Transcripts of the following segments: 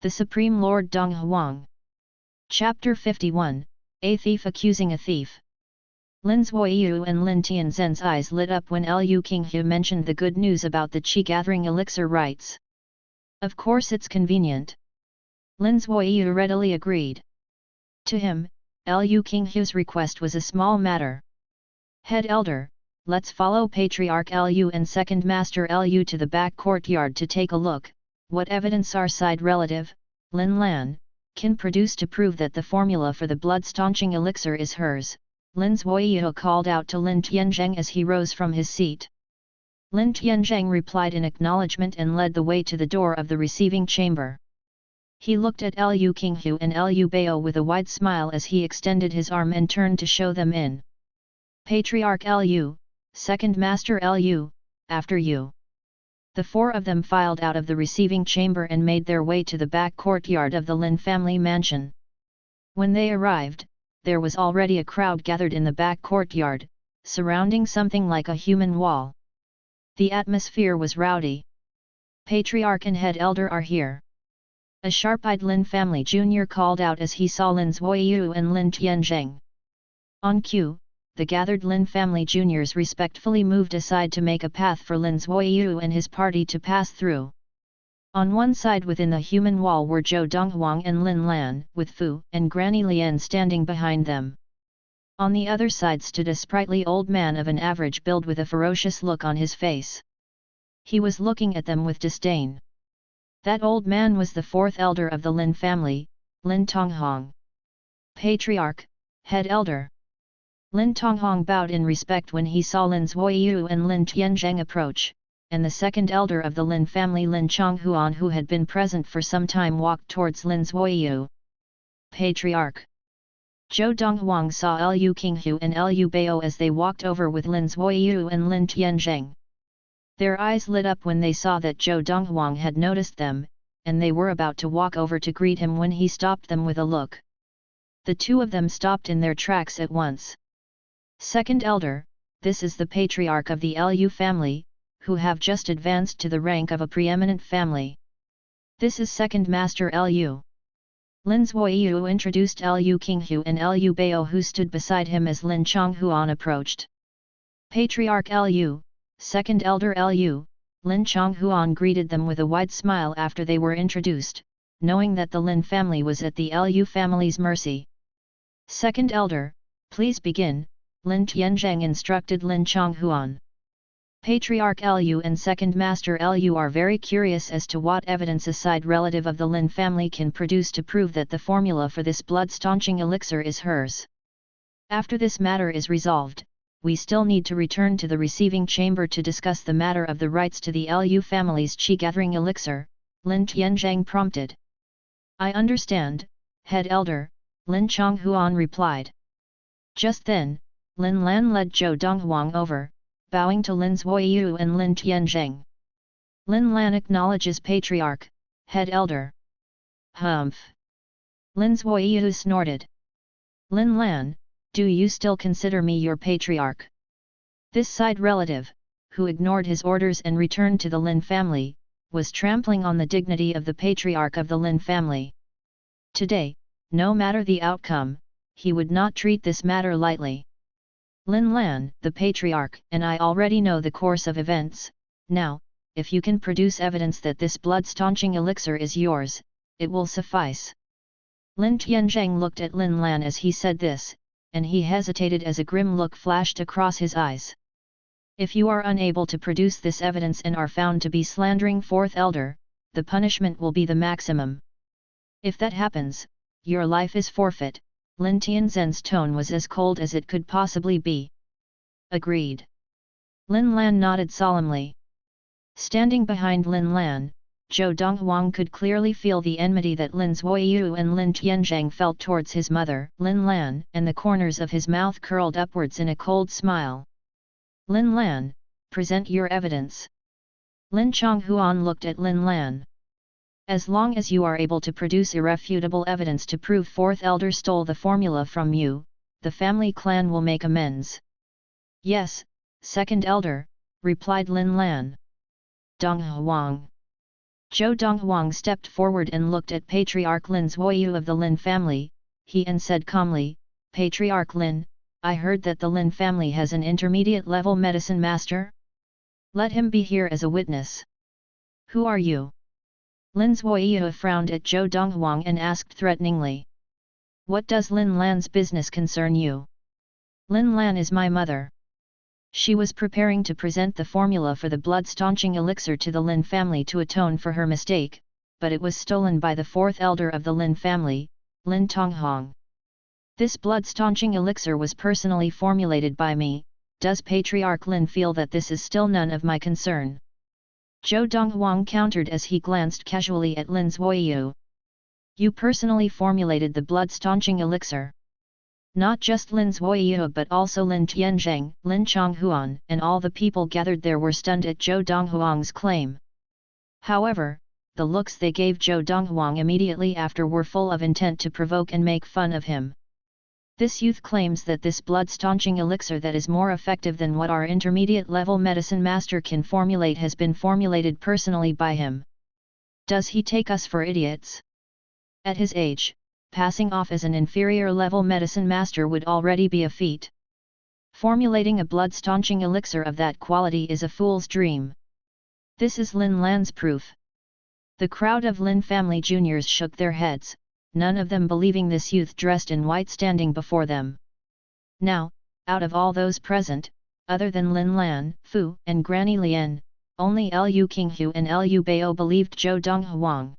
The Supreme Lord Donghuang. Chapter 51, A Thief Accusing a Thief. Lin Zuoyu and Lin Tianzhen's eyes lit up when Liu Qinghu mentioned the good news about the qi-gathering elixir rites. Of course it's convenient. Lin Zuoyu readily agreed. To him, Liu Qinghu's request was a small matter. Head Elder, let's follow Patriarch Liu and Second Master Liu to the back courtyard to take a look, what evidence our side relative, Lin Lan, can produce to prove that the formula for the blood-staunching elixir is hers, Lin Zuoyu called out to Lin Tianzheng as he rose from his seat. Lin Tianzheng replied in acknowledgement and led the way to the door of the receiving chamber. He looked at Liu Qinghu and Liu Bao with a wide smile as he extended his arm and turned to show them in. Patriarch Liu, Second Master Liu, after you. The four of them filed out of the receiving chamber and made their way to the back courtyard of the Lin family mansion. When they arrived, there was already a crowd gathered in the back courtyard, surrounding something like a human wall. The atmosphere was rowdy. Patriarch and Head Elder are here. A sharp-eyed Lin family junior called out as he saw Lin Zuoyu and Lin Tianzheng. On cue, the gathered Lin family juniors respectfully moved aside to make a path for Lin Zuoyu and his party to pass through. On one side within the human wall were Zhou Donghuang and Lin Lan, with Fu and Granny Lian standing behind them. On the other side stood a sprightly old man of an average build with a ferocious look on his face. He was looking at them with disdain. That old man was the fourth elder of the Lin family, Lin Tonghong. Patriarch, Head Elder. Lin Tonghong bowed in respect when he saw Lin Zuoyu and Lin Tianzheng approach, and the second elder of the Lin family Lin Xuanhuan, who had been present for some time, walked towards Lin Zuoyu. Patriarch. Zhou Donghuang saw Liu Qinghu and Liu Bao as they walked over with Lin Zuoyu and Lin Tianzheng. Their eyes lit up when they saw that Zhou Donghuang had noticed them, and they were about to walk over to greet him when he stopped them with a look. The two of them stopped in their tracks at once. Second Elder, this is the Patriarch of the Liu family, who have just advanced to the rank of a preeminent family. This is Second Master Liu. Lin Zuoyu introduced Liu Qinghu and Liu Bao, who stood beside him as Lin Chonghuan approached. Patriarch Liu, Second Elder Liu, Lin Chonghuan greeted them with a wide smile after they were introduced, knowing that the Lin family was at the Liu family's mercy. Second Elder, please begin, Lin Tianzheng instructed Lin Chonghuan. Patriarch Liu and Second Master Liu are very curious as to what evidence a side relative of the Lin family can produce to prove that the formula for this blood-staunching elixir is hers. After this matter is resolved, we still need to return to the receiving chamber to discuss the matter of the rights to the Liu family's qi-gathering elixir, Lin Tianzheng prompted. I understand, Head Elder, Lin Chonghuan replied. Just then, Lin Lan led Zhou Donghuang over, bowing to Lin Zuoyu and Lin Tianzheng. Lin Lan acknowledges Patriarch, Head Elder. Humph! Lin Zuoyu snorted. Lin Lan, do you still consider me your Patriarch? This side relative, who ignored his orders and returned to the Lin family, was trampling on the dignity of the Patriarch of the Lin family. Today, no matter the outcome, he would not treat this matter lightly. Lin Lan, the Patriarch, and I already know the course of events. Now, if you can produce evidence that this blood-staunching elixir is yours, it will suffice. Lin Tianzheng looked at Lin Lan as he said this, and he hesitated as a grim look flashed across his eyes. If you are unable to produce this evidence and are found to be slandering Fourth Elder, the punishment will be the maximum. If that happens, your life is forfeit. Lin Tianzhen's tone was as cold as it could possibly be. Agreed. Lin Lan nodded solemnly. Standing behind Lin Lan, Zhou Donghuang could clearly feel the enmity that Lin Zuoyu and Lin Tianzheng felt towards his mother, Lin Lan, and the corners of his mouth curled upwards in a cold smile. Lin Lan, present your evidence. Lin Chonghuan looked at Lin Lan. As long as you are able to produce irrefutable evidence to prove Fourth Elder stole the formula from you, the family clan will make amends. Yes, Second Elder, replied Lin Lan. Donghuang. Zhou Donghuang stepped forward and looked at Patriarch Lin Zuoyu of the Lin family, and said calmly, Patriarch Lin, I heard that the Lin family has an intermediate-level medicine master? Let him be here as a witness. Who are you? Lin Zuoyu frowned at Zhou Donghuang and asked threateningly. What does Lin Lan's business concern you? Lin Lan is my mother. She was preparing to present the formula for the blood-staunching elixir to the Lin family to atone for her mistake, but it was stolen by the fourth elder of the Lin family, Lin Tonghong. This blood-staunching elixir was personally formulated by me. Does Patriarch Lin feel that this is still none of my concern? Zhou Donghuang countered as he glanced casually at Lin Zuoyu. You personally formulated the blood-staunching elixir. Not just Lin Zuoyu but also Lin Tianzheng, Lin Chonghuan and all the people gathered there were stunned at Zhou Donghuang's claim. However, the looks they gave Zhou Donghuang immediately after were full of intent to provoke and make fun of him. This youth claims that this blood-staunching elixir that is more effective than what our intermediate-level medicine master can formulate has been formulated personally by him. Does he take us for idiots? At his age, passing off as an inferior-level medicine master would already be a feat. Formulating a blood-staunching elixir of that quality is a fool's dream. This is Lin Lan's proof. The crowd of Lin family juniors shook their heads, none of them believing this youth dressed in white standing before them. Now, out of all those present, other than Lin Lan, Fu, and Granny Lian, only Lu Qinghu and Lu Bao believed Zhou Donghuang.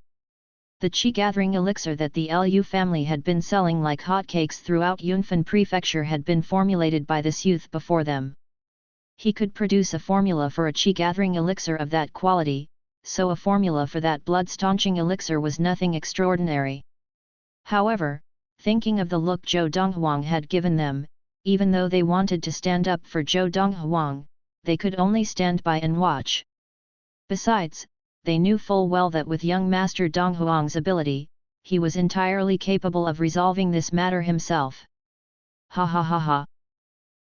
The qi-gathering elixir that the Lu family had been selling like hotcakes throughout Yunfan Prefecture had been formulated by this youth before them. He could produce a formula for a qi-gathering elixir of that quality, so a formula for that blood-staunching elixir was nothing extraordinary. However, thinking of the look Zhou Donghuang had given them, even though they wanted to stand up for Zhou Donghuang, they could only stand by and watch. Besides, they knew full well that with young Master Donghuang's ability, he was entirely capable of resolving this matter himself. Ha ha ha ha!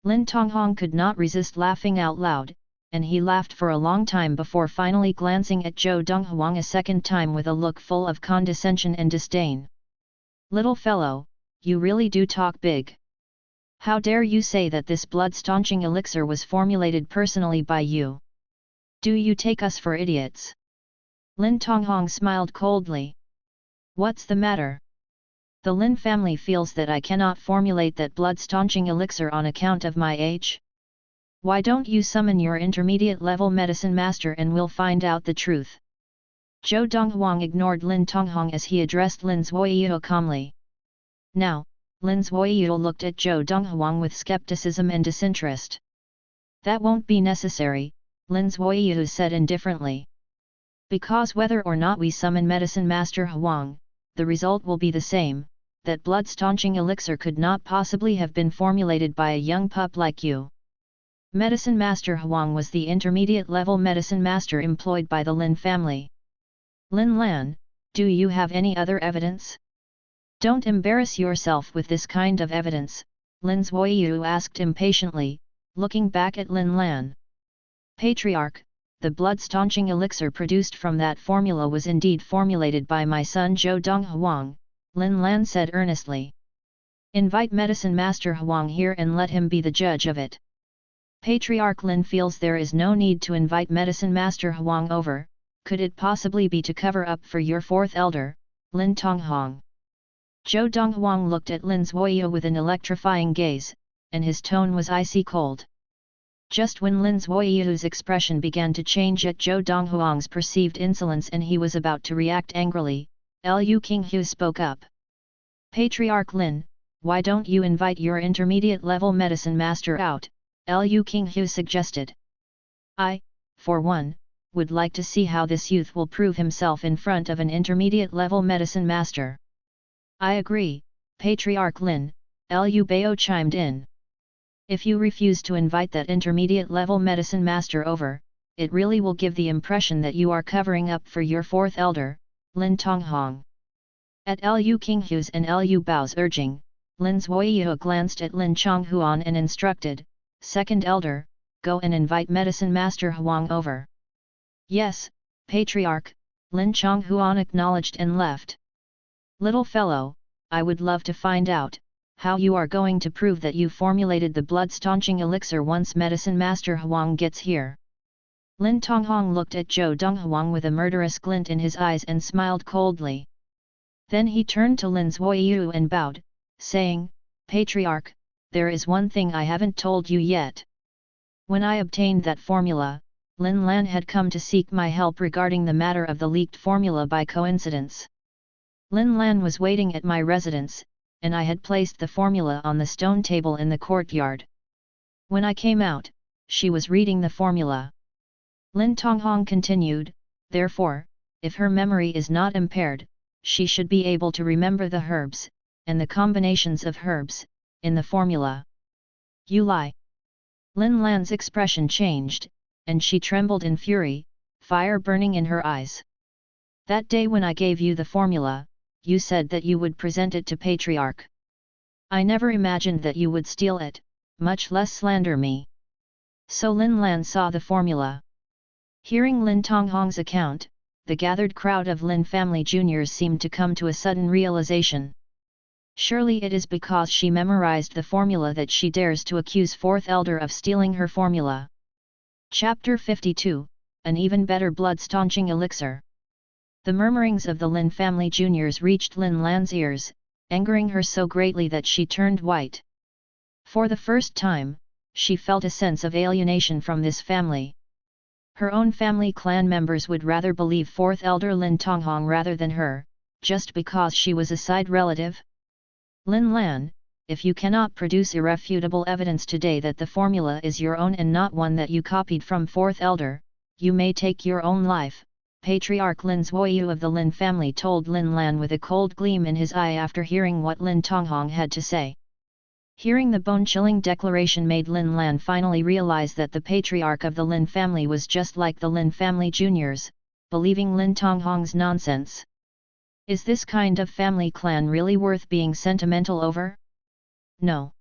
Lin Tonghong could not resist laughing out loud, and he laughed for a long time before finally glancing at Zhou Donghuang a second time with a look full of condescension and disdain. Little fellow, you really do talk big. How dare you say that this blood-staunching elixir was formulated personally by you? Do you take us for idiots? Lin Tonghong smiled coldly. What's the matter? The Lin family feels that I cannot formulate that blood-staunching elixir on account of my age? Why don't you summon your intermediate-level medicine master and we'll find out the truth? Zhou Donghuang ignored Lin Tonghong as he addressed Lin Zuoyu calmly. Now, Lin Zuoyu looked at Zhou Donghuang with skepticism and disinterest. That won't be necessary, Lin Zuoyu said indifferently. Because whether or not we summon Medicine Master Huang, the result will be the same, that blood-staunching elixir could not possibly have been formulated by a young pup like you. Medicine Master Huang was the intermediate-level medicine master employed by the Lin family. Lin Lan, do you have any other evidence? Don't embarrass yourself with this kind of evidence, Lin Zuoyu asked impatiently, looking back at Lin Lan. Patriarch, the blood-staunching elixir produced from that formula was indeed formulated by my son Zhou Donghuang, Lin Lan said earnestly. Invite Medicine Master Huang here and let him be the judge of it. Patriarch Lin feels there is no need to invite Medicine Master Huang over. Could it possibly be to cover up for your fourth elder, Lin Tonghong? Zhou Donghuang looked at Lin Zuoyu with an electrifying gaze, and his tone was icy cold. Just when Lin Zuoyu's expression began to change at Zhou Donghuang's perceived insolence and he was about to react angrily, Lu Qinghu spoke up. Patriarch Lin, why don't you invite your intermediate-level medicine master out? Lu Qinghu suggested. I, for one, would like to see how this youth will prove himself in front of an intermediate-level medicine master. I agree, Patriarch Lin, Lu Bao chimed in. If you refuse to invite that intermediate-level medicine master over, it really will give the impression that you are covering up for your fourth elder, Lin Tonghong. At Lu Qinghu's and Lu Bao's urging, Lin Zuoyu glanced at Lin Chonghuan and instructed, Second elder, go and invite medicine master Huang over. Yes, Patriarch, Lin Chonghuan acknowledged and left. Little fellow, I would love to find out how you are going to prove that you formulated the blood-staunching elixir once Medicine Master Huang gets here. Lin Tonghong looked at Zhou Donghuang with a murderous glint in his eyes and smiled coldly. Then he turned to Lin Zuoyu and bowed, saying, Patriarch, there is one thing I haven't told you yet. When I obtained that formula, Lin Lan had come to seek my help regarding the matter of the leaked formula by coincidence. Lin Lan was waiting at my residence, and I had placed the formula on the stone table in the courtyard. When I came out, she was reading the formula. Lin Tonghong continued, therefore, if her memory is not impaired, she should be able to remember the herbs, and the combinations of herbs, in the formula. You lie. Lin Lan's expression changed, and she trembled in fury, fire burning in her eyes. That day when I gave you the formula, you said that you would present it to Patriarch. I never imagined that you would steal it, much less slander me. So Lin Lan saw the formula. Hearing Lin Tonghong's account, the gathered crowd of Lin family juniors seemed to come to a sudden realization. Surely it is because she memorized the formula that she dares to accuse fourth elder of stealing her formula. Chapter 52, An Even Better Blood-Staunching Elixir. The murmurings of the Lin family juniors reached Lin Lan's ears, angering her so greatly that she turned white. For the first time, she felt a sense of alienation from this family. Her own family clan members would rather believe fourth elder Lin Tonghong rather than her, just because she was a side relative. Lin Lan, if you cannot produce irrefutable evidence today that the formula is your own and not one that you copied from fourth elder, you may take your own life, Patriarch Lin Zuoyu of the Lin family told Lin Lan with a cold gleam in his eye after hearing what Lin Tonghong had to say. Hearing the bone-chilling declaration made Lin Lan finally realize that the patriarch of the Lin family was just like the Lin family juniors, believing Lin Tonghong's nonsense. Is this kind of family clan really worth being sentimental over? No.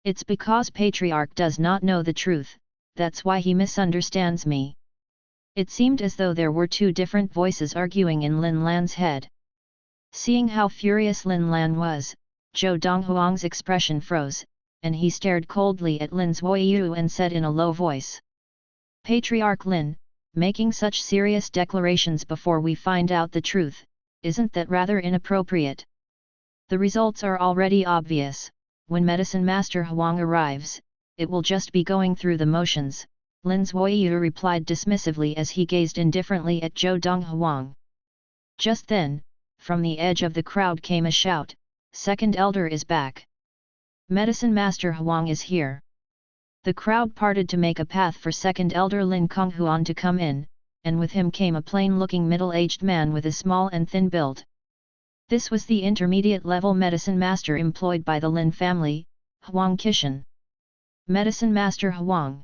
It's because patriarch does not know the truth, that's why he misunderstands me. It seemed as though there were two different voices arguing in Lin Lan's head. Seeing how furious Lin Lan was, Zhou Donghuang's expression froze, and he stared coldly at Lin Zuoyu and said in a low voice. Patriarch Lin, making such serious declarations before we find out the truth, isn't that rather inappropriate? The results are already obvious. When Medicine Master Huang arrives, it will just be going through the motions, Lin Zuoyu replied dismissively as he gazed indifferently at Zhou Donghuang. Just then, from the edge of the crowd came a shout, Second Elder is back. Medicine Master Huang is here. The crowd parted to make a path for Second Elder Lin Konghuan to come in, and with him came a plain-looking middle-aged man with a small and thin build. This was the intermediate-level medicine master employed by the Lin family, Huang Qishan. Medicine Master Huang.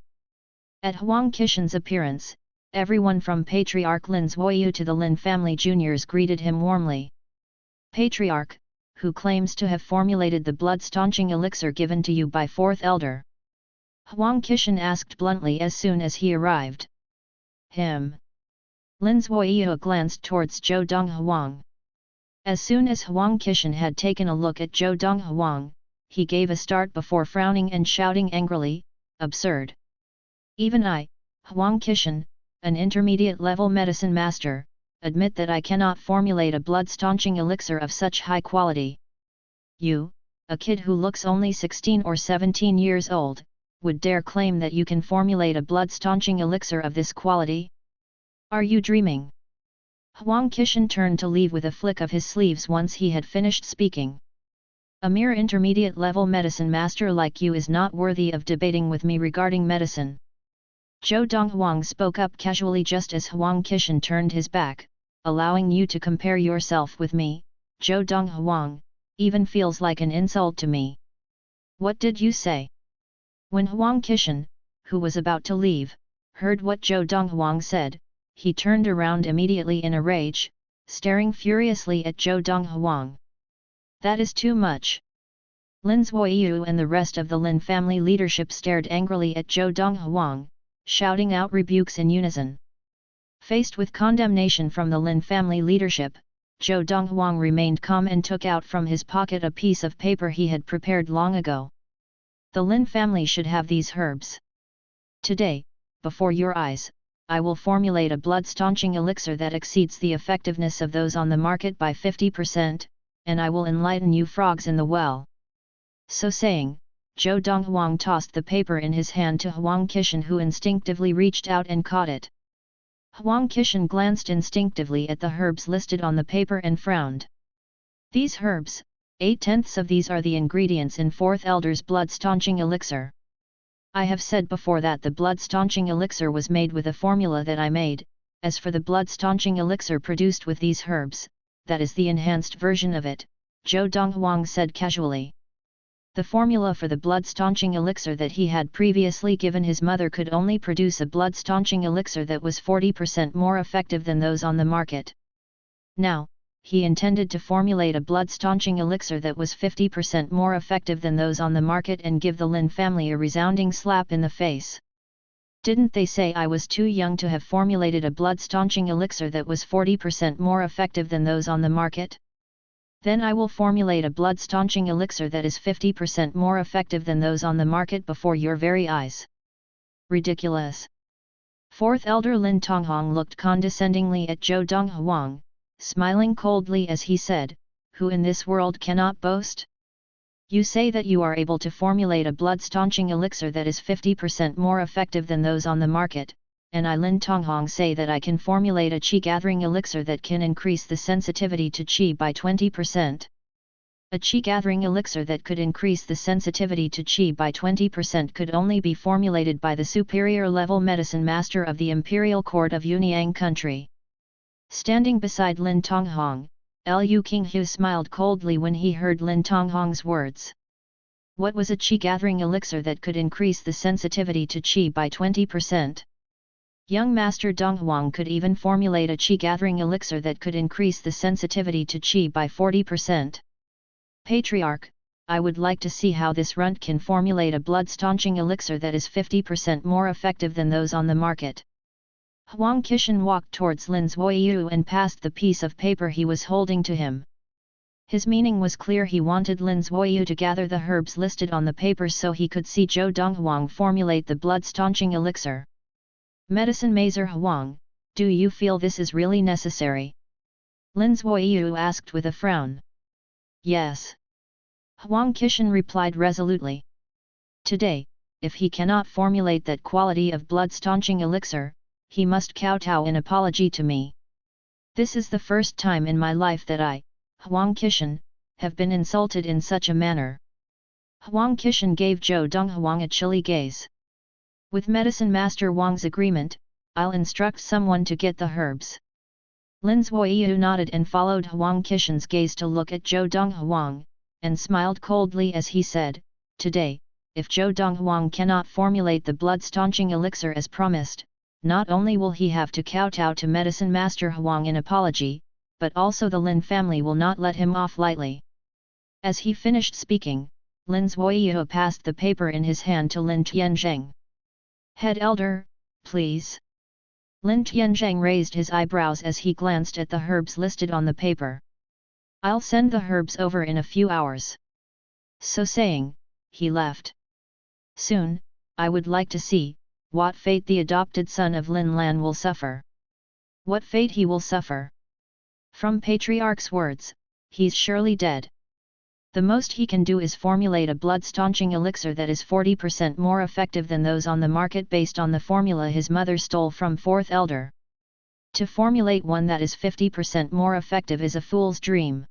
At Huang Qishan's appearance, everyone from Patriarch Lin Zuoyu to the Lin family juniors greeted him warmly. Patriarch, who claims to have formulated the blood-staunching elixir given to you by fourth elder? Huang Qishan asked bluntly as soon as he arrived. Him. Lin Zuoyu glanced towards Zhou Donghuang. As soon as Huang Qishan had taken a look at Zhou Donghuang, he gave a start before frowning and shouting angrily, absurd. Even I, Huang Qishan, an intermediate-level medicine master, admit that I cannot formulate a blood-staunching elixir of such high quality. You, a kid who looks only 16 or 17 years old, would dare claim that you can formulate a blood-staunching elixir of this quality? Are you dreaming? Huang Qishan turned to leave with a flick of his sleeves once he had finished speaking. A mere intermediate-level medicine master like you is not worthy of debating with me regarding medicine. Zhou Donghuang spoke up casually just as Huang Qishan turned his back, allowing you to compare yourself with me, Zhou Donghuang, even feels like an insult to me. What did you say? When Huang Qishan, who was about to leave, heard what Zhou Donghuang said, he turned around immediately in a rage, staring furiously at Zhou Donghuang. That is too much. Lin Zuoyu and the rest of the Lin family leadership stared angrily at Zhou Donghuang, shouting out rebukes in unison. Faced with condemnation from the Lin family leadership, Zhou Donghuang remained calm and took out from his pocket a piece of paper he had prepared long ago. The Lin family should have these herbs. Today, before your eyes, I will formulate a blood-staunching elixir that exceeds the effectiveness of those on the market by 50%, and I will enlighten you frogs in the well. So saying, Zhou Donghuang tossed the paper in his hand to Huang Qishan, who instinctively reached out and caught it. Huang Qishan glanced instinctively at the herbs listed on the paper and frowned. These herbs, 8/10 of these are the ingredients in Fourth Elder's blood-staunching elixir. I have said before that the blood-staunching elixir was made with a formula that I made. As for the blood-staunching elixir produced with these herbs, that is the enhanced version of it, Zhou Donghuang said casually. The formula for the blood-staunching elixir that he had previously given his mother could only produce a blood-staunching elixir that was 40% more effective than those on the market. Now, he intended to formulate a blood-staunching elixir that was 50% more effective than those on the market and give the Lin family a resounding slap in the face. Didn't they say I was too young to have formulated a blood-staunching elixir that was 40% more effective than those on the market? Then I will formulate a blood-staunching elixir that is 50% more effective than those on the market before your very eyes. Ridiculous. Fourth Elder Lin Tonghong looked condescendingly at Zhou Donghuang, smiling coldly as he said, "Who in this world cannot boast? You say that you are able to formulate a blood-staunching elixir that is 50% more effective than those on the market, and I Lin Tonghong say that I can formulate a qi-gathering elixir that can increase the sensitivity to qi by 20%. A qi-gathering elixir that could increase the sensitivity to qi by 20% could only be formulated by the superior-level medicine master of the Imperial Court of Yunyang country." Standing beside Lin Tonghong, Lu Qinghu smiled coldly when he heard Lin Tonghong's words. What was a qi-gathering elixir that could increase the sensitivity to qi by 20%? Young Master Donghuang could even formulate a qi-gathering elixir that could increase the sensitivity to qi by 40%. Patriarch, I would like to see how this runt can formulate a blood-staunching elixir that is 50% more effective than those on the market. Huang Qishan walked towards Lin Zuoyu and passed the piece of paper he was holding to him. His meaning was clear: he wanted Lin Zuoyu to gather the herbs listed on the paper so he could see Zhou Donghuang formulate the blood-staunching elixir. Medicine Master Huang, do you feel this is really necessary? Lin Zuoyu asked with a frown. Yes. Huang Qishan replied resolutely. Today, if he cannot formulate that quality of blood-staunching elixir, he must kowtow in apology to me. This is the first time in my life that I, Huang Qishan, have been insulted in such a manner. Huang Qishan gave Zhou Donghuang a chilly gaze. With Medicine Master Wang's agreement, I'll instruct someone to get the herbs. Lin Zuoyu nodded and followed Huang Qishan's gaze to look at Zhou Donghuang, and smiled coldly as he said, "Today, if Zhou Donghuang cannot formulate the blood-staunching elixir as promised, not only will he have to kowtow to Medicine Master Huang in apology, but also the Lin family will not let him off lightly." As he finished speaking, Lin Zuoyu passed the paper in his hand to Lin Tianzheng. "Head Elder, please." Lin Tianzheng raised his eyebrows as he glanced at the herbs listed on the paper. "I'll send the herbs over in a few hours." So saying, he left. "Soon, I would like to see what fate the adopted son of Lin Lan will suffer." What fate he will suffer? From Patriarch's words, he's surely dead. The most he can do is formulate a blood-staunching elixir that is 40% more effective than those on the market based on the formula his mother stole from Fourth Elder. To formulate one that is 50% more effective is a fool's dream.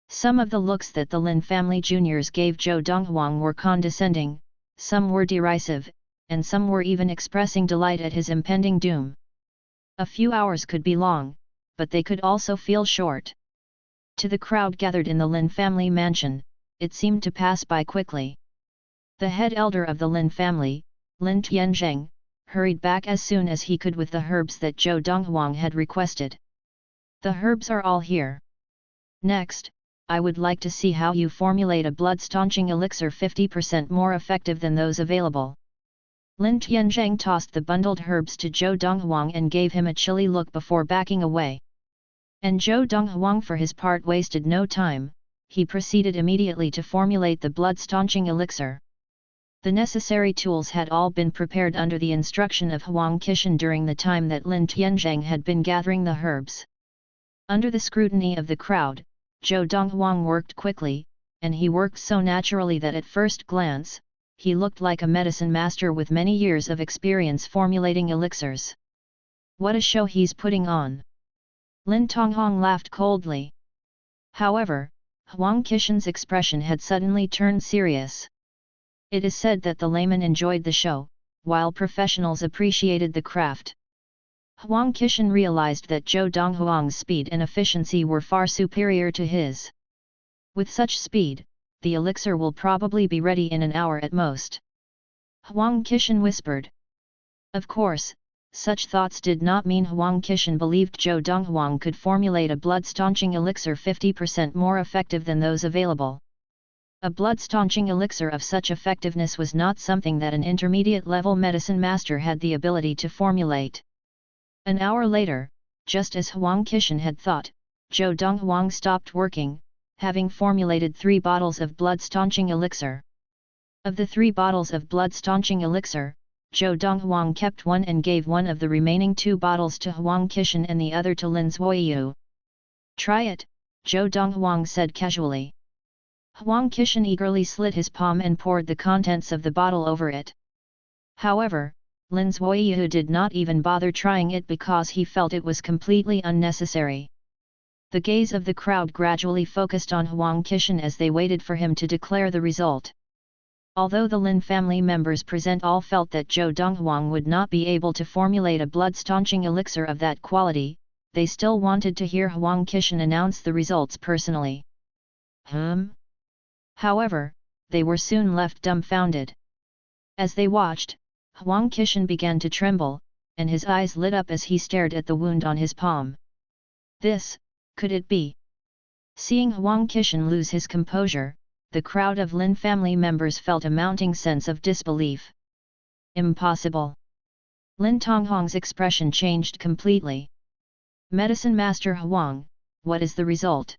Some of the looks that the Lin family juniors gave Zhou Donghuang were condescending, some were derisive, and some were even expressing delight at his impending doom. A few hours could be long, but they could also feel short. To the crowd gathered in the Lin family mansion, it seemed to pass by quickly. The head elder of the Lin family, Lin Tianzheng, hurried back as soon as he could with the herbs that Zhou Donghuang had requested. "The herbs are all here. Next, I would like to see how you formulate a blood-staunching elixir 50% more effective than those available." Lin Tianzhang tossed the bundled herbs to Zhou Donghuang and gave him a chilly look before backing away. And Zhou Donghuang for his part wasted no time, he proceeded immediately to formulate the blood-staunching elixir. The necessary tools had all been prepared under the instruction of Huang Qishan during the time that Lin Tianzhang had been gathering the herbs. Under the scrutiny of the crowd, Zhou Donghuang worked quickly, and he worked so naturally that at first glance, he looked like a medicine master with many years of experience formulating elixirs. What a show he's putting on! Lin Tonghong laughed coldly. However, Huang Qishan's expression had suddenly turned serious. It is said that the layman enjoyed the show, while professionals appreciated the craft. Huang Qishan realized that Zhou Donghuang's speed and efficiency were far superior to his. With such speed, the elixir will probably be ready in an hour at most. Huang Qishan whispered. Of course, such thoughts did not mean Huang Qishan believed Zhou Donghuang could formulate a blood-staunching elixir 50% more effective than those available. A blood-staunching elixir of such effectiveness was not something that an intermediate-level medicine master had the ability to formulate. An hour later, just as Huang Qishan had thought, Zhou Donghuang stopped working, having formulated 3 bottles of blood-staunching elixir. Of the 3 bottles of blood-staunching elixir, Zhou Donghuang kept one and gave one of the remaining 2 bottles to Huang Qishan and the other to Lin Zuoyu. Try it, Zhou Donghuang said casually. Huang Qishan eagerly slit his palm and poured the contents of the bottle over it. However, Lin Zuoyu did not even bother trying it because he felt it was completely unnecessary. The gaze of the crowd gradually focused on Huang Qishan as they waited for him to declare the result. Although the Lin family members present all felt that Zhou Donghuang would not be able to formulate a blood-staunching elixir of that quality, they still wanted to hear Huang Qishan announce the results personally. However, they were soon left dumbfounded. As they watched, Huang Qishan began to tremble, and his eyes lit up as he stared at the wound on his palm. This, could it be? Seeing Huang Qishan lose his composure, the crowd of Lin family members felt a mounting sense of disbelief. Impossible! Lin Tonghong's expression changed completely. Medicine Master Huang, what is the result?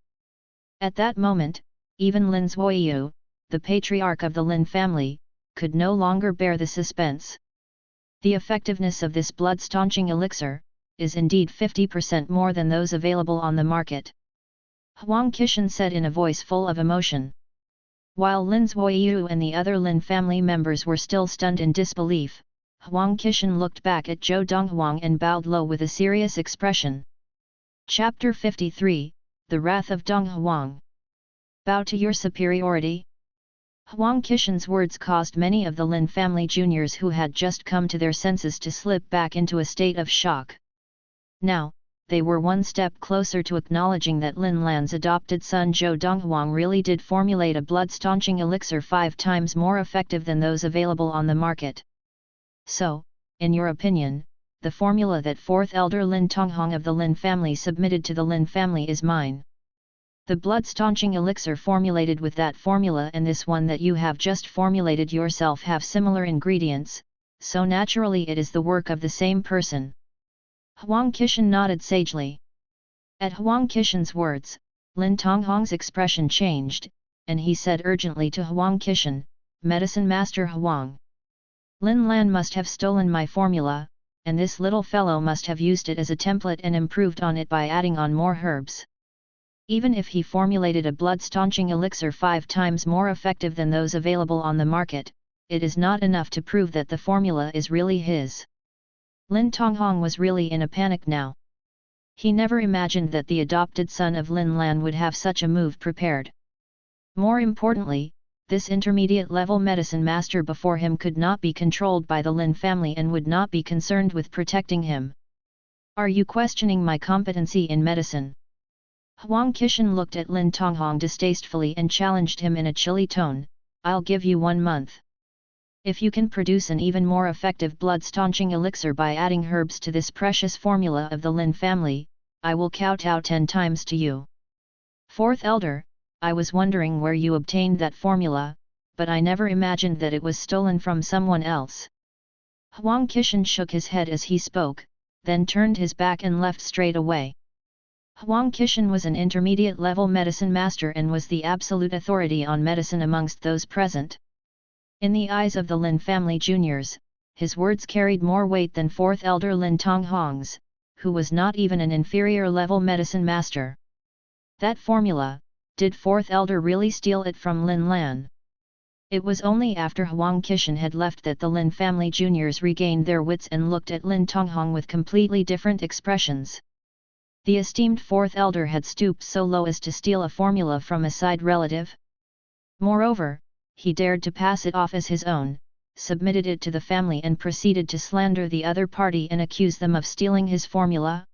At that moment, even Lin Zuoyu, the patriarch of the Lin family, could no longer bear the suspense. The effectiveness of this blood-staunching elixir is indeed 50% more than those available on the market. Huang Qishan said in a voice full of emotion. While Lin Zuoyu and the other Lin family members were still stunned in disbelief, Huang Qishan looked back at Zhou Donghuang and bowed low with a serious expression. Chapter 53, The Wrath of Donghuang. Bow to your superiority? Huang Qishan's words caused many of the Lin family juniors who had just come to their senses to slip back into a state of shock. Now, they were one step closer to acknowledging that Lin Lan's adopted son Zhou Donghuang really did formulate a blood-staunching elixir 5 times more effective than those available on the market. So, in your opinion, the formula that 4th elder Lin Tonghong of the Lin family submitted to the Lin family is mine. The blood-staunching elixir formulated with that formula and this one that you have just formulated yourself have similar ingredients, so naturally it is the work of the same person. Huang Qishan nodded sagely. At Huang Qishan's words, Lin Tonghong's expression changed, and he said urgently to Huang Qishan, Medicine Master Huang. Lin Lan must have stolen my formula, and this little fellow must have used it as a template and improved on it by adding on more herbs. Even if he formulated a blood-staunching elixir 5 times more effective than those available on the market, it is not enough to prove that the formula is really his. Lin Tonghong was really in a panic now. He never imagined that the adopted son of Lin Lan would have such a move prepared. More importantly, this intermediate-level medicine master before him could not be controlled by the Lin family and would not be concerned with protecting him. Are you questioning my competency in medicine? Huang Qishan looked at Lin Tonghong distastefully and challenged him in a chilly tone, I'll give you 1 month. If you can produce an even more effective blood-staunching elixir by adding herbs to this precious formula of the Lin family, I will kowtow 10 times to you. 4th elder, I was wondering where you obtained that formula, but I never imagined that it was stolen from someone else. Huang Qishan shook his head as he spoke, then turned his back and left straight away. Huang Qishan was an intermediate-level medicine master and was the absolute authority on medicine amongst those present. In the eyes of the Lin family juniors, his words carried more weight than fourth elder Lin Tonghuang's, who was not even an inferior-level medicine master. That formula, did fourth elder really steal it from Lin Lan? It was only after Huang Qishan had left that the Lin family juniors regained their wits and looked at Lin Tonghuang with completely different expressions. The esteemed fourth elder had stooped so low as to steal a formula from a side relative. Moreover, he dared to pass it off as his own, submitted it to the family and proceeded to slander the other party and accuse them of stealing his formula.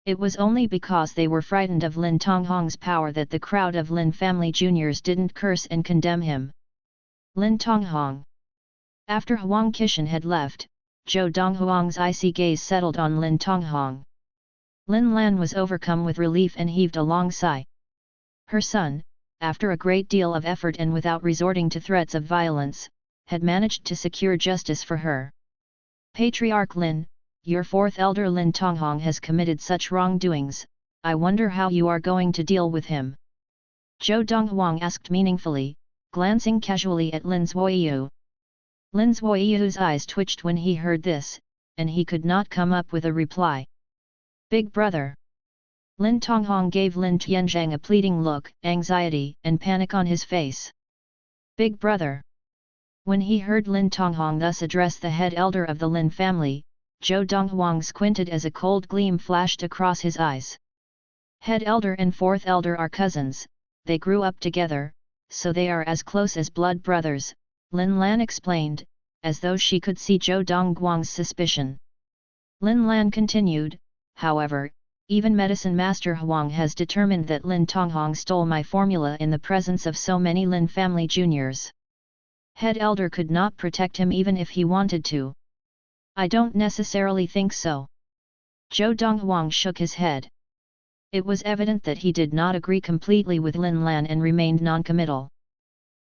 It was only because they were frightened of Lin Tonghuang's power that the crowd of Lin family juniors didn't curse and condemn him. Lin Tonghuang. After Huang Qishan had left, Zhou Donghuang's icy gaze settled on Lin Tonghuang. Lin Lan was overcome with relief and heaved a long sigh. Her son, after a great deal of effort and without resorting to threats of violence, had managed to secure justice for her. Patriarch Lin, your fourth elder Lin Tonghuang has committed such wrongdoings, I wonder how you are going to deal with him. Zhou Donghuang asked meaningfully, glancing casually at Lin Zuoyu. Lin Zuoyu's eyes twitched when he heard this, and he could not come up with a reply. Big brother. Lin Tonghuang gave Lin Tianzhang a pleading look, anxiety and panic on his face. Big brother. When he heard Lin Tonghuang thus address the head elder of the Lin family, Zhou Donghuang squinted as a cold gleam flashed across his eyes. Head elder and fourth elder are cousins, they grew up together, so they are as close as blood brothers, Lin Lan explained, as though she could see Zhou Donghuang's suspicion. Lin Lan continued, however, even Medicine Master Huang has determined that Lin Tonghuang stole my formula in the presence of so many Lin family juniors. Head elder could not protect him even if he wanted to. I don't necessarily think so. Zhou Donghuang shook his head. It was evident that he did not agree completely with Lin Lan and remained non-committal.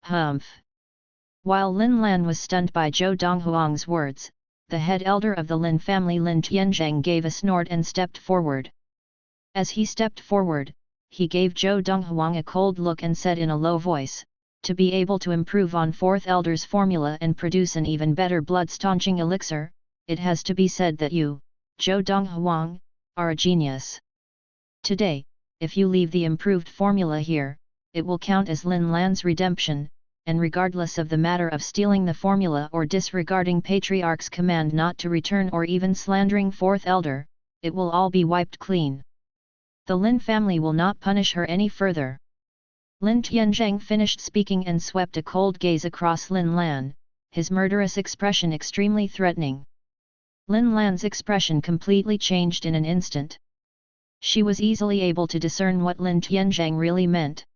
Humph. While Lin Lan was stunned by Zhou Donghuang's words, the head elder of the Lin family Lin Tianzhang gave a snort and stepped forward. As he stepped forward, he gave Zhou Donghuang a cold look and said in a low voice, to be able to improve on fourth elder's formula and produce an even better blood-staunching elixir, it has to be said that you, Zhou Donghuang, are a genius. Today, if you leave the improved formula here, it will count as Lin Lan's redemption, and regardless of the matter of stealing the formula or disregarding Patriarch's command not to return or even slandering fourth elder, it will all be wiped clean. The Lin family will not punish her any further. Lin Tianzhang finished speaking and swept a cold gaze across Lin Lan, his murderous expression extremely threatening. Lin Lan's expression completely changed in an instant. She was easily able to discern what Lin Tianzhang really meant.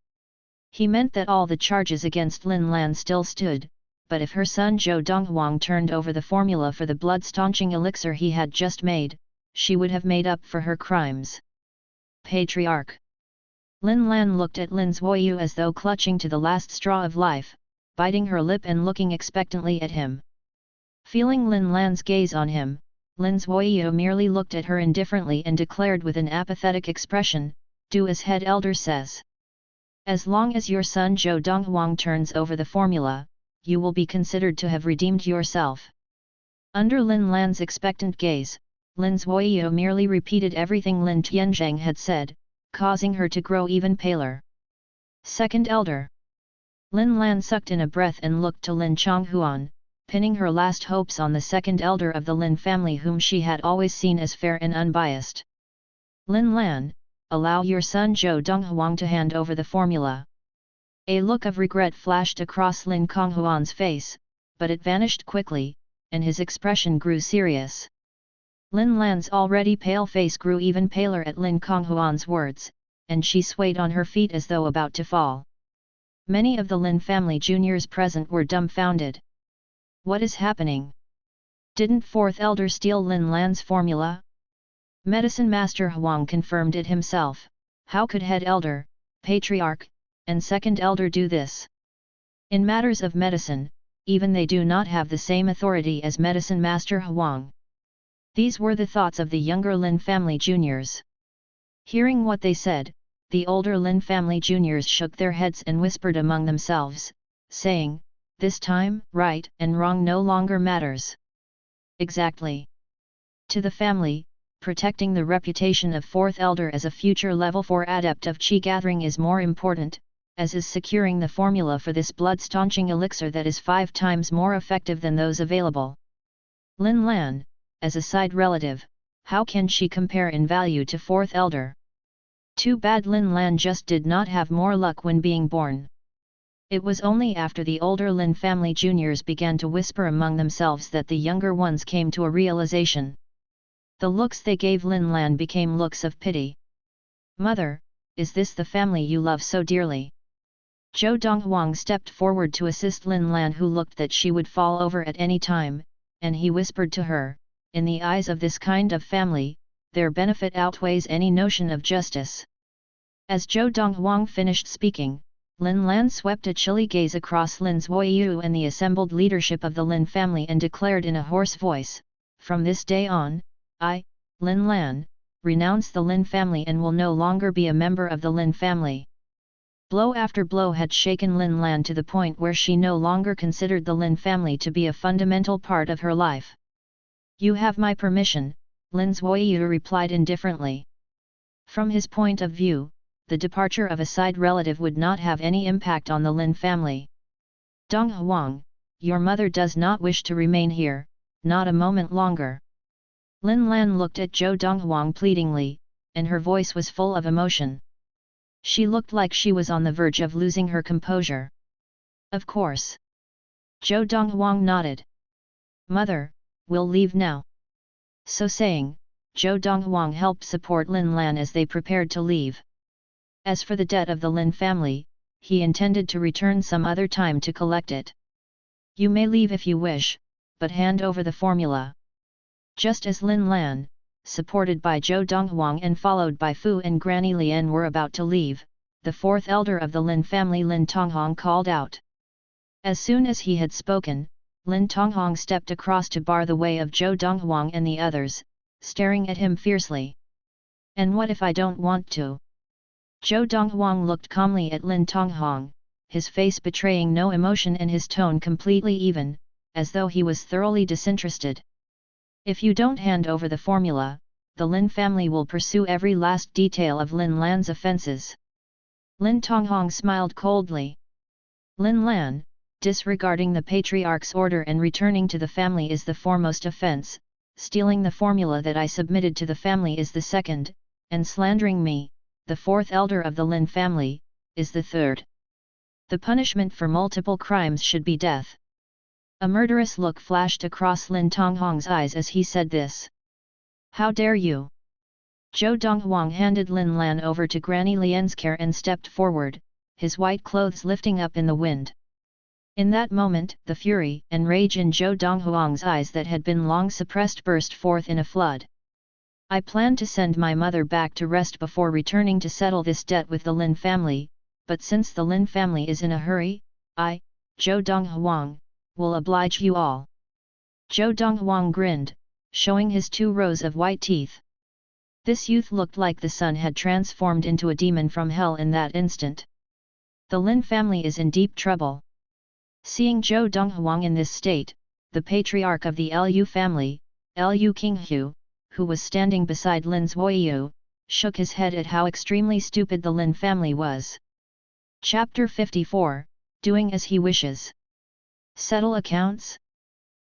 He meant that all the charges against Lin Lan still stood, but if her son Zhou Donghuang turned over the formula for the blood-staunching elixir he had just made, she would have made up for her crimes. Patriarch. Lin Lan looked at Lin Zuoyu as though clutching to the last straw of life, biting her lip and looking expectantly at him. Feeling Lin Lan's gaze on him, Lin Zuoyu merely looked at her indifferently and declared with an apathetic expression, "Do as head elder says. As long as your son Zhou Donghuang turns over the formula, you will be considered to have redeemed yourself." Under Lin Lan's expectant gaze, Lin Zuoyu merely repeated everything Lin Tianzhang had said, causing her to grow even paler. Second elder. Lin Lan sucked in a breath and looked to Lin Xuanhuan, pinning her last hopes on the second elder of the Lin family whom she had always seen as fair and unbiased. Lin Lan, allow your son Zhou Donghuang to hand over the formula. A look of regret flashed across Lin Konghuan's face, but it vanished quickly, and his expression grew serious. Lin Lan's already pale face grew even paler at Lin Konghuan's words, and she swayed on her feet as though about to fall. Many of the Lin family juniors present were dumbfounded. What is happening? Didn't fourth elder steal Lin Lan's formula? Medicine Master Huang confirmed it himself. How could head elder, patriarch, and second elder do this? In matters of medicine, even they do not have the same authority as Medicine Master Huang. These were the thoughts of the younger Lin family juniors. Hearing what they said, the older Lin family juniors shook their heads and whispered among themselves, saying, "This time, right and wrong no longer matters." Exactly. To the family, protecting the reputation of fourth elder as a future level 4 adept of qi gathering is more important, as is securing the formula for this blood-staunching elixir that is 5 times more effective than those available. Lin Lan, as a side relative, how can she compare in value to fourth elder? Too bad Lin Lan just did not have more luck when being born. It was only after the older Lin family juniors began to whisper among themselves that the younger ones came to a realization. The looks they gave Lin Lan became looks of pity. "Mother, is this the family you love so dearly?" Zhou Donghuang stepped forward to assist Lin Lan, who looked that she would fall over at any time, and he whispered to her, "In the eyes of this kind of family, their benefit outweighs any notion of justice." As Zhou Donghuang finished speaking, Lin Lan swept a chilly gaze across Lin Zuoyu and the assembled leadership of the Lin family and declared in a hoarse voice, "From this day on, I, Lin Lan, renounce the Lin family and will no longer be a member of the Lin family." Blow after blow had shaken Lin Lan to the point where she no longer considered the Lin family to be a fundamental part of her life. "You have my permission," Lin Zuoyu replied indifferently. From his point of view, the departure of a side relative would not have any impact on the Lin family. "Donghuang, your mother does not wish to remain here, not a moment longer." Lin Lan looked at Zhou Donghuang pleadingly, and her voice was full of emotion. She looked like she was on the verge of losing her composure. "Of course." Zhou Donghuang nodded. "Mother, we'll leave now." So saying, Zhou Donghuang helped support Lin Lan as they prepared to leave. As for the debt of the Lin family, he intended to return some other time to collect it. "You may leave if you wish, but hand over the formula." Just as Lin Lan, supported by Zhou Donghuang and followed by Fu and Granny Lian were about to leave, the fourth elder of the Lin family, Lin Tonghong, called out. As soon as he had spoken, Lin Tonghong stepped across to bar the way of Zhou Donghuang and the others, staring at him fiercely. "And what if I don't want to?" Zhou Donghuang looked calmly at Lin Tonghong, his face betraying no emotion and his tone completely even, as though he was thoroughly disinterested. "If you don't hand over the formula, the Lin family will pursue every last detail of Lin Lan's offences." Lin Tonghong smiled coldly. "Lin Lan, disregarding the patriarch's order and returning to the family is the foremost offence, stealing the formula that I submitted to the family is the second, and slandering me, the fourth elder of the Lin family, is the third. The punishment for multiple crimes should be death." A murderous look flashed across Lin Tonghong's eyes as he said this. "How dare you!" Zhou Donghuang handed Lin Lan over to Granny Lian's care and stepped forward, his white clothes lifting up in the wind. In that moment, the fury and rage in Zhou Donghuang's eyes that had been long suppressed burst forth in a flood. "I plan to send my mother back to rest before returning to settle this debt with the Lin family, but since the Lin family is in a hurry, I, Zhou Donghuang, will oblige you all." Zhou Donghuang grinned, showing his 2 rows of white teeth. This youth looked like the sun had transformed into a demon from hell in that instant. The Lin family is in deep trouble. Seeing Zhou Donghuang in this state, the patriarch of the Lu family, Lu Qinghu, who was standing beside Lin Zuoyu, shook his head at how extremely stupid the Lin family was. Chapter 54, Doing as he wishes. Settle accounts?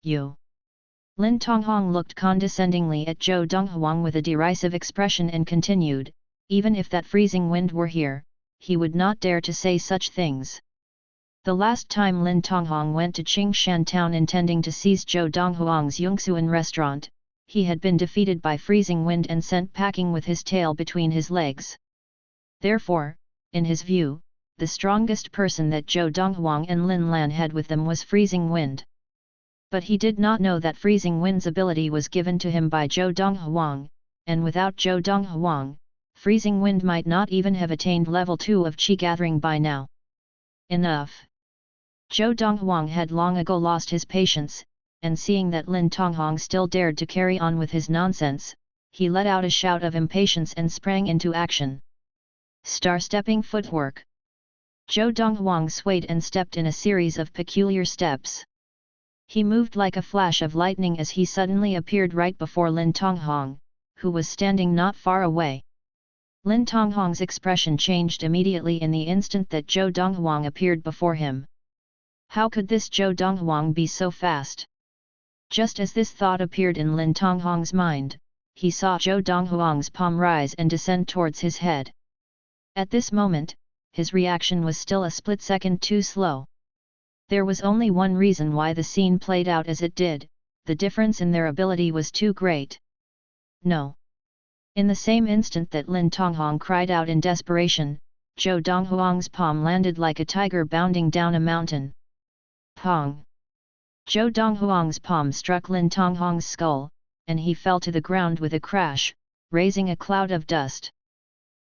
You. Lin Tonghong looked condescendingly at Zhou Donghuang with a derisive expression and continued, "Even if that freezing wind were here, he would not dare to say such things." The last time Lin Tonghong went to Qingshan town intending to seize Zhou Donghuang's Yongsuan restaurant, he had been defeated by freezing wind and sent packing with his tail between his legs. Therefore, in his view, the strongest person that Zhou Donghuang and Lin Lan had with them was freezing wind. But he did not know that freezing wind's ability was given to him by Zhou Donghuang, and without Zhou Donghuang, freezing wind might not even have attained level 2 of qi gathering by now. Enough. Zhou Donghuang had long ago lost his patience, and seeing that Lin Tonghong still dared to carry on with his nonsense, he let out a shout of impatience and sprang into action. Star-stepping footwork. Zhou Donghuang swayed and stepped in a series of peculiar steps. He moved like a flash of lightning as he suddenly appeared right before Lin Tonghong, who was standing not far away. Lin Tonghong's expression changed immediately in the instant that Zhou Donghuang appeared before him. How could this Zhou Donghuang be so fast? Just as this thought appeared in Lin Tonghong's mind, he saw Zhou Donghuang's palm rise and descend towards his head. At this moment, his reaction was still a split second too slow. There was only one reason why the scene played out as it did: the difference in their ability was too great. No. In the same instant that Lin Tonghong cried out in desperation, Zhou Donghuang's palm landed like a tiger bounding down a mountain. Pong! Zhou Donghuang's palm struck Lin Tonghong's skull, and he fell to the ground with a crash, raising a cloud of dust.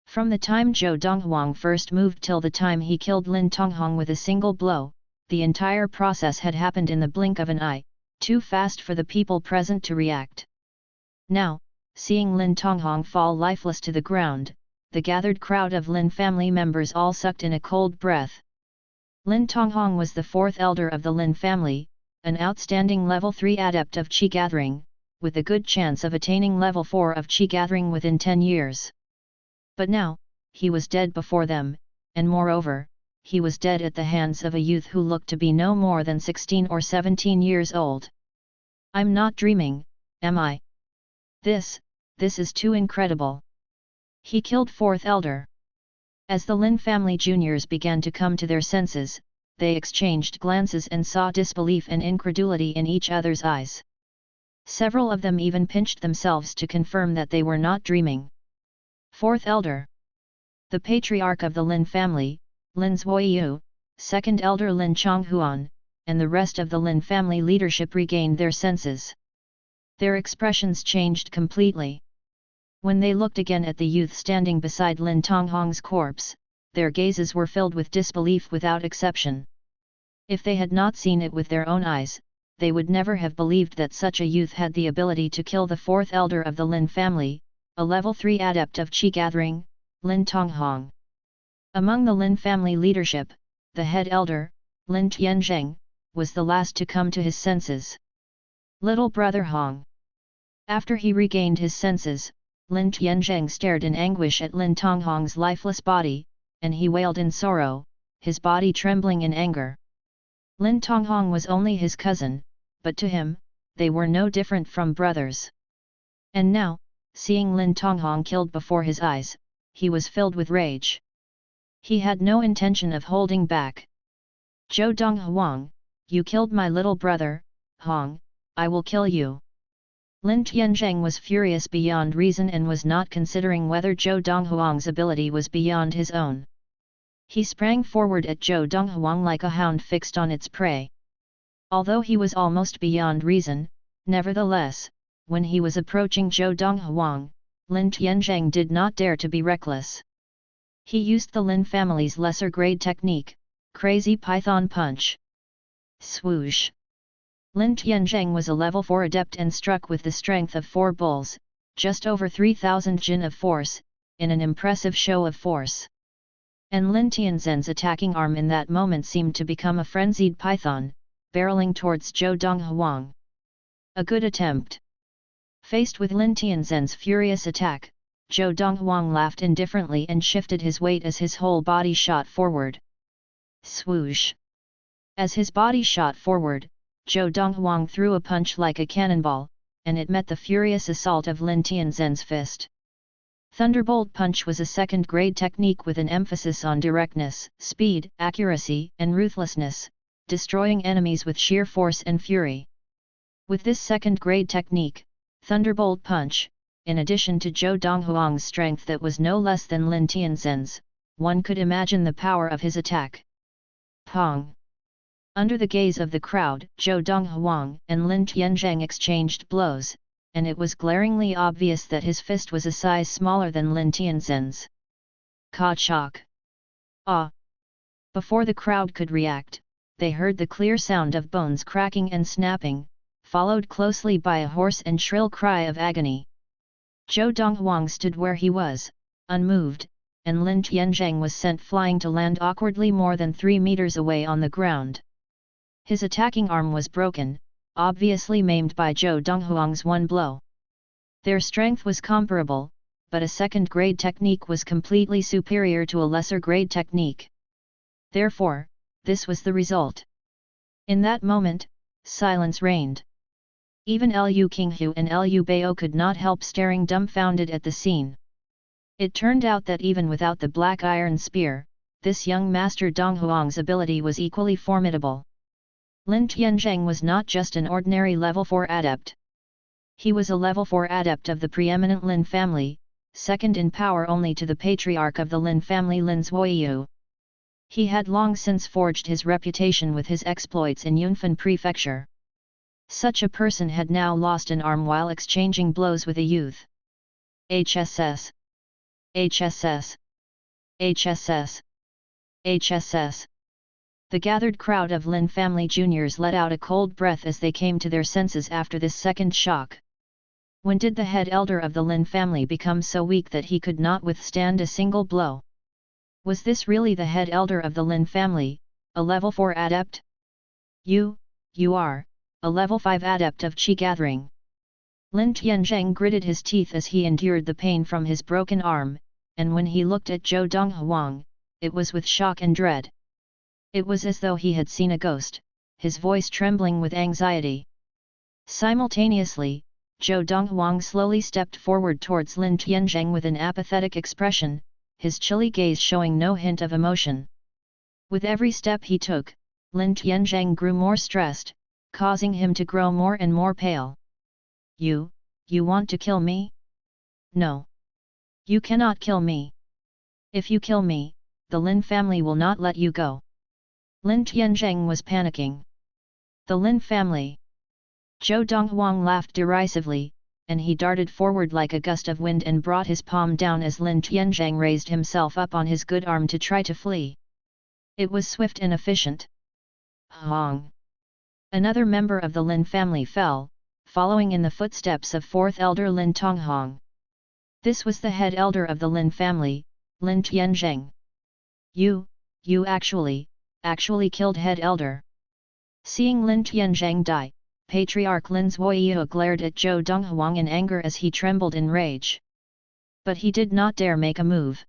From the time Zhou Donghuang first moved till the time he killed Lin Tonghong with a single blow, the entire process had happened in the blink of an eye, too fast for the people present to react. Now, seeing Lin Tonghong fall lifeless to the ground, the gathered crowd of Lin family members all sucked in a cold breath. Lin Tonghong was the fourth elder of the Lin family, an outstanding level 3 adept of Qi gathering, with a good chance of attaining level 4 of Qi gathering within 10 years. But now, he was dead before them, and moreover, he was dead at the hands of a youth who looked to be no more than 16 or 17 years old. I'm not dreaming, am I? This is too incredible. He killed fourth elder. As the Lin family juniors began to come to their senses, they exchanged glances and saw disbelief and incredulity in each other's eyes. Several of them even pinched themselves to confirm that they were not dreaming. Fourth elder. The patriarch of the Lin family, Lin Zuoyu, second elder Lin Chonghuan, and the rest of the Lin family leadership regained their senses. Their expressions changed completely. When they looked again at the youth standing beside Lin Tonghong's corpse, their gazes were filled with disbelief without exception. If they had not seen it with their own eyes, they would never have believed that such a youth had the ability to kill the fourth elder of the Lin family, a level 3 adept of Qi gathering, Lin Tonghong. Among the Lin family leadership, the head elder, Lin Tianzheng, was the last to come to his senses. Little brother Hong. After he regained his senses, Lin Tianzheng stared in anguish at Lin Tonghong's lifeless body, and he wailed in sorrow, his body trembling in anger. Lin Tonghong was only his cousin, but to him, they were no different from brothers. And now, seeing Lin Tonghong killed before his eyes, he was filled with rage. He had no intention of holding back. Zhou Donghuang, you killed my little brother, Hong, I will kill you. Lin Tianzheng was furious beyond reason and was not considering whether Zhou Donghuang's ability was beyond his own. He sprang forward at Zhou Donghuang like a hound fixed on its prey. Although he was almost beyond reason, nevertheless, when he was approaching Zhou Donghuang, Lin Tianzheng did not dare to be reckless. He used the Lin family's lesser-grade technique, Crazy Python Punch. Swoosh! Lin Tianzheng was a level 4 adept and struck with the strength of 4 bulls, just over 3,000 jin of force, in an impressive show of force. And Lin Tianzhen's attacking arm in that moment seemed to become a frenzied python, barreling towards Zhou Donghuang. A good attempt. Faced with Lin Tianzhen's furious attack, Zhou Donghuang laughed indifferently and shifted his weight as his whole body shot forward. Swoosh! As his body shot forward, Zhou Donghuang threw a punch like a cannonball, and it met the furious assault of Lin Tianzhen's fist. Thunderbolt Punch was a second-grade technique with an emphasis on directness, speed, accuracy, and ruthlessness, destroying enemies with sheer force and fury. With this second-grade technique, Thunderbolt Punch, in addition to Zhou Donghuang's strength that was no less than Lin Tianzhen's, one could imagine the power of his attack. Pong! Under the gaze of the crowd, Zhou Donghuang and Lin Tianzheng exchanged blows, and it was glaringly obvious that his fist was a size smaller than Lin Tianzhen's. Ka-chok! Ah! Before the crowd could react, they heard the clear sound of bones cracking and snapping, followed closely by a hoarse and shrill cry of agony. Zhou Donghuang stood where he was, unmoved, and Lin Tianzheng was sent flying to land awkwardly more than 3 meters away on the ground. His attacking arm was broken, obviously maimed by Zhou Donghuang's one blow. Their strength was comparable, but a second-grade technique was completely superior to a lesser-grade technique. Therefore, this was the result. In that moment, silence reigned. Even Liu Qinghu and Liu Bei could not help staring dumbfounded at the scene. It turned out that even without the black iron spear, this young master Donghuang's ability was equally formidable. Lin Tianzheng was not just an ordinary level 4 adept. He was a level 4 adept of the preeminent Lin family, second in power only to the patriarch of the Lin family Lin Zuoyu. He had long since forged his reputation with his exploits in Yunfan Prefecture. Such a person had now lost an arm while exchanging blows with a youth. HSS. HSS. HSS. HSS. The gathered crowd of Lin family juniors let out a cold breath as they came to their senses after this second shock. When did the head elder of the Lin family become so weak that he could not withstand a single blow? Was this really the head elder of the Lin family, a level 4 adept? You are a level 5 adept of Qi gathering. Lin Tianzheng gritted his teeth as he endured the pain from his broken arm, and when he looked at Zhou Donghuang, it was with shock and dread. It was as though he had seen a ghost, his voice trembling with anxiety. Simultaneously, Zhou Donghuang slowly stepped forward towards Lin Tianzheng with an apathetic expression, his chilly gaze showing no hint of emotion. With every step he took, Lin Tianzheng grew more stressed, causing him to grow more and more pale. You want to kill me? No. You cannot kill me. If you kill me, the Lin family will not let you go. Lin Tianzheng was panicking. The Lin family. Zhou Donghuang laughed derisively, and he darted forward like a gust of wind and brought his palm down as Lin Tianzheng raised himself up on his good arm to try to flee. It was swift and efficient. Hong! Another member of the Lin family fell, following in the footsteps of fourth elder Lin Tonghong. This was the head elder of the Lin family, Lin Tianzheng. You actually killed head elder. Seeing Lin Tianzheng die, Patriarch Lin Zuoyu glared at Zhou Donghuang in anger as he trembled in rage. But he did not dare make a move.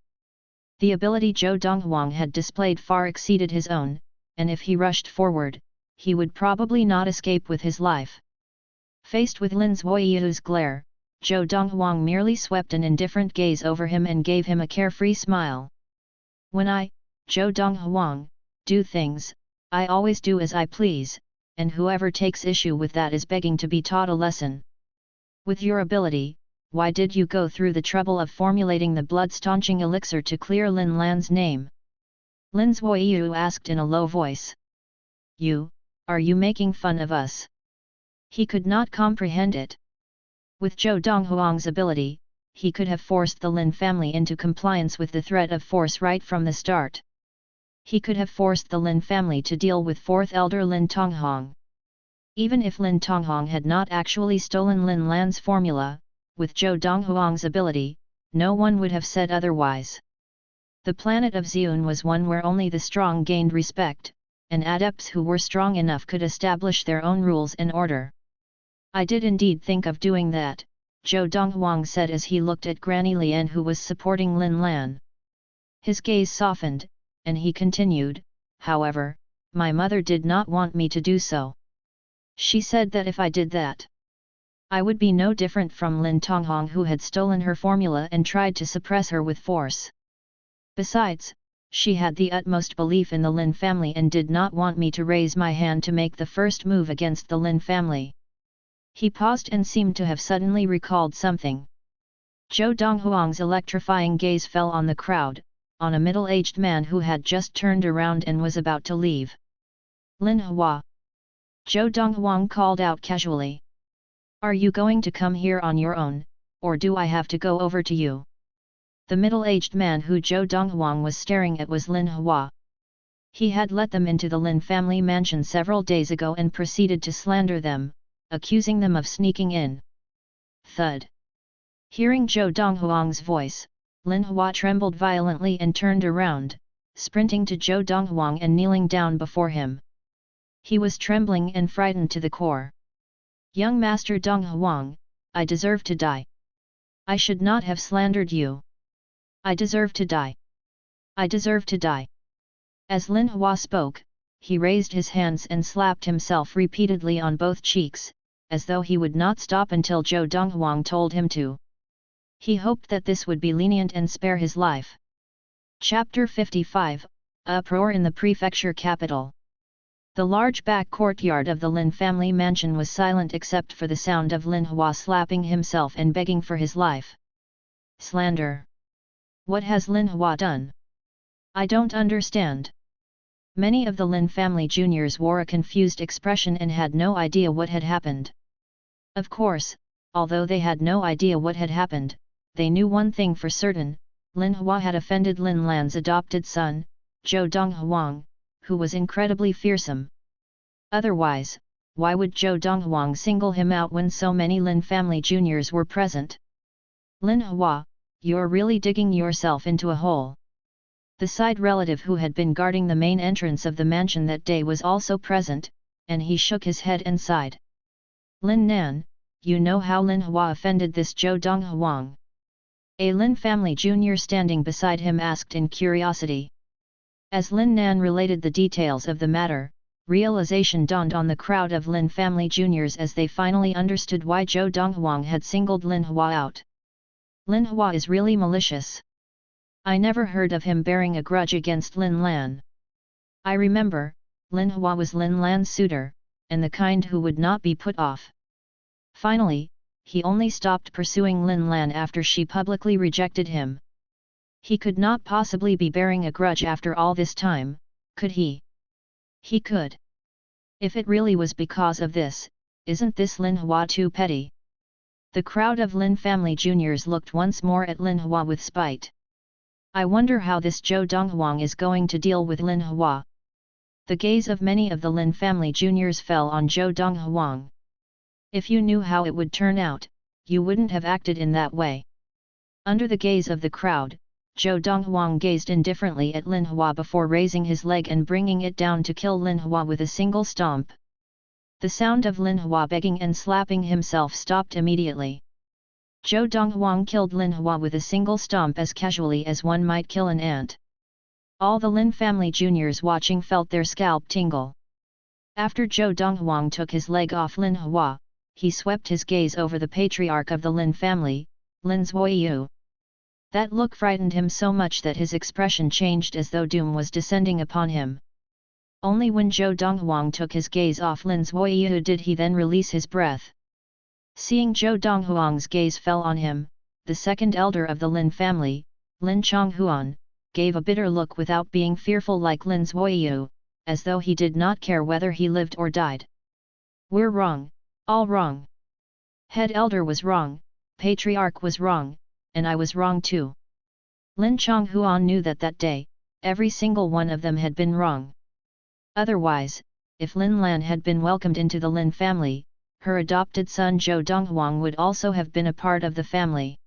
The ability Zhou Donghuang had displayed far exceeded his own, and if he rushed forward, he would probably not escape with his life. Faced with Lin Zuoyu's glare, Zhou Donghuang merely swept an indifferent gaze over him and gave him a carefree smile. When I, Zhou Donghuang, do things, I always do as I please, and whoever takes issue with that is begging to be taught a lesson. With your ability, why did you go through the trouble of formulating the blood-staunching elixir to clear Lin Lan's name? Lin Zuoyu asked in a low voice. Are you making fun of us? He could not comprehend it. With Zhou Donghuang's ability, he could have forced the Lin family into compliance with the threat of force right from the start. He could have forced the Lin family to deal with fourth elder Lin Tonghong. Even if Lin Tonghong had not actually stolen Lin Lan's formula, with Zhou Donghuang's ability, no one would have said otherwise. The planet of Xiun was one where only the strong gained respect, and adepts who were strong enough could establish their own rules and order. I did indeed think of doing that, Zhou Donghuang said as he looked at Granny Lian who was supporting Lin Lan. His gaze softened, and he continued, however, my mother did not want me to do so. She said that if I did that, I would be no different from Lin Tonghong who had stolen her formula and tried to suppress her with force. Besides, she had the utmost belief in the Lin family and did not want me to raise my hand to make the first move against the Lin family. He paused and seemed to have suddenly recalled something. Zhou Donghuang's electrifying gaze fell on the crowd, on a middle-aged man who had just turned around and was about to leave. Manhwa. Zhou Donghuang called out casually. Are you going to come here on your own, or do I have to go over to you? The middle-aged man who Zhou Donghuang was staring at was Manhwa. He had let them into the Lin family mansion several days ago and proceeded to slander them, accusing them of sneaking in. Thud. Hearing Zhou Donghuang's voice, Manhwa trembled violently and turned around, sprinting to Zhou Donghuang and kneeling down before him. He was trembling and frightened to the core. "Young Master Donghuang, I deserve to die. I should not have slandered you. I deserve to die. I deserve to die." As Manhwa spoke, he raised his hands and slapped himself repeatedly on both cheeks, as though he would not stop until Zhou Donghuang told him to. He hoped that this would be lenient and spare his life. Chapter 55, Uproar in the Prefecture Capital. The large back courtyard of the Lin family mansion was silent except for the sound of Manhwa slapping himself and begging for his life. Slander. What has Manhwa done? I don't understand. Many of the Lin family juniors wore a confused expression and had no idea what had happened. Of course, although they had no idea what had happened, they knew one thing for certain: Manhwa had offended Lin Lan's adopted son, Zhou Donghuang, who was incredibly fearsome. Otherwise, why would Zhou Donghuang single him out when so many Lin family juniors were present? Manhwa, you're really digging yourself into a hole. The side relative who had been guarding the main entrance of the mansion that day was also present, and he shook his head and sighed. "Lin Nan, you know how Manhwa offended this Zhou Donghuang?" A Lin family junior standing beside him asked in curiosity. As Lin Nan related the details of the matter, realization dawned on the crowd of Lin family juniors as they finally understood why Zhou Donghuang had singled Manhwa out. Manhwa is really malicious. I never heard of him bearing a grudge against Lin Lan. I remember, Manhwa was Lin Lan's suitor, and the kind who would not be put off. Finally, he only stopped pursuing Lin Lan after she publicly rejected him. He could not possibly be bearing a grudge after all this time, could he? He could. If it really was because of this, isn't this Manhwa too petty? The crowd of Lin family juniors looked once more at Manhwa with spite. I wonder how this Zhou Donghuang is going to deal with Manhwa. The gaze of many of the Lin family juniors fell on Zhou Donghuang. If you knew how it would turn out, you wouldn't have acted in that way. Under the gaze of the crowd, Zhou Donghuang gazed indifferently at Manhwa before raising his leg and bringing it down to kill Manhwa with a single stomp. The sound of Manhwa begging and slapping himself stopped immediately. Zhou Donghuang killed Manhwa with a single stomp as casually as one might kill an ant. All the Lin family juniors watching felt their scalp tingle. After Zhou Donghuang took his leg off Manhwa, he swept his gaze over the patriarch of the Lin family, Lin Zuoyu. That look frightened him so much that his expression changed as though doom was descending upon him. Only when Zhou Donghuang took his gaze off Lin Zuoyu did he then release his breath. Seeing Zhou Donghuang's gaze fell on him, the second elder of the Lin family, Lin Xuanhuan, gave a bitter look without being fearful like Lin Zuoyu, as though he did not care whether he lived or died. "We're wrong, all wrong. Head elder was wrong, patriarch was wrong, and I was wrong too." Lin Xuanhuan knew that that day, every single one of them had been wrong. Otherwise, if Lin Lan had been welcomed into the Lin family, her adopted son Zhou Donghuang would also have been a part of the family.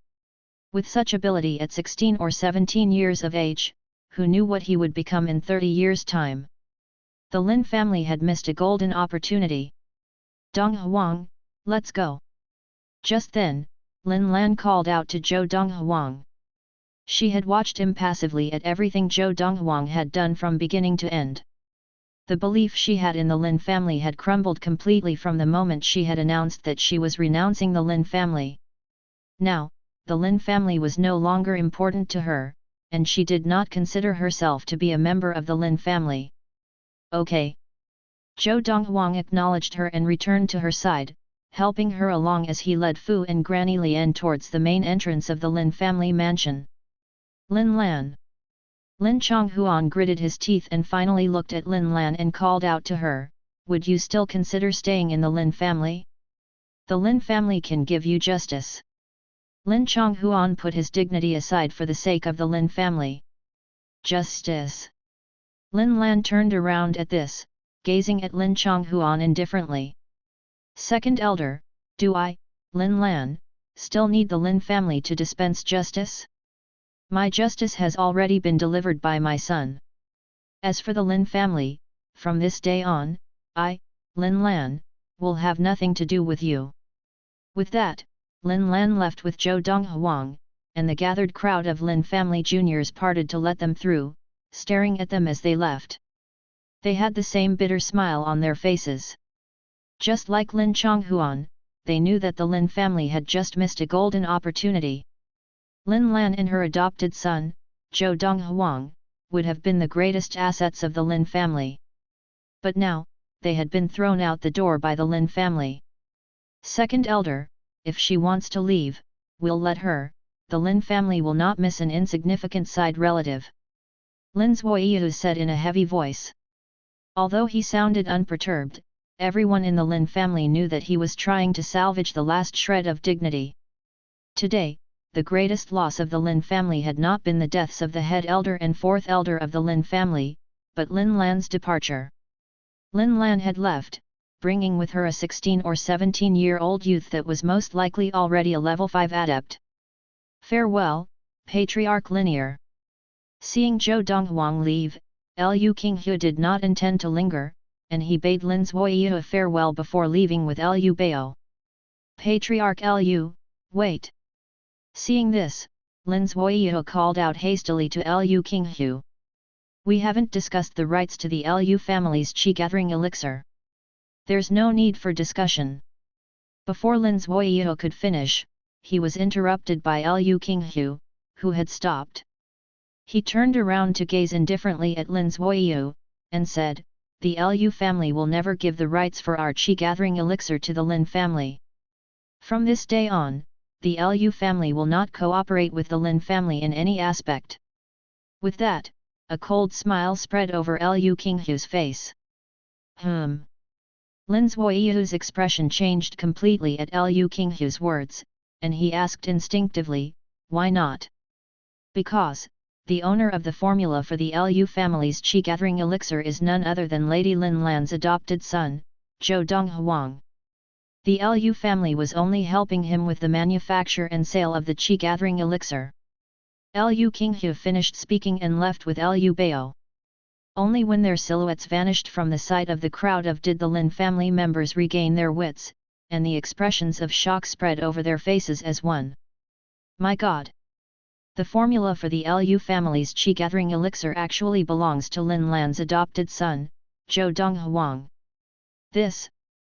With such ability at 16 or 17 years of age, who knew what he would become in 30 years' time? The Lin family had missed a golden opportunity. "Donghuang, let's go." Just then, Lin Lan called out to Zhou Donghuang. She had watched impassively at everything Zhou Donghuang had done from beginning to end. The belief she had in the Lin family had crumbled completely from the moment she had announced that she was renouncing the Lin family. Now, the Lin family was no longer important to her, and she did not consider herself to be a member of the Lin family. "Okay." Zhou Donghuang acknowledged her and returned to her side, helping her along as he led Fu and Granny Lian towards the main entrance of the Lin family mansion. "Lin Lan." Lin Xuanhuan gritted his teeth and finally looked at Lin Lan and called out to her, "Would you still consider staying in the Lin family? The Lin family can give you justice." Lin Xuanhuan put his dignity aside for the sake of the Lin family. "Justice? Lin Lan turned around at this, gazing at Lin Chonghuan indifferently. Second elder, do I, Lin Lan, still need the Lin family to dispense justice? My justice has already been delivered by my son. As for the Lin family, from this day on, I, Lin Lan, will have nothing to do with you. With that, Lin Lan left with Zhou Donghuang, and the gathered crowd of Lin family juniors parted to let them through, staring at them as they left. They had the same bitter smile on their faces. Just like Lin Chonghuan, they knew that the Lin family had just missed a golden opportunity. Lin Lan and her adopted son, Zhou Donghuang, would have been the greatest assets of the Lin family. But now, they had been thrown out the door by the Lin family. Second elder, if she wants to leave, we'll let her, the Lin family will not miss an insignificant side relative. Lin Zuoyu said in a heavy voice. Although he sounded unperturbed, everyone in the Lin family knew that he was trying to salvage the last shred of dignity. Today, the greatest loss of the Lin family had not been the deaths of the head elder and fourth elder of the Lin family, but Lin Lan's departure. Lin Lan had left, bringing with her a 16 or 17-year-old youth that was most likely already a level 5 adept. Farewell, Patriarch Linear. Seeing Zhou Donghuang leave, Lu Qinghu did not intend to linger, and he bade Lin Zuoyu a farewell before leaving with Lu Bao. Patriarch Lu, wait. Seeing this, Lin Zuoyu called out hastily to Lu Qinghu. We haven't discussed the rights to the Lu family's chi-gathering elixir. There's no need for discussion. Before Lin Zuoyu could finish, he was interrupted by Lu Qinghu, who had stopped. He turned around to gaze indifferently at Lin Zuoyu, and said, the Lu family will never give the rights for our chi-gathering elixir to the Lin family. From this day on, the Lu family will not cooperate with the Lin family in any aspect. With that, a cold smile spread over Lu Qinghu's face. Lin Zuoyu's expression changed completely at Lu Qinghu's words, and he asked instinctively, why not? Because, the owner of the formula for the Lu family's chi-gathering elixir is none other than Lady Lin Lan's adopted son, Zhou Donghuang. The Lu family was only helping him with the manufacture and sale of the chi-gathering elixir. Lu Qinghu finished speaking and left with Lu Bao. Only when their silhouettes vanished from the sight of the crowd did the Lin family members regain their wits, and the expressions of shock spread over their faces as one. My God! The formula for the Lu family's chi-gathering elixir actually belongs to Lin Lan's adopted son, Zhou Donghuang.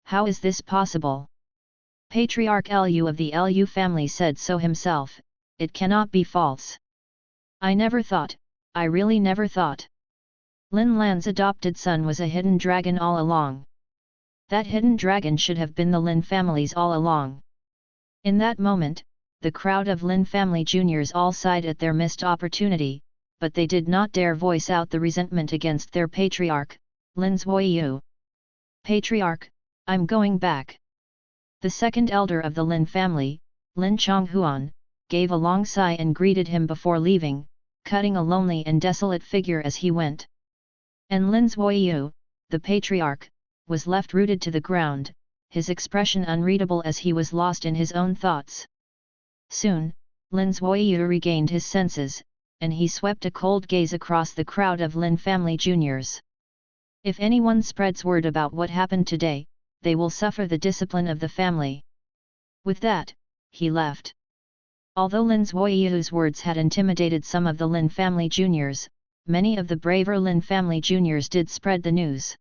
How is this possible? Patriarch Lu of the Lu family said so himself, it cannot be false. I really never thought. Lin Lan's adopted son was a hidden dragon all along. That hidden dragon should have been the Lin families all along. In that moment, the crowd of Lin family juniors all sighed at their missed opportunity, but they did not dare voice out the resentment against their patriarch, Lin Zuoyu. Patriarch, I'm going back. The second elder of the Lin family, Lin Chonghuan, gave a long sigh and greeted him before leaving, cutting a lonely and desolate figure as he went. And Lin Zuoyu, the patriarch, was left rooted to the ground, his expression unreadable as he was lost in his own thoughts. Soon, Lin Zuoyu regained his senses, and he swept a cold gaze across the crowd of Lin family juniors. If anyone spreads word about what happened today, they will suffer the discipline of the family. With that, he left. Although Lin Zuoyu's words had intimidated some of the Lin family juniors, many of the braver Lin family juniors did spread the news.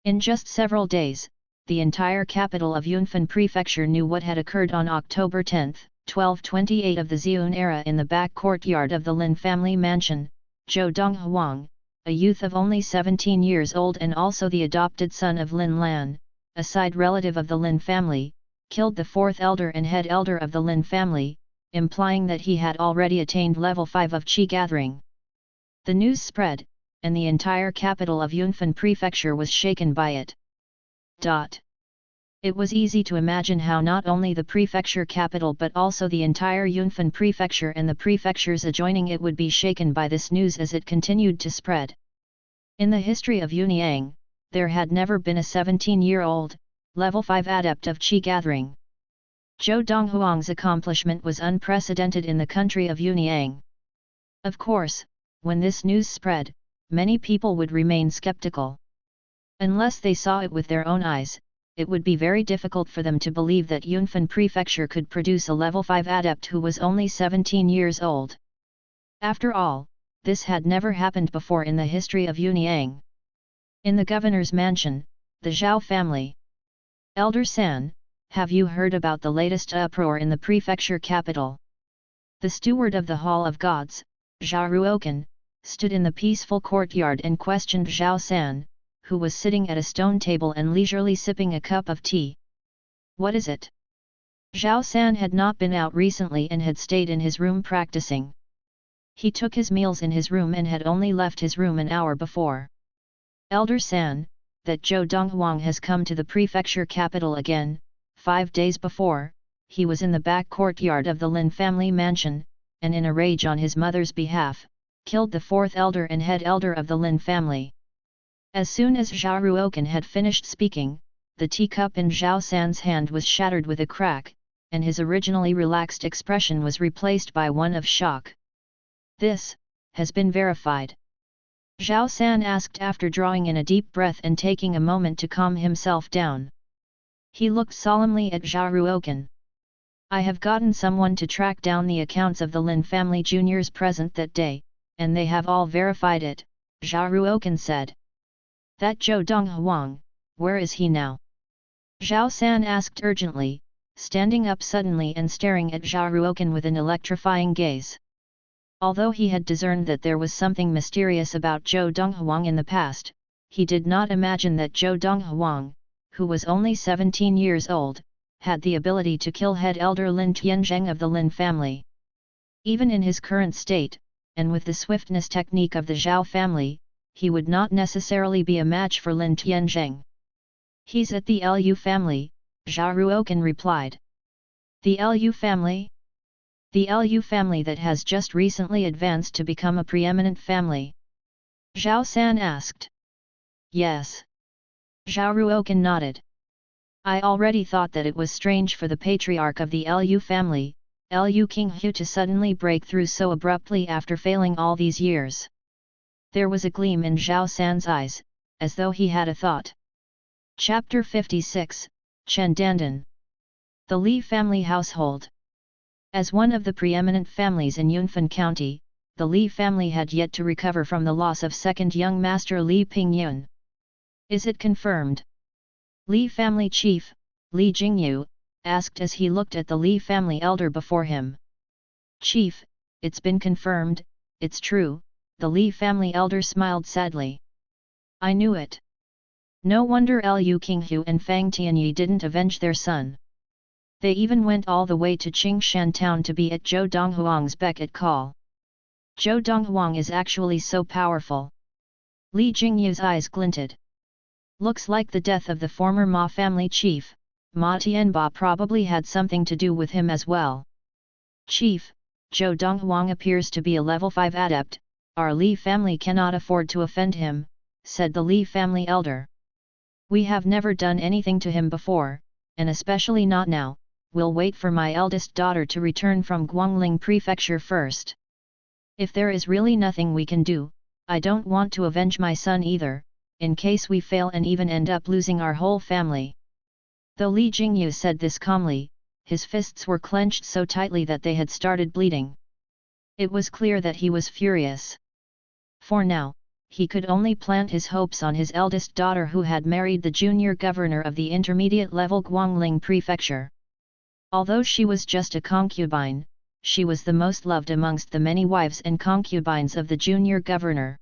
In just several days, the entire capital of Yunfan Prefecture knew what had occurred on October 10, 1228 of the Xiun era in the back courtyard of the Lin family mansion. Zhou Donghuang, a youth of only 17 years old and also the adopted son of Lin Lan, a side relative of the Lin family, killed the fourth elder and head elder of the Lin family, implying that he had already attained level 5 of Qi gathering. The news spread, and the entire capital of Yunfan Prefecture was shaken by it. It was easy to imagine how not only the prefecture capital but also the entire Yunfan Prefecture and the prefectures adjoining it would be shaken by this news as it continued to spread. In the history of Yunyang, there had never been a 17-year-old, level 5 adept of qi gathering. Zhou Donghuang's accomplishment was unprecedented in the country of Yunyang. Of course, when this news spread, many people would remain skeptical. Unless they saw it with their own eyes, it would be very difficult for them to believe that Yunfan Prefecture could produce a level 5 adept who was only 17 years old. After all, this had never happened before in the history of Yunyang. In the governor's mansion, the Zhao family. Elder San, have you heard about the latest uproar in the prefecture capital? The steward of the Hall of Gods, Zhao Ruokan, stood in the peaceful courtyard and questioned Zhao San, who was sitting at a stone table and leisurely sipping a cup of tea. What is it? Zhao San had not been out recently and had stayed in his room practicing. He took his meals in his room and had only left his room an hour before. Elder San, that Zhou Donghuang has come to the prefecture capital again. 5 days before, he was in the back courtyard of the Lin family mansion, and in a rage on his mother's behalf, killed the 4th elder and head elder of the Lin family. As soon as Zhao Ruokan had finished speaking, the teacup in Zhao San's hand was shattered with a crack, and his originally relaxed expression was replaced by one of shock. This has been verified. Zhao San asked after drawing in a deep breath and taking a moment to calm himself down. He looked solemnly at Zhao Ruokan. I have gotten someone to track down the accounts of the Lin family juniors present that day, and they have all verified it, Zhao Ruokan said. That Zhou Donghuang, where is he now? Zhao San asked urgently, standing up suddenly and staring at Zhao Ruokan with an electrifying gaze. Although he had discerned that there was something mysterious about Zhou Donghuang in the past, he did not imagine that Zhou Donghuang, who was only 17 years old, had the ability to kill head elder Lin Tianzheng of the Lin family. Even in his current state, and with the swiftness technique of the Zhao family, he would not necessarily be a match for Lin Tianzheng. He's at the Lu family, Zhao Ruokan replied. The Lu family? The Lu family that has just recently advanced to become a preeminent family? Zhao San asked. Yes. Zhao Ruokan nodded. I already thought that it was strange for the patriarch of the Lu family, Lu Qinghu, to suddenly break through so abruptly after failing all these years. There was a gleam in Zhao San's eyes, as though he had a thought. Chapter 56, Chen Dandan. The Li family household. As one of the preeminent families in Yunfan County, the Li family had yet to recover from the loss of second young master Li Pingyun. Is it confirmed? Li family chief, Li Jingyu, asked as he looked at the Li family elder before him. Chief, it's been confirmed, it's true, the Li family elder smiled sadly. I knew it. No wonder Lu Qinghu and Fang Tianyi didn't avenge their son. They even went all the way to Qingshan town to be at Zhou Donghuang's beck at call. Zhou Donghuang is actually so powerful. Li Jingyu's eyes glinted. Looks like the death of the former Ma family chief, Ma Tianba, probably had something to do with him as well. Chief, Zhou Donghuang appears to be a level 5 adept. Our Li family cannot afford to offend him, said the Li family elder. We have never done anything to him before, and especially not now. We'll wait for my eldest daughter to return from Guangling Prefecture first. If there is really nothing we can do, I don't want to avenge my son either, in case we fail and even end up losing our whole family. Though Li Jingyu said this calmly, his fists were clenched so tightly that they had started bleeding. It was clear that he was furious. For now, he could only plant his hopes on his eldest daughter, who had married the junior governor of the intermediate-level Guangling Prefecture. Although she was just a concubine, she was the most loved amongst the many wives and concubines of the junior governor.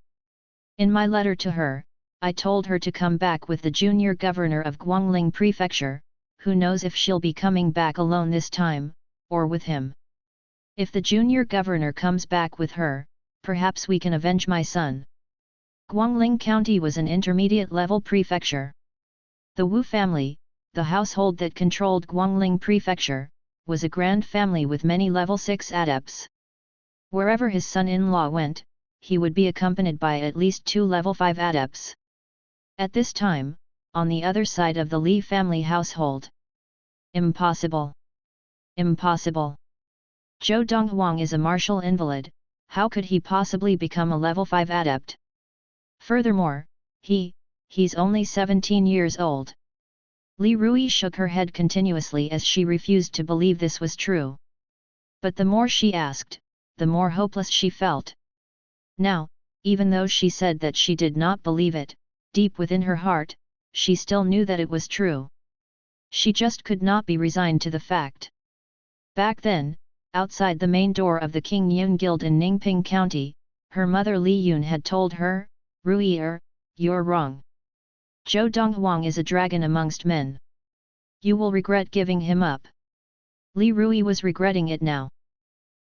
In my letter to her, I told her to come back with the junior governor of Guangling Prefecture. Who knows if she'll be coming back alone this time, or with him. If the junior governor comes back with her, perhaps we can avenge my son. Guangling County was an intermediate-level prefecture. The Wu family, the household that controlled Guangling Prefecture, was a grand family with many level 6 adepts. Wherever his son-in-law went, he would be accompanied by at least 2 level 5 adepts. At this time, on the other side of the Li family household. Impossible! Impossible! Zhou Donghuang is a martial invalid, how could he possibly become a level 5 adept? Furthermore, he's only 17 years old. Li Rui shook her head continuously as she refused to believe this was true. But the more she asked, the more hopeless she felt. Now, even though she said that she did not believe it, deep within her heart, she still knew that it was true. She just could not be resigned to the fact. Back then, outside the main door of the King Yun Guild in Ningping County, her mother Li Yun had told her, "Rui, you're wrong. Zhou Donghuang is a dragon amongst men. You will regret giving him up." Li Rui was regretting it now.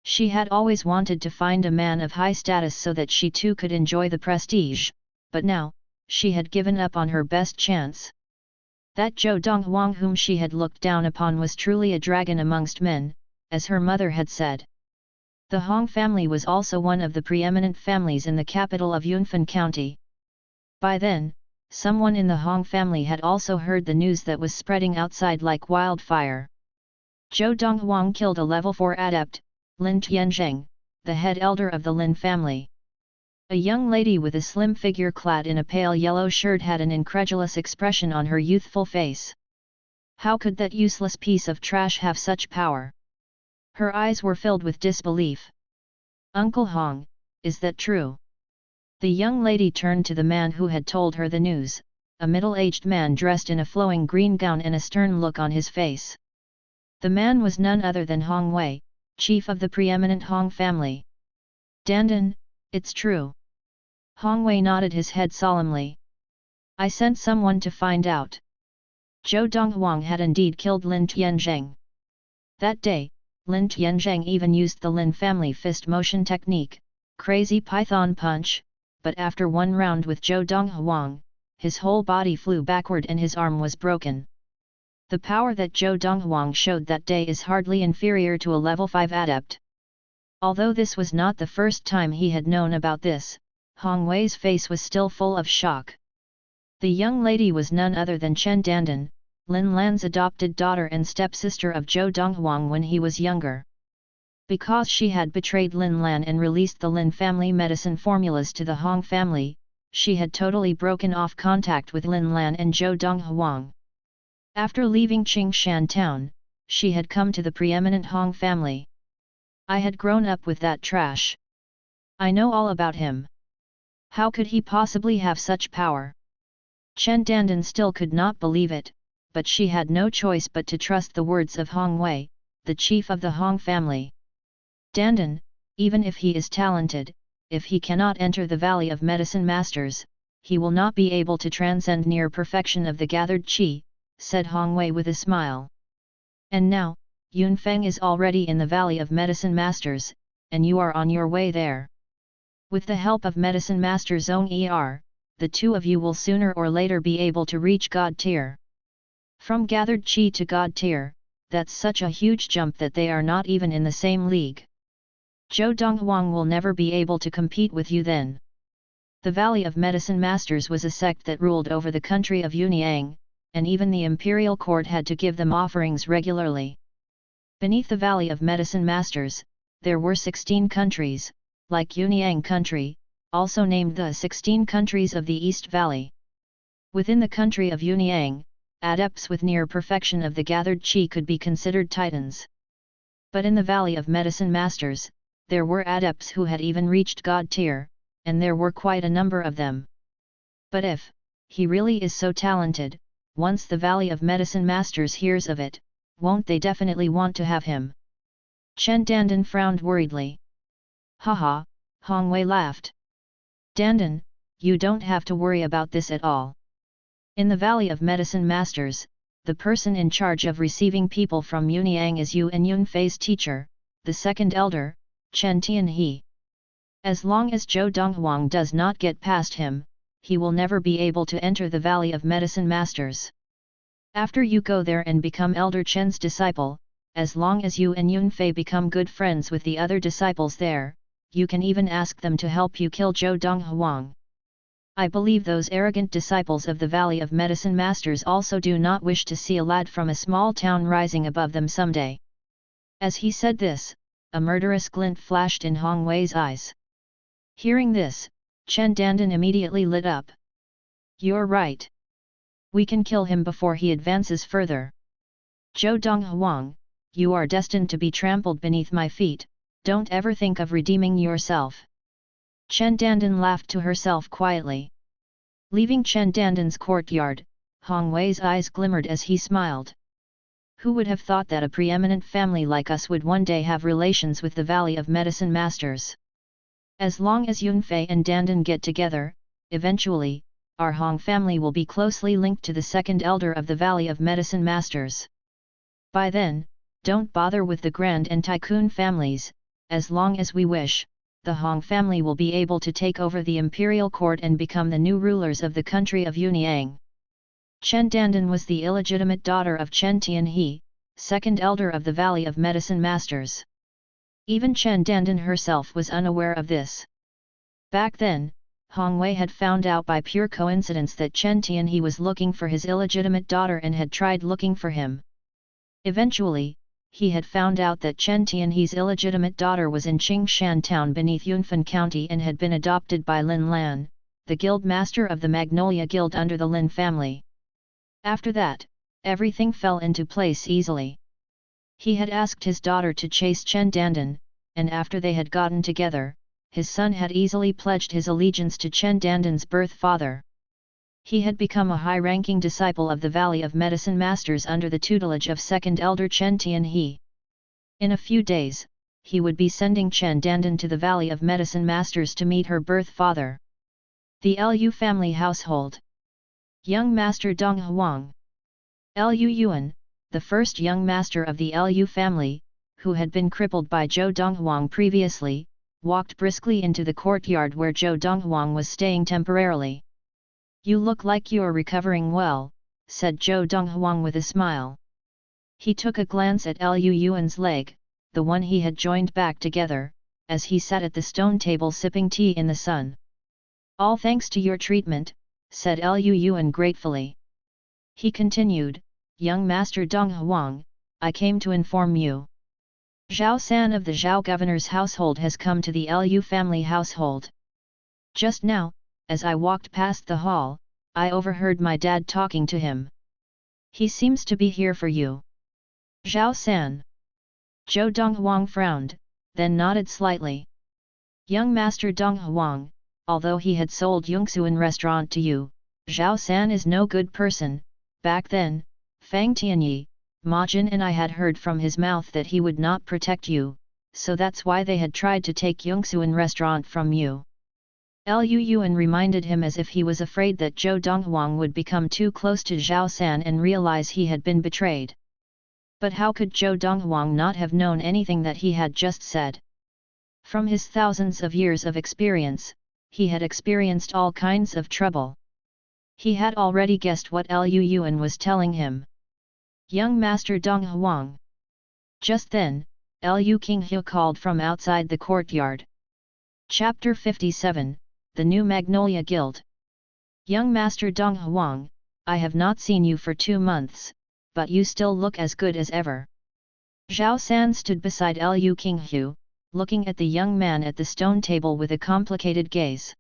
She had always wanted to find a man of high status so that she too could enjoy the prestige, but now, she had given up on her best chance. That Zhou Donghuang whom she had looked down upon was truly a dragon amongst men, as her mother had said. The Hong family was also one of the preeminent families in the capital of Yunfan County. By then, someone in the Hong family had also heard the news that was spreading outside like wildfire. Zhou Donghuang killed a level 4 adept, Lin Tianzheng, the head elder of the Lin family. A young lady with a slim figure clad in a pale yellow shirt had an incredulous expression on her youthful face. How could that useless piece of trash have such power? Her eyes were filled with disbelief. "Uncle Hong, is that true?" The young lady turned to the man who had told her the news, a middle-aged man dressed in a flowing green gown and a stern look on his face. The man was none other than Hong Wei, chief of the preeminent Hong family. "Dandan, it's true." Hong Wei nodded his head solemnly. "I sent someone to find out." Zhou Donghuang had indeed killed Lin Tianzheng. That day, Lin Tianzheng even used the Lin family fist motion technique, Crazy Python Punch, but after one round with Zhou Donghuang, his whole body flew backward and his arm was broken. The power that Zhou Donghuang showed that day is hardly inferior to a level 5 adept. Although this was not the first time he had known about this, Hong Wei's face was still full of shock. The young lady was none other than Chen Dandan, Lin Lan's adopted daughter and stepsister of Zhou Donghuang when he was younger. Because she had betrayed Lin Lan and released the Lin family medicine formulas to the Hong family, she had totally broken off contact with Lin Lan and Zhou Donghuang. After leaving Qingshan town, she had come to the preeminent Hong family. "I had grown up with that trash. I know all about him. How could he possibly have such power?" Chen Dandan still could not believe it, but she had no choice but to trust the words of Hong Wei, the chief of the Hong family. "Dandan, even if he is talented, if he cannot enter the Valley of Medicine Masters, he will not be able to transcend near perfection of the gathered qi," said Hong Wei with a smile. "And now, Yun Feng is already in the Valley of Medicine Masters, and you are on your way there. With the help of Medicine Master Zhong Er, the two of you will sooner or later be able to reach God tier. From gathered qi to God tier, that's such a huge jump that they are not even in the same league. Zhou Donghuang will never be able to compete with you then." The Valley of Medicine Masters was a sect that ruled over the country of Yunyang, and even the imperial court had to give them offerings regularly. Beneath the Valley of Medicine Masters, there were 16 countries, like Yunyang country, also named the 16 countries of the East Valley. Within the country of Yunyang, adepts with near perfection of the gathered qi could be considered titans. But in the Valley of Medicine Masters, there were adepts who had even reached God tier, and there were quite a number of them. But if he really is so talented, once the Valley of Medicine Masters hears of it, won't they definitely want to have him? Chen Dandan frowned worriedly. "Haha," Hong Wei laughed. "Dandan, you don't have to worry about this at all. In the Valley of Medicine Masters, the person in charge of receiving people from Yunyang is you and Yun Fei's teacher, the second elder, Chen Tianhe. As long as Zhou Donghuang does not get past him, he will never be able to enter the Valley of Medicine Masters. After you go there and become Elder Chen's disciple, as long as you and Yun Fei become good friends with the other disciples there, you can even ask them to help you kill Zhou Donghuang. I believe those arrogant disciples of the Valley of Medicine Masters also do not wish to see a lad from a small town rising above them someday." As he said this, a murderous glint flashed in Hong Wei's eyes. Hearing this, Chen Dandan immediately lit up. "You're right. We can kill him before he advances further. Zhou Donghuang, you are destined to be trampled beneath my feet, don't ever think of redeeming yourself." Chen Dandan laughed to herself quietly. Leaving Chen Dandan's courtyard, Hong Wei's eyes glimmered as he smiled. Who would have thought that a preeminent family like us would one day have relations with the Valley of Medicine Masters? As long as Yunfei and Dandan get together, eventually, our Hong family will be closely linked to the second elder of the Valley of Medicine Masters. By then, don't bother with the Grand and Tycoon families. As long as we wish, the Hong family will be able to take over the imperial court and become the new rulers of the country of Yunyang. Chen Dandan was the illegitimate daughter of Chen Tianhe, second elder of the Valley of Medicine Masters. Even Chen Dandan herself was unaware of this. Back then, Hong Wei had found out by pure coincidence that Chen Tianhe was looking for his illegitimate daughter and had tried looking for him. Eventually, he had found out that Chen Tianhe's illegitimate daughter was in Qingshan town beneath Yunfan County and had been adopted by Lin Lan, the guild master of the Magnolia Guild under the Lin family. After that, everything fell into place easily. He had asked his daughter to chase Chen Dandan, and after they had gotten together, his son had easily pledged his allegiance to Chen Dandan's birth father. He had become a high-ranking disciple of the Valley of Medicine Masters under the tutelage of second elder Chen Tianhe. In a few days, he would be sending Chen Dandan to the Valley of Medicine Masters to meet her birth father. The Lu family household. Young Master Donghuang. Lu Yuan, the first young master of the Lu family, who had been crippled by Zhou Donghuang previously, walked briskly into the courtyard where Zhou Donghuang was staying temporarily. "You look like you're recovering well," said Zhou Donghuang with a smile. He took a glance at Lu Yuan's leg, the one he had joined back together, as he sat at the stone table sipping tea in the sun. "All thanks to your treatment," said Lu Yuan gratefully. He continued, "Young Master Donghuang, I came to inform you. Zhao San of the Zhao governor's household has come to the Lu family household. Just now, as I walked past the hall, I overheard my dad talking to him. He seems to be here for you." "Zhao San?" Zhou Donghuang frowned, then nodded slightly. "Young Master Donghuang, although he had sold Yongxuan restaurant to you, Zhao San is no good person. Back then, Fang Tianyi, Ma Jin and I had heard from his mouth that he would not protect you, so that's why they had tried to take Yongxuan restaurant from you." Lu Yuan reminded him as if he was afraid that Zhou Donghuang would become too close to Zhao San and realize he had been betrayed. But how could Zhou Donghuang not have known anything that he had just said? From his thousands of years of experience, he had experienced all kinds of trouble. He had already guessed what Lu Yuan was telling him. "Young Master Donghuang." Just then, Lu Qinghe called from outside the courtyard. Chapter 57, The New Magnolia Guild. "Young Master Donghuang, I have not seen you for 2 months, but you still look as good as ever." Zhao San stood beside Lu Qinghe, looking at the young man at the stone table with a complicated gaze.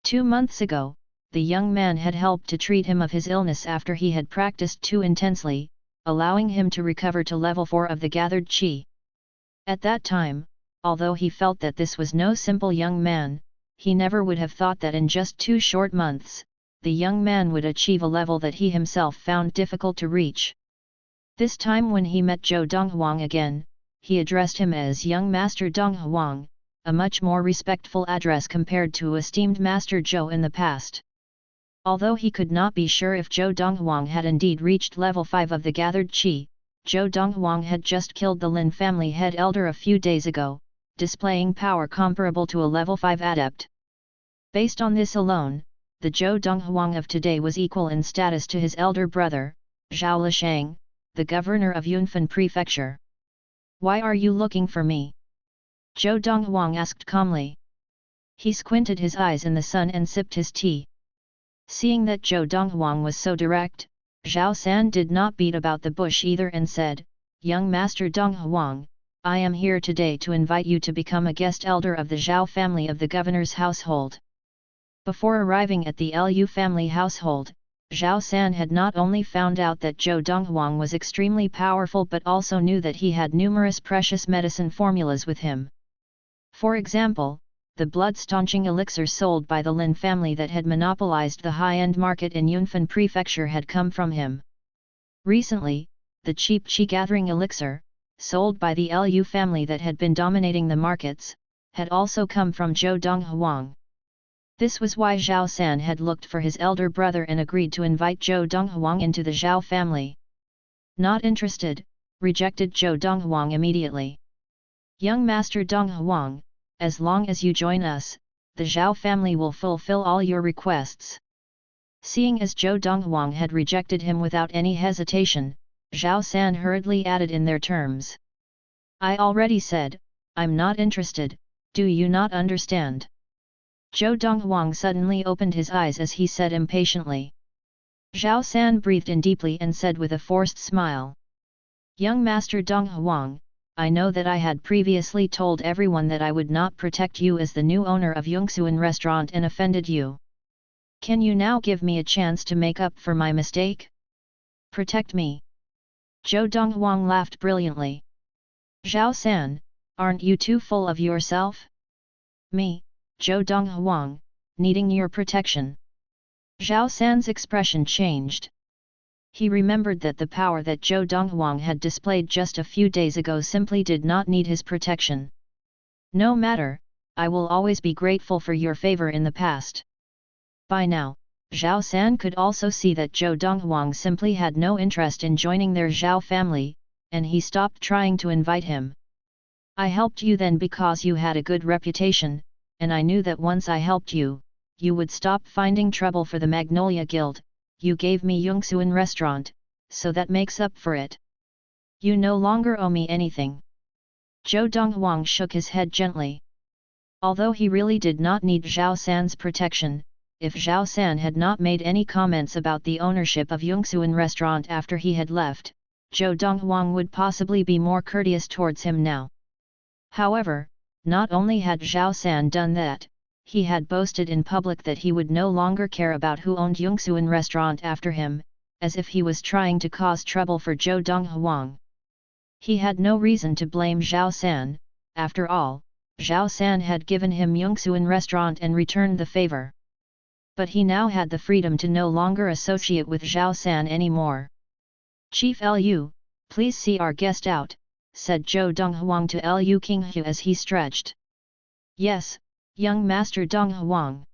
2 months ago, the young man had helped to treat him of his illness after he had practiced too intensely, allowing him to recover to level 4 of the gathered qi. At that time, although he felt that this was no simple young man, he never would have thought that in just 2 short months, the young man would achieve a level that he himself found difficult to reach. This time when he met Zhou Donghuang again, he addressed him as Young Master Donghuang, a much more respectful address compared to esteemed Master Zhou in the past. Although he could not be sure if Zhou Donghuang had indeed reached level 5 of the gathered qi, Zhou Donghuang had just killed the Lin family head elder a few days ago, displaying power comparable to a level 5 adept. Based on this alone, the Zhou Donghuang of today was equal in status to his elder brother, Zhao Lishang, the governor of Yunfan Prefecture. "Why are you looking for me?" Zhou Donghuang asked calmly. He squinted his eyes in the sun and sipped his tea. Seeing that Zhou Donghuang was so direct, Zhao San did not beat about the bush either and said, "Young Master Donghuang, I am here today to invite you to become a guest elder of the Zhao family of the governor's household." Before arriving at the Lu family household, Zhao San had not only found out that Zhou Donghuang was extremely powerful but also knew that he had numerous precious medicine formulas with him. For example, the blood-staunching elixir sold by the Lin family that had monopolized the high-end market in Yunfan Prefecture had come from him. Recently, the cheap qi-gathering elixir, sold by the Lu family that had been dominating the markets, had also come from Zhou Donghuang. This was why Zhao San had looked for his elder brother and agreed to invite Zhou Donghuang into the Zhao family. Not interested, rejected Zhou Donghuang immediately. "Young Master Donghuang, as long as you join us, the Zhao family will fulfill all your requests." Seeing as Zhou Donghuang had rejected him without any hesitation, Zhao San hurriedly added in their terms. "I already said, I'm not interested, do you not understand?" Zhou Donghuang suddenly opened his eyes as he said impatiently. Zhao San breathed in deeply and said with a forced smile. "Young Master Donghuang, I know that I had previously told everyone that I would not protect you as the new owner of Xuanhuan restaurant and offended you. Can you now give me a chance to make up for my mistake? Protect me." Zhou Donghuang laughed brilliantly. "Zhao San, aren't you too full of yourself? Me, Zhou Donghuang, needing your protection?" Zhao San's expression changed. He remembered that the power that Zhou Donghuang had displayed just a few days ago simply did not need his protection. "No matter, I will always be grateful for your favor in the past." By now, Zhao San could also see that Zhou Donghuang simply had no interest in joining their Zhao family, and he stopped trying to invite him. "I helped you then because you had a good reputation, and I knew that once I helped you, you would stop finding trouble for the Magnolia Guild. You gave me Xuanhuan restaurant, so that makes up for it. You no longer owe me anything." Zhou Donghuang shook his head gently. Although he really did not need Zhao San's protection, if Zhao San had not made any comments about the ownership of Xuanhuan restaurant after he had left, Zhou Donghuang would possibly be more courteous towards him now. However, not only had Zhao San done that, he had boasted in public that he would no longer care about who owned Xuanhuan restaurant after him, as if he was trying to cause trouble for Zhou Donghuang. He had no reason to blame Zhao San, after all, Zhao San had given him Xuanhuan restaurant and returned the favor. But he now had the freedom to no longer associate with Zhao San anymore. "Chief Lu, please see our guest out," said Zhou Donghuang to Lu Qinghu as he stretched. "Yes, young Master Donghuang."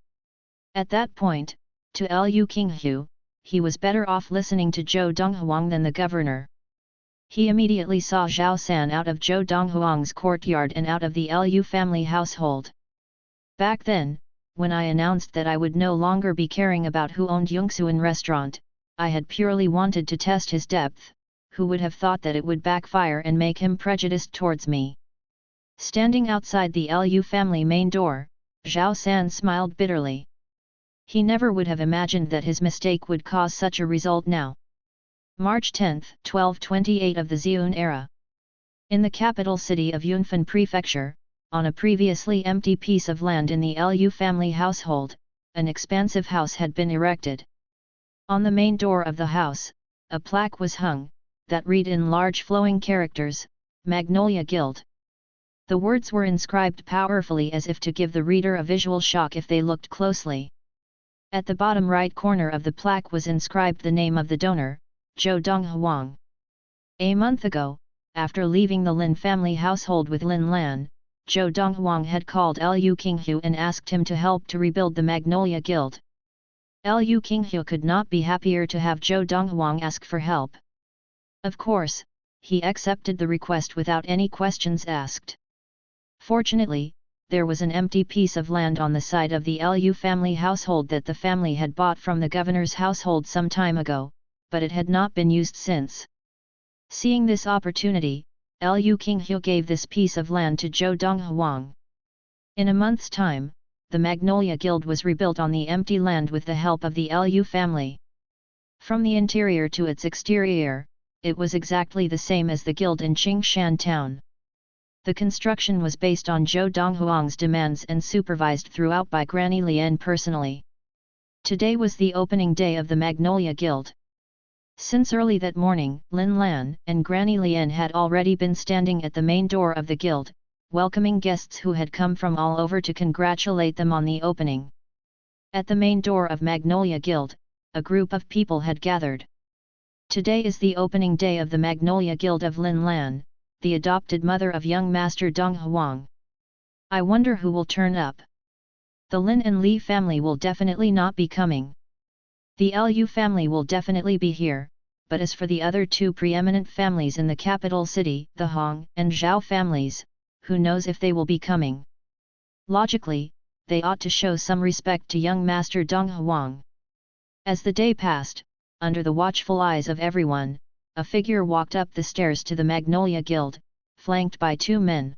At that point, to Lu Qinghu, he was better off listening to Zhou Donghuang than the governor. He immediately saw Zhao San out of Zhou Donghuang's courtyard and out of the Lu family household. Back then, when I announced that I would no longer be caring about who owned Xuanhuan restaurant, I had purely wanted to test his depth. Who would have thought that it would backfire and make him prejudiced towards me? Standing outside the Lu family main door, Zhao San smiled bitterly. He never would have imagined that his mistake would cause such a result now. March 10, 1228 of the Xiun era. In the capital city of Yunfan Prefecture, on a previously empty piece of land in the Lu family household, an expansive house had been erected. On the main door of the house, a plaque was hung, that read in large flowing characters, "Magnolia Guild." The words were inscribed powerfully as if to give the reader a visual shock if they looked closely. At the bottom right corner of the plaque was inscribed the name of the donor, Zhou Donghuang. A month ago, after leaving the Lin family household with Lin Lan, Zhou Donghuang had called Lu Qinghu and asked him to help to rebuild the Magnolia Guild. Lu Qinghu could not be happier to have Zhou Donghuang ask for help. Of course, he accepted the request without any questions asked. Fortunately, there was an empty piece of land on the side of the Lu family household that the family had bought from the governor's household some time ago, but it had not been used since. Seeing this opportunity, Lu Qinghu gave this piece of land to Zhou Donghuang. In a month's time, the Magnolia Guild was rebuilt on the empty land with the help of the Lu family. From the interior to its exterior, it was exactly the same as the guild in Qingshan town. The construction was based on Zhou Donghuang's demands and supervised throughout by Granny Lian personally. Today was the opening day of the Magnolia Guild. Since early that morning, Lin Lan and Granny Lian had already been standing at the main door of the guild, welcoming guests who had come from all over to congratulate them on the opening. At the main door of Magnolia Guild, a group of people had gathered. Today is the opening day of the Magnolia Guild of Lin Lan, the adopted mother of young Master Donghuang. I wonder who will turn up. The Lin and Li family will definitely not be coming. The Lu family will definitely be here, but as for the other two preeminent families in the capital city, the Hong and Zhao families, who knows if they will be coming. Logically, they ought to show some respect to young Master Donghuang. As the day passed, under the watchful eyes of everyone, a figure walked up the stairs to the Magnolia Guild, flanked by two men.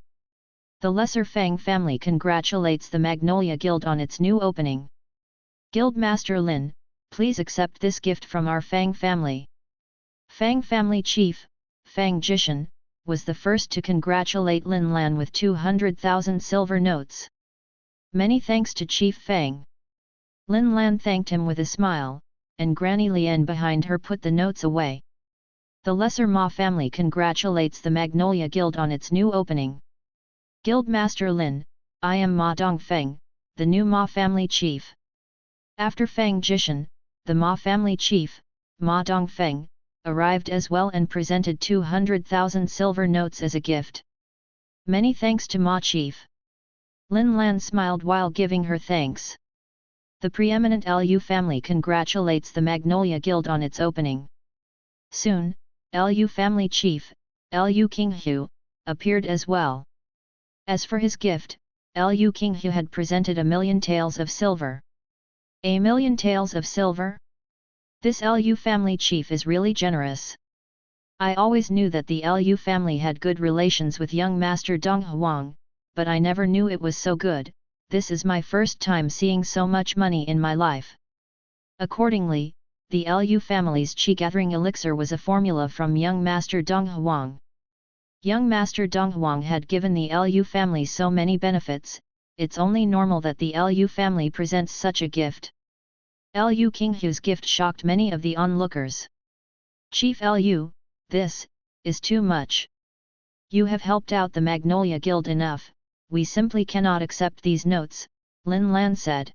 The Lesser Fang family congratulates the Magnolia Guild on its new opening. Guild Master Lin, please accept this gift from our Fang family. Fang family chief, Fang Jishan, was the first to congratulate Lin Lan with 200,000 silver notes. Many thanks to Chief Fang. Lin Lan thanked him with a smile, and Granny Lian behind her put the notes away. The Lesser Ma family congratulates the Magnolia Guild on its new opening. Guild Master Lin, I am Ma Dongfeng, the new Ma family chief. After Fang Jishan, the Ma family chief, Ma Dongfeng, arrived as well and presented 200,000 silver notes as a gift. Many thanks to Ma chief. Lin Lan smiled while giving her thanks. The preeminent Lu family congratulates the Magnolia Guild on its opening. Soon, Lu family chief, Lu Qinghu, appeared as well. As for his gift, Lu Qinghu had presented 1,000,000 taels of silver. 1,000,000 taels of silver? This Lu family chief is really generous. I always knew that the Lu family had good relations with young Master Donghuang, but I never knew it was so good. This is my first time seeing so much money in my life. Accordingly, the Lu family's chi-gathering elixir was a formula from young Master Donghuang. Young Master Donghuang had given the Lu family so many benefits, it's only normal that the Lu family presents such a gift. Lu Qinghu's gift shocked many of the onlookers. Chief Lu, this is too much. You have helped out the Magnolia Guild enough, we simply cannot accept these notes, Lin Lan said.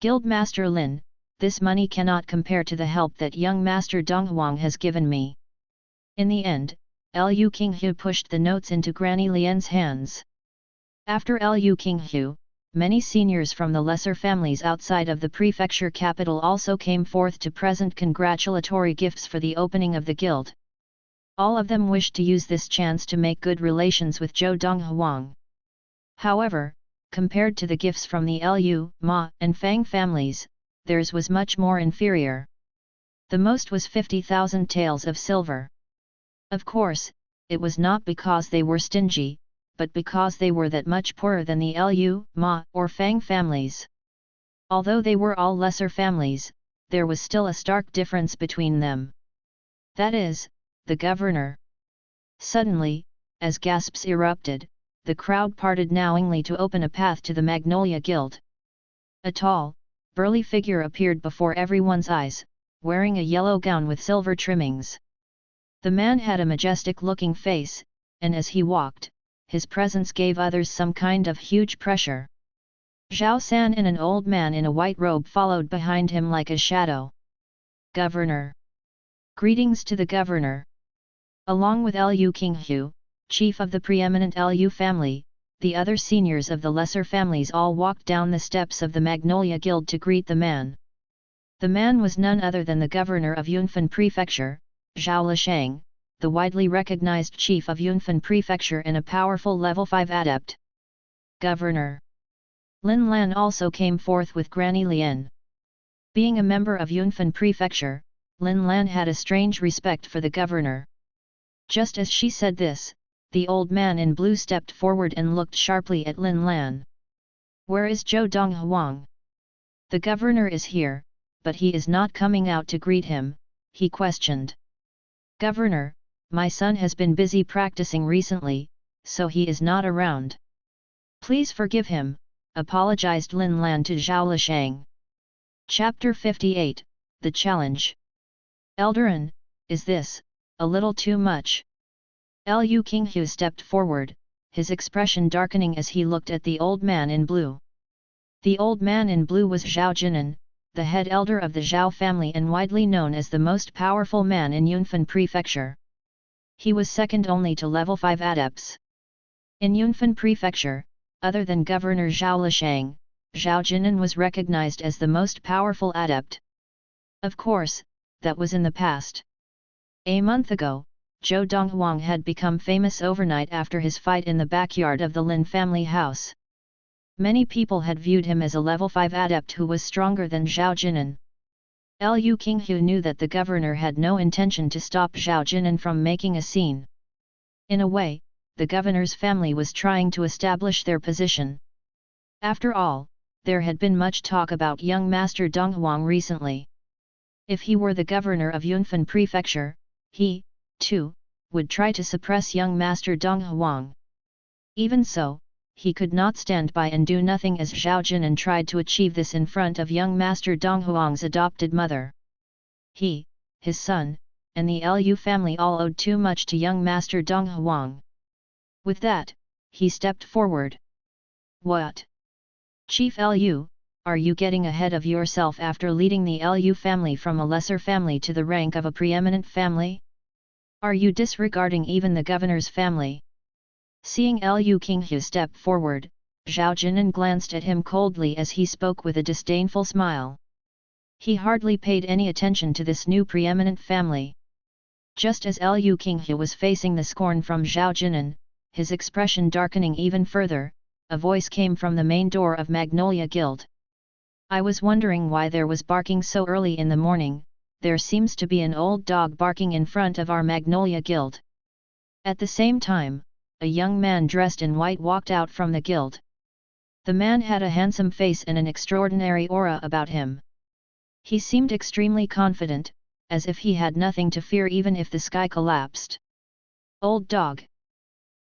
Guild Master Lin, this money cannot compare to the help that young Master Donghuang has given me. In the end, Lu Qinghu pushed the notes into Granny Lian's hands. After Lu Qinghu, many seniors from the lesser families outside of the prefecture capital also came forth to present congratulatory gifts for the opening of the guild. All of them wished to use this chance to make good relations with Zhou Donghuang. However, compared to the gifts from the Lu, Ma, and Fang families, theirs was much more inferior. The most was 50,000 taels of silver. Of course, it was not because they were stingy, but because they were that much poorer than the Lu, Ma, or Fang families. Although they were all lesser families, there was still a stark difference between them. That is, the governor. Suddenly, as gasps erupted, the crowd parted knowingly to open a path to the Magnolia Guild. A tall, burly figure appeared before everyone's eyes, wearing a yellow gown with silver trimmings. The man had a majestic-looking face, and as he walked, his presence gave others some kind of huge pressure. Zhao San and an old man in a white robe followed behind him like a shadow. Governor! Greetings to the governor! Along with Lu Qinghu, chief of the preeminent Lu family, the other seniors of the lesser families all walked down the steps of the Magnolia Guild to greet the man. The man was none other than the governor of Yunfan Prefecture, Zhao Lishang, the widely recognized chief of Yunfan Prefecture and a powerful level 5 adept. Governor! Lin Lan also came forth with Granny Lian. Being a member of Yunfan Prefecture, Lin Lan had a strange respect for the governor. Just as she said this, The old man in blue stepped forward and looked sharply at Lin Lan. "Where is Zhou Donghuang?" "The governor is here, but he is not coming out to greet him," he questioned. "Governor, my son has been busy practicing recently, so he is not around." "Please forgive him," apologized Lin Lan to Zhao Lishang. Chapter 58, The Challenge. "Eldarin, is this a little too much?" Lu Qinghu stepped forward, his expression darkening as he looked at the old man in blue. The old man in blue was Zhao Jinan, the head elder of the Zhao family and widely known as the most powerful man in Yunfan Prefecture. He was second only to level 5 adepts. In Yunfan Prefecture, other than Governor Zhao Lishang, Zhao Jinan was recognized as the most powerful adept. Of course, that was in the past. A month ago, Zhou Donghuang had become famous overnight after his fight in the backyard of the Lin family house. Many people had viewed him as a level 5 adept who was stronger than Zhao Jinan. Lu Qinghu knew that the governor had no intention to stop Zhao Jinan from making a scene. In a way, the governor's family was trying to establish their position. After all, there had been much talk about young Master Donghuang recently. If he were the governor of Yunfan Prefecture, he, too, would try to suppress young Master Donghuang. Even so, he could not stand by and do nothing as Zhao Jinan tried to achieve this in front of young Master Donghuang's adopted mother. He, his son, and the Lu family all owed too much to young Master Donghuang. With that, he stepped forward. "What? Chief Lu, are you getting ahead of yourself after leading the Lu family from a lesser family to the rank of a preeminent family? Are you disregarding even the governor's family?" Seeing Lu Qinghu step forward, Zhao Jinan glanced at him coldly as he spoke with a disdainful smile. He hardly paid any attention to this new preeminent family. Just as Lu Qinghu was facing the scorn from Zhao Jinan, his expression darkening even further, a voice came from the main door of Magnolia Guild. "I was wondering why there was barking so early in the morning. There seems to be an old dog barking in front of our Magnolia Guild." At the same time, a young man dressed in white walked out from the guild. The man had a handsome face and an extraordinary aura about him. He seemed extremely confident, as if he had nothing to fear even if the sky collapsed. "Old dog."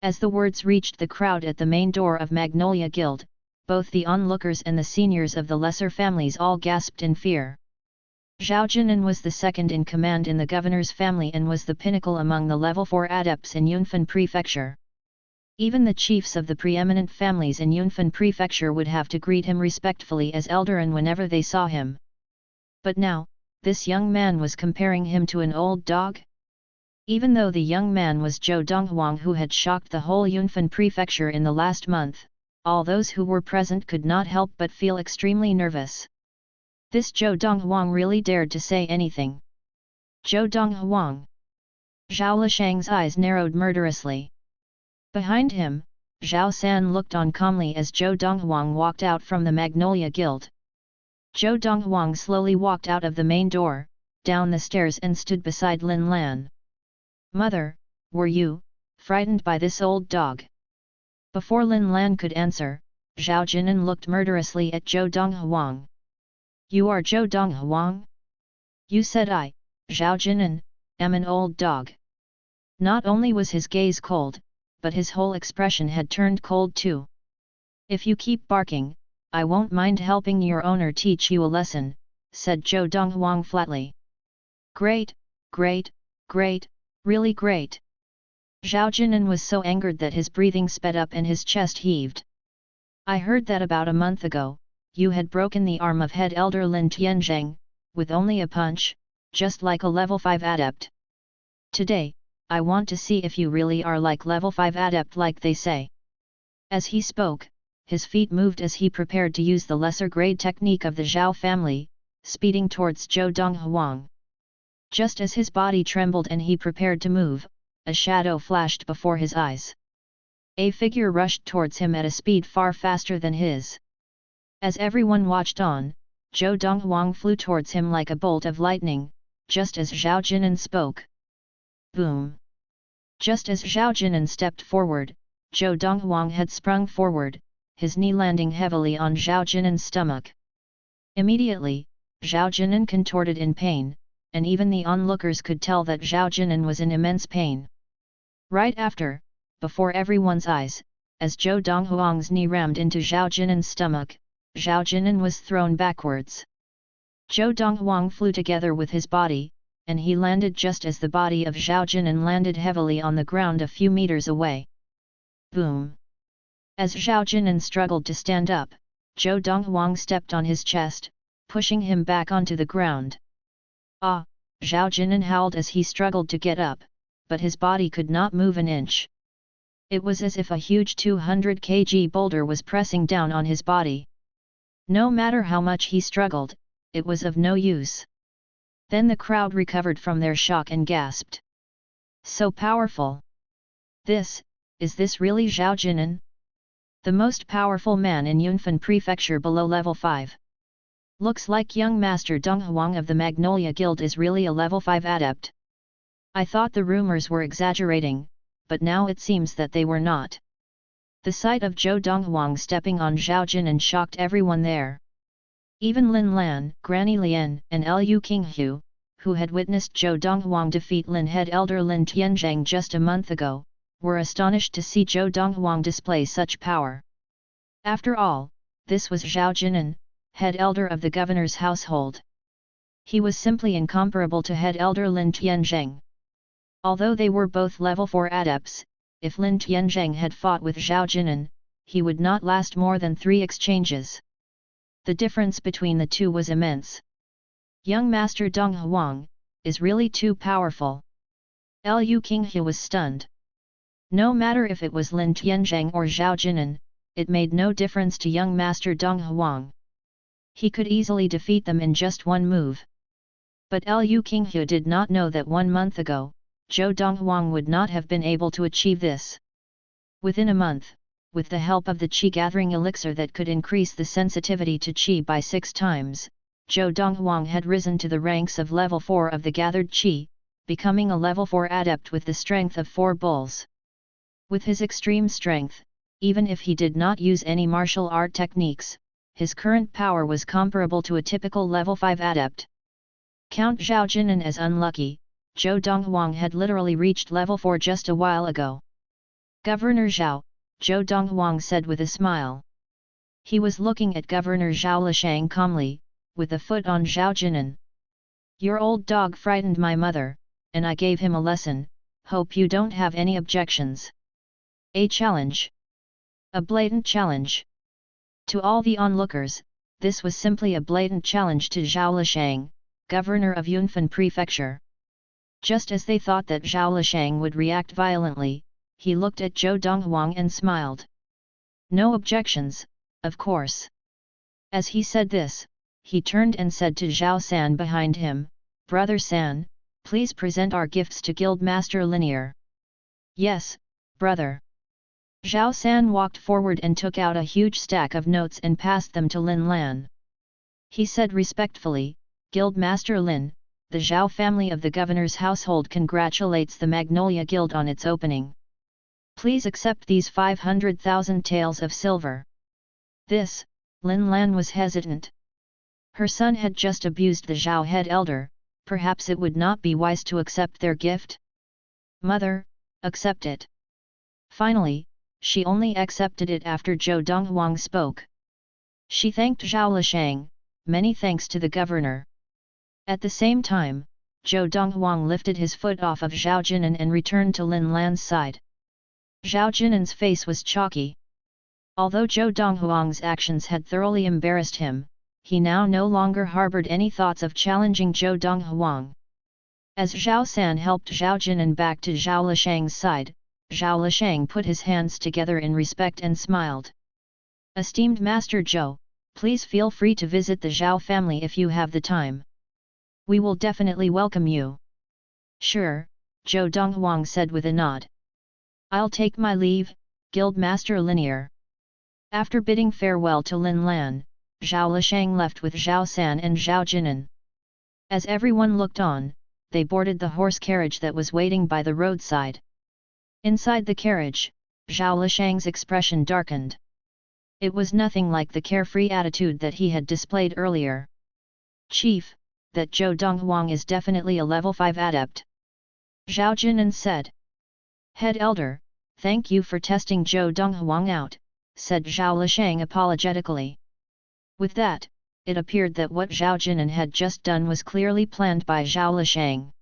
As the words reached the crowd at the main door of Magnolia Guild, both the onlookers and the seniors of the lesser families all gasped in fear. Zhao Jinan was the second in command in the governor's family and was the pinnacle among the level 4 adepts in Yunfan Prefecture. Even the chiefs of the preeminent families in Yunfan Prefecture would have to greet him respectfully as Eldarin whenever they saw him. But now, this young man was comparing him to an old dog? Even though the young man was Zhou Donghuang who had shocked the whole Yunfan Prefecture in the last month, all those who were present could not help but feel extremely nervous. This Zhou Donghuang really dared to say anything. Zhou Donghuang. Zhao Lishang's eyes narrowed murderously. Behind him, Zhao San looked on calmly as Zhou Donghuang walked out from the Magnolia Guild. Zhou Donghuang slowly walked out of the main door, down the stairs and stood beside Lin Lan. "Mother, were you frightened by this old dog?" Before Lin Lan could answer, Zhao Jinan looked murderously at Zhou Donghuang. "You are Zhou Donghuang? You said I, Zhao Jinan, am an old dog." Not only was his gaze cold, but his whole expression had turned cold too. "If you keep barking, I won't mind helping your owner teach you a lesson," said Zhou Donghuang flatly. "Great, great, great, really great." Zhao Jinan was so angered that his breathing sped up and his chest heaved. "I heard that about a month ago, you had broken the arm of head elder Lin Tianzheng, with only a punch, just like a level 5 adept. Today, I want to see if you really are like level 5 adept like they say." As he spoke, his feet moved as he prepared to use the lesser grade technique of the Zhao family, speeding towards Zhou Donghuang. Just as his body trembled and he prepared to move, a shadow flashed before his eyes. A figure rushed towards him at a speed far faster than his. As everyone watched on, Zhou Donghuang flew towards him like a bolt of lightning, just as Zhao Jinan spoke. Boom! Just as Zhao Jinan stepped forward, Zhou Donghuang had sprung forward, his knee landing heavily on Zhao Jinan's stomach. Immediately, Zhao Jinan contorted in pain, and even the onlookers could tell that Zhao Jinan was in immense pain. Right after, before everyone's eyes, as Zhou Donghuang's knee rammed into Zhao Jinan's stomach, Zhao Jinan was thrown backwards. Zhou Donghuang flew together with his body, and he landed just as the body of Zhao Jinan landed heavily on the ground a few meters away. Boom! As Zhao Jinan struggled to stand up, Zhou Donghuang stepped on his chest, pushing him back onto the ground. Ah! Zhao Jinan howled as he struggled to get up, but his body could not move an inch. It was as if a huge 200 kg boulder was pressing down on his body. No matter how much he struggled, it was of no use. Then the crowd recovered from their shock and gasped. So powerful! Is this really Zhao Jinan? The most powerful man in Yunfan Prefecture below level 5. Looks like young Master Donghuang of the Magnolia Guild is really a level 5 adept. I thought the rumors were exaggerating, but now it seems that they were not. The sight of Zhou Donghuang stepping on Zhao Jinan shocked everyone there. Even Lin Lan, Granny Lian, and Lu Qinghu, who had witnessed Zhou Donghuang defeat Lin head elder Lin Tianzhang just a month ago, were astonished to see Zhou Donghuang display such power. After all, this was Zhao Jinan, head elder of the governor's household. He was simply incomparable to head elder Lin Tianzhang. Although they were both level 4 adepts, if Lin Tianzhang had fought with Zhao Jinan, he would not last more than 3 exchanges. The difference between the two was immense. Young Master Donghuang is really too powerful. Lu Qinghu was stunned. No matter if it was Lin Tianzhang or Zhao Jinan, it made no difference to young Master Donghuang. He could easily defeat them in just one move. But Lu Qinghu did not know that 1 month ago, Zhou Donghuang would not have been able to achieve this. Within a month, with the help of the qi-gathering elixir that could increase the sensitivity to qi by 6 times, Zhou Donghuang had risen to the ranks of level 4 of the gathered qi, becoming a level 4 adept with the strength of 4 bulls. With his extreme strength, even if he did not use any martial art techniques, his current power was comparable to a typical level 5 adept. Count Zhao Jinan as unlucky. Zhou Donghuang had literally reached level 4 just a while ago. Governor Zhao, Zhou Donghuang said with a smile. He was looking at Governor Zhao Lishang calmly, with a foot on Zhao Jinan. Your old dog frightened my mother, and I gave him a lesson, hope you don't have any objections. A challenge. A blatant challenge. To all the onlookers, this was simply a blatant challenge to Zhao Lishang, governor of Yunfan Prefecture. Just as they thought that Zhao Lishang would react violently, he looked at Zhou Donghuang and smiled. No objections, of course. As he said this, he turned and said to Zhao San behind him, Brother San, please present our gifts to Guild Master Linear. Yes, brother. Zhao San walked forward and took out a huge stack of notes and passed them to Lin Lan. He said respectfully, Guild Master Lin, the Zhao family of the governor's household congratulates the Magnolia Guild on its opening. Please accept these 500,000 taels of silver. This, Lin Lan was hesitant. Her son had just abused the Zhao head elder, perhaps it would not be wise to accept their gift? Mother, accept it. Finally, she only accepted it after Zhou Donghuang spoke. She thanked Zhao Lishang, many thanks to the governor. At the same time, Zhou Donghuang lifted his foot off of Zhao Jinan and returned to Lin Lan's side. Zhao Jinan's face was chalky. Although Zhou Donghuang's actions had thoroughly embarrassed him, he now no longer harbored any thoughts of challenging Zhou Donghuang. As Zhao San helped Zhao Jinan back to Zhao Lishang's side, Zhao Lishang put his hands together in respect and smiled. Esteemed Master Zhou, please feel free to visit the Zhao family if you have the time. We will definitely welcome you. Sure, Zhou Donghuang said with a nod. I'll take my leave, Guild Master Linear. After bidding farewell to Lin Lan, Zhao Lishang left with Zhao San and Zhao Jinan. As everyone looked on, they boarded the horse carriage that was waiting by the roadside. Inside the carriage, Zhao Lishang's expression darkened. It was nothing like the carefree attitude that he had displayed earlier. "Chief, that Zhou Donghuang is definitely a level 5 adept," Zhao Jinan said. "Head Elder, thank you for testing Zhou Donghuang out," said Zhao Lishang apologetically. With that, it appeared that what Zhao Jinan had just done was clearly planned by Zhao Lishang.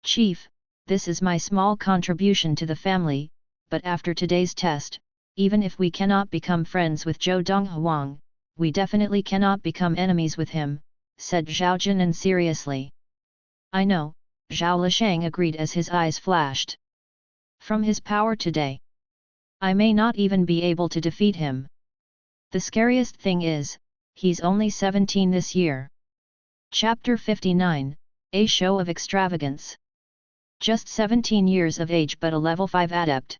"Chief, this is my small contribution to the family, but after today's test, even if we cannot become friends with Zhou Donghuang, we definitely cannot become enemies with him," said Zhao Jinan seriously. "I know," Zhao Lishang agreed as his eyes flashed. "From his power today, I may not even be able to defeat him. The scariest thing is, he's only 17 this year." Chapter 59, A Show of Extravagance. Just 17 years of age but a level 5 adept.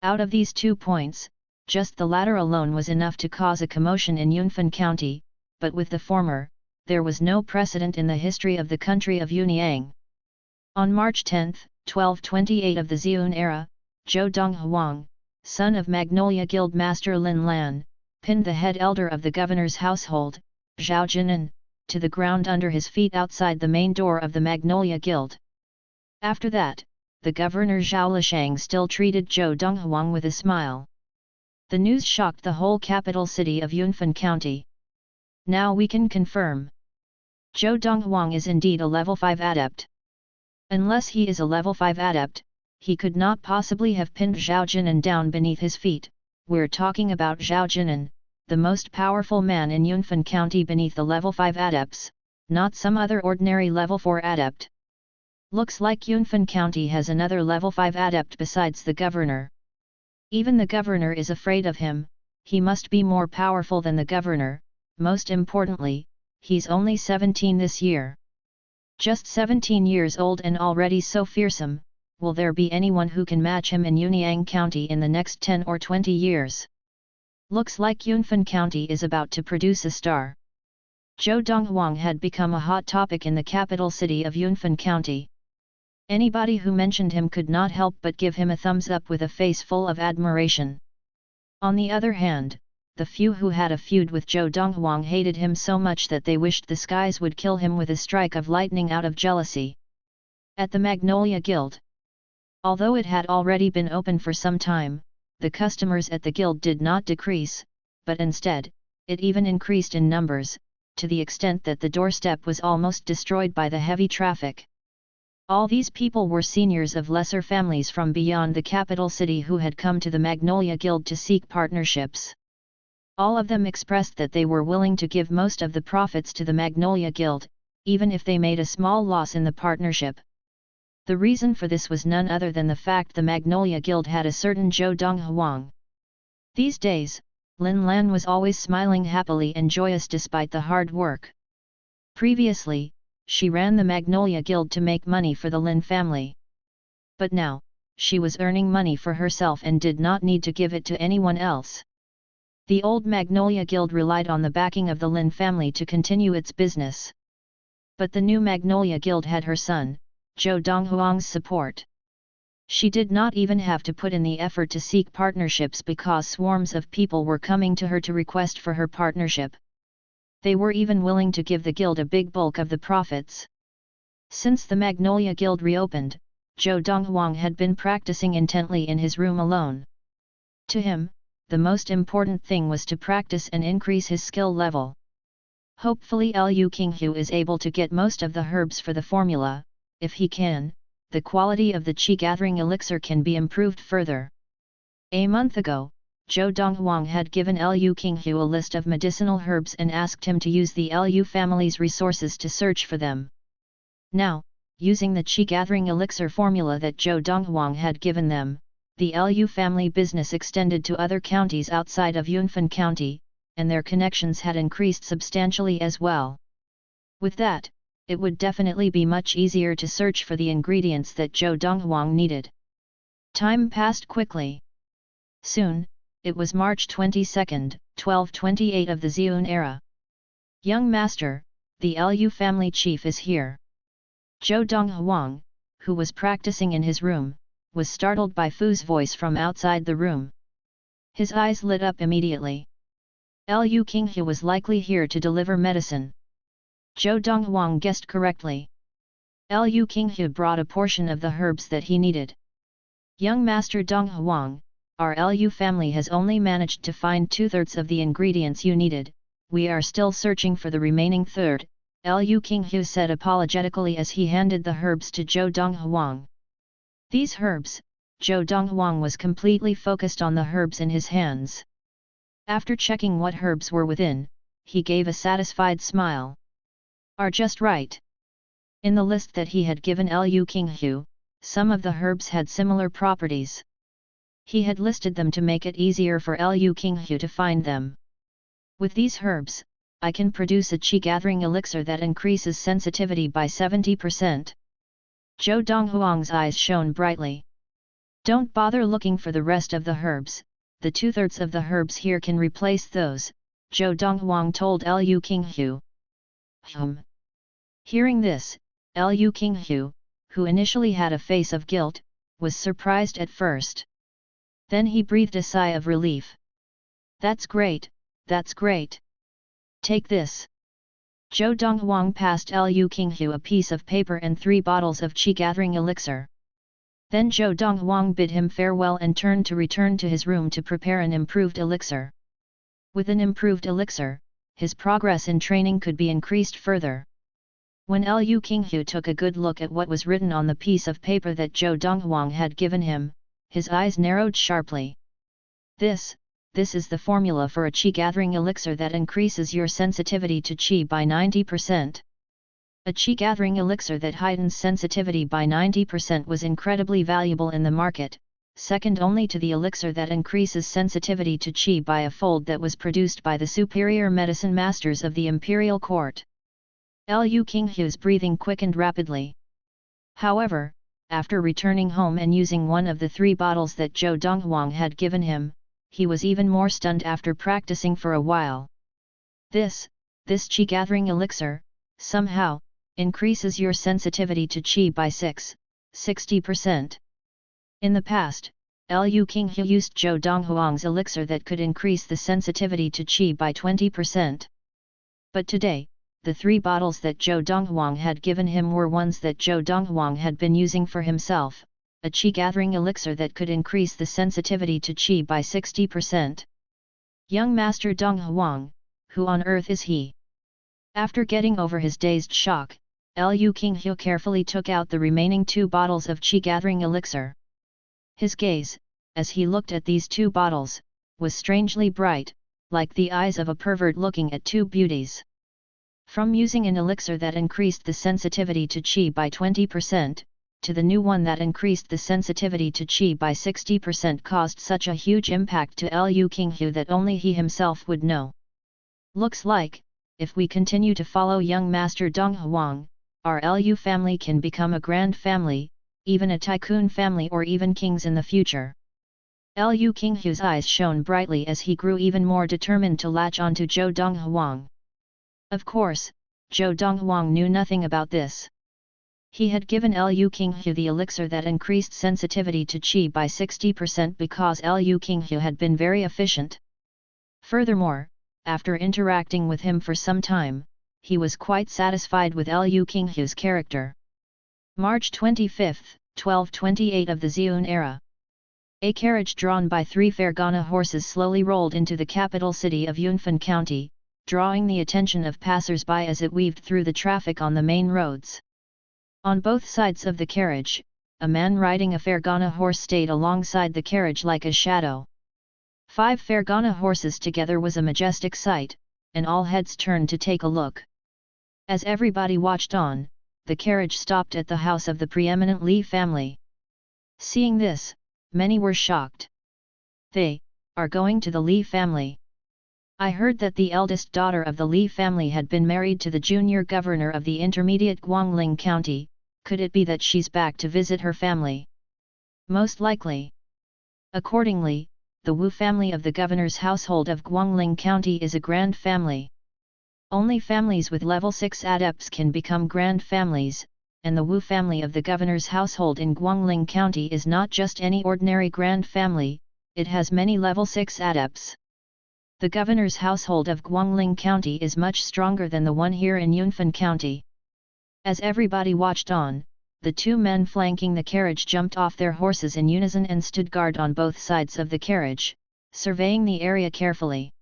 Out of these 2 points, just the latter alone was enough to cause a commotion in Yunfan County, but with the former, there was no precedent in the history of the country of Yunyang. On March 10, 1228 of the Xiun era, Zhou Donghuang, son of Magnolia Guild Master Lin Lan, pinned the head elder of the governor's household, Zhao Jinan, to the ground under his feet outside the main door of the Magnolia Guild. After that, the governor Zhao Lishang still treated Zhou Donghuang with a smile. The news shocked the whole capital city of Yunfan County. Now we can confirm. Zhou Donghuang is indeed a level 5 adept. Unless he is a level 5 adept, he could not possibly have pinned Zhao Jinan down beneath his feet. We're talking about Zhao Jinan, the most powerful man in Yunfan County beneath the level 5 adepts, not some other ordinary level 4 adept. Looks like Yunfan County has another level 5 adept besides the governor. Even the governor is afraid of him, he must be more powerful than the governor, most importantly, he's only 17 this year. Just 17 years old and already so fearsome, will there be anyone who can match him in Yunyang County in the next 10 or 20 years? Looks like Yunfan County is about to produce a star. Zhou Donghuang had become a hot topic in the capital city of Yunfan County. Anybody who mentioned him could not help but give him a thumbs up with a face full of admiration. On the other hand, the few who had a feud with Zhou Donghuang hated him so much that they wished the skies would kill him with a strike of lightning out of jealousy. At the Magnolia Guild, although it had already been open for some time, the customers at the guild did not decrease, but instead, it even increased in numbers, to the extent that the doorstep was almost destroyed by the heavy traffic. All these people were seniors of lesser families from beyond the capital city who had come to the Magnolia Guild to seek partnerships. All of them expressed that they were willing to give most of the profits to the Magnolia Guild, even if they made a small loss in the partnership. The reason for this was none other than the fact the Magnolia Guild had a certain Zhou Donghuang. These days, Lin Lan was always smiling happily and joyous despite the hard work. Previously, she ran the Magnolia Guild to make money for the Lin family. But now, she was earning money for herself and did not need to give it to anyone else. The old Magnolia Guild relied on the backing of the Lin family to continue its business. But the new Magnolia Guild had her son, Zhou Donghuang's support. She did not even have to put in the effort to seek partnerships because swarms of people were coming to her to request for her partnership. They were even willing to give the guild a big bulk of the profits. Since the Magnolia Guild reopened, Zhou Donghuang had been practicing intently in his room alone. To him, the most important thing was to practice and increase his skill level. Hopefully Liu Qinghu is able to get most of the herbs for the formula. If he can, the quality of the qi gathering elixir can be improved further. A month ago, Zhou Donghuang had given Liu Qinghu a list of medicinal herbs and asked him to use the Liu family's resources to search for them. Now, using the qi gathering elixir formula that Zhou Donghuang had given them, the Liu family business extended to other counties outside of Yunfan County, and their connections had increased substantially as well. With that, it would definitely be much easier to search for the ingredients that Zhou Donghuang needed. Time passed quickly. Soon, it was March 22, 1228 of the Xiun era. "Young master, the Liu family chief is here." Zhou Donghuang, who was practicing in his room, was startled by Fu's voice from outside the room. His eyes lit up immediately. Lu Qinghe was likely here to deliver medicine. Zhou Donghuang guessed correctly. Lu Qinghe brought a portion of the herbs that he needed. Young Master Donghuang, our Lu family has only managed to find 2/3 of the ingredients you needed, we are still searching for the remaining third, Lu Qinghe said apologetically as he handed the herbs to Zhou Donghuang. These herbs, Zhou Donghuang was completely focused on the herbs in his hands. After checking what herbs were within, he gave a satisfied smile. Are just right. In the list that he had given Lu Qinghe, some of the herbs had similar properties. He had listed them to make it easier for Lu Qinghe to find them. With these herbs, I can produce a qi-gathering elixir that increases sensitivity by 70%. Zhou Donghuang's eyes shone brightly. Don't bother looking for the rest of the herbs, the 2/3 of the herbs here can replace those, Zhou Donghuang told Lu Qinghe. Hearing this, Lu Qinghe, who initially had a face of guilt, was surprised at first. Then he breathed a sigh of relief. That's great, that's great. Take this. Zhou Donghuang passed Lu Qinghe a piece of paper and 3 bottles of qi-gathering elixir. Then Zhou Donghuang bid him farewell and turned to return to his room to prepare an improved elixir. With an improved elixir, his progress in training could be increased further. When Lu Qinghe took a good look at what was written on the piece of paper that Zhou Donghuang had given him, his eyes narrowed sharply. This is the formula for a qi-gathering elixir that increases your sensitivity to qi by 90%. A qi-gathering elixir that heightens sensitivity by 90% was incredibly valuable in the market, second only to the elixir that increases sensitivity to qi by a fold that was produced by the superior medicine masters of the imperial court. Lu Qinghe's breathing quickened rapidly. However, after returning home and using one of the 3 bottles that Zhou Donghuang had given him, he was even more stunned after practicing for a while. This qi-gathering elixir, somehow, increases your sensitivity to qi by 60%. In the past, Lu Qinghe used Zhou Donghuang's elixir that could increase the sensitivity to qi by 20%. But today, the 3 bottles that Zhou Donghuang had given him were ones that Zhou Donghuang had been using for himself, a qi-gathering elixir that could increase the sensitivity to qi by 60%. Young Master Donghuang, who on earth is he? After getting over his dazed shock, Lu Qinghe carefully took out the remaining 2 bottles of qi-gathering elixir. His gaze, as he looked at these 2 bottles, was strangely bright, like the eyes of a pervert looking at 2 beauties. From using an elixir that increased the sensitivity to qi by 20%, to the new one that increased the sensitivity to qi by 60% caused such a huge impact to Lu Qinghe that only he himself would know. Looks like, if we continue to follow young Master Donghuang, our Lu family can become a grand family, even a tycoon family or even kings in the future. Lu Qinghe's eyes shone brightly as he grew even more determined to latch onto Zhou Donghuang. Of course, Zhou Donghuang knew nothing about this. He had given Lu Qinghe the elixir that increased sensitivity to qi by 60% because Lu Qinghe had been very efficient. Furthermore, after interacting with him for some time, he was quite satisfied with Lu Qinghe's character. March 25, 1228 of the Ziyun era. A carriage drawn by 3 Fergana horses slowly rolled into the capital city of Yunfan County, drawing the attention of passers-by as it weaved through the traffic on the main roads. On both sides of the carriage, a man riding a Fergana horse stayed alongside the carriage like a shadow. 5 Fergana horses together was a majestic sight, and all heads turned to take a look. As everybody watched on, the carriage stopped at the house of the preeminent Li family. Seeing this, many were shocked. They are going to the Li family. I heard that the eldest daughter of the Li family had been married to the junior governor of the intermediate Guangling County. Could it be that she's back to visit her family? Most likely. Accordingly, the Wu family of the governor's household of Guangling County is a grand family. Only families with level 6 adepts can become grand families, and the Wu family of the governor's household in Guangling County is not just any ordinary grand family, it has many level 6 adepts. The governor's household of Guangling County is much stronger than the one here in Yunfan County. As everybody watched on, the two men flanking the carriage jumped off their horses in unison and stood guard on both sides of the carriage, surveying the area carefully.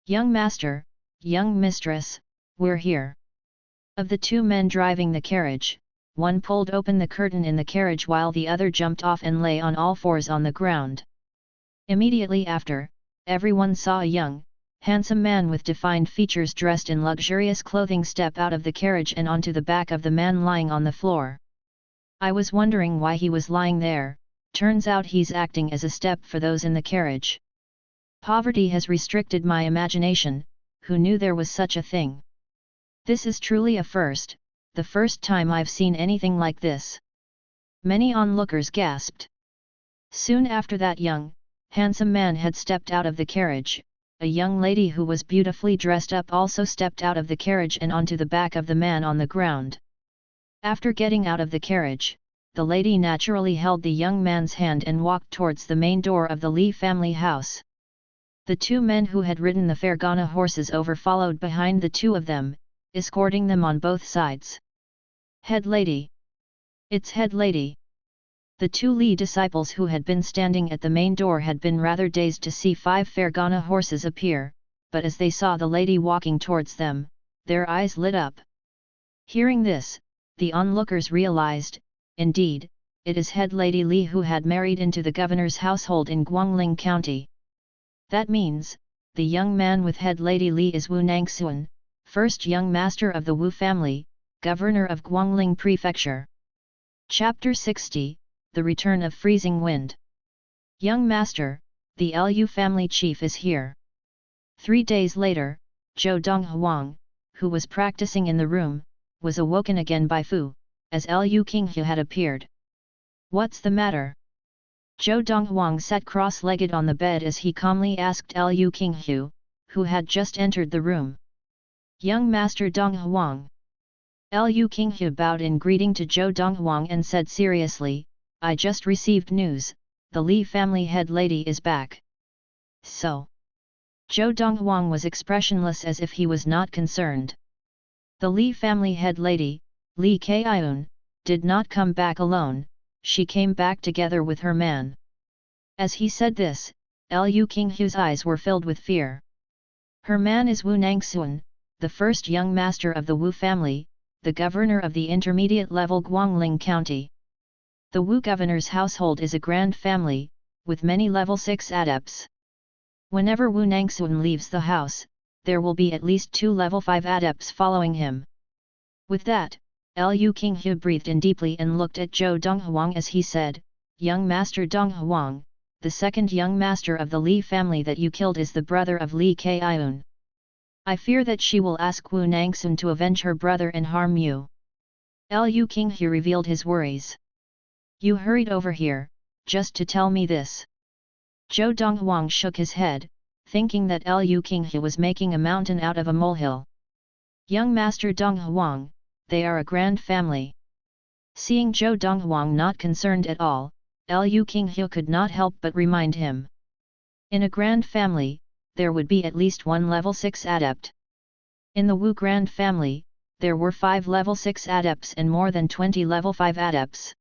"Young master, young mistress, we're here." Of the two men driving the carriage, one pulled open the curtain in the carriage while the other jumped off and lay on all fours on the ground. Immediately after, everyone saw a young, handsome man with defined features dressed in luxurious clothing step out of the carriage and onto the back of the man lying on the floor. I was wondering why he was lying there. Turns out he's acting as a step for those in the carriage. Poverty has restricted my imagination. Who knew there was such a thing? This is truly a first, the first time I've seen anything like this. Many onlookers gasped. Soon after that young, handsome man had stepped out of the carriage, a young lady who was beautifully dressed up also stepped out of the carriage and onto the back of the man on the ground. After getting out of the carriage, the lady naturally held the young man's hand and walked towards the main door of the Li family house. The two men who had ridden the Fergana horses over followed behind the two of them, escorting them on both sides. "Head lady! It's head lady!" The two Li disciples who had been standing at the main door had been rather dazed to see 5 Fergana horses appear, but as they saw the lady walking towards them, their eyes lit up. Hearing this, the onlookers realized, indeed, it is head lady Li who had married into the governor's household in Guangling County. That means, the young man with head lady Li is Wu Nangxuan, first young master of the Wu family, governor of Guangling Prefecture. Chapter 60, The Return of Freezing Wind. "Young master, the Lu family chief is here." 3 days later, Zhou Donghuang, who was practicing in the room, was awoken again by Fu, as Lu Qinghu had appeared. "What's the matter?" Zhou Donghuang sat cross-legged on the bed as he calmly asked Lu Qinghu, who had just entered the room. "Young master Donghuang." Lu Qinghu bowed in greeting to Zhou Donghuang and said seriously, "I just received news, the Li family head lady is back." "So?" Zhou Donghuang was expressionless as if he was not concerned. "The Li family head lady, Li Kaiun, did not come back alone, she came back together with her man." As he said this, Lu Qinghu's eyes were filled with fear. Her man is Wu Nangxuan, the first young master of the Wu family, the governor of the intermediate-level Guangling County. The Wu governor's household is a grand family, with many level 6 adepts. Whenever Wu Nangxuan leaves the house, there will be at least 2 level 5 adepts following him. With that, Lu Qinghu breathed in deeply and looked at Zhou Donghuang as he said, "Young master Donghuang, the second young master of the Li family that you killed is the brother of Li Kaiun. I fear that she will ask Wu Nangxuan to avenge her brother and harm you." Lu Qinghu revealed his worries. "You hurried over here, just to tell me this?" Zhou Donghuang shook his head, thinking that Lu Qinghu was making a mountain out of a molehill. "Young master Donghuang, they are a grand family." Seeing Zhou Donghuang not concerned at all, Lu Qinghu could not help but remind him. In a grand family, there would be at least 1 level 6 adept. In the Wu grand family, there were 5 level 6 adepts and more than 20 level 5 adepts.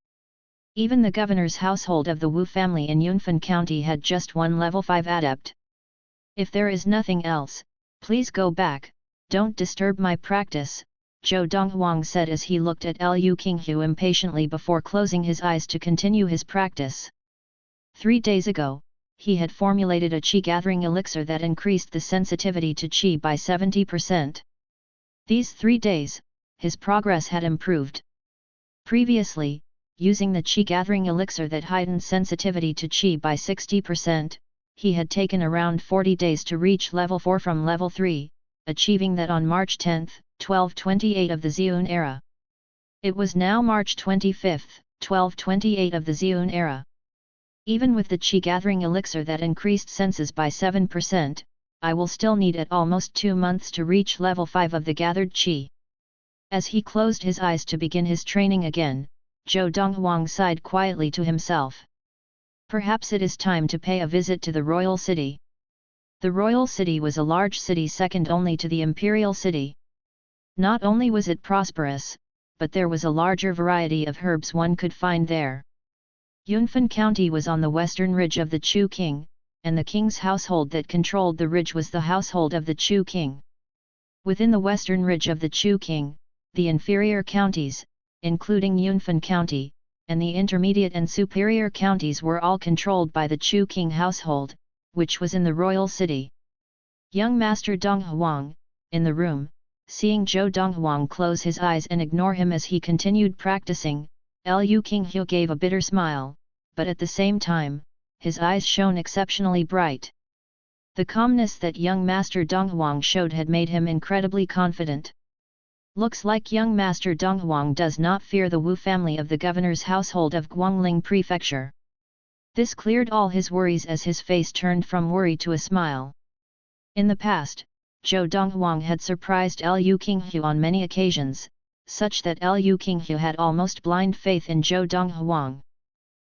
Even the governor's household of the Wu family in Yunfan County had just 1 level 5 adept. "If there is nothing else, please go back, don't disturb my practice," Zhou Donghuang said as he looked at Lu Qinghu impatiently before closing his eyes to continue his practice. 3 days ago, he had formulated a qi-gathering elixir that increased the sensitivity to qi by 70%. These 3 days, his progress had improved. Previously, using the qi-gathering elixir that heightened sensitivity to qi by 60%, he had taken around 40 days to reach level 4 from level 3, achieving that on March 10, 1228 of the Zhun era. It was now March 25, 1228 of the Zhun era. Even with the qi-gathering elixir that increased senses by 7%, I will still need at almost 2 months to reach level 5 of the gathered qi. As he closed his eyes to begin his training again, Zhou Donghuang sighed quietly to himself. Perhaps it is time to pay a visit to the royal city. The royal city was a large city second only to the imperial city. Not only was it prosperous, but there was a larger variety of herbs one could find there. Yunfan County was on the western ridge of the Chu King, and the king's household that controlled the ridge was the household of the Chu King. Within the western ridge of the Chu King, the inferior counties, including Yunfan County, and the intermediate and superior counties were all controlled by the Chu King household, which was in the royal city. Young Master Donghuang, in the room, seeing Zhou Donghuang close his eyes and ignore him as he continued practicing, Liu Qinghu gave a bitter smile, but at the same time, his eyes shone exceptionally bright. The calmness that young Master Donghuang showed had made him incredibly confident. Looks like young Master Donghuang does not fear the Wu family of the governor's household of Guangling Prefecture. This cleared all his worries as his face turned from worry to a smile. In the past, Zhou Donghuang had surprised Liu Qinghu on many occasions, such that Liu Qinghu had almost blind faith in Zhou Donghuang.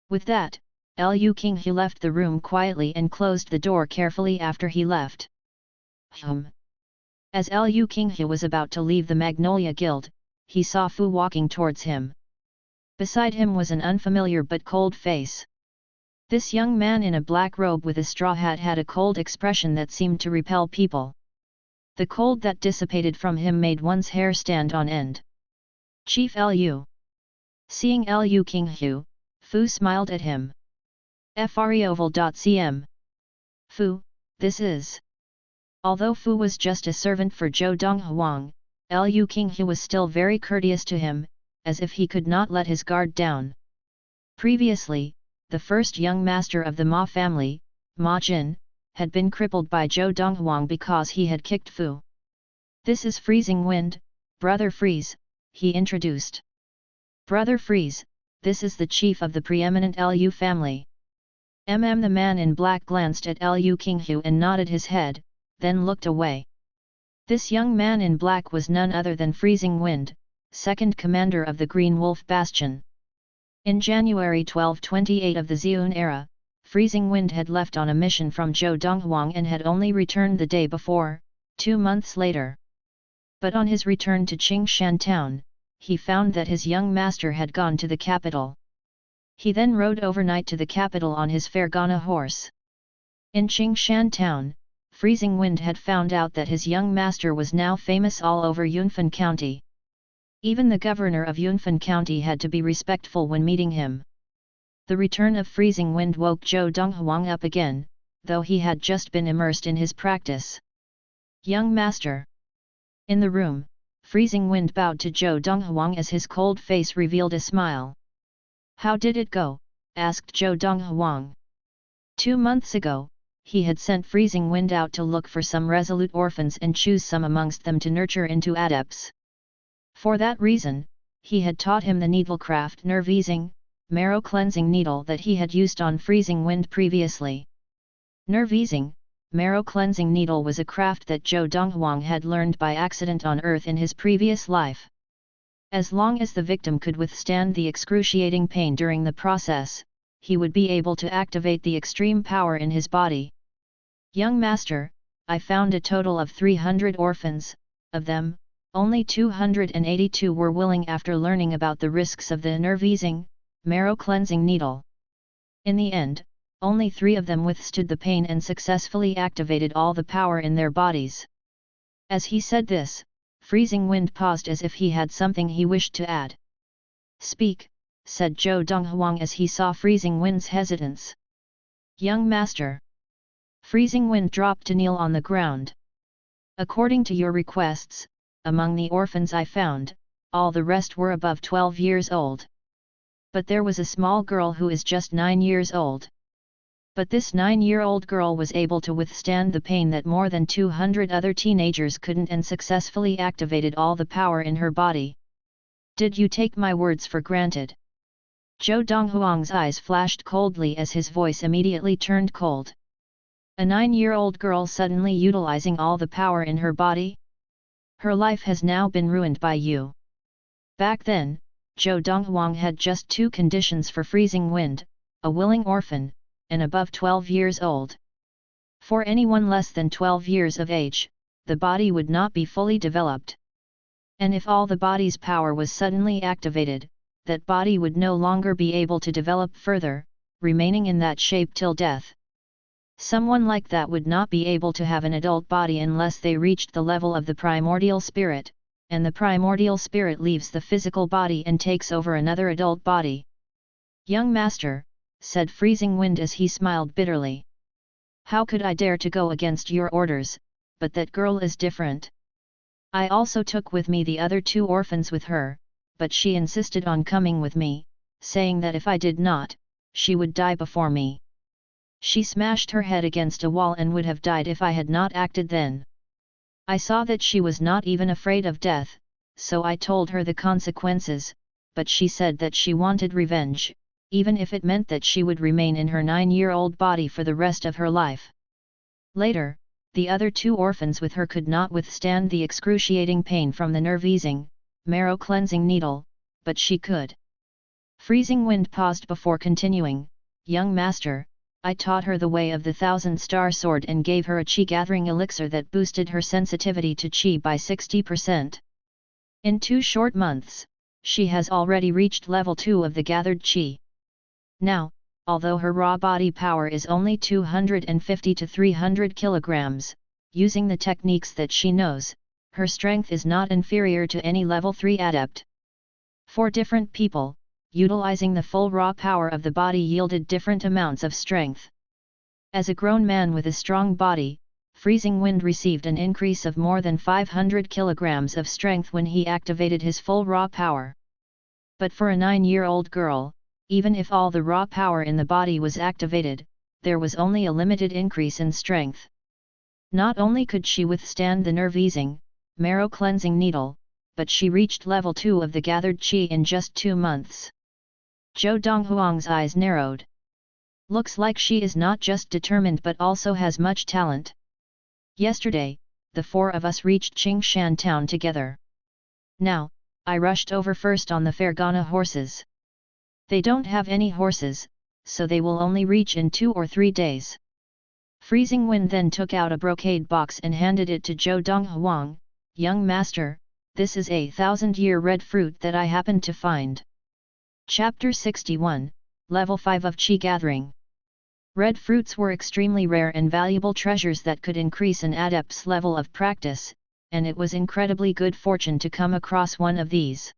With that, Liu Qinghu left the room quietly and closed the door carefully after he left. As Liu Qinghu was about to leave the Magnolia Guild, he saw Fu walking towards him. Beside him was an unfamiliar but cold face. This young man in a black robe with a straw hat had a cold expression that seemed to repel people. The cold that dissipated from him made one's hair stand on end. Chief Liu. Seeing Liu Qinghu, Fu smiled at him. Freoval.cm. Fu, this is. Although Fu was just a servant for Zhou Donghuang, Liu Qinghu was still very courteous to him, as if he could not let his guard down. Previously, the first young master of the Ma family, Ma Jin, had been crippled by Zhou Donghuang because he had kicked Fu. This is Freezing Wind, Brother Freeze, he introduced. Brother Freeze, this is the chief of the preeminent Liu family. The man in black glanced at Liu Qinghu and nodded his head, then looked away. This young man in black was none other than Freezing Wind, second commander of the Green Wolf Bastion. In January 1228 of the Xiun era, Freezing Wind had left on a mission from Zhou Donghuang and had only returned the day before, 2 months later. But on his return to Qingshan town, he found that his young master had gone to the capital. He then rode overnight to the capital on his Fergana horse. In Qingshan town, Freezing Wind had found out that his young master was now famous all over Yunfan County. Even the governor of Yunfan County had to be respectful when meeting him. The return of Freezing Wind woke Zhou Donghuang up again, though he had just been immersed in his practice. Young master. In the room, Freezing Wind bowed to Zhou Donghuang as his cold face revealed a smile. How did it go? Asked Zhou Donghuang. 2 months ago, he had sent Freezing Wind out to look for some resolute orphans and choose some amongst them to nurture into adepts. For that reason, he had taught him the needlecraft nerve-easing, marrow-cleansing needle that he had used on Freezing Wind previously. Nerve-easing, marrow-cleansing needle was a craft that Zhou Donghuang had learned by accident on Earth in his previous life. As long as the victim could withstand the excruciating pain during the process, he would be able to activate the extreme power in his body. Young master, I found a total of 300 orphans, of them, only 282 were willing after learning about the risks of the nerve-easing, marrow-cleansing needle. In the end, only 3 of them withstood the pain and successfully activated all the power in their bodies. As he said this, Freezing Wind paused as if he had something he wished to add. Speak, said Zhou Donghuang as he saw Freezing Wind's hesitance. Young master. Freezing Wind dropped to kneel on the ground. According to your requests, among the orphans I found, all the rest were above 12 years old. But there was a small girl who is just 9 years old. But this 9-year-old girl was able to withstand the pain that more than 200 other teenagers couldn't and successfully activated all the power in her body. Did you take my words for granted? Zhou Donghuang's eyes flashed coldly as his voice immediately turned cold. A 9-year-old girl suddenly utilizing all the power in her body? Her life has now been ruined by you. Back then, Zhou Donghuang had just two conditions for freezing wind: a willing orphan, and above 12 years old. For anyone less than 12 years of age, the body would not be fully developed. And if all the body's power was suddenly activated, that body would no longer be able to develop further, remaining in that shape till death. Someone like that would not be able to have an adult body unless they reached the level of the primordial spirit, and the primordial spirit leaves the physical body and takes over another adult body. "Young master," said Freezing Wind as he smiled bitterly. "How could I dare to go against your orders, but that girl is different. I also took with me the other two orphans with her, but she insisted on coming with me, saying that if I did not, she would die before me. She smashed her head against a wall and would have died if I had not acted then. I saw that she was not even afraid of death, so I told her the consequences, but she said that she wanted revenge, even if it meant that she would remain in her 9-year-old body for the rest of her life. Later, the other two orphans with her could not withstand the excruciating pain from the nerve-easing, marrow-cleansing needle, but she could." Freezing Wind paused before continuing, "Young master, I taught her the way of the 1000-star sword and gave her a chi-gathering elixir that boosted her sensitivity to chi by 60%. In 2 short months, she has already reached level 2 of the gathered chi. Now, although her raw body power is only 250 to 300 kilograms, using the techniques that she knows, her strength is not inferior to any level 3 adept. For different people, utilizing the full raw power of the body yielded different amounts of strength. As a grown man with a strong body, Freezing Wind received an increase of more than 500 kilograms of strength when he activated his full raw power. But for a 9-year-old girl, even if all the raw power in the body was activated, there was only a limited increase in strength. Not only could she withstand the nerve-easing, marrow-cleansing needle, but she reached level 2 of the gathered chi in just 2 months. Zhou Donghuang's eyes narrowed. Looks like she is not just determined but also has much talent. Yesterday, the 4 of us reached Qingshan town together. Now, I rushed over first on the Fergana horses. They don't have any horses, so they will only reach in 2 or 3 days. Freezing Wind then took out a brocade box and handed it to Zhou Donghuang. "Young master, this is a 1000-year red fruit that I happened to find." Chapter 61, Level 5 of Chi Gathering. Red fruits were extremely rare and valuable treasures that could increase an adept's level of practice, and it was incredibly good fortune to come across one of these.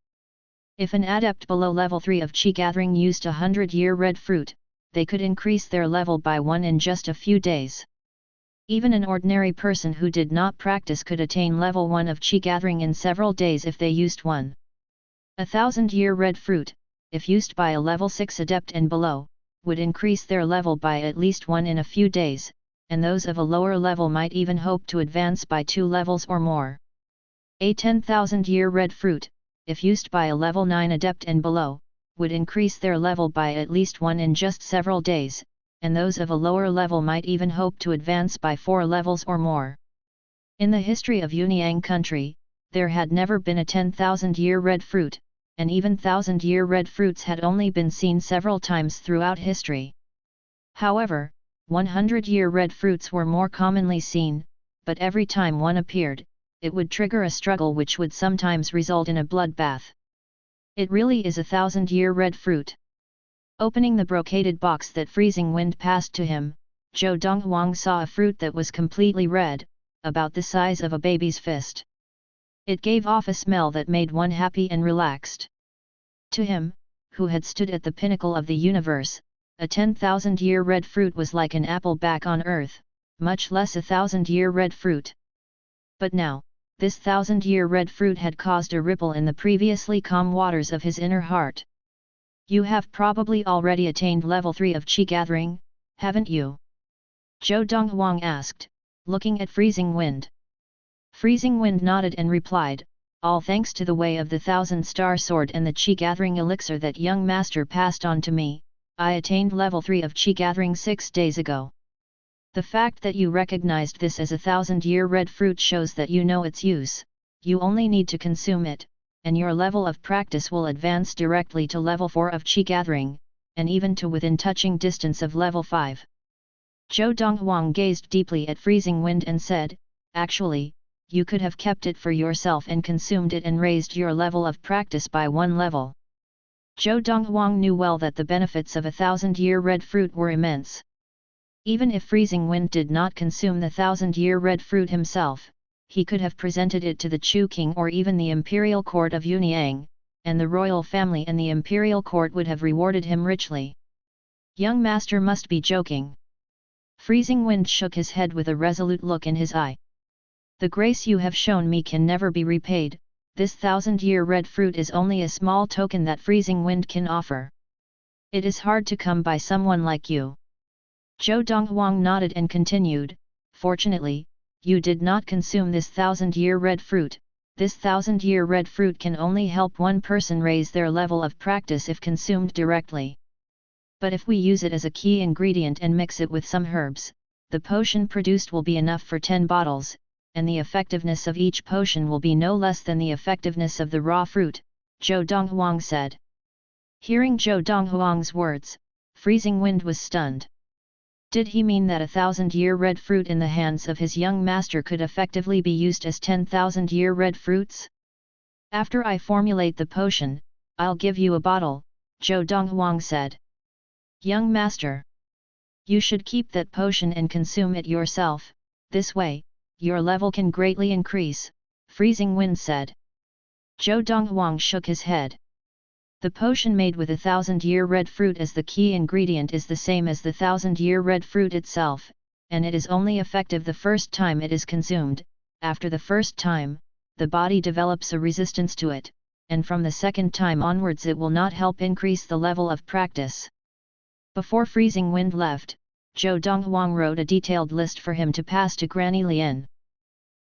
If an adept below level 3 of Chi Gathering used a 100-year red fruit, they could increase their level by 1 in just a few days. Even an ordinary person who did not practice could attain level 1 of Chi Gathering in several days if they used one. A 1000-year red fruit, if used by a level 6 adept and below, would increase their level by at least 1 in a few days, and those of a lower level might even hope to advance by 2 levels or more. A 10,000-year red fruit, if used by a level 9 adept and below, would increase their level by at least 1 in just several days, and those of a lower level might even hope to advance by 4 levels or more. In the history of Yunyang country, there had never been a 10,000-year red fruit, and even 1000-year red fruits had only been seen several times throughout history. However, 100-year red fruits were more commonly seen, but every time one appeared, it would trigger a struggle which would sometimes result in a bloodbath. It really is a 1000-year red fruit. Opening the brocaded box that Freezing Wind passed to him, Zhou Donghuang saw a fruit that was completely red, about the size of a baby's fist. It gave off a smell that made one happy and relaxed. To him, who had stood at the pinnacle of the universe, a 10,000-year red fruit was like an apple back on earth, much less a 1000-year red fruit. But now, this 1000-year red fruit had caused a ripple in the previously calm waters of his inner heart. "You have probably already attained level 3 of Chi Gathering, haven't you?" Zhou Donghuang asked, looking at Freezing Wind. Freezing Wind nodded and replied, "All thanks to the way of the 1000-star sword and the Chi Gathering elixir that young master passed on to me, I attained level 3 of Chi Gathering 6 days ago. The fact that you recognized this as a 1000-year red fruit shows that you know its use. You only need to consume it, and your level of practice will advance directly to level 4 of Qi Gathering, and even to within touching distance of level 5. Zhou Donghuang gazed deeply at Freezing Wind and said, "Actually, you could have kept it for yourself and consumed it and raised your level of practice by 1 level." Zhou Donghuang knew well that the benefits of a 1,000-year red fruit were immense. Even if Freezing Wind did not consume the 1,000-year red fruit himself, he could have presented it to the Chu King or even the imperial court of Yunyang, and the royal family and the imperial court would have rewarded him richly. Young master must be joking. Freezing Wind shook his head with a resolute look in his eye. The grace you have shown me can never be repaid. This 1,000-year red fruit is only a small token that Freezing Wind can offer. It is hard to come by someone like you. Zhou Donghuang nodded and continued, "Fortunately, you did not consume this 1,000-year red fruit. This 1,000-year red fruit can only help one person raise their level of practice if consumed directly. But if we use it as a key ingredient and mix it with some herbs, the potion produced will be enough for 10 bottles, and the effectiveness of each potion will be no less than the effectiveness of the raw fruit," Zhou Donghuang said. Hearing Zhou Donghuang's words, Freezing Wind was stunned. Did he mean that a 1,000-year red fruit in the hands of his young master could effectively be used as 10,000-year red fruits? "After I formulate the potion, I'll give you a bottle," Zhou Donghuang said. "Young master, you should keep that potion and consume it yourself, this way, your level can greatly increase," Freezing Wind said. Zhou Donghuang shook his head. The potion made with a 1,000-year red fruit as the key ingredient is the same as the 1,000-year red fruit itself, and it is only effective the first time it is consumed. After the first time, the body develops a resistance to it, and from the second time onwards it will not help increase the level of practice. Before Freezing Wind left, Zhou Donghuang wrote a detailed list for him to pass to Granny Lien.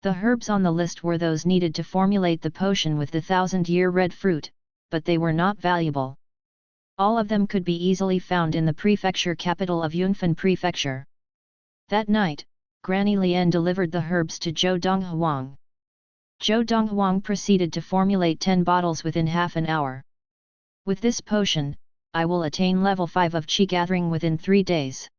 The herbs on the list were those needed to formulate the potion with the 1,000-year red fruit, but they were not valuable. All of them could be easily found in the prefecture capital of Yunfan Prefecture. That night, Granny Lien delivered the herbs to Zhou Donghuang. Zhou Donghuang proceeded to formulate 10 bottles within half an hour. "With this potion, I will attain level 5 of Qi Gathering within 3 days."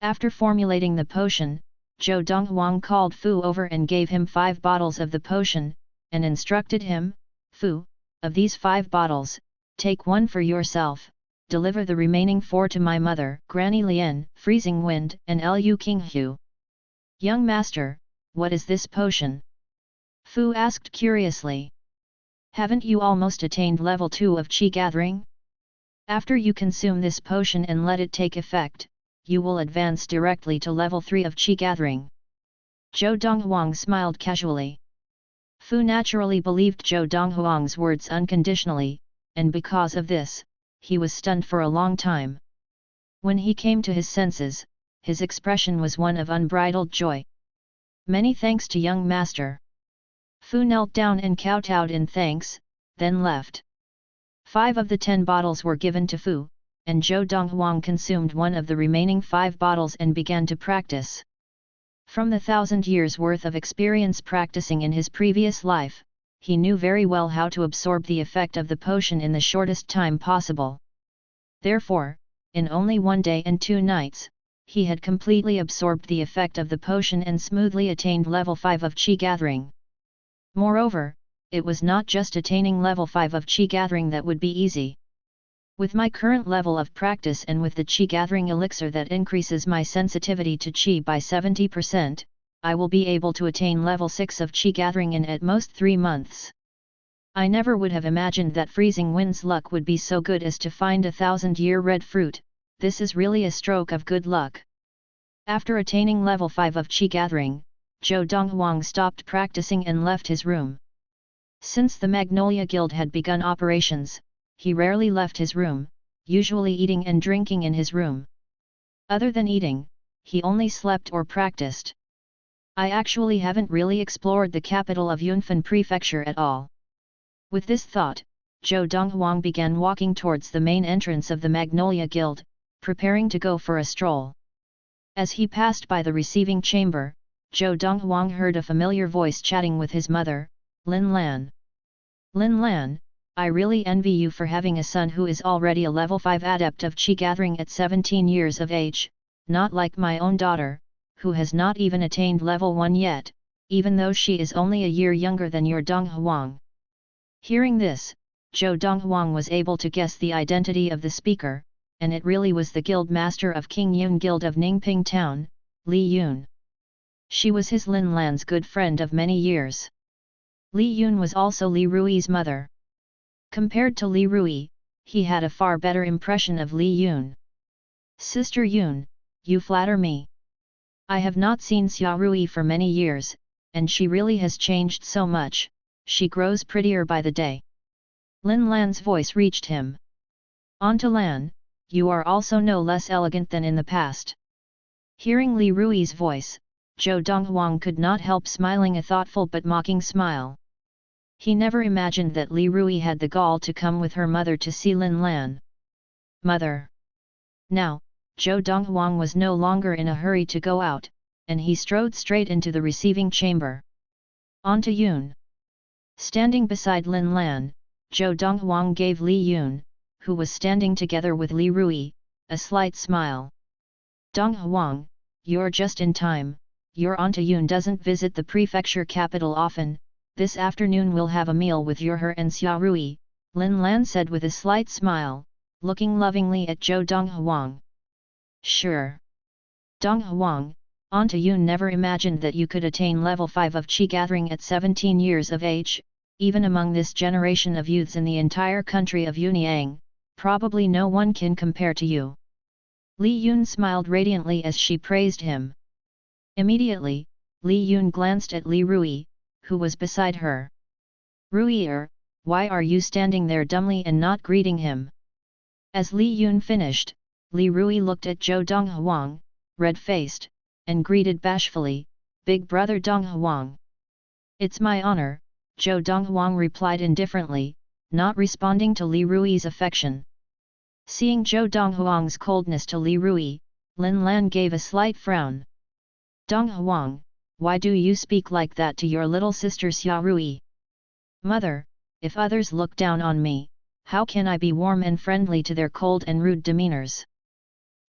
After formulating the potion, Zhou Donghuang called Fu over and gave him 5 bottles of the potion, and instructed him, "Fu, of these 5 bottles, take 1 for yourself, deliver the remaining 4 to my mother, Granny Lien, Freezing Wind, and Lu Qinghu." "Young master, what is this potion?" Fu asked curiously. "Haven't you almost attained level 2 of Qi Gathering? After you consume this potion and let it take effect, you will advance directly to level 3 of Qi Gathering." Zhou Donghuang smiled casually. Fu naturally believed Zhou Donghuang's words unconditionally, and because of this, he was stunned for a long time. When he came to his senses, his expression was one of unbridled joy. "Many thanks to young master." Fu knelt down and kowtowed in thanks, then left. 5 of the 10 bottles were given to Fu, and Zhou Donghuang consumed 1 of the remaining 5 bottles and began to practice. From the 1,000 years' worth of experience practicing in his previous life, he knew very well how to absorb the effect of the potion in the shortest time possible. Therefore, in only 1 day and 2 nights, he had completely absorbed the effect of the potion and smoothly attained level 5 of Qi Gathering. Moreover, it was not just attaining level 5 of Qi Gathering that would be easy. With my current level of practice and with the Qi Gathering elixir that increases my sensitivity to Qi by 70%, I will be able to attain level 6 of Qi Gathering in at most 3 months. I never would have imagined that Freezing Wind's luck would be so good as to find a 1,000-year red fruit. This is really a stroke of good luck." After attaining level 5 of Qi Gathering, Zhou Donghuang stopped practicing and left his room. Since the Magnolia Guild had begun operations, he rarely left his room, usually eating and drinking in his room. Other than eating, he only slept or practiced. "I actually haven't really explored the capital of Yunfan Prefecture at all." With this thought, Zhou Donghuang began walking towards the main entrance of the Magnolia Guild, preparing to go for a stroll. As he passed by the receiving chamber, Zhou Donghuang heard a familiar voice chatting with his mother, Lin Lan. Lin Lan, I really envy you for having a son who is already a level 5 adept of Qi gathering at 17 years of age, not like my own daughter, who has not even attained level 1 yet, even though she is only a year younger than your Donghuang. Hearing this, Zhou Donghuang was able to guess the identity of the speaker, and it really was the guild master of King Yun Guild of Ningping Town, Li Yun. She was his Lin Lan's good friend of many years. Li Yun was also Li Rui's mother. Compared to Li Rui, he had a far better impression of Li Yun. Sister Yun, you flatter me. I have not seen Xia Rui for many years, and she really has changed so much, she grows prettier by the day. Lin Lan's voice reached him. Auntie Lan, you are also no less elegant than in the past. Hearing Li Rui's voice, Zhou Donghuang could not help smiling a thoughtful but mocking smile. He never imagined that Li Rui had the gall to come with her mother to see Lin Lan. Mother. Now, Zhou Donghuang was no longer in a hurry to go out, and he strode straight into the receiving chamber. Auntie Yun. Standing beside Lin Lan, Zhou Donghuang gave Li Yun, who was standing together with Li Rui, a slight smile. Donghuang, you're just in time, your Auntie Yun doesn't visit the prefecture capital often. This afternoon we'll have a meal with your her and Xia Rui, Lin Lan said with a slight smile, looking lovingly at Zhou Donghuang. Sure. Donghuang, Auntie Yun never imagined that you could attain level 5 of Qi gathering at 17 years of age, even among this generation of youths in the entire country of Yunyang, probably no one can compare to you. Li Yun smiled radiantly as she praised him. Immediately, Li Yun glanced at Li Rui, who was beside her. Rui, why are you standing there dumbly and not greeting him? As Li Yun finished, Li Rui looked at Zhou Donghuang, red-faced, and greeted bashfully, Big brother Donghuang. It's my honor, Zhou Donghuang replied indifferently, not responding to Li Rui's affection. Seeing Zhou Donghuang's coldness to Li Rui, Lin Lan gave a slight frown. Donghuang, why do you speak like that to your little sister Xia Rui? Mother, if others look down on me, how can I be warm and friendly to their cold and rude demeanors?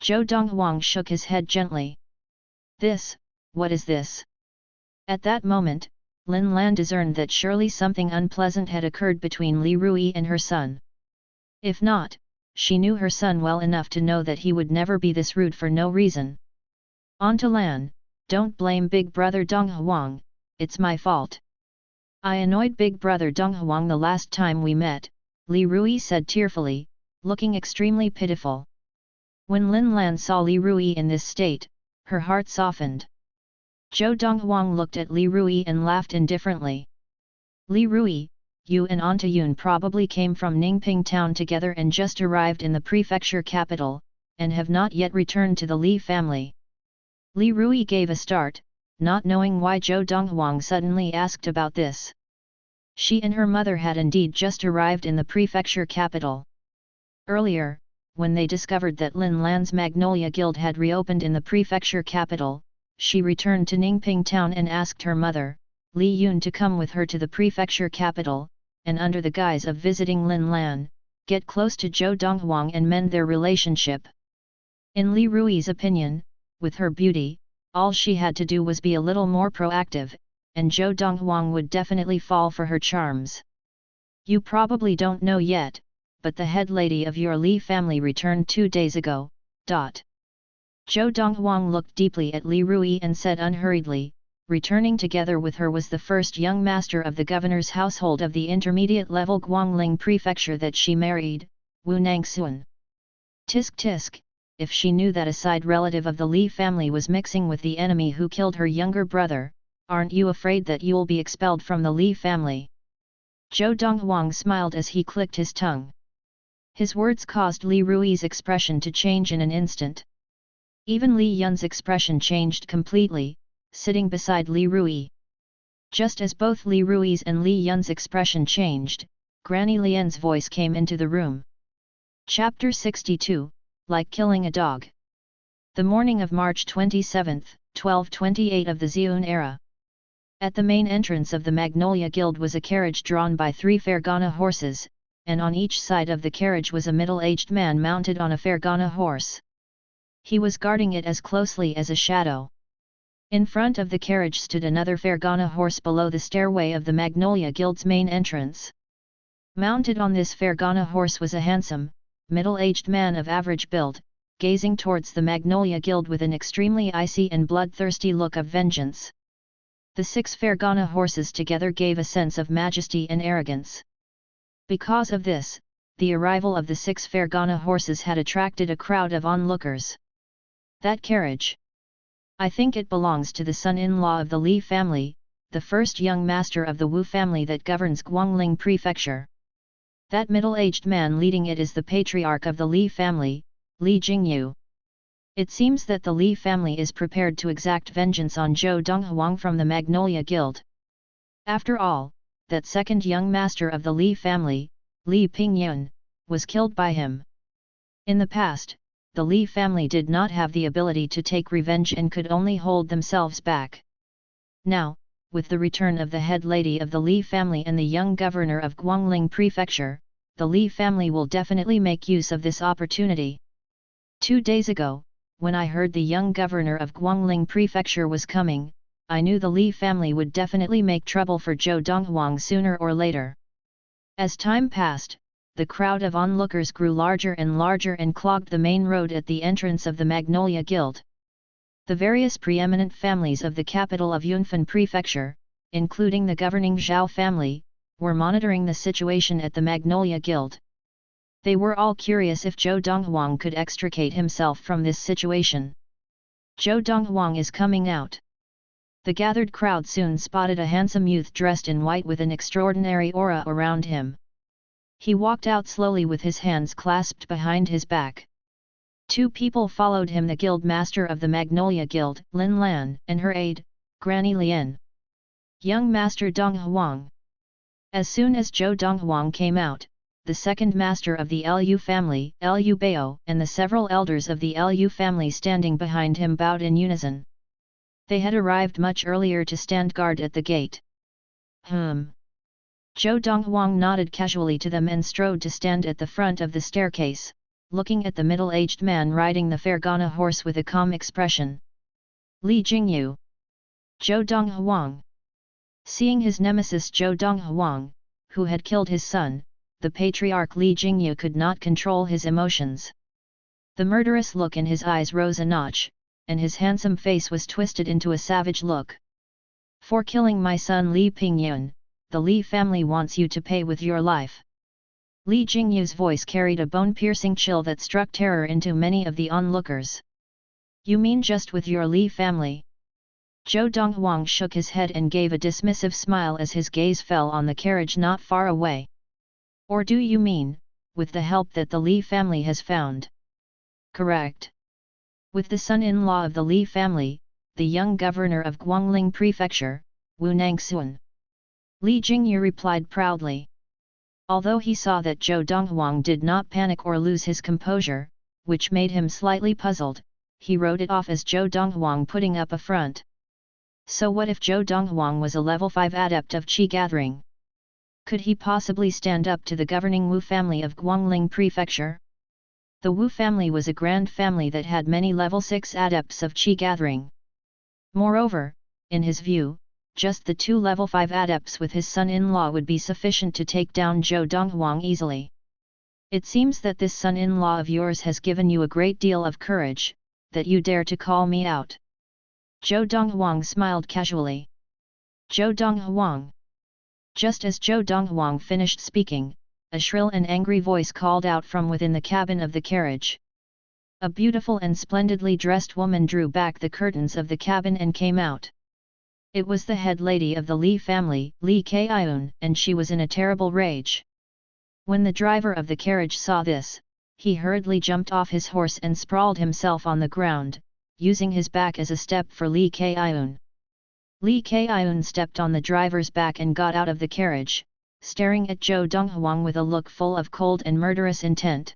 Zhou Donghuang shook his head gently. What is this? At that moment, Lin Lan discerned that surely something unpleasant had occurred between Li Rui and her son. If not, she knew her son well enough to know that he would never be this rude for no reason. Auntie Lan, don't blame Big Brother Donghuang, it's my fault. I annoyed Big Brother Donghuang the last time we met, Li Rui said tearfully, looking extremely pitiful. When Lin Lan saw Li Rui in this state, her heart softened. Zhou Donghuang looked at Li Rui and laughed indifferently. Li Rui, you and Auntie Yun probably came from Ningping town together and just arrived in the prefecture capital, and have not yet returned to the Li family. Li Rui gave a start, not knowing why Zhou Donghuang suddenly asked about this. She and her mother had indeed just arrived in the prefecture capital. Earlier, when they discovered that Lin Lan's Magnolia Guild had reopened in the prefecture capital, she returned to Ningping town and asked her mother, Li Yun, to come with her to the prefecture capital, and under the guise of visiting Lin Lan, get close to Zhou Donghuang and mend their relationship. In Li Rui's opinion, with her beauty, all she had to do was be a little more proactive, and Zhou Donghuang would definitely fall for her charms. You probably don't know yet, but the head lady of your Li family returned 2 days ago. Zhou Donghuang looked deeply at Li Rui and said unhurriedly, returning together with her was the first young master of the governor's household of the intermediate-level Guangling prefecture that she married, Wu Nangxuan. Tisk tisk, if she knew that a side relative of the Li family was mixing with the enemy who killed her younger brother, aren't you afraid that you'll be expelled from the Li family? Zhou Donghuang smiled as he clicked his tongue. His words caused Li Rui's expression to change in an instant. Even Li Yun's expression changed completely, sitting beside Li Rui. Just as both Li Rui's and Li Yun's expression changed, Granny Lian's voice came into the room. Chapter 62, Like Killing a Dog. The morning of March 27, 1228 of the Xiun era. At the main entrance of the Magnolia Guild was a carriage drawn by 3 Fergana horses, and on each side of the carriage was a middle-aged man mounted on a Fergana horse. He was guarding it as closely as a shadow. In front of the carriage stood another Fergana horse below the stairway of the Magnolia Guild's main entrance. Mounted on this Fergana horse was a handsome, middle-aged man of average build, gazing towards the Magnolia Guild with an extremely icy and bloodthirsty look of vengeance. The 6 Fergana horses together gave a sense of majesty and arrogance. Because of this, the arrival of the 6 Fergana horses had attracted a crowd of onlookers. That carriage. I think it belongs to the son-in-law of the Li family, the first young master of the Wu family that governs Guangling Prefecture. That middle-aged man leading it is the patriarch of the Li family, Li Jingyu. It seems that the Li family is prepared to exact vengeance on Zhou Donghuang from the Magnolia Guild. After all, that second young master of the Li family, Li Pingyun, was killed by him. In the past, the Li family did not have the ability to take revenge and could only hold themselves back. Now, with the return of the head lady of the Li family and the young governor of Guangling Prefecture, the Li family will definitely make use of this opportunity. 2 days ago, when I heard the young governor of Guangling Prefecture was coming, I knew the Li family would definitely make trouble for Zhou Donghuang sooner or later. As time passed, the crowd of onlookers grew larger and clogged the main road at the entrance of the Magnolia Guild. The various preeminent families of the capital of Yunfan Prefecture, including the governing Zhao family, were monitoring the situation at the Magnolia Guild. They were all curious if Zhou Donghuang could extricate himself from this situation. Zhou Donghuang is coming out. The gathered crowd soon spotted a handsome youth dressed in white with an extraordinary aura around him. He walked out slowly with his hands clasped behind his back. 2 people followed him: the guild master of the Magnolia Guild, Lin Lan, and her aide, Granny Lien. Young Master Donghuang. As soon as Zhou Donghuang came out, the second master of the Lu family, Lu Bao, and the several elders of the Lu family standing behind him bowed in unison. They had arrived much earlier to stand guard at the gate. Zhou Donghuang nodded casually to them and strode to stand at the front of the staircase, looking at the middle-aged man riding the Fergana horse with a calm expression. Li Jingyu. Zhou Donghuang. Seeing his nemesis Zhou Donghuang, who had killed his son, the patriarch Li Jingyu could not control his emotions. The murderous look in his eyes rose a notch, and his handsome face was twisted into a savage look. For killing my son Li Pingyun, the Li family wants you to pay with your life. Li Jingyu's voice carried a bone-piercing chill that struck terror into many of the onlookers. You mean just with your Li family? Zhou Donghuang shook his head and gave a dismissive smile as his gaze fell on the carriage not far away. Or do you mean, with the help that the Li family has found? Correct. With the son-in-law of the Li family, the young governor of Guangling Prefecture, Wu Nangxuan. Li Jingyu replied proudly. Although he saw that Zhou Donghuang did not panic or lose his composure, which made him slightly puzzled, he wrote it off as Zhou Donghuang putting up a front. So what if Zhou Donghuang was a level 5 adept of Qi gathering? Could he possibly stand up to the governing Wu family of Guangling Prefecture? The Wu family was a grand family that had many level 6 adepts of Qi gathering. Moreover, in his view, just the 2 level 5 adepts with his son-in-law would be sufficient to take down Zhou Donghuang easily. It seems that this son-in-law of yours has given you a great deal of courage, that you dare to call me out. Zhou Donghuang smiled casually. Zhou Donghuang. Just as Zhou Donghuang finished speaking, a shrill and angry voice called out from within the cabin of the carriage. A beautiful and splendidly dressed woman drew back the curtains of the cabin and came out. It was the head lady of the Li family, Li Kaiun, and she was in a terrible rage. When the driver of the carriage saw this, he hurriedly jumped off his horse and sprawled himself on the ground, using his back as a step for Li Kaiun. Li Kaiun stepped on the driver's back and got out of the carriage, staring at Zhou Donghuang with a look full of cold and murderous intent.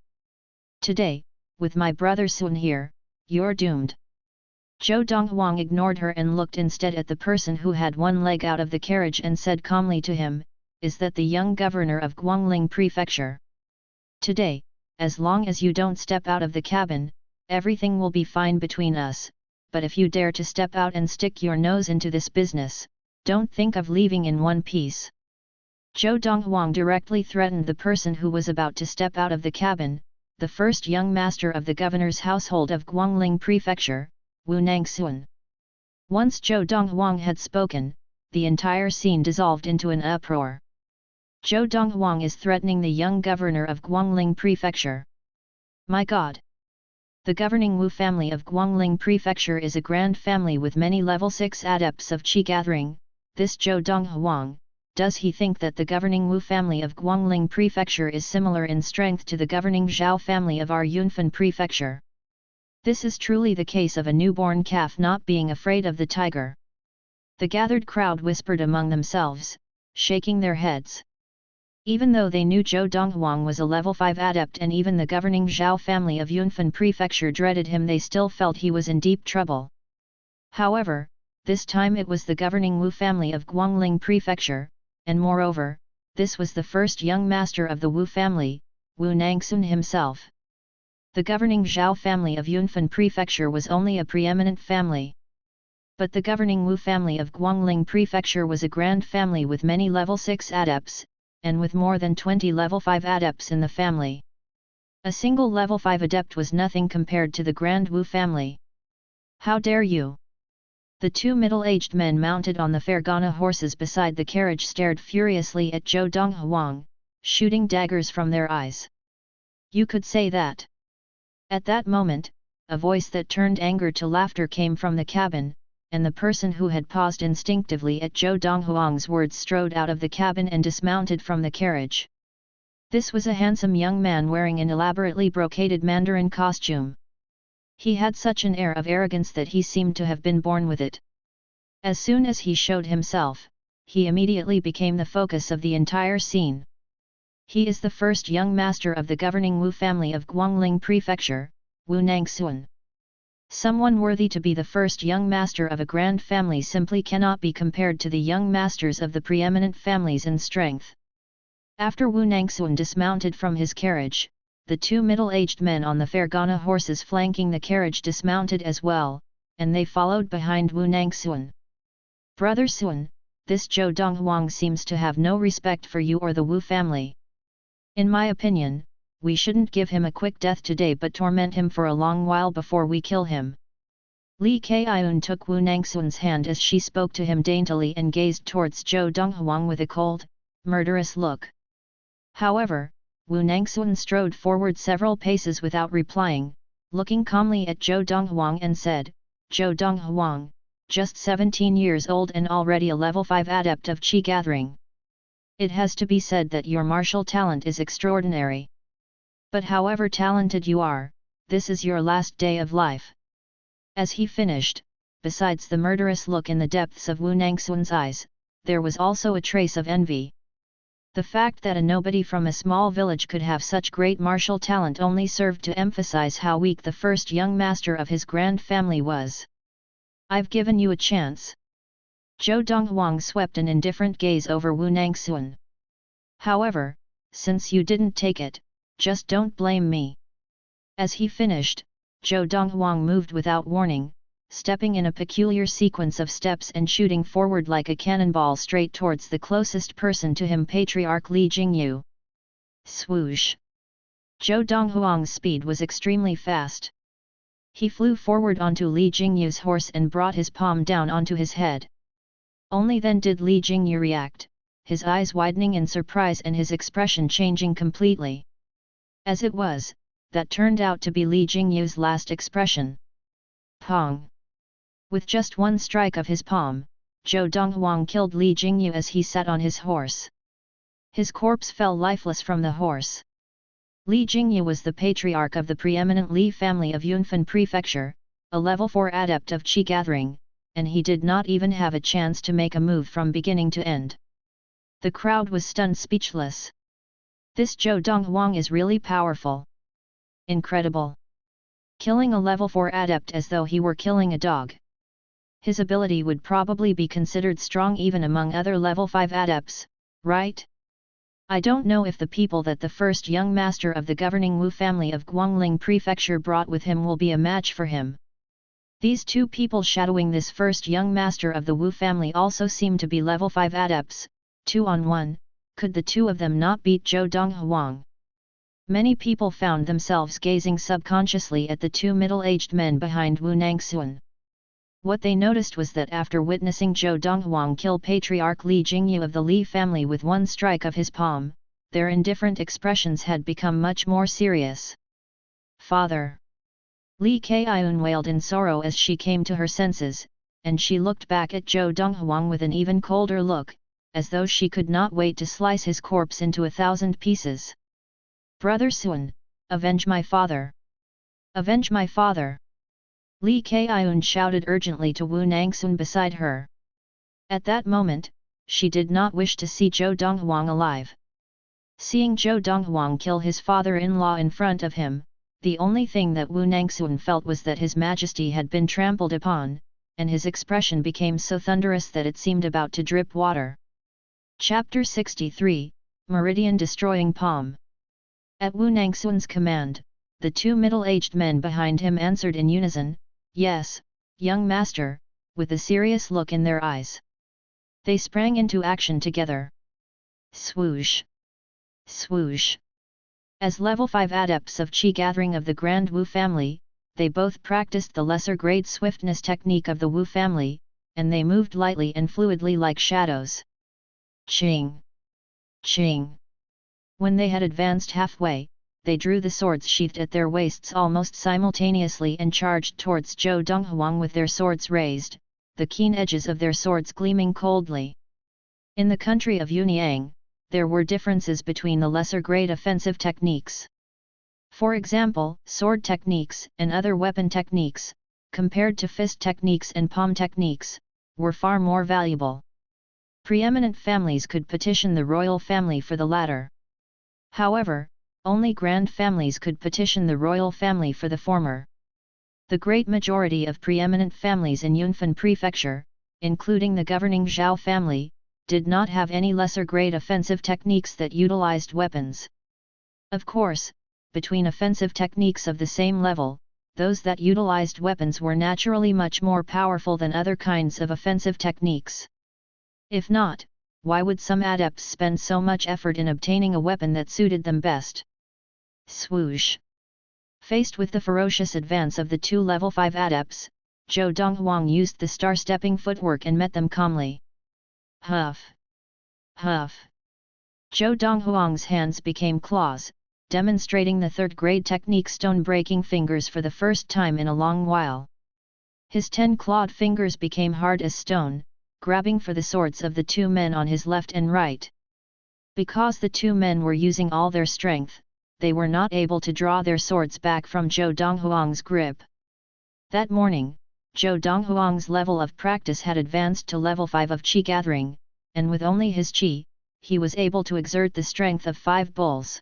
Today, with my brother Sun here, you're doomed. Zhou Donghuang ignored her and looked instead at the person who had one leg out of the carriage and said calmly to him, "Is that the young governor of Guangling Prefecture? Today, as long as you don't step out of the cabin, everything will be fine between us, but if you dare to step out and stick your nose into this business, don't think of leaving in one piece." Zhou Donghuang directly threatened the person who was about to step out of the cabin, the first young master of the governor's household of Guangling Prefecture, Wu Nangxuan. Once Zhou Donghuang had spoken, the entire scene dissolved into an uproar. Zhou Donghuang is threatening the young governor of Guangling Prefecture. My God! The governing Wu family of Guangling Prefecture is a grand family with many level 6 adepts of Qi gathering. This Zhou Donghuang, does he think that the governing Wu family of Guangling Prefecture is similar in strength to the governing Zhao family of our Yunfan Prefecture? This is truly the case of a newborn calf not being afraid of the tiger. The gathered crowd whispered among themselves, shaking their heads. Even though they knew Zhou Donghuang was a level 5 adept and even the governing Zhao family of Yunfan Prefecture dreaded him, they still felt he was in deep trouble. However, this time it was the governing Wu family of Guangling Prefecture, and moreover, this was the first young master of the Wu family, Wu Nangxun himself. The governing Zhao family of Yunfan Prefecture was only a preeminent family. But the governing Wu family of Guangling Prefecture was a grand family with many level 6 adepts, and with more than 20 level 5 adepts in the family. A single level 5 adept was nothing compared to the grand Wu family. How dare you! The two middle-aged men mounted on the Fergana horses beside the carriage stared furiously at Zhou Donghuang, shooting daggers from their eyes. You could say that. At that moment, a voice that turned anger to laughter came from the cabin, and the person who had paused instinctively at Zhou Donghuang's words strode out of the cabin and dismounted from the carriage. This was a handsome young man wearing an elaborately brocaded Mandarin costume. He had such an air of arrogance that he seemed to have been born with it. As soon as he showed himself, he immediately became the focus of the entire scene. He is the first young master of the governing Wu family of Guangling Prefecture, Wu Nangxuan. Someone worthy to be the first young master of a grand family simply cannot be compared to the young masters of the preeminent families in strength. After Wu Nangxuan dismounted from his carriage, the two middle-aged men on the Fergana horses flanking the carriage dismounted as well, and they followed behind Wu Nangxuan. Brother Xuan, this Zhou Donghuang seems to have no respect for you or the Wu family. In my opinion, we shouldn't give him a quick death today but torment him for a long while before we kill him. Li Kaiun took Wu Nangxuan's hand as she spoke to him daintily and gazed towards Zhou Donghuang with a cold, murderous look. However, Wu Nangxuan strode forward several paces without replying, looking calmly at Zhou Donghuang and said, Zhou Donghuang, just 17 years old and already a level 5 adept of Qi gathering. It has to be said that your martial talent is extraordinary. But however talented you are, this is your last day of life. As he finished, besides the murderous look in the depths of Wu Nangxuan's eyes, there was also a trace of envy. The fact that a nobody from a small village could have such great martial talent only served to emphasize how weak the first young master of his grand family was. I've given you a chance. Zhou Donghuang swept an indifferent gaze over Wu Nangxuan. However, since you didn't take it, just don't blame me. As he finished, Zhou Donghuang moved without warning, stepping in a peculiar sequence of steps and shooting forward like a cannonball straight towards the closest person to him, Patriarch Li Jingyu. Swoosh! Zhou Donghuang's speed was extremely fast. He flew forward onto Li Jingyu's horse and brought his palm down onto his head. Only then did Li Jingyu react, his eyes widening in surprise and his expression changing completely. As it was, that turned out to be Li Jingyu's last expression. Pong! With just one strike of his palm, Zhou Donghuang killed Li Jingyu as he sat on his horse. His corpse fell lifeless from the horse. Li Jingyu was the patriarch of the preeminent Li family of Yunfan Prefecture, a level 4 adept of Qi gathering, and he did not even have a chance to make a move from beginning to end. The crowd was stunned speechless. This Zhou Donghuang is really powerful. Incredible. Killing a level 4 adept as though he were killing a dog. His ability would probably be considered strong even among other level 5 adepts, right? I don't know if the people that the first young master of the governing Wu family of Guangling Prefecture brought with him will be a match for him. These two people shadowing this first young master of the Wu family also seem to be level 5 adepts, 2 on 1, could the two of them not beat Zhou Donghuang? Many people found themselves gazing subconsciously at the two middle-aged men behind Wu Nangxuan. What they noticed was that after witnessing Zhou Donghuang kill Patriarch Li Jingyu of the Li family with one strike of his palm, their indifferent expressions had become much more serious. Father! Li Kaiun wailed in sorrow as she came to her senses, and she looked back at Zhou Donghuang with an even colder look, as though she could not wait to slice his corpse into 1,000 pieces. Brother Xuan, avenge my father! Avenge my father! Li Kaiun shouted urgently to Wu Nangxuan beside her. At that moment, she did not wish to see Zhou Donghuang alive. Seeing Zhou Donghuang kill his father-in-law in front of him, the only thing that Wu Nangxuan felt was that his majesty had been trampled upon, and his expression became so thunderous that it seemed about to drip water. Chapter 63, Meridian Destroying Palm. At Wu Nangxuan's command, the two middle-aged men behind him answered in unison, "Yes, young master," with a serious look in their eyes. They sprang into action together. Swoosh! Swoosh! As level 5 adepts of Qi gathering of the Grand Wu family, they both practiced the lesser-grade swiftness technique of the Wu family, and they moved lightly and fluidly like shadows. Ching! Ching! When they had advanced halfway, they drew the swords sheathed at their waists almost simultaneously and charged towards Zhou Donghuang with their swords raised, the keen edges of their swords gleaming coldly. In the country of Yuniang, there were differences between the lesser-grade offensive techniques. For example, sword techniques and other weapon techniques, compared to fist techniques and palm techniques, were far more valuable. Preeminent families could petition the royal family for the latter. However, only grand families could petition the royal family for the former. The great majority of preeminent families in Yunfan Prefecture, including the governing Zhao family, did not have any lesser-grade offensive techniques that utilized weapons. Of course, between offensive techniques of the same level, those that utilized weapons were naturally much more powerful than other kinds of offensive techniques. If not, why would some adepts spend so much effort in obtaining a weapon that suited them best? Swoosh! Faced with the ferocious advance of the two level 5 adepts, Zhou Donghuang used the star-stepping footwork and met them calmly. Huff! Huff! Zhou Donghuang's hands became claws, demonstrating the third-grade technique stone-breaking fingers for the first time in a long while. His 10-clawed fingers became hard as stone, grabbing for the swords of the two men on his left and right. Because the two men were using all their strength, they were not able to draw their swords back from Zhou Donghuang's grip. That morning, Zhou Donghuang's level of practice had advanced to level 5 of Qi gathering, and with only his Qi, he was able to exert the strength of 5 bulls.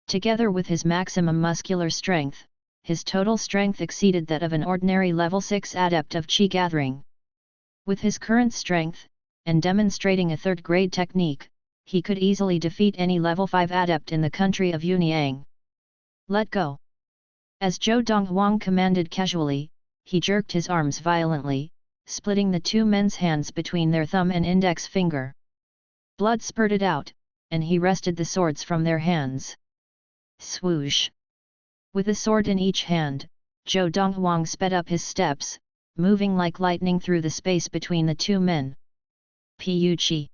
Together with his maximum muscular strength, his total strength exceeded that of an ordinary level 6 adept of Qi gathering. With his current strength, and demonstrating a third-grade technique, he could easily defeat any level 5 adept in the country of Yuniang. Let go! As Zhou Donghuang commanded casually, he jerked his arms violently, splitting the two men's hands between their thumb and index finger. Blood spurted out, and he wrested the swords from their hands. Swoosh! With a sword in each hand, Zhou Donghuang sped up his steps, moving like lightning through the space between the two men. Pu-chi!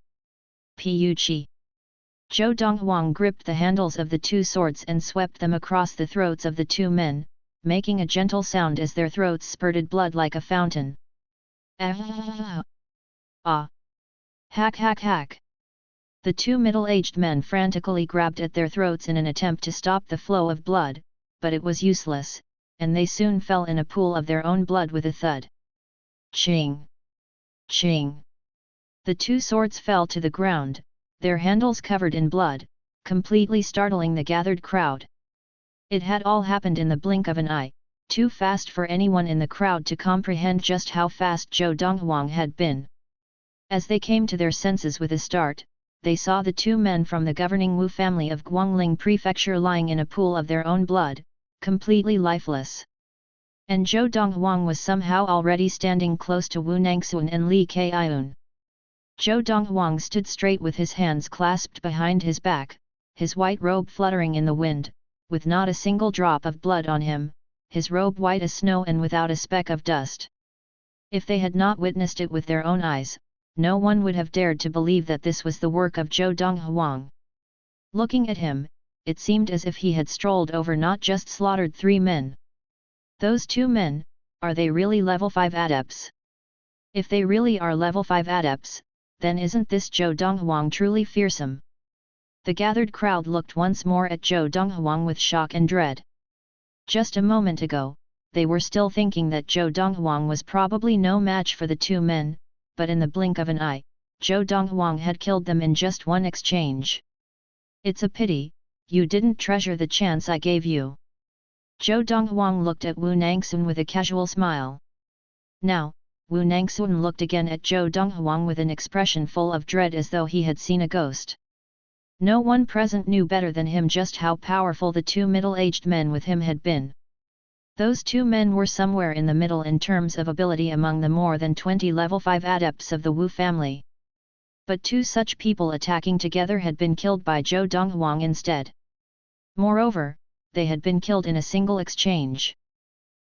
Pu-chi! Zhou Donghuang gripped the handles of the two swords and swept them across the throats of the two men, making a gentle sound as their throats spurted blood like a fountain. Ah! Ah! Hack hack hack! The two middle-aged men frantically grabbed at their throats in an attempt to stop the flow of blood, but it was useless, and they soon fell in a pool of their own blood with a thud. Ching! Ching! The two swords fell to the ground, their handles covered in blood, completely startling the gathered crowd. It had all happened in the blink of an eye, too fast for anyone in the crowd to comprehend just how fast Zhou Donghuang had been. As they came to their senses with a start, they saw the two men from the governing Wu family of Guangling Prefecture lying in a pool of their own blood, completely lifeless. And Zhou Donghuang was somehow already standing close to Wu Nangxuan and Li Kaiun. Zhou Donghuang stood straight with his hands clasped behind his back, his white robe fluttering in the wind, with not a single drop of blood on him, his robe white as snow and without a speck of dust. If they had not witnessed it with their own eyes, no one would have dared to believe that this was the work of Zhou Donghuang. Looking at him, it seemed as if he had strolled over not just slaughtered 3 men. Those 2 men, are they really level 5 adepts? If they really are level 5 adepts, then isn't this Zhou Donghuang truly fearsome? The gathered crowd looked once more at Zhou Donghuang with shock and dread. Just a moment ago, they were still thinking that Zhou Donghuang was probably no match for the 2 men, but in the blink of an eye, Zhou Donghuang had killed them in just one exchange. It's a pity, you didn't treasure the chance I gave you. Zhou Donghuang looked at Wu Nangxuan with a casual smile. Now, Wu Nangxuan looked again at Zhou Donghuang with an expression full of dread as though he had seen a ghost. No one present knew better than him just how powerful the 2 middle-aged men with him had been. Those 2 men were somewhere in the middle in terms of ability among the more than 20 level 5 adepts of the Wu family. But 2 such people attacking together had been killed by Zhou Donghuang instead. Moreover, they had been killed in a single exchange.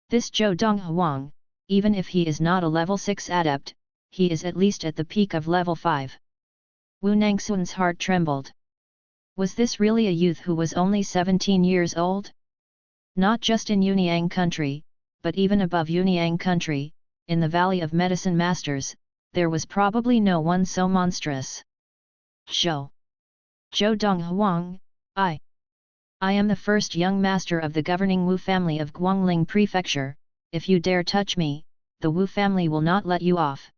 This Zhou Donghuang, even if he is not a level 6 adept, he is at least at the peak of level 5. Wu Nangxuan's heart trembled. Was this really a youth who was only 17 years old? Not just in Yunyang country, but even above Yunyang country, in the Valley of Medicine Masters, there was probably no one so monstrous. Zhou Donghuang, I am the first young master of the governing Wu family of Guangling Prefecture. If you dare touch me, the Wu family will not let you off.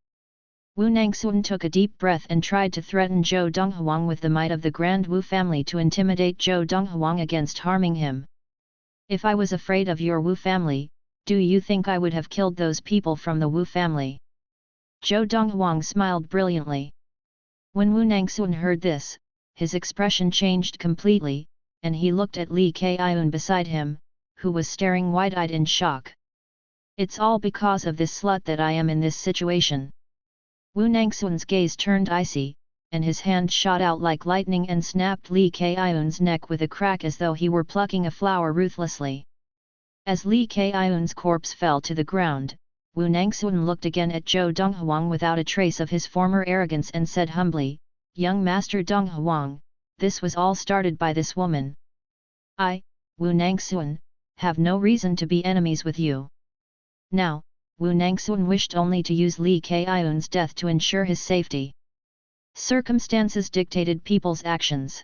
Wu Nangxuan took a deep breath and tried to threaten Zhou Donghuang with the might of the Grand Wu family to intimidate Zhou Donghuang against harming him. If I was afraid of your Wu family, do you think I would have killed those people from the Wu family? Zhou Donghuang smiled brilliantly. When Wu Nangxuan heard this, his expression changed completely, and he looked at Li Kaiun beside him, who was staring wide-eyed in shock. It's all because of this slut that I am in this situation. Wu Nangxuan's gaze turned icy, and his hand shot out like lightning and snapped Li Kaiun's neck with a crack as though he were plucking a flower ruthlessly. As Li Kaiun's corpse fell to the ground, Wu Nangxuan looked again at Zhou Donghuang without a trace of his former arrogance and said humbly, "Young Master Donghuang, this was all started by this woman. I, Wu Nangxuan, have no reason to be enemies with you." Now, Wu Nangxuan wished only to use Li Kaiun's death to ensure his safety. Circumstances dictated people's actions.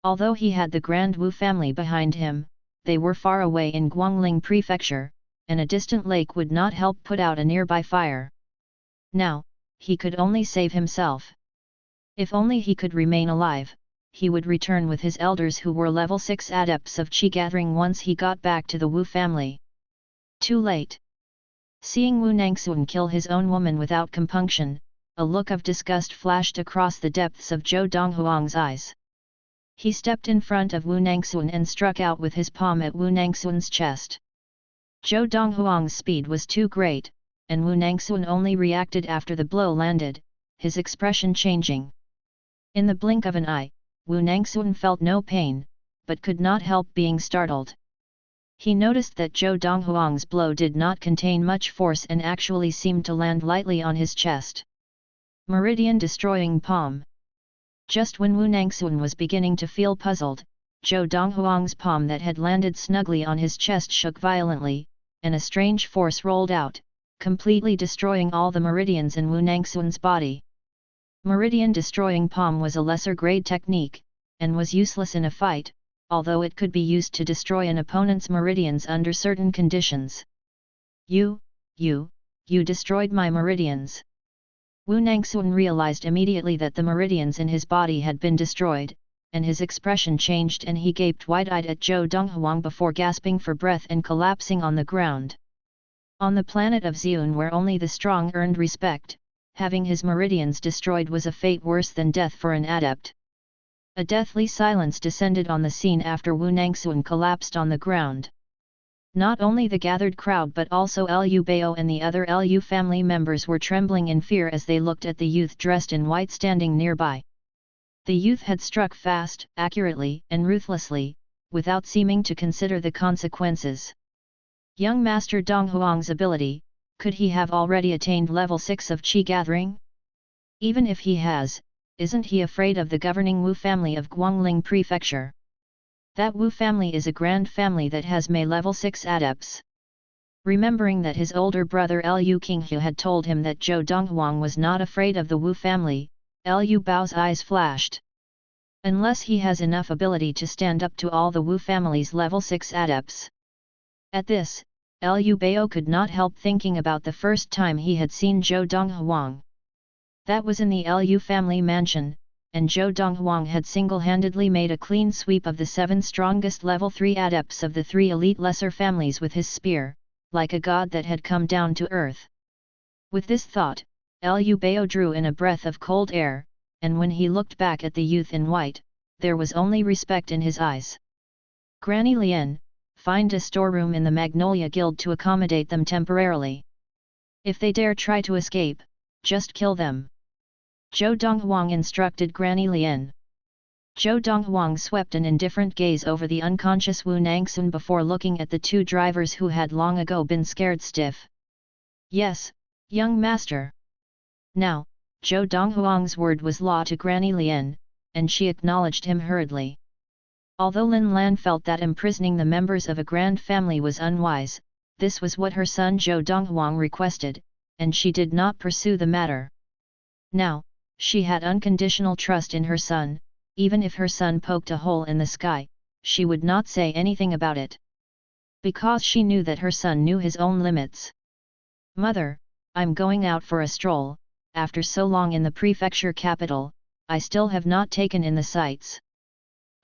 Although he had the Grand Wu family behind him, they were far away in Guangling Prefecture, and a distant lake would not help put out a nearby fire. Now, he could only save himself. If only he could remain alive, he would return with his elders who were level 6 adepts of Qi gathering once he got back to the Wu family. Too late. Seeing Wu Nangxuan kill his own woman without compunction, a look of disgust flashed across the depths of Zhou Donghuang's eyes. He stepped in front of Wu Nangxuan and struck out with his palm at Wu Nangxuan's chest. Zhou Donghuang's speed was too great, and Wu Nangxuan only reacted after the blow landed, his expression changing. In the blink of an eye, Wu Nangxuan felt no pain, but could not help being startled. He noticed that Zhou Donghuang's blow did not contain much force and actually seemed to land lightly on his chest. Meridian-destroying palm. Just when Wu Nangxuan was beginning to feel puzzled, Zhou Donghuang's palm that had landed snugly on his chest shook violently, and a strange force rolled out, completely destroying all the meridians in Wu Nangxuan's body. Meridian-destroying palm was a lesser-grade technique, and was useless in a fight, although it could be used to destroy an opponent's meridians under certain conditions. You destroyed my meridians. Wu Nangxuan realized immediately that the meridians in his body had been destroyed, and his expression changed and he gaped wide-eyed at Zhou Donghuang before gasping for breath and collapsing on the ground. On the planet of Xiun where only the strong earned respect, having his meridians destroyed was a fate worse than death for an adept. A deathly silence descended on the scene after Wu Nangxuan collapsed on the ground. Not only the gathered crowd but also Liu Bao and the other Liu family members were trembling in fear as they looked at the youth dressed in white standing nearby. The youth had struck fast, accurately, and ruthlessly, without seeming to consider the consequences. Young Master Donghuang's ability, could he have already attained level 6 of Qi gathering? Even if he has, isn't he afraid of the governing Wu family of Guangling Prefecture? That Wu family is a grand family that has Mei level 6 adepts. Remembering that his older brother Liu Qinghe had told him that Zhou Donghuang was not afraid of the Wu family, Liu Bao's eyes flashed. Unless he has enough ability to stand up to all the Wu family's level 6 adepts. At this, Liu Bao could not help thinking about the first time he had seen Zhou Donghuang. That was in the Liu family mansion, and Zhou Donghuang had single-handedly made a clean sweep of the 7 strongest level 3 adepts of the 3 elite lesser families with his spear, like a god that had come down to earth. With this thought, Liu Bao drew in a breath of cold air, and when he looked back at the youth in white, there was only respect in his eyes. Granny Lien, find a storeroom in the Magnolia Guild to accommodate them temporarily. If they dare try to escape, just kill them. Zhou Donghuang instructed Granny Lien. Zhou Donghuang swept an indifferent gaze over the unconscious Wu Nangxuan before looking at the 2 drivers who had long ago been scared stiff. Yes, young master. Now, Zhou Donghuang's word was law to Granny Lien, and she acknowledged him hurriedly. Although Lin Lan felt that imprisoning the members of a grand family was unwise, this was what her son Zhou Donghuang requested, and she did not pursue the matter. Now, she had unconditional trust in her son, even if her son poked a hole in the sky, she would not say anything about it. Because she knew that her son knew his own limits. Mother, I'm going out for a stroll, after so long in the prefecture capital, I still have not taken in the sights.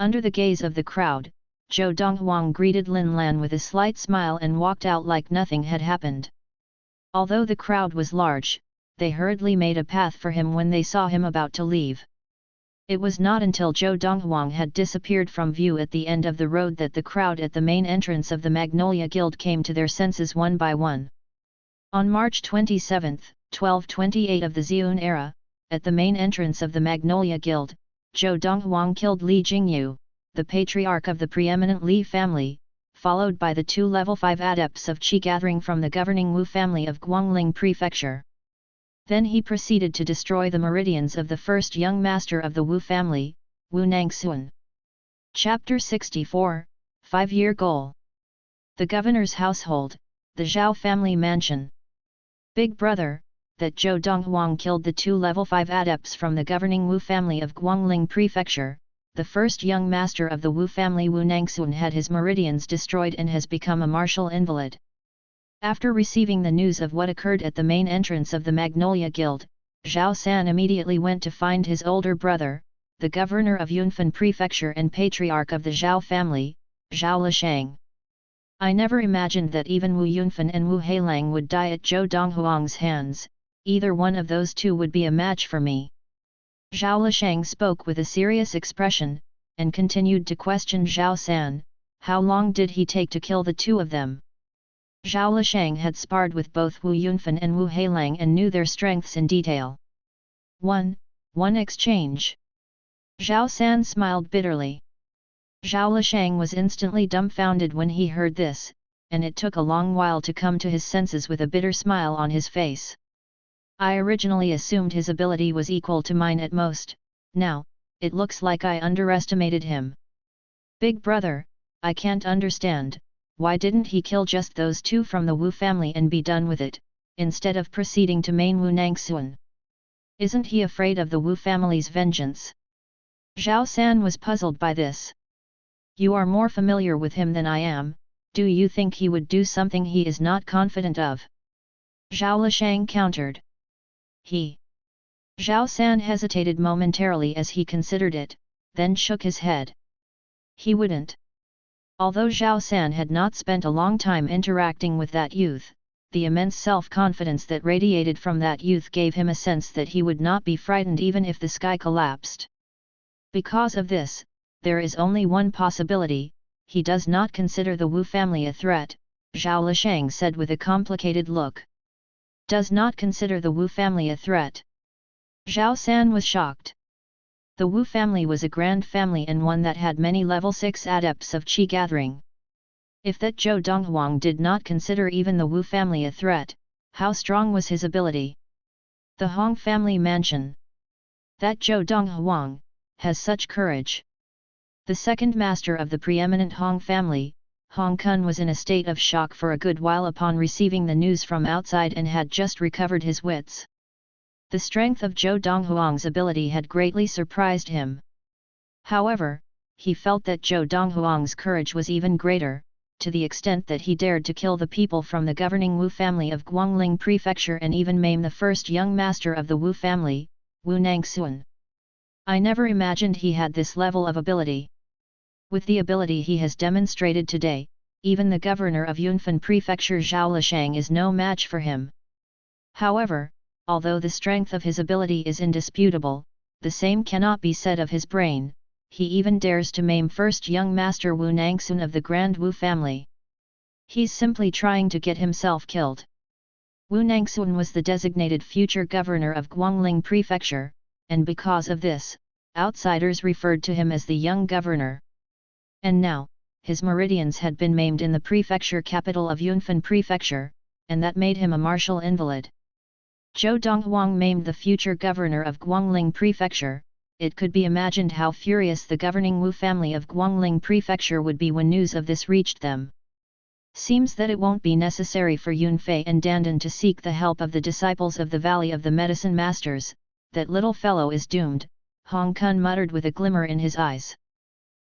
Under the gaze of the crowd, Zhou Donghuang greeted Lin Lan with a slight smile and walked out like nothing had happened. Although the crowd was large, they hurriedly made a path for him when they saw him about to leave. It was not until Zhou Donghuang had disappeared from view at the end of the road that the crowd at the main entrance of the Magnolia Guild came to their senses one by one. On March 27, 1228 of the Xiun era, at the main entrance of the Magnolia Guild, Zhou Donghuang killed Li Jingyu, the patriarch of the preeminent Li family, followed by the 2 level 5 adepts of Qi gathering from the governing Wu family of Guangling Prefecture. Then he proceeded to destroy the meridians of the first young master of the Wu family, Wu Nangxuan. Chapter 64, 5-Year Goal. The Governor's Household, the Zhao family mansion. Big brother, that Zhou Donghuang killed the 2 level 5 adepts from the governing Wu family of Guangling Prefecture, the first young master of the Wu family Wu Nangxuan had his meridians destroyed and has become a martial invalid. After receiving the news of what occurred at the main entrance of the Magnolia Guild, Zhao San immediately went to find his older brother, the governor of Yunfan Prefecture and patriarch of the Zhao family, Zhao Lishang. I never imagined that even Wu Yunfan and Wu Heilang would die at Zhou Donghuang's hands, either one of those 2 would be a match for me. Zhao Lishang spoke with a serious expression, and continued to question Zhao San, how long did he take to kill the 2 of them? Zhao Lishang had sparred with both Wu Yunfan and Wu Heilang and knew their strengths in detail. 1 exchange. Zhao San smiled bitterly. Zhao Lishang was instantly dumbfounded when he heard this, and it took a long while to come to his senses with a bitter smile on his face. I originally assumed his ability was equal to mine at most, now, it looks like I underestimated him. Big brother, I can't understand. Why didn't he kill just those 2 from the Wu family and be done with it, instead of proceeding to main Wu Nangxuan? Isn't he afraid of the Wu family's vengeance? Zhao San was puzzled by this. You are more familiar with him than I am, do you think he would do something he is not confident of? Zhao Lishang countered. Zhao San hesitated momentarily as he considered it, then shook his head. He wouldn't. Although Zhao San had not spent a long time interacting with that youth, the immense self-confidence that radiated from that youth gave him a sense that he would not be frightened even if the sky collapsed. Because of this, there is only one possibility: he does not consider the Wu family a threat, Zhao Lisheng said with a complicated look. Does not consider the Wu family a threat? Zhao San was shocked. The Wu family was a grand family and one that had many level 6 adepts of qi gathering. If that Zhou Donghuang did not consider even the Wu family a threat, how strong was his ability? The Hong family mansion. That Zhou Donghuang has such courage. The second master of the preeminent Hong family, Hong Kun, was in a state of shock for a good while upon receiving the news from outside and had just recovered his wits. The strength of Zhou Donghuang's ability had greatly surprised him. However, he felt that Zhou Donghuang's courage was even greater, to the extent that he dared to kill the people from the governing Wu family of Guangling Prefecture and even maim the first young master of the Wu family, Wu Nangxuan. I never imagined he had this level of ability. With the ability he has demonstrated today, even the governor of Yunfan Prefecture Zhao Lisheng is no match for him. However, although the strength of his ability is indisputable, the same cannot be said of his brain. He even dares to maim first young master Wu Nangxuan of the Grand Wu family. He's simply trying to get himself killed. Wu Nangxuan was the designated future governor of Guangling Prefecture, and because of this, outsiders referred to him as the young governor. And now, his meridians had been maimed in the prefecture capital of Yunfan Prefecture, and that made him a martial invalid. Zhou Donghuang maimed the future governor of Guangling Prefecture. It could be imagined how furious the governing Wu family of Guangling Prefecture would be when news of this reached them. Seems that it won't be necessary for Yunfei and Dandan to seek the help of the disciples of the Valley of the Medicine Masters. That little fellow is doomed, Hong Kun muttered with a glimmer in his eyes.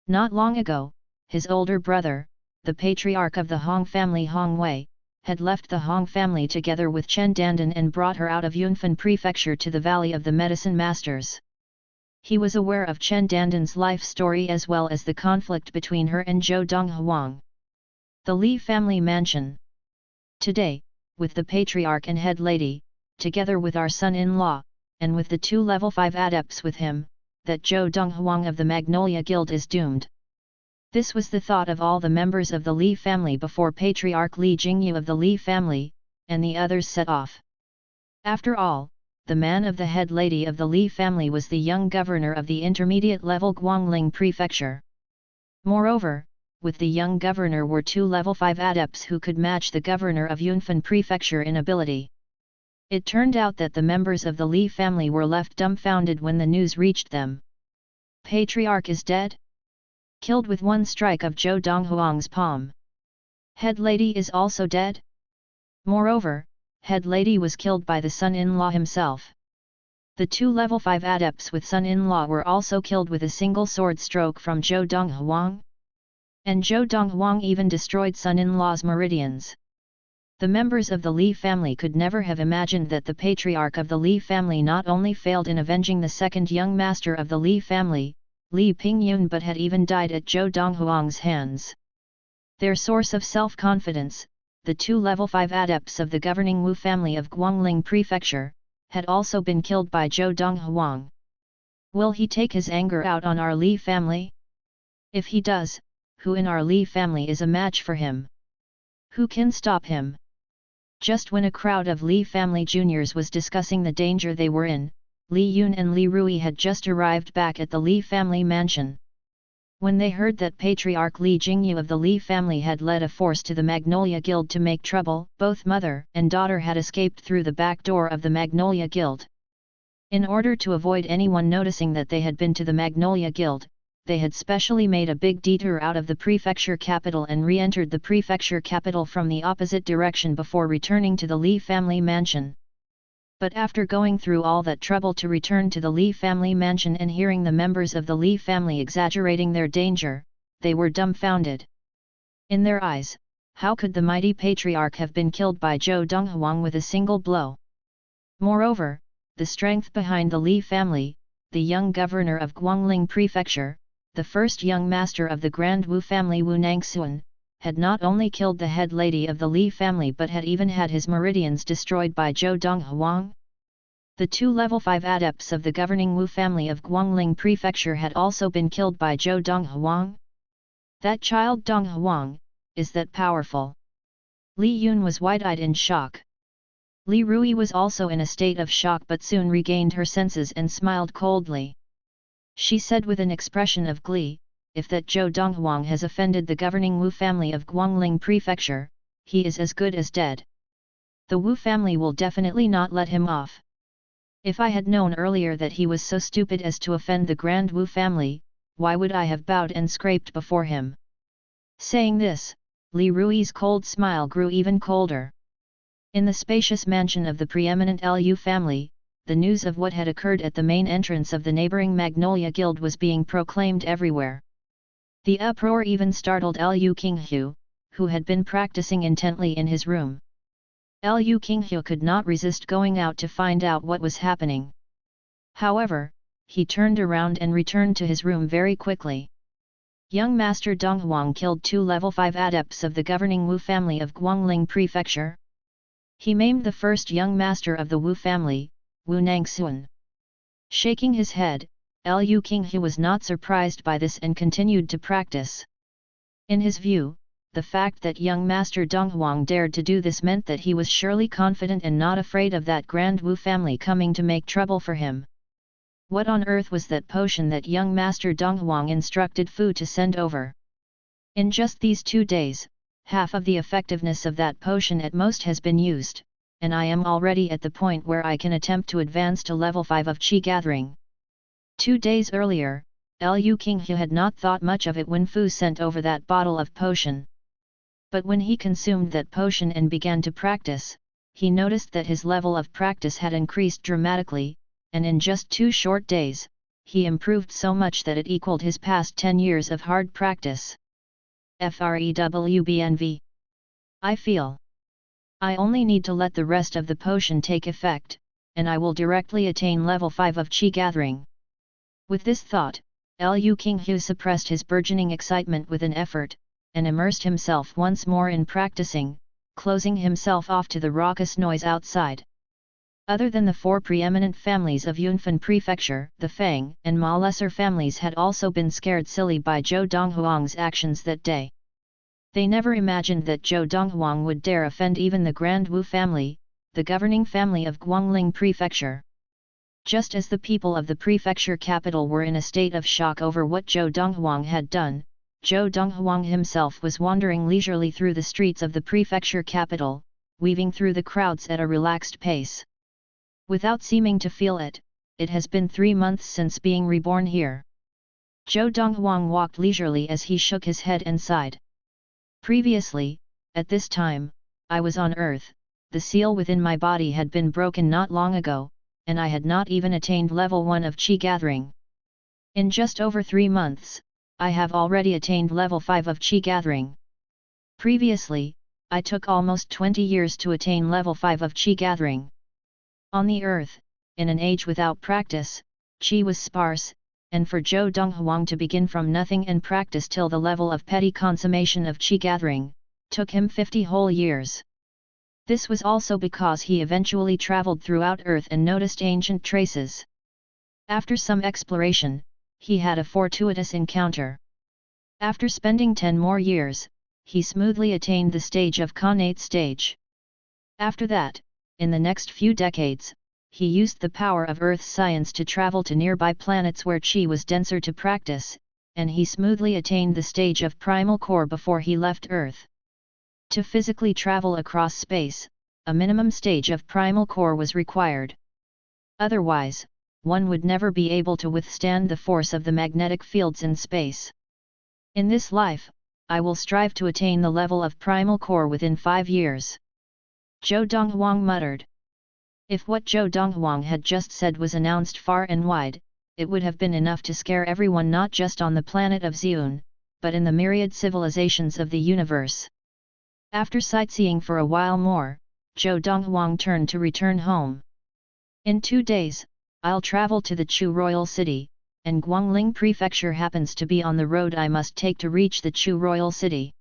Not long ago, his older brother, the patriarch of the Hong family Hong Wei, had left the Hong family together with Chen Dandan and brought her out of Yunfan Prefecture to the Valley of the Medicine Masters. He was aware of Chen Dandan's life story as well as the conflict between her and Zhou Donghuang. The Li family mansion. Today, with the patriarch and head lady, together with our son-in-law, and with the 2 level 5 adepts with him, that Zhou Donghuang of the Magnolia Guild is doomed. This was the thought of all the members of the Li family before Patriarch Li Jingyu of the Li family, and the others set off. After all, the man of the head lady of the Li family was the young governor of the intermediate level Guangling Prefecture. Moreover, with the young governor were 2 level 5 adepts who could match the governor of Yunfan Prefecture in ability. It turned out that the members of the Li family were left dumbfounded when the news reached them. Patriarch is dead? Killed with one strike of Zhou Donghuang's palm. Head lady is also dead? Moreover, head lady was killed by the son-in-law himself. The 2 level 5 adepts with son-in-law were also killed with a single sword stroke from Zhou Donghuang. And Zhou Donghuang even destroyed son-in-law's meridians. The members of the Li family could never have imagined that the patriarch of the Li family not only failed in avenging the second young master of the Li family, Li Pingyun, but had even died at Zhou Donghuang's hands. Their source of self-confidence, the 2 level 5 adepts of the governing Wu family of Guangling Prefecture, had also been killed by Zhou Donghuang. Will he take his anger out on our Li family? If he does, who in our Li family is a match for him? Who can stop him? Just when a crowd of Li family juniors was discussing the danger they were in, Li Yun and Li Rui had just arrived back at the Li family mansion. When they heard that Patriarch Li Jingyu of the Li family had led a force to the Magnolia Guild to make trouble, both mother and daughter had escaped through the back door of the Magnolia Guild. In order to avoid anyone noticing that they had been to the Magnolia Guild, they had specially made a big detour out of the prefecture capital and re-entered the prefecture capital from the opposite direction before returning to the Li family mansion. But after going through all that trouble to return to the Li family mansion and hearing the members of the Li family exaggerating their danger, they were dumbfounded. In their eyes, how could the mighty patriarch have been killed by Zhou Donghuang with a single blow? Moreover, the strength behind the Li family, the young governor of Guangling Prefecture, the first young master of the Grand Wu family Wu Nangxuan, had not only killed the head lady of the Li family but had even had his meridians destroyed by Zhou Donghuang. The two level 5 adepts of the governing Wu family of Guangling Prefecture had also been killed by Zhou Donghuang. That child Donghuang, is that powerful? Li Yun was wide-eyed in shock. Li Rui was also in a state of shock but soon regained her senses and smiled coldly. She said with an expression of glee, "If that Zhou Donghuang has offended the governing Wu family of Guangling Prefecture, he is as good as dead. The Wu family will definitely not let him off. If I had known earlier that he was so stupid as to offend the Grand Wu family, why would I have bowed and scraped before him?" Saying this, Li Rui's cold smile grew even colder. In the spacious mansion of the preeminent Lu family, the news of what had occurred at the main entrance of the neighboring Magnolia Guild was being proclaimed everywhere. The uproar even startled Lu Qinghu, who had been practicing intently in his room. Lu Qinghu could not resist going out to find out what was happening. However, he turned around and returned to his room very quickly. Young Master Donghuang killed two level 5 adepts of the governing Wu family of Guangling Prefecture. He maimed the first young master of the Wu family, Wu Nangxuan. Shaking his head, Lu Qinghu was not surprised by this and continued to practice. In his view, the fact that young Master Donghuang dared to do this meant that he was surely confident and not afraid of that Grand Wu family coming to make trouble for him. What on earth was that potion that young Master Donghuang instructed Fu to send over? In just these 2 days, half of the effectiveness of that potion at most has been used, and I am already at the point where I can attempt to advance to level 5 of Qi gathering. 2 days earlier, Lu Qinghu had not thought much of it when Fu sent over that bottle of potion. But when he consumed that potion and began to practice, he noticed that his level of practice had increased dramatically, and in just 2 short days, he improved so much that it equaled his past 10 years of hard practice. FREWBNV. I feel. I only need to let the rest of the potion take effect, and I will directly attain level 5 of Qi gathering. With this thought, Lu Qinghu suppressed his burgeoning excitement with an effort, and immersed himself once more in practicing, closing himself off to the raucous noise outside. Other than the 4 preeminent families of Yunfan Prefecture, the Fang and Ma lesser families had also been scared silly by Zhou Donghuang's actions that day. They never imagined that Zhou Donghuang would dare offend even the Grand Wu family, the governing family of Guangling Prefecture. Just as the people of the prefecture capital were in a state of shock over what Zhou Donghuang had done, Zhou Donghuang himself was wandering leisurely through the streets of the prefecture capital, weaving through the crowds at a relaxed pace. Without seeming to feel it, it has been 3 months since being reborn here. Zhou Donghuang walked leisurely as he shook his head and sighed. Previously, at this time, I was on Earth, the seal within my body had been broken not long ago, and I had not even attained level 1 of Qi gathering. In just over 3 months, I have already attained level 5 of Qi gathering. Previously, I took almost 20 years to attain level 5 of Qi gathering. On the Earth, in an age without practice, Qi was sparse, and for Zhou Donghuang to begin from nothing and practice till the level of petty consummation of Qi gathering, took him 50 whole years. This was also because he eventually traveled throughout Earth and noticed ancient traces. After some exploration, he had a fortuitous encounter. After spending 10 more years, he smoothly attained the stage of Khanate stage. After that, in the next few decades, he used the power of Earth's science to travel to nearby planets where Qi was denser to practice, and he smoothly attained the stage of primal core before he left Earth. To physically travel across space, a minimum stage of primal core was required. Otherwise, one would never be able to withstand the force of the magnetic fields in space. In this life, I will strive to attain the level of primal core within 5 years. Zhou Donghuang muttered. If what Zhou Donghuang had just said was announced far and wide, it would have been enough to scare everyone not just on the planet of Xiun, but in the myriad civilizations of the universe. After sightseeing for a while more, Zhou Donghuang turned to return home. In 2 days, I'll travel to the Chu royal city, and Guangling prefecture happens to be on the road I must take to reach the Chu royal city.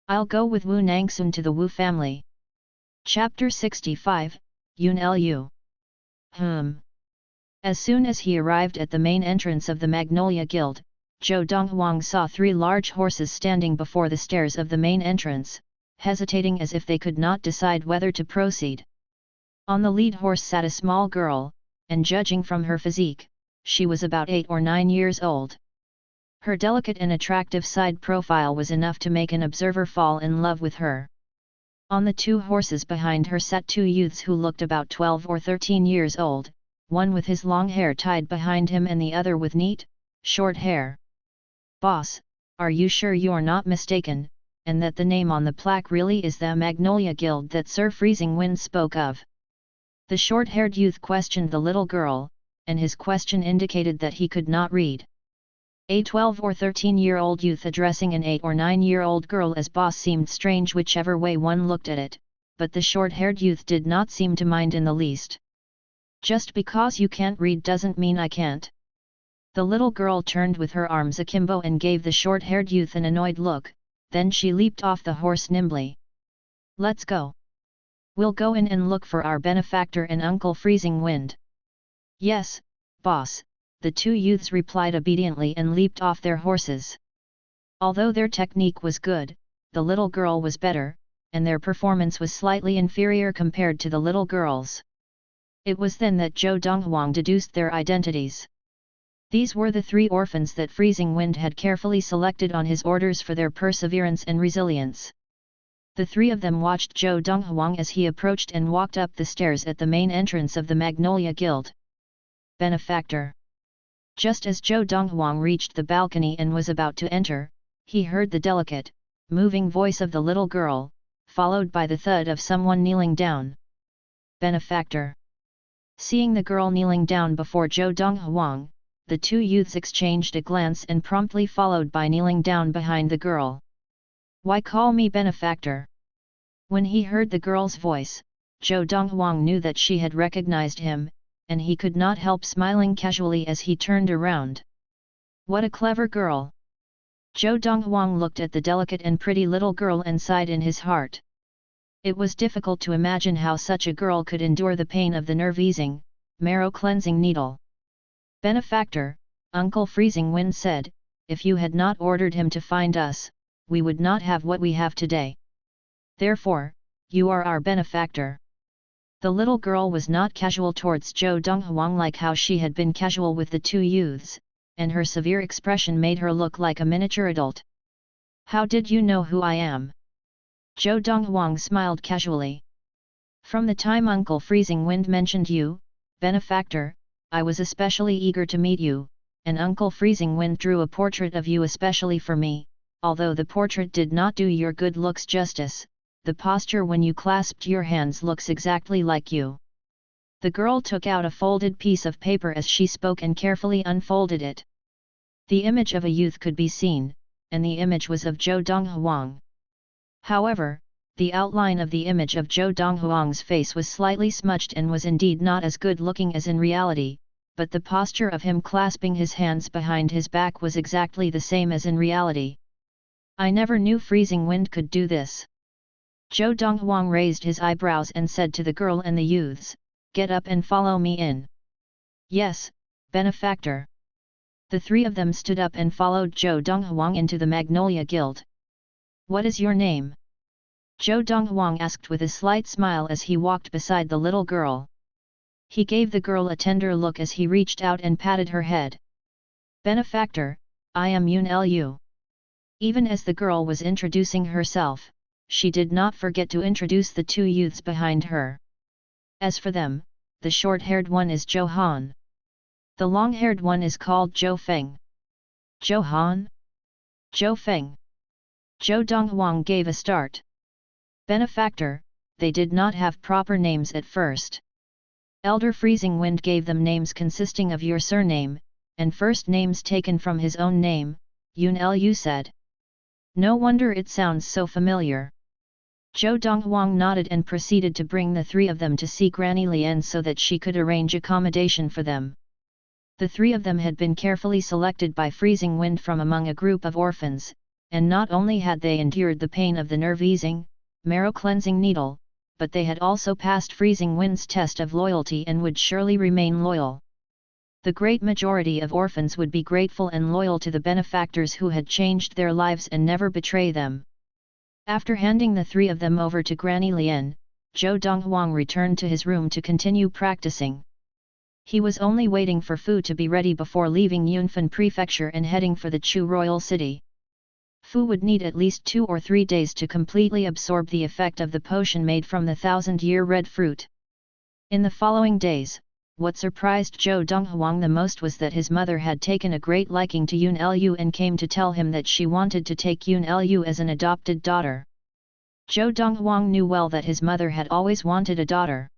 I'll go with Wu Nangsun to the Wu family. Chapter 65, Yun Lu. As soon as he arrived at the main entrance of the Magnolia Guild, Zhou Donghuang saw 3 large horses standing before the stairs of the main entrance, hesitating as if they could not decide whether to proceed. On the lead horse sat a small girl, and judging from her physique, she was about 8 or 9 years old. Her delicate and attractive side profile was enough to make an observer fall in love with her. On the 2 horses behind her sat 2 youths who looked about 12 or 13 years old, one with his long hair tied behind him and the other with neat, short hair. "Boss, are you sure you're not mistaken, and that the name on the plaque really is the Magnolia Guild that Sir Freezing Wind spoke of?" The short-haired youth questioned the little girl, and his question indicated that he could not read. A 12 or 13-year-old youth addressing an 8 or 9-year-old girl as boss seemed strange whichever way one looked at it, but the short-haired youth did not seem to mind in the least. "Just because you can't read doesn't mean I can't." The little girl turned with her arms akimbo and gave the short-haired youth an annoyed look, then she leaped off the horse nimbly. "Let's go. We'll go in and look for our benefactor and Uncle Freezing Wind." "Yes, boss," the 2 youths replied obediently and leaped off their horses. Although their technique was good, the little girl was better, and their performance was slightly inferior compared to the little girls. It was then that Zhou Donghuang deduced their identities. These were the 3 orphans that Freezing Wind had carefully selected on his orders for their perseverance and resilience. The 3 of them watched Zhou Donghuang as he approached and walked up the stairs at the main entrance of the Magnolia Guild. Benefactor. Just as Zhou Donghuang reached the balcony and was about to enter, he heard the delicate, moving voice of the little girl, followed by the thud of someone kneeling down. Benefactor. Seeing the girl kneeling down before Zhou Donghuang, the 2 youths exchanged a glance and promptly followed by kneeling down behind the girl. "Why call me benefactor?" When he heard the girl's voice, Zhou Donghuang knew that she had recognized him, and he could not help smiling casually as he turned around. "What a clever girl!" Zhou Donghuang looked at the delicate and pretty little girl and sighed in his heart. It was difficult to imagine how such a girl could endure the pain of the nerve-easing, marrow-cleansing needle. "Benefactor," Uncle Freezing Wind said, "if you had not ordered him to find us, we would not have what we have today. Therefore, you are our benefactor." The little girl was not casual towards Zhou Donghuang like how she had been casual with the 2 youths, and her severe expression made her look like a miniature adult. "How did you know who I am?" Zhou Donghuang smiled casually. "From the time Uncle Freezing Wind mentioned you, benefactor, I was especially eager to meet you, and Uncle Freezing Wind drew a portrait of you especially for me, although the portrait did not do your good looks justice. The posture when you clasped your hands looks exactly like you." The girl took out a folded piece of paper as she spoke and carefully unfolded it. The image of a youth could be seen, and the image was of Zhou Donghuang. However, the outline of the image of Zhou Donghuang's face was slightly smudged and was indeed not as good looking as in reality, but the posture of him clasping his hands behind his back was exactly the same as in reality. "I never knew Freezing Wind could do this." Zhou Donghuang raised his eyebrows and said to the girl and the youths, "Get up and follow me in." "Yes, benefactor." The 3 of them stood up and followed Zhou Donghuang into the Magnolia Guild. "What is your name?" Zhou Donghuang asked with a slight smile as he walked beside the little girl. He gave the girl a tender look as he reached out and patted her head. "Benefactor, I am Yun Lu." Even as the girl was introducing herself, she did not forget to introduce the 2 youths behind her. As for them, the short-haired one is Zhou Han. The long-haired one is called Zhou Feng. "Zhou Han? Zhou Feng?" Zhou Donghuang gave a start. "Benefactor, they did not have proper names at first. Elder Freezing Wind gave them names consisting of your surname, and first names taken from his own name," Yun Lu said. "No wonder it sounds so familiar." Zhou Donghuang nodded and proceeded to bring the three of them to see Granny Lian so that she could arrange accommodation for them. The three of them had been carefully selected by freezing wind from among a group of orphans, and not only had they endured the pain of the nerve-easing, marrow-cleansing needle, but they had also passed freezing wind's test of loyalty and would surely remain loyal. The great majority of orphans would be grateful and loyal to the benefactors who had changed their lives and never betray them. After handing the three of them over to Granny Lian, Zhou Donghuang returned to his room to continue practicing. He was only waiting for Fu to be ready before leaving Yunfan Prefecture and heading for the Chu royal city. Fu would need at least 2 or 3 days to completely absorb the effect of the potion made from the 1000-year red fruit. In the following days, what surprised Zhou Donghuang the most was that his mother had taken a great liking to Yun Lu and came to tell him that she wanted to take Yun Lu as an adopted daughter. Zhou Donghuang knew well that his mother had always wanted a daughter.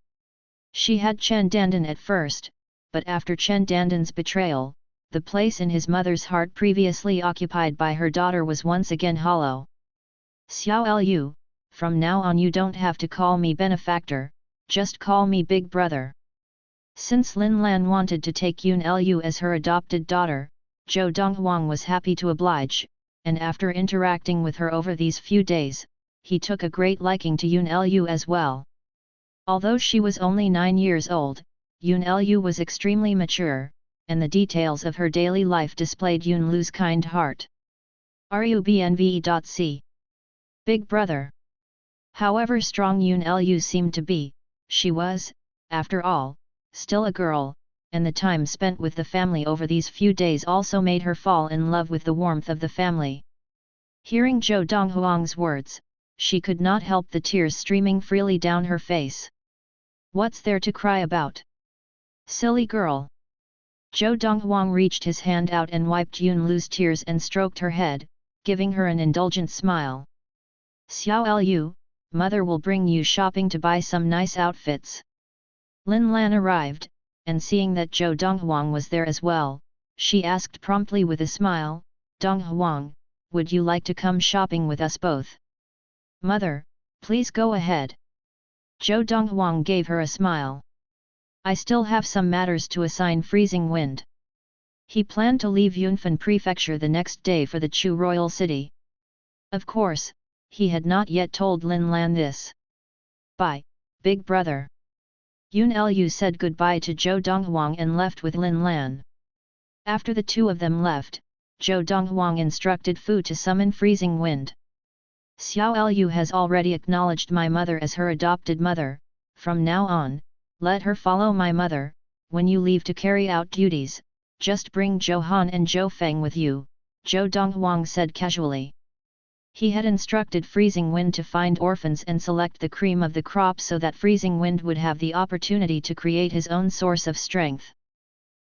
She had Chen Dandan at first, but after Chen Dandan's betrayal, the place in his mother's heart previously occupied by her daughter was once again hollow. Xiao Lu, from now on you don't have to call me benefactor, just call me big brother. Since Lin Lan wanted to take Yun Lu as her adopted daughter, Zhou Donghuang was happy to oblige, and after interacting with her over these few days, he took a great liking to Yun Lu as well. Although she was only 9 years old, Yun Lu was extremely mature, and the details of her daily life displayed Yun Lu's kind heart. Rubnve.c. Big brother. However strong Yun Lu seemed to be, she was, after all, still a girl, and the time spent with the family over these few days also made her fall in love with the warmth of the family. Hearing Zhou Donghuang's words, she could not help the tears streaming freely down her face. What's there to cry about? Silly girl. Zhou Donghuang reached his hand out and wiped Yun Lu's tears and stroked her head, giving her an indulgent smile. Xiao Lu, mother will bring you shopping to buy some nice outfits. Lin Lan arrived, and seeing that Zhou Donghuang was there as well, she asked promptly with a smile, Donghuang, would you like to come shopping with us both? Mother, please go ahead. Zhou Donghuang gave her a smile. I still have some matters to assign freezing wind. He planned to leave Yunfan Prefecture the next day for the Chu royal city. Of course, he had not yet told Lin Lan this. Bye, big brother. Yun Lu said goodbye to Zhou Donghuang and left with Lin Lan. After the two of them left, Zhou Donghuang instructed Fu to summon freezing wind. Xiao Lu has already acknowledged my mother as her adopted mother, from now on, let her follow my mother. When you leave to carry out duties, just bring Zhou Han and Zhou Feng with you, Zhou Donghuang said casually. He had instructed Freezing Wind to find orphans and select the cream of the crop so that Freezing Wind would have the opportunity to create his own source of strength.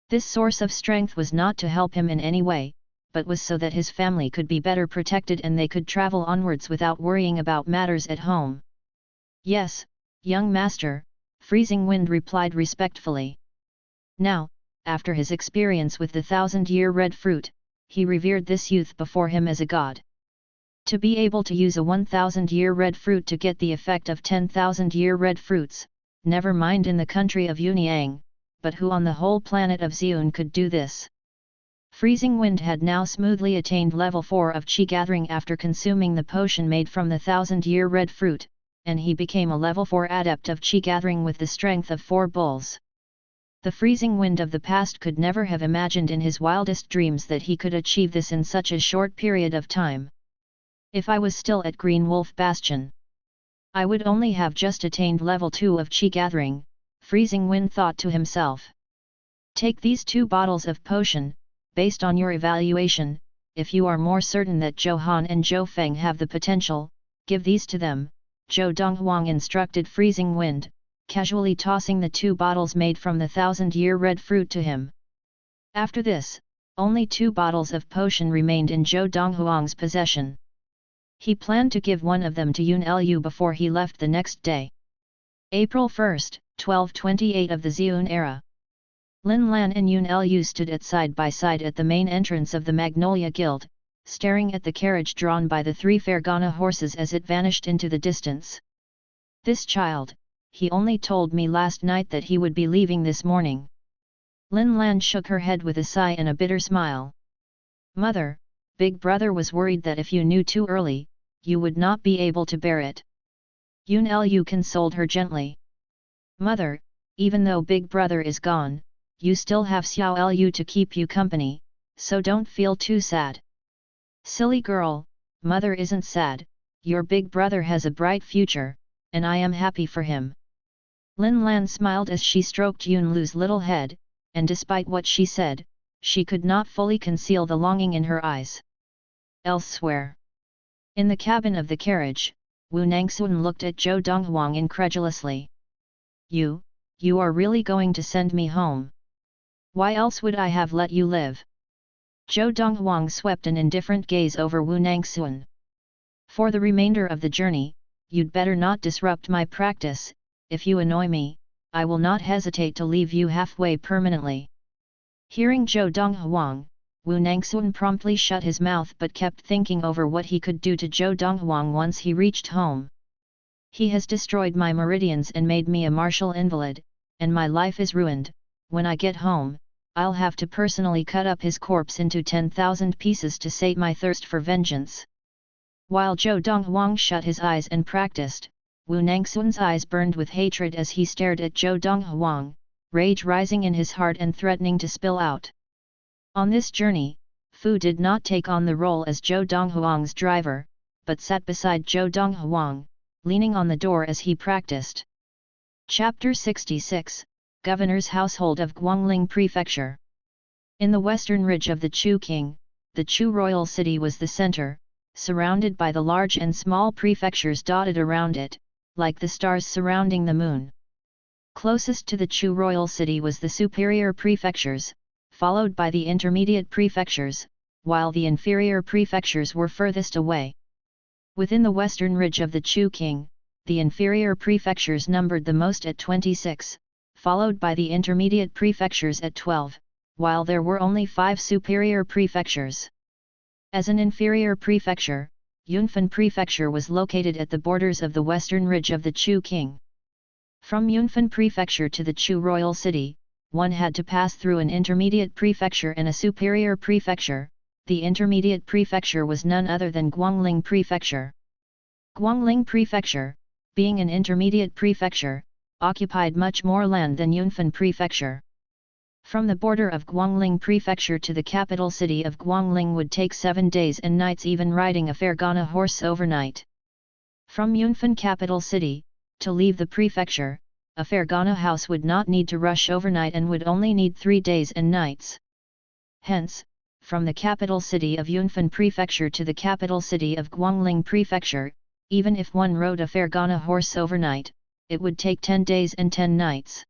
This source of strength was not to help him in any way, but was so that his family could be better protected and they could travel onwards without worrying about matters at home. Yes, young master, Freezing Wind replied respectfully. Now, after his experience with the 1000-year red fruit, he revered this youth before him as a god. To be able to use a 1000-year red fruit to get the effect of 10,000-year red fruits, never mind in the country of Yunyang, but who on the whole planet of Xiun could do this? Freezing Wind had now smoothly attained level 4 of Qi gathering after consuming the potion made from the 1000-year red fruit, and he became a level 4 adept of Qi gathering with the strength of 4 bulls. The Freezing Wind of the past could never have imagined in his wildest dreams that he could achieve this in such a short period of time. If I was still at Green Wolf Bastion, I would only have just attained level 2 of Qi gathering, Freezing Wind thought to himself. Take these 2 bottles of potion, based on your evaluation, if you are more certain that Zhou Han and Zhou Feng have the potential, give these to them, Zhou Donghuang instructed Freezing Wind, casually tossing the 2 bottles made from the 1000-year red fruit to him. After this, only 2 bottles of potion remained in Zhou Donghuang's possession. He planned to give one of them to Yun Lu before he left the next day. April 1, 1228 of the Xiun era. Lin Lan and Yun Lu stood at side by side at the main entrance of the Magnolia Guild, staring at the carriage drawn by the 3 Fergana horses as it vanished into the distance. This child, he only told me last night that he would be leaving this morning. Lin Lan shook her head with a sigh and a bitter smile. Mother, Big Brother was worried that if you knew too early, you would not be able to bear it. Yun Lu consoled her gently. Mother, even though Big Brother is gone, you still have Xiao Lu to keep you company, so don't feel too sad. Silly girl, Mother isn't sad, your Big Brother has a bright future, and I am happy for him. Lin Lan smiled as she stroked Yun Lu's little head, and despite what she said, she could not fully conceal the longing in her eyes. Elsewhere. In the cabin of the carriage, Wu Nangxuan looked at Zhou Donghuang incredulously. You are really going to send me home? Why else would I have let you live? Zhou Donghuang swept an indifferent gaze over Wu Nangxuan. For the remainder of the journey, you'd better not disrupt my practice. If you annoy me, I will not hesitate to leave you halfway permanently. Hearing Zhou Donghuang, Wu Nangxuan promptly shut his mouth but kept thinking over what he could do to Zhou Donghuang once he reached home. He has destroyed my meridians and made me a martial invalid, and my life is ruined. When I get home, I'll have to personally cut up his corpse into 10,000 pieces to sate my thirst for vengeance. While Zhou Donghuang shut his eyes and practiced, Wu Nangxuan's eyes burned with hatred as he stared at Zhou Donghuang, rage rising in his heart and threatening to spill out. On this journey, Fu did not take on the role as Zhou Donghuang's driver, but sat beside Zhou Donghuang, leaning on the door as he practiced. Chapter 66, Governor's Household of Guangling Prefecture. In the western ridge of the Chu King, the Chu royal city was the center, surrounded by the large and small prefectures dotted around it, like the stars surrounding the moon. Closest to the Chu royal city was the superior prefectures, followed by the intermediate prefectures, while the inferior prefectures were furthest away. Within the western ridge of the Chu King, the inferior prefectures numbered the most at 26, followed by the intermediate prefectures at 12, while there were only 5 superior prefectures. As an inferior prefecture, Yunfan Prefecture was located at the borders of the western ridge of the Chu King. From Yunfan Prefecture to the Chu royal city, one had to pass through an intermediate prefecture and a superior prefecture. The intermediate prefecture was none other than Guangling Prefecture. Guangling Prefecture, being an intermediate prefecture, occupied much more land than Yunfan Prefecture. From the border of Guangling Prefecture to the capital city of Guangling would take 7 days and nights, even riding a Fergana horse overnight. From Yunfan capital city, to leave the prefecture, a Fergana house would not need to rush overnight and would only need 3 days and nights. Hence, from the capital city of Yunfan Prefecture to the capital city of Guangling Prefecture, even if one rode a Fergana horse overnight, it would take 10 days and 10 nights.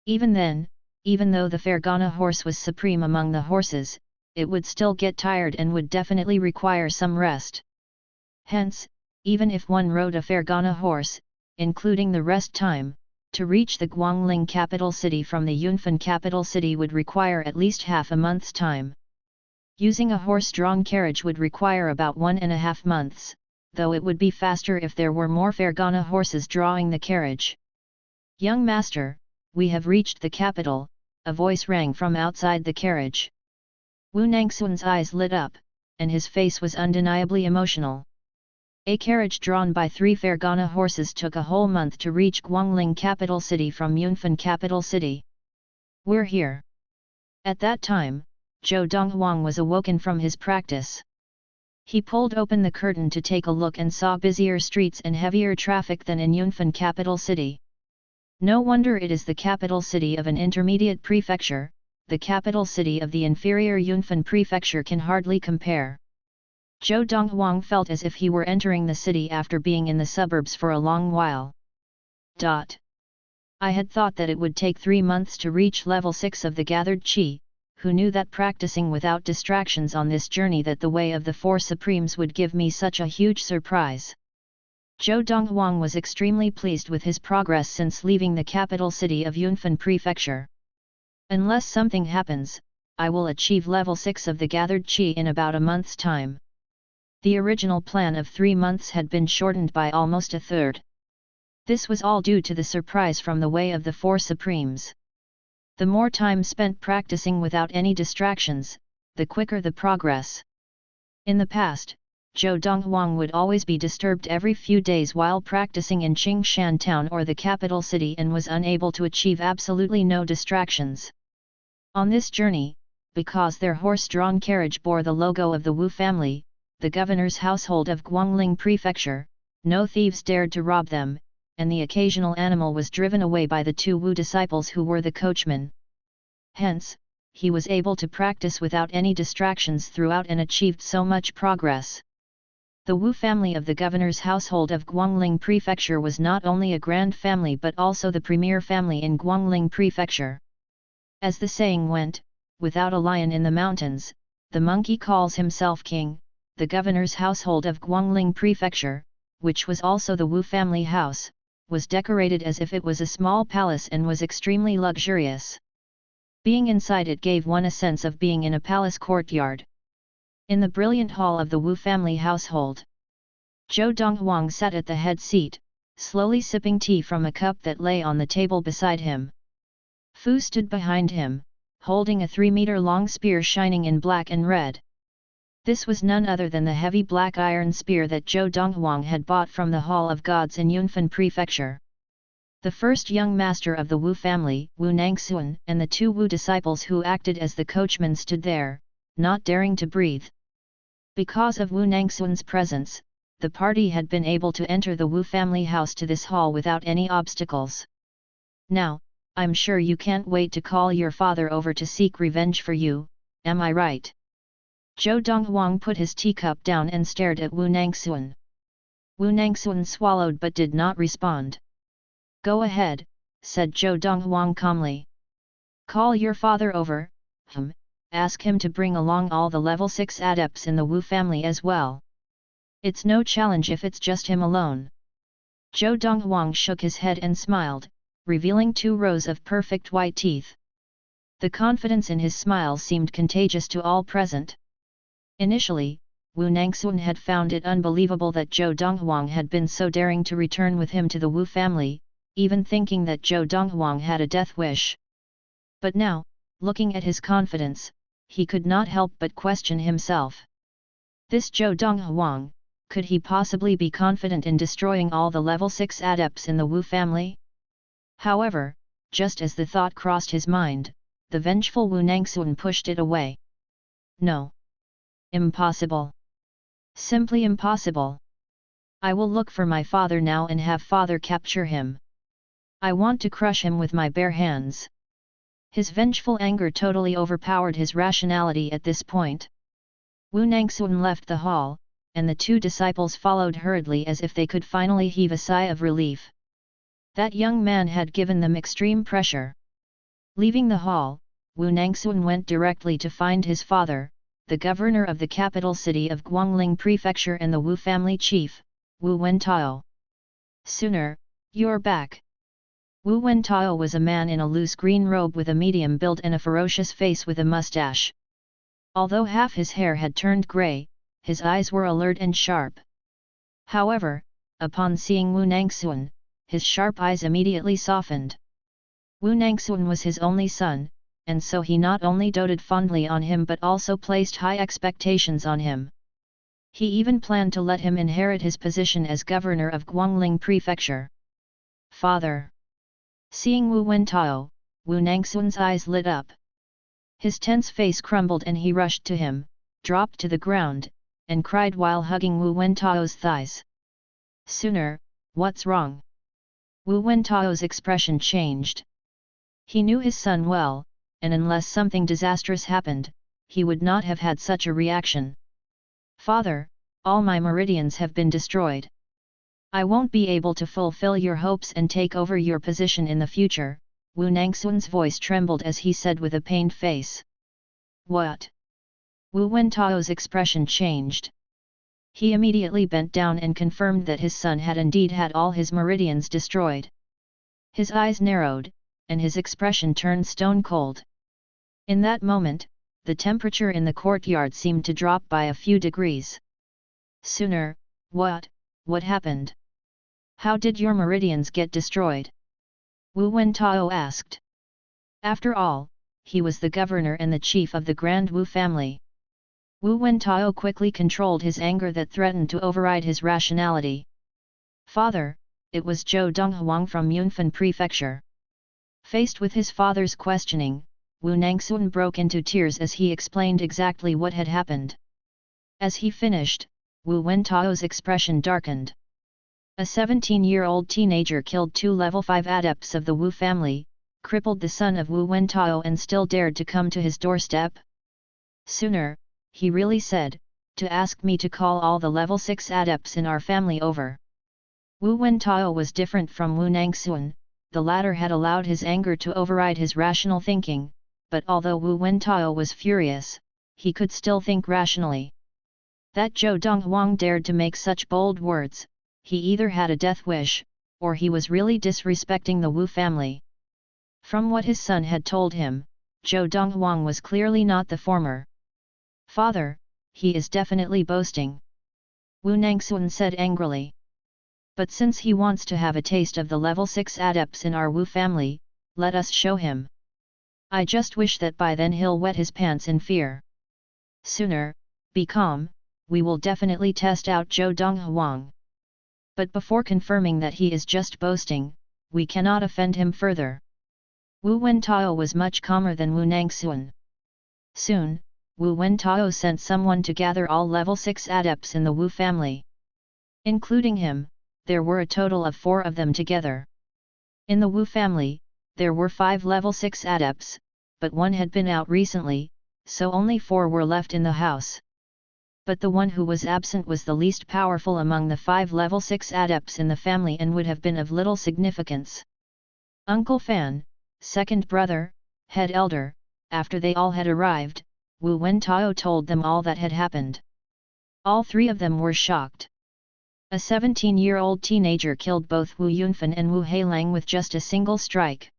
Even then, even though the Fergana horse was supreme among the horses, it would still get tired and would definitely require some rest. Hence, even if one rode a Fergana horse, including the rest time, to reach the Guangling capital city from the Yunfan capital city would require at least half a month's time. Using a horse-drawn carriage would require about 1.5 months, though it would be faster if there were more Fergana horses drawing the carriage. Young master, we have reached the capital, a voice rang from outside the carriage. Wu Nangxuan's eyes lit up, and his face was undeniably emotional. A carriage drawn by 3 Fergana horses took a whole month to reach Guangling capital city from Yunfan capital city. We're here. At that time, Zhou Donghuang was awoken from his practice. He pulled open the curtain to take a look and saw busier streets and heavier traffic than in Yunfan capital city. No wonder it is the capital city of an intermediate prefecture. The capital city of the inferior Yunfan prefecture can hardly compare. Zhou Donghuang felt as if he were entering the city after being in the suburbs for a long while. I had thought that it would take 3 months to reach level 6 of the gathered qi. Who knew that practicing without distractions on this journey that the way of the 4 supremes would give me such a huge surprise. Zhou Donghuang was extremely pleased with his progress since leaving the capital city of Yunfan Prefecture. Unless something happens, I will achieve level 6 of the gathered Qi in about a month's time. The original plan of 3 months had been shortened by almost a third. This was all due to the surprise from the way of the Four Supremes. The more time spent practicing without any distractions, the quicker the progress. In the past, Zhou Donghuang would always be disturbed every few days while practicing in Qingshan town or the capital city and was unable to achieve absolutely no distractions. On this journey, because their horse-drawn carriage bore the logo of the Wu family, the governor's household of Guangling Prefecture, no thieves dared to rob them, and the occasional animal was driven away by the 2 Wu disciples who were the coachmen. Hence, he was able to practice without any distractions throughout and achieved so much progress. The Wu family of the governor's household of Guangling Prefecture was not only a grand family but also the premier family in Guangling Prefecture. As the saying went, without a lion in the mountains, the monkey calls himself king. The governor's household of Guangling Prefecture, which was also the Wu family house, was decorated as if it was a small palace and was extremely luxurious. Being inside it gave one a sense of being in a palace courtyard. In the brilliant hall of the Wu family household, Zhou Donghuang sat at the head seat, slowly sipping tea from a cup that lay on the table beside him. Fu stood behind him, holding a 3-meter-long spear shining in black and red. This was none other than the heavy black iron spear that Zhou Donghuang had bought from the Hall of Gods in Yunfan Prefecture. The first young master of the Wu family, Wu Nangxuan, and the 2 Wu disciples who acted as the coachmen stood there, not daring to breathe. Because of Wu Nangxuan's presence, the party had been able to enter the Wu family house to this hall without any obstacles. Now, I'm sure you can't wait to call your father over to seek revenge for you, am I right? Zhou Donghuang put his teacup down and stared at Wu Nangxuan. Wu Nangxuan swallowed but did not respond. Go ahead, said Zhou Donghuang calmly. Call your father over, ask him to bring along all the level 6 adepts in the Wu family as well. It's no challenge if it's just him alone. Zhou Donghuang shook his head and smiled, revealing 2 rows of perfect white teeth. The confidence in his smile seemed contagious to all present. Initially, Wu Nangxuan had found it unbelievable that Zhou Donghuang had been so daring to return with him to the Wu family, even thinking that Zhou Donghuang had a death wish. But now, looking at his confidence, he could not help but question himself. This Zhou Donghuang, could he possibly be confident in destroying all the level 6 adepts in the Wu family? However, just as the thought crossed his mind, the vengeful Wu Nangxuan pushed it away. No. Impossible. Simply impossible. I will look for my father now and have father capture him. I want to crush him with my bare hands. His vengeful anger totally overpowered his rationality at this point. Wu Nangxuan left the hall, and the 2 disciples followed hurriedly as if they could finally heave a sigh of relief. That young man had given them extreme pressure. Leaving the hall, Wu Nangxuan went directly to find his father, the governor of the capital city of Guangling Prefecture and the Wu family chief, Wu Wentao. Sooner, you're back. Wu Wentao was a man in a loose green robe with a medium build and a ferocious face with a mustache. Although half his hair had turned grey, his eyes were alert and sharp. However, upon seeing Wu Nangxuan, his sharp eyes immediately softened. Wu Nangxuan was his only son, and so he not only doted fondly on him but also placed high expectations on him. He even planned to let him inherit his position as governor of Guangling Prefecture. Father! Seeing Wu Wentao, Wu Nangxuan's eyes lit up. His tense face crumbled and he rushed to him, dropped to the ground, and cried while hugging Wu Wentao's thighs. Sooner, what's wrong? Wu Wentao's expression changed. He knew his son well, and unless something disastrous happened, he would not have had such a reaction. Father, all my meridians have been destroyed. I won't be able to fulfill your hopes and take over your position in the future. Wu Nangxuan's voice trembled as he said with a pained face. What? Wu Wentao's expression changed. He immediately bent down and confirmed that his son had indeed had all his meridians destroyed. His eyes narrowed, and his expression turned stone cold. In that moment, the temperature in the courtyard seemed to drop by a few degrees. Sooner, what happened? How did your meridians get destroyed? Wu Wentao asked. After all, he was the governor and the chief of the Grand Wu family. Wu Wentao quickly controlled his anger that threatened to override his rationality. Father, it was Zhou Donghuang from Yunfan Prefecture. Faced with his father's questioning, Wu Nangxuan broke into tears as he explained exactly what had happened. As he finished, Wu Wentao's expression darkened. A 17-year-old teenager killed 2 level 5 adepts of the Wu family, crippled the son of Wu Wentao and still dared to come to his doorstep? Sooner, he really said, to ask me to call all the level 6 adepts in our family over. Wu Wentao was different from Wu Nangxuan. The latter had allowed his anger to override his rational thinking, but although Wu Wentao was furious, he could still think rationally. That Zhou Donghuang dared to make such bold words, he either had a death wish, or he was really disrespecting the Wu family. From what his son had told him, Zhou Donghuang was clearly not the former. Father, he is definitely boasting. Wu Nangxuan said angrily. But since he wants to have a taste of the level 6 adepts in our Wu family, let us show him. I just wish that by then he'll wet his pants in fear. Sooner, be calm, we will definitely test out Zhou Donghuang. But before confirming that he is just boasting, we cannot offend him further. Wu Wentao was much calmer than Wu Nangxuan. Soon, Wu Wentao sent someone to gather all level 6 adepts in the Wu family. Including him, there were a total of 4 of them together. In the Wu family, there were 5 level 6 adepts, but one had been out recently, so only 4 were left in the house. But the one who was absent was the least powerful among the 5 level 6 adepts in the family and would have been of little significance. Uncle Fan, second brother, head elder, after they all had arrived, Wu Wentao told them all that had happened. All 3 of them were shocked. A 17-year-old teenager killed both Wu Yunfan and Wu Heilang with just a single strike.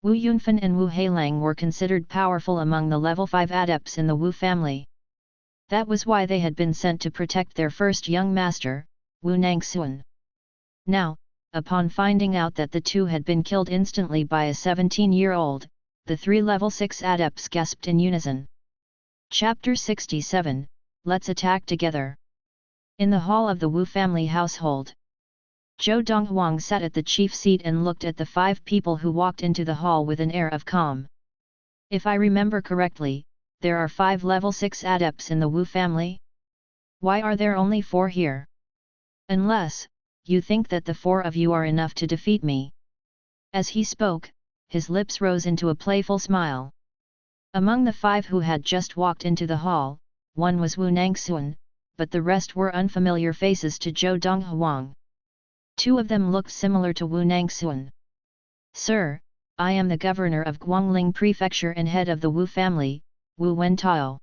Wu Yunfan and Wu Heilang were considered powerful among the level 5 adepts in the Wu family. That was why they had been sent to protect their first young master, Wu Nangxuan. Now, upon finding out that the 2 had been killed instantly by a 17-year-old, the 3 level 6 adepts gasped in unison. Chapter 67, Let's Attack Together. In the hall of the Wu family household, Zhou Donghuang sat at the chief seat and looked at the 5 people who walked into the hall with an air of calm. If I remember correctly, there are 5 level 6 adepts in the Wu family? Why are there only 4 here? Unless, you think that the 4 of you are enough to defeat me. As he spoke, his lips rose into a playful smile. Among the 5 who had just walked into the hall, one was Wu Nangxuan, but the rest were unfamiliar faces to Zhou Donghuang. 2 of them looked similar to Wu Nangxuan. Sir, I am the governor of Guangling Prefecture and head of the Wu family, Wu Wentao.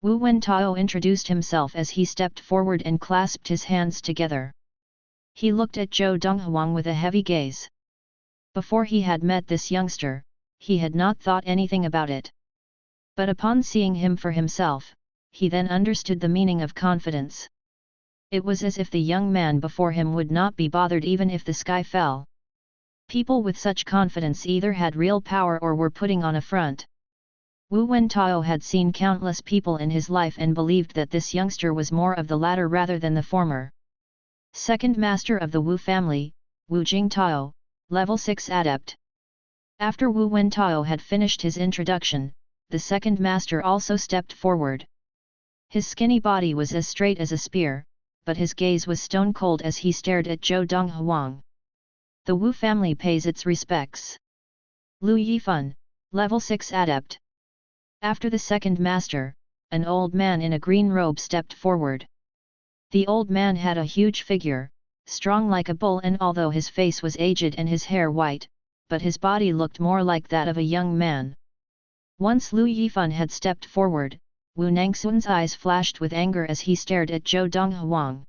Wu Wentao introduced himself as he stepped forward and clasped his hands together. He looked at Zhou Donghuang with a heavy gaze. Before he had met this youngster, he had not thought anything about it. But upon seeing him for himself, he then understood the meaning of confidence. It was as if the young man before him would not be bothered even if the sky fell. People with such confidence either had real power or were putting on a front. Wu Wentao had seen countless people in his life and believed that this youngster was more of the latter rather than the former. Second master of the Wu family, Wu Jingtao, level 6 adept. After Wu Wentao had finished his introduction, the second master also stepped forward. His skinny body was as straight as a spear, but his gaze was stone cold as he stared at Zhou Donghuang. The Wu family pays its respects. Lu Yifan, level 6 adept. After the second master, an old man in a green robe stepped forward. The old man had a huge figure, strong like a bull, and although his face was aged and his hair white, but his body looked more like that of a young man. Once Lu Yifan had stepped forward, Wu Nangxuan's eyes flashed with anger as he stared at Zhou Donghuang.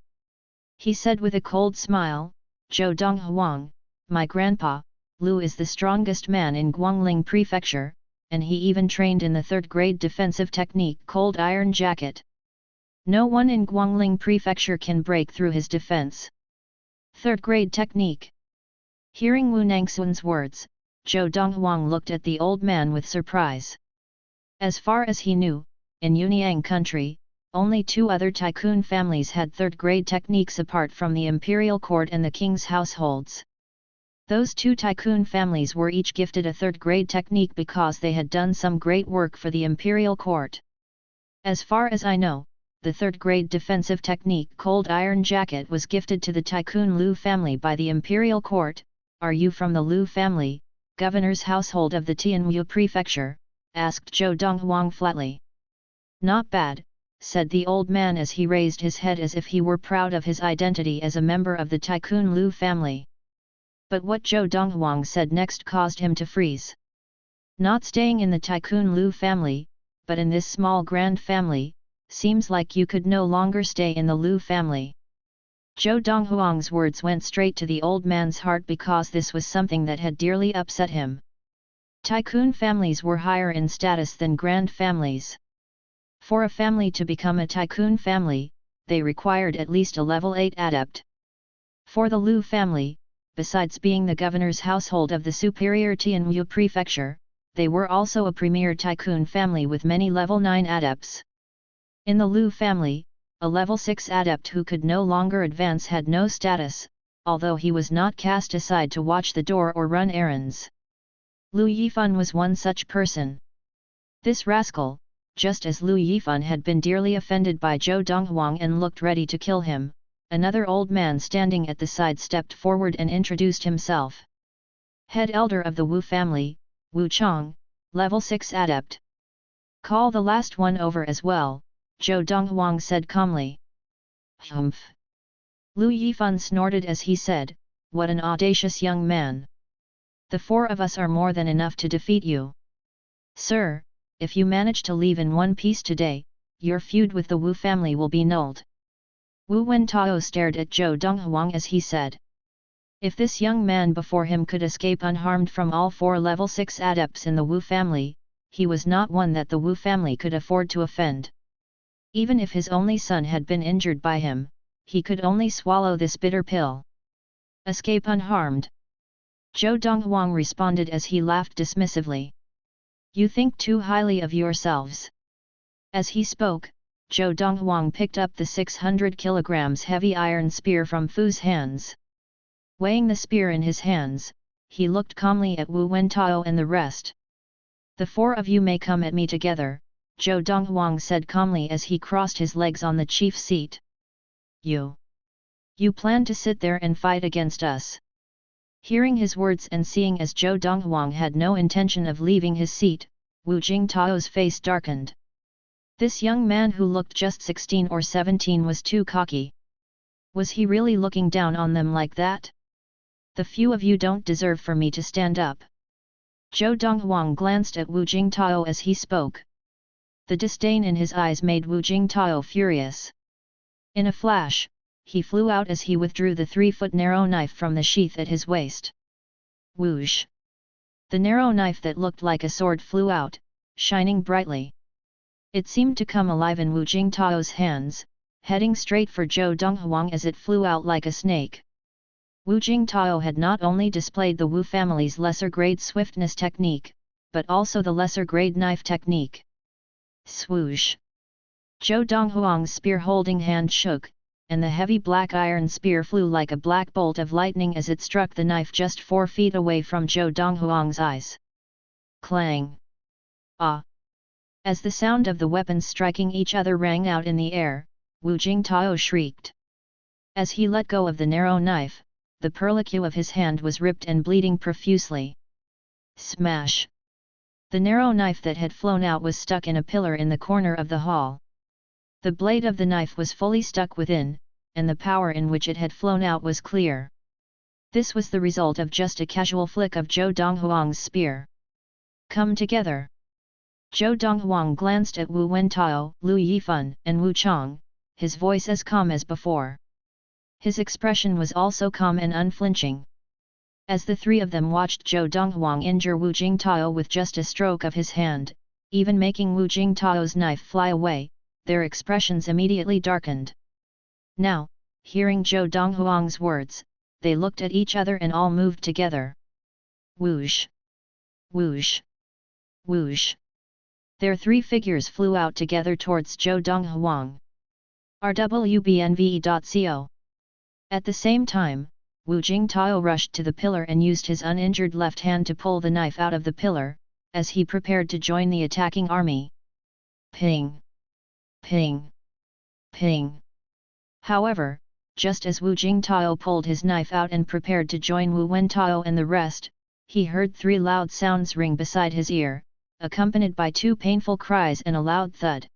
He said with a cold smile, "Zhou Donghuang, my grandpa, Lu is the strongest man in Guangling Prefecture, and he even trained in the third-grade defensive technique Cold Iron Jacket. No one in Guangling Prefecture can break through his defense. Third-grade technique. Hearing Wu Nangxuan's words, Zhou Donghuang looked at the old man with surprise. As far as he knew, in Yunyang country, only 2 other tycoon families had third-grade techniques apart from the imperial court and the king's households. Those 2 tycoon families were each gifted a third-grade technique because they had done some great work for the imperial court. As far as I know, the third-grade defensive technique Cold Iron Jacket was gifted to the tycoon Liu family by the imperial court. Are you from the Liu family, governor's household of the Tianwu prefecture? Asked Zhou Donghuang flatly. Not bad, said the old man as he raised his head as if he were proud of his identity as a member of the tycoon Liu family. But what Zhou Donghuang said next caused him to freeze. Not staying in the tycoon Liu family, but in this small grand family, seems like you could no longer stay in the Liu family. Zhou Donghuang's words went straight to the old man's heart because this was something that had dearly upset him. Tycoon families were higher in status than grand families. For a family to become a tycoon family, they required at least a level 8 adept. For the Liu family, besides being the governor's household of the superior Tianwu prefecture, they were also a premier tycoon family with many level 9 adepts. In the Liu family, a level 6 adept who could no longer advance had no status, although he was not cast aside to watch the door or run errands. Liu Yifan was one such person. This rascal, just as Liu Yifan had been dearly offended by Zhou Donghuang and looked ready to kill him, another old man standing at the side stepped forward and introduced himself. Head elder of the Wu family, Wu Chong, level 6 adept. Call the last one over as well, Zhou Donghuang said calmly. Humph! Liu Yifan snorted as he said, what an audacious young man. The 4 of us are more than enough to defeat you. Sir, if you manage to leave in one piece today, your feud with the Wu family will be nulled. Wu Wentao stared at Zhou Donghuang as he said. If this young man before him could escape unharmed from all 4 level 6 adepts in the Wu family, he was not one that the Wu family could afford to offend. Even if his only son had been injured by him, he could only swallow this bitter pill. Escape unharmed. Zhou Donghuang responded as he laughed dismissively. You think too highly of yourselves. As he spoke, Zhou Donghuang picked up the 600 kilograms heavy iron spear from Fu's hands. Weighing the spear in his hands, he looked calmly at Wu Wentao and the rest. The 4 of you may come at me together, Zhou Donghuang said calmly as he crossed his legs on the chief seat. You plan to sit there and fight against us? Hearing his words and seeing as Zhou Donghuang had no intention of leaving his seat, Wu Jingtao's face darkened. This young man who looked just 16 or 17 was too cocky. Was he really looking down on them like that? The few of you don't deserve for me to stand up. Zhou Donghuang glanced at Wu Jingtao as he spoke. The disdain in his eyes made Wu Jingtao furious. In a flash, he flew out as he withdrew the 3-foot narrow knife from the sheath at his waist. Whoosh! The narrow knife that looked like a sword flew out, shining brightly. It seemed to come alive in Wu Jingtao's hands, heading straight for Zhou Donghuang as it flew out like a snake. Wu Jingtao had not only displayed the Wu family's lesser-grade swiftness technique, but also the lesser-grade knife technique. Swoosh! Zhou Donghuang's spear-holding hand shook, and the heavy black iron spear flew like a black bolt of lightning as it struck the knife just 4 feet away from Zhou Donghuang's eyes. Clang! Ah! As the sound of the weapons striking each other rang out in the air, Wu Jingtao shrieked. As he let go of the narrow knife, the perlicue of his hand was ripped and bleeding profusely. Smash! The narrow knife that had flown out was stuck in a pillar in the corner of the hall. The blade of the knife was fully stuck within, and the power in which it had flown out was clear. This was the result of just a casual flick of Zhou Donghuang's spear. Come together! Zhou Donghuang glanced at Wu Wentao, Liu Yifan, and Wu Chong, his voice as calm as before. His expression was also calm and unflinching. As the three of them watched Zhou Donghuang injure Wu Jingtao with just a stroke of his hand, even making Wu Jingtao's knife fly away, their expressions immediately darkened. Now, hearing Zhou Donghuang's words, they looked at each other and all moved together. Whoosh! Whoosh! Whoosh! Their three figures flew out together towards Zhou Donghuang. rwbnve.co. At the same time, Wu Jingtao rushed to the pillar and used his uninjured left hand to pull the knife out of the pillar, as he prepared to join the attacking army. Ping! Ping! Ping! However, just as Wu Jingtao pulled his knife out and prepared to join Wu Wentao and the rest, he heard three loud sounds ring beside his ear, accompanied by two painful cries and a loud thud.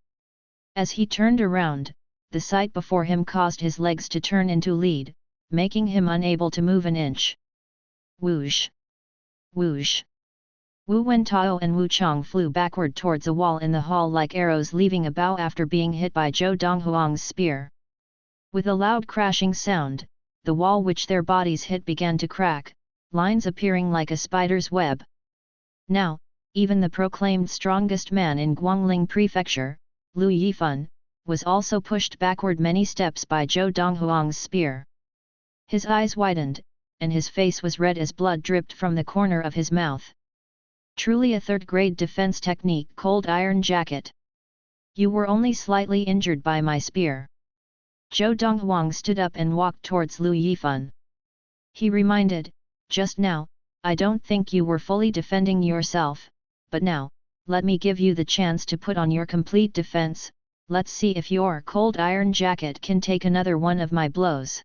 As he turned around, the sight before him caused his legs to turn into lead, making him unable to move an inch. Whoosh! Whoosh! Wu Wentao and Wu Chong flew backward towards a wall in the hall like arrows leaving a bow after being hit by Zhou Donghuang's spear. With a loud crashing sound, the wall which their bodies hit began to crack, lines appearing like a spider's web. Now, even the proclaimed strongest man in Guangling Prefecture, Lu Yifan, was also pushed backward many steps by Zhou Donghuang's spear. His eyes widened, and his face was red as blood dripped from the corner of his mouth. Truly a third-grade defense technique, cold iron jacket. You were only slightly injured by my spear. Zhou Donghuang stood up and walked towards Lu Yifan. He reminded, just now, I don't think you were fully defending yourself, but now, let me give you the chance to put on your complete defense. Let's see if your cold iron jacket can take another one of my blows.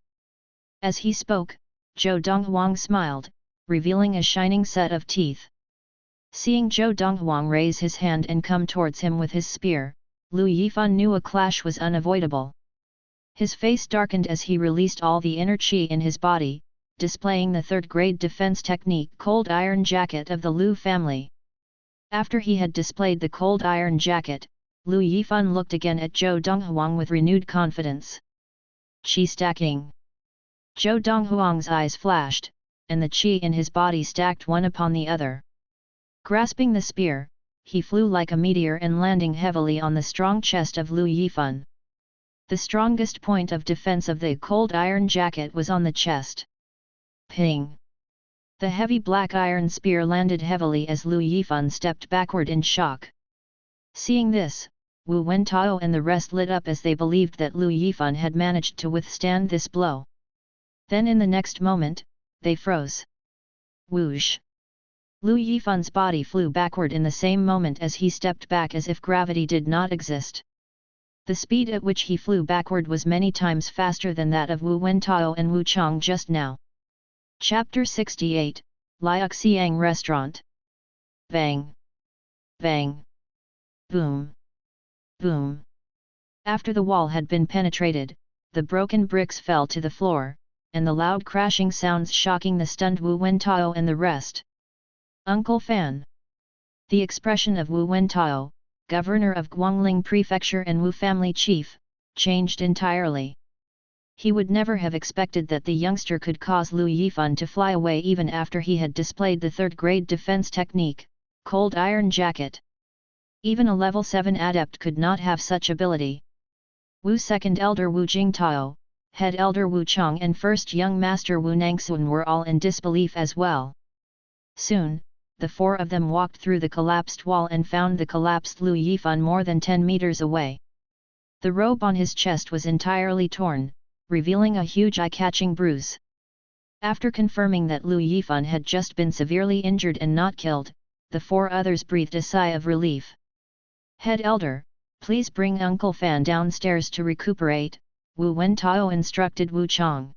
As he spoke, Zhou Donghuang smiled, revealing a shining set of teeth. Seeing Zhou Donghuang raise his hand and come towards him with his spear, Lu Yifan knew a clash was unavoidable. His face darkened as he released all the inner qi in his body, displaying the third-grade defense technique cold iron jacket of the Lu family. After he had displayed the cold iron jacket, Lu Yifan looked again at Zhou Donghuang with renewed confidence. Qi stacking. Zhou Donghuang's eyes flashed, and the qi in his body stacked one upon the other. Grasping the spear, he flew like a meteor and landing heavily on the strong chest of Lu Yifan. The strongest point of defense of the cold iron jacket was on the chest. Ping! The heavy black iron spear landed heavily as Lu Yifan stepped backward in shock. Seeing this, Wu Wentao and the rest lit up as they believed that Lu Yifan had managed to withstand this blow. Then in the next moment, they froze. Whoosh! Lu Yifan's body flew backward in the same moment as he stepped back as if gravity did not exist. The speed at which he flew backward was many times faster than that of Wu Wentao and Wu Chong just now. Chapter 68, Liuxiang Restaurant. Bang! Bang! Boom! Boom! After the wall had been penetrated, the broken bricks fell to the floor, and the loud crashing sounds shocking the stunned Wu Wentao and the rest. Uncle Fan! The expression of Wu Wentao, governor of Guangling Prefecture and Wu family chief, changed entirely. He would never have expected that the youngster could cause Lu Yifan to fly away even after he had displayed the third-grade defense technique, cold iron jacket. Even a level 7 adept could not have such ability. Wu second elder Wu Jingtao, head elder Wu Chong and first young master Wu Nangxun were all in disbelief as well. Soon, the four of them walked through the collapsed wall and found the collapsed Lu Yifan more than 10 meters away. The robe on his chest was entirely torn, revealing a huge eye-catching bruise. After confirming that Lu Yifan had just been severely injured and not killed, the four others breathed a sigh of relief. Head elder, please bring Uncle Fan downstairs to recuperate, Wu Wentao instructed Wu Chong.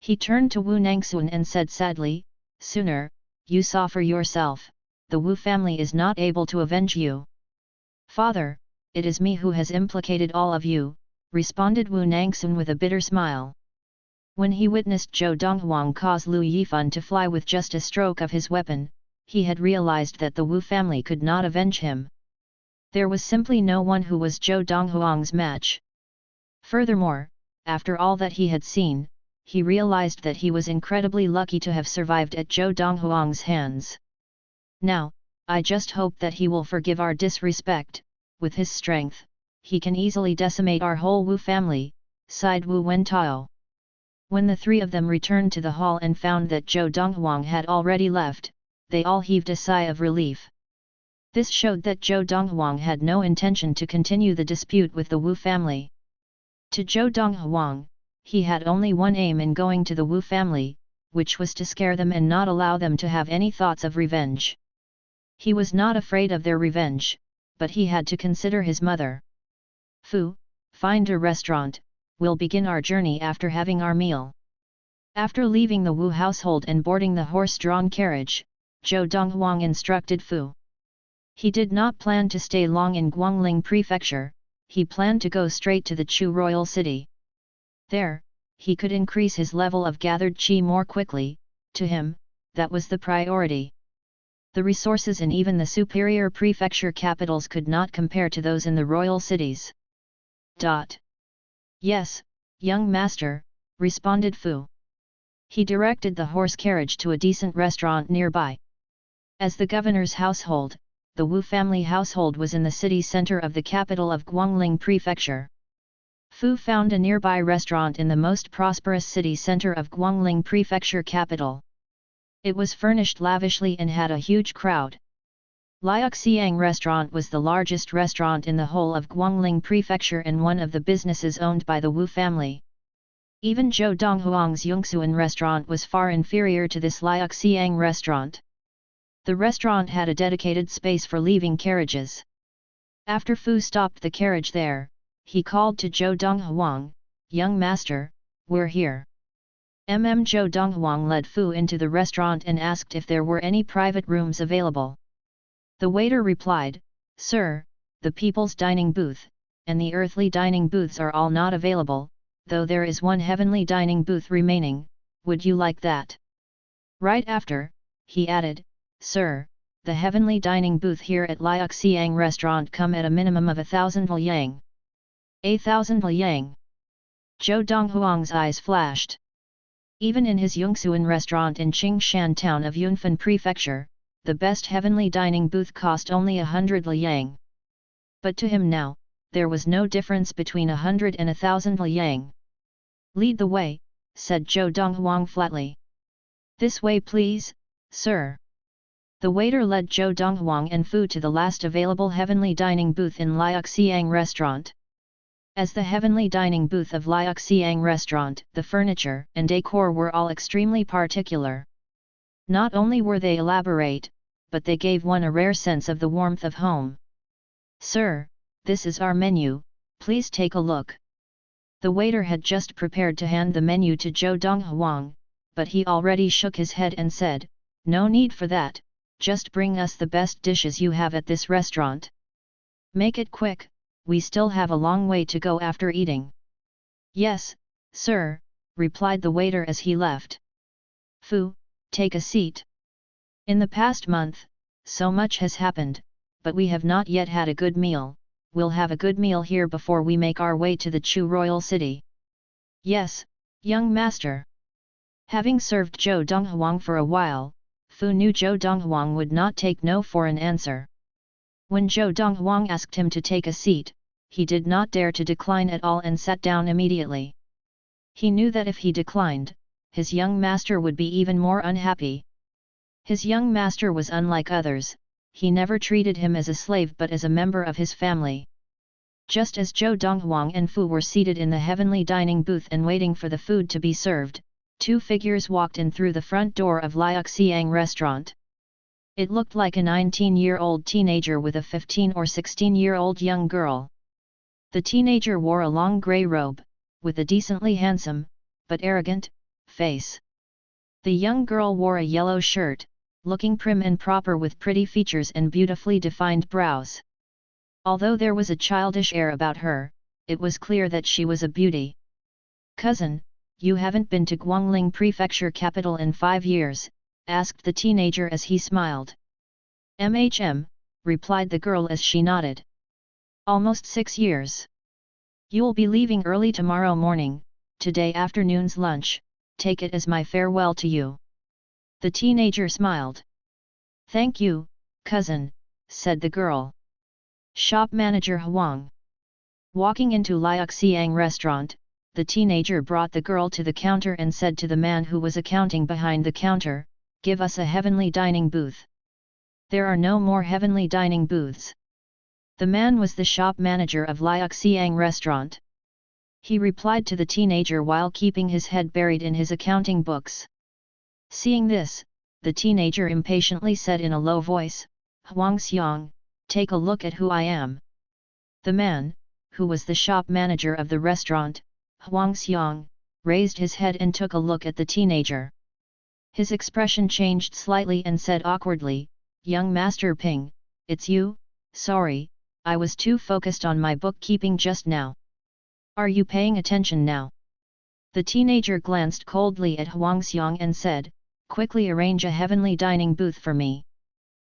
He turned to Wu Nangxun and said sadly, sooner, you saw for yourself, the Wu family is not able to avenge you. Father, it is me who has implicated all of you, responded Wu Nangxun with a bitter smile. When he witnessed Zhou Donghuang cause Lu Yifan to fly with just a stroke of his weapon, he had realized that the Wu family could not avenge him. There was simply no one who was Zhou Donghuang's match. Furthermore, after all that he had seen, he realized that he was incredibly lucky to have survived at Zhou Donghuang's hands. Now, I just hope that he will forgive our disrespect. With his strength, he can easily decimate our whole Wu family, sighed Wu Wentao. When the three of them returned to the hall and found that Zhou Donghuang had already left, they all heaved a sigh of relief. This showed that Zhou Donghuang had no intention to continue the dispute with the Wu family. To Zhou Donghuang, he had only one aim in going to the Wu family, which was to scare them and not allow them to have any thoughts of revenge. He was not afraid of their revenge, but he had to consider his mother. Fu, find a restaurant, we'll begin our journey after having our meal. After leaving the Wu household and boarding the horse-drawn carriage, Zhou Donghuang instructed Fu. He did not plan to stay long in Guangling Prefecture, he planned to go straight to the Chu royal city. There, he could increase his level of gathered qi more quickly. To him, that was the priority. The resources in even the superior prefecture capitals could not compare to those in the royal cities. Yes, young master, responded Fu. He directed the horse carriage to a decent restaurant nearby. As the governor's household, the Wu family household was in the city center of the capital of Guangling Prefecture. Fu found a nearby restaurant in the most prosperous city center of Guangling Prefecture capital. It was furnished lavishly and had a huge crowd. Liaoxiang Restaurant was the largest restaurant in the whole of Guangling Prefecture and one of the businesses owned by the Wu family. Even Zhou Donghuang's Yongxuan Restaurant was far inferior to this Liaoxiang Restaurant. The restaurant had a dedicated space for leaving carriages. After Fu stopped the carriage there, he called to Zhou Donghuang, "Young master, we're here." Zhou Donghuang led Fu into the restaurant and asked if there were any private rooms available. The waiter replied, "Sir, the people's dining booth, and the earthly dining booths are all not available, though there is one heavenly dining booth remaining, would you like that?" Right after, he added, "Sir, the heavenly dining booth here at Liaoxiang Restaurant come at a minimum of 1,000 liang. 1,000 liang. Zhou Donghuang's eyes flashed. Even in his Yongxuan restaurant in Qingshan town of Yunfan Prefecture, the best heavenly dining booth cost only 100 liang. But to him now, there was no difference between 100 and 1,000 liang. "Lead the way," said Zhou Donghuang flatly. "This way please, sir." The waiter led Zhou Donghuang and Fu to the last available heavenly dining booth in Liaoxiang Restaurant. As the heavenly dining booth of Liaoxiang Restaurant, the furniture and decor were all extremely particular. Not only were they elaborate, but they gave one a rare sense of the warmth of home. "Sir, this is our menu, please take a look." The waiter had just prepared to hand the menu to Zhou Donghuang, but he already shook his head and said, "No need for that. Just bring us the best dishes you have at this restaurant. Make it quick, we still have a long way to go after eating." "Yes, sir," replied the waiter as he left. "Fu, take a seat. In the past month, so much has happened, but we have not yet had a good meal. We'll have a good meal here before we make our way to the Chu royal city." "Yes, young master." Having served Zhou Donghuang for a while, Fu knew Zhou Donghuang would not take no for an answer. When Zhou Donghuang asked him to take a seat, he did not dare to decline at all and sat down immediately. He knew that if he declined, his young master would be even more unhappy. His young master was unlike others, he never treated him as a slave but as a member of his family. Just as Zhou Donghuang and Fu were seated in the heavenly dining booth and waiting for the food to be served, two figures walked in through the front door of Liaoxiang Restaurant. It looked like a 19-year-old teenager with a 15 or 16-year-old young girl. The teenager wore a long grey robe, with a decently handsome, but arrogant, face. The young girl wore a yellow shirt, looking prim and proper with pretty features and beautifully defined brows. Although there was a childish air about her, it was clear that she was a beauty. "Cousin, you haven't been to Guangling Prefecture capital in 5 years, asked the teenager as he smiled. Replied the girl as she nodded. "Almost 6 years. You'll be leaving early tomorrow morning, today afternoon's lunch, take it as my farewell to you." The teenager smiled. "Thank you, cousin," said the girl. Shop manager Huang. Walking into Liuxiang restaurant, the teenager brought the girl to the counter and said to the man who was accounting behind the counter, "Give us a heavenly dining booth." "There are no more heavenly dining booths." The man was the shop manager of Liuxiang restaurant. He replied to the teenager while keeping his head buried in his accounting books. Seeing this, the teenager impatiently said in a low voice, "Huang Xiang, take a look at who I am." The man, who was the shop manager of the restaurant, Huang Xiang, raised his head and took a look at the teenager. His expression changed slightly and said awkwardly, "Young Master Ping, it's you? Sorry, I was too focused on my bookkeeping just now. Are you paying attention now?" The teenager glanced coldly at Huang Xiang and said, "Quickly arrange a heavenly dining booth for me.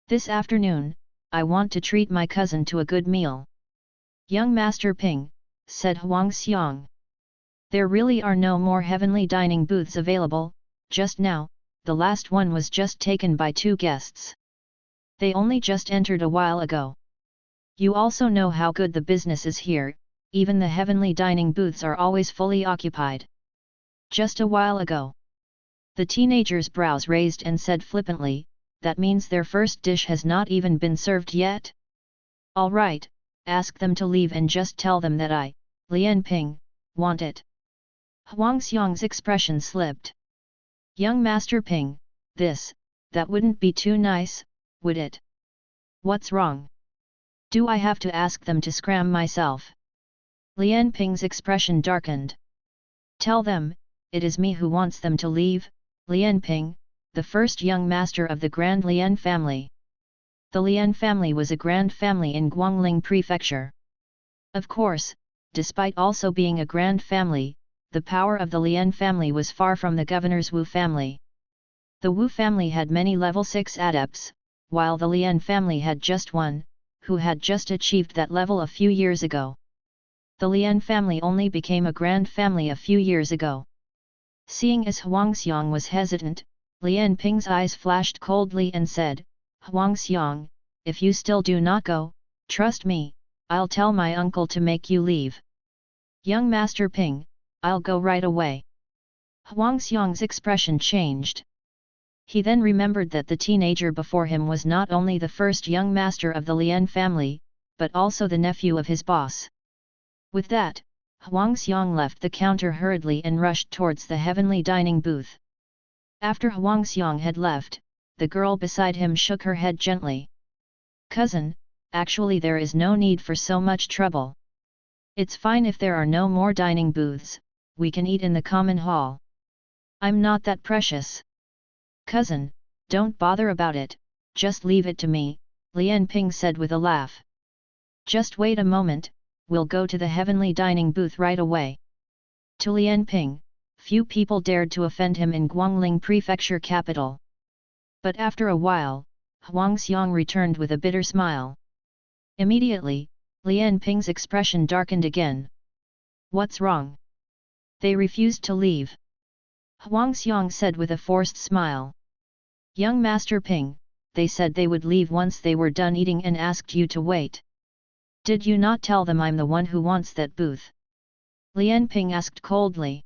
This afternoon, I want to treat my cousin to a good meal." "Young Master Ping," said Huang Xiang, "there really are no more heavenly dining booths available. Just now, the last one was just taken by 2 guests. They only just entered a while ago. You also know how good the business is here, even the heavenly dining booths are always fully occupied." "Just a while ago." The teenager's brows raised and said flippantly, "That means their first dish has not even been served yet? All right, ask them to leave and just tell them that I, Lian Ping, want it." Huang Xiang's expression slipped. "Young Master Ping, that wouldn't be too nice, would it? What's wrong? Do I have to ask them to scram myself?" Lian Ping's expression darkened. "Tell them, it is me who wants them to leave, Lian Ping, the first young master of the Grand Lian family." The Lian family was a grand family in Guangling Prefecture. Of course, despite also being a grand family, the power of the Lian family was far from the governor's Wu family. The Wu family had many level 6 adepts, while the Lian family had just one, who had just achieved that level a few years ago. The Lian family only became a grand family a few years ago. Seeing as Huang Xiang was hesitant, Lian Ping's eyes flashed coldly and said, "Huang Xiang, if you still do not go, trust me, I'll tell my uncle to make you leave." "Young Master Ping, I'll go right away." Huang Xiang's expression changed. He then remembered that the teenager before him was not only the first young master of the Lian family, but also the nephew of his boss. With that, Huang Xiang left the counter hurriedly and rushed towards the heavenly dining booth. After Huang Xiang had left, the girl beside him shook her head gently. "Cousin, actually there is no need for so much trouble. It's fine if there are no more dining booths, we can eat in the common hall. I'm not that precious." "Cousin, don't bother about it, just leave it to me," Lian Ping said with a laugh. "Just wait a moment, we'll go to the heavenly dining booth right away." To Lian Ping, few people dared to offend him in Guangling Prefecture capital. But after a while, Huang Xiang returned with a bitter smile. Immediately, Lian Ping's expression darkened again. "What's wrong? They refused to leave." Huang Xiang said with a forced smile. "Young Master Ping, they said they would leave once they were done eating and asked you to wait. Did you not tell them I'm the one who wants that booth?" Lian Ping asked coldly.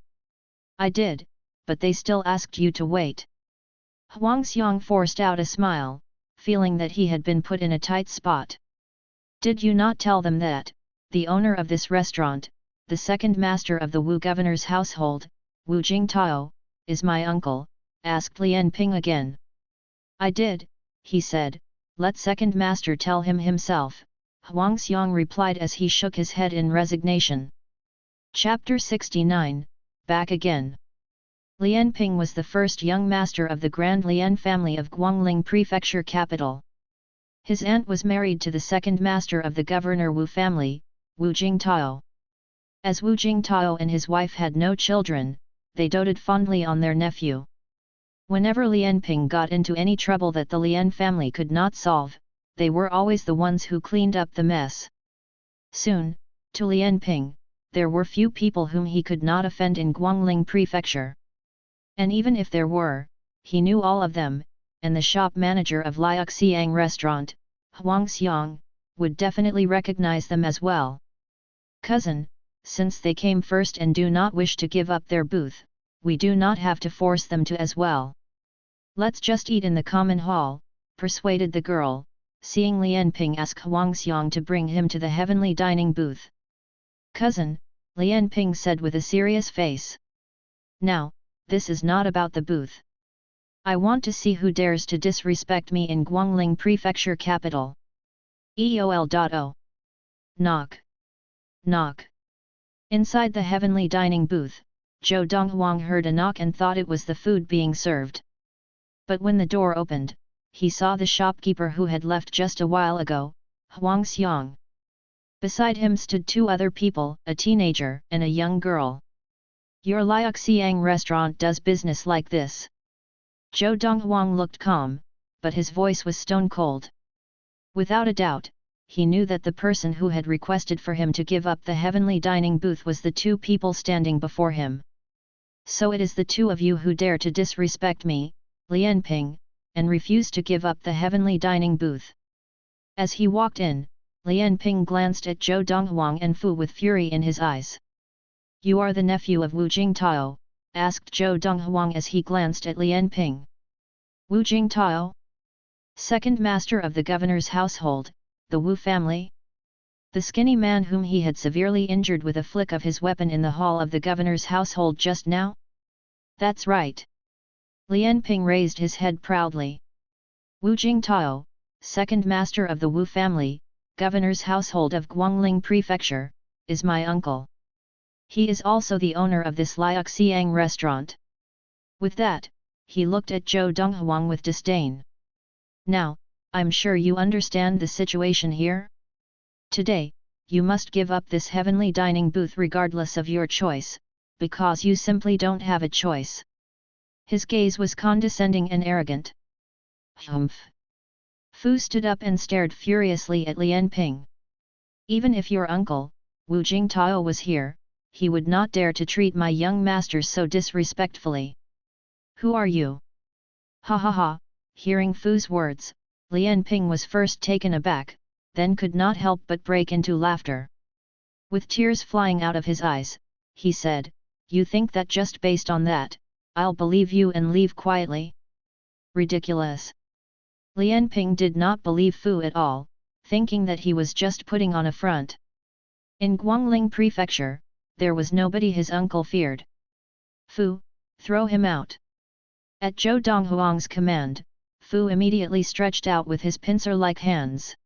"I did, but they still asked you to wait." Huang Xiang forced out a smile, feeling that he had been put in a tight spot. "Did you not tell them that, the owner of this restaurant, the second master of the Wu governor's household, Wu Jingtao, is my uncle?" asked Lian Ping again. "I did," he said, "let second master tell him himself," Huang Xiang replied as he shook his head in resignation. Chapter 69, Back Again. Lian Ping was the first young master of the Grand Lian family of Guangling Prefecture capital. His aunt was married to the second master of the governor Wu family, Wu Jingtao. As Wu Jingtao and his wife had no children, they doted fondly on their nephew. Whenever Lian Ping got into any trouble that the Lian family could not solve, they were always the ones who cleaned up the mess. Soon, to Lian Ping, there were few people whom he could not offend in Guangling Prefecture. And even if there were, he knew all of them, and the shop manager of Liuxiang restaurant, Huang Xiang, would definitely recognize them as well. Cousin, since they came first and do not wish to give up their booth, we do not have to force them to as well. Let's just eat in the common hall, persuaded the girl, seeing Lian Ping ask Huang Xiang to bring him to the heavenly dining booth. Cousin, Lian Ping said with a serious face. Now, this is not about the booth. I want to see who dares to disrespect me in Guangling Prefecture capital. EOL.O. Knock. Knock. Inside the heavenly dining booth, Zhou Donghuang heard a knock and thought it was the food being served. But when the door opened, he saw the shopkeeper who had left just a while ago, Huang Xiang. Beside him stood two other people, a teenager and a young girl. Your Liuxiang restaurant does business like this? Zhou Donghuang looked calm, but his voice was stone cold. Without a doubt, he knew that the person who had requested for him to give up the heavenly dining booth was the two people standing before him. So it is the two of you who dare to disrespect me, Lian Ping, and refuse to give up the heavenly dining booth. As he walked in, Lian Ping glanced at Zhou Donghuang and Fu with fury in his eyes. You are the nephew of Wu Jingtao? Asked Zhou Donghuang as he glanced at Lian Ping. Wu Jingtao? Second master of the governor's household, the Wu family? The skinny man whom he had severely injured with a flick of his weapon in the hall of the governor's household just now? That's right. Lian Ping raised his head proudly. Wu Jingtao, second master of the Wu family, governor's household of Guangling Prefecture, is my uncle. He is also the owner of this Liuxiang restaurant. With that, he looked at Zhou Donghuang with disdain. Now, I'm sure you understand the situation here? Today, you must give up this heavenly dining booth regardless of your choice, because you simply don't have a choice. His gaze was condescending and arrogant. Humph! Fu stood up and stared furiously at Lian Ping. Even if your uncle, Wu Jingtao, was here, he would not dare to treat my young master so disrespectfully. Who are you? Ha ha ha! Hearing Fu's words, Lian Ping was first taken aback, then could not help but break into laughter. With tears flying out of his eyes, he said, You think that just based on that, I'll believe you and leave quietly? Ridiculous! Lian Ping did not believe Fu at all, thinking that he was just putting on a front. In Guangling Prefecture, there was nobody his uncle feared. Fu, throw him out! At Zhou Donghuang's command, Fu immediately stretched out with his pincer-like hands.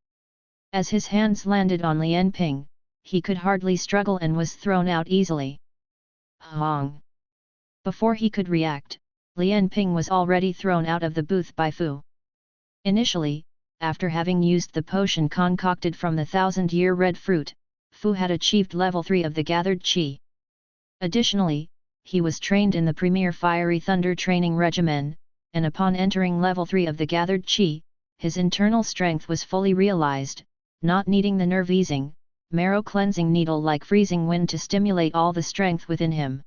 As his hands landed on Lian Ping, he could hardly struggle and was thrown out easily. Hong! Before he could react, Lian Ping was already thrown out of the booth by Fu. Initially, after having used the potion concocted from the 1000-year red fruit, Fu had achieved level 3 of the gathered qi. Additionally, he was trained in the premier Fiery Thunder training regimen, and upon entering level 3 of the gathered qi, his internal strength was fully realized, not needing the nerve-easing, marrow-cleansing needle like freezing wind to stimulate all the strength within him.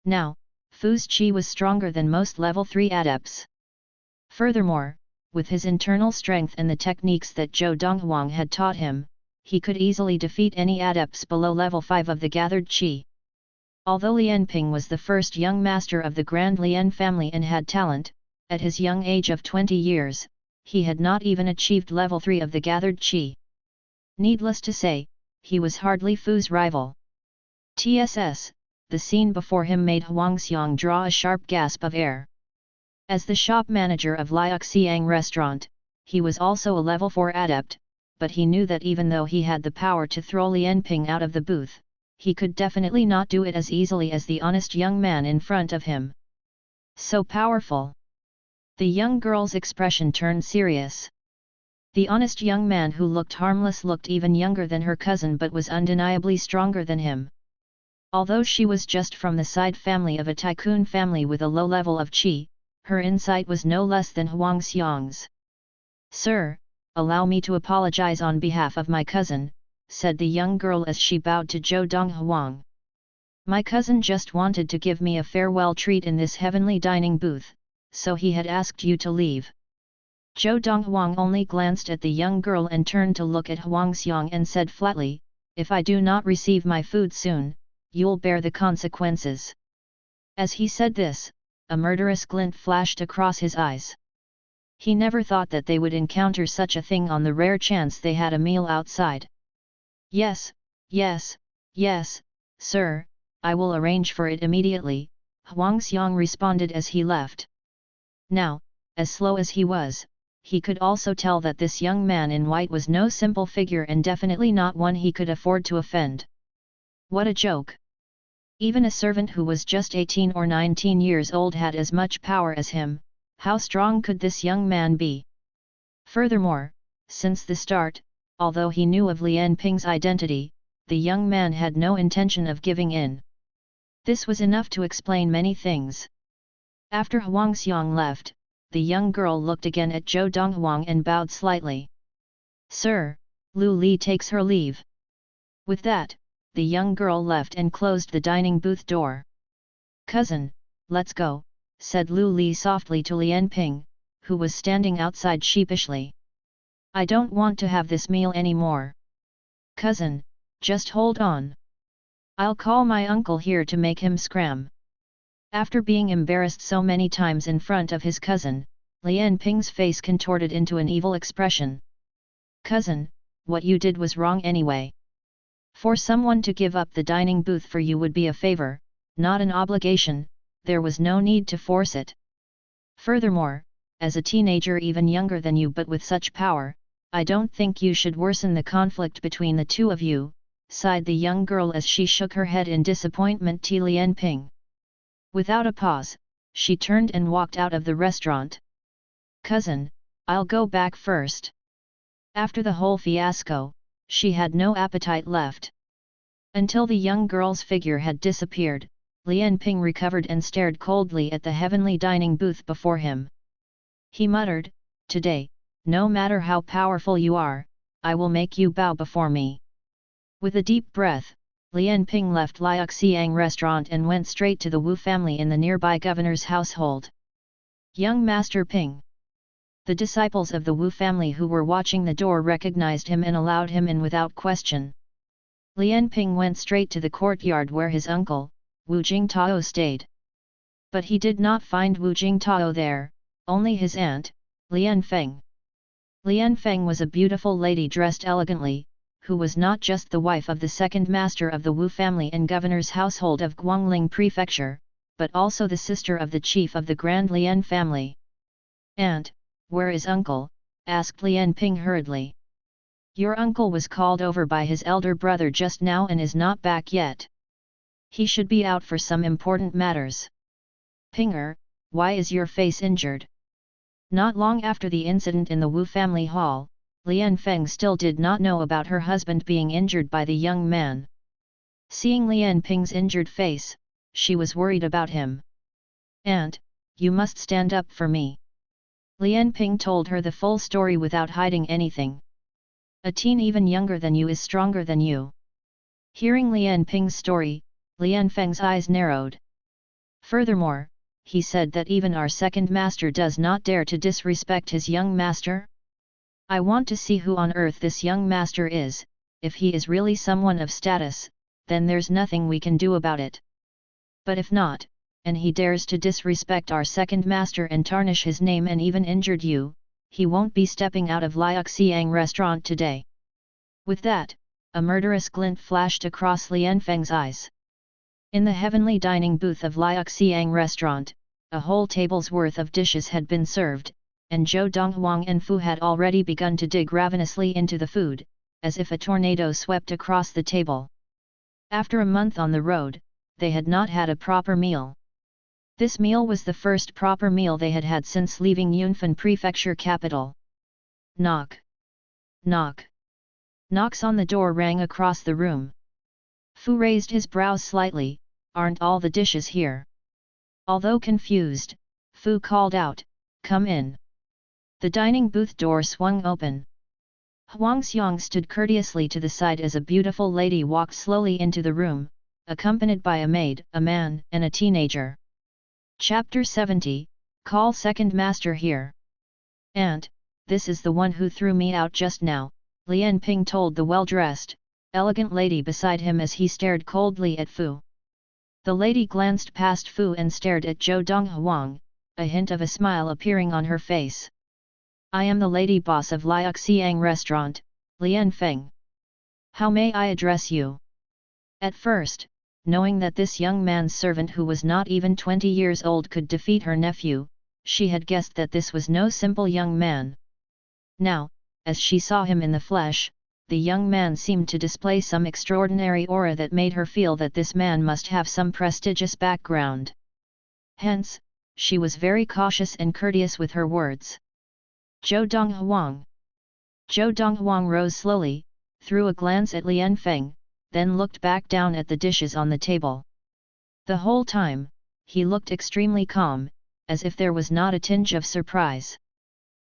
Now, Fu's qi was stronger than most level 3 adepts. Furthermore, with his internal strength and the techniques that Zhou Donghuang had taught him, he could easily defeat any adepts below level 5 of the gathered qi. Although Lian Ping was the first young master of the Grand Lian family and had talent, at his young age of 20 years, he had not even achieved level 3 of the gathered qi. Needless to say, he was hardly Fu's rival. TSS, the scene before him made Huang Xiang draw a sharp gasp of air. As the shop manager of Liuxiang restaurant, he was also a level 4 adept, but he knew that even though he had the power to throw Lian Ping out of the booth, he could definitely not do it as easily as the honest young man in front of him. So powerful! The young girl's expression turned serious. The honest young man who looked harmless looked even younger than her cousin but was undeniably stronger than him. Although she was just from the side family of a tycoon family with a low level of qi, her insight was no less than Huang Xiang's. Sir, allow me to apologize on behalf of my cousin, said the young girl as she bowed to Zhou Donghuang. My cousin just wanted to give me a farewell treat in this heavenly dining booth, so he had asked you to leave. Zhou Donghuang only glanced at the young girl and turned to look at Huangxiang and said flatly, "If I do not receive my food soon, you'll bear the consequences." As he said this, a murderous glint flashed across his eyes. He never thought that they would encounter such a thing on the rare chance they had a meal outside. "Yes, yes, yes, sir, I will arrange for it immediately," Huangxiang responded as he left. Now, as slow as he was, he could also tell that this young man in white was no simple figure and definitely not one he could afford to offend. What a joke! Even a servant who was just 18 or 19 years old had as much power as him. How strong could this young man be? Furthermore, since the start, although he knew of Lian Ping's identity, the young man had no intention of giving in. This was enough to explain many things. After Huangxiang left, the young girl looked again at Zhou Donghuang and bowed slightly. "Sir, Lu Li takes her leave." With that, the young girl left and closed the dining booth door. "Cousin, let's go," said Lu Li softly to Lian Ping, who was standing outside sheepishly. "I don't want to have this meal anymore." "Cousin, just hold on. I'll call my uncle here to make him scram." After being embarrassed so many times in front of his cousin, Lian Ping's face contorted into an evil expression. "Cousin, what you did was wrong anyway. For someone to give up the dining booth for you would be a favor, not an obligation. There was no need to force it. Furthermore, as a teenager even younger than you but with such power, I don't think you should worsen the conflict between the two of you," sighed the young girl as she shook her head in disappointment to Lian Ping. Without a pause, she turned and walked out of the restaurant. "Cousin, I'll go back first." After the whole fiasco, she had no appetite left. Until the young girl's figure had disappeared, Lian Ping recovered and stared coldly at the heavenly dining booth before him. He muttered, "Today, no matter how powerful you are, I will make you bow before me." With a deep breath, Lian Ping left Liuxiang restaurant and went straight to the Wu family in the nearby governor's household. "Young Master Ping." The disciples of the Wu family who were watching the door recognized him and allowed him in without question. Lian Ping went straight to the courtyard where his uncle, Wu Jingtao, stayed. But he did not find Wu Jingtao there, only his aunt, Lian Feng. Lian Feng was a beautiful lady dressed elegantly, who was not just the wife of the second master of the Wu family and governor's household of Guangling Prefecture, but also the sister of the chief of the Grand Lian family. "Aunt, where is uncle?" asked Lian Ping hurriedly. "Your uncle was called over by his elder brother just now and is not back yet. He should be out for some important matters." "Pinger, why is your face injured?" Not long after the incident in the Wu family hall, Lian Feng still did not know about her husband being injured by the young man. Seeing Lian Ping's injured face, she was worried about him. "Aunt, you must stand up for me." Lian Ping told her the full story without hiding anything. "A teen even younger than you is stronger than you." Hearing Lian Ping's story, Lian Feng's eyes narrowed. Furthermore, he said that even our second master does not dare to disrespect his young master? "I want to see who on earth this young master is. If he is really someone of status, then there's nothing we can do about it. But if not, and he dares to disrespect our second master and tarnish his name and even injured you, he won't be stepping out of Liuxiang restaurant today." With that, a murderous glint flashed across Lian Feng's eyes. In the heavenly dining booth of Liuxiang restaurant, a whole table's worth of dishes had been served, and Zhou Donghuang and Fu had already begun to dig ravenously into the food, as if a tornado swept across the table. After a month on the road, they had not had a proper meal. This meal was the first proper meal they had had since leaving Yunfan Prefecture capital. Knock. Knock. Knocks on the door rang across the room. Fu raised his brows slightly. "Aren't all the dishes here?" Although confused, Fu called out, "Come in." The dining booth door swung open. Huangxiang stood courteously to the side as a beautiful lady walked slowly into the room, accompanied by a maid, a man, and a teenager. Chapter 70, Call Second Master here. "And, this is the one who threw me out just now," Lian Ping told the well-dressed, elegant lady beside him as he stared coldly at Fu. The lady glanced past Fu and stared at Zhou Donghuang, a hint of a smile appearing on her face. "I am the lady boss of Liuxiang Restaurant, Lian Feng. How may I address you?" At first, knowing that this young man's servant who was not even 20 years old could defeat her nephew, she had guessed that this was no simple young man. Now, as she saw him in the flesh, the young man seemed to display some extraordinary aura that made her feel that this man must have some prestigious background. Hence, she was very cautious and courteous with her words. "Zhou Donghuang." Zhou Donghuang rose slowly, threw a glance at Lian Feng, then looked back down at the dishes on the table. The whole time, he looked extremely calm, as if there was not a tinge of surprise.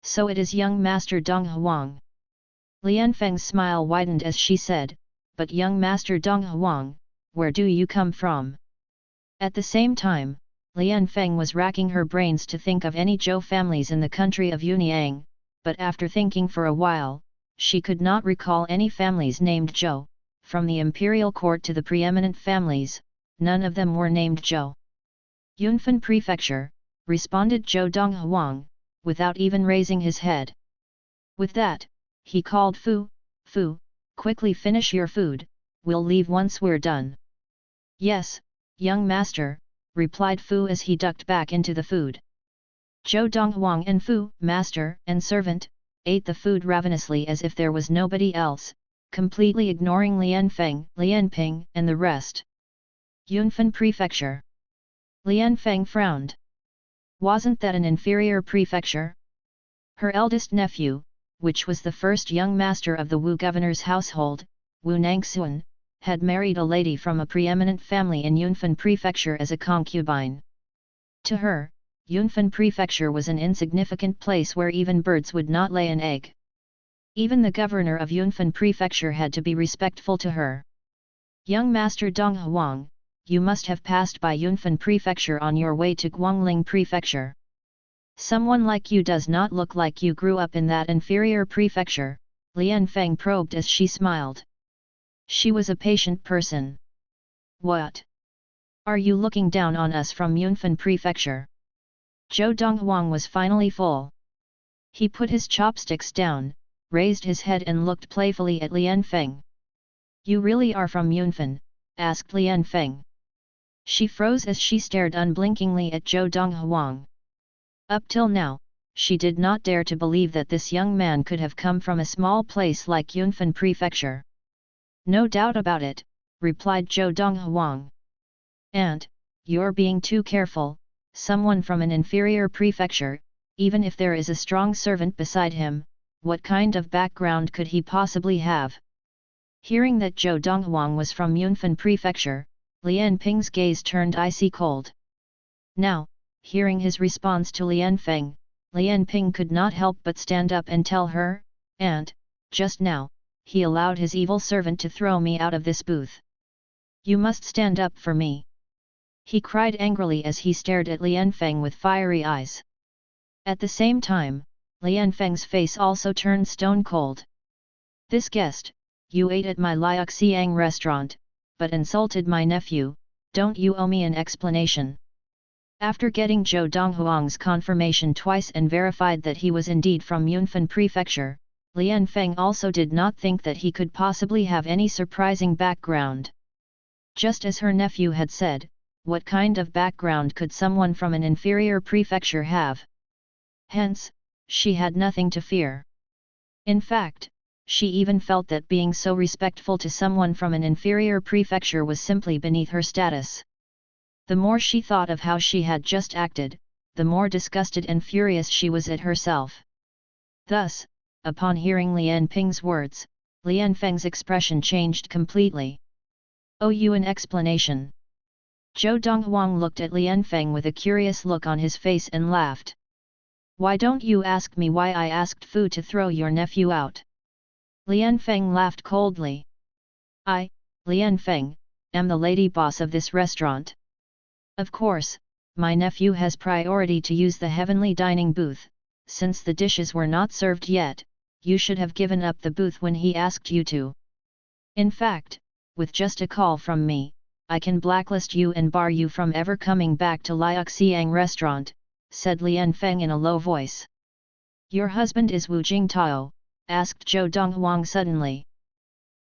"So it is young Master Donghuang." Lian Feng's smile widened as she said, "But young Master Donghuang, where do you come from?" At the same time, Lian Feng was racking her brains to think of any Zhou families in the country of Yunyang, but after thinking for a while, she could not recall any families named Zhou. From the imperial court to the preeminent families, none of them were named Zhou. "Yunfan Prefecture," responded Zhou Donghuang, without even raising his head. With that, he called Fu, "Fu, quickly finish your food, we'll leave once we're done." "Yes, young master," replied Fu as he ducked back into the food. Zhou Donghuang and Fu, master and servant, ate the food ravenously as if there was nobody else, completely ignoring Lian Feng, Lian Ping and the rest. "Yunfan Prefecture." Lian Feng frowned. Wasn't that an inferior prefecture? Her eldest nephew, which was the first young master of the Wu governor's household, Wu Nangxuan, had married a lady from a preeminent family in Yunfan Prefecture as a concubine. To her, Yunfan Prefecture was an insignificant place where even birds would not lay an egg. Even the governor of Yunfan Prefecture had to be respectful to her. "Young Master Donghuang, you must have passed by Yunfan Prefecture on your way to Guangling Prefecture. Someone like you does not look like you grew up in that inferior prefecture," Lian Feng probed as she smiled. She was a patient person. "What? Are you looking down on us from Yunfan Prefecture?" Zhou Donghuang was finally full. He put his chopsticks down, raised his head and looked playfully at Lian Feng. "You really are from Yunfan?" asked Lian Feng. She froze as she stared unblinkingly at Zhou Donghuang. Up till now, she did not dare to believe that this young man could have come from a small place like Yunfan Prefecture. "No doubt about it," replied Zhou Donghuang. "And, you're being too careful, someone from an inferior prefecture, even if there is a strong servant beside him, what kind of background could he possibly have?" Hearing that Zhou Donghuang was from Yunfan Prefecture, Lian Ping's gaze turned icy cold. Now, hearing his response to Lian Feng, Lian Ping could not help but stand up and tell her, "And, just now, he allowed his evil servant to throw me out of this booth. You must stand up for me!" he cried angrily as he stared at Lian Feng with fiery eyes. At the same time, Lian Feng's face also turned stone cold. "This guest, you ate at my Liuxiang restaurant, but insulted my nephew, don't you owe me an explanation?" After getting Zhou Donghuang's confirmation twice and verified that he was indeed from Yunfan Prefecture, Lian Feng also did not think that he could possibly have any surprising background. Just as her nephew had said, what kind of background could someone from an inferior prefecture have? Hence, she had nothing to fear. In fact, she even felt that being so respectful to someone from an inferior prefecture was simply beneath her status. The more she thought of how she had just acted, the more disgusted and furious she was at herself. Thus, upon hearing Lian Ping's words, Lian Feng's expression changed completely. "Owe you an explanation?" Zhou Donghuang looked at Lian Feng with a curious look on his face and laughed. "Why don't you ask me why I asked Fu to throw your nephew out?" Lian Feng laughed coldly. "I, Lian Feng, am the lady boss of this restaurant. Of course, my nephew has priority to use the heavenly dining booth, since the dishes were not served yet, you should have given up the booth when he asked you to. In fact, with just a call from me, I can blacklist you and bar you from ever coming back to Liuxiang restaurant, said Lian Feng in a low voice. Your husband is Wu Jingtao? Asked Zhou Donghuang suddenly.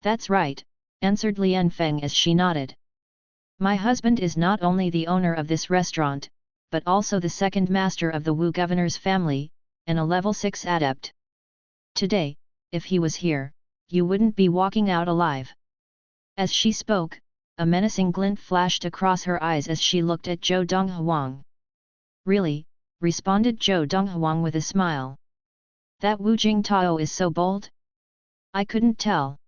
That's right, answered Lian Feng as she nodded. My husband is not only the owner of this restaurant, but also the second master of the Wu governor's family, and a level 6 adept. Today, if he was here, you wouldn't be walking out alive. As she spoke, a menacing glint flashed across her eyes as she looked at Zhou Donghuang. Really, responded Zhou Donghuang with a smile. That Wu Jingtao is so bold? I couldn't tell.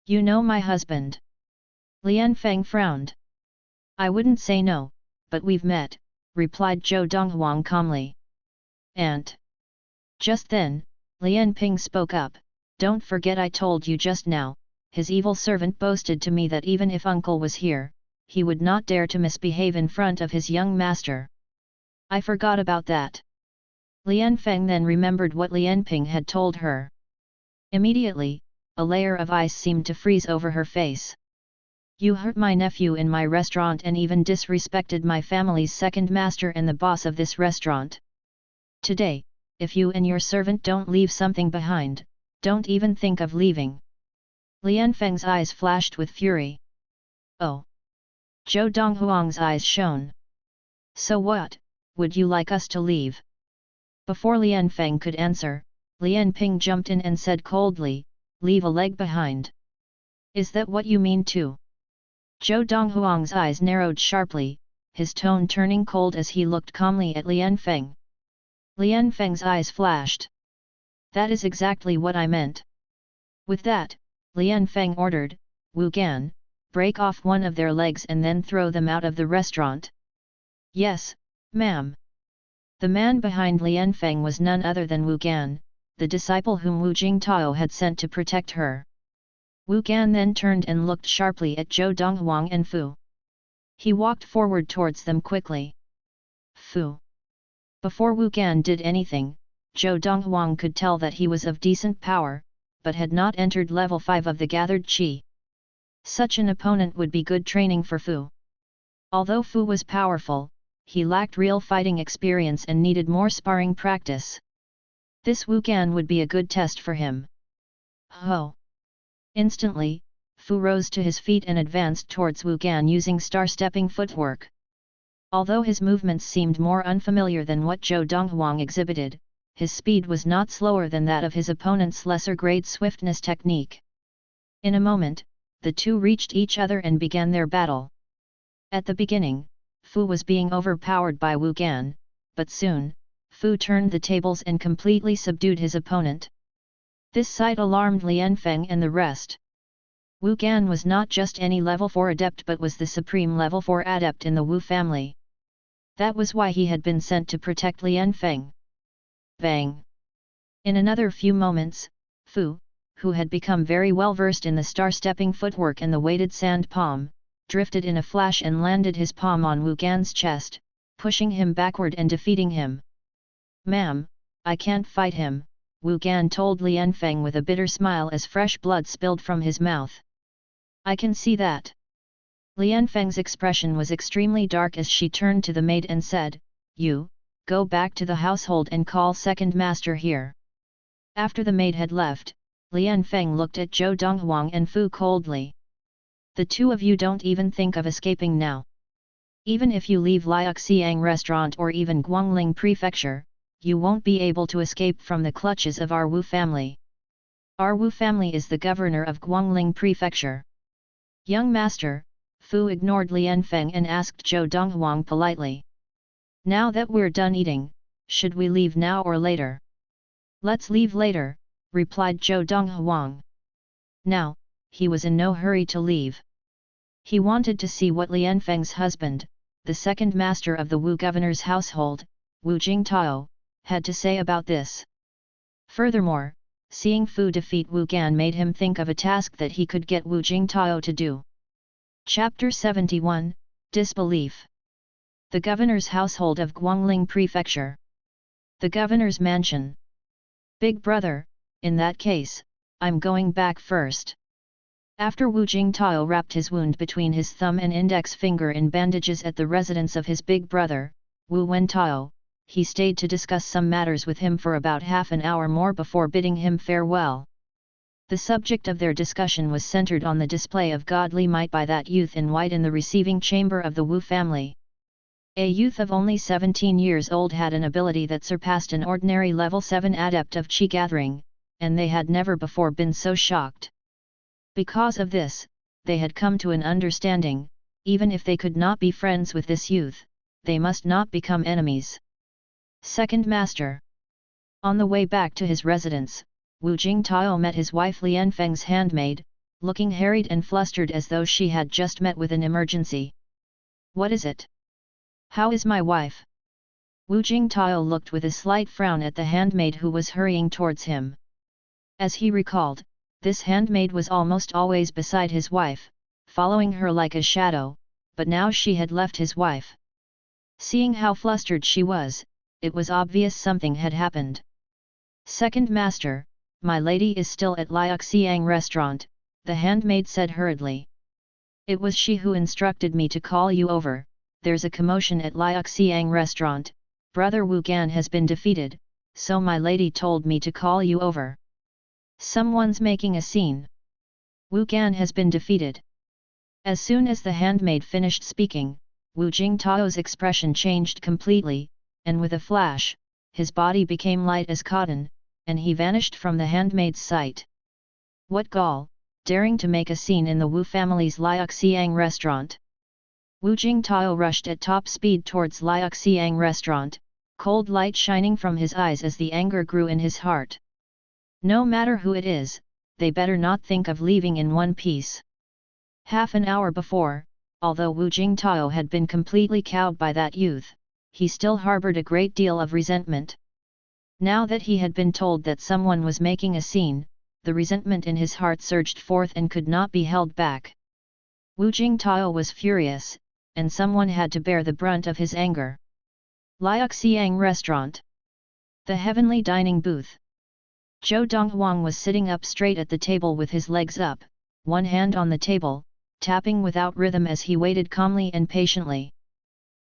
You know my husband. Lian Feng frowned. I wouldn't say no, but we've met, replied Zhou Donghuang calmly. And just then, Lian Ping spoke up. Don't forget I told you just now, his evil servant boasted to me that even if uncle was here, he would not dare to misbehave in front of his young master. I forgot about that. Lian Feng then remembered what Lian Ping had told her. Immediately, a layer of ice seemed to freeze over her face. You hurt my nephew in my restaurant and even disrespected my family's second master and the boss of this restaurant. Today, if you and your servant don't leave something behind, don't even think of leaving. Lian Feng's eyes flashed with fury. Oh! Zhou Donghuang's eyes shone. So what, would you like us to leave? Before Lian Feng could answer, Lian Ping jumped in and said coldly, leave a leg behind. Is that what you mean too? Zhou Donghuang's eyes narrowed sharply, his tone turning cold as he looked calmly at Lian Feng. Lian Feng's eyes flashed. That is exactly what I meant. With that, Lian Feng ordered, Wu Gan, break off one of their legs and then throw them out of the restaurant. Yes, ma'am. The man behind Lian Feng was none other than Wu Gan, the disciple whom Wu Jingtao had sent to protect her. Wu Gan then turned and looked sharply at Zhou Donghuang and Fu. He walked forward towards them quickly. Fu. Before Wu Gan did anything, Zhou Donghuang could tell that he was of decent power, but had not entered level 5 of the gathered qi. Such an opponent would be good training for Fu. Although Fu was powerful, he lacked real fighting experience and needed more sparring practice. This Wu Gan would be a good test for him. Ho! Instantly, Fu rose to his feet and advanced towards Wu Gan using star-stepping footwork. Although his movements seemed more unfamiliar than what Zhou Donghuang exhibited, his speed was not slower than that of his opponent's lesser-grade swiftness technique. In a moment, the two reached each other and began their battle. At the beginning, Fu was being overpowered by Wu Gan, but soon, Fu turned the tables and completely subdued his opponent. This sight alarmed Lian Feng and the rest. Wu Gan was not just any level 4 adept but was the supreme level 4 adept in the Wu family. That was why he had been sent to protect Lian Feng. Bang! In another few moments, Fu, who had become very well versed in the star-stepping footwork and the weighted sand palm, drifted in a flash and landed his palm on Wu Gan's chest, pushing him backward and defeating him. Ma'am, I can't fight him, Wu Gan told Lian Feng with a bitter smile as fresh blood spilled from his mouth. I can see that. Lian Feng's expression was extremely dark as she turned to the maid and said, You, go back to the household and call second master here. After the maid had left, Lian Feng looked at Zhou Donghuang and Fu coldly. The two of you don't even think of escaping now. Even if you leave Liuxiang restaurant or even Guangling prefecture, you won't be able to escape from the clutches of our Wu family. Our Wu family is the governor of Guangling prefecture. Young master, Fu ignored Lian Feng and asked Zhou Donghuang politely. Now that we're done eating, should we leave now or later? Let's leave later, replied Zhou Donghuang. Now, he was in no hurry to leave. He wanted to see what Lian Feng's husband, the second master of the Wu governor's household, Wu Jingtao, had to say about this. Furthermore, seeing Fu defeat Wu Gan made him think of a task that he could get Wu Jingtao to do. Chapter 71, Disbelief. The Governor's Household of Guangling Prefecture. The Governor's Mansion. Big brother, in that case, I'm going back first. After Wu Jingtao wrapped his wound between his thumb and index finger in bandages at the residence of his big brother, Wu Wentao, he stayed to discuss some matters with him for about half an hour more before bidding him farewell. The subject of their discussion was centered on the display of godly might by that youth in white in the receiving chamber of the Wu family. A youth of only 17 years old had an ability that surpassed an ordinary level 7 adept of Qi gathering, and they had never before been so shocked. Because of this, they had come to an understanding, even if they could not be friends with this youth, they must not become enemies. Second Master. On the way back to his residence, Wu Jingtao met his wife Lianfeng's handmaid, looking harried and flustered as though she had just met with an emergency. What is it? How is my wife? Wu Jingtao looked with a slight frown at the handmaid who was hurrying towards him. As he recalled, this handmaid was almost always beside his wife, following her like a shadow, but now she had left his wife. Seeing how flustered she was, it was obvious something had happened. Second Master, my lady is still at Liuxiang restaurant, the handmaid said hurriedly. It was she who instructed me to call you over. There's a commotion at Liuxiang restaurant, brother Wu Gan has been defeated, so my lady told me to call you over. Someone's making a scene. Wu Gan has been defeated. As soon as the handmaid finished speaking, Wu Jingtao's expression changed completely, and with a flash, his body became light as cotton, and he vanished from the handmaid's sight. What gall, daring to make a scene in the Wu family's Liuxiang restaurant? Wu Jingtao rushed at top speed towards Liuxiang restaurant, cold light shining from his eyes as the anger grew in his heart. No matter who it is, they better not think of leaving in one piece. Half an hour before, although Wu Jingtao had been completely cowed by that youth, he still harbored a great deal of resentment. Now that he had been told that someone was making a scene, the resentment in his heart surged forth and could not be held back. Wu Jingtao was furious, and someone had to bear the brunt of his anger. Liuxiang restaurant. The heavenly dining booth. Zhou Donghuang was sitting up straight at the table with his legs up, one hand on the table, tapping without rhythm as he waited calmly and patiently.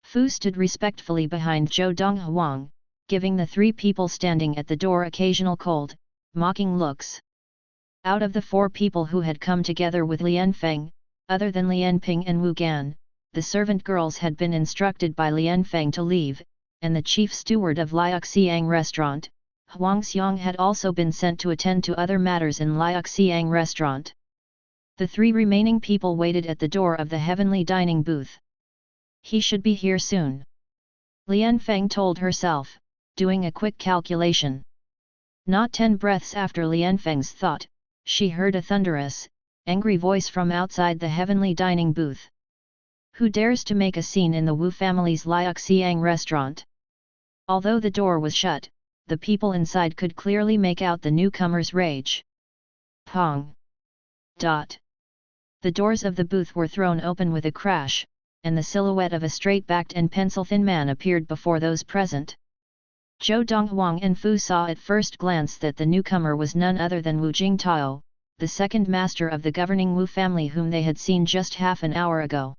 Fu stood respectfully behind Zhou Donghuang, giving the three people standing at the door occasional cold, mocking looks. Out of the four people who had come together with Lianfeng, other than Lianping and Wu Gan, the servant girls had been instructed by Lianfeng to leave, and the chief steward of Liuxiang restaurant, Huang Xiang, had also been sent to attend to other matters in Liuxiang restaurant. The three remaining people waited at the door of the heavenly dining booth. He should be here soon. Lianfeng told herself, doing a quick calculation. Not 10 breaths after Lianfeng's thought, she heard a thunderous, angry voice from outside the heavenly dining booth. Who dares to make a scene in the Wu family's Liuxiang restaurant? Although the door was shut, the people inside could clearly make out the newcomer's rage. Pong! Dot! The doors of the booth were thrown open with a crash, and the silhouette of a straight-backed and pencil-thin man appeared before those present. Zhou Donghuang and Fu saw at first glance that the newcomer was none other than Wu Jingtao, the second master of the governing Wu family whom they had seen just half an hour ago.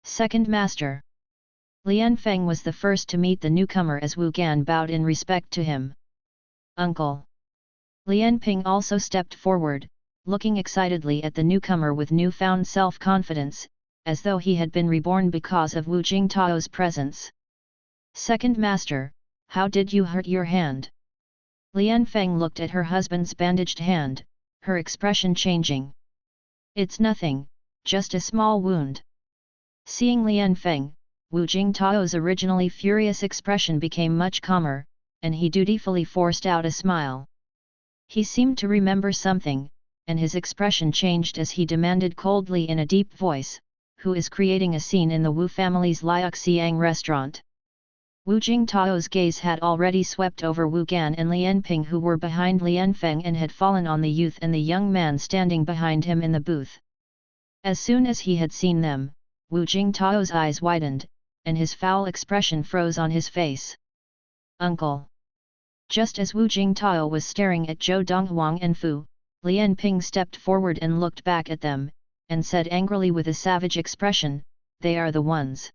Second Master. Lianfeng was the first to meet the newcomer as Wu Gan bowed in respect to him. Uncle. Lianping also stepped forward, looking excitedly at the newcomer with newfound self-confidence, as though he had been reborn because of Wu Jingtao's presence. Second Master, how did you hurt your hand? Lianfeng looked at her husband's bandaged hand, her expression changing. It's nothing, just a small wound. Seeing Lianfeng, Wu Jingtao's originally furious expression became much calmer, and he dutifully forced out a smile. He seemed to remember something, and his expression changed as he demanded coldly in a deep voice, "Who is creating a scene in the Wu family's Liuxiang restaurant?" Wu Jingtao's gaze had already swept over Wu Gan and Lianping, who were behind Lianfeng, and had fallen on the youth and the young man standing behind him in the booth. As soon as he had seen them, Wu Jingtao's eyes widened, and his foul expression froze on his face. Uncle! Just as Wu Jingtao was staring at Zhou Donghuang and Fu, Lian Ping stepped forward and looked back at them, and said angrily with a savage expression, "They are the ones.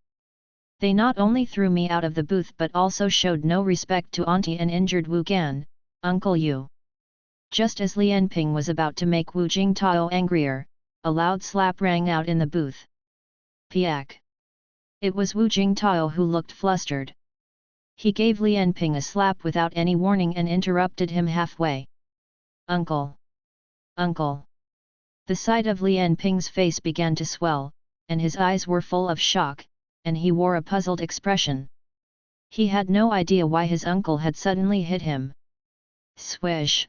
They not only threw me out of the booth but also showed no respect to Auntie and injured Wu Gan, Uncle Yu." Just as Lian Ping was about to make Wu Jingtao angrier, a loud slap rang out in the booth. Piak! It was Wu Jingtao who looked flustered. He gave Lian Ping a slap without any warning and interrupted him halfway. "Uncle! Uncle!" The sight of Lian Ping's face began to swell, and his eyes were full of shock, and he wore a puzzled expression. He had no idea why his uncle had suddenly hit him. Swish!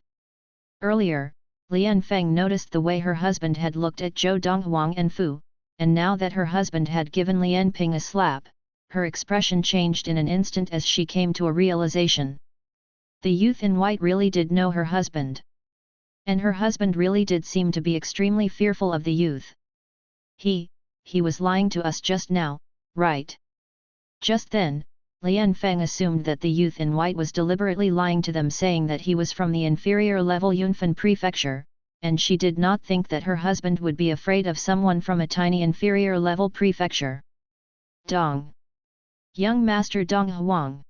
Earlier, Lian Feng noticed the way her husband had looked at Zhou Donghuang and Fu, and now that her husband had given Lian Ping a slap, her expression changed in an instant as she came to a realization. The youth in white really did know her husband. And her husband really did seem to be extremely fearful of the youth. He was lying to us just now, right? Just then, Lian Feng assumed that the youth in white was deliberately lying to them, saying that he was from the inferior level Yunfan prefecture, and she did not think that her husband would be afraid of someone from a tiny inferior level prefecture. Dong! Young Master Donghuang!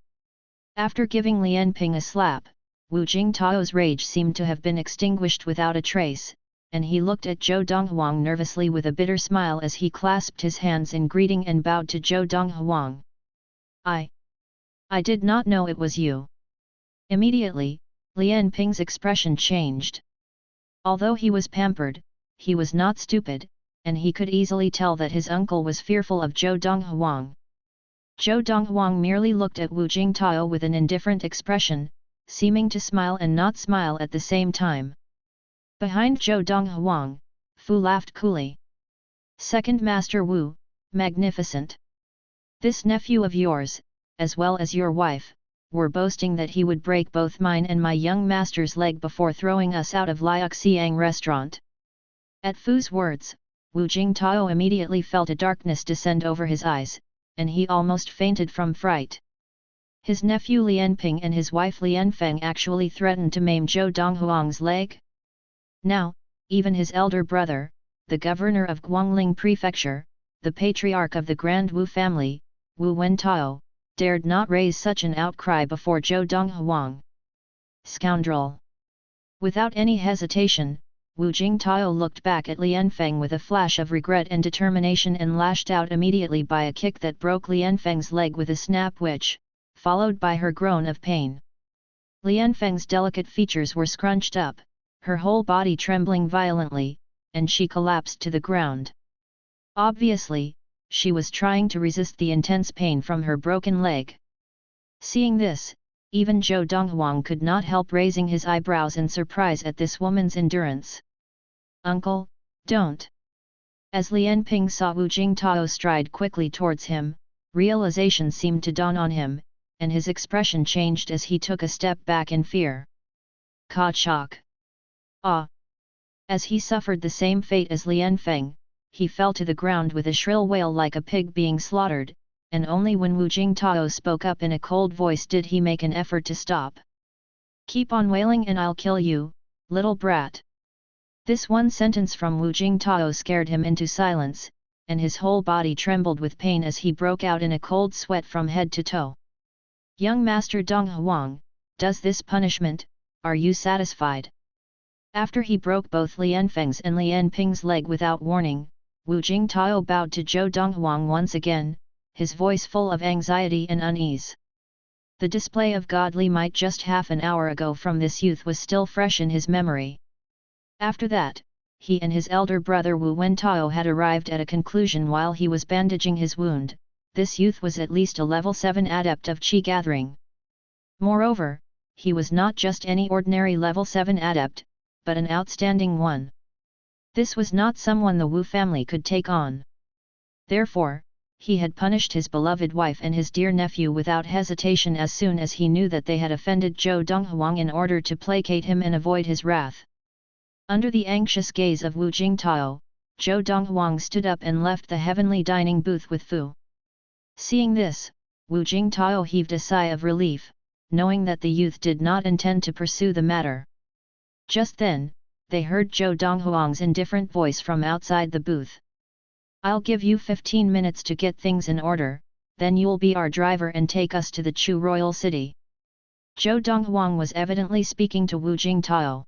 After giving Lian Ping a slap, Wu Jingtao's rage seemed to have been extinguished without a trace, and he looked at Zhou Donghuang nervously with a bitter smile as he clasped his hands in greeting and bowed to Zhou Donghuang. I did not know it was you." Immediately, Lian Ping's expression changed. Although he was pampered, he was not stupid, and he could easily tell that his uncle was fearful of Zhou Donghuang. Zhou Donghuang merely looked at Wu Jingtao with an indifferent expression, seeming to smile and not smile at the same time. Behind Zhou Donghuang, Fu laughed coolly. "Second Master Wu, magnificent! This nephew of yours, as well as your wife, were boasting that he would break both mine and my young master's leg before throwing us out of Liuxiang restaurant." At Fu's words, Wu Jingtao immediately felt a darkness descend over his eyes, and he almost fainted from fright. His nephew Lian Ping and his wife Lian Feng actually threatened to maim Zhou Donghuang's leg? Now, even his elder brother, the governor of Guangling Prefecture, the patriarch of the Grand Wu family, Wu Wentao, dared not raise such an outcry before Zhou Donghuang. Scoundrel! Without any hesitation, Wu Jingtao looked back at Lian Feng with a flash of regret and determination and lashed out immediately by a kick that broke Lian Feng's leg with a snap which, followed by her groan of pain. Lian Feng's delicate features were scrunched up, her whole body trembling violently, and she collapsed to the ground. Obviously, she was trying to resist the intense pain from her broken leg. Seeing this, even Zhou Donghuang could not help raising his eyebrows in surprise at this woman's endurance. "Uncle, don't!" As Lian Ping saw Wu Jingtao stride quickly towards him, realization seemed to dawn on him, and his expression changed as he took a step back in fear. Ka-chok! Ah! As he suffered the same fate as Lian Feng, he fell to the ground with a shrill wail like a pig being slaughtered, and only when Wu Jingtao spoke up in a cold voice did he make an effort to stop. "Keep on wailing and I'll kill you, little brat." This one sentence from Wu Jingtao scared him into silence, and his whole body trembled with pain as he broke out in a cold sweat from head to toe. "Young Master Donghuang, does this punishment, are you satisfied?" After he broke both Lian Feng's and Lian Ping's leg without warning, Wu Jingtao bowed to Zhou Donghuang once again, his voice full of anxiety and unease. The display of godly might just half an hour ago from this youth was still fresh in his memory. After that, he and his elder brother Wu Wentao had arrived at a conclusion while he was bandaging his wound. This youth was at least a level 7 adept of Qi gathering. Moreover, he was not just any ordinary level 7 adept, but an outstanding one. This was not someone the Wu family could take on. Therefore, he had punished his beloved wife and his dear nephew without hesitation as soon as he knew that they had offended Zhou Donghuang in order to placate him and avoid his wrath. Under the anxious gaze of Wu Jingtao, Zhou Donghuang stood up and left the heavenly dining booth with Fu. Seeing this, Wu Jingtao heaved a sigh of relief, knowing that the youth did not intend to pursue the matter. Just then, they heard Zhou Donghuang's indifferent voice from outside the booth. "I'll give you 15 minutes to get things in order, then you'll be our driver and take us to the Chu royal city." Zhou Donghuang was evidently speaking to Wu Jingtao.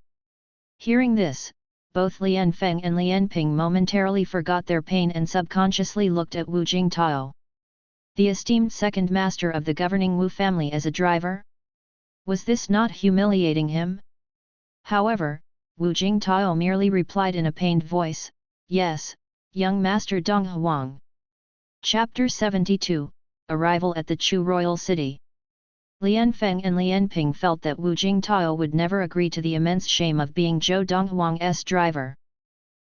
Hearing this, both Lian Feng and Lian Ping momentarily forgot their pain and subconsciously looked at Wu Jingtao. The esteemed second master of the governing Wu family as a driver? Was this not humiliating him? However, Wu Jingtao merely replied in a pained voice, "Yes, young master Donghuang." Chapter 72, Arrival at the Chu royal city. Lian Feng and Lian Ping felt that Wu Jingtao would never agree to the immense shame of being Zhou Donghuang's driver.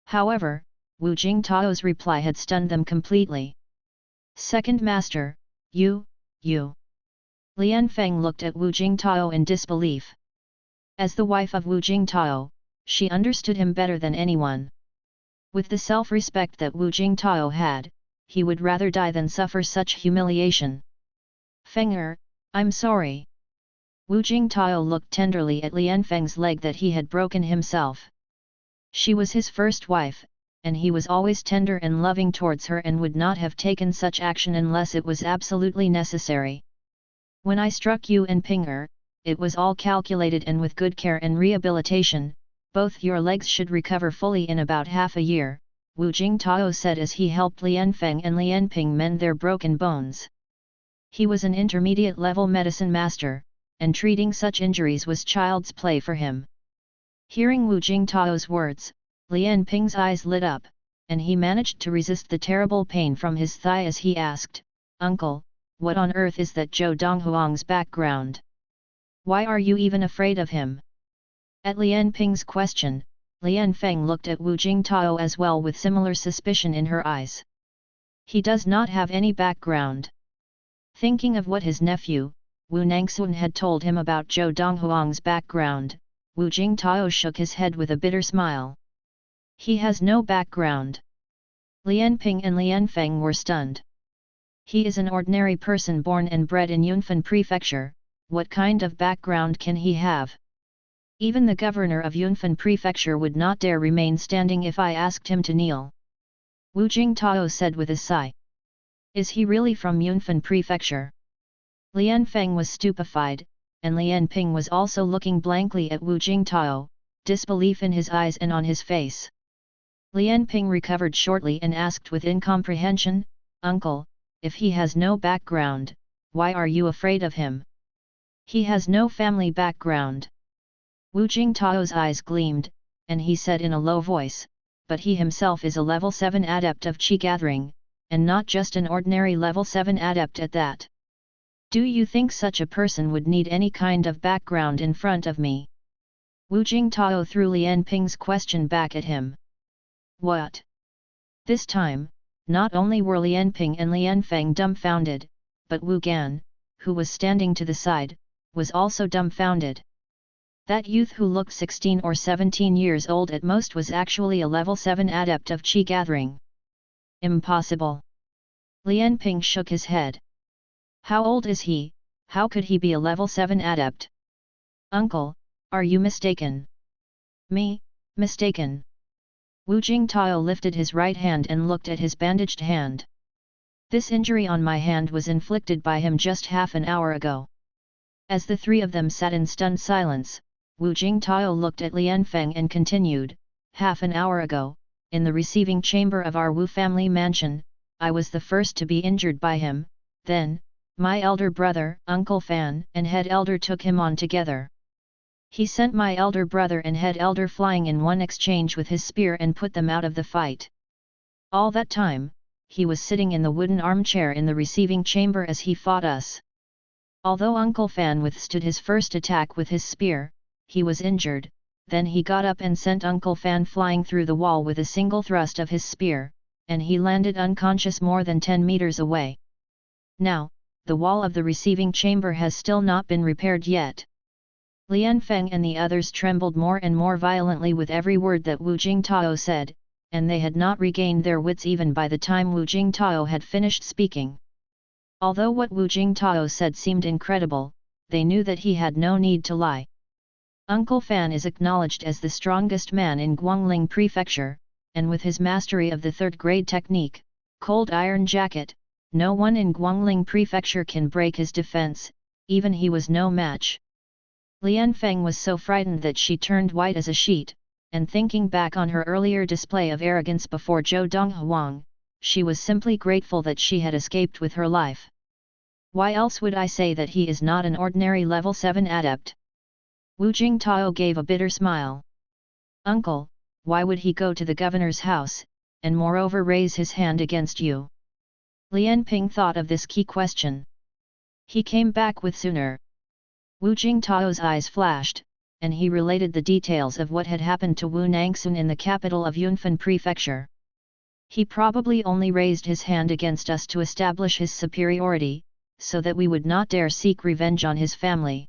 However, Wu Jingtao's reply had stunned them completely. "Second master, you. Lian Feng looked at Wu Jingtao in disbelief. As the wife of Wu Jingtao, she understood him better than anyone. With the self-respect that Wu Jingtao had, he would rather die than suffer such humiliation. "Fenger, I'm sorry." Wu Jingtao looked tenderly at Lian Feng's leg that he had broken himself. She was his first wife, and he was always tender and loving towards her and would not have taken such action unless it was absolutely necessary. "When I struck you and Pinger, it was all calculated and with good care and rehabilitation, both your legs should recover fully in about half a year," Wu Jingtao said as he helped Lian Feng and Lian Ping mend their broken bones. He was an intermediate-level medicine master, and treating such injuries was child's play for him. Hearing Wu Jingtao's words, Lian Ping's eyes lit up, and he managed to resist the terrible pain from his thigh as he asked, "Uncle, what on earth is that Zhou Donghuang's background? Why are you even afraid of him?" At Lian Ping's question, Lian Feng looked at Wu Jingtao as well with similar suspicion in her eyes. "He does not have any background." Thinking of what his nephew, Wu Nangxun had told him about Zhou Donghuang's background, Wu Jingtao shook his head with a bitter smile. "He has no background." Lian Ping and Lian Feng were stunned. "He is an ordinary person born and bred in Yunfan Prefecture, what kind of background can he have? Even the governor of Yunfan Prefecture would not dare remain standing if I asked him to kneel." Wu Jingtao said with a sigh. "Is he really from Yunfan Prefecture?" Lian Feng was stupefied, and Lian Ping was also looking blankly at Wu Jingtao, disbelief in his eyes and on his face. Lian Ping recovered shortly and asked with incomprehension, "Uncle, if he has no background, why are you afraid of him?" "He has no family background." Wu Jingtao's eyes gleamed, and he said in a low voice, "But he himself is a level 7 adept of Qi gathering, and not just an ordinary level 7 adept at that. Do you think such a person would need any kind of background in front of me?" Wu Jingtao threw Lian Ping's question back at him. "What?" This time, not only were Lian Ping and Lian Feng dumbfounded, but Wu Gan, who was standing to the side, was also dumbfounded. That youth who looked 16 or 17 years old at most was actually a level 7 adept of Qi gathering. Impossible. Lian Ping shook his head. "How old is he? How could he be a level 7 adept?" "Uncle, are you mistaken?" "Me, mistaken?" Wu Jingtao lifted his right hand and looked at his bandaged hand. "This injury on my hand was inflicted by him just half an hour ago." As the three of them sat in stunned silence, Wu Jingtao looked at Lian Feng and continued, "Half an hour ago, in the receiving chamber of our Wu family mansion, I was the first to be injured by him, then, my elder brother, Uncle Fan, and head elder took him on together. He sent my elder brother and head elder flying in one exchange with his spear and put them out of the fight. All that time, he was sitting in the wooden armchair in the receiving chamber as he fought us. Although Uncle Fan withstood his first attack with his spear, he was injured, then he got up and sent Uncle Fan flying through the wall with a single thrust of his spear, and he landed unconscious more than 10 meters away. Now, the wall of the receiving chamber has still not been repaired yet." Lian Feng and the others trembled more and more violently with every word that Wu Jingtao said, and they had not regained their wits even by the time Wu Jingtao had finished speaking. Although what Wu Jingtao said seemed incredible, they knew that he had no need to lie. Uncle Fan is acknowledged as the strongest man in Guangling Prefecture, and with his mastery of the third-grade technique, Cold Iron Jacket, no one in Guangling Prefecture can break his defense, even he was no match. Lian Feng was so frightened that she turned white as a sheet, and thinking back on her earlier display of arrogance before Zhou Donghuang, she was simply grateful that she had escaped with her life. Why else would I say that he is not an ordinary level 7 adept? Wu Jingtao gave a bitter smile. Uncle, why would he go to the governor's house, and moreover raise his hand against you? Lian Ping thought of this key question. He came back with sooner. Wu Jingtao's eyes flashed, and he related the details of what had happened to Wu Nangsun in the capital of Yunfan Prefecture. He probably only raised his hand against us to establish his superiority, so that we would not dare seek revenge on his family.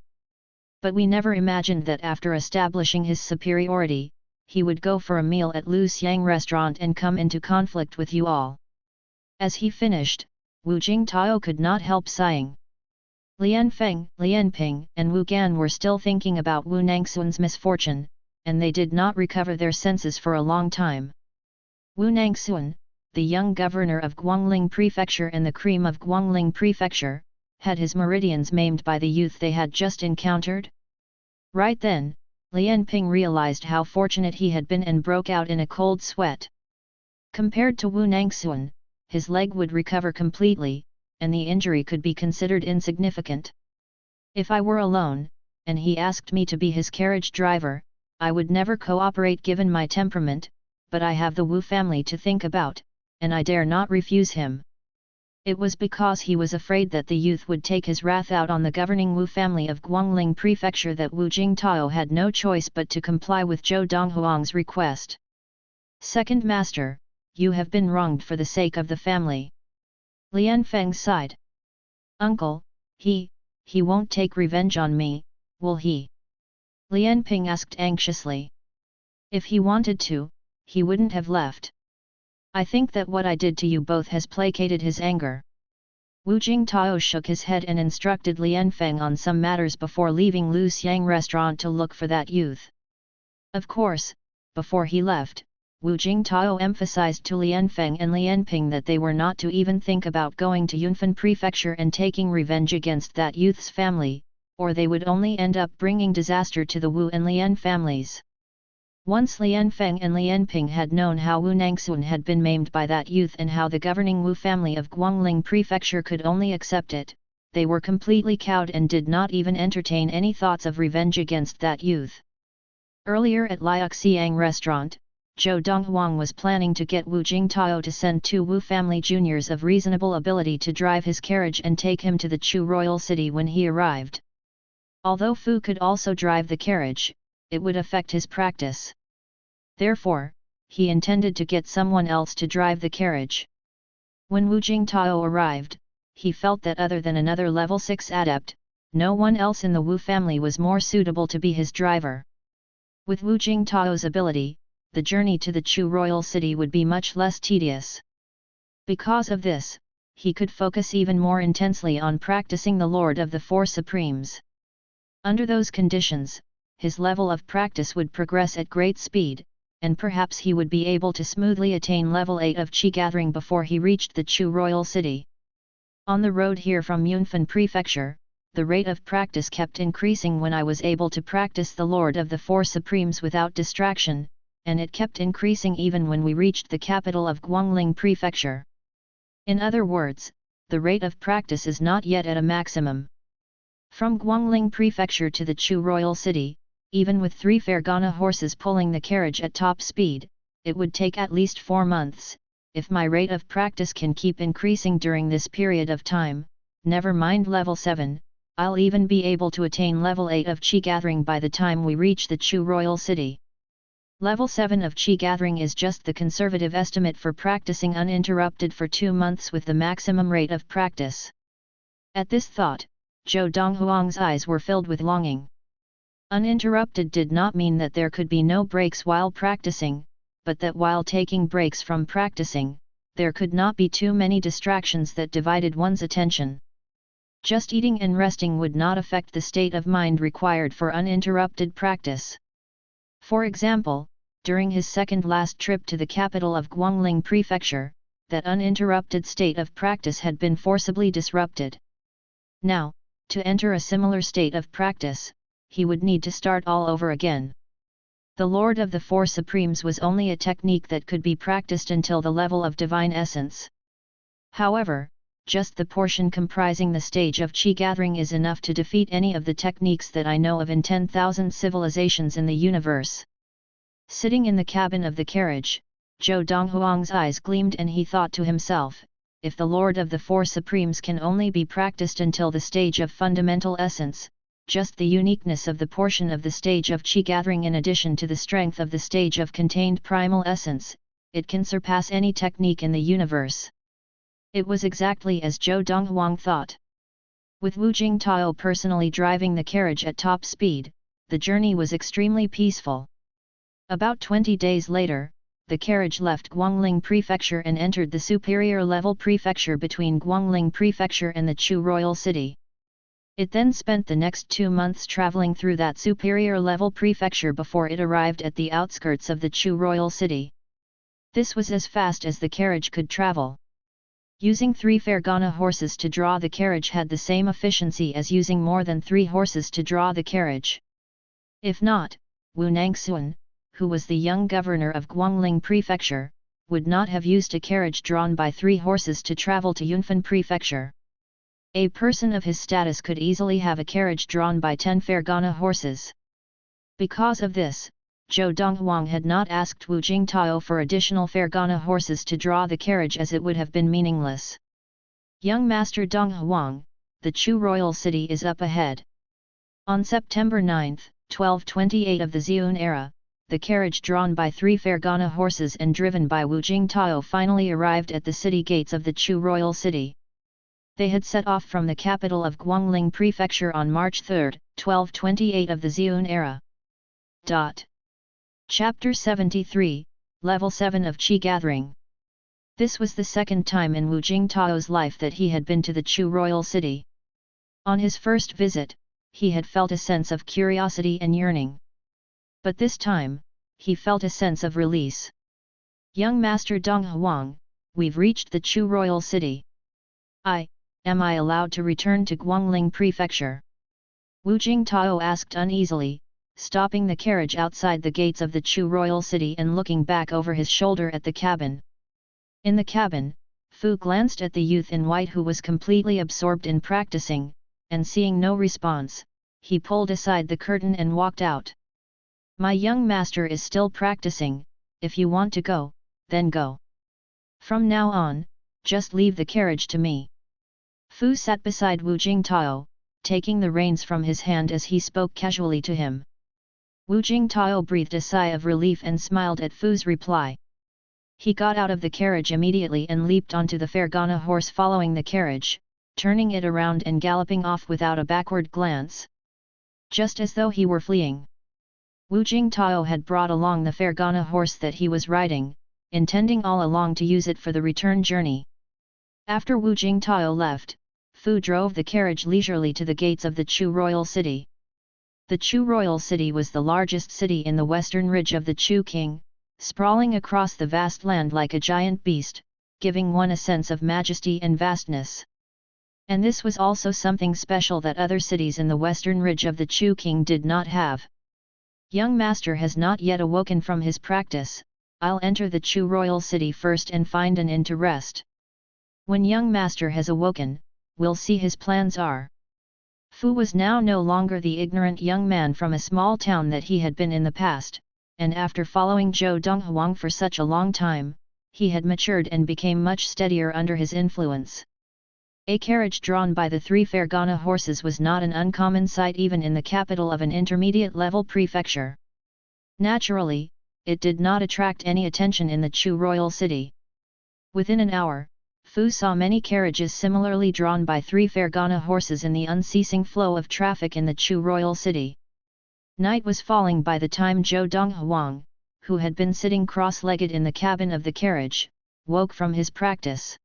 But we never imagined that after establishing his superiority, he would go for a meal at Lu Xiang restaurant and come into conflict with you all. As he finished, Wu Jingtao could not help sighing. Lian Feng, Lian Ping, and Wu Gan were still thinking about Wu Nangsun's misfortune, and they did not recover their senses for a long time. Wu Nangsun, the young governor of Guangling Prefecture and the cream of Guangling Prefecture, had his meridians maimed by the youth they had just encountered? Right then, Lian Ping realized how fortunate he had been and broke out in a cold sweat. Compared to Wu Nangsun, his leg would recover completely, and the injury could be considered insignificant. If I were alone, and he asked me to be his carriage driver, I would never cooperate given my temperament, but I have the Wu family to think about, and I dare not refuse him. It was because he was afraid that the youth would take his wrath out on the governing Wu family of Guangling Prefecture that Wu Jingtao had no choice but to comply with Zhou Donghuang's request. Second Master, you have been wronged for the sake of the family. Lian Feng sighed. Uncle, he won't take revenge on me, will he? Lian Ping asked anxiously. If he wanted to, he wouldn't have left. I think that what I did to you both has placated his anger. Wu Jingtao shook his head and instructed Lian Feng on some matters before leaving Lu Xiang restaurant to look for that youth. Of course, before he left, Wu Jingtao emphasized to Lian Feng and Lian Ping that they were not to even think about going to Yunfan Prefecture and taking revenge against that youth's family, or they would only end up bringing disaster to the Wu and Lian families. Once Lian Feng and Lian Ping had known how Wu Nangsun had been maimed by that youth and how the governing Wu family of Guangling Prefecture could only accept it, they were completely cowed and did not even entertain any thoughts of revenge against that youth. Earlier at Liuxiang restaurant, Zhou Donghuang was planning to get Wu Jingtao to send 2 Wu family juniors of reasonable ability to drive his carriage and take him to the Chu royal city when he arrived. Although Fu could also drive the carriage, it would affect his practice. Therefore, he intended to get someone else to drive the carriage. When Wu Jingtao arrived, he felt that other than another level 6 adept, no one else in the Wu family was more suitable to be his driver. With Wu Jingtao's ability, the journey to the Chu royal city would be much less tedious. Because of this, he could focus even more intensely on practicing the Lord of the Four Supremes. Under those conditions, his level of practice would progress at great speed, and perhaps he would be able to smoothly attain level 8 of Qi gathering before he reached the Chu royal city. On the road here from Yunfan Prefecture, the rate of practice kept increasing when I was able to practice the Lord of the Four Supremes without distraction, and it kept increasing even when we reached the capital of Guangling Prefecture. In other words, the rate of practice is not yet at a maximum. From Guangling Prefecture to the Chu royal city, even with 3 Fergana horses pulling the carriage at top speed, it would take at least 4 months. If my rate of practice can keep increasing during this period of time, never mind level 7, I'll even be able to attain level 8 of Qi gathering by the time we reach the Chu royal city. Level 7 of Qi gathering is just the conservative estimate for practicing uninterrupted for 2 months with the maximum rate of practice. At this thought, Zhou Donghuang's eyes were filled with longing. Uninterrupted did not mean that there could be no breaks while practicing, but that while taking breaks from practicing, there could not be too many distractions that divided one's attention. Just eating and resting would not affect the state of mind required for uninterrupted practice. For example, during his second last trip to the capital of Guangling Prefecture, that uninterrupted state of practice had been forcibly disrupted. Now, to enter a similar state of practice, he would need to start all over again. The Lord of the Four Supremes was only a technique that could be practiced until the level of divine essence. However, just the portion comprising the stage of Qi gathering is enough to defeat any of the techniques that I know of in 10,000 civilizations in the universe. Sitting in the cabin of the carriage, Zhou Donghuang's eyes gleamed and he thought to himself, if the Lord of the Four Supremes can only be practiced until the stage of fundamental essence, just the uniqueness of the portion of the stage of Qi gathering in addition to the strength of the stage of contained primal essence, it can surpass any technique in the universe. It was exactly as Zhou Donghuang thought. With Wu Jingtao personally driving the carriage at top speed, the journey was extremely peaceful. About 20 days later, the carriage left Guangling Prefecture and entered the superior level prefecture between Guangling Prefecture and the Chu Royal City. It then spent the next 2 months traveling through that superior level prefecture before it arrived at the outskirts of the Chu Royal City. This was as fast as the carriage could travel. Using 3 Fergana horses to draw the carriage had the same efficiency as using more than 3 horses to draw the carriage. If not, Wu Nangxuan, who was the young governor of Guangling Prefecture, would not have used a carriage drawn by 3 horses to travel to Yunfan Prefecture. A person of his status could easily have a carriage drawn by 10 Fergana horses. Because of this, Zhou Donghuang had not asked Wu Jingtao for additional Fergana horses to draw the carriage as it would have been meaningless. Young Master Donghuang, the Chu Royal City is up ahead. On September 9, 1228 of the Xiun era, the carriage drawn by 3 Fergana horses and driven by Wu Jingtao finally arrived at the city gates of the Chu Royal City. They had set off from the capital of Guangling Prefecture on March 3, 1228 of the Xiun era. Chapter 73, Level 7 of Qi Gathering. This was the second time in Wu Jingtao's life that he had been to the Chu Royal City. On his first visit, he had felt a sense of curiosity and yearning. But this time, he felt a sense of release. Young Master Donghuang, we've reached the Chu Royal City. Am I allowed to return to Guangling Prefecture? Wu Jingtao asked uneasily, stopping the carriage outside the gates of the Chu Royal City and looking back over his shoulder at the cabin. In the cabin, Fu glanced at the youth in white who was completely absorbed in practicing, and seeing no response, he pulled aside the curtain and walked out. My young master is still practicing, if you want to go, then go. From now on, just leave the carriage to me. Fu sat beside Wu Jingtao, taking the reins from his hand as he spoke casually to him. Wu Jingtao breathed a sigh of relief and smiled at Fu's reply. He got out of the carriage immediately and leaped onto the Fergana horse following the carriage, turning it around and galloping off without a backward glance. Just as though he were fleeing. Wu Jingtao had brought along the Fergana horse that he was riding, intending all along to use it for the return journey. After Wu Jingtao left, Fu drove the carriage leisurely to the gates of the Chu Royal City. The Chu Royal City was the largest city in the western ridge of the Chu King, sprawling across the vast land like a giant beast, giving one a sense of majesty and vastness. And this was also something special that other cities in the western ridge of the Chu King did not have. Young master has not yet awoken from his practice, I'll enter the Chu Royal City first and find an inn to rest. When young master has awoken, we'll see his plans are. Fu was now no longer the ignorant young man from a small town that he had been in the past, and after following Zhou Donghuang for such a long time, he had matured and became much steadier under his influence. A carriage drawn by the 3 Fergana horses was not an uncommon sight even in the capital of an intermediate-level prefecture. Naturally, it did not attract any attention in the Chu Royal City. Within an hour, Fu saw many carriages similarly drawn by 3 Fergana horses in the unceasing flow of traffic in the Chu Royal City. Night was falling by the time Zhou Donghuang, who had been sitting cross-legged in the cabin of the carriage, woke from his practice.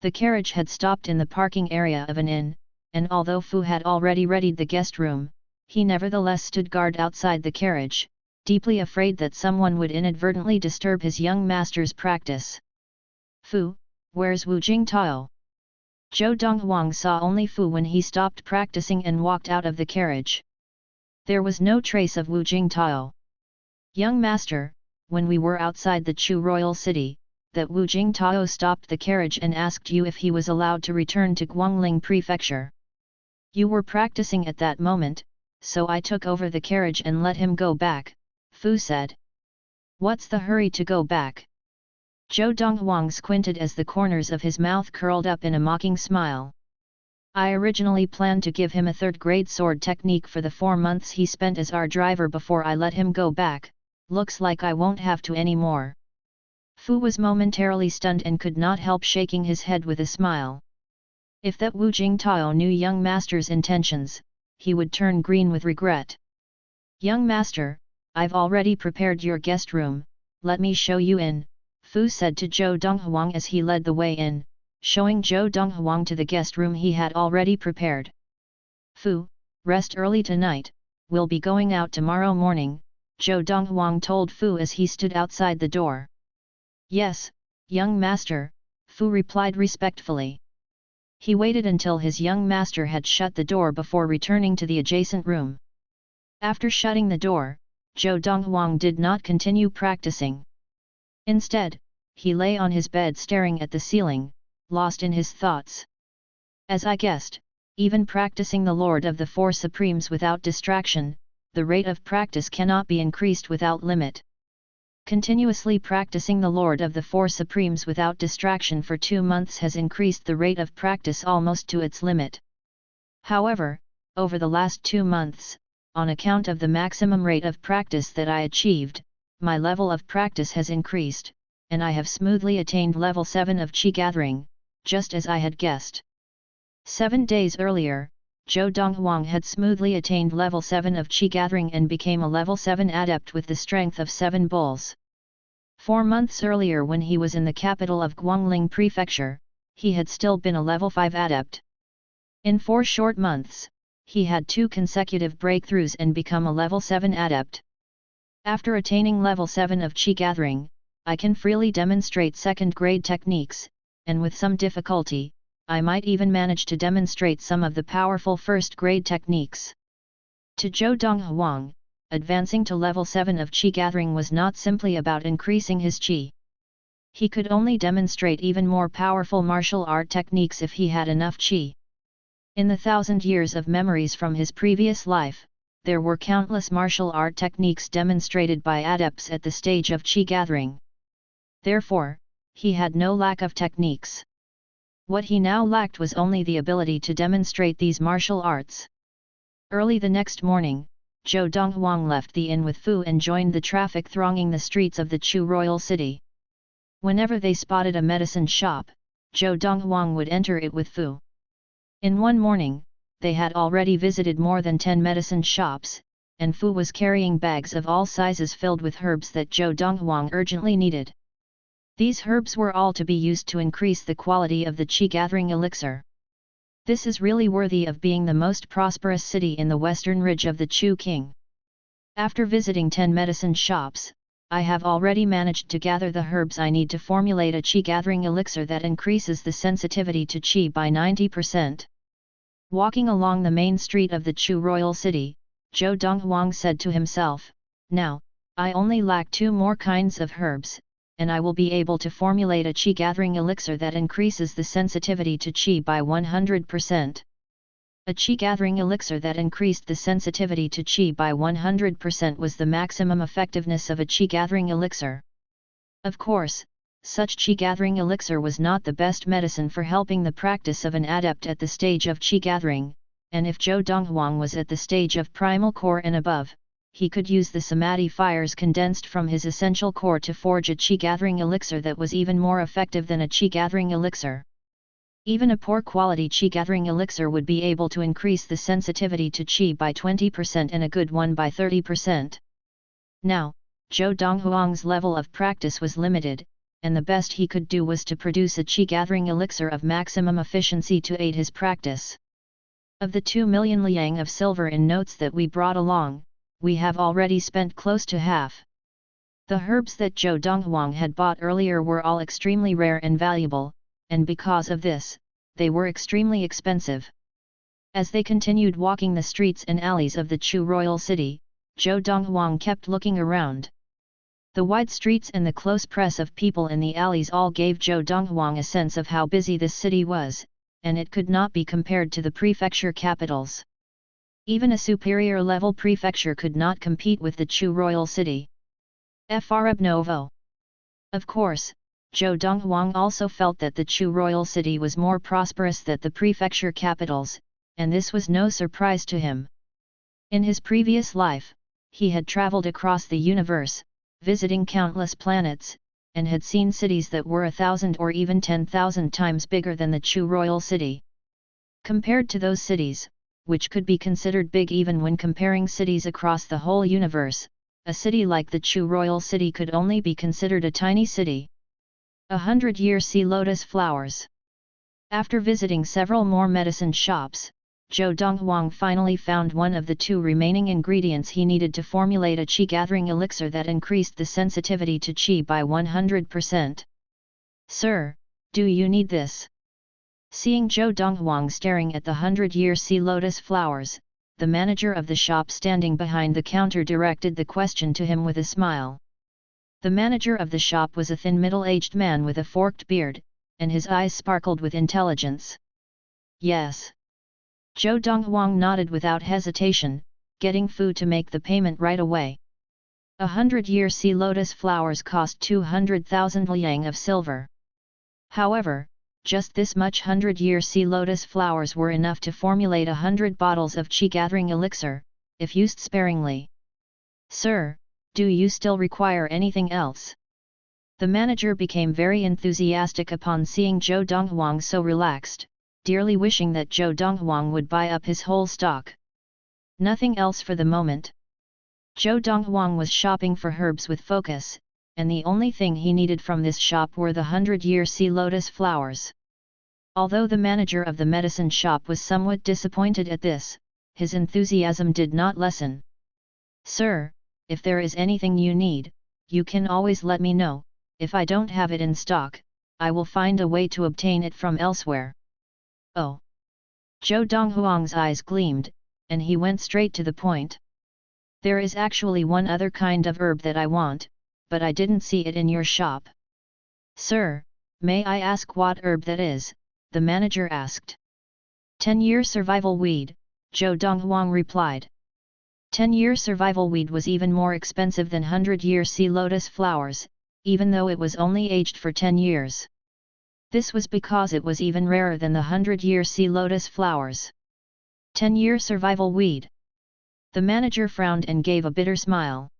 The carriage had stopped in the parking area of an inn, and although Fu had already readied the guest room, he nevertheless stood guard outside the carriage, deeply afraid that someone would inadvertently disturb his young master's practice. "Fu, where's Wu Jingtao?" Zhou Donghuang saw only Fu when he stopped practicing and walked out of the carriage. There was no trace of Wu Jingtao. "Young master, when we were outside the Chu royal city, that Wu Jingtao stopped the carriage and asked you if he was allowed to return to Guangling Prefecture. You were practicing at that moment, so I took over the carriage and let him go back," Fu said. "What's the hurry to go back?" Zhou Donghuang squinted as the corners of his mouth curled up in a mocking smile. "I originally planned to give him a third-grade sword technique for the 4 months he spent as our driver before I let him go back, looks like I won't have to anymore." Fu was momentarily stunned and could not help shaking his head with a smile. If that Wu Jingtao knew young master's intentions, he would turn green with regret. "Young master, I've already prepared your guest room, let me show you in," Fu said to Zhou Donghuang as he led the way in, showing Zhou Donghuang to the guest room he had already prepared. "Fu, rest early tonight, we'll be going out tomorrow morning," Zhou Donghuang told Fu as he stood outside the door. "Yes, young master," Fu replied respectfully. He waited until his young master had shut the door before returning to the adjacent room. After shutting the door, Zhou Donghuang did not continue practicing. Instead, he lay on his bed staring at the ceiling, lost in his thoughts. As I guessed, even practicing the Lord of the Four Supremes without distraction, the rate of practice cannot be increased without limit. Continuously practicing the Lord of the Four Supremes without distraction for 2 months has increased the rate of practice almost to its limit. However, over the last 2 months, on account of the maximum rate of practice that I achieved, my level of practice has increased, and I have smoothly attained level 7 of Qi gathering, just as I had guessed. 7 days earlier, Zhou Donghuang had smoothly attained level 7 of Qi gathering and became a level 7 adept with the strength of 7 bulls. 4 months earlier when he was in the capital of Guangling Prefecture, he had still been a level 5 adept. In 4 short months, he had 2 consecutive breakthroughs and become a level 7 adept. After attaining level 7 of Qi gathering, I can freely demonstrate second-grade techniques, and with some difficulty, I might even manage to demonstrate some of the powerful first-grade techniques. To Zhou Donghuang, advancing to level 7 of Qi gathering was not simply about increasing his Qi. He could only demonstrate even more powerful martial art techniques if he had enough Qi. In the 1,000 years of memories from his previous life, there were countless martial art techniques demonstrated by adepts at the stage of Qi gathering. Therefore, he had no lack of techniques. What he now lacked was only the ability to demonstrate these martial arts. Early the next morning, Zhou Donghuang left the inn with Fu and joined the traffic thronging the streets of the Chu royal city. Whenever they spotted a medicine shop, Zhou Donghuang would enter it with Fu. In one morning, they had already visited more than 10 medicine shops, and Fu was carrying bags of all sizes filled with herbs that Zhou Donghuang urgently needed. These herbs were all to be used to increase the quality of the Qi gathering elixir. This is really worthy of being the most prosperous city in the western ridge of the Chu King. After visiting 10 medicine shops, I have already managed to gather the herbs I need to formulate a Qi gathering elixir that increases the sensitivity to Qi by 90%. Walking along the main street of the Chu royal city, Zhou Donghuang said to himself, "Now, I only lack 2 more kinds of herbs, and I will be able to formulate a Qi gathering elixir that increases the sensitivity to Qi by 100%. A Qi gathering elixir that increased the sensitivity to Qi by 100% was the maximum effectiveness of a Qi gathering elixir. Of course, such Qi gathering elixir was not the best medicine for helping the practice of an adept at the stage of Qi gathering, and if Zhou Donghuang was at the stage of primal core and above, he could use the samadhi fires condensed from his essential core to forge a Qi gathering elixir that was even more effective than a Qi gathering elixir. Even a poor quality Qi gathering elixir would be able to increase the sensitivity to Qi by 20% and a good one by 30%. Now, Zhou Donghuang's level of practice was limited, and the best he could do was to produce a qi-gathering elixir of maximum efficiency to aid his practice. Of the 2 million liang of silver in notes that we brought along, we have already spent close to half. The herbs that Zhou Donghuang had bought earlier were all extremely rare and valuable, and because of this, they were extremely expensive. As they continued walking the streets and alleys of the Chu royal city, Zhou Donghuang kept looking around. The wide streets and the close press of people in the alleys all gave Zhou Donghuang a sense of how busy this city was, and it could not be compared to the prefecture capitals. Even a superior level prefecture could not compete with the Chu royal city. Webnovel. Of course, Zhou Donghuang also felt that the Chu royal city was more prosperous than the prefecture capitals, and this was no surprise to him. In his previous life, he had traveled across the universe, visiting countless planets, and had seen cities that were 1,000 or even 10,000 times bigger than the Chu royal city. Compared to those cities, which could be considered big even when comparing cities across the whole universe, a city like the Chu royal city could only be considered a tiny city. 100-year sea lotus flowers. After visiting several more medicine shops, Zhou Donghuang finally found one of the 2 remaining ingredients he needed to formulate a qi-gathering elixir that increased the sensitivity to qi by 100%. Sir, do you need this? Seeing Zhou Donghuang staring at the 100-year sea lotus flowers, the manager of the shop standing behind the counter directed the question to him with a smile. The manager of the shop was a thin middle-aged man with a forked beard, and his eyes sparkled with intelligence. Yes. Zhou Donghuang nodded without hesitation, getting food to make the payment right away. 100-year sea lotus flowers cost 200,000 liang of silver. However, just this much 100-year sea lotus flowers were enough to formulate 100 bottles of qi-gathering elixir, if used sparingly. Sir, do you still require anything else? The manager became very enthusiastic upon seeing Zhou Donghuang so relaxed, dearly wishing that Zhou Donghuang would buy up his whole stock. Nothing else for the moment. Zhou Donghuang was shopping for herbs with focus, and the only thing he needed from this shop were the 100-year sea lotus flowers. Although the manager of the medicine shop was somewhat disappointed at this, his enthusiasm did not lessen. Sir, if there is anything you need, you can always let me know. If I don't have it in stock, I will find a way to obtain it from elsewhere. Oh! Zhou Donghuang's eyes gleamed, and he went straight to the point. There is actually one other kind of herb that I want, but I didn't see it in your shop. Sir, may I ask what herb that is? The manager asked. 10-year survival weed, Zhou Donghuang replied. 10-year survival weed was even more expensive than 100-year sea lotus flowers, even though it was only aged for 10 years. This was because it was even rarer than the 100-year sea lotus flowers. 10-year survival weed. The manager frowned and gave a bitter smile.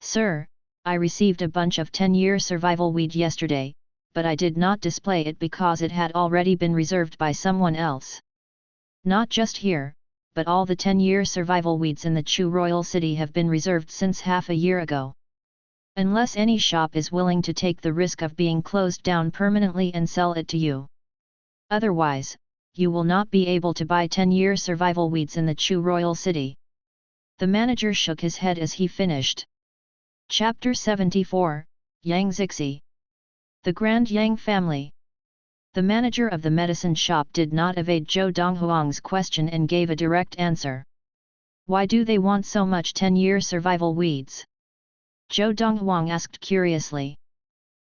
Sir, I received a bunch of 10-year survival weed yesterday, but I did not display it because it had already been reserved by someone else. Not just here, but all the 10-year survival weeds in the Chu royal city have been reserved since half a year ago. Unless any shop is willing to take the risk of being closed down permanently and sell it to you. Otherwise, you will not be able to buy 10-year survival weeds in the Chu royal city. The manager shook his head as he finished. Chapter 74, Yang Zixi. The Grand Yang Family. The manager of the medicine shop did not evade Zhou Donghuang's question and gave a direct answer. Why do they want so much 10-year survival weeds? Zhou Donghuang asked curiously.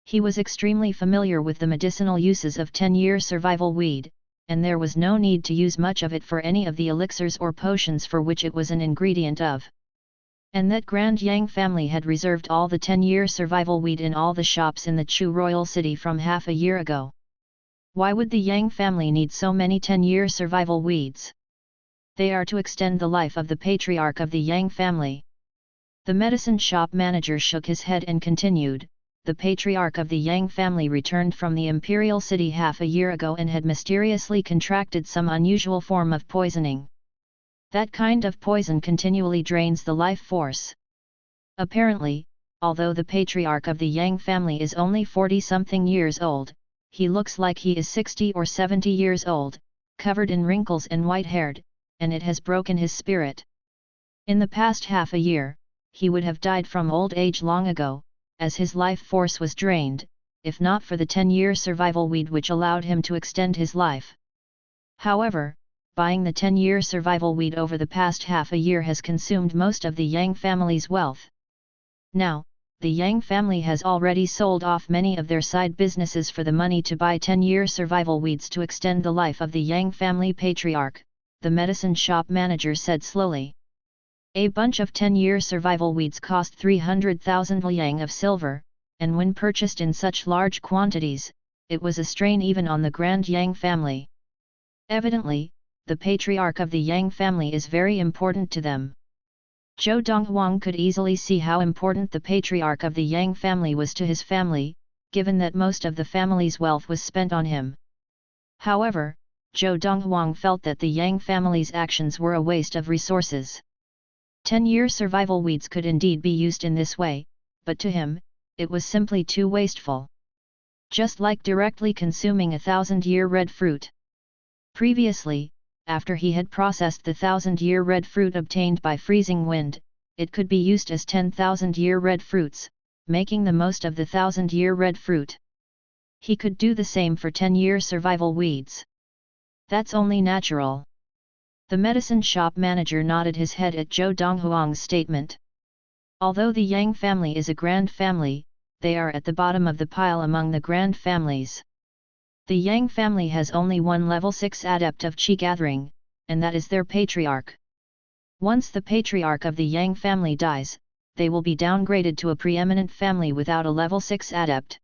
He was extremely familiar with the medicinal uses of 10-year survival weed, and there was no need to use much of it for any of the elixirs or potions for which it was an ingredient of. And that Grand Yang family had reserved all the 10-year survival weed in all the shops in the Chu royal city from half a year ago. Why would the Yang family need so many 10-year survival weeds? They are to extend the life of the patriarch of the Yang family. The medicine shop manager shook his head and continued, the patriarch of the Yang family returned from the imperial city half a year ago and had mysteriously contracted some unusual form of poisoning. That kind of poison continually drains the life force. Apparently, although the patriarch of the Yang family is only 40-something years old, he looks like he is 60 or 70 years old, covered in wrinkles and white-haired, and it has broken his spirit. In the past half a year, he would have died from old age long ago, as his life force was drained, if not for the 10-year survival weed which allowed him to extend his life. However, buying the 10-year survival weed over the past half a year has consumed most of the Yang family's wealth. Now, the Yang family has already sold off many of their side businesses for the money to buy 10-year survival weeds to extend the life of the Yang family patriarch, the medicine shop manager said slowly. A bunch of 10-year survival weeds cost 300,000 liang of silver, and when purchased in such large quantities, it was a strain even on the Grand Yang family. Evidently, the patriarch of the Yang family is very important to them. Zhou Donghuang could easily see how important the patriarch of the Yang family was to his family, given that most of the family's wealth was spent on him. However, Zhou Donghuang felt that the Yang family's actions were a waste of resources. 10-year survival weeds could indeed be used in this way, but to him, it was simply too wasteful. Just like directly consuming a 1,000-year red fruit. Previously, after he had processed the 1,000-year red fruit obtained by freezing wind, it could be used as 10,000-year red fruits, making the most of the 1,000-year red fruit. He could do the same for 10-year survival weeds. That's only natural. The medicine shop manager nodded his head at Zhou Donghuang's statement. Although the Yang family is a grand family, they are at the bottom of the pile among the grand families. The Yang family has only one level 6 adept of Qi gathering, and that is their patriarch. Once the patriarch of the Yang family dies, they will be downgraded to a preeminent family without a level 6 adept.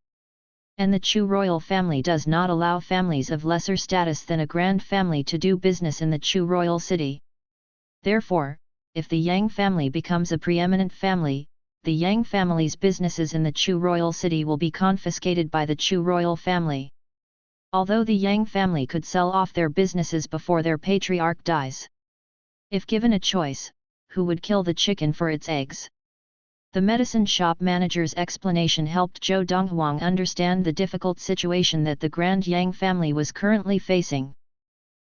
And the Chu royal family does not allow families of lesser status than a grand family to do business in the Chu royal city. Therefore, if the Yang family becomes a preeminent family, the Yang family's businesses in the Chu royal city will be confiscated by the Chu royal family. Although the Yang family could sell off their businesses before their patriarch dies. If given a choice, who would kill the chicken for its eggs? The medicine shop manager's explanation helped Zhou Donghuang understand the difficult situation that the Grand Yang family was currently facing.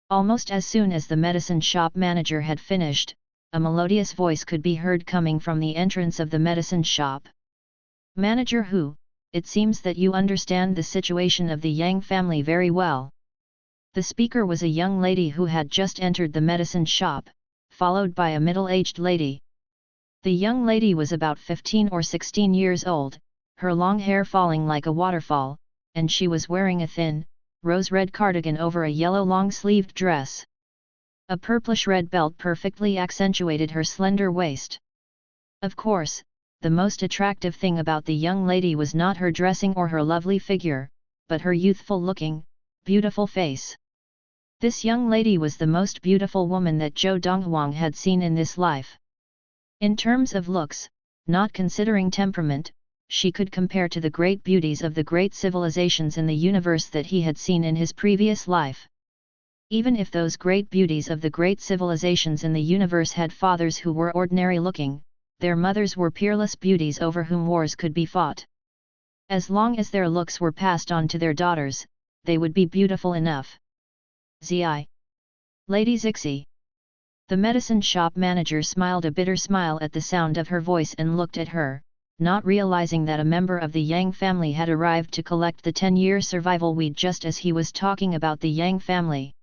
Almost as soon as the medicine shop manager had finished, a melodious voice could be heard coming from the entrance of the medicine shop. Manager Hu, it seems that you understand the situation of the Yang family very well. The speaker was a young lady who had just entered the medicine shop, followed by a middle-aged lady. The young lady was about 15 or 16 years old, her long hair falling like a waterfall, and she was wearing a thin, rose-red cardigan over a yellow long-sleeved dress. A purplish-red belt perfectly accentuated her slender waist. Of course, the most attractive thing about the young lady was not her dressing or her lovely figure, but her youthful-looking, beautiful face. This young lady was the most beautiful woman that Zhou Donghuang had seen in this life. In terms of looks, not considering temperament, she could compare to the great beauties of the great civilizations in the universe that he had seen in his previous life. Even if those great beauties of the great civilizations in the universe had fathers who were ordinary-looking, their mothers were peerless beauties over whom wars could be fought. As long as their looks were passed on to their daughters, they would be beautiful enough. Zi. Lady Zixi. The medicine shop manager smiled a bitter smile at the sound of her voice and looked at her, not realizing that a member of the Yang family had arrived to collect the 10-year survival weed just as he was talking about the Yang family.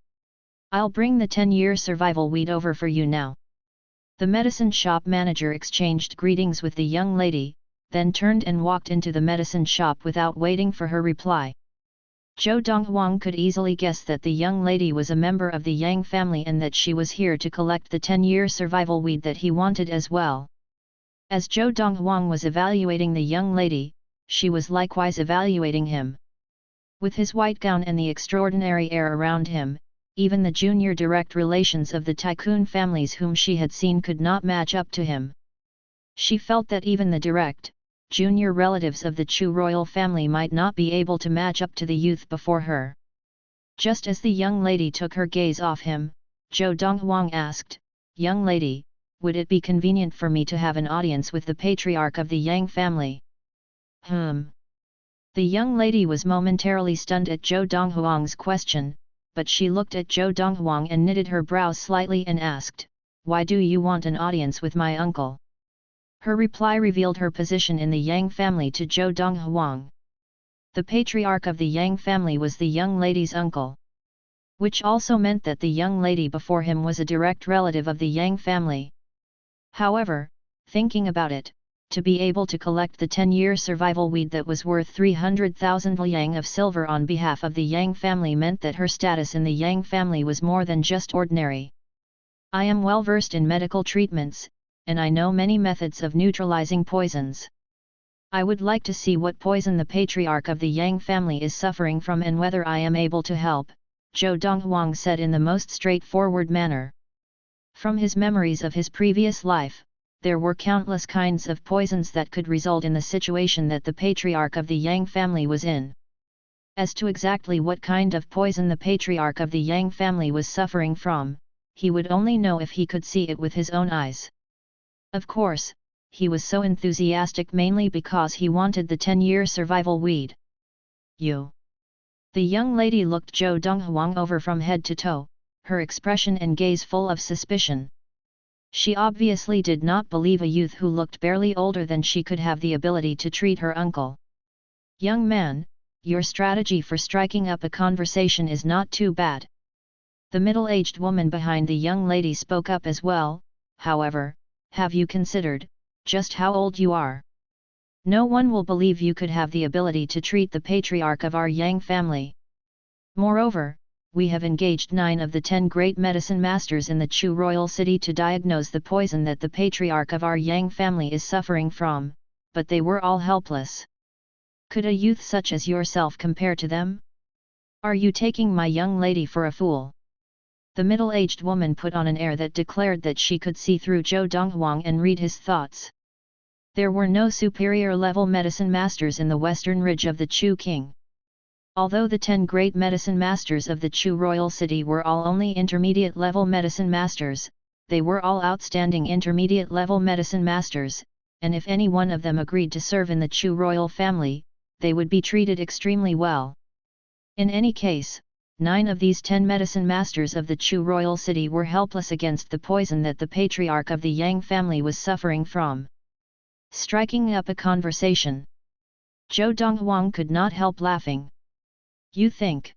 I'll bring the 10-year survival weed over for you now. The medicine shop manager exchanged greetings with the young lady, then turned and walked into the medicine shop without waiting for her reply. Zhou Donghuang could easily guess that the young lady was a member of the Yang family and that she was here to collect the 10-year survival weed that he wanted as well. As Zhou Donghuang was evaluating the young lady, she was likewise evaluating him. With his white gown and the extraordinary air around him, even the junior direct relations of the tycoon families whom she had seen could not match up to him. She felt that even the direct, junior relatives of the Chu royal family might not be able to match up to the youth before her. Just as the young lady took her gaze off him, Zhou Donghuang asked, "Young lady, would it be convenient for me to have an audience with the patriarch of the Yang family? The young lady was momentarily stunned at Zhou Donghuang's question, but she looked at Zhou Donghuang and knitted her brows slightly and asked, "Why do you want an audience with my uncle?" Her reply revealed her position in the Yang family to Zhou Donghuang. The patriarch of the Yang family was the young lady's uncle, which also meant that the young lady before him was a direct relative of the Yang family. However, thinking about it, to be able to collect the 10-year survival weed that was worth 300,000 liang of silver on behalf of the Yang family meant that her status in the Yang family was more than just ordinary. "I am well versed in medical treatments, and I know many methods of neutralizing poisons. I would like to see what poison the patriarch of the Yang family is suffering from and whether I am able to help," Zhou Donghuang said in the most straightforward manner. From his memories of his previous life, there were countless kinds of poisons that could result in the situation that the patriarch of the Yang family was in. As to exactly what kind of poison the patriarch of the Yang family was suffering from, he would only know if he could see it with his own eyes. Of course, he was so enthusiastic mainly because he wanted the 10-year survival weed. "You?" The young lady looked Zhou Donghuang over from head to toe, her expression and gaze full of suspicion. She obviously did not believe a youth who looked barely older than she could have the ability to treat her uncle. "Young man, your strategy for striking up a conversation is not too bad." The middle-aged woman behind the young lady spoke up as well. "However, have you considered just how old you are? No one will believe you could have the ability to treat the patriarch of our Yang family. Moreover, we have engaged 9 of the 10 great medicine masters in the Chu royal city to diagnose the poison that the patriarch of our Yang family is suffering from, but they were all helpless. Could a youth such as yourself compare to them? Are you taking my young lady for a fool?" The middle-aged woman put on an air that declared that she could see through Zhou Donghuang and read his thoughts. There were no superior-level medicine masters in the western ridge of the Chu king. Although the 10 great medicine masters of the Chu royal city were all only intermediate-level medicine masters, they were all outstanding intermediate-level medicine masters, and if any one of them agreed to serve in the Chu royal family, they would be treated extremely well. In any case, 9 of these 10 medicine masters of the Chu royal city were helpless against the poison that the patriarch of the Yang family was suffering from. Striking up a conversation. Zhou Donghuang could not help laughing. "You think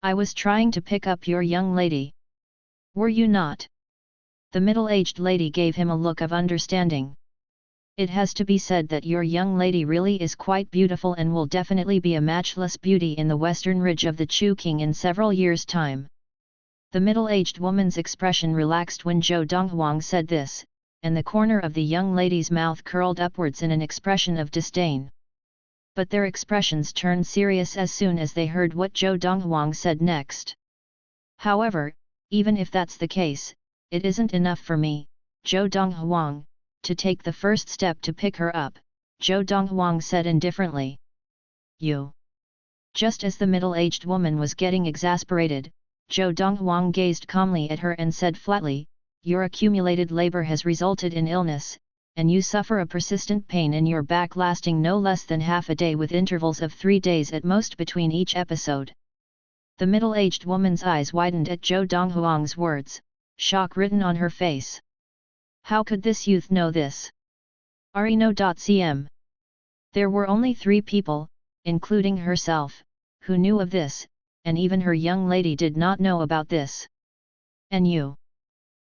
I was trying to pick up your young lady? Were you not?" The middle-aged lady gave him a look of understanding. "It has to be said that your young lady really is quite beautiful and will definitely be a matchless beauty in the western ridge of the Chu king in several years' time." The middle-aged woman's expression relaxed when Zhou Donghuang said this, and the corner of the young lady's mouth curled upwards in an expression of disdain. But their expressions turned serious as soon as they heard what Zhou Donghuang said next. "However, even if that's the case, it isn't enough for me, Zhou Donghuang, to take the first step to pick her up," Zhou Donghuang said indifferently. "You?" Just as the middle-aged woman was getting exasperated, Zhou Donghuang gazed calmly at her and said flatly, "Your accumulated labor has resulted in illness, and you suffer a persistent pain in your back lasting no less than half a day with intervals of 3 days at most between each episode." The middle-aged woman's eyes widened at Zhou Donghuang's words, shock written on her face. How could this youth know this? Arino.cm. There were only 3 people, including herself, who knew of this, and even her young lady did not know about this. "And you?"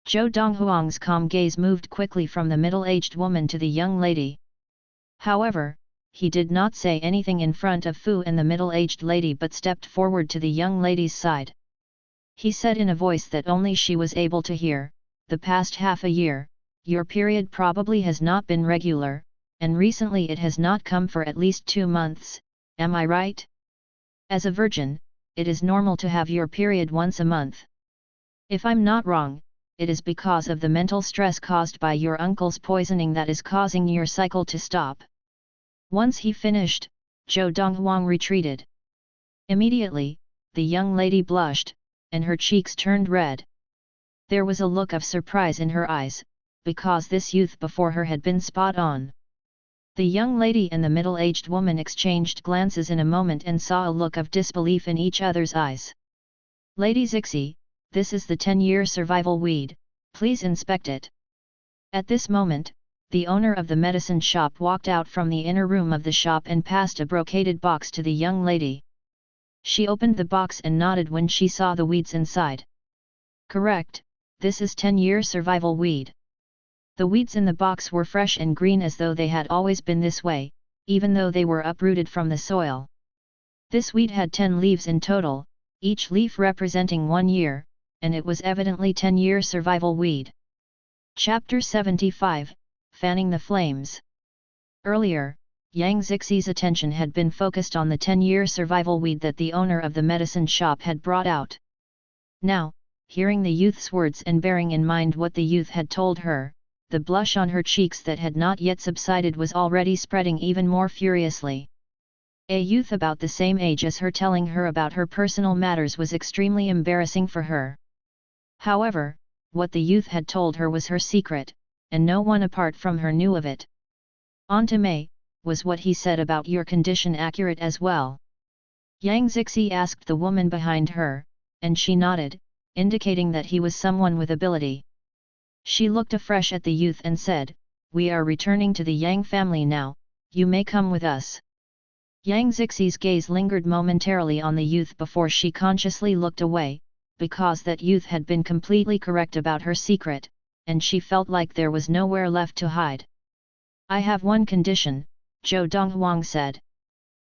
Zhou Donghuang's calm gaze moved quickly from the middle-aged woman to the young lady. However, he did not say anything in front of Fu and the middle-aged lady but stepped forward to the young lady's side. He said in a voice that only she was able to hear, "The past half a year, your period probably has not been regular, and recently it has not come for at least 2 months, am I right? As a virgin, it is normal to have your period once a month. If I'm not wrong, it is because of the mental stress caused by your uncle's poisoning that is causing your cycle to stop." Once he finished, Zhou Donghuang retreated. Immediately, the young lady blushed, and her cheeks turned red. There was a look of surprise in her eyes, because this youth before her had been spot on. The young lady and the middle-aged woman exchanged glances in a moment and saw a look of disbelief in each other's eyes. "Lady Zixi, this is the 10-year survival weed, please inspect it." At this moment, the owner of the medicine shop walked out from the inner room of the shop and passed a brocaded box to the young lady. She opened the box and nodded when she saw the weeds inside. "Correct, this is 10-year survival weed." The weeds in the box were fresh and green as though they had always been this way, even though they were uprooted from the soil. This weed had 10 leaves in total, each leaf representing 1 year, and it was evidently 10-year survival weed. Chapter 75, Fanning the Flames. Earlier, Yang Zixi's attention had been focused on the 10-year survival weed that the owner of the medicine shop had brought out. Now, hearing the youth's words and bearing in mind what the youth had told her, the blush on her cheeks that had not yet subsided was already spreading even more furiously. A youth about the same age as her telling her about her personal matters was extremely embarrassing for her. However, what the youth had told her was her secret, and no one apart from her knew of it. "Auntie May, was what he said about your condition accurate as well?" Yang Zixi asked the woman behind her, and she nodded, indicating that he was someone with ability. She looked afresh at the youth and said, "We are returning to the Yang family now, you may come with us." Yang Zixi's gaze lingered momentarily on the youth before she consciously looked away, because that youth had been completely correct about her secret, and she felt like there was nowhere left to hide. "I have one condition," Zhou Donghuang said.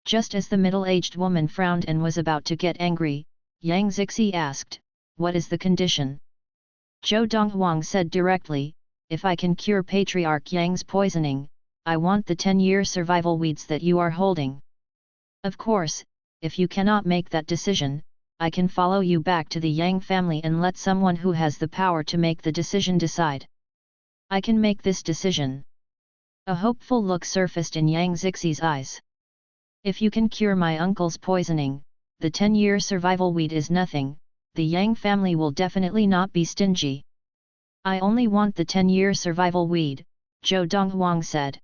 Just as the middle-aged woman frowned and was about to get angry, Yang Zixi asked, "What is the condition?" Zhou Donghuang said directly, "If I can cure Patriarch Yang's poisoning, I want the 10-year survival weeds that you are holding. Of course, if you cannot make that decision, I can follow you back to the Yang family and let someone who has the power to make the decision decide." "I can make this decision." A hopeful look surfaced in Yang Zixi's eyes. "If you can cure my uncle's poisoning, the 10-year survival weed is nothing, the Yang family will definitely not be stingy." "I only want the 10-year survival weed," Zhou Donghuang said.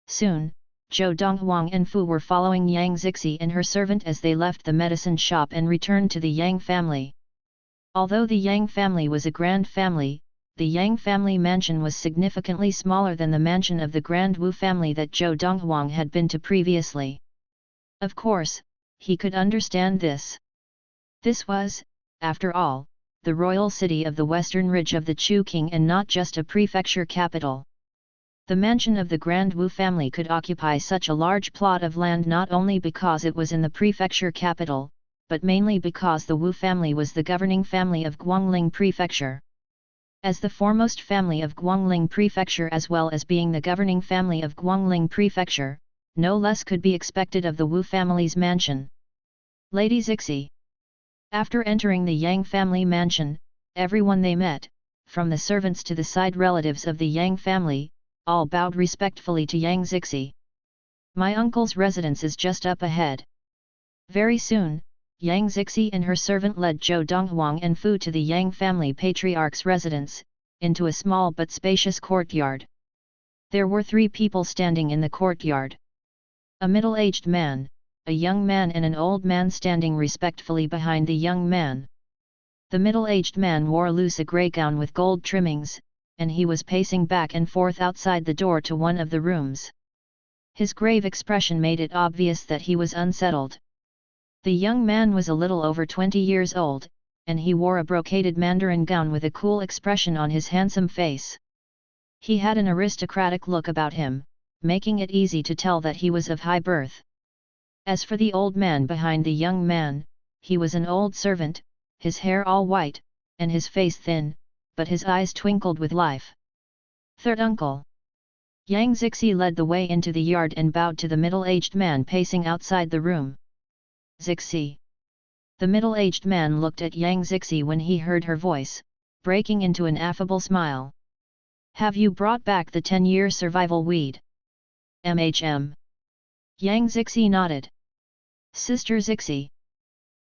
Soon, Zhou Donghuang and Fu were following Yang Zixi and her servant as they left the medicine shop and returned to the Yang family. Although the Yang family was a grand family, the Yang family mansion was significantly smaller than the mansion of the Grand Wu family that Zhou Donghuang had been to previously. Of course, he could understand this. This was, after all, the royal city of the western ridge of the Chu King and not just a prefecture capital. The mansion of the Grand Wu family could occupy such a large plot of land not only because it was in the prefecture capital, but mainly because the Wu family was the governing family of Guangling Prefecture. As the foremost family of Guangling Prefecture as well as being the governing family of Guangling Prefecture, no less could be expected of the Wu family's mansion. "Lady Zixi." After entering the Yang family mansion, everyone they met, from the servants to the side relatives of the Yang family, all bowed respectfully to Yang Zixi. "My uncle's residence is just up ahead." Very soon, Yang Zixi and her servant led Zhou Donghuang and Fu to the Yang family patriarch's residence, into a small but spacious courtyard. There were 3 people standing in the courtyard. A middle-aged man, a young man and an old man standing respectfully behind the young man. The middle-aged man wore loose a grey gown with gold trimmings, and he was pacing back and forth outside the door to one of the rooms. His grave expression made it obvious that he was unsettled. The young man was a little over 20 years old, and he wore a brocaded mandarin gown with a cool expression on his handsome face. He had an aristocratic look about him, making it easy to tell that he was of high birth. As for the old man behind the young man, he was an old servant, his hair all white, and his face thin, but his eyes twinkled with life. "Third uncle." Yang Zixi led the way into the yard and bowed to the middle-aged man pacing outside the room. "Zixi." The middle-aged man looked at Yang Zixi when he heard her voice, breaking into an affable smile. "Have you brought back the 10-year survival weed?" "MHM." Yang Zixi nodded. "Sister Zixi."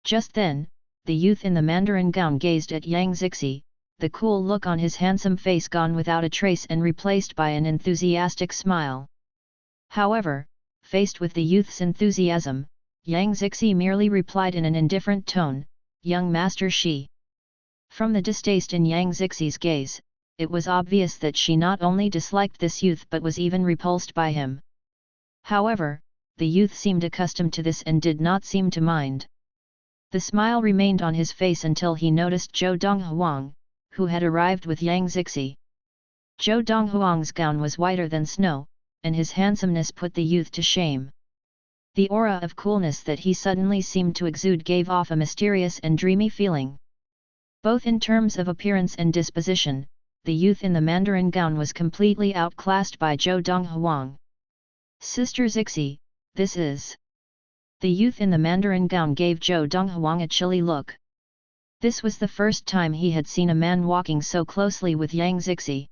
Just then, the youth in the mandarin gown gazed at Yang Zixi, the cool look on his handsome face gone without a trace and replaced by an enthusiastic smile. However, faced with the youth's enthusiasm, Yang Zixi merely replied in an indifferent tone, "Young Master Shi." From the distaste in Yang Zixi's gaze, it was obvious that she not only disliked this youth but was even repulsed by him. However, the youth seemed accustomed to this and did not seem to mind. The smile remained on his face until he noticed Zhou Donghuang, who had arrived with Yang Zixi. Zhou Donghuang's gown was whiter than snow, and his handsomeness put the youth to shame. The aura of coolness that he suddenly seemed to exude gave off a mysterious and dreamy feeling. Both in terms of appearance and disposition, the youth in the Mandarin gown was completely outclassed by Zhou Donghuang. "Sister Zixi, this is..." The youth in the Mandarin gown gave Zhou Donghuang a chilly look. This was the first time he had seen a man walking so closely with Yang Zixi.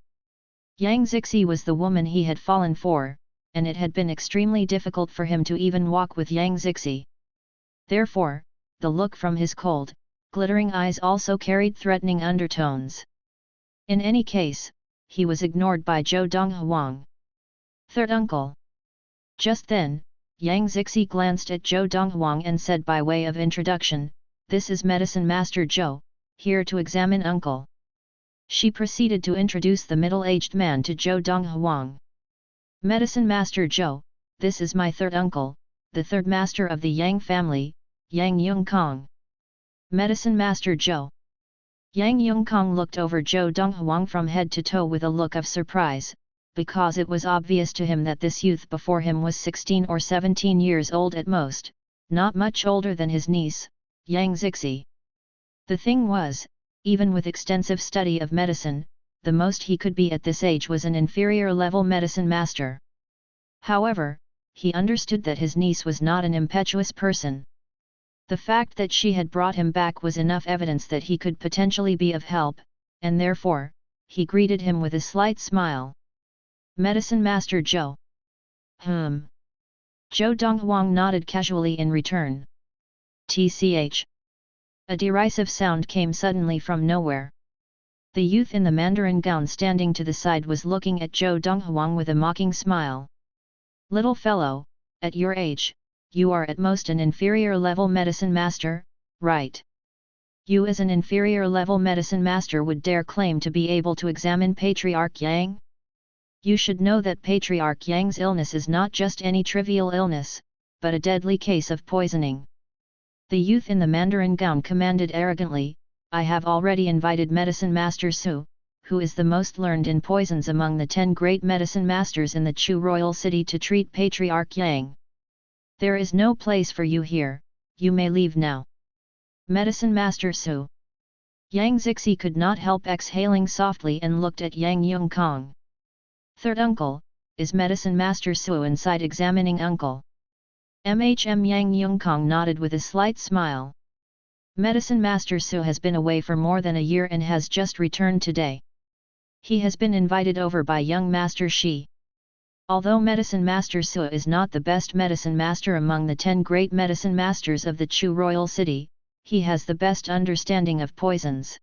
Yang Zixi was the woman he had fallen for, and it had been extremely difficult for him to even walk with Yang Zixi. Therefore, the look from his cold, glittering eyes also carried threatening undertones. In any case, he was ignored by Zhou Donghuang. "Third uncle." Just then, Yang Zixi glanced at Zhou Donghuang and said by way of introduction, "This is Medicine Master Zhou, here to examine uncle." She proceeded to introduce the middle-aged man to Zhou Donghuang. "Medicine Master Zhou, this is my third uncle, the third master of the Yang family, Yang Yongkong." "Medicine Master Zhou." Yang Yongkong looked over Zhou Donghuang from head to toe with a look of surprise, because it was obvious to him that this youth before him was 16 or 17 years old at most, not much older than his niece, Yang Zixi. The thing was, even with extensive study of medicine, the most he could be at this age was an inferior-level medicine master. However, he understood that his niece was not an impetuous person. The fact that she had brought him back was enough evidence that he could potentially be of help, and therefore, he greeted him with a slight smile. "Medicine Master Zhou." Zhou Donghuang nodded casually in return. "Tch." A derisive sound came suddenly from nowhere. The youth in the Mandarin gown standing to the side was looking at Zhou Donghuang with a mocking smile. "Little fellow, at your age, you are at most an inferior-level medicine master, right? You as an inferior-level medicine master would dare claim to be able to examine Patriarch Yang? You should know that Patriarch Yang's illness is not just any trivial illness, but a deadly case of poisoning." The youth in the Mandarin gown commanded arrogantly, "I have already invited Medicine Master Su, who is the most learned in poisons among the 10 great medicine masters in the Chu royal city, to treat Patriarch Yang. There is no place for you here, you may leave now." "Medicine Master Su." Yang Zixi could not help exhaling softly and looked at Yang Yongkong. "Third uncle, is Medicine Master Su inside examining uncle?" Yang Yongkong nodded with a slight smile. "Medicine Master Su has been away for more than a year and has just returned today. He has been invited over by young Master Shi. Although Medicine Master Su is not the best medicine master among the 10 great medicine masters of the Chu royal city, he has the best understanding of poisons.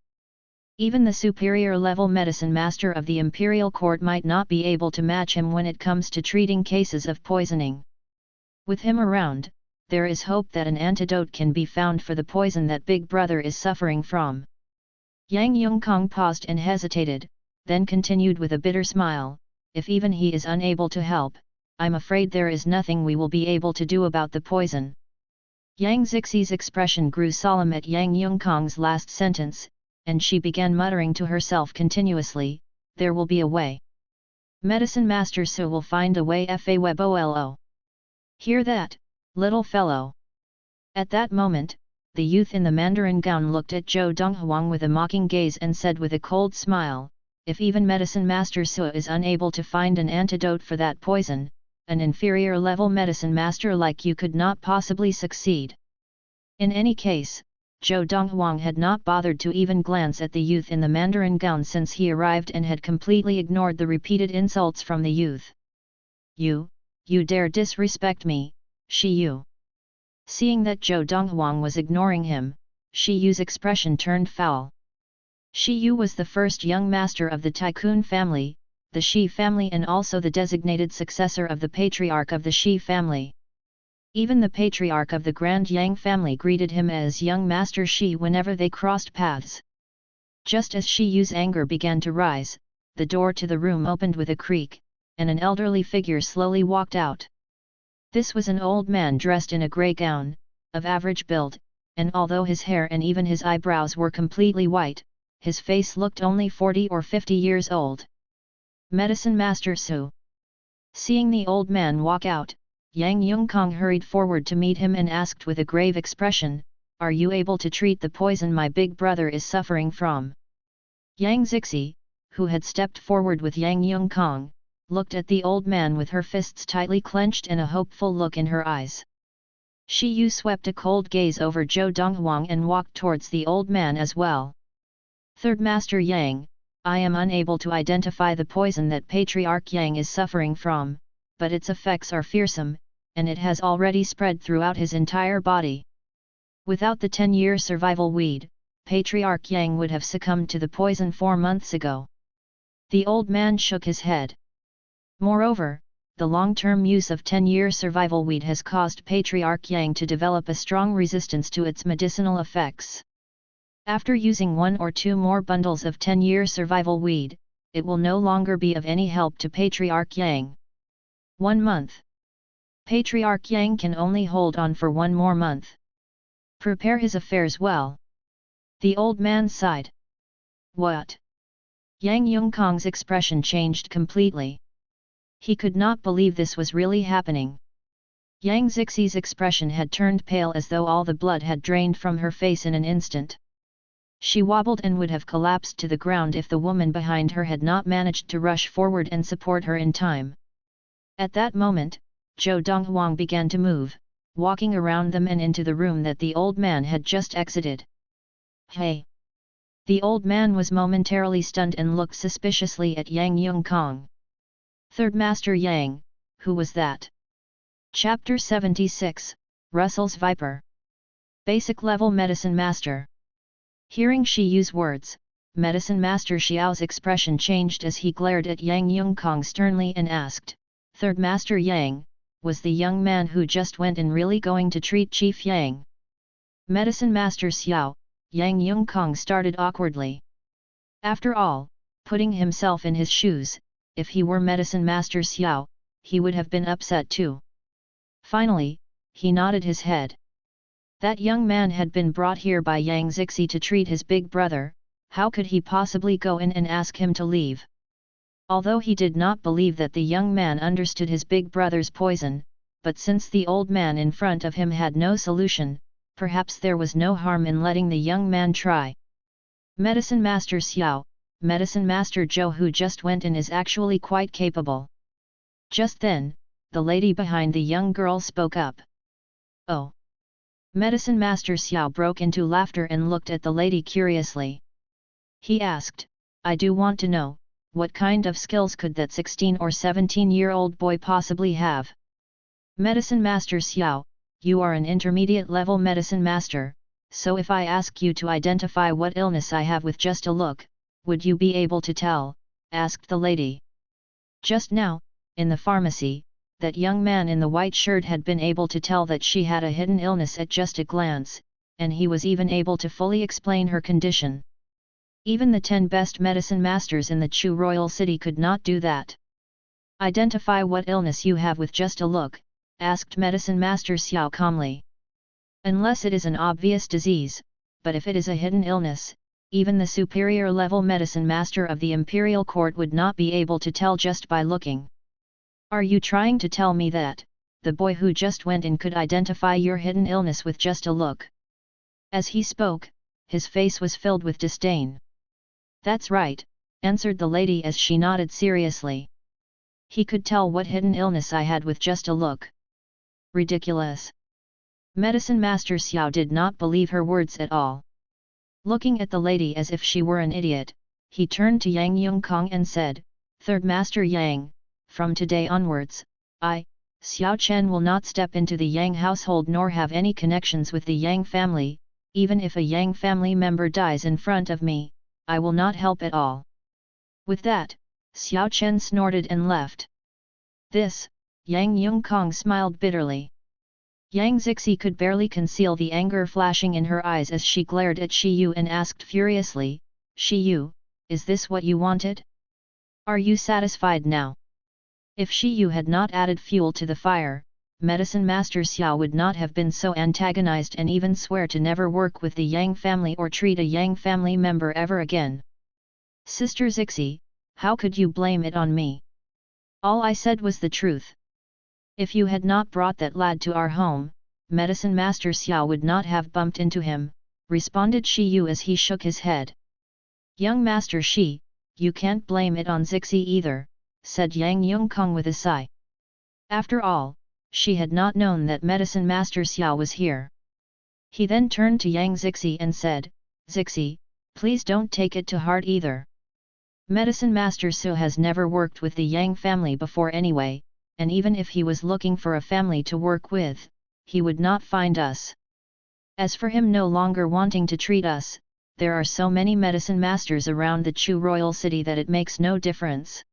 Even the superior-level medicine master of the imperial court might not be able to match him when it comes to treating cases of poisoning. With him around, there is hope that an antidote can be found for the poison that Big Brother is suffering from." Yang Yongkong paused and hesitated, then continued with a bitter smile, "If even he is unable to help, I'm afraid there is nothing we will be able to do about the poison." Yang Zixi's expression grew solemn at Yang Yongkong's last sentence, and she began muttering to herself continuously, "There will be a way. Medicine Master Su will find a way Fawebo. Hear that, little fellow?" At that moment, the youth in the Mandarin gown looked at Zhou Donghuang with a mocking gaze and said with a cold smile, "If even Medicine Master Su is unable to find an antidote for that poison, an inferior-level medicine master like you could not possibly succeed." In any case, Zhou Donghuang had not bothered to even glance at the youth in the Mandarin gown since he arrived and had completely ignored the repeated insults from the youth. You dare disrespect me, Shi Yu." Seeing that Zhou Donghuang was ignoring him, Shi Yu's expression turned foul. Shi Yu was the first young master of the Tycoon family, the Shi family, and also the designated successor of the patriarch of the Shi family. Even the patriarch of the Grand Yang family greeted him as young Master Shi whenever they crossed paths. Just as Shi Yu's anger began to rise, the door to the room opened with a creak, and an elderly figure slowly walked out. This was an old man dressed in a grey gown, of average build, and although his hair and even his eyebrows were completely white, his face looked only 40 or 50 years old. Medicine Master Su. Seeing the old man walk out, Yang Yongkong hurried forward to meet him and asked with a grave expression, "Are you able to treat the poison my big brother is suffering from?" Yang Zixi, who had stepped forward with Yang Yongkong, looked at the old man with her fists tightly clenched and a hopeful look in her eyes. Shi Yu swept a cold gaze over Zhou Donghuang and walked towards the old man as well. "Third Master Yang, I am unable to identify the poison that Patriarch Yang is suffering from, but its effects are fearsome, and it has already spread throughout his entire body. Without the 10-year survival weed, Patriarch Yang would have succumbed to the poison 4 months ago." The old man shook his head. Moreover, the long-term use of 10-year survival weed has caused Patriarch Yang to develop a strong resistance to its medicinal effects. After using 1 or 2 more bundles of 10-year survival weed, it will no longer be of any help to Patriarch Yang. 1 month. Patriarch Yang can only hold on for 1 more month. Prepare his affairs well. The old man sighed. What? Yang Yongkong's expression changed completely. He could not believe this was really happening. Yang Zixi's expression had turned pale as though all the blood had drained from her face in an instant. She wobbled and would have collapsed to the ground if the woman behind her had not managed to rush forward and support her in time. At that moment, Zhou Donghuang began to move, walking around them and into the room that the old man had just exited. "Hey!" The old man was momentarily stunned and looked suspiciously at Yang Yongkong. "Third Master Yang, who was that?" Chapter 76, Russell's Viper. Basic Level Medicine Master. Hearing Shi Yu's words, Medicine Master Xiao's expression changed as he glared at Yang Yongkong sternly and asked, "Third Master Yang, was the young man who just went in really going to treat Chief Yang?" Medicine Master Xiao, Yang Yongkong started awkwardly. After all, putting himself in his shoes, if he were Medicine Master Xiao, he would have been upset too. Finally, he nodded his head. That young man had been brought here by Yang Zixi to treat his big brother, how could he possibly go in and ask him to leave? Although he did not believe that the young man understood his big brother's poison, but since the old man in front of him had no solution, perhaps there was no harm in letting the young man try. Medicine Master Xiao, Medicine Master Zhou who just went in is actually quite capable. Just then, the lady behind the young girl spoke up. "Oh!" Medicine Master Xiao broke into laughter and looked at the lady curiously. He asked, "I do want to know, what kind of skills could that 16 or 17-year-old boy possibly have?" Medicine Master Xiao, you are an intermediate level medicine master, so if I ask you to identify what illness I have with just a look, would you be able to tell? Asked the lady. Just now, in the pharmacy, that young man in the white shirt had been able to tell that she had a hidden illness at just a glance, and he was even able to fully explain her condition. Even the 10 best medicine masters in the Chu royal city could not do that. "Identify what illness you have with just a look," asked Medicine Master Xiao calmly. "Unless it is an obvious disease, but if it is a hidden illness, even the superior level medicine master of the imperial court would not be able to tell just by looking. Are you trying to tell me that the boy who just went in could identify your hidden illness with just a look?" As he spoke, his face was filled with disdain. "That's right," answered the lady as she nodded seriously. "He could tell what hidden illness I had with just a look." Ridiculous. Medicine Master Xiao did not believe her words at all. Looking at the lady as if she were an idiot, he turned to Yang Yongkong and said, "Third Master Yang, from today onwards, I, Xiao Chen will not step into the Yang household nor have any connections with the Yang family, even if a Yang family member dies in front of me, I will not help at all." With that, Xiao Chen snorted and left. This, Yang Yongkang smiled bitterly. Yang Zixi could barely conceal the anger flashing in her eyes as she glared at Shi Yu and asked furiously, "Shi Yu, is this what you wanted? Are you satisfied now?" If Shi Yu had not added fuel to the fire, Medicine Master Xiao would not have been so antagonized and even swear to never work with the Yang family or treat a Yang family member ever again. "Sister Zixi, how could you blame it on me? All I said was the truth. If you had not brought that lad to our home, Medicine Master Xiao would not have bumped into him," responded Shi Yu as he shook his head. "Young Master Shi, you can't blame it on Zixi either," said Yang Yongkang with a sigh. After all, she had not known that Medicine Master Xiao was here. He then turned to Yang Zixi and said, "Zixi, please don't take it to heart either. Medicine Master Xiao has never worked with the Yang family before anyway, and even if he was looking for a family to work with, he would not find us. As for him no longer wanting to treat us, there are so many medicine masters around the Chu royal city that it makes no difference.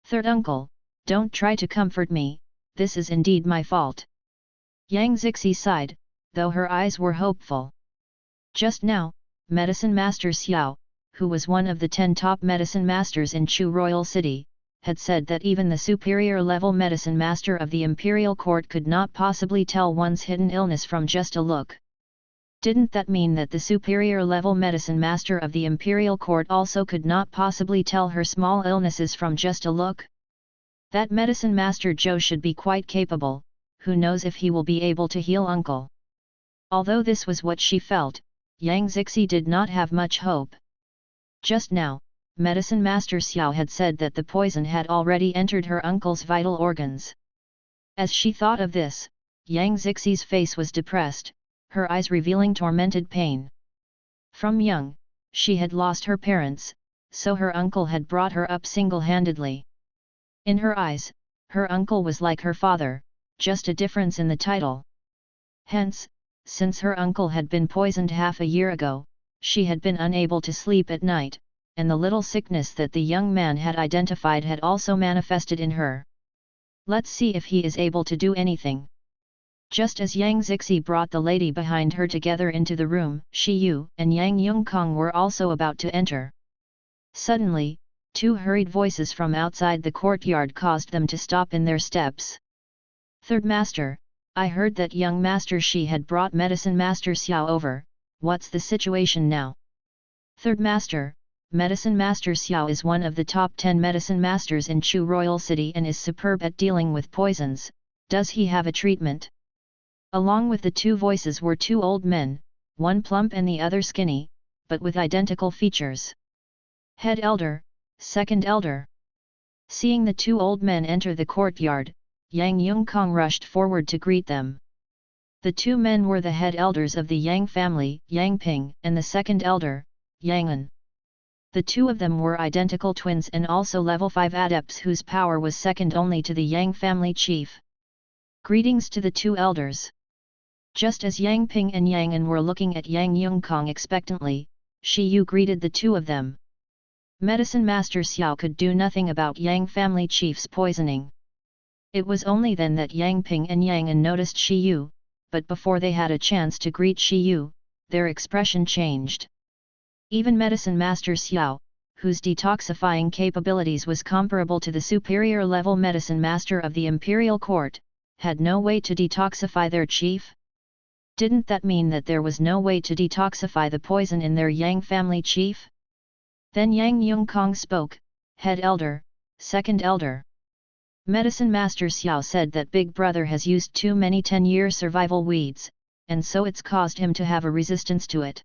Third uncle, don't try to comfort me, this is indeed my fault." Yang Zixi sighed, though her eyes were hopeful. Just now, Medicine Master Xiao, who was one of the 10 top medicine masters in Chu royal city, had said that even the superior level medicine master of the imperial court could not possibly tell one's hidden illness from just a look. Didn't that mean that the superior level medicine master of the imperial court also could not possibly tell her small illnesses from just a look? That medicine master Zhou should be quite capable, who knows if he will be able to heal uncle. Although this was what she felt, Yang Zixi did not have much hope. Just now, Medicine Master Xiao had said that the poison had already entered her uncle's vital organs. As she thought of this, Yang Zixi's face was depressed, her eyes revealing tormented pain. From young, she had lost her parents, so her uncle had brought her up single-handedly. In her eyes, her uncle was like her father, just a difference in the title. Hence, since her uncle had been poisoned half a year ago, she had been unable to sleep at night, and the little sickness that the young man had identified had also manifested in her. Let's see if he is able to do anything. Just as Yang Zixi brought the lady behind her together into the room, Shi Yu and Yang Yongkang were also about to enter. Suddenly, 2 hurried voices from outside the courtyard caused them to stop in their steps. "Third Master, I heard that young Master Shi had brought Medicine Master Xiao over, what's the situation now?" "Third Master, Medicine Master Xiao is one of the top 10 medicine masters in Chu royal city and is superb at dealing with poisons. Does he have a treatment?" Along with the 2 voices were 2 old men, one plump and the other skinny, but with identical features. "Head elder, second elder." Seeing the 2 old men enter the courtyard, Yang Yongkang rushed forward to greet them. The 2 men were the head elders of the Yang family, Yang Ping, and the second elder, Yang An. The 2 of them were identical twins and also level 5 adepts whose power was second only to the Yang family chief. Greetings to the 2 elders. Just as Yang Ping and Yang An were looking at Yang Yongkang expectantly, Shi Yu greeted the 2 of them. Medicine Master Xiao could do nothing about Yang family chief's poisoning. It was only then that Yang Ping and Yang An noticed Shi Yu, but before they had a chance to greet Shi Yu, their expression changed. Even Medicine Master Xiao, whose detoxifying capabilities was comparable to the superior level medicine master of the imperial court, had no way to detoxify their chief? Didn't that mean that there was no way to detoxify the poison in their Yang family chief? Then Yang Yongkang spoke, "Head elder, second elder. Medicine Master Xiao said that Big Brother has used too many 10-year survival weeds, and so it's caused him to have a resistance to it.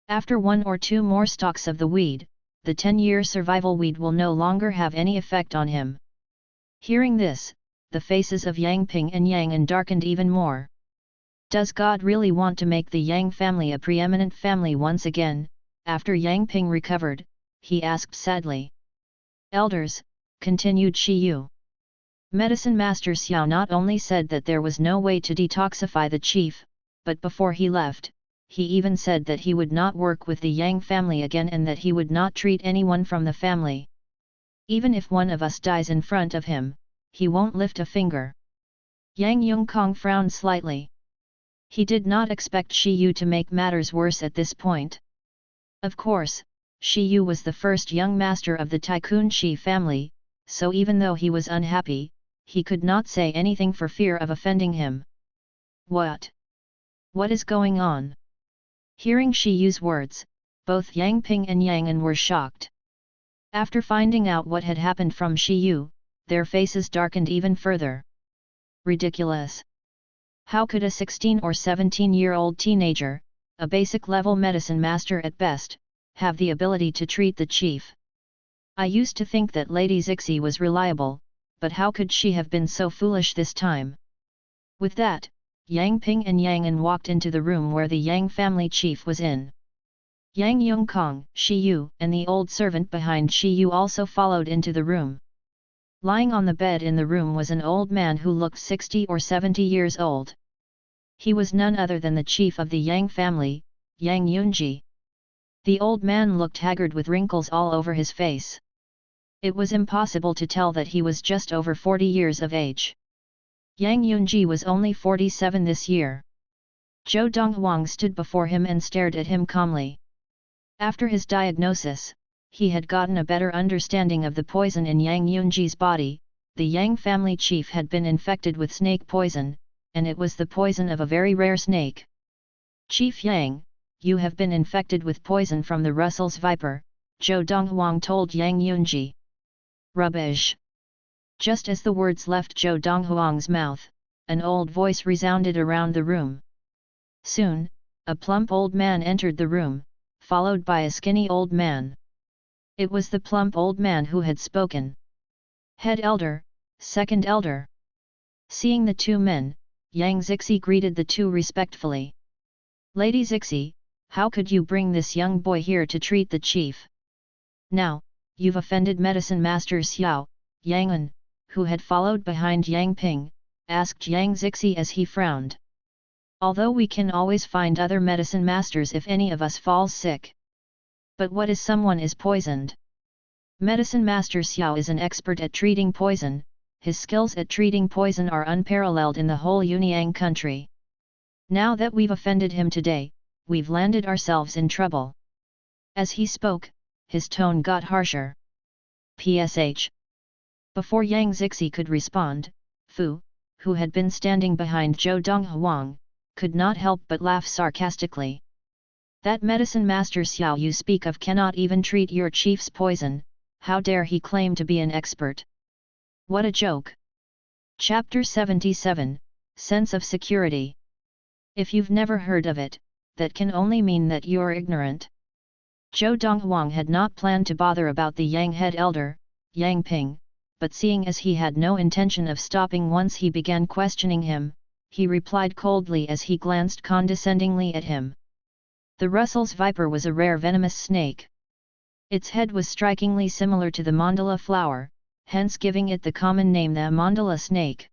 After 1 or 2 more stalks of the weed, the 10-year survival weed will no longer have any effect on him." Hearing this, the faces of Yang Ping and Yang An darkened even more. Does God really want to make the Yang family a preeminent family once again? After Yang Ping recovered, he asked sadly. "Elders," continued Shi Yu. Medicine Master Xiao not only said that there was no way to detoxify the chief, but before he left, he even said that he would not work with the Yang family again and that he would not treat anyone from the family. Even if one of us dies in front of him, he won't lift a finger. Yang Yongkong frowned slightly. He did not expect Shi Yu to make matters worse at this point. Of course, Shi Yu was the first young master of the Tycoon Shi family, so even though he was unhappy, he could not say anything for fear of offending him. What? What is going on? Hearing Shi Yu's words, both Yang Ping and Yang An were shocked. After finding out what had happened from Shi Yu, their faces darkened even further. Ridiculous! How could a 16 or 17-year-old teenager, a basic-level medicine master at best, have the ability to treat the chief? I used to think that Lady Zixi was reliable, but how could she have been so foolish this time? With that, Yang Ping and Yang An walked into the room where the Yang family chief was in. Yang Yongkong, Shi Yu, and the old servant behind Shi Yu also followed into the room. Lying on the bed in the room was an old man who looked 60 or 70 years old. He was none other than the chief of the Yang family, Yang Yunji. The old man looked haggard with wrinkles all over his face. It was impossible to tell that he was just over 40 years of age. Yang Yunji was only 47 this year. Zhou Donghuang stood before him and stared at him calmly. After his diagnosis, he had gotten a better understanding of the poison in Yang Yunji's body. The Yang family chief had been infected with snake poison, and it was the poison of a very rare snake. Chief Yang, you have been infected with poison from the Russell's viper, Zhou Donghuang told Yang Yunji. Rubbish! Just as the words left Zhou Donghuang's mouth, an old voice resounded around the room. Soon, a plump old man entered the room, followed by a skinny old man. It was the plump old man who had spoken. Head elder, second elder. Seeing the two men, Yang Zixi greeted the two respectfully. Lady Zixi, how could you bring this young boy here to treat the chief? Now, you've offended medicine master Xiao. Yang An, who had followed behind Yang Ping, asked Yang Zixi as he frowned. Although we can always find other medicine masters if any of us falls sick. But what if someone is poisoned? Medicine Master Xiao is an expert at treating poison. His skills at treating poison are unparalleled in the whole Yunyang country. Now that we've offended him today, we've landed ourselves in trouble. As he spoke, his tone got harsher. PSH. Before Yang Zixi could respond, Fu, who had been standing behind Zhou Donghuang, could not help but laugh sarcastically. That medicine master Xiao you speak of cannot even treat your chief's poison, how dare he claim to be an expert? What a joke! Chapter 77, Sense of Security. If you've never heard of it, that can only mean that you're ignorant. Zhou Donghuang had not planned to bother about the Yang head elder, Yang Ping, but seeing as he had no intention of stopping once he began questioning him, he replied coldly as he glanced condescendingly at him. The Russell's viper was a rare venomous snake. Its head was strikingly similar to the mandala flower, hence giving it the common name the mandala snake.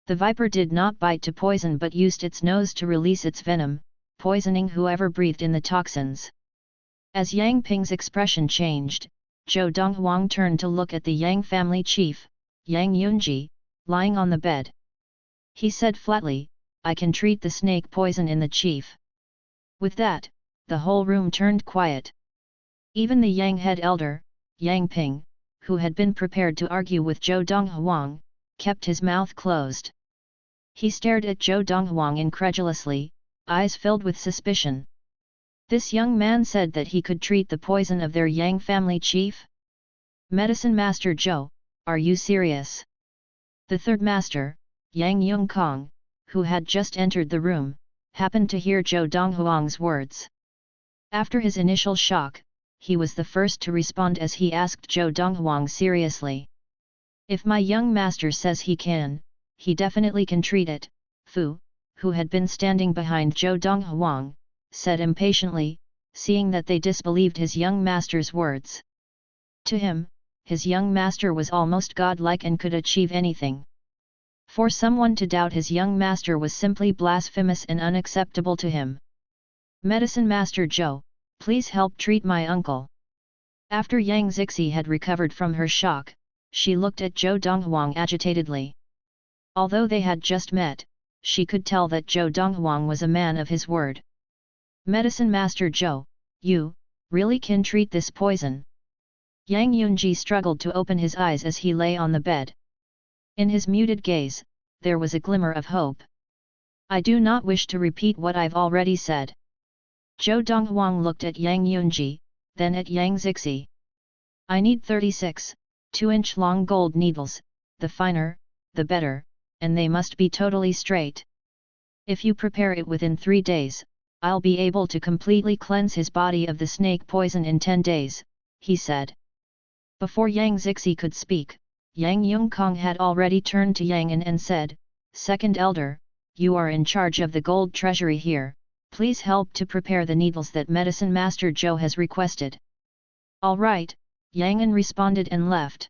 The viper did not bite to poison but used its nose to release its venom, poisoning whoever breathed in the toxins. As Yang Ping's expression changed, Zhou Donghuang turned to look at the Yang family chief, Yang Yunji, lying on the bed. He said flatly, I can treat the snake poison in the chief. With that, the whole room turned quiet. Even the Yang head elder, Yang Ping, who had been prepared to argue with Zhou Donghuang, kept his mouth closed. He stared at Zhou Donghuang incredulously, eyes filled with suspicion. This young man said that he could treat the poison of their Yang family chief? Medicine Master Zhou, are you serious? The third master, Yang Yongkong, who had just entered the room, happened to hear Zhou Donghuang's words. After his initial shock, he was the first to respond as he asked Zhou Donghuang seriously. If my young master says he can, he definitely can treat it. Fu, who had been standing behind Zhou Donghuang, said impatiently, seeing that they disbelieved his young master's words. To him, his young master was almost godlike and could achieve anything. For someone to doubt his young master was simply blasphemous and unacceptable to him. Medicine Master Zhou, please help treat my uncle. After Yang Zixi had recovered from her shock, she looked at Zhou Donghuang agitatedly. Although they had just met, she could tell that Zhou Donghuang was a man of his word. Medicine Master Zhou, you really can treat this poison? Yang Yunji struggled to open his eyes as he lay on the bed. In his muted gaze, there was a glimmer of hope. I do not wish to repeat what I've already said. Zhou Donghuang looked at Yang Yunji, then at Yang Zixi. I need 36, 2-inch long gold needles, the finer, the better, and they must be totally straight. If you prepare it within 3 days, I'll be able to completely cleanse his body of the snake poison in 10 days, he said. Before Yang Zixi could speak, Yang Yongkong had already turned to Yang An and said, Second Elder, you are in charge of the gold treasury here, please help to prepare the needles that Medicine Master Zhou has requested. All right, Yang An responded and left.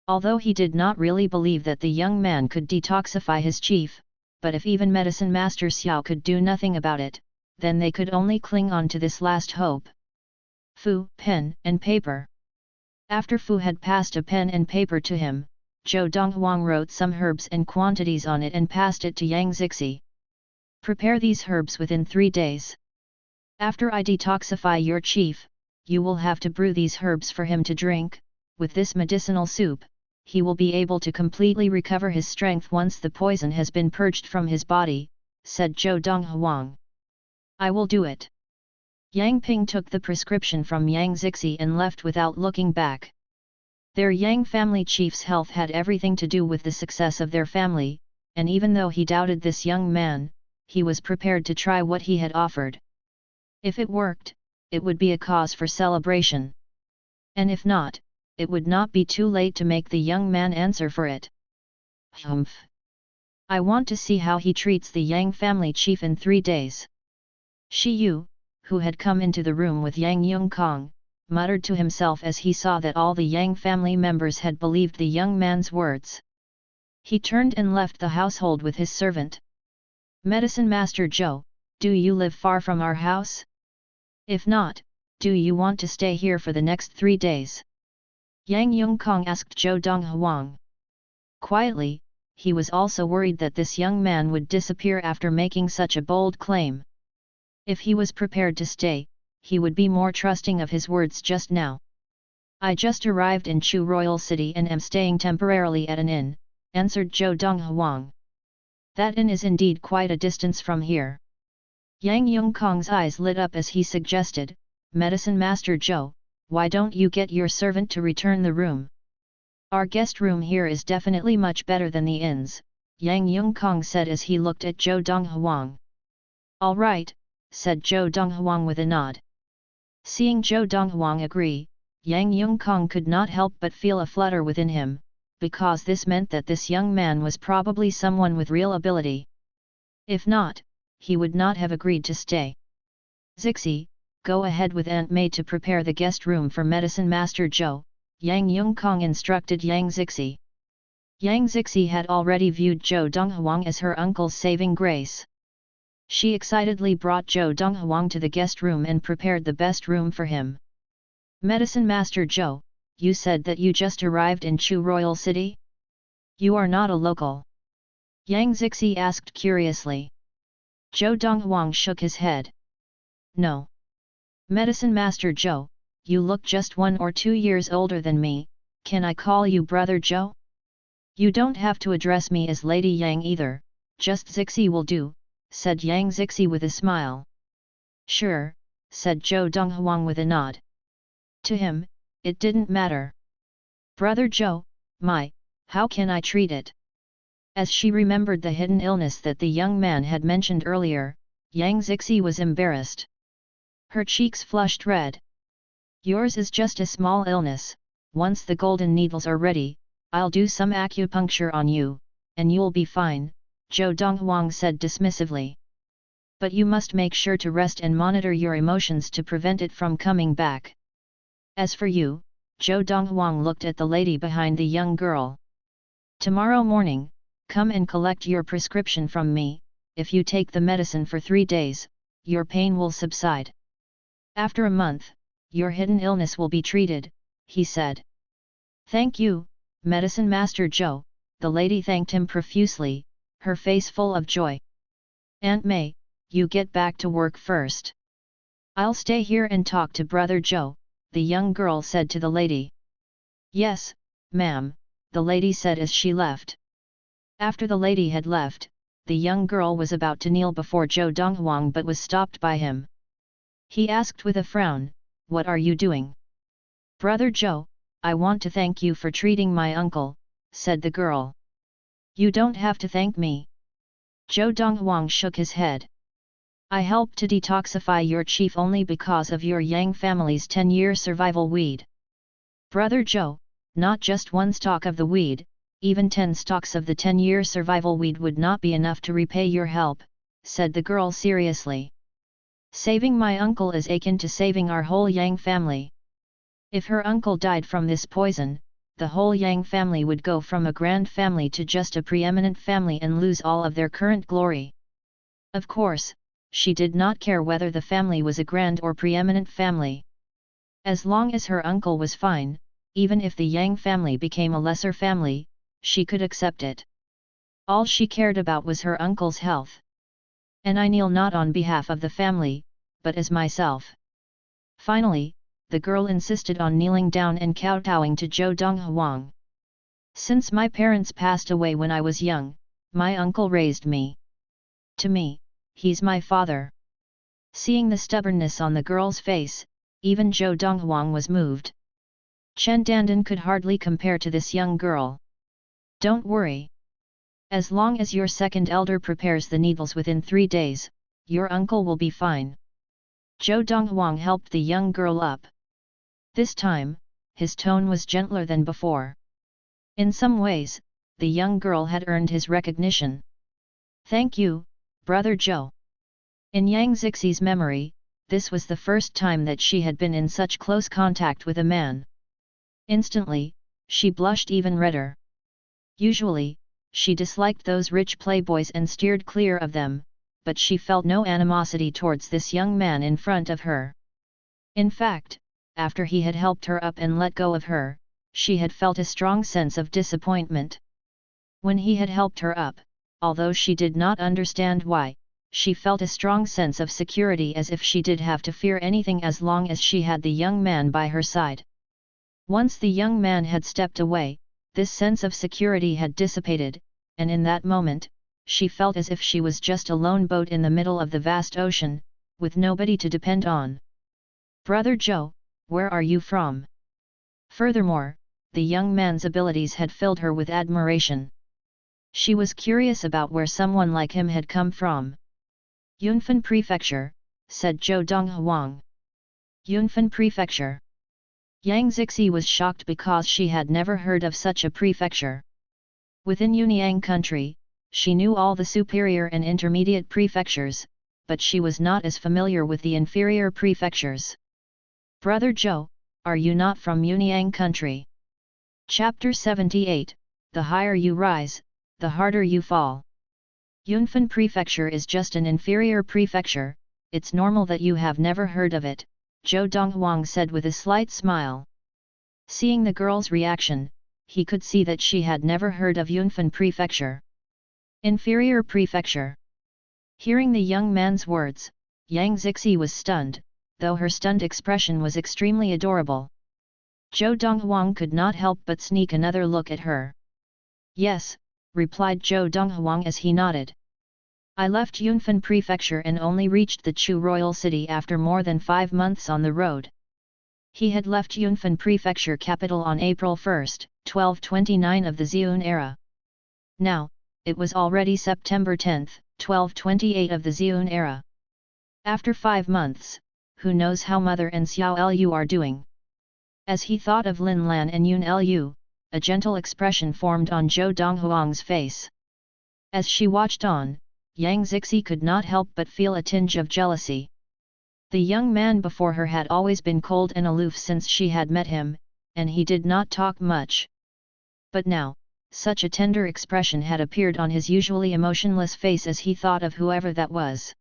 Although he did not really believe that the young man could detoxify his chief, but if even Medicine Master Xiao could do nothing about it, then they could only cling on to this last hope. Fu, pen and paper. After Fu had passed a pen and paper to him, Zhou Donghuang wrote some herbs and quantities on it and passed it to Yang Zixi. Prepare these herbs within 3 days. After I detoxify your chief, you will have to brew these herbs for him to drink. With this medicinal soup, he will be able to completely recover his strength once the poison has been purged from his body, said Zhou Donghuang. I will do it. Yang Ping took the prescription from Yang Zixi and left without looking back. Their Yang family chief's health had everything to do with the success of their family, and even though he doubted this young man, he was prepared to try what he had offered. If it worked, it would be a cause for celebration. And if not, it would not be too late to make the young man answer for it. Humph! I want to see how he treats the Yang family chief in 3 days. Shi Yu, who had come into the room with Yang Yongkong, muttered to himself as he saw that all the Yang family members had believed the young man's words. He turned and left the household with his servant. Medicine Master Zhou, do you live far from our house? If not, do you want to stay here for the next 3 days? Yang Yongkong asked Zhou Donghuang. Quietly, he was also worried that this young man would disappear after making such a bold claim. If he was prepared to stay, he would be more trusting of his words just now. I just arrived in Chu Royal City and am staying temporarily at an inn, answered Zhou Donghuang. That inn is indeed quite a distance from here. Yang Yongkong's eyes lit up as he suggested, Medicine Master Zhou, why don't you get your servant to return the room? Our guest room here is definitely much better than the inns, Yang Yongkong said as he looked at Zhou Donghuang. All right, said Zhou Donghuang with a nod. Seeing Zhou Donghuang agree, Yang Yongkong could not help but feel a flutter within him, because this meant that this young man was probably someone with real ability. If not, he would not have agreed to stay. Zixi, go ahead with Aunt May to prepare the guest room for Medicine Master Zhou, Yang Yongkong instructed Yang Zixi. Yang Zixi had already viewed Zhou Donghuang as her uncle's saving grace. She excitedly brought Zhou Donghuang to the guest room and prepared the best room for him. Medicine Master Zhou, you said that you just arrived in Chu Royal City? You are not a local? Yang Zixi asked curiously. Zhou Donghuang shook his head. No. Medicine Master Zhou, you look just 1 or 2 years older than me, can I call you Brother Zhou? You don't have to address me as Lady Yang either, just Zixi will do, said Yang Zixi with a smile. Sure, said Zhou Donghuang with a nod. To him, it didn't matter. Brother Zhou, how can I treat it? As she remembered the hidden illness that the young man had mentioned earlier, Yang Zixi was embarrassed. Her cheeks flushed red. Yours is just a small illness, once the golden needles are ready, I'll do some acupuncture on you, and you'll be fine, Zhou Donghuang said dismissively. But you must make sure to rest and monitor your emotions to prevent it from coming back. As for you, Zhou Donghuang looked at the lady behind the young girl. Tomorrow morning, come and collect your prescription from me. If you take the medicine for 3 days, your pain will subside. After a month, your hidden illness will be treated, he said. Thank you, Medicine Master Zhou, the lady thanked him profusely, her face full of joy. Aunt May, you get back to work first. I'll stay here and talk to Brother Zhou, the young girl said to the lady. Yes, ma'am, the lady said as she left. After the lady had left, the young girl was about to kneel before Zhou Donghuang but was stopped by him. He asked with a frown, What are you doing? Brother Zhou, I want to thank you for treating my uncle, said the girl. You don't have to thank me. Zhou Donghuang shook his head. I helped to detoxify your chief only because of your Yang family's 10-year survival weed. Brother Zhou, not just one stalk of the weed, even 10 stalks of the 10-year survival weed would not be enough to repay your help, said the girl seriously. Saving my uncle is akin to saving our whole Yang family. If her uncle died from this poison, the whole Yang family would go from a grand family to just a preeminent family and lose all of their current glory. Of course, she did not care whether the family was a grand or preeminent family. As long as her uncle was fine, even if the Yang family became a lesser family, she could accept it. All she cared about was her uncle's health. And I kneel not on behalf of the family, but as myself. Finally, the girl insisted on kneeling down and kowtowing to Zhou Donghuang. Since my parents passed away when I was young, my uncle raised me. To me, he's my father. Seeing the stubbornness on the girl's face, even Zhou Donghuang was moved. Chen Dandan could hardly compare to this young girl. Don't worry. As long as your second elder prepares the needles within 3 days, your uncle will be fine. Zhou Donghuang helped the young girl up. This time, his tone was gentler than before. In some ways, the young girl had earned his recognition. Thank you, Brother Zhou. In Yang Zixi's memory, this was the first time that she had been in such close contact with a man. Instantly, she blushed even redder. Usually, she disliked those rich playboys and steered clear of them, but she felt no animosity towards this young man in front of her. In fact, after he had helped her up and let go of her, she had felt a strong sense of disappointment. When he had helped her up, although she did not understand why, she felt a strong sense of security as if she did have to fear anything as long as she had the young man by her side. Once the young man had stepped away, this sense of security had dissipated, and in that moment, she felt as if she was just a lone boat in the middle of the vast ocean, with nobody to depend on. Brother Zhou, where are you from? Furthermore, the young man's abilities had filled her with admiration. She was curious about where someone like him had come from. Yunfan Prefecture, said Zhou Donghuang. Yunfan Prefecture. Yang Zixi was shocked because she had never heard of such a prefecture. Within Yunyang country, she knew all the superior and intermediate prefectures, but she was not as familiar with the inferior prefectures. Brother Zhou, are you not from Yunyang country? Chapter 78, The higher you rise, the harder you fall. Yunfan Prefecture is just an inferior prefecture, it's normal that you have never heard of it, Zhou Donghuang said with a slight smile. Seeing the girl's reaction, he could see that she had never heard of Yunfan Prefecture. Inferior Prefecture. Hearing the young man's words, Yang Zixi was stunned, though her stunned expression was extremely adorable. Zhou Donghuang could not help but sneak another look at her. Yes, replied Zhou Donghuang as he nodded. I left Yunfan Prefecture and only reached the Chu royal city after more than 5 months on the road. He had left Yunfan Prefecture capital on April 1, 1229 of the Ziyun era. Now, it was already September 10, 1228 of the Ziyun era. After 5 months, who knows how Mother and Xiao Lu are doing? As he thought of Lin Lan and Yun Lu, a gentle expression formed on Zhou Donghuang's face. As she watched on, Yang Zixi could not help but feel a tinge of jealousy. The young man before her had always been cold and aloof since she had met him, and he did not talk much. But now, such a tender expression had appeared on his usually emotionless face as he thought of whoever that was.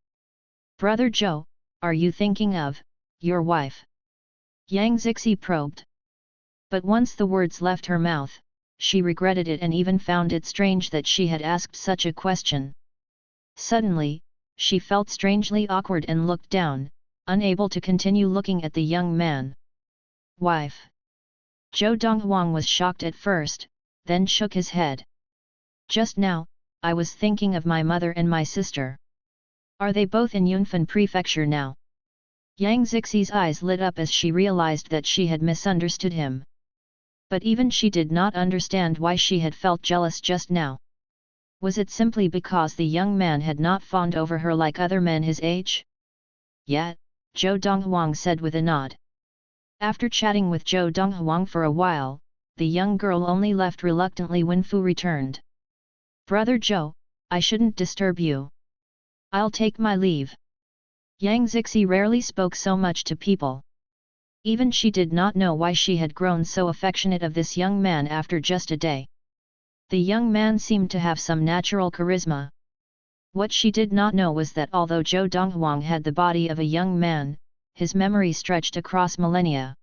Brother Zhou, are you thinking of your wife? Yang Zixi probed. But once the words left her mouth, she regretted it and even found it strange that she had asked such a question. Suddenly, she felt strangely awkward and looked down, unable to continue looking at the young man. Wife. Zhou Donghuang was shocked at first, then shook his head. Just now, I was thinking of my mother and my sister. Are they both in Yunfan Prefecture now? Yang Zixi's eyes lit up as she realized that she had misunderstood him. But even she did not understand why she had felt jealous just now. Was it simply because the young man had not fawned over her like other men his age? Yet, Zhou Donghuang said with a nod. After chatting with Zhou Donghuang for a while, the young girl only left reluctantly when Fu returned. Brother Zhou, I shouldn't disturb you. I'll take my leave. Yang Zixi rarely spoke so much to people. Even she did not know why she had grown so affectionate of this young man after just a day. The young man seemed to have some natural charisma. What she did not know was that although Zhou Donghuang had the body of a young man, his memory stretched across millennia.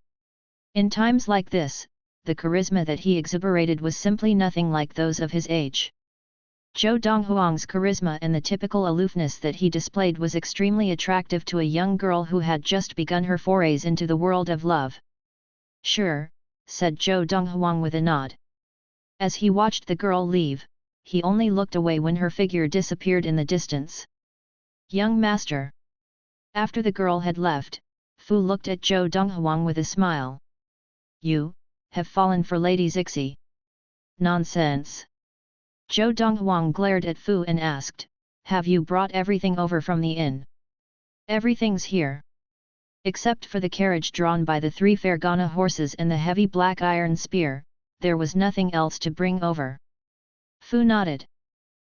In times like this, the charisma that he exhiberated was simply nothing like those of his age. Zhou Donghuang's charisma and the typical aloofness that he displayed was extremely attractive to a young girl who had just begun her forays into the world of love. Sure, said Zhou Donghuang with a nod. As he watched the girl leave, he only looked away when her figure disappeared in the distance. Young master. After the girl had left, Fu looked at Zhou Donghuang with a smile. You have fallen for Lady Zixi. Nonsense. Zhou Donghuang glared at Fu and asked, have you brought everything over from the inn? Everything's here. Except for the carriage drawn by the 3 Fergana horses and the heavy black iron spear, there was nothing else to bring over. Fu nodded.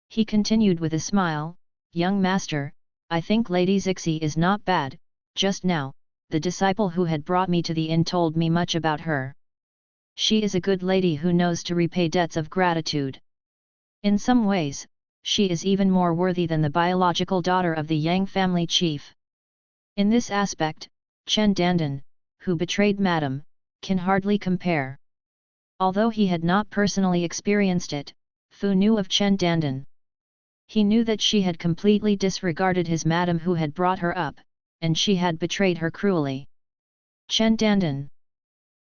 He continued with a smile, young master, I think Lady Zixi is not bad. Just now, the disciple who had brought me to the inn told me much about her. She is a good lady who knows to repay debts of gratitude. In some ways, she is even more worthy than the biological daughter of the Yang family chief. In this aspect, Chen Dandan, who betrayed Madame, can hardly compare. Although he had not personally experienced it, Fu knew of Chen Dandan. He knew that she had completely disregarded his Madame who had brought her up, and she had betrayed her cruelly. Chen Dandan.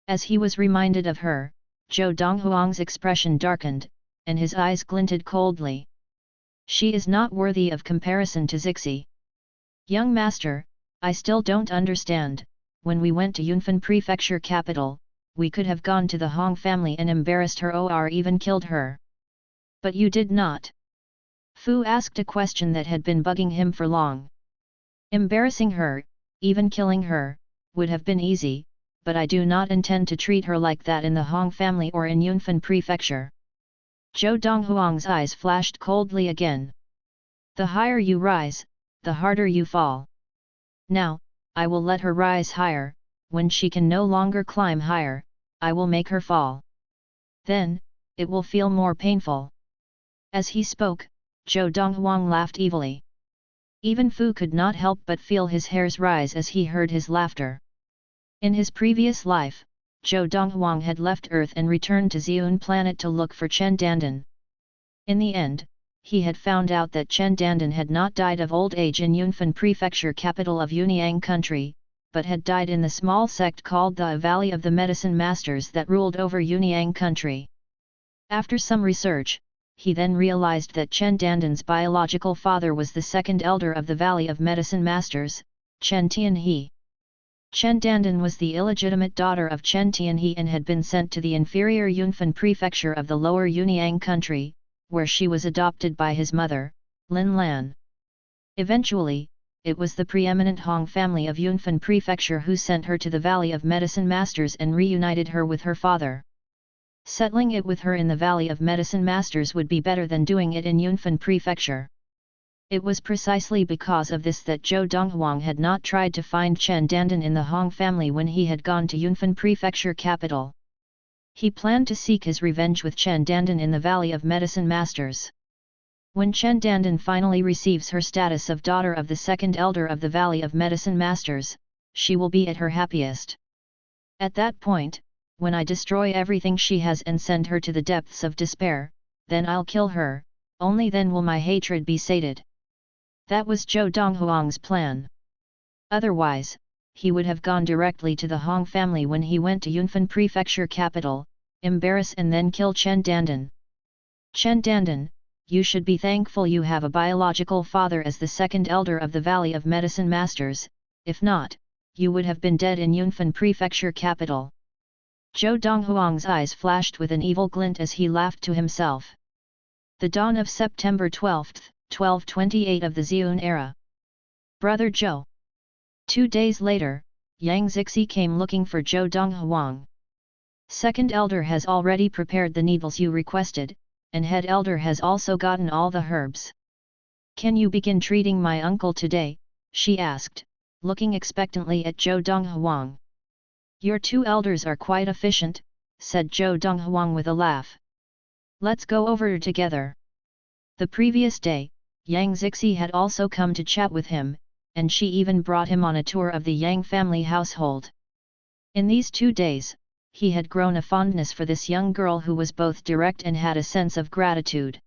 As he was reminded of her, Zhou Donghuang's expression darkened, and his eyes glinted coldly. She is not worthy of comparison to Zixi. Young master, I still don't understand. When we went to Yunfan Prefecture capital, we could have gone to the Hong family and embarrassed her or even killed her. But you did not. Fu asked a question that had been bugging him for long. Embarrassing her, even killing her, would have been easy, but I do not intend to treat her like that in the Hong family or in Yunfan Prefecture. Zhou Donghuang's eyes flashed coldly again. The higher you rise, the harder you fall. Now, I will let her rise higher. When she can no longer climb higher, I will make her fall. Then, it will feel more painful. As he spoke, Zhou Donghuang laughed evilly. Even Fu could not help but feel his hairs rise as he heard his laughter. In his previous life, Zhou Donghuang had left Earth and returned to Xiun planet to look for Chen Dandan. In the end, he had found out that Chen Dandan had not died of old age in Yunfan Prefecture capital of Yunyang country, but had died in the small sect called the Valley of the Medicine Masters that ruled over Yunyang country. After some research, he then realized that Chen Dandan's biological father was the second elder of the Valley of Medicine Masters, Chen Tianhe. Chen Dandan was the illegitimate daughter of Chen Tianhe and had been sent to the inferior Yunfan prefecture of the lower Yunyang country, where she was adopted by his mother, Lin Lan. Eventually, it was the preeminent Hong family of Yunfan prefecture who sent her to the Valley of Medicine Masters and reunited her with her father. Settling it with her in the Valley of Medicine Masters would be better than doing it in Yunfan prefecture. It was precisely because of this that Zhou Donghuang had not tried to find Chen Dandan in the Hong family when he had gone to Yunfan prefecture capital. He planned to seek his revenge with Chen Dandan in the Valley of Medicine Masters. When Chen Dandan finally receives her status of daughter of the second elder of the Valley of Medicine Masters, she will be at her happiest. At that point, when I destroy everything she has and send her to the depths of despair, then I'll kill her, only then will my hatred be sated. That was Zhou Donghuang's plan. Otherwise, he would have gone directly to the Hong family when he went to Yunfan Prefecture capital, embarrass and then kill Chen Dandan. Chen Dandan, you should be thankful you have a biological father as the second elder of the Valley of Medicine Masters, if not, you would have been dead in Yunfan Prefecture capital. Zhou Donghuang's eyes flashed with an evil glint as he laughed to himself. The dawn of September 12, 1228 of the Xiun era. Brother Zhou. 2 days later, Yang Zixi came looking for Zhou Donghuang. Second elder has already prepared the needles you requested, and head elder has also gotten all the herbs. Can you begin treating my uncle today? She asked, looking expectantly at Zhou Donghuang. Your two elders are quite efficient, said Zhou Donghuang with a laugh. Let's go over together. The previous day, Yang Zixi had also come to chat with him, and she even brought him on a tour of the Yang family household. In these 2 days, he had grown a fondness for this young girl who was both direct and had a sense of gratitude.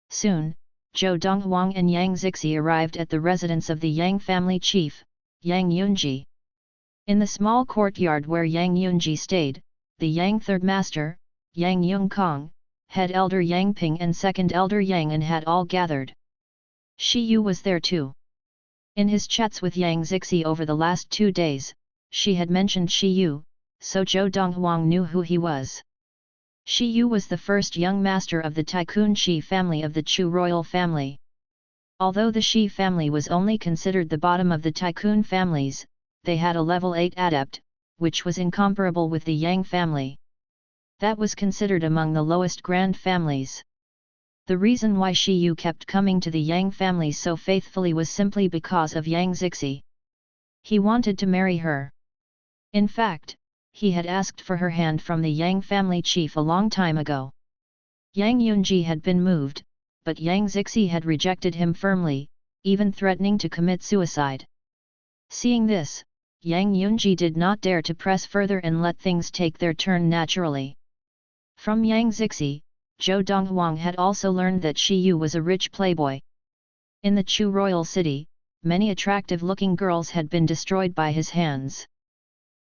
Soon, Zhou Donghuang and Yang Zixi arrived at the residence of the Yang family chief, Yang Yunji. In the small courtyard where Yang Yunji stayed, the Yang third master, Yang Yongkong, head elder Yang Ping and second elder Yang An had all gathered. Shi Yu was there too. In his chats with Yang Zixi over the last 2 days, she had mentioned Shi Yu, so Zhou Donghuang knew who he was. Shi Yu was the first young master of the Tycoon Shi family of the Chu royal family. Although the Shi family was only considered the bottom of the Tycoon families, they had a level 8 adept, which was incomparable with the Yang family. That was considered among the lowest grand families. The reason why Shi Yu kept coming to the Yang family so faithfully was simply because of Yang Zixi. He wanted to marry her. In fact, he had asked for her hand from the Yang family chief a long time ago. Yang Yunji had been moved, but Yang Zixi had rejected him firmly, even threatening to commit suicide. Seeing this, Yang Yunji did not dare to press further and let things take their turn naturally. From Yang Zixi, Zhou Donghuang had also learned that Shi Yu was a rich playboy. In the Chu royal city, many attractive-looking girls had been destroyed by his hands.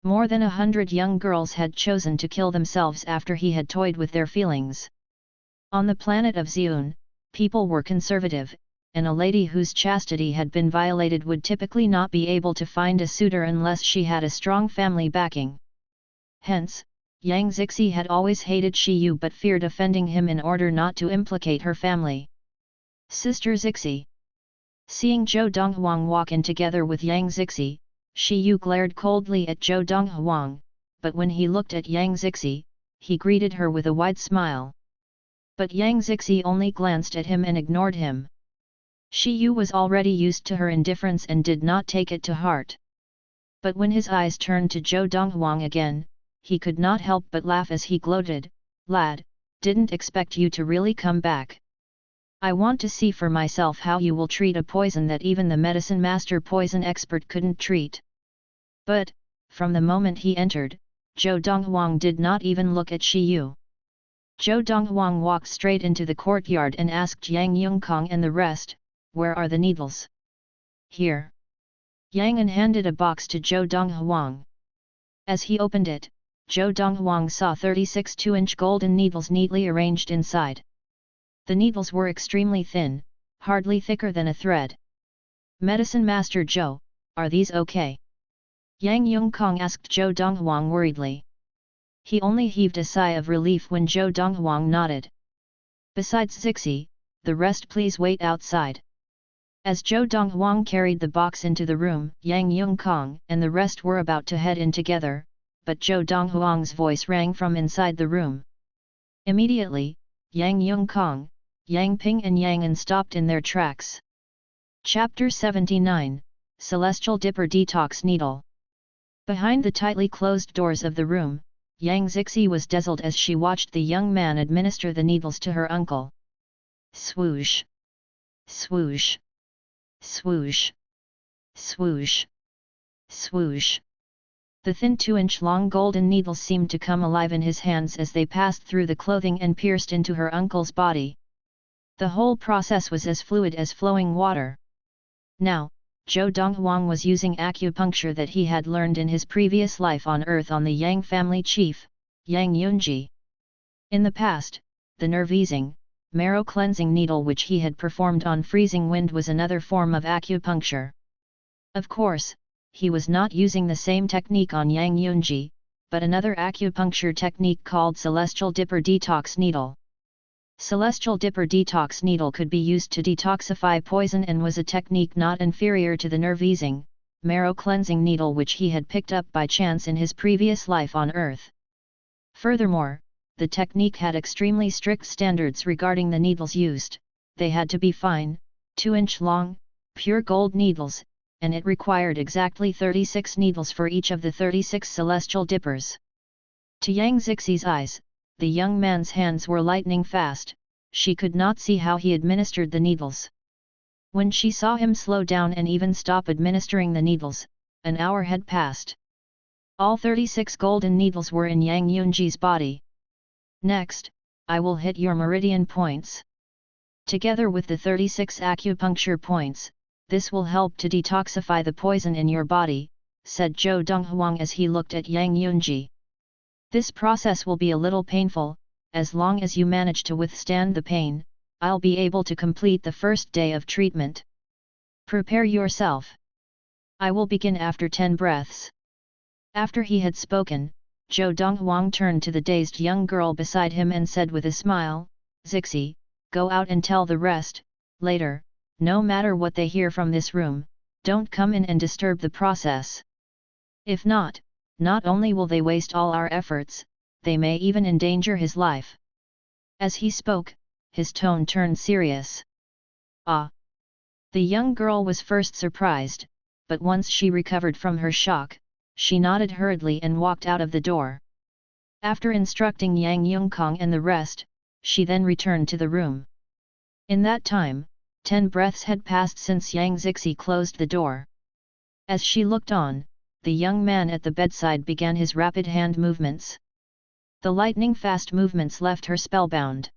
More than 100 young girls had chosen to kill themselves after he had toyed with their feelings. On the planet of Xiun, people were conservative, and a lady whose chastity had been violated would typically not be able to find a suitor unless she had a strong family backing. Hence, Yang Zixi had always hated Shi Yu but feared offending him in order not to implicate her family. Sister Zixi. Seeing Zhou Donghuang walk in together with Yang Zixi, Shi Yu glared coldly at Zhou Donghuang, but when he looked at Yang Zixi, he greeted her with a wide smile. But Yang Zixi only glanced at him and ignored him. Shi Yu was already used to her indifference and did not take it to heart. But when his eyes turned to Zhou Donghuang again, he could not help but laugh as he gloated, "Lad, didn't expect you to really come back. I want to see for myself how you will treat a poison that even the medicine master poison expert couldn't treat." But, from the moment he entered, Zhou Donghuang did not even look at Shi Yu. Zhou Donghuang walked straight into the courtyard and asked Yang Yongkong and the rest, "Where are the needles?" "Here." Yang An handed a box to Zhou Donghuang. As he opened it, Zhou Donghuang saw 36 2-inch golden needles neatly arranged inside. The needles were extremely thin, hardly thicker than a thread. "Medicine Master Zhou, are these okay?" Yang Yongkong asked Zhou Donghuang worriedly. He only heaved a sigh of relief when Zhou Donghuang nodded. "Besides Zixi, the rest please wait outside." As Zhou Donghuang carried the box into the room, Yang Yongkong and the rest were about to head in together, but Zhou Donghuang's voice rang from inside the room. Immediately, Yang Yongkong, Yang Ping and Yang An stopped in their tracks. Chapter 79, Celestial Dipper Detox Needle. Behind the tightly closed doors of the room, Yang Zixi was dazzled as she watched the young man administer the needles to her uncle. Swoosh! swoosh, swoosh, swoosh, swoosh. The thin 2-inch-long golden needles seemed to come alive in his hands as they passed through the clothing and pierced into her uncle's body. The whole process was as fluid as flowing water. Now, Zhou Donghuang was using acupuncture that he had learned in his previous life on Earth on the Yang family chief, Yang Yunji. In the past, the nerve-easing, marrow-cleansing needle which he had performed on freezing wind was another form of acupuncture. Of course, he was not using the same technique on Yang Yunji, but another acupuncture technique called Celestial Dipper Detox Needle. Celestial Dipper Detox Needle could be used to detoxify poison and was a technique not inferior to the nerve-easing, marrow-cleansing needle which he had picked up by chance in his previous life on Earth. Furthermore, the technique had extremely strict standards regarding the needles used. They had to be fine, 2-inch long, pure gold needles, and it required exactly 36 needles for each of the 36 celestial dippers. To Yang Zixie's eyes, the young man's hands were lightning fast. She could not see how he administered the needles. When she saw him slow down and even stop administering the needles, an hour had passed. All 36 golden needles were in Yang Yunji's body. Next, I will hit your meridian points. Together with the 36 acupuncture points, this will help to detoxify the poison in your body, said Zhou Donghuang as he looked at Yang Yunji. This process will be a little painful. As long as you manage to withstand the pain, I'll be able to complete the first day of treatment. Prepare yourself. I will begin after 10 breaths. After he had spoken, Zhou Donghuang turned to the dazed young girl beside him and said with a smile, Zixie, go out and tell the rest, later, no matter what they hear from this room, don't come in and disturb the process. If not, not only will they waste all our efforts, they may even endanger his life. As he spoke, his tone turned serious. Ah! The young girl was first surprised, but once she recovered from her shock, she nodded hurriedly and walked out of the door. After instructing Yang Yungkong and the rest, she then returned to the room. In that time, 10 breaths had passed since Yang Zixie closed the door. As she looked on, the young man at the bedside began his rapid hand movements. The lightning-fast movements left her spellbound.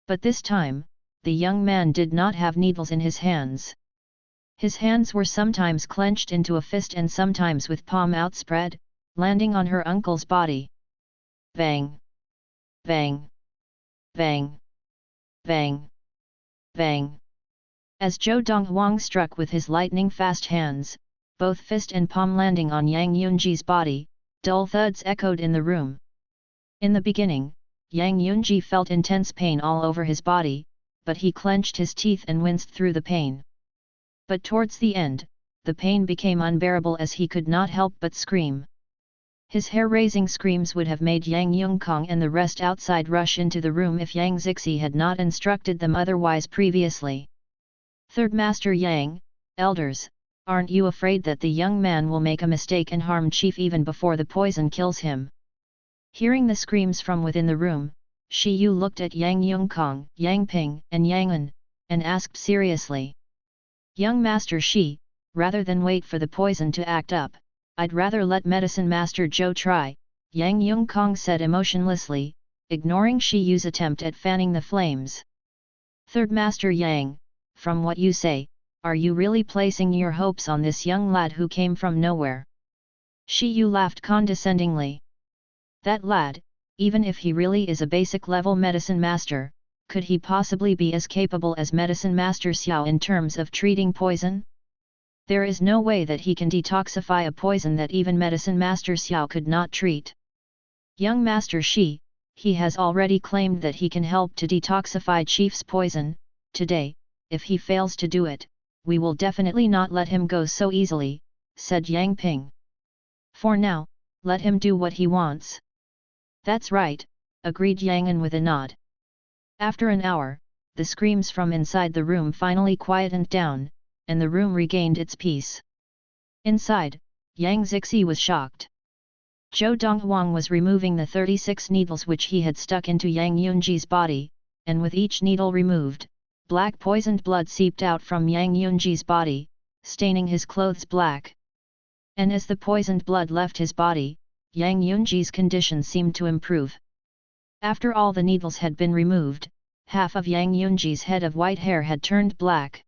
But this time, the young man did not have needles in his hands. His hands were sometimes clenched into a fist and sometimes with palm outspread, landing on her uncle's body. Bang! Bang! Bang! Bang! Bang! As Zhou Donghuang struck with his lightning-fast hands, both fist and palm landing on Yang Yunji's body, dull thuds echoed in the room. In the beginning, Yang Yunji felt intense pain all over his body, but he clenched his teeth and winced through the pain. But towards the end, the pain became unbearable as he could not help but scream. His hair-raising screams would have made Yang Yungkong and the rest outside rush into the room if Yang Zixie had not instructed them otherwise previously. Third Master Yang, elders, aren't you afraid that the young man will make a mistake and harm Chief even before the poison kills him? Hearing the screams from within the room, Shi Yu looked at Yang Yungkong, Yang Ping and Yang An, and asked seriously. Young Master Shi, rather than wait for the poison to act up, I'd rather let Medicine Master Zhou try, Yang Yungkong said emotionlessly, ignoring Shi Yu's attempt at fanning the flames. Third Master Yang, from what you say, are you really placing your hopes on this young lad who came from nowhere? Shi Yu laughed condescendingly. That lad, even if he really is a basic level medicine master, could he possibly be as capable as Medicine Master Xiao in terms of treating poison? There is no way that he can detoxify a poison that even Medicine Master Xiao could not treat. Young Master Shi, he has already claimed that he can help to detoxify Chief's poison. Today, if he fails to do it, we will definitely not let him go so easily, said Yang Ping. For now, let him do what he wants. That's right, agreed Yang An with a nod. After an hour, the screams from inside the room finally quietened down, and the room regained its peace. Inside, Yang Zixie was shocked. Zhou Donghuang was removing the 36 needles which he had stuck into Yang Yunji's body, and with each needle removed, black poisoned blood seeped out from Yang Yunji's body, staining his clothes black. And as the poisoned blood left his body, Yang Yunji's condition seemed to improve. After all the needles had been removed, half of Yang Yunji's head of white hair had turned black.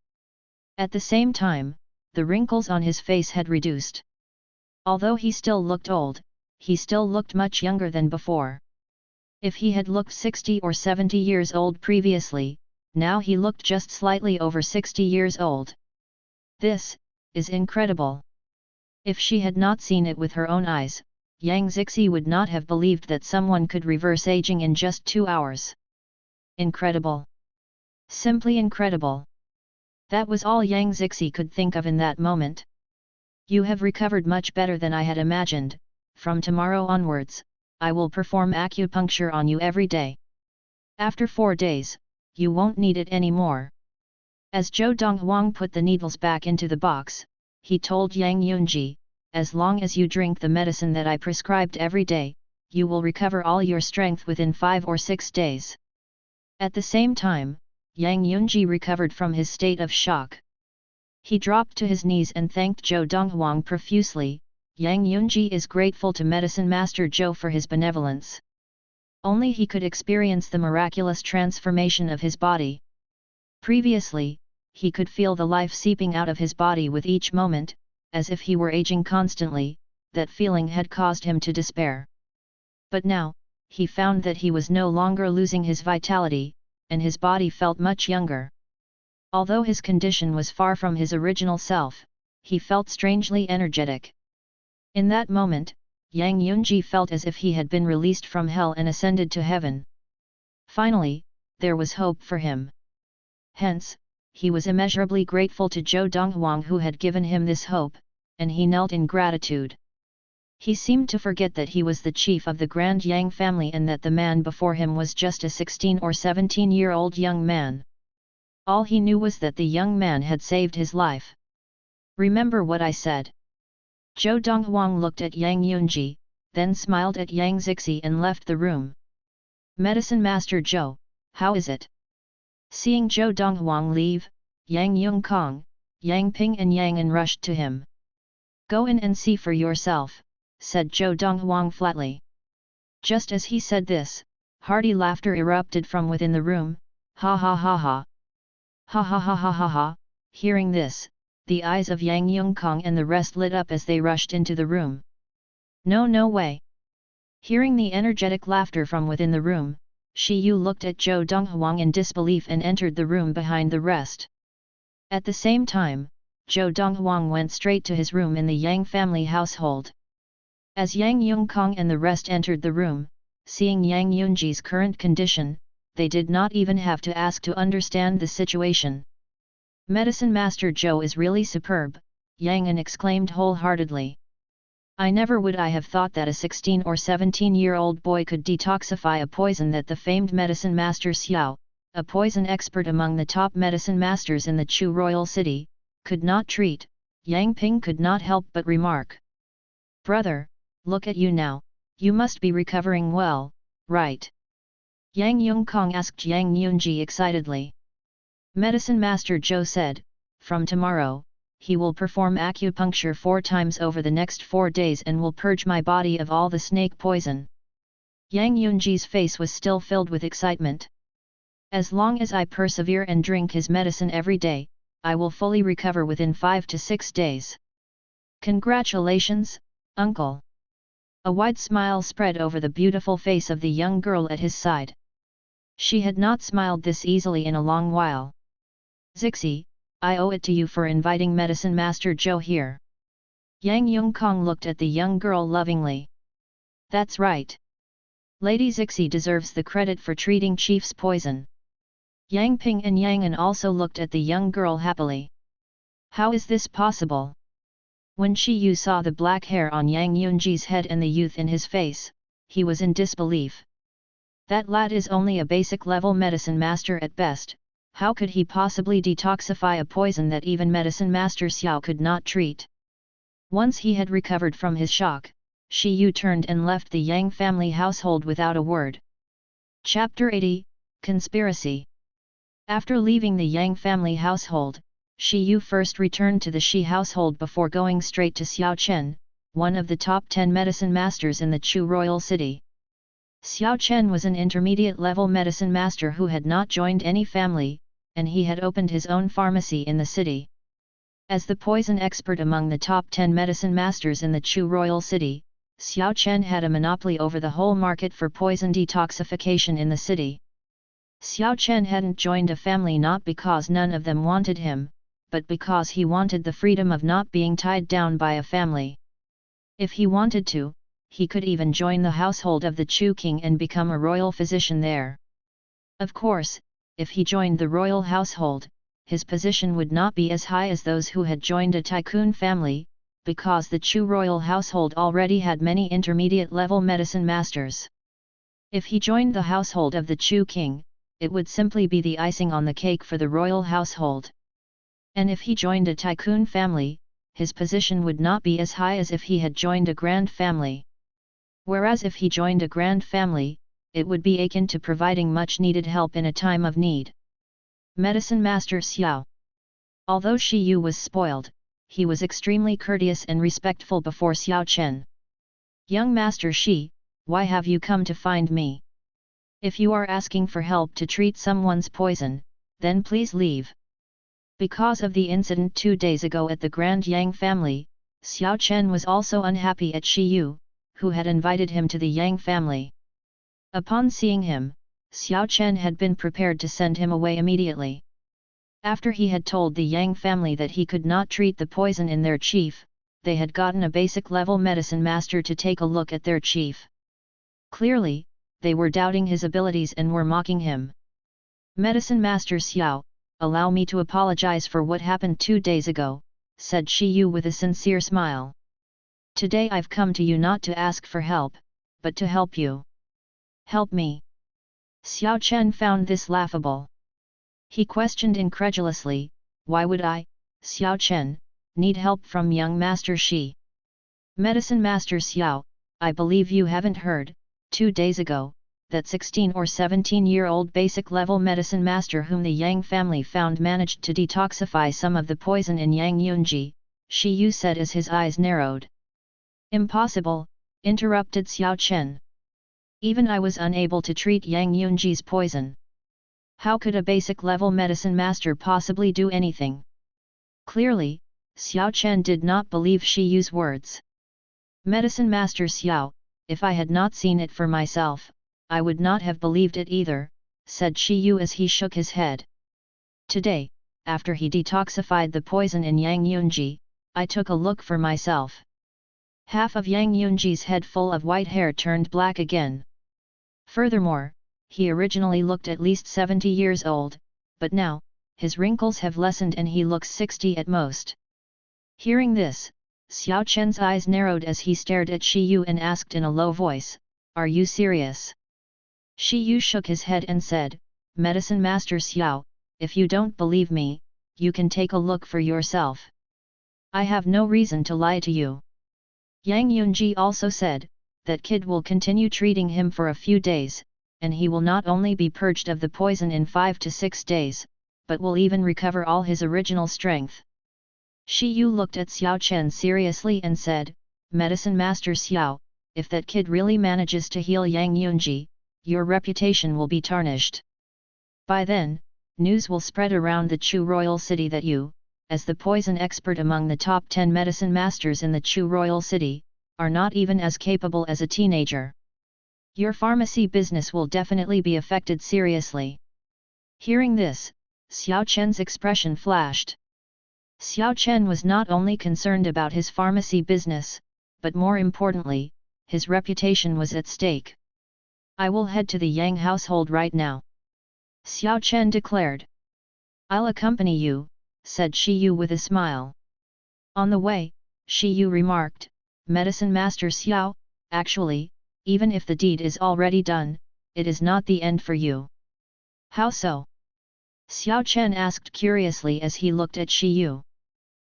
At the same time, the wrinkles on his face had reduced. Although he still looked old, he still looked much younger than before. If he had looked 60 or 70 years old previously, now he looked just slightly over 60 years old. This is incredible. If she had not seen it with her own eyes, Yang Zixi would not have believed that someone could reverse aging in just 2 hours. Incredible. Simply incredible. That was all Yang Zixi could think of in that moment. You have recovered much better than I had imagined. From tomorrow onwards, I will perform acupuncture on you every day. After 4 days, you won't need it anymore. As Zhou Donghuang put the needles back into the box, he told Yang Yunji, as long as you drink the medicine that I prescribed every day, you will recover all your strength within 5 or 6 days. At the same time, Yang Yunji recovered from his state of shock. He dropped to his knees and thanked Zhou Donghuang profusely. Yang Yunji is grateful to Medicine Master Zhou for his benevolence. Only he could experience the miraculous transformation of his body. Previously, he could feel the life seeping out of his body with each moment, as if he were aging constantly. That feeling had caused him to despair. But now, he found that he was no longer losing his vitality, and his body felt much younger. Although his condition was far from his original self, he felt strangely energetic. In that moment, Yang Yunji felt as if he had been released from hell and ascended to heaven. Finally, there was hope for him. Hence, he was immeasurably grateful to Zhou Donghuang who had given him this hope, and he knelt in gratitude. He seemed to forget that he was the chief of the Grand Yang family and that the man before him was just a 16 or 17-year-old young man. All he knew was that the young man had saved his life. Remember what I said. Zhou Donghuang looked at Yang Yunji, then smiled at Yang Zixi and left the room. Medicine Master Zhou, how is it? Seeing Zhou Donghuang leave, Yang Yongkong, Yang Ping and Yang An rushed to him. Go in and see for yourself, said Zhou Donghuang flatly. Just as he said this, hearty laughter erupted from within the room. Ha ha ha ha. Ha ha ha ha ha ha. Hearing this, the eyes of Yang Yongkong and the rest lit up as they rushed into the room. No way. Hearing the energetic laughter from within the room, Shi Yu looked at Zhou Donghuang in disbelief and entered the room behind the rest. At the same time, Zhou Donghuang went straight to his room in the Yang family household. As Yang Yongkong and the rest entered the room, seeing Yang Yunji's current condition, they did not even have to ask to understand the situation. Medicine Master Zhou is really superb, Yang An exclaimed wholeheartedly. I never would I have thought that a 16 or 17-year-old boy could detoxify a poison that the famed Medicine Master Xiao, a poison expert among the top medicine masters in the Chu royal city, could not treat. Yang Ping could not help but remark. Brother, look at you now, you must be recovering well, right? Yang Yongkong asked Yang Yunji excitedly. Medicine Master Zhou said, from tomorrow, he will perform acupuncture 4 times over the next 4 days and will purge my body of all the snake poison. Yang Yunji's face was still filled with excitement. As long as I persevere and drink his medicine every day, I will fully recover within 5 to 6 days. Congratulations, uncle. A wide smile spread over the beautiful face of the young girl at his side. She had not smiled this easily in a long while. Zixi, I owe it to you for inviting Medicine Master Zhou here. Yang Yongkong looked at the young girl lovingly. That's right. Lady Zixi deserves the credit for treating Chief's poison. Yang Ping and Yang An also looked at the young girl happily. How is this possible? When Shi Yu saw the black hair on Yang Yunji's head and the youth in his face, he was in disbelief. That lad is only a basic level medicine master at best. How could he possibly detoxify a poison that even Medicine Master Xiao could not treat? Once he had recovered from his shock, Shi Yu turned and left the Yang family household without a word. Chapter 80, Conspiracy. After leaving the Yang family household, Shi Yu first returned to the Shi household before going straight to Xiao Chen, one of the top 10 medicine masters in the Chu royal city. Xiao Chen was an intermediate-level medicine master who had not joined any family, and he had opened his own pharmacy in the city. As the poison expert among the top 10 medicine masters in the Chu royal city, Xiao Chen had a monopoly over the whole market for poison detoxification in the city. Xiao Chen hadn't joined a family not because none of them wanted him, but because he wanted the freedom of not being tied down by a family. If he wanted to, he could even join the household of the Chu king and become a royal physician there. Of course, if he joined the royal household, his position would not be as high as those who had joined a tycoon family, because the Chu royal household already had many intermediate-level medicine masters. If he joined the household of the Chu king, it would simply be the icing on the cake for the royal household. And if he joined a tycoon family, his position would not be as high as if he had joined a grand family. Whereas if he joined a grand family, it would be akin to providing much-needed help in a time of need. Medicine Master Xiao. Although Shi Yu was spoiled, he was extremely courteous and respectful before Xiao Chen. Young Master Shi, why have you come to find me? If you are asking for help to treat someone's poison, then please leave. Because of the incident 2 days ago at the Grand Yang family, Xiao Chen was also unhappy at Shi Yu, who had invited him to the Yang family. Upon seeing him, Xiao Chen had been prepared to send him away immediately. After he had told the Yang family that he could not treat the poison in their chief, they had gotten a basic-level medicine master to take a look at their chief. Clearly, they were doubting his abilities and were mocking him. Medicine Master Xiao, allow me to apologize for what happened 2 days ago, said Shi Yu with a sincere smile. Today I've come to you not to ask for help, but to help you. Help me. Xiao Chen found this laughable. He questioned incredulously, why would I, Xiao Chen, need help from young Master Shi? Medicine Master Xiao, I believe you haven't heard, 2 days ago, that 16 or 17-year-old basic-level medicine master whom the Yang family found managed to detoxify some of the poison in Yang Yunji, Shi Yu said as his eyes narrowed. Impossible, interrupted Xiao Chen. Even I was unable to treat Yang Yunji's poison. How could a basic-level medicine master possibly do anything? Clearly, Xiao Chen did not believe Shi Yu's words. Medicine Master Xiao, if I had not seen it for myself, I would not have believed it either, said Shi Yu as he shook his head. Today, after he detoxified the poison in Yang Yunji, I took a look for myself. Half of Yang Yunji's head full of white hair turned black again. Furthermore, he originally looked at least 70 years old, but now, his wrinkles have lessened and he looks 60 at most. Hearing this, Xiao Chen's eyes narrowed as he stared at Shi Yu and asked in a low voice, "Are you serious?" Shi Yu shook his head and said, "Medicine Master Xiao, if you don't believe me, you can take a look for yourself. I have no reason to lie to you." Yang Yunji also said, "That kid will continue treating him for a few days, and he will not only be purged of the poison in 5 to 6 days, but will even recover all his original strength." Shi Yu looked at Xiao Chen seriously and said, "Medicine Master Xiao, if that kid really manages to heal Yang Yunji, your reputation will be tarnished. By then, news will spread around the Chu royal city that you, as the poison expert among the top 10 medicine masters in the Chu royal city, are not even as capable as a teenager. Your pharmacy business will definitely be affected seriously." Hearing this, Xiao Chen's expression flashed. Xiao Chen was not only concerned about his pharmacy business, but more importantly, his reputation was at stake. "I will head to the Yang household right now," Xiao Chen declared. "I'll accompany you," said Shi Yu with a smile. On the way, Shi Yu remarked, "Medicine Master Xiao, actually, even if the deed is already done, it is not the end for you." "How so?" Xiao Chen asked curiously as he looked at Shi Yu.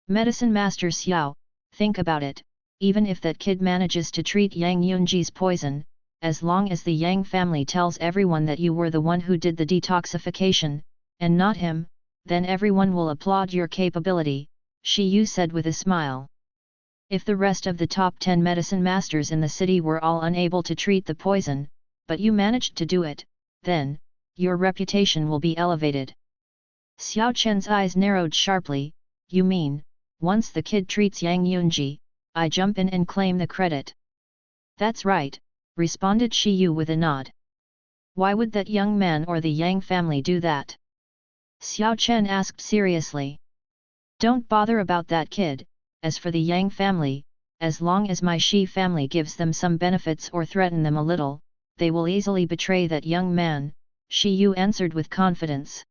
"Medicine Master Xiao, think about it, even if that kid manages to treat Yang Yunji's poison, as long as the Yang family tells everyone that you were the one who did the detoxification, and not him, then everyone will applaud your capability, Shi Yu said with a smile. If the rest of the top 10 medicine masters in the city were all unable to treat the poison, but you managed to do it, then, your reputation will be elevated. Xiao Chen's eyes narrowed sharply. You mean, once the kid treats Yang Yunji, I jump in and claim the credit? That's right, responded Shi Yu with a nod. Why would that young man or the Yang family do that? Xiao Chen asked seriously. Don't bother about that kid. As for the Yang family, as long as my Shi family gives them some benefits or threaten them a little, they will easily betray that young man, Shi Yu answered with confidence.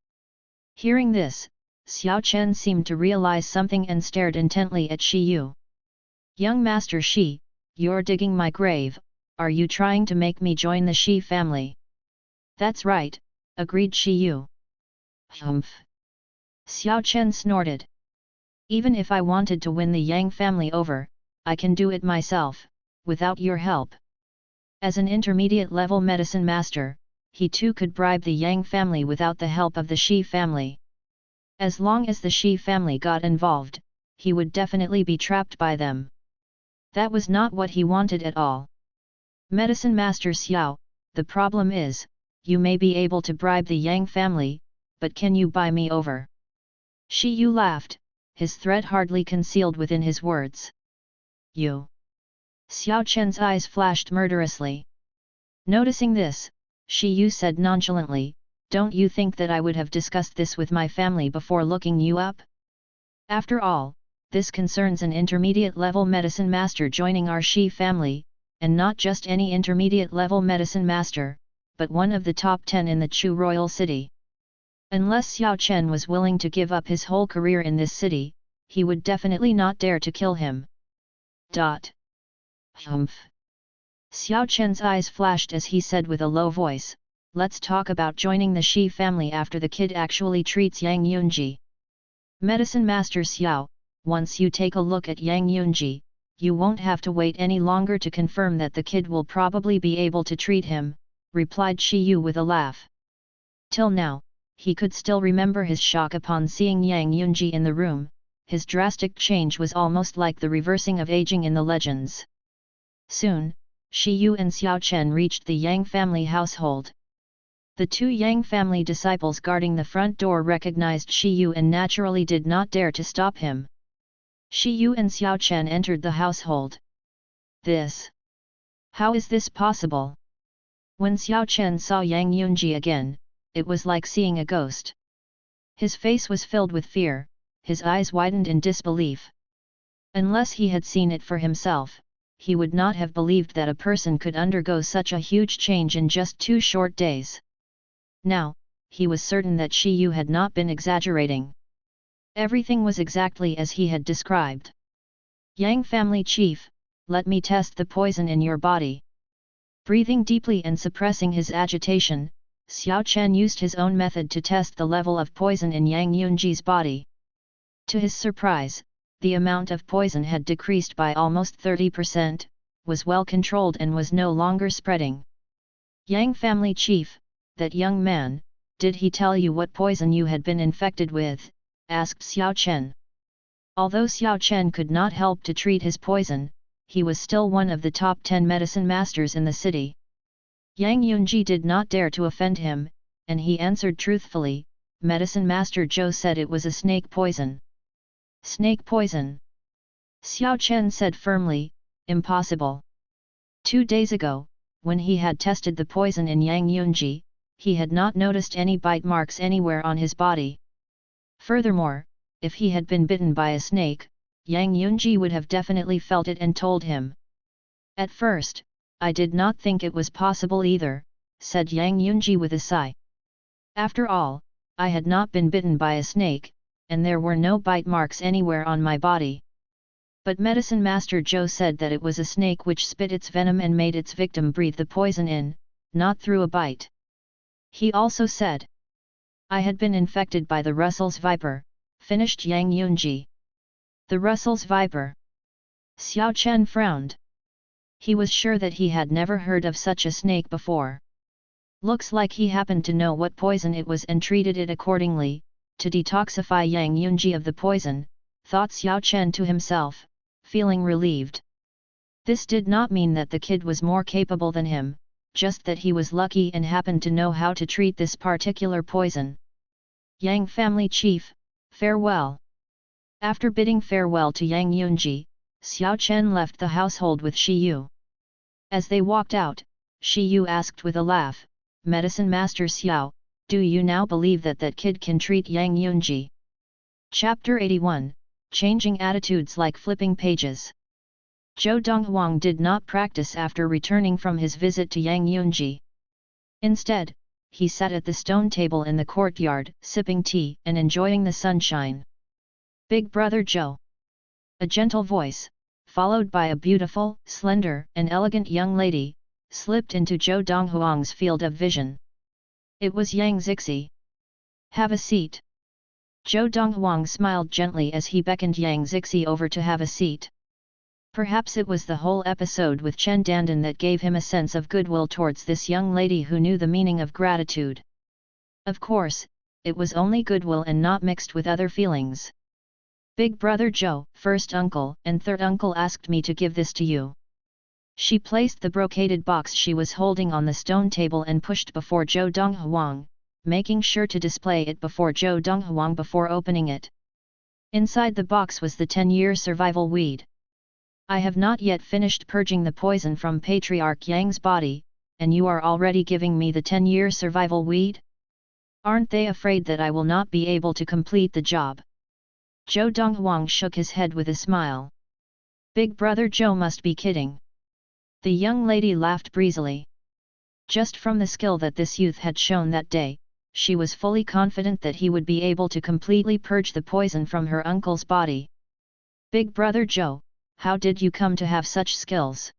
Hearing this, Xiao Chen seemed to realize something and stared intently at Shi Yu. Young Master Shi, you're digging my grave, are you trying to make me join the Shi family? That's right, agreed Shi Yu. Humph! Xiao Chen snorted. Even if I wanted to win the Yang family over, I can do it myself, without your help. As an intermediate-level medicine master, he too could bribe the Yang family without the help of the Shi family. As long as the Shi family got involved, he would definitely be trapped by them. That was not what he wanted at all. Medicine Master Xiao, the problem is, you may be able to bribe the Yang family, but can you buy me over? Shi Yu laughed, his threat hardly concealed within his words. You? Xiao Chen's eyes flashed murderously. Noticing this, Shi Yu said nonchalantly, don't you think that I would have discussed this with my family before looking you up? After all, this concerns an intermediate-level medicine master joining our Shi family, and not just any intermediate-level medicine master, but one of the top 10 in the Chu royal city. Unless Xiao Chen was willing to give up his whole career in this city, he would definitely not dare to kill him. Humph! Xiao Chen's eyes flashed as he said with a low voice, let's talk about joining the Shi family after the kid actually treats Yang Yunji. Medicine Master Xiao, once you take a look at Yang Yunji, you won't have to wait any longer to confirm that the kid will probably be able to treat him, replied Shi Yu with a laugh. Till now, he could still remember his shock upon seeing Yang Yunji in the room. His drastic change was almost like the reversing of aging in the legends. Soon, Shi Yu and Xiao Chen reached the Yang family household. The two Yang family disciples guarding the front door recognized Shi Yu and naturally did not dare to stop him. Shi Yu and Xiao Chen entered the household. How is this possible? When Xiao Chen saw Yang Yunji again, it was like seeing a ghost. His face was filled with fear, his eyes widened in disbelief. Unless he had seen it for himself, he would not have believed that a person could undergo such a huge change in just 2 short days. Now, he was certain that Shi Yu had not been exaggerating. Everything was exactly as he had described. Yang family chief, let me test the poison in your body. Breathing deeply and suppressing his agitation, Xiao Chen used his own method to test the level of poison in Yang Yunji's body. To his surprise, the amount of poison had decreased by almost 30%, was well controlled and was no longer spreading. Yang family chief, that young man, did he tell you what poison you had been infected with? Asked Xiao Chen. Although Xiao Chen could not help to treat his poison, he was still one of the top 10 medicine masters in the city. Yang Yunji did not dare to offend him, and he answered truthfully, Medicine Master Zhou said it was a snake poison. Snake poison? Xiao Chen said firmly, impossible. 2 days ago, when he had tested the poison in Yang Yunji, he had not noticed any bite marks anywhere on his body. Furthermore, if he had been bitten by a snake, Yang Yunji would have definitely felt it and told him. At first, I did not think it was possible either, said Yang Yunji with a sigh. After all, I had not been bitten by a snake, and there were no bite marks anywhere on my body. But Medicine Master Zhou said that it was a snake which spit its venom and made its victim breathe the poison in, not through a bite. He also said, I had been infected by the Russell's viper, finished Yang Yunji. The Russell's viper? Xiao Chen frowned. He was sure that he had never heard of such a snake before. Looks like he happened to know what poison it was and treated it accordingly, to detoxify Yang Yunji of the poison, thought Xiao Chen to himself, feeling relieved. This did not mean that the kid was more capable than him, just that he was lucky and happened to know how to treat this particular poison. Yang family chief, farewell. After bidding farewell to Yang Yunji, Xiao Chen left the household with Shi Yu. As they walked out, Shi Yu asked with a laugh, Medicine Master Xiao, do you now believe that that kid can treat Yang Yunji? Chapter 81, Changing Attitudes Like Flipping Pages. Zhou Donghuang did not practice after returning from his visit to Yang Yunji. Instead, he sat at the stone table in the courtyard, sipping tea and enjoying the sunshine. Big brother Zhou. A gentle voice, followed by a beautiful, slender, and elegant young lady, slipped into Zhou Donghuang's field of vision. It was Yang Zixi. Have a seat. Zhou Donghuang smiled gently as he beckoned Yang Zixi over to have a seat. Perhaps it was the whole episode with Chen Dandan that gave him a sense of goodwill towards this young lady who knew the meaning of gratitude. Of course, it was only goodwill and not mixed with other feelings. Big brother Zhou, first uncle and third uncle asked me to give this to you. She placed the brocaded box she was holding on the stone table and pushed before Zhou Donghuang, making sure to display it before Zhou Donghuang before opening it. Inside the box was the 10-year survival weed. I have not yet finished purging the poison from Patriarch Yang's body, and you are already giving me the 10-year survival weed? Aren't they afraid that I will not be able to complete the job? Zhou Donghuang shook his head with a smile. Big brother Zhou must be kidding. The young lady laughed breezily. Just from the skill that this youth had shown that day, she was fully confident that he would be able to completely purge the poison from her uncle's body. Big brother Zhou, how did you come to have such skills?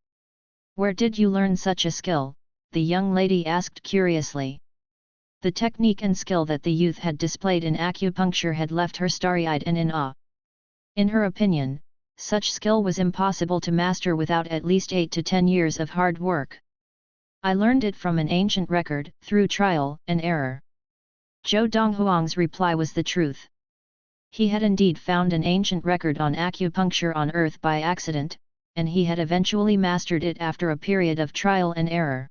Where did you learn such a skill? The young lady asked curiously. The technique and skill that the youth had displayed in acupuncture had left her starry-eyed and in awe. In her opinion, such skill was impossible to master without at least 8 to 10 years of hard work. I learned it from an ancient record, through trial and error. Zhou Donghuang's reply was the truth. He had indeed found an ancient record on acupuncture on Earth by accident, and he had eventually mastered it after a period of trial and error.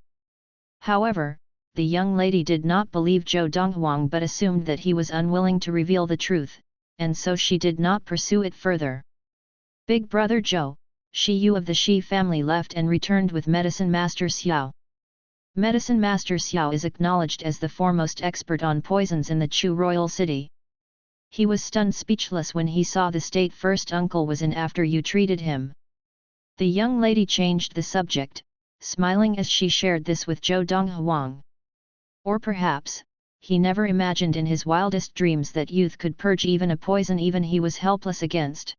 However, the young lady did not believe Zhou Donghuang but assumed that he was unwilling to reveal the truth, and so she did not pursue it further. Big brother Zhou, Shi Yu of the Shi family left and returned with Medicine Master Xiao. Medicine Master Xiao is acknowledged as the foremost expert on poisons in the Chu royal city. He was stunned speechless when he saw the state first uncle was in after you treated him. The young lady changed the subject, smiling as she shared this with Zhou Donghuang. Or perhaps, he never imagined in his wildest dreams that youth could purge even a poison even he was helpless against.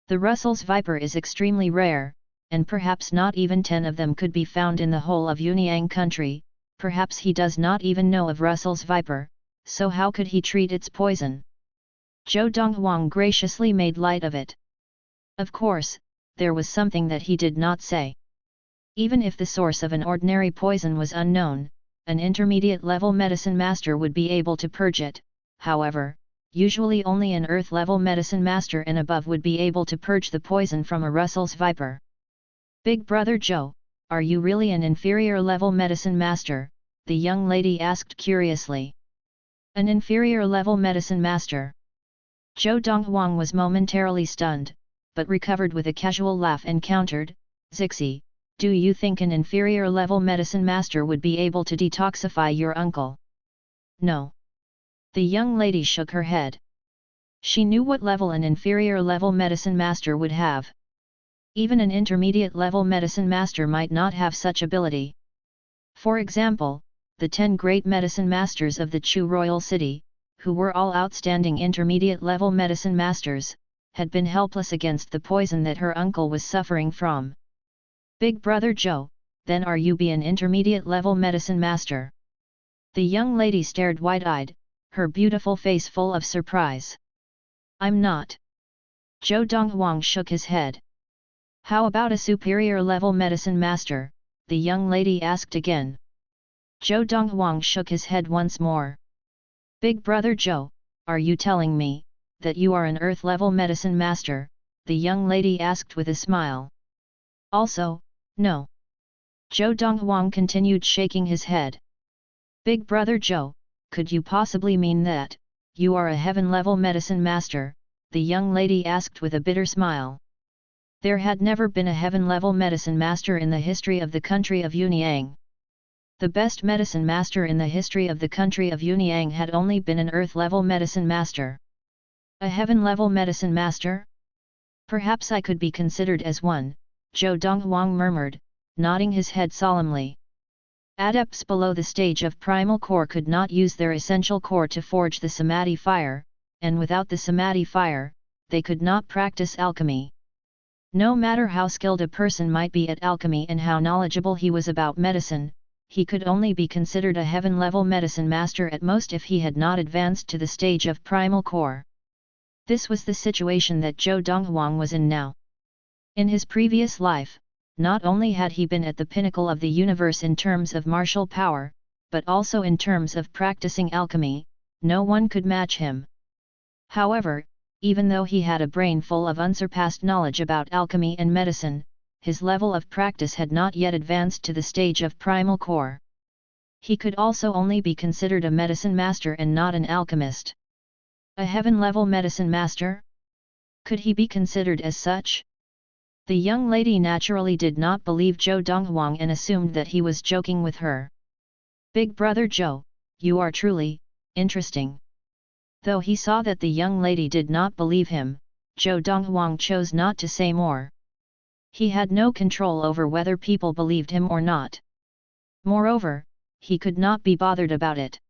The Russell's viper is extremely rare, and perhaps not even 10 of them could be found in the whole of Yunyang country. Perhaps he does not even know of Russell's viper, so how could he treat its poison? Zhou Donghuang graciously made light of it. Of course, there was something that he did not say. Even if the source of an ordinary poison was unknown, an intermediate-level medicine master would be able to purge it. However, usually only an earth-level medicine master and above would be able to purge the poison from a Russell's viper. Big brother Zhou, are you really an inferior-level medicine master? The young lady asked curiously. An inferior-level medicine master? Zhou Donghuang was momentarily stunned, but recovered with a casual laugh and countered, Zixi, do you think an inferior-level medicine master would be able to detoxify your uncle? No. The young lady shook her head. She knew what level an inferior-level medicine master would have. Even an intermediate-level medicine master might not have such ability. For example, the 10 great medicine masters of the Chu royal city, who were all outstanding intermediate-level medicine masters, had been helpless against the poison that her uncle was suffering from. Big brother Zhou, then are you be an intermediate-level medicine master? The young lady stared wide-eyed, her beautiful face full of surprise. I'm not. Zhou Donghuang shook his head. How about a superior-level medicine master? The young lady asked again. Zhou Donghuang shook his head once more. Big brother Zhou, are you telling me that you are an earth-level medicine master? The young lady asked with a smile. Also, no. Zhou Donghuang continued shaking his head. Big brother Zhou, could you possibly mean that you are a heaven-level medicine master? The young lady asked with a bitter smile. There had never been a heaven-level medicine master in the history of the country of Yunyang. The best medicine master in the history of the country of Yunyang had only been an earth-level medicine master. A heaven-level medicine master? Perhaps I could be considered as one, Zhou Donghuang murmured, nodding his head solemnly. Adepts below the stage of primal core could not use their essential core to forge the samadhi fire, and without the samadhi fire, they could not practice alchemy. No matter how skilled a person might be at alchemy and how knowledgeable he was about medicine, he could only be considered a heaven-level medicine master at most if he had not advanced to the stage of primal core. This was the situation that Zhou Donghuang was in now. In his previous life, not only had he been at the pinnacle of the universe in terms of martial power, but also in terms of practicing alchemy, no one could match him. However, even though he had a brain full of unsurpassed knowledge about alchemy and medicine, his level of practice had not yet advanced to the stage of primal core. He could also only be considered a medicine master and not an alchemist. A heaven-level medicine master? Could he be considered as such? The young lady naturally did not believe Zhou Donghuang and assumed that he was joking with her. Big brother Zhou, you are truly interesting. Though he saw that the young lady did not believe him, Zhou Donghuang chose not to say more. He had no control over whether people believed him or not. Moreover, he could not be bothered about it.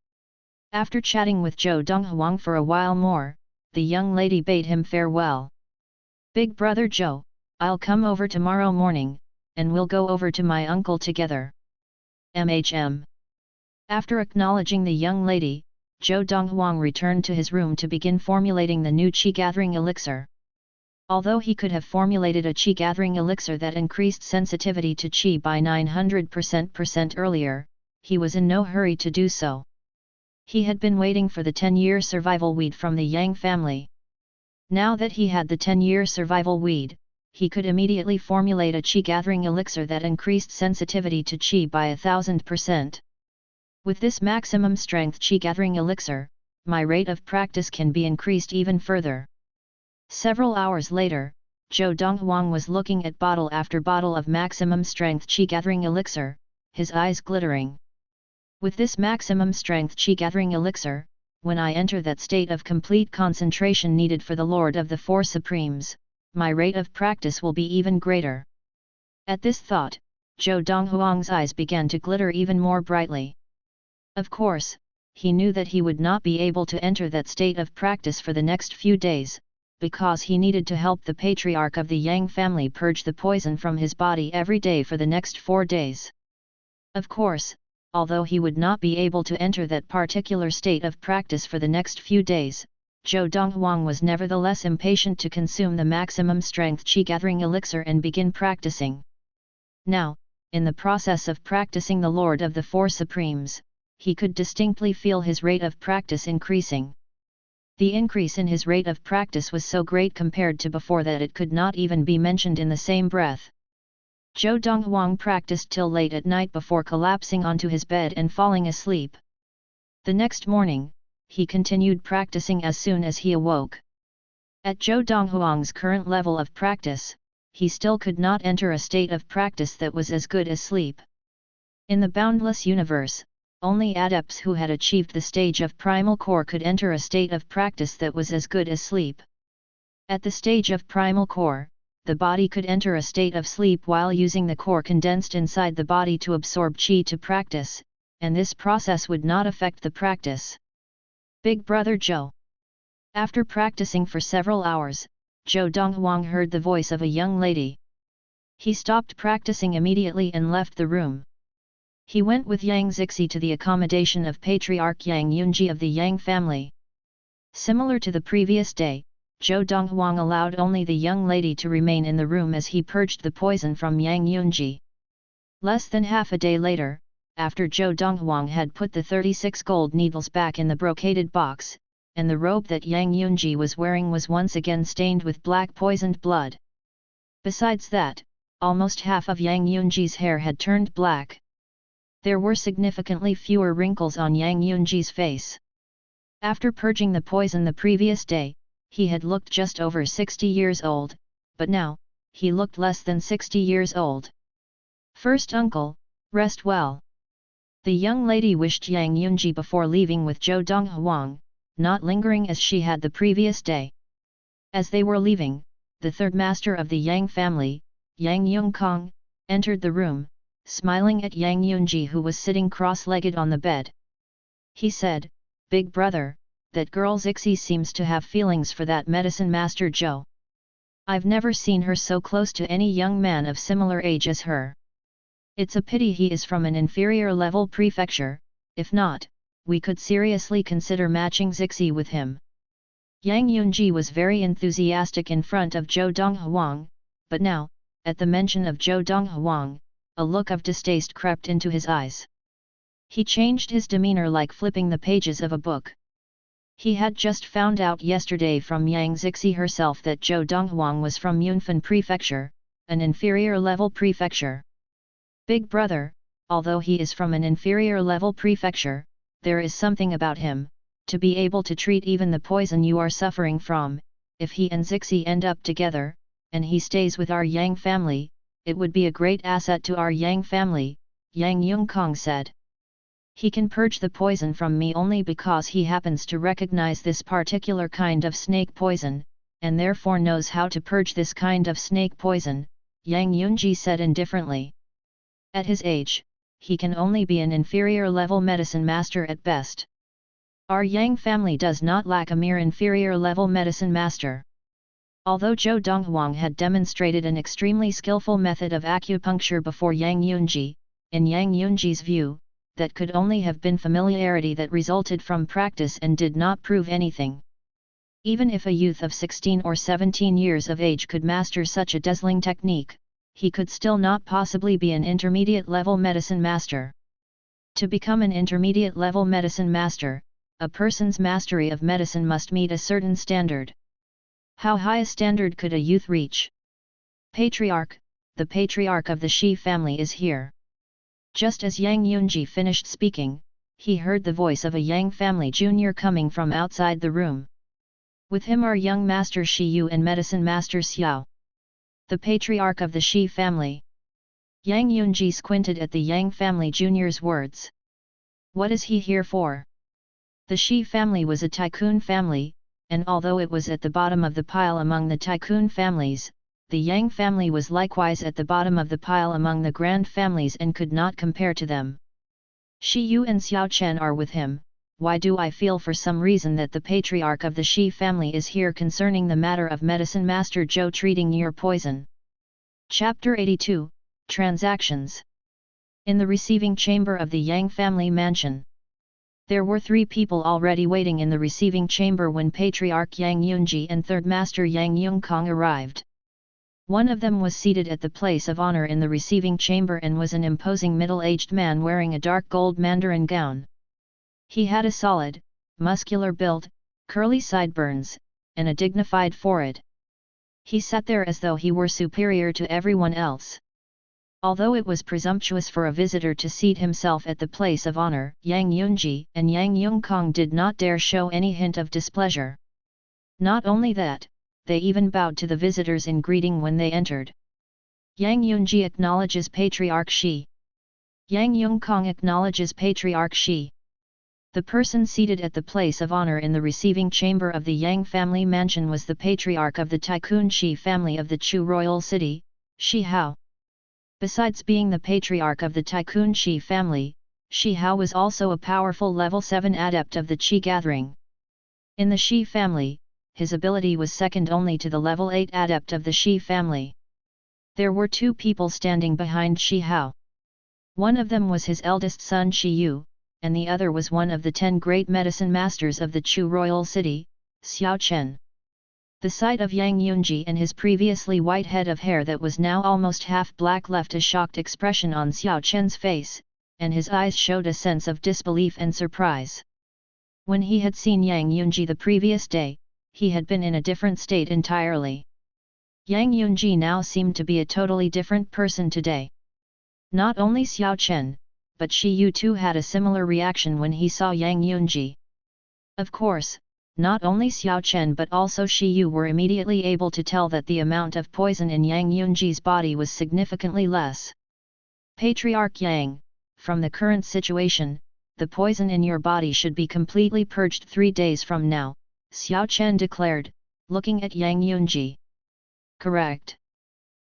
After chatting with Zhou Donghuang for a while more, the young lady bade him farewell. Big brother Zhou, I'll come over tomorrow morning, and we'll go over to my uncle together. After acknowledging the young lady, Zhou Donghuang returned to his room to begin formulating the new qi-gathering elixir. Although he could have formulated a qi-gathering elixir that increased sensitivity to qi by 900% earlier, he was in no hurry to do so. He had been waiting for the 10-year survival weed from the Yang family. Now that he had the 10-year survival weed, he could immediately formulate a qi-gathering elixir that increased sensitivity to qi by 1000%. With this maximum strength qi-gathering elixir, my rate of practice can be increased even further. Several hours later, Zhou Donghuang was looking at bottle after bottle of maximum strength qi-gathering elixir, his eyes glittering. With this maximum strength qi-gathering elixir, when I enter that state of complete concentration needed for the Lord of the Four Supremes, my rate of practice will be even greater. At this thought, Zhou Donghuang's eyes began to glitter even more brightly. Of course, he knew that he would not be able to enter that state of practice for the next few days, because he needed to help the patriarch of the Yang family purge the poison from his body every day for the next 4 days. Of course, although he would not be able to enter that particular state of practice for the next few days, Zhou Donghuang was nevertheless impatient to consume the maximum strength qi-gathering elixir and begin practicing. Now, in the process of practicing the Lord of the Four Supremes, he could distinctly feel his rate of practice increasing. The increase in his rate of practice was so great compared to before that it could not even be mentioned in the same breath. Zhou Donghuang practiced till late at night before collapsing onto his bed and falling asleep. The next morning, he continued practicing as soon as he awoke. At Zhou Donghuang's current level of practice, he still could not enter a state of practice that was as good as sleep. In the boundless universe, only adepts who had achieved the stage of primal core could enter a state of practice that was as good as sleep. At the stage of primal core, the body could enter a state of sleep while using the core condensed inside the body to absorb qi to practice, and this process would not affect the practice. Big brother Zhou. After practicing for several hours, Zhou Donghuang heard the voice of a young lady. He stopped practicing immediately and left the room. He went with Yang Zixi to the accommodation of Patriarch Yang Yunji of the Yang family. Similar to the previous day, Zhou Donghuang allowed only the young lady to remain in the room as he purged the poison from Yang Yunji. Less than half a day later, after Zhou Donghuang had put the 36 gold needles back in the brocaded box, and the robe that Yang Yunji was wearing was once again stained with black poisoned blood. Besides that, almost half of Yang Yunji's hair had turned black. There were significantly fewer wrinkles on Yang Yunji's face. After purging the poison the previous day, he had looked just over 60 years old, but now, he looked less than 60 years old. First uncle, rest well. The young lady wished Yang Yunji before leaving with Zhou Donghuang, not lingering as she had the previous day. As they were leaving, the third master of the Yang family, Yang Yungkong, entered the room, smiling at Yang Yunji who was sitting cross-legged on the bed. He said, "Big brother, that girl Zixi seems to have feelings for that medicine master Zhou. I've never seen her so close to any young man of similar age as her. It's a pity he is from an inferior level prefecture, if not, we could seriously consider matching Zixi with him." Yang Yunji was very enthusiastic in front of Zhou Donghuang, but now, at the mention of Zhou Donghuang, a look of distaste crept into his eyes. He changed his demeanor like flipping the pages of a book. He had just found out yesterday from Yang Zixi herself that Zhou Donghuang was from Yunfan Prefecture, an inferior level prefecture. "Big brother, although he is from an inferior level prefecture, there is something about him, to be able to treat even the poison you are suffering from. If he and Zixi end up together, and he stays with our Yang family, it would be a great asset to our Yang family," Yang Yungkong said. "He can purge the poison from me only because he happens to recognize this particular kind of snake poison, and therefore knows how to purge this kind of snake poison," Yang Yunji said indifferently. "At his age, he can only be an inferior level medicine master at best. Our Yang family does not lack a mere inferior level medicine master." Although Zhou Donghuang had demonstrated an extremely skillful method of acupuncture before Yang Yunji, in Yang Yunji's view, that could only have been familiarity that resulted from practice and did not prove anything. Even if a youth of 16 or 17 years of age could master such a dazzling technique, he could still not possibly be an intermediate level medicine master. To become an intermediate level medicine master, a person's mastery of medicine must meet a certain standard. How high a standard could a youth reach? "Patriarch, the patriarch of the Shi family is here." Just as Yang Yunji finished speaking, he heard the voice of a Yang family junior coming from outside the room. With him are young master Shi Yu and medicine master Xiao. The patriarch of the Shi family. Yang Yunji squinted at the Yang family junior's words. What is he here for? The Shi family was a tycoon family, and although it was at the bottom of the pile among the tycoon families, the Yang family was likewise at the bottom of the pile among the grand families and could not compare to them. "Shi Yu and Xiao Chen are with him. Why do I feel for some reason that the patriarch of the Shi family is here concerning the matter of medicine master Zhou treating your poison?" Chapter 82, Transactions. In the receiving chamber of the Yang family mansion. There were 3 people already waiting in the receiving chamber when Patriarch Yang Yunji and Third Master Yang Yungkong arrived. One of them was seated at the place of honor in the receiving chamber and was an imposing middle-aged man wearing a dark gold mandarin gown. He had a solid, muscular build, curly sideburns, and a dignified forehead. He sat there as though he were superior to everyone else. Although it was presumptuous for a visitor to seat himself at the place of honor, Yang Yunji and Yang Yungkong did not dare show any hint of displeasure. Not only that, they even bowed to the visitors in greeting when they entered. Yang Yunji acknowledges Patriarch Shi. Yang Yungkong acknowledges Patriarch Shi. The person seated at the place of honor in the receiving chamber of the Yang family mansion was the patriarch of the Tycoon Shi family of the Chu royal city, Shi Hao. Besides being the patriarch of the Tycoon Shi family, Shi Hao was also a powerful level 7 adept of the Qi gathering. In the Shi family, his ability was second only to the level 8 adept of the Shi family. There were 2 people standing behind Shi Hao. One of them was his eldest son Shi Yu, and the other was one of the 10 great medicine masters of the Chu royal city, Xiao Chen. The sight of Yang Yunji and his previously white head of hair that was now almost half black left a shocked expression on Xiao Chen's face, and his eyes showed a sense of disbelief and surprise. When he had seen Yang Yunji the previous day, he had been in a different state entirely. Yang Yunji now seemed to be a totally different person today. Not only Xiao Chen, but Shi Yu too had a similar reaction when he saw Yang Yunji. Of course, not only Xiao Chen but also Shi Yu were immediately able to tell that the amount of poison in Yang Yunji's body was significantly less. Patriarch Yang, from the current situation, the poison in your body should be completely purged 3 days from now, Xiao Chen declared, looking at Yang Yunji. Correct.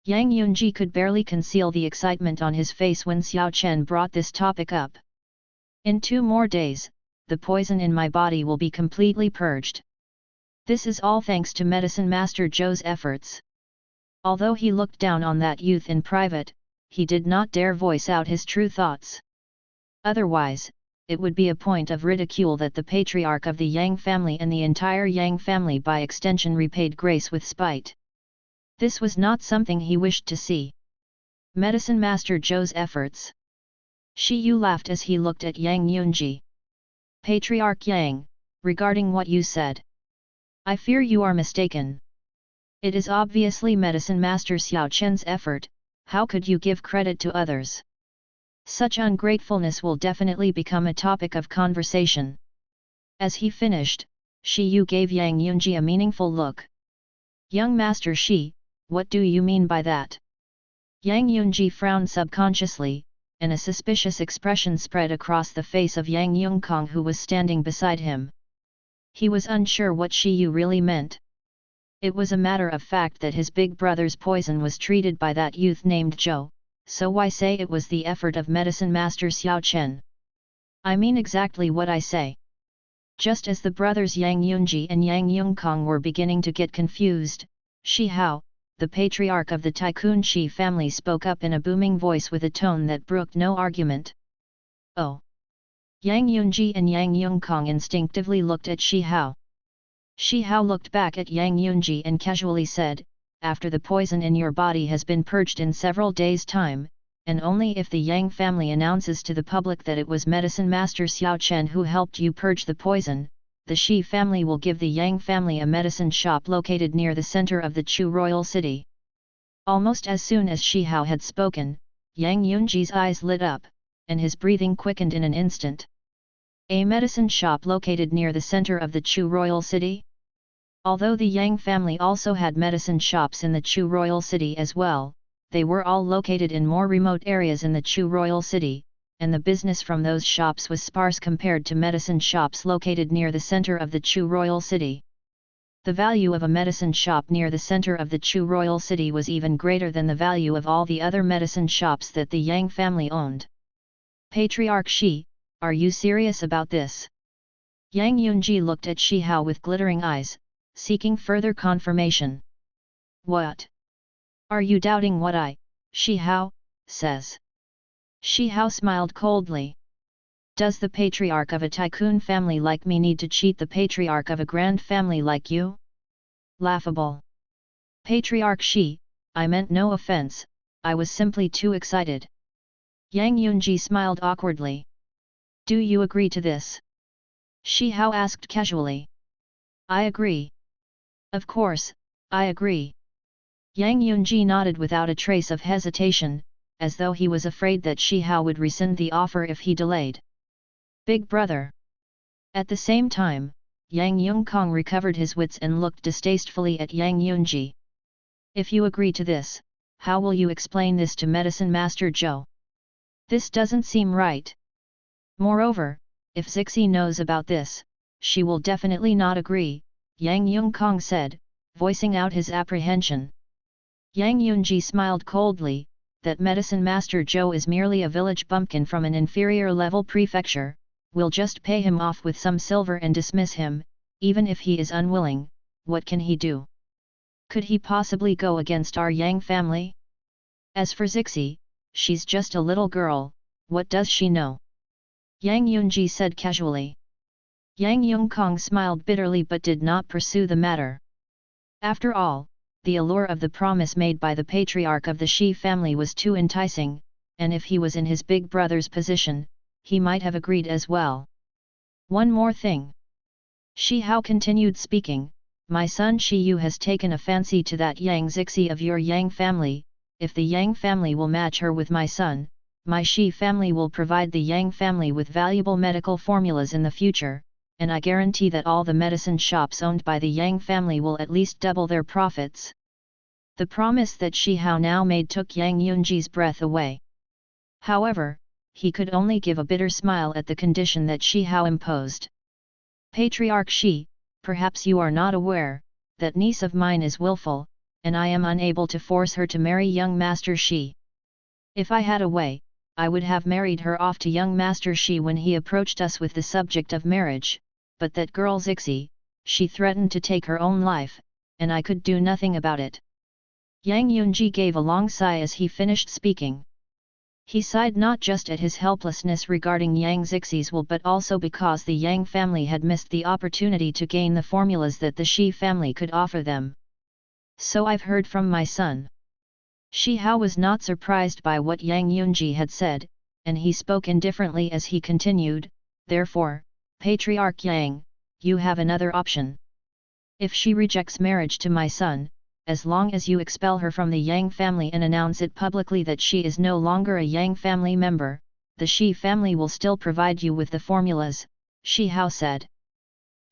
Yang Yunji could barely conceal the excitement on his face when Xiao Chen brought this topic up. In 2 more days, the poison in my body will be completely purged. This is all thanks to Medicine Master Zhou's efforts. Although he looked down on that youth in private, he did not dare voice out his true thoughts. Otherwise, it would be a point of ridicule that the patriarch of the Yang family and the entire Yang family by extension repaid grace with spite. This was not something he wished to see. Medicine Master Zhou's efforts. Shi Yu laughed as he looked at Yang Yunji. Patriarch Yang, regarding what you said, I fear you are mistaken. It is obviously Medicine Master Xiao Chen's effort, how could you give credit to others? Such ungratefulness will definitely become a topic of conversation. As he finished, Shi Yu gave Yang Yunji a meaningful look. Young Master Shi, what do you mean by that? Yang Yunji frowned subconsciously, and a suspicious expression spread across the face of Yang Yongkong who was standing beside him. He was unsure what Shi Yu really meant. It was a matter of fact that his big brother's poison was treated by that youth named Zhou, so why say it was the effort of Medicine Master Xiao Chen? I mean exactly what I say. Just as the brothers Yang Yunji and Yang Yongkong were beginning to get confused, Shi Hao, the patriarch of the Tycoon Shi family, spoke up in a booming voice with a tone that brooked no argument. Oh! Yang Yunji and Yang Yongkong instinctively looked at Shi Hao. Shi Hao looked back at Yang Yunji and casually said, after the poison in your body has been purged in several days' time, and only if the Yang family announces to the public that it was Medicine Master Xiao Chen who helped you purge the poison, the Shi family will give the Yang family a medicine shop located near the center of the Chu royal city. Almost as soon as Shi Hao had spoken, Yang Yunji's eyes lit up, and his breathing quickened in an instant. A medicine shop located near the center of the Chu royal city? Although the Yang family also had medicine shops in the Chu royal city as well, they were all located in more remote areas in the Chu royal city, and the business from those shops was sparse compared to medicine shops located near the center of the Chu royal city. The value of a medicine shop near the center of the Chu royal city was even greater than the value of all the other medicine shops that the Yang family owned. Patriarch Shi, are you serious about this? Yang Yunji looked at Shi Hao with glittering eyes, seeking further confirmation. What? Are you doubting what I, Shi Hao, says? Shi Hao smiled coldly. Does the patriarch of a tycoon family like me need to cheat the patriarch of a grand family like you? Laughable. Patriarch Shi, I meant no offense, I was simply too excited. Yang Yunji smiled awkwardly. Do you agree to this? Shi Hao asked casually. I agree. Of course, I agree. Yang Yunji nodded without a trace of hesitation, as though he was afraid that Shi Hao would rescind the offer if he delayed. Big brother. At the same time, Yang Yongkong recovered his wits and looked distastefully at Yang Yunji. If you agree to this, how will you explain this to Medicine Master Zhou? This doesn't seem right. Moreover, if Zixi knows about this, she will definitely not agree, Yang Yongkong said, voicing out his apprehension. Yang Yunji smiled coldly, that Medicine Master Zhou is merely a village bumpkin from an inferior level prefecture, we'll just pay him off with some silver and dismiss him, even if he is unwilling, what can he do? Could he possibly go against our Yang family? As for Zixi, she's just a little girl, what does she know? Yang Yunji said casually. Yang Yongkong smiled bitterly but did not pursue the matter. After all, the allure of the promise made by the patriarch of the Shi family was too enticing, and if he was in his big brother's position, he might have agreed as well. One more thing. Shi Hao continued speaking, my son Shi Yu has taken a fancy to that Yang Zixi of your Yang family. If the Yang family will match her with my son, my Shi family will provide the Yang family with valuable medical formulas in the future, and I guarantee that all the medicine shops owned by the Yang family will at least double their profits. The promise that Shi Hao now made took Yang Yunji's breath away. However, he could only give a bitter smile at the condition that Shi Hao imposed. Patriarch Shi, perhaps you are not aware, that niece of mine is willful, and I am unable to force her to marry young Master Shi. If I had a way, I would have married her off to young Master Shi when he approached us with the subject of marriage, but that girl Zixi, she threatened to take her own life, and I could do nothing about it. Yang Yunji gave a long sigh as he finished speaking. He sighed not just at his helplessness regarding Yang Zixi's will but also because the Yang family had missed the opportunity to gain the formulas that the Shi family could offer them. So I've heard from my son. Shi Hao was not surprised by what Yang Yunji had said, and he spoke indifferently as he continued, therefore, Patriarch Yang, you have another option. If she rejects marriage to my son, as long as you expel her from the Yang family and announce it publicly that she is no longer a Yang family member, the Shi family will still provide you with the formulas, Shi Hao said.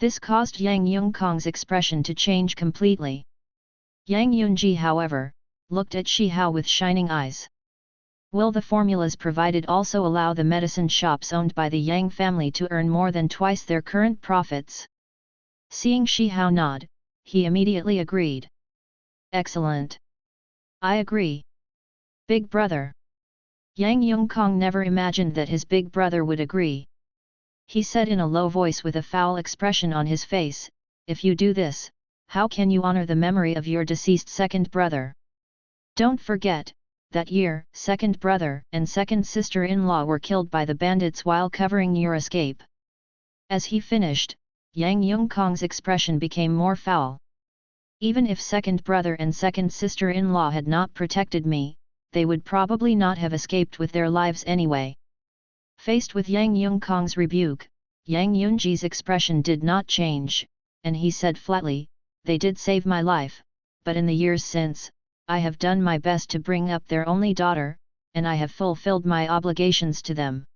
This caused Yang Yungkong's expression to change completely. Yang Yunji, however, looked at Shi Hao with shining eyes. Will the formulas provided also allow the medicine shops owned by the Yang family to earn more than twice their current profits? Seeing Shi Hao nod, he immediately agreed. Excellent. I agree. Big brother. Yang Yungkong never imagined that his big brother would agree. He said in a low voice with a foul expression on his face, if you do this, how can you honor the memory of your deceased second brother? Don't forget, that year, second brother and second sister-in-law were killed by the bandits while covering your escape. As he finished, Yang Yungkong's expression became more foul. Even if second brother and second sister-in-law had not protected me, they would probably not have escaped with their lives anyway. Faced with Yang Yungkong's rebuke, Yang Yunji's expression did not change, and he said flatly, they did save my life, but in the years since, I have done my best to bring up their only daughter, and I have fulfilled my obligations to them.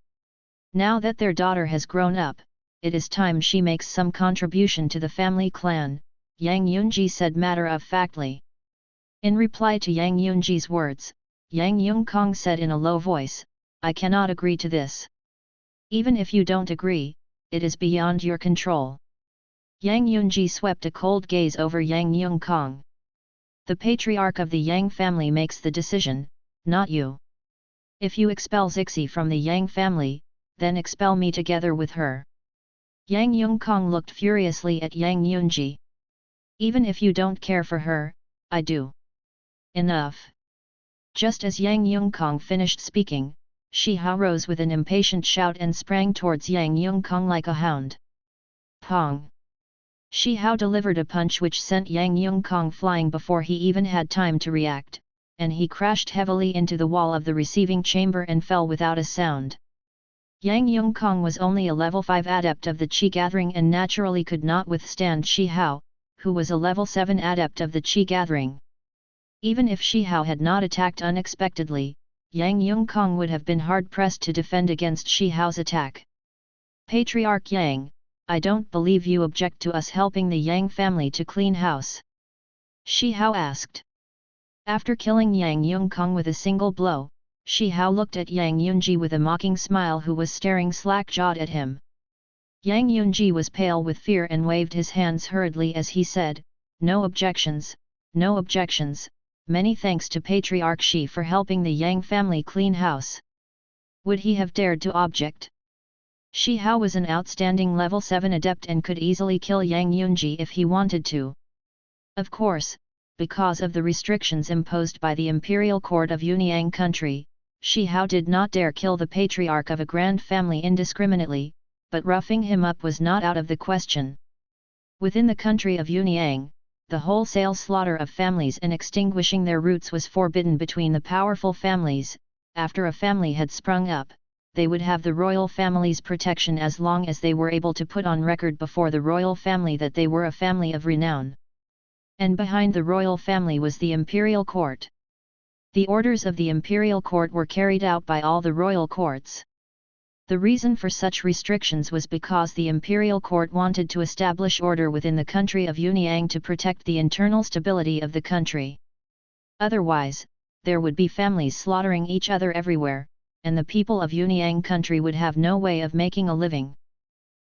Now that their daughter has grown up, it is time she makes some contribution to the family clan, Yang Yunji said matter-of-factly. In reply to Yang Yunji's words, Yang Yungkong said in a low voice, I cannot agree to this. Even if you don't agree, it is beyond your control. Yang Yunji swept a cold gaze over Yang Yungkong. The patriarch of the Yang family makes the decision, not you. If you expel Zixi from the Yang family, then expel me together with her. Yang Yungkong looked furiously at Yang Yunji. Even if you don't care for her, I do. Enough. Just as Yang Yungkong finished speaking, Shi Hao rose with an impatient shout and sprang towards Yang Yungkong like a hound. Pong! Shi Hao delivered a punch which sent Yang Yungkong flying before he even had time to react, and he crashed heavily into the wall of the receiving chamber and fell without a sound. Yang Yungkong was only a level 5 adept of the Qi Gathering and naturally could not withstand Shi Hao, who was a level 7 adept of the Qi Gathering. Even if Shi Hao had not attacked unexpectedly, Yang Yungkong would have been hard-pressed to defend against Shi Hao's attack. Patriarch Yang, I don't believe you object to us helping the Yang family to clean house. Shi Hao asked. After killing Yang Yungkong with a single blow, Shi Hao looked at Yang Yunji with a mocking smile who was staring slack-jawed at him. Yang Yunji was pale with fear and waved his hands hurriedly as he said, no objections, no objections, many thanks to Patriarch Shi for helping the Yang family clean house. Would he have dared to object? Shi Hao was an outstanding level 7 adept and could easily kill Yang Yunji if he wanted to. Of course, because of the restrictions imposed by the imperial court of Yunyang country, Shi Hao did not dare kill the patriarch of a grand family indiscriminately, but roughing him up was not out of the question. Within the country of Yunyang, the wholesale slaughter of families and extinguishing their roots was forbidden between the powerful families, after a family had sprung up, they would have the royal family's protection as long as they were able to put on record before the royal family that they were a family of renown. And behind the royal family was the imperial court. The orders of the imperial court were carried out by all the royal courts. The reason for such restrictions was because the imperial court wanted to establish order within the country of Yunyang to protect the internal stability of the country. Otherwise, there would be families slaughtering each other everywhere, and the people of Yunyang country would have no way of making a living.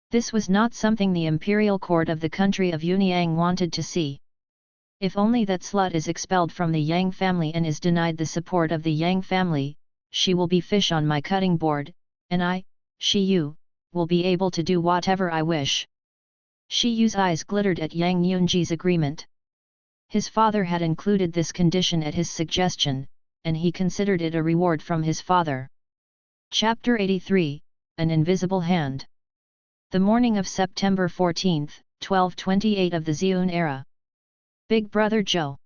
This was not something the imperial court of the country of Yunyang wanted to see. If only that slut is expelled from the Yang family and is denied the support of the Yang family, she will be fish on my cutting board, and I, you, will be able to do whatever I wish. Yu's eyes glittered at Yang Yunji's agreement. His father had included this condition at his suggestion, and he considered it a reward from his father. Chapter 83, An Invisible Hand. The morning of September 14, 1228 of the Zhun era. Big Brother Zhou.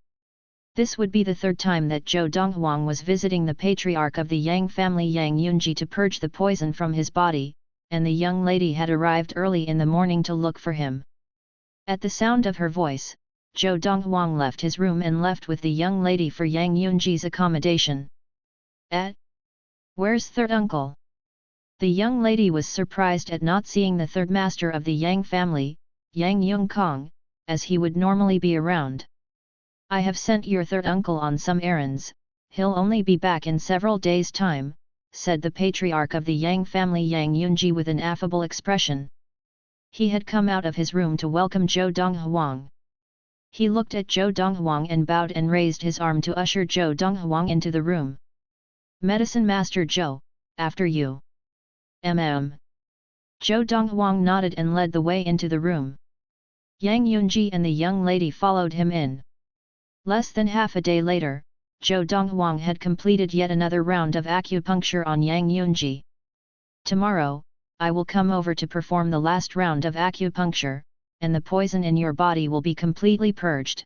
This would be the third time that Zhou Donghuang was visiting the patriarch of the Yang family Yang Yunji to purge the poison from his body, and the young lady had arrived early in the morning to look for him. At the sound of her voice, Zhou Donghuang left his room and left with the young lady for Yang Yunji's accommodation. Where's third uncle? The young lady was surprised at not seeing the third master of the Yang family, Yang Yongkong, as he would normally be around. I have sent your third uncle on some errands, he'll only be back in several days' time, said the patriarch of the Yang family Yang Yunji with an affable expression. He had come out of his room to welcome Zhou Donghuang. He looked at Zhou Donghuang and bowed and raised his arm to usher Zhou Donghuang into the room. Medicine Master Zhou, after you. Zhou Donghuang nodded and led the way into the room. Yang Yunji and the young lady followed him in. Less than half a day later, Zhou Donghuang had completed yet another round of acupuncture on Yang Yunji. Tomorrow, I will come over to perform the last round of acupuncture, and the poison in your body will be completely purged.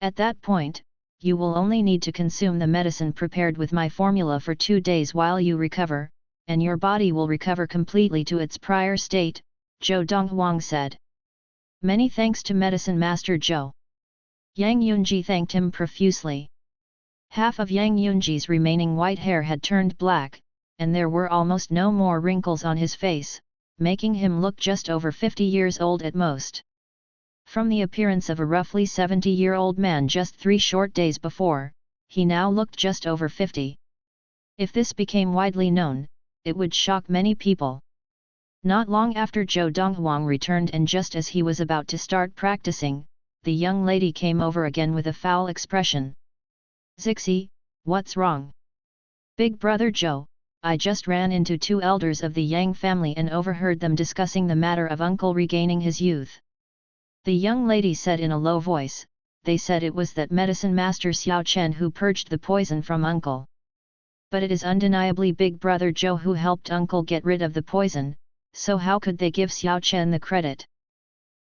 At that point, you will only need to consume the medicine prepared with my formula for 2 days while you recover, and your body will recover completely to its prior state, Zhou Donghuang said. Many thanks to Medicine Master Zhou. Yang Yunji thanked him profusely. Half of Yang Yunji's remaining white hair had turned black, and there were almost no more wrinkles on his face, making him look just over 50 years old at most. From the appearance of a roughly 70-year-old man just 3 short days before, he now looked just over 50. If this became widely known, it would shock many people. Not long after Zhou Donghuang returned, and just as he was about to start practicing, the young lady came over again with a foul expression. Zixi, what's wrong? Big Brother Zhou, I just ran into 2 elders of the Yang family and overheard them discussing the matter of uncle regaining his youth. The young lady said in a low voice, they said it was that medicine master Xiao Chen who purged the poison from uncle. But it is undeniably Big Brother Zhou who helped uncle get rid of the poison, so how could they give Xiao Chen the credit?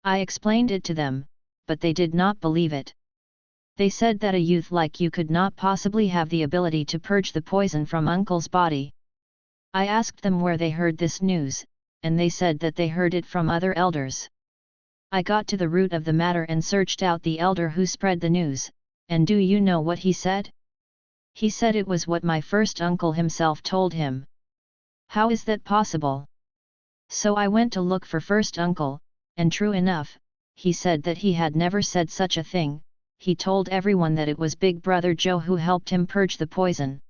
I explained it to them, but they did not believe it. They said that a youth like you could not possibly have the ability to purge the poison from uncle's body. I asked them where they heard this news, and they said that they heard it from other elders. I got to the root of the matter and searched out the elder who spread the news, and do you know what he said? He said it was what my first uncle himself told him. How is that possible? So I went to look for first uncle, and true enough, he said that he had never said such a thing. He told everyone that it was Big Brother Zhou who helped him purge the poison.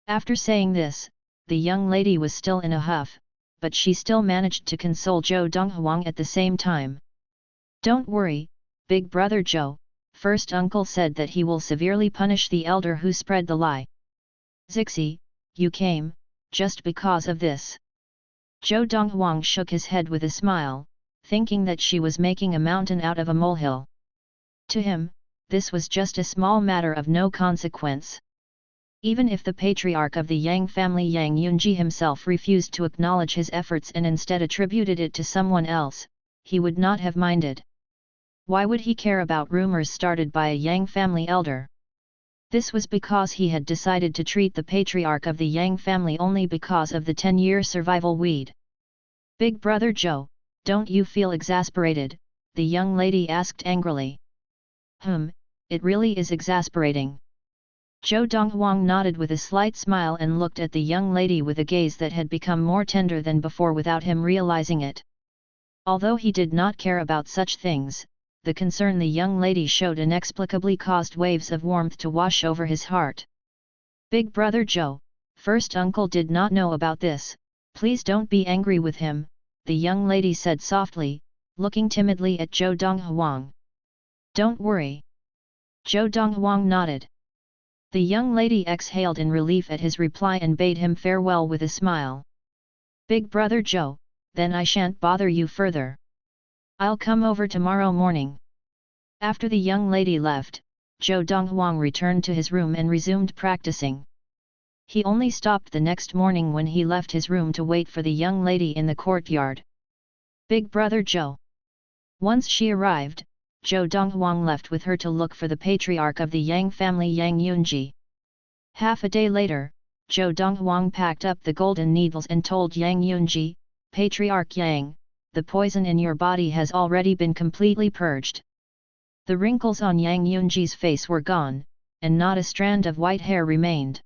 After saying this, the young lady was still in a huff, but she still managed to console Zhou Donghuang at the same time. Don't worry, Big Brother Zhou, first uncle said that he will severely punish the elder who spread the lie. Zixi, you came, just because of this. Zhou Donghuang shook his head with a smile, thinking that she was making a mountain out of a molehill. To him, this was just a small matter of no consequence. Even if the patriarch of the Yang family Yang Yunji himself refused to acknowledge his efforts and instead attributed it to someone else, he would not have minded. Why would he care about rumors started by a Yang family elder? This was because he had decided to treat the patriarch of the Yang family only because of the 10-year survival weed. Big brother Zhou, don't you feel exasperated? The young lady asked angrily. It really is exasperating. Zhou Donghuang nodded with a slight smile and looked at the young lady with a gaze that had become more tender than before without him realizing it. Although he did not care about such things, the concern the young lady showed inexplicably caused waves of warmth to wash over his heart. Big brother Zhou, first uncle did not know about this, please don't be angry with him, the young lady said softly, looking timidly at Zhou Donghuang. Don't worry. Zhou Donghuang nodded. The young lady exhaled in relief at his reply and bade him farewell with a smile. Big brother Zhou, then I shan't bother you further. I'll come over tomorrow morning. After the young lady left, Zhou Donghuang returned to his room and resumed practicing. He only stopped the next morning when he left his room to wait for the young lady in the courtyard. Big brother Zhou. Once she arrived, Zhou Donghuang left with her to look for the patriarch of the Yang family Yang Yunji. Half a day later, Zhou Donghuang packed up the golden needles and told Yang Yunji, Patriarch Yang, the poison in your body has already been completely purged. The wrinkles on Yang Yunji's face were gone, and not a strand of white hair remained.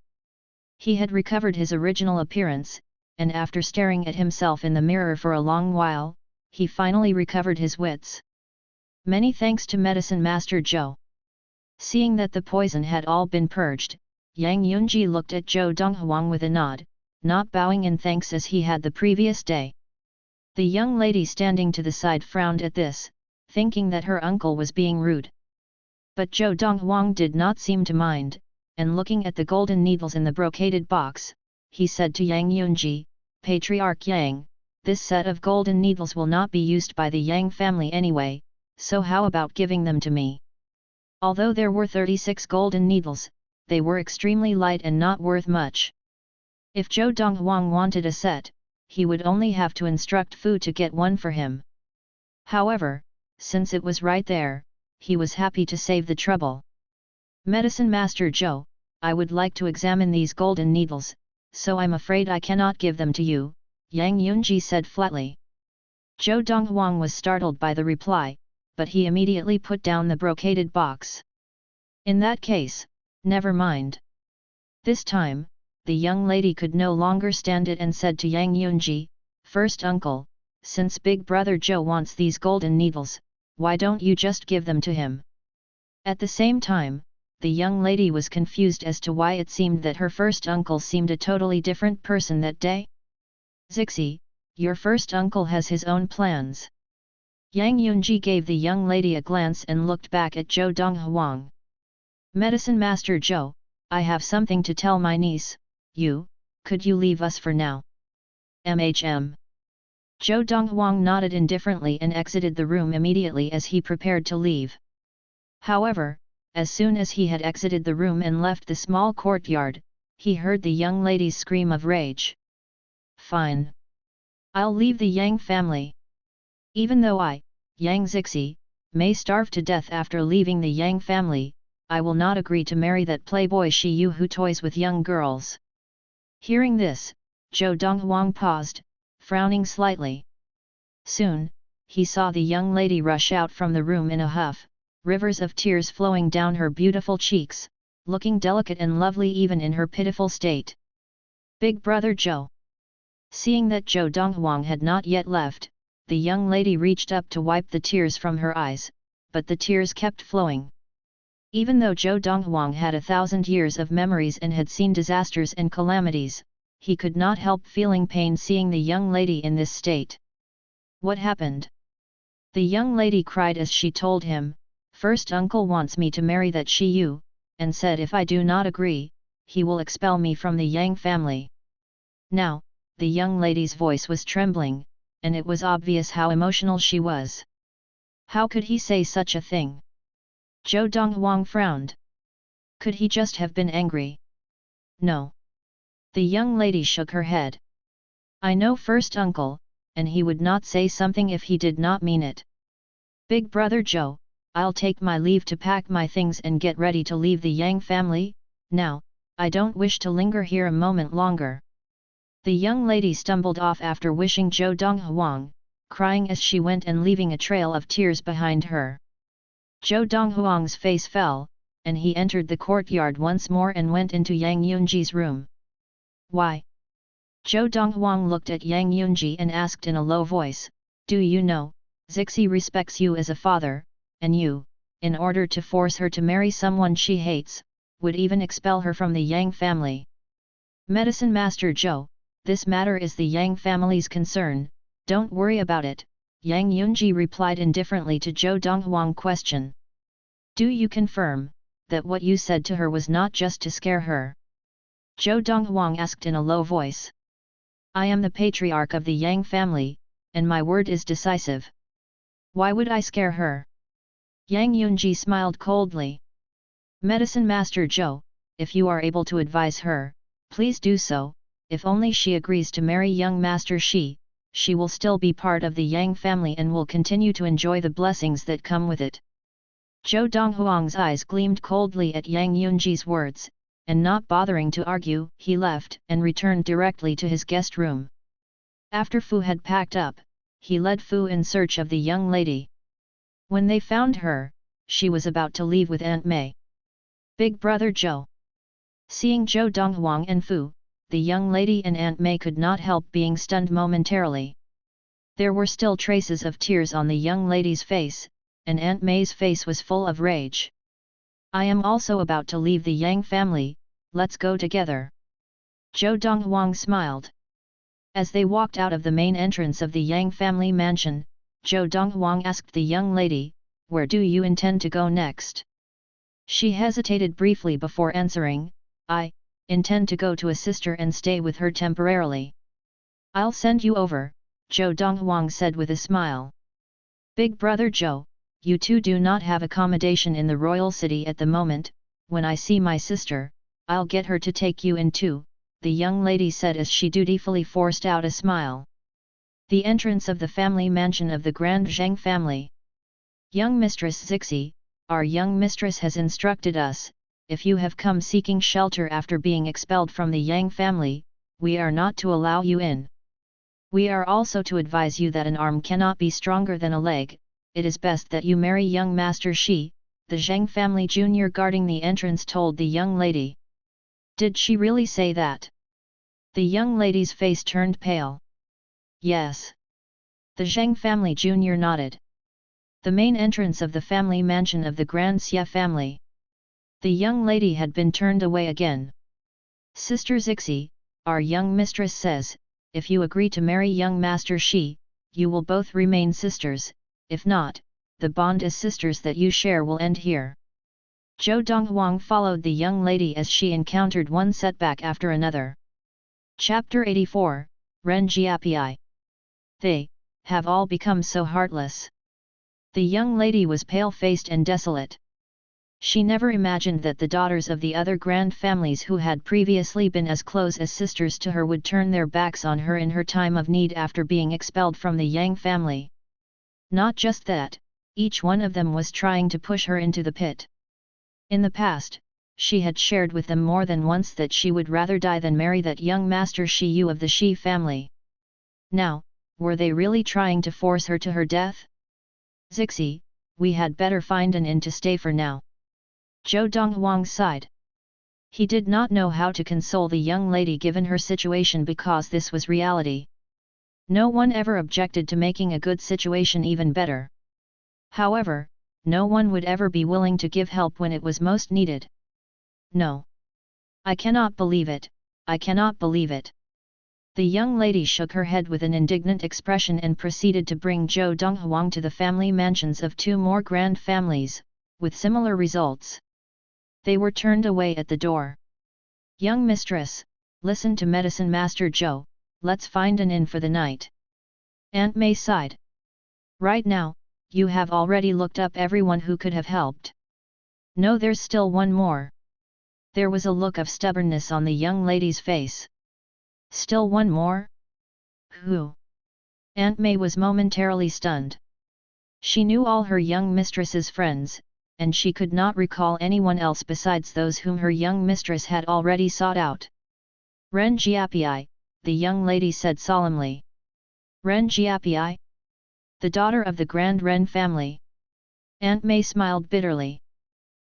He had recovered his original appearance, and after staring at himself in the mirror for a long while, he finally recovered his wits. Many thanks to Medicine Master Zhou. Seeing that the poison had all been purged, Yang Yunji looked at Zhou Donghuang with a nod, not bowing in thanks as he had the previous day. The young lady standing to the side frowned at this, thinking that her uncle was being rude. But Zhou Donghuang did not seem to mind, and looking at the golden needles in the brocaded box, he said to Yang Yunji, Patriarch Yang, this set of golden needles will not be used by the Yang family anyway, so how about giving them to me? Although there were 36 golden needles, they were extremely light and not worth much. If Zhou Donghuang wanted a set, he would only have to instruct Fu to get one for him. However, since it was right there, he was happy to save the trouble. Medicine Master Zhou, I would like to examine these golden needles, so I'm afraid I cannot give them to you, Yang Yunji said flatly. Zhou Donghuang was startled by the reply, but he immediately put down the brocaded box. In that case, never mind. This time, the young lady could no longer stand it and said to Yang Yunji, First uncle, since big brother Zhou wants these golden needles, why don't you just give them to him? At the same time, the young lady was confused as to why it seemed that her first uncle seemed a totally different person that day. Zixi, your first uncle has his own plans. Yang Yunji gave the young lady a glance and looked back at Zhou Donghuang. Medicine Master Zhou, I have something to tell my niece, could you leave us for now? Zhou Donghuang nodded indifferently and exited the room immediately as he prepared to leave. However, as soon as he had exited the room and left the small courtyard, he heard the young lady's scream of rage. Fine. I'll leave the Yang family. Even though I, Yang Zixi, may starve to death after leaving the Yang family, I will not agree to marry that playboy Shi Yu who toys with young girls. Hearing this, Zhou Donghuang paused, frowning slightly. Soon, he saw the young lady rush out from the room in a huff, rivers of tears flowing down her beautiful cheeks, looking delicate and lovely even in her pitiful state. Big brother Zhou. Seeing that Zhou Donghuang had not yet left, the young lady reached up to wipe the tears from her eyes, but the tears kept flowing. Even though Zhou Donghuang had 1,000 years of memories and had seen disasters and calamities, he could not help feeling pain seeing the young lady in this state. What happened? The young lady cried as she told him, First uncle wants me to marry that Shi Yu, and said if I do not agree, he will expel me from the Yang family. Now, the young lady's voice was trembling, and it was obvious how emotional she was. How could he say such a thing? Zhou Donghuang frowned. Could he just have been angry? No. The young lady shook her head. I know first uncle, and he would not say something if he did not mean it. Big brother Zhou, I'll take my leave to pack my things and get ready to leave the Yang family. Now, I don't wish to linger here a moment longer." The young lady stumbled off after wishing Zhou Donghuang, crying as she went and leaving a trail of tears behind her. Zhou Donghuang's face fell, and he entered the courtyard once more and went into Yang Yunji's room. "Why?" Zhou Donghuang looked at Yang Yunji and asked in a low voice, "Do you know, Zixi respects you as a father, and you, in order to force her to marry someone she hates, would even expel her from the Yang family." "Medicine Master Zhou, this matter is the Yang family's concern, don't worry about it," Yang Yunji replied indifferently to Zhou Donghuang's question. "Do you confirm that what you said to her was not just to scare her?" Zhou Donghuang asked in a low voice. "I am the patriarch of the Yang family, and my word is decisive. Why would I scare her?" Yang Yunji smiled coldly. "Medicine Master Zhou, if you are able to advise her, please do so. If only she agrees to marry young Master Shi, she will still be part of the Yang family and will continue to enjoy the blessings that come with it." Zhou Donghuang's eyes gleamed coldly at Yang Yunji's words, and not bothering to argue, he left and returned directly to his guest room. After Fu had packed up, he led Fu in search of the young lady. When they found her, she was about to leave with Aunt Mei. "Big brother Zhou." Seeing Zhou Donghuang and Fu, the young lady and Aunt Mei could not help being stunned momentarily. There were still traces of tears on the young lady's face, and Aunt Mei's face was full of rage. "I am also about to leave the Yang family, let's go together." Zhou Donghuang smiled. As they walked out of the main entrance of the Yang family mansion, Zhou Donghuang asked the young lady, "Where do you intend to go next?" She hesitated briefly before answering, "I intend to go to a sister and stay with her temporarily." "I'll send you over," Zhou Donghuang said with a smile. "Big brother Zhou, you two do not have accommodation in the royal city at the moment. When I see my sister, I'll get her to take you in too," the young lady said as she dutifully forced out a smile. The entrance of the family mansion of the Grand Zhang family. "Young Mistress Zixi, our young mistress has instructed us, if you have come seeking shelter after being expelled from the Yang family, we are not to allow you in. We are also to advise you that an arm cannot be stronger than a leg. It is best that you marry young Master Shi," the Zhang family junior guarding the entrance told the young lady. "Did she really say that?" The young lady's face turned pale. "Yes." The Zhang family junior nodded. The main entrance of the family mansion of the Grand Xie family. The young lady had been turned away again. "Sister Zixi, our young mistress says, if you agree to marry young Master Shi, you will both remain sisters, if not, the bond as sisters that you share will end here." Zhou Donghuang followed the young lady as she encountered one setback after another. Chapter 84, Ren Jiapi. They have all become so heartless. The young lady was pale-faced and desolate. She never imagined that the daughters of the other grand families who had previously been as close as sisters to her would turn their backs on her in her time of need after being expelled from the Yang family. Not just that, each one of them was trying to push her into the pit. In the past, she had shared with them more than once that she would rather die than marry that young Master Shi Yu of the Shi family. Now, were they really trying to force her to her death? "Zixi, we had better find an inn to stay for now." Zhou Donghuang sighed. He did not know how to console the young lady given her situation because this was reality. No one ever objected to making a good situation even better. However, no one would ever be willing to give help when it was most needed. "No. I cannot believe it, I cannot believe it." The young lady shook her head with an indignant expression and proceeded to bring Zhou Donghuang to the family mansions of two more grand families, with similar results. They were turned away at the door. "Young mistress, listen to Medicine Master Zhou, let's find an inn for the night." Aunt Mei sighed. "Right now, you have already looked up everyone who could have helped." "No, there's still one more." There was a look of stubbornness on the young lady's face. "Still one more? Who?" Aunt Mei was momentarily stunned. She knew all her young mistress's friends, and she could not recall anyone else besides those whom her young mistress had already sought out. Ren Jiapi, the young lady said solemnly. Ren Jiapi? The daughter of the Grand Ren family. Aunt Mei smiled bitterly.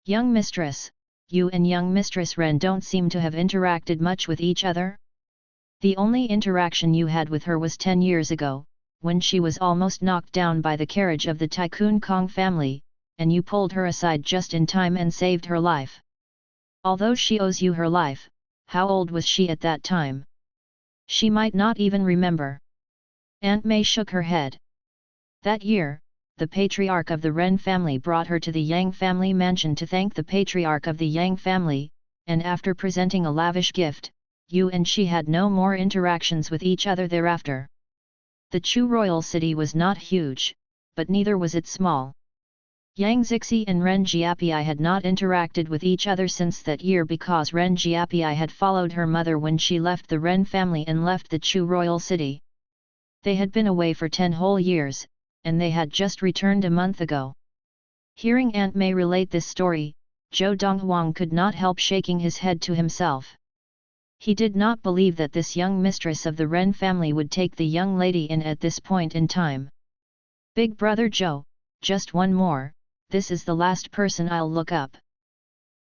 Young mistress, you and young mistress Ren don't seem to have interacted much with each other? The only interaction you had with her was 10 years ago, when she was almost knocked down by the carriage of the Tycoon Kong family, and you pulled her aside just in time and saved her life. Although she owes you her life, how old was she at that time? She might not even remember. Aunt Mei shook her head. That year, the patriarch of the Ren family brought her to the Yang family mansion to thank the patriarch of the Yang family, and after presenting a lavish gift, you and she had no more interactions with each other thereafter. The Chu royal city was not huge, but neither was it small. Yang Zixi and Ren Jiapi had not interacted with each other since that year because Ren Jiapi had followed her mother when she left the Ren family and left the Chu royal city. They had been away for 10 whole years, and they had just returned a month ago. Hearing Aunt Mei relate this story, Zhou Donghuang could not help shaking his head to himself. He did not believe that this young mistress of the Ren family would take the young lady in at this point in time. Big brother Zhou, just one more, this is the last person I'll look up.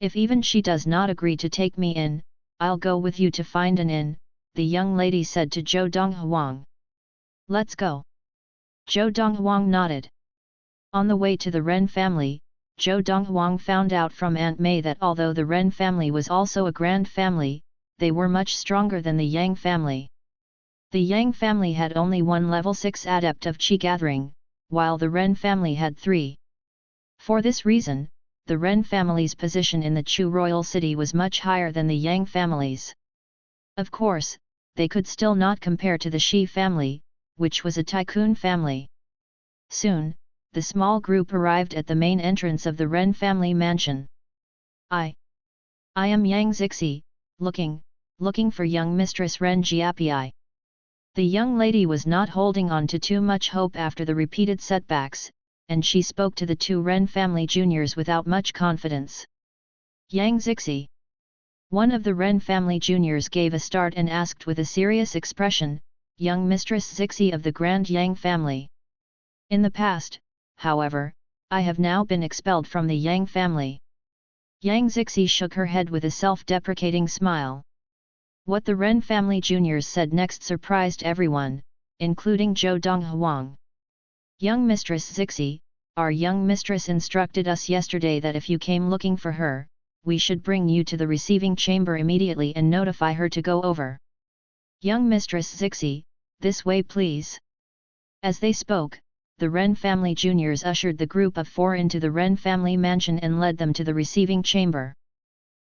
If even she does not agree to take me in, I'll go with you to find an inn, the young lady said to Zhou Donghuang. Let's go. Zhou Donghuang nodded. On the way to the Ren family, Zhou Donghuang found out from Aunt Mei that although the Ren family was also a grand family, they were much stronger than the Yang family. The Yang family had only one level 6 adept of Qi gathering, while the Ren family had 3. For this reason, the Ren family's position in the Chu royal city was much higher than the Yang family's. Of course, they could still not compare to the Shi family, which was a tycoon family. Soon, the small group arrived at the main entrance of the Ren family mansion. I am Yang Zixi, looking for young mistress Ren Jiapi. The young lady was not holding on to too much hope after the repeated setbacks, and she spoke to the 2 Ren family juniors without much confidence. Yang Zixi. One of the Ren family juniors gave a start and asked with a serious expression, young mistress Zixi of the Grand Yang family. In the past, however, I have now been expelled from the Yang family. Yang Zixi shook her head with a self-deprecating smile. What the Ren family juniors said next surprised everyone, including Zhou Donghuang. Young mistress Zixi, our young mistress instructed us yesterday that if you came looking for her, we should bring you to the receiving chamber immediately and notify her to go over. Young mistress Zixi, this way please. As they spoke, the Ren family juniors ushered the group of 4 into the Ren family mansion and led them to the receiving chamber.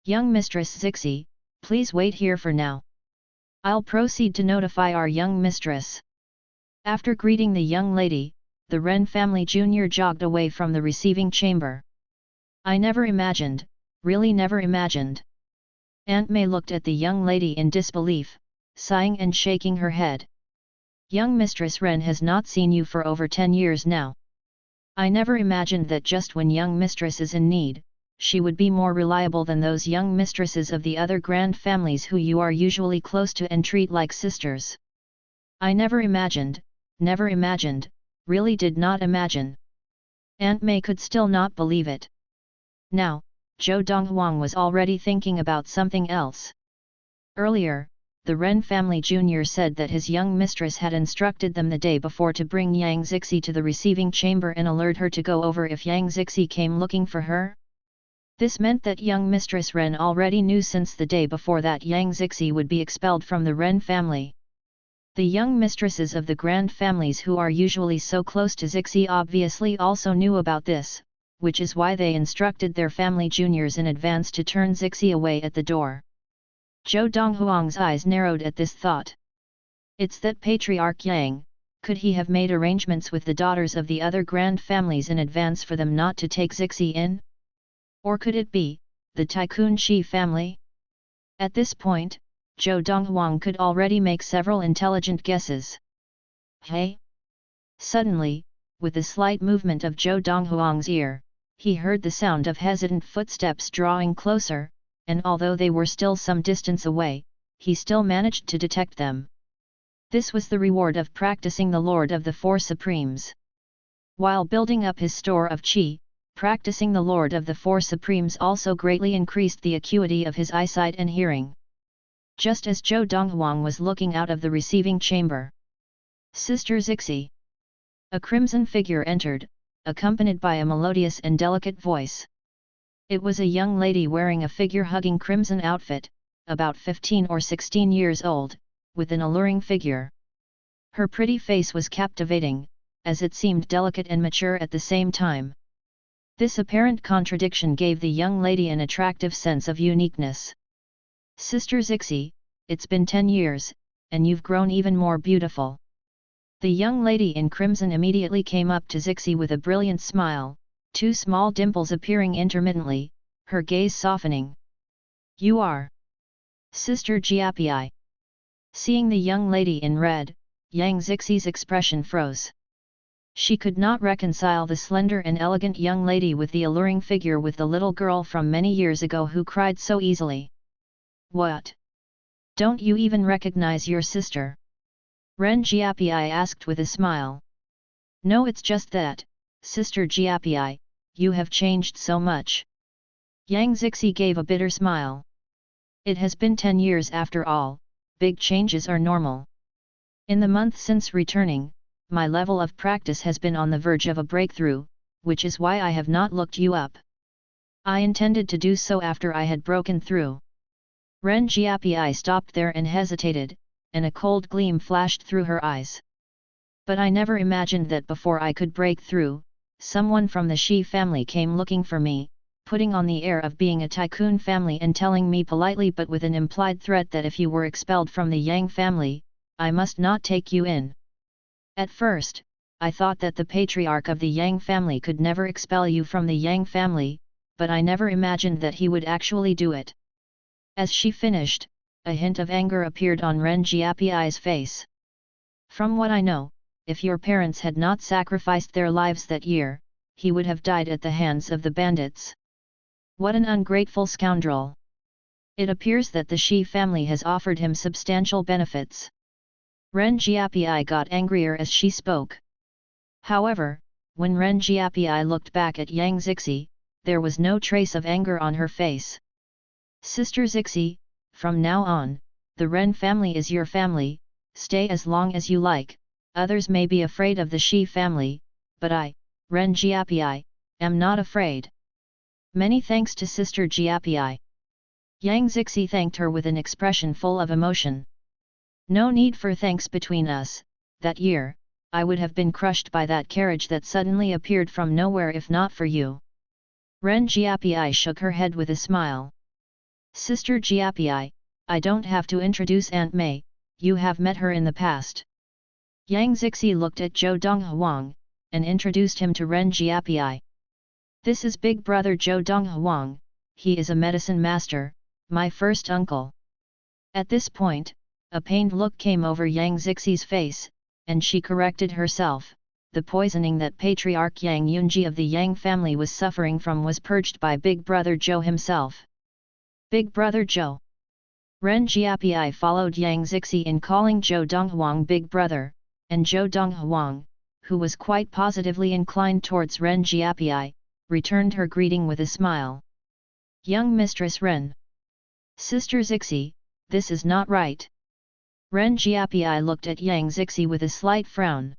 Young mistress Zixi, please wait here for now. I'll proceed to notify our young mistress. After greeting the young lady, the Ren family junior jogged away from the receiving chamber. I never imagined, really never imagined. Aunt Mei looked at the young lady in disbelief, sighing and shaking her head. Young mistress Ren has not seen you for over 10 years now. I never imagined that just when young mistress is in need, she would be more reliable than those young mistresses of the other grand families who you are usually close to and treat like sisters. I never imagined, really did not imagine. Aunt Mei could still not believe it. Now, Zhou Donghuang was already thinking about something else. Earlier, the Ren family junior said that his young mistress had instructed them the day before to bring Yang Zixi to the receiving chamber and alert her to go over if Yang Zixi came looking for her. This meant that young mistress Ren already knew since the day before that Yang Zixi would be expelled from the Ren family. The young mistresses of the grand families who are usually so close to Zixi obviously also knew about this, which is why they instructed their family juniors in advance to turn Zixi away at the door. Zhou Donghuang's eyes narrowed at this thought. It's that Patriarch Yang, could he have made arrangements with the daughters of the other grand families in advance for them not to take Zixi in? Or could it be, the Tycoon Shi family? At this point, Zhou Donghuang could already make several intelligent guesses. Hey! Suddenly, with a slight movement of Zhou Donghuang's ear, he heard the sound of hesitant footsteps drawing closer, and although they were still some distance away, he still managed to detect them. This was the reward of practicing the Lord of the Four Supremes. While building up his store of qi, practicing the Lord of the Four Supremes also greatly increased the acuity of his eyesight and hearing. Just as Zhou Donghuang was looking out of the receiving chamber, Sister Zixi, a crimson figure entered, accompanied by a melodious and delicate voice. It was a young lady wearing a figure-hugging crimson outfit, about 15 or 16 years old, with an alluring figure. Her pretty face was captivating, as it seemed delicate and mature at the same time. This apparent contradiction gave the young lady an attractive sense of uniqueness. Sister Zixi, it's been 10 years, and you've grown even more beautiful. The young lady in crimson immediately came up to Zixi with a brilliant smile, two small dimples appearing intermittently, her gaze softening. You are Sister Jiapi. Seeing the young lady in red, Yang Zixi's expression froze. She could not reconcile the slender and elegant young lady with the alluring figure with the little girl from many years ago who cried so easily. What? Don't you even recognize your sister? Ren Jiapi asked with a smile. No, it's just that, Sister Jiapi, you have changed so much. Yang Zixi gave a bitter smile. It has been 10 years after all, big changes are normal. In the month since returning, my level of practice has been on the verge of a breakthrough, which is why I have not looked you up. I intended to do so after I had broken through. Ren Jiapi stopped there and hesitated, and a cold gleam flashed through her eyes. But I never imagined that before I could break through, someone from the Shi family came looking for me, putting on the air of being a tycoon family and telling me politely but with an implied threat that if you were expelled from the Yang family, I must not take you in. At first, I thought that the patriarch of the Yang family could never expel you from the Yang family, but I never imagined that he would actually do it. As she finished, a hint of anger appeared on Ren Jiapi's face. From what I know, if your parents had not sacrificed their lives that year, he would have died at the hands of the bandits. What an ungrateful scoundrel! It appears that the Shi family has offered him substantial benefits. Ren Jiapi got angrier as she spoke. However, when Ren Jiapi looked back at Yang Zixi, there was no trace of anger on her face. Sister Zixi, from now on, the Ren family is your family, stay as long as you like, others may be afraid of the Shi family, but I, Ren Jiapi, am not afraid. Many thanks to Sister Jiapi. Yang Zixi thanked her with an expression full of emotion. No need for thanks between us, that year, I would have been crushed by that carriage that suddenly appeared from nowhere if not for you. Ren Jiapi shook her head with a smile. Sister Jiapi, I don't have to introduce Aunt Mei, you have met her in the past. Yang Zixi looked at Zhou Donghuang, and introduced him to Ren Jiapi. This is big brother Zhou Donghuang, he is a medicine master, my first uncle. At this point, a pained look came over Yang Zixi's face, and she corrected herself. The poisoning that Patriarch Yang Yunji of the Yang family was suffering from was purged by Big Brother Zhou himself. Big Brother Zhou. Ren Jiapi followed Yang Zixi in calling Zhou Donghuang Big Brother, and Zhou Donghuang, who was quite positively inclined towards Ren Jiapi, returned her greeting with a smile. Young Mistress Ren. Sister Zixi, this is not right. Ren Jiapi looked at Yang Zixi with a slight frown.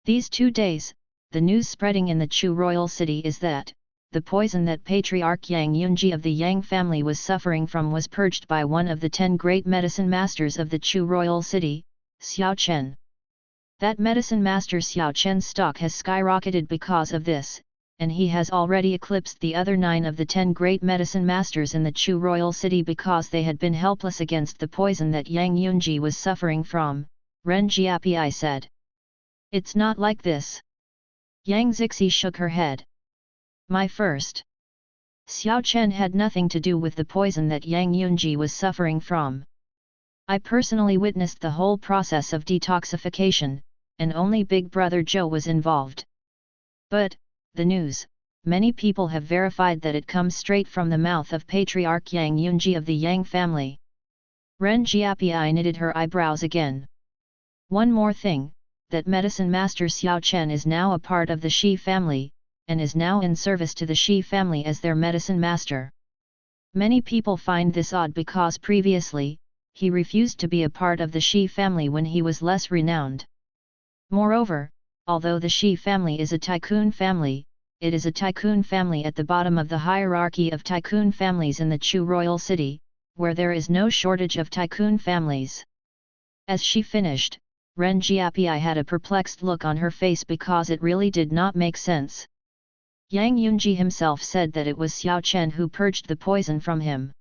These 2 days, the news spreading in the Chu royal city is that, the poison that Patriarch Yang Yunji of the Yang family was suffering from was purged by one of the 10 great medicine masters of the Chu royal city, Xiao Chen. That medicine master Xiao Chen's stock has skyrocketed because of this, and he has already eclipsed the other 9 of the 10 great medicine masters in the Chu royal city because they had been helpless against the poison that Yang Yunji was suffering from, Ren Jiapi said. It's not like this. Yang Zixi shook her head. My first. Xiao Chen had nothing to do with the poison that Yang Yunji was suffering from. I personally witnessed the whole process of detoxification, and only Big Brother Zhou was involved. But, the news, many people have verified that it comes straight from the mouth of Patriarch Yang Yunji of the Yang family. Ren Jiapi knitted her eyebrows again. One more thing, that medicine master Xiao Chen is now a part of the Shi family, and is now in service to the Shi family as their medicine master. Many people find this odd because previously, he refused to be a part of the Shi family when he was less renowned. Moreover, although the Shi family is a tycoon family, it is a tycoon family at the bottom of the hierarchy of tycoon families in the Chu royal city, where there is no shortage of tycoon families. As she finished, Ren Jiapi had a perplexed look on her face because it really did not make sense. Yang Yunji himself said that it was Xiao Chen who purged the poison from him.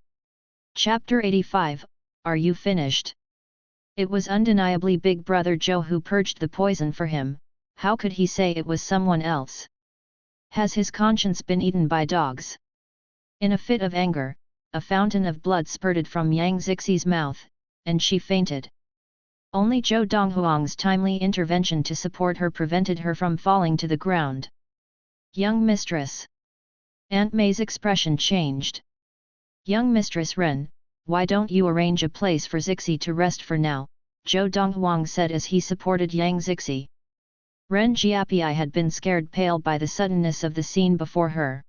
Chapter 85, Are you finished? It was undeniably Big Brother Zhou who purged the poison for him. How could he say it was someone else? Has his conscience been eaten by dogs? In a fit of anger, a fountain of blood spurted from Yang Zixi's mouth, and she fainted. Only Zhou Donghuang's timely intervention to support her prevented her from falling to the ground. Young Mistress. Aunt May's expression changed. Young Mistress Ren, why don't you arrange a place for Zixi to rest for now? Zhou Donghuang said as he supported Yang Zixi. Ren Jiapi had been scared pale by the suddenness of the scene before her.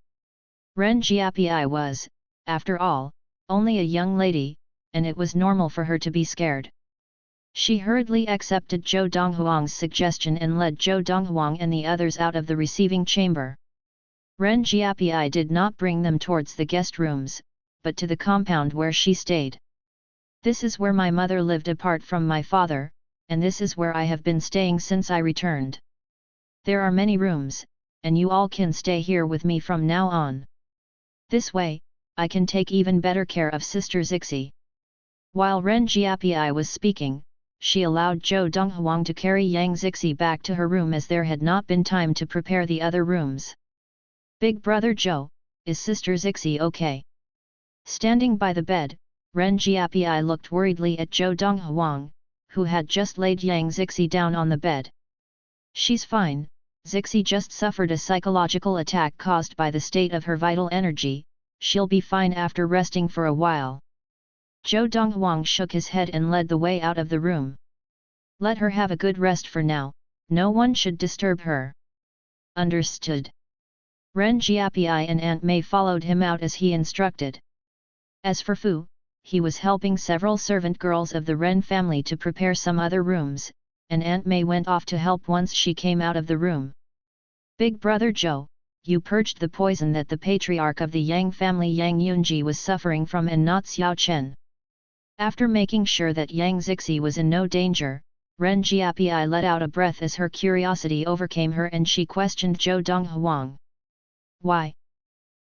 Ren Jiapi was, after all, only a young lady, and it was normal for her to be scared. She hurriedly accepted Zhou Donghuang's suggestion and led Zhou Donghuang and the others out of the receiving chamber. Ren Jiapi did not bring them towards the guest rooms, but to the compound where she stayed. This is where my mother lived apart from my father, and this is where I have been staying since I returned. There are many rooms, and you all can stay here with me from now on. This way, I can take even better care of Sister Zixi. While Ren Jiapi was speaking, she allowed Zhou Donghuang to carry Yang Zixi back to her room as there had not been time to prepare the other rooms. Big Brother Zhou, is Sister Zixi okay? Standing by the bed, Ren Jiapi looked worriedly at Zhou Donghuang, who had just laid Yang Zixi down on the bed. She's fine, Zixi just suffered a psychological attack caused by the state of her vital energy, she'll be fine after resting for a while. Zhou Donghuang shook his head and led the way out of the room. Let her have a good rest for now, no one should disturb her. Understood. Ren Jiapi and Aunt May followed him out as he instructed. As for Fu, he was helping several servant girls of the Ren family to prepare some other rooms, and Aunt May went off to help once she came out of the room. Big Brother Zhou, you purged the poison that the patriarch of the Yang family Yang Yunji was suffering from and not Xiao Chen. After making sure that Yang Zixi was in no danger, Ren Jiapi let out a breath as her curiosity overcame her and she questioned Zhou Donghuang. Why?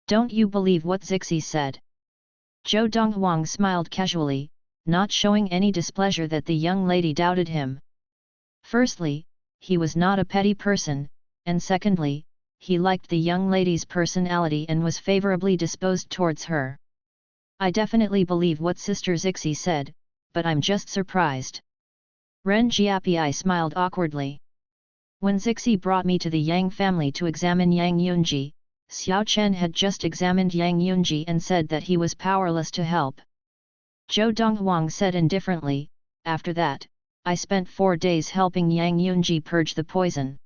Don't you believe what Zixi said? Zhou Donghuang smiled casually, not showing any displeasure that the young lady doubted him. Firstly, he was not a petty person, and secondly, he liked the young lady's personality and was favorably disposed towards her. I definitely believe what Sister Zixi said, but I'm just surprised. Ren Jiapi smiled awkwardly. When Zixi brought me to the Yang family to examine Yang Yunji, Xiao Chen had just examined Yang Yunji and said that he was powerless to help. Zhou Donghuang said indifferently, after that, I spent 4 days helping Yang Yunji purge the poison.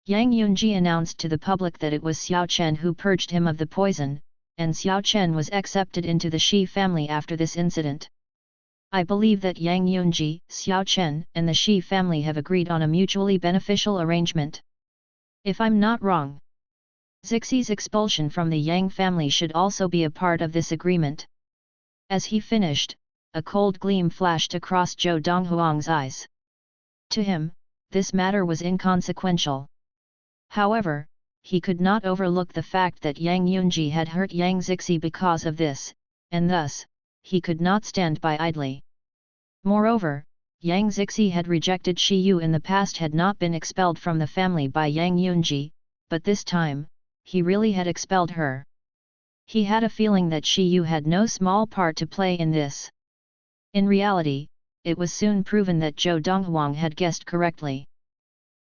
Yang Yunji announced to the public that it was Xiao Chen who purged him of the poison, and Xiao Chen was accepted into the Shi family after this incident. I believe that Yang Yunji, Xiao Chen, and the Shi family have agreed on a mutually beneficial arrangement. If I'm not wrong, Zixi's expulsion from the Yang family should also be a part of this agreement. As he finished, a cold gleam flashed across Zhou Donghuang's eyes. To him, this matter was inconsequential. However, he could not overlook the fact that Yang Yunji had hurt Yang Zixi because of this, and thus, he could not stand by idly. Moreover, Yang Zixi had rejected Shi Yu in the past had not been expelled from the family by Yang Yunji, but this time, he really had expelled her. He had a feeling that Shi Yu had no small part to play in this. In reality, it was soon proven that Zhou Donghuang had guessed correctly.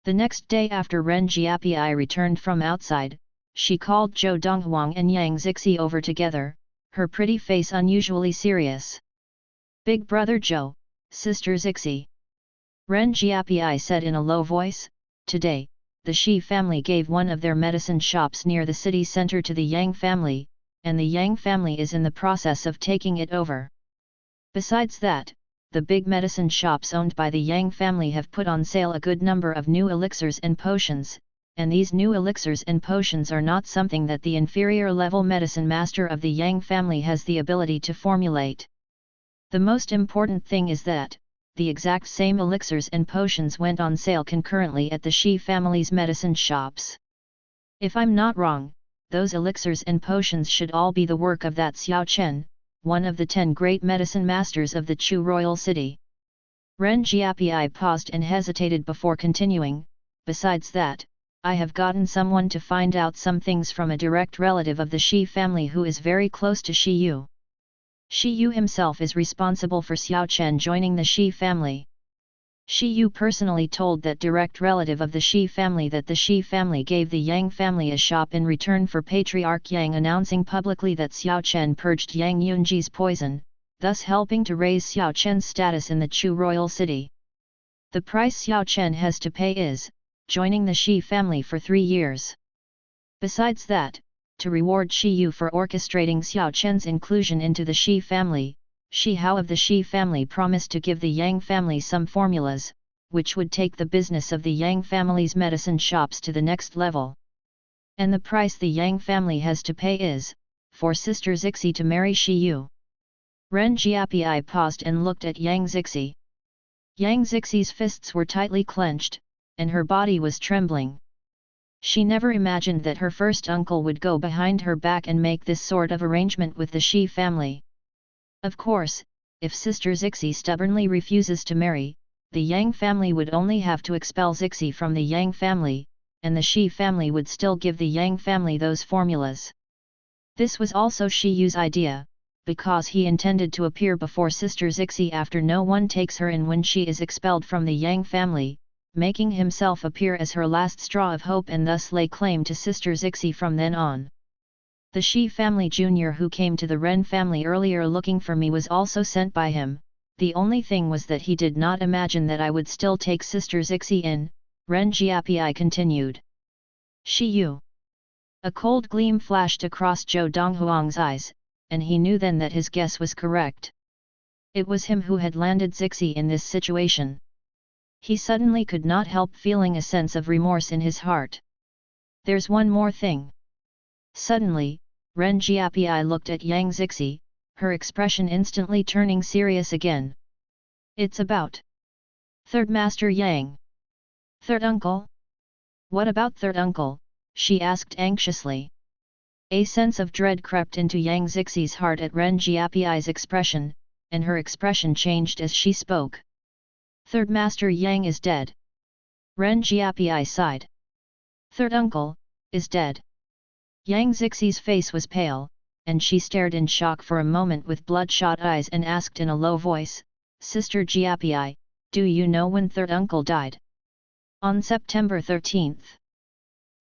The next day after Ren Jiapi returned from outside, she called Zhou Donghuang and Yang Zixi over together, her pretty face unusually serious. "Big brother Zhou, sister Zixi," Ren Jiapi said in a low voice, "today, the Shi family gave one of their medicine shops near the city center to the Yang family, and the Yang family is in the process of taking it over. Besides that, the big medicine shops owned by the Yang family have put on sale a good number of new elixirs and potions, and these new elixirs and potions are not something that the inferior level medicine master of the Yang family has the ability to formulate. The most important thing is that, the exact same elixirs and potions went on sale concurrently at the Shi family's medicine shops. If I'm not wrong, those elixirs and potions should all be the work of that Xiao Chen, one of the 10 great medicine masters of the Chu royal city." Ren Jiapi paused and hesitated before continuing, "Besides that, I have gotten someone to find out some things from a direct relative of the Shi family who is very close to Shi Yu. Shi Yu himself is responsible for Xiao Chen joining the Shi family. Shi Yu personally told that direct relative of the Shi family that the Shi family gave the Yang family a shop in return for Patriarch Yang announcing publicly that Xiao Chen purged Yang Yunji's poison, thus helping to raise Xiao Chen's status in the Chu royal city. The price Xiao Chen has to pay is, joining the Shi family for 3 years. Besides that, to reward Shi Yu for orchestrating Xiao Chen's inclusion into the Shi family, Shi Hao of the Shi family promised to give the Yang family some formulas, which would take the business of the Yang family's medicine shops to the next level. And the price the Yang family has to pay is, for Sister Zixi to marry Shi Yu." Ren Jiapi paused and looked at Yang Zixi. Yang Zixi's fists were tightly clenched, and her body was trembling. She never imagined that her first uncle would go behind her back and make this sort of arrangement with the Shi family. Of course, if Sister Zixi stubbornly refuses to marry, the Yang family would only have to expel Zixi from the Yang family, and the Shi family would still give the Yang family those formulas. This was also Shi Yu's idea, because he intended to appear before Sister Zixi after no one takes her in when she is expelled from the Yang family, making himself appear as her last straw of hope and thus lay claim to Sister Zixi from then on. The Shi family junior who came to the Ren family earlier looking for me was also sent by him, the only thing was that he did not imagine that I would still take Sister Zixi in, Ren Jiapi continued. Shi Yu. A cold gleam flashed across Zhou Donghuang's eyes, and he knew then that his guess was correct. It was him who had landed Zixi in this situation. He suddenly could not help feeling a sense of remorse in his heart. "There's one more thing." Suddenly, Ren Jiapi looked at Yang Zixi, her expression instantly turning serious again. "It's about Third Master Yang." "Third uncle? What about third uncle?" she asked anxiously. A sense of dread crept into Yang Zixi's heart at Ren Jiapi's expression, and her expression changed as she spoke. "Third Master Yang is dead." Ren Jiapi sighed. "Third uncle is dead." Yang Zixi's face was pale, and she stared in shock for a moment with bloodshot eyes and asked in a low voice, "Sister Jiapi, do you know when third uncle died?" "On September 13th.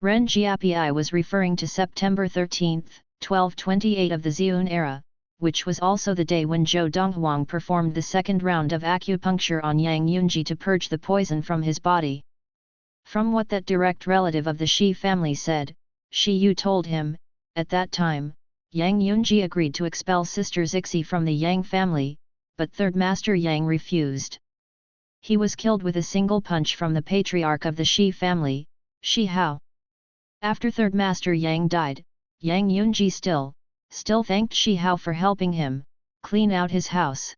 Ren Jiapi was referring to September 13, 1228 of the Xiun era, which was also the day when Zhou Donghuang performed the second round of acupuncture on Yang Yunji to purge the poison from his body. From what that direct relative of the Shi family said, Shi Yu told him, at that time, Yang Yunji agreed to expel Sister Zixi from the Yang family, but Third Master Yang refused. He was killed with a single punch from the patriarch of the Shi family, Shi Hao. After Third Master Yang died, Yang Yunji still thanked Shi Hao for helping him clean out his house.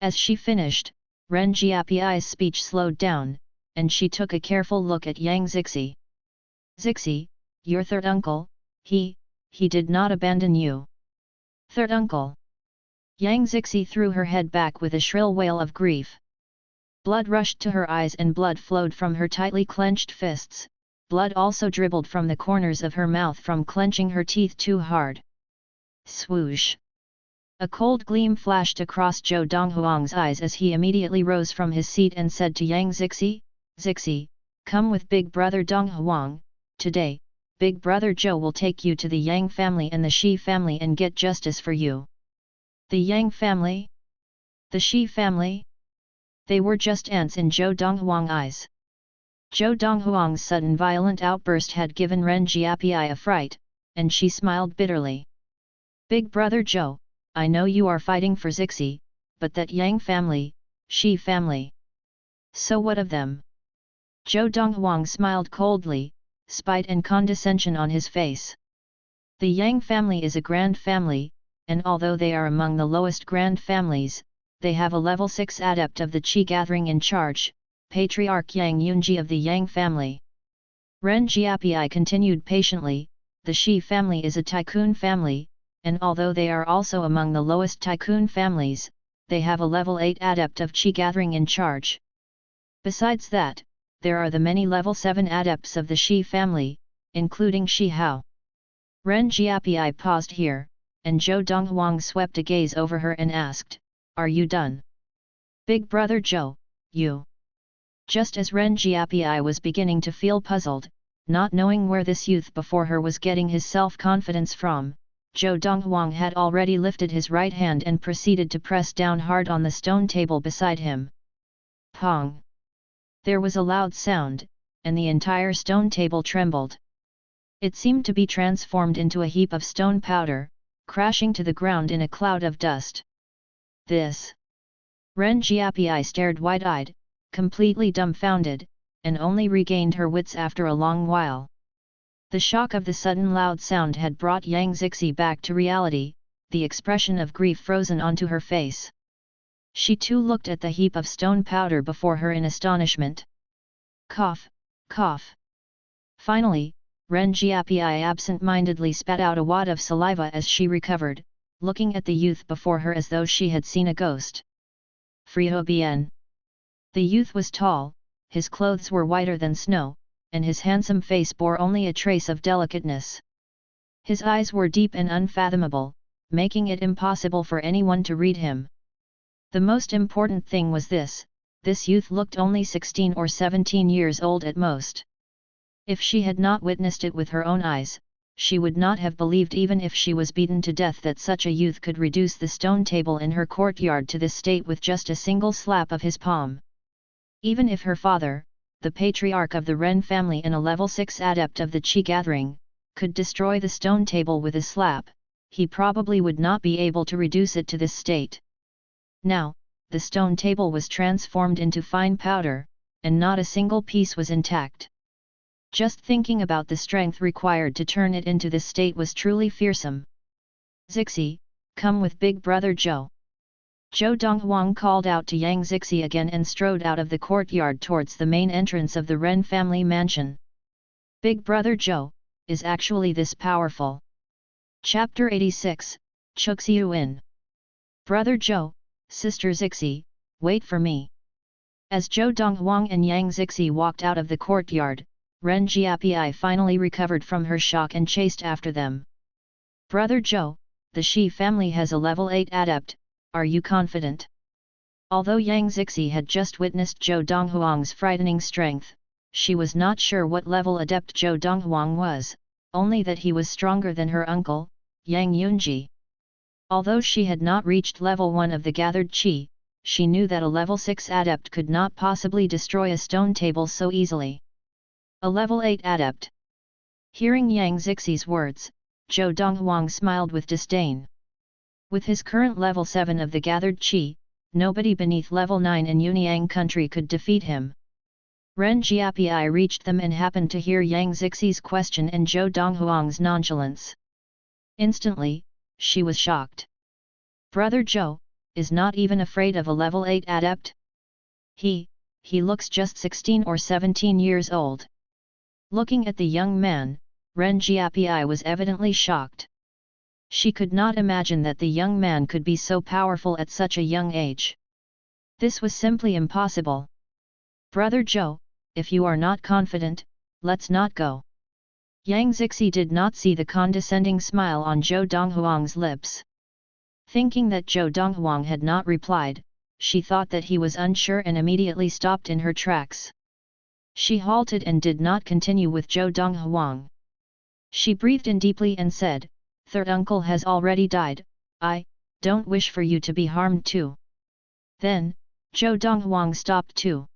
As she finished, Ren Jiapi's speech slowed down, and she took a careful look at Yang Zixi. "Zixi, your third uncle, he did not abandon you." "Third uncle?" Yang Zixi threw her head back with a shrill wail of grief. Blood rushed to her eyes and blood flowed from her tightly clenched fists. Blood also dribbled from the corners of her mouth from clenching her teeth too hard. Swoosh! A cold gleam flashed across Zhou Donghuang's eyes as he immediately rose from his seat and said to Yang Zixi, "Zixi, come with big brother Donghuang. Today, big brother Zhou will take you to the Yang family and the Shi family and get justice for you. The Yang family? The Shi family? They were just ants in Zhou Donghuang's eyes. Zhou Donghuang's sudden violent outburst had given Ren Jiapi a fright, and she smiled bitterly. Big brother Zhou, I know you are fighting for Zixi, but that Yang family, Shi family. So what of them? Zhou Donghuang smiled coldly, spite and condescension on his face. The Yang family is a grand family, and although they are among the lowest grand families, they have a level 6 adept of the Qi gathering in charge, Patriarch Yang Yunji of the Yang family. Ren Jiapi continued patiently, the Shi family is a tycoon family, and although they are also among the lowest tycoon families, they have a level 8 adept of Qi gathering in charge. Besides that, there are the many level 7 adepts of the Shi family, including Shi Hao. Ren Jiapi paused here, and Zhou Donghuang swept a gaze over her and asked, Are you done? Big brother Zhou, you. Just as Ren Jiapi was beginning to feel puzzled, not knowing where this youth before her was getting his self-confidence from, Zhou Donghuang had already lifted his right hand and proceeded to press down hard on the stone table beside him. Pong! There was a loud sound, and the entire stone table trembled. It seemed to be transformed into a heap of stone powder, crashing to the ground in a cloud of dust. This! Ren Jiapi stared wide-eyed, completely dumbfounded, and only regained her wits after a long while. The shock of the sudden loud sound had brought Yang Zixi back to reality, the expression of grief frozen onto her face. She too looked at the heap of stone powder before her in astonishment. Cough, cough. Finally, Ren Jiapi absent-mindedly spat out a wad of saliva as she recovered, looking at the youth before her as though she had seen a ghost. Friho Bien. The youth was tall, his clothes were whiter than snow, and his handsome face bore only a trace of delicateness. His eyes were deep and unfathomable, making it impossible for anyone to read him. The most important thing was this youth looked only 16 or 17 years old at most. If she had not witnessed it with her own eyes, she would not have believed even if she was beaten to death that such a youth could reduce the stone table in her courtyard to this state with just a single slap of his palm. Even if her father, the patriarch of the Ren family and a level 6 adept of the Qi gathering, could destroy the stone table with a slap, he probably would not be able to reduce it to this state. Now, the stone table was transformed into fine powder, and not a single piece was intact. Just thinking about the strength required to turn it into this state was truly fearsome. Zixi, come with big brother Zhou. Zhou Donghuang called out to Yang Zixi again and strode out of the courtyard towards the main entrance of the Ren family mansion. Big brother Zhou is actually this powerful. Chapter 86, Chuxiuin. Brother Zhou, Sister Zixi, wait for me. As Zhou Donghuang and Yang Zixi walked out of the courtyard, Ren Jiapi finally recovered from her shock and chased after them. Brother Zhou, the Shi family has a level 8 adept, are you confident? Although Yang Zixi had just witnessed Zhou Donghuang's frightening strength, she was not sure what level adept Zhou Donghuang was, only that he was stronger than her uncle, Yang Yunji. Although she had not reached level 1 of the gathered Qi, she knew that a level 6 adept could not possibly destroy a stone table so easily. A level 8 adept. Hearing Yang Zixi's words, Zhou Donghuang smiled with disdain. With his current level 7 of the gathered Qi, nobody beneath level 9 in Yunyang country could defeat him. Ren Jiapi reached them and happened to hear Yang Zixi's question and Zhou Donghuang's nonchalance. Instantly, she was shocked. Brother Zhou is not even afraid of a level 8 adept? He looks just 16 or 17 years old. Looking at the young man, Ren Jiapi was evidently shocked. She could not imagine that the young man could be so powerful at such a young age. This was simply impossible. Brother Zhou, if you are not confident, let's not go. Yang Zixi did not see the condescending smile on Zhou Donghuang's lips. Thinking that Zhou Donghuang had not replied, she thought that he was unsure and immediately stopped in her tracks. She halted and did not continue with Zhou Donghuang. She breathed in deeply and said, "Third uncle has already died, I don't wish for you to be harmed too." Then, Zhou Donghuang stopped too.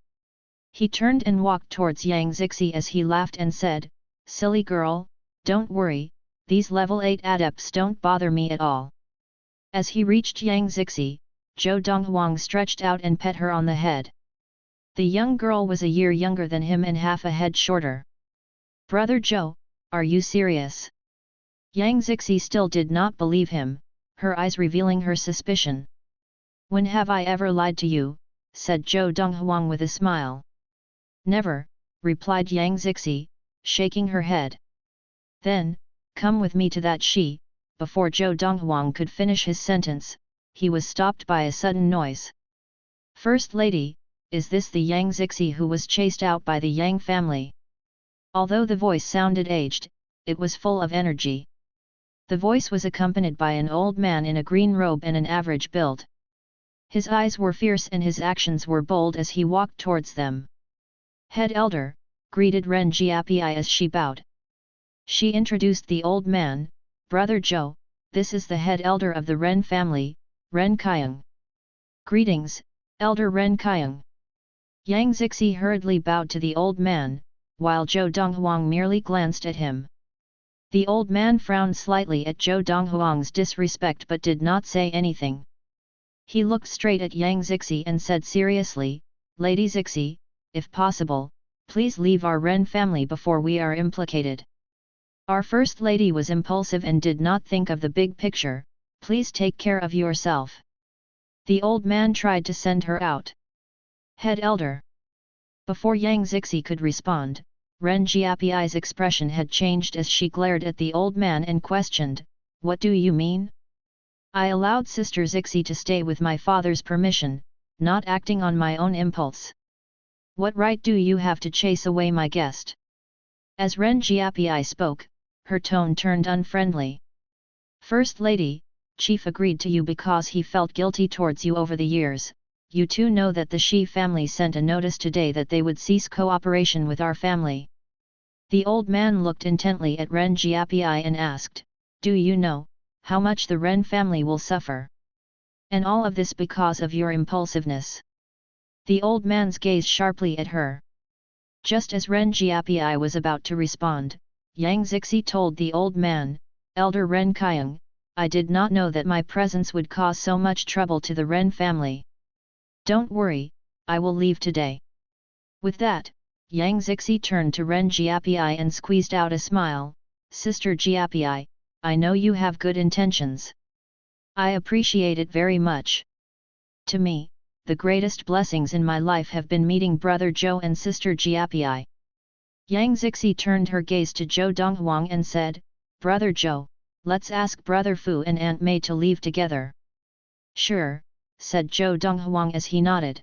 He turned and walked towards Yang Zixi as he laughed and said, "Silly girl, don't worry, these level 8 adepts don't bother me at all." As he reached Yang Zixi, Zhou Donghuang stretched out and pet her on the head. The young girl was a year younger than him and half a head shorter. "Brother Zhou, are you serious?" Yang Zixi still did not believe him, her eyes revealing her suspicion. "When have I ever lied to you?" said Zhou Donghuang with a smile. "Never," replied Yang Zixi, shaking her head. "Then, come with me to that she." Before Zhou Donghuang could finish his sentence, he was stopped by a sudden noise. "First lady, is this the Yang Zixi who was chased out by the Yang family?" Although the voice sounded aged, it was full of energy. The voice was accompanied by an old man in a green robe and an average build. His eyes were fierce and his actions were bold as he walked towards them. "Head elder," greeted Ren Jiapi as she bowed. She introduced the old man, "Brother Zhou, this is the head elder of the Ren family, Ren Qiang." "Greetings, Elder Ren Qiang." Yang Zixi hurriedly bowed to the old man, while Zhou Donghuang merely glanced at him. The old man frowned slightly at Zhou Donghuang's disrespect but did not say anything. He looked straight at Yang Zixi and said seriously, "Lady Zixi, if possible, please leave our Ren family before we are implicated. Our first lady was impulsive and did not think of the big picture, please take care of yourself." The old man tried to send her out. "Head elder." Before Yang Zixi could respond, Ren Jiapi's expression had changed as she glared at the old man and questioned, "What do you mean?" "I allowed Sister Zixi to stay with my father's permission, not acting on my own impulse. What right do you have to chase away my guest?" As Ren Jiapi spoke, her tone turned unfriendly. "First lady, Chief agreed to you because he felt guilty towards you over the years. You too know that the Shi family sent a notice today that they would cease cooperation with our family." The old man looked intently at Ren Jiapi and asked, "Do you know how much the Ren family will suffer? And all of this because of your impulsiveness?" The old man's gazed sharply at her. Just as Ren Jiapi was about to respond, Yang Zixi told the old man, "Elder Ren Qiang, I did not know that my presence would cause so much trouble to the Ren family. Don't worry, I will leave today." With that, Yang Zixi turned to Ren Jiapi and squeezed out a smile, "Sister Jiapi, I know you have good intentions. I appreciate it very much. To me, the greatest blessings in my life have been meeting Brother Zhou and Sister Jiapi." Yang Zixi turned her gaze to Zhou Donghuang and said, "Brother Zhou, let's ask Brother Fu and Aunt Mei to leave together." "Sure," said Zhou Donghuang as he nodded.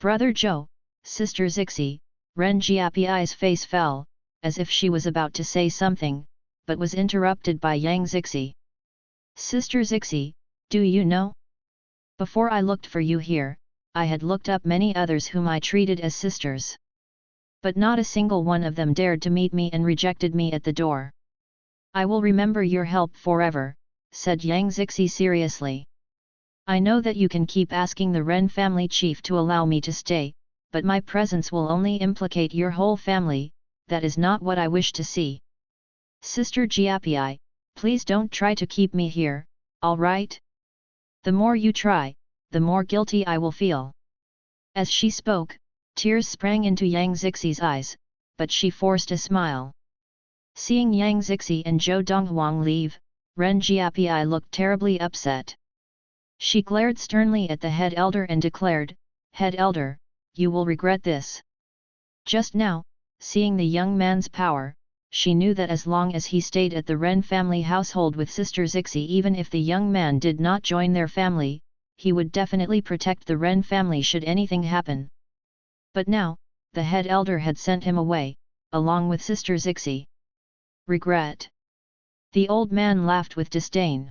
"Brother Zhou, Sister Zixi," Ren Jiapi's face fell, as if she was about to say something, but was interrupted by Yang Zixi. "Sister Zixi, do you know? Before I looked for you here, I had looked up many others whom I treated as sisters. But not a single one of them dared to meet me and rejected me at the door. I will remember your help forever," said Yang Zixi seriously. "I know that you can keep asking the Ren family chief to allow me to stay, but my presence will only implicate your whole family, that is not what I wish to see. Sister Jiapi, please don't try to keep me here, alright? The more you try, the more guilty I will feel." As she spoke, tears sprang into Yang Zixi's eyes, but she forced a smile. Seeing Yang Zixi and Zhou Donghuang leave, Ren Jiapi looked terribly upset. She glared sternly at the head elder and declared, "Head elder, you will regret this." Just now, seeing the young man's power, she knew that as long as he stayed at the Ren family household with Sister Zixi, even if the young man did not join their family, he would definitely protect the Ren family should anything happen. But now, the head elder had sent him away, along with Sister Zixi. Regret? The old man laughed with disdain.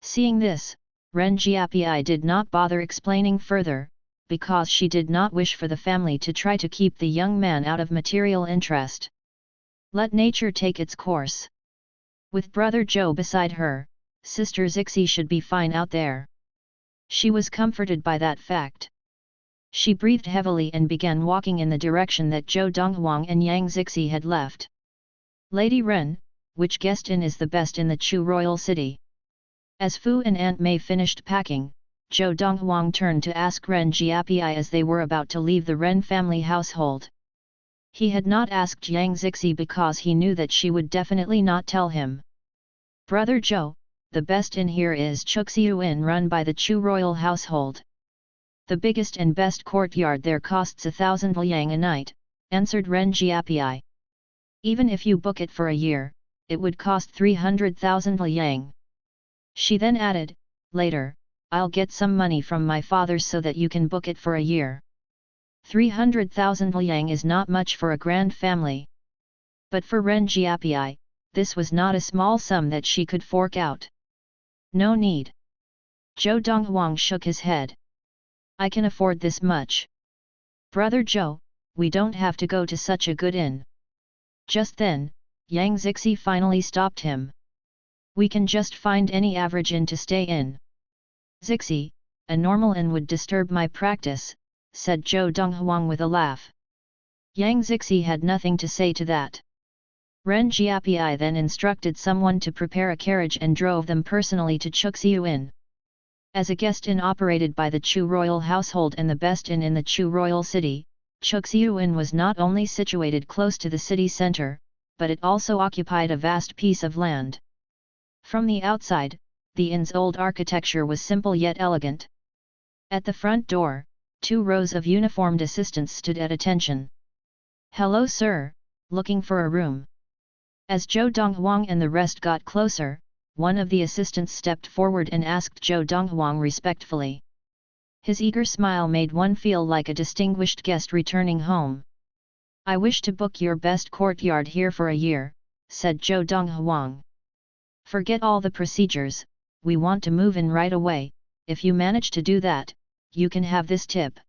Seeing this, Ren Jiapi did not bother explaining further, because she did not wish for the family to try to keep the young man out of material interest. Let nature take its course. With brother Zhou beside her, sister Zixi should be fine out there. She was comforted by that fact. She breathed heavily and began walking in the direction that Zhou Donghuang and Yang Zixi had left. Lady Ren, which guest inn is the best in the Chu royal city? As Fu and Aunt Mei finished packing, Zhou Donghuang turned to ask Ren Jiapi as they were about to leave the Ren family household. He had not asked Yang Zixi because he knew that she would definitely not tell him. Brother Zhou, the best inn here is Chuxiu Inn run by the Chu royal household. The biggest and best courtyard there costs 1,000 liang a night, answered Ren Jiapi. Even if you book it for a year, it would cost 300,000 liang. She then added, later, I'll get some money from my father so that you can book it for a year. 300,000 liang is not much for a grand family. But for Ren Jiapi, this was not a small sum that she could fork out. No need. Zhou Donghuang shook his head. I can afford this much. Brother Zhou, we don't have to go to such a good inn. Just then, Yang Zixi finally stopped him. We can just find any average inn to stay in. Zixi, a normal inn would disturb my practice, said Zhou Donghuang with a laugh. Yang Zixi had nothing to say to that. Ren Jiapi then instructed someone to prepare a carriage and drove them personally to Chuxiu Inn. As a guest inn operated by the Chu royal household and the best inn in the Chu royal city, Chuxiu Inn was not only situated close to the city center, but it also occupied a vast piece of land. From the outside, the inn's old architecture was simple yet elegant. At the front door, 2 rows of uniformed assistants stood at attention. Hello sir, looking for a room? As Zhou Donghuang and the rest got closer, one of the assistants stepped forward and asked Zhou Donghuang respectfully. His eager smile made one feel like a distinguished guest returning home. I wish to book your best courtyard here for a year, said Zhou Donghuang. Forget all the procedures, we want to move in right away. If you manage to do that, you can have this tip.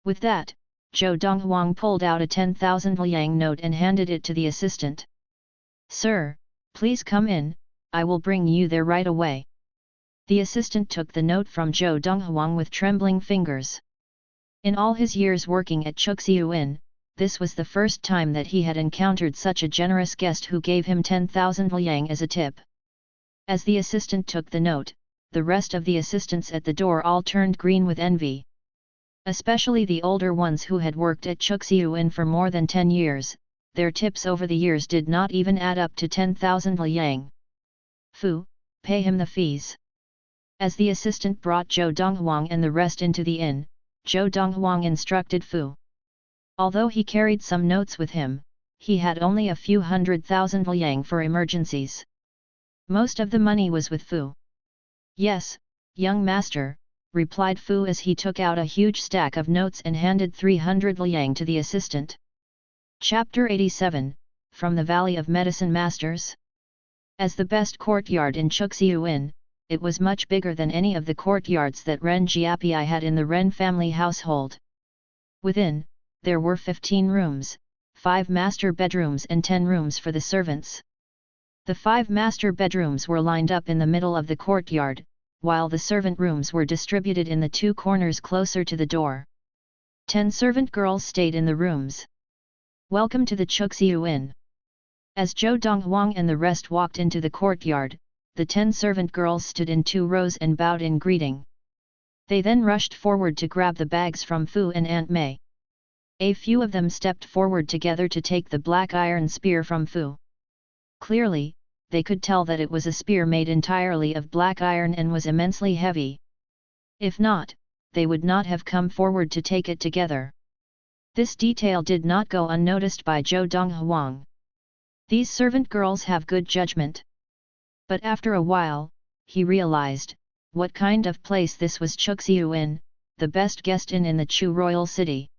With that, Zhou Donghuang pulled out a 10,000 liang note and handed it to the assistant. Sir, please come in, I will bring you there right away. The assistant took the note from Zhou Donghuang with trembling fingers. In all his years working at Chuxiu Inn, this was the first time that he had encountered such a generous guest who gave him 10,000 liang as a tip. As the assistant took the note, the rest of the assistants at the door all turned green with envy. Especially the older ones who had worked at Chuxiu Inn for more than 10 years, their tips over the years did not even add up to 10,000 liang. Fu, pay him the fees. As the assistant brought Zhou Donghuang and the rest into the inn, Zhou Donghuang instructed Fu. Although he carried some notes with him, he had only a few 100,000 liang for emergencies. Most of the money was with Fu. Yes, young master, replied Fu as he took out a huge stack of notes and handed 300 liang to the assistant. Chapter 87, From the Valley of Medicine Masters. As the best courtyard in Chuxiu Inn, it was much bigger than any of the courtyards that Ren Jiapi had in the Ren family household. Within, there were 15 rooms, 5 master bedrooms and 10 rooms for the servants. The 5 master bedrooms were lined up in the middle of the courtyard, while the servant rooms were distributed in the 2 corners closer to the door. 10 servant girls stayed in the rooms. Welcome to the Chuxiu Inn. As Zhou Donghuang and the rest walked into the courtyard, the 10 servant girls stood in 2 rows and bowed in greeting. They then rushed forward to grab the bags from Fu and Aunt Mei. A few of them stepped forward together to take the black iron spear from Fu. Clearly, they could tell that it was a spear made entirely of black iron and was immensely heavy. If not, they would not have come forward to take it together. This detail did not go unnoticed by Zhou Donghuang. These servant girls have good judgment. But after a while, he realized, what kind of place this was Chuxiu Inn, the best guest inn in the Chu royal city.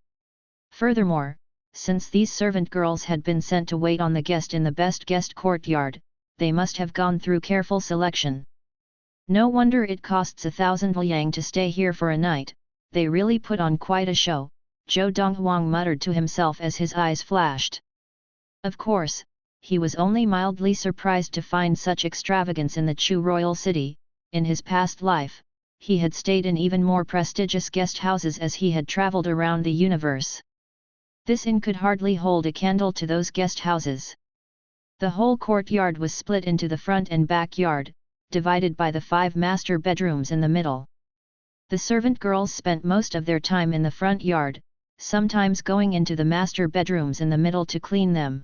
Furthermore, since these servant girls had been sent to wait on the guest in the best guest courtyard, they must have gone through careful selection. No wonder it costs 1,000 liang to stay here for a night, they really put on quite a show, Zhou Donghuang muttered to himself as his eyes flashed. Of course, he was only mildly surprised to find such extravagance in the Chu royal city. In his past life, he had stayed in even more prestigious guest houses as he had traveled around the universe. This inn could hardly hold a candle to those guest houses. The whole courtyard was split into the front and back yard, divided by the 5 master bedrooms in the middle. The servant girls spent most of their time in the front yard, sometimes going into the master bedrooms in the middle to clean them.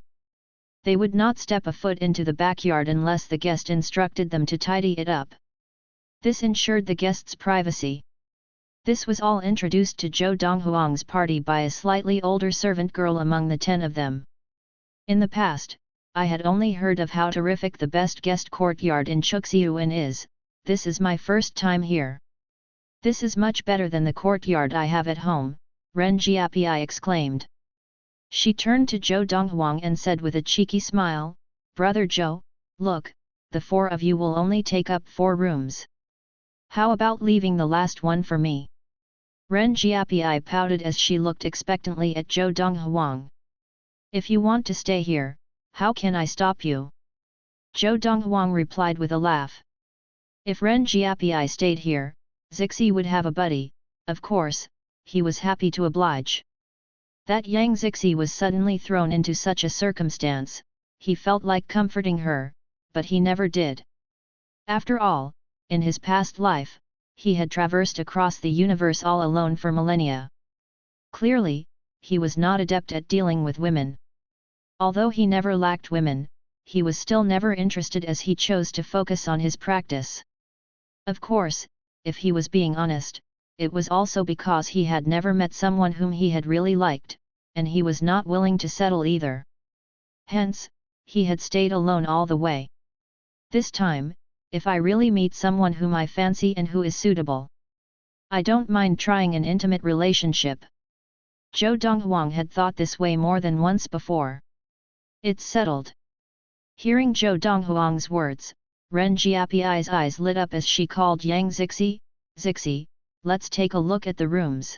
They would not step a foot into the backyard unless the guest instructed them to tidy it up. This ensured the guests' privacy. This was all introduced to Zhou Donghuang's party by a slightly older servant girl among the 10 of them. In the past, I had only heard of how terrific the best guest courtyard in Xuanhuan is. This is my first time here. This is much better than the courtyard I have at home, Ren Jiapi exclaimed. She turned to Zhou Donghuang and said with a cheeky smile, "Brother Zhou, look, the 4 of you will only take up 4 rooms. How about leaving the last one for me?" Ren Jiapi pouted as she looked expectantly at Zhou Donghuang. "If you want to stay here, how can I stop you?" Zhou Donghuang replied with a laugh. If Ren Jiapi stayed here, Zixi would have a buddy. Of course, he was happy to oblige. That Yang Zixi was suddenly thrown into such a circumstance, he felt like comforting her, but he never did. After all, in his past life, he had traversed across the universe all alone for millennia. Clearly, he was not adept at dealing with women. Although he never lacked women, he was still never interested as he chose to focus on his practice. Of course, if he was being honest, it was also because he had never met someone whom he had really liked, and he was not willing to settle either. Hence, he had stayed alone all the way. This time, if I really meet someone whom I fancy and who is suitable, I don't mind trying an intimate relationship. Zhou Donghuang had thought this way more than once before. It's settled. Hearing Zhou Donghuang's words, Ren Jiapi's eyes lit up as she called Yang Zixi, "Zixi, let's take a look at the rooms."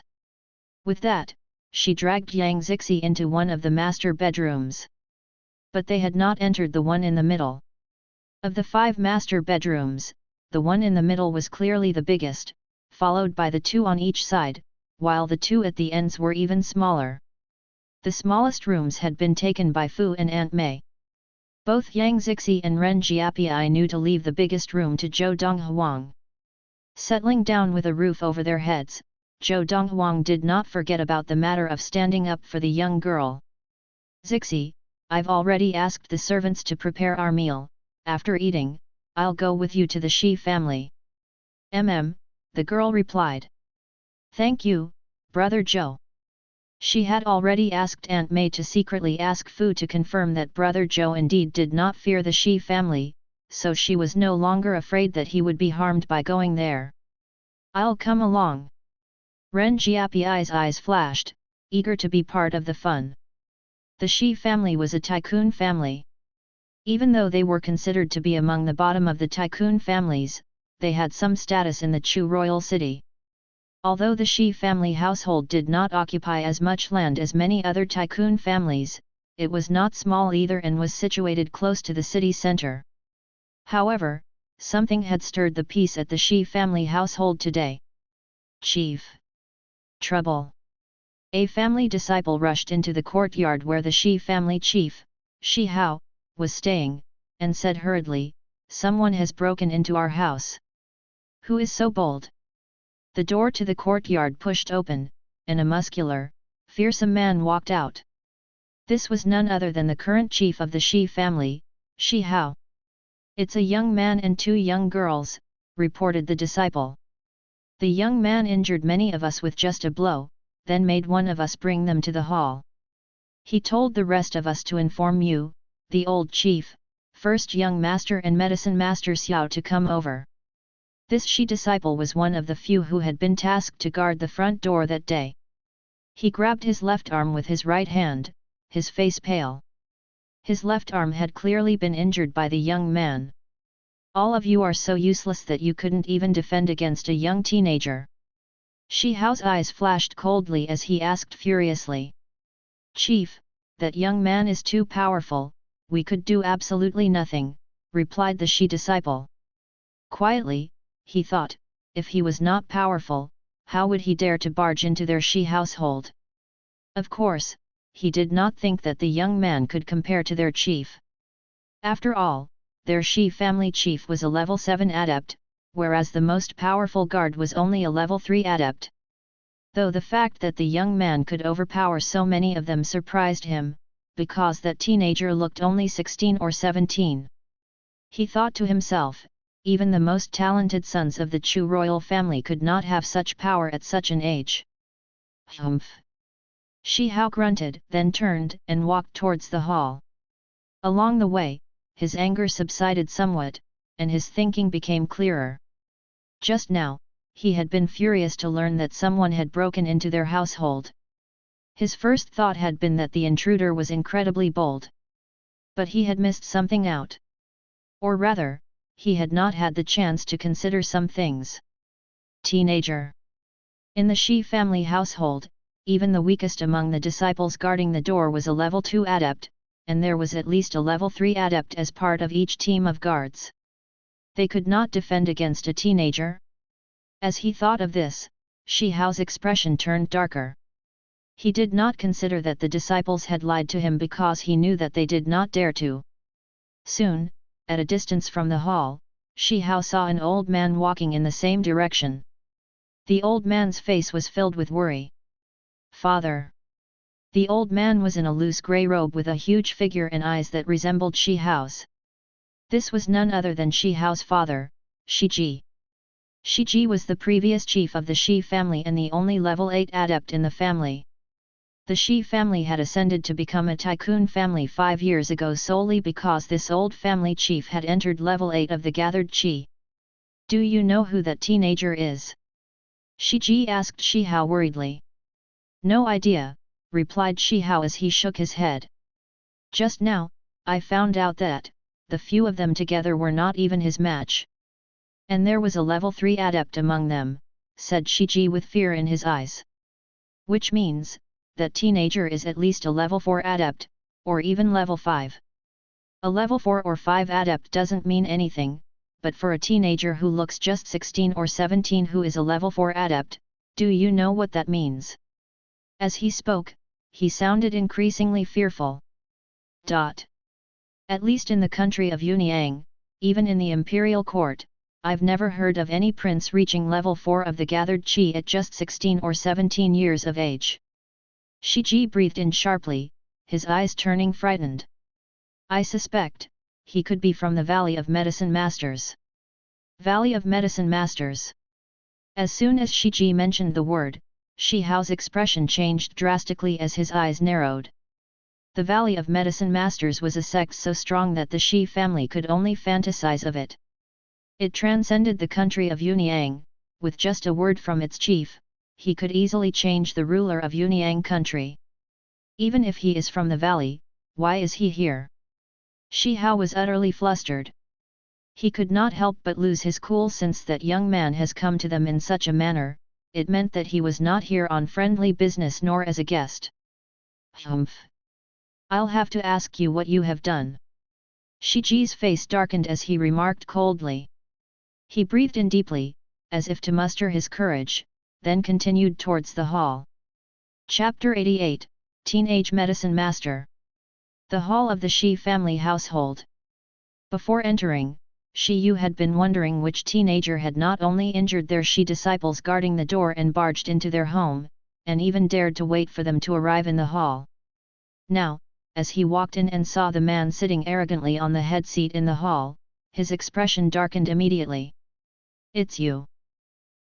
With that, she dragged Yang Zixi into one of the master bedrooms. But they had not entered the one in the middle. Of the 5 master bedrooms, the one in the middle was clearly the biggest, followed by the 2 on each side, while the 2 at the ends were even smaller. The smallest rooms had been taken by Fu and Aunt Mei. Both Yang Zixi and Ren Jiapi knew to leave the biggest room to Zhou Donghuang. Settling down with a roof over their heads, Zhou Donghuang did not forget about the matter of standing up for the young girl. "Zixi, I've already asked the servants to prepare our meal. After eating, I'll go with you to the Shi family." The girl replied. "Thank you, Brother Zhou." She had already asked Aunt Mei to secretly ask Fu to confirm that Brother Zhou indeed did not fear the Shi family, so she was no longer afraid that he would be harmed by going there. "I'll come along." Ren Jiapi's eyes flashed, eager to be part of the fun. The Shi family was a tycoon family. Even though they were considered to be among the bottom of the tycoon families, they had some status in the Chu royal city. Although the Shi family household did not occupy as much land as many other tycoon families, it was not small either and was situated close to the city center. However, something had stirred the peace at the Shi family household today. "Chief! Trouble!" A family disciple rushed into the courtyard where the Shi family chief, Shi Hao, was staying, and said hurriedly, "Someone has broken into our house." "Who is so bold?" The door to the courtyard pushed open, and a muscular, fearsome man walked out. This was none other than the current chief of the Shi family, Shi Hao. "It's a young man and 2 young girls," reported the disciple. "The young man injured many of us with just a blow, then made one of us bring them to the hall. He told the rest of us to inform you, the old chief, first young master and medicine master Xiao to come over." This Shi disciple was one of the few who had been tasked to guard the front door that day. He grabbed his left arm with his right hand, his face pale. His left arm had clearly been injured by the young man. "All of you are so useless that you couldn't even defend against a young teenager. Shi Hao's eyes flashed coldly as he asked furiously. Chief, that young man is too powerful, we could do absolutely nothing, replied the Shi disciple. Quietly, he thought, if he was not powerful, how would he dare to barge into their Shi household? Of course, he did not think that the young man could compare to their chief. After all, their Shi family chief was a level 7 adept, whereas the most powerful guard was only a level 3 adept. Though the fact that the young man could overpower so many of them surprised him, because that teenager looked only 16 or 17. He thought to himself, even the most talented sons of the Chu royal family could not have such power at such an age. Humph! Shi Hao grunted, then turned and walked towards the hall. Along the way, his anger subsided somewhat, and his thinking became clearer. Just now, he had been furious to learn that someone had broken into their household. His first thought had been that the intruder was incredibly bold. But he had missed something out. Or rather, he had not had the chance to consider some things. Teenager. In the Shi family household, even the weakest among the disciples guarding the door was a level 2 adept, and there was at least a level 3 adept as part of each team of guards. They could not defend against a teenager? As he thought of this, Shi Hao's expression turned darker. He did not consider that the disciples had lied to him because he knew that they did not dare to. Soon, at a distance from the hall, Shi Hao saw an old man walking in the same direction. The old man's face was filled with worry. Father! The old man was in a loose grey robe with a huge figure and eyes that resembled Shi Hao's. This was none other than Shi Hao's father, Shi Ji. Shi Ji was the previous chief of the Shi family and the only level 8 adept in the family. The Shi family had ascended to become a tycoon family 5 years ago solely because this old family chief had entered level 8 of the gathered Qi. Do you know who that teenager is? Shi Ji asked Shi Hao worriedly. No idea, replied Shi Hao as he shook his head. Just now, I found out that, the few of them together were not even his match. And there was a level 3 adept among them, said Shi Ji with fear in his eyes. Which means, that teenager is at least a level 4 adept, or even level 5. A level 4 or 5 adept doesn't mean anything, but for a teenager who looks just 16 or 17 who is a level 4 adept, do you know what that means? As he spoke, he sounded increasingly fearful. At least in the country of Yunyang, even in the imperial court, I've never heard of any prince reaching level 4 of the gathered Qi at just 16 or 17 years of age. Shi Ji breathed in sharply, his eyes turning frightened. I suspect, he could be from the Valley of Medicine Masters. Valley of Medicine Masters. As soon as Shi Ji mentioned the word, Shi Hao's expression changed drastically as his eyes narrowed. The Valley of Medicine Masters was a sect so strong that the Shi family could only fantasize of it. It transcended the country of Yunyang. With just a word from its chief, he could easily change the ruler of Yunyang country. Even if he is from the valley, why is he here? Shi Hao was utterly flustered. He could not help but lose his cool since that young man has come to them in such a manner. It meant that he was not here on friendly business nor as a guest. Humph! I'll have to ask you what you have done. Shi Ji's face darkened as he remarked coldly. He breathed in deeply, as if to muster his courage, then continued towards the hall. Chapter 88, Teenage Medicine Master. The hall of the Shi family household. Before entering, Shi Yu had been wondering which teenager had not only injured their Shi disciples guarding the door and barged into their home, and even dared to wait for them to arrive in the hall. Now, as he walked in and saw the man sitting arrogantly on the head seat in the hall, his expression darkened immediately. It's you.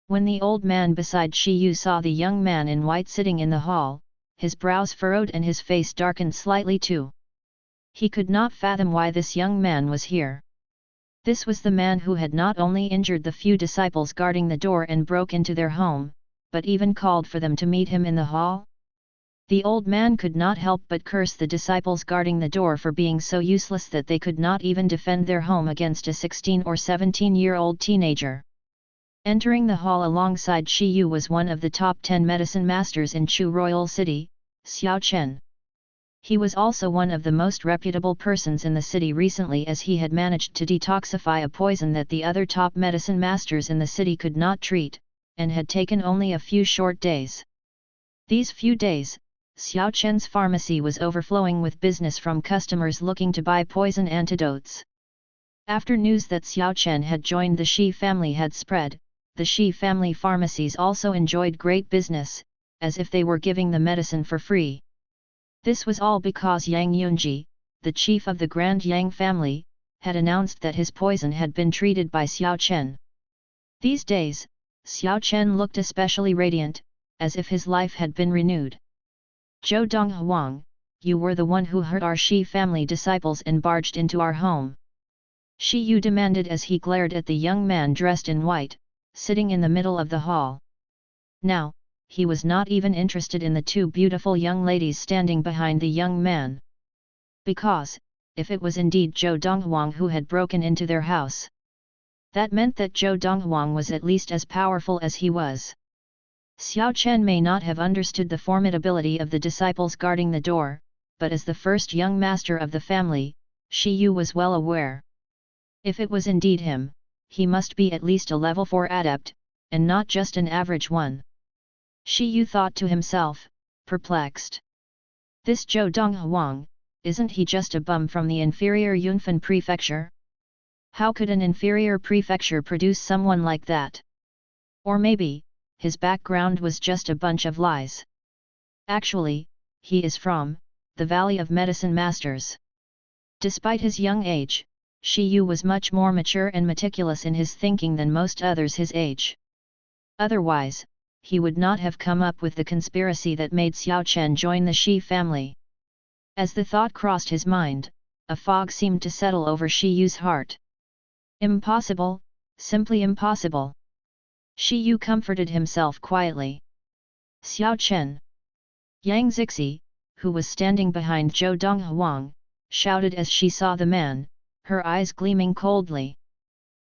When the old man beside Shi Yu saw the young man in white sitting in the hall, his brows furrowed and his face darkened slightly too. He could not fathom why this young man was here. This was the man who had not only injured the few disciples guarding the door and broke into their home, but even called for them to meet him in the hall? The old man could not help but curse the disciples guarding the door for being so useless that they could not even defend their home against a 16 or 17-year-old teenager. Entering the hall alongside Shi Yu was one of the top 10 medicine masters in Chu Royal City, Xiao Chen. He was also one of the most reputable persons in the city recently, as he had managed to detoxify a poison that the other top medicine masters in the city could not treat, and had taken only a few short days. These few days, Xiao Chen's pharmacy was overflowing with business from customers looking to buy poison antidotes. After news that Xiao Chen had joined the Shi family had spread, the Shi family pharmacies also enjoyed great business, as if they were giving the medicine for free. This was all because Yang Yunji, the chief of the Grand Yang family, had announced that his poison had been treated by Xiao Chen. These days, Xiao Chen looked especially radiant, as if his life had been renewed. "Zhou Donghuang, you were the one who hurt our Shi family disciples and barged into our home," Shi Yu demanded as he glared at the young man dressed in white, sitting in the middle of the hall. Now, he was not even interested in the two beautiful young ladies standing behind the young man. Because, if it was indeed Zhou Donghuang who had broken into their house, that meant that Zhou Donghuang was at least as powerful as he was. Xiao Chen may not have understood the formidability of the disciples guarding the door, but as the first young master of the family, Shi Yu was well aware. If it was indeed him, he must be at least a level 4 adept, and not just an average one. Shi Yu thought to himself, perplexed. This Zhou Donghuang, isn't he just a bum from the inferior Yunfan prefecture? How could an inferior prefecture produce someone like that? Or maybe, his background was just a bunch of lies. Actually, he is from the Valley of Medicine Masters. Despite his young age, Shi Yu was much more mature and meticulous in his thinking than most others his age. Otherwise, he would not have come up with the conspiracy that made Xiao Chen join the Shi family. As the thought crossed his mind, a fog seemed to settle over Shi Yu's heart. Impossible, simply impossible. Shi Yu comforted himself quietly. Xiao Chen. Yang Zixi, who was standing behind Zhou Donghuang, shouted as she saw the man, her eyes gleaming coldly.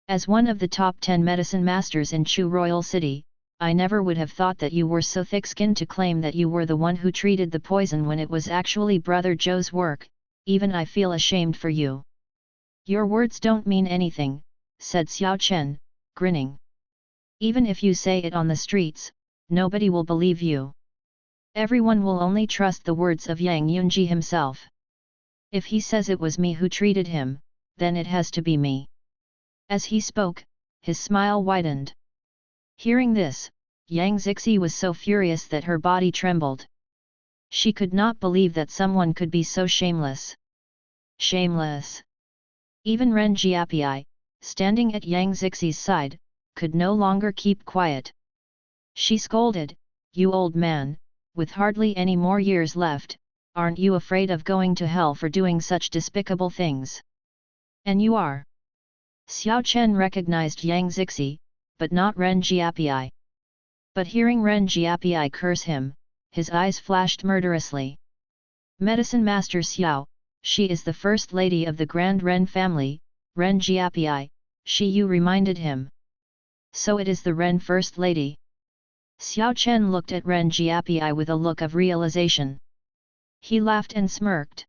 As one of the top 10 medicine masters in Chu Royal City, I never would have thought that you were so thick-skinned to claim that you were the one who treated the poison when it was actually Brother Zhou's work. Even I feel ashamed for you. Your words don't mean anything, said Xiao Chen, grinning. Even if you say it on the streets, nobody will believe you. Everyone will only trust the words of Yang Yunji himself. If he says it was me who treated him, then it has to be me. As he spoke, his smile widened. Hearing this, Yang Zixi was so furious that her body trembled. She could not believe that someone could be so shameless. Shameless! Even Ren Jiapiai, standing at Yang Zixi's side, could no longer keep quiet. She scolded, "You old man, with hardly any more years left, aren't you afraid of going to hell for doing such despicable things? And you are." Xiao Chen recognized Yang Zixi, but not Ren Jiapiai. But hearing Ren Jiapiai curse him, his eyes flashed murderously. Medicine Master Xiao, she is the first lady of the Grand Ren family, Ren Jiapiai, Shi Yu reminded him. So it is the Ren First Lady. Xiao Chen looked at Ren Jiapiai with a look of realization. He laughed and smirked.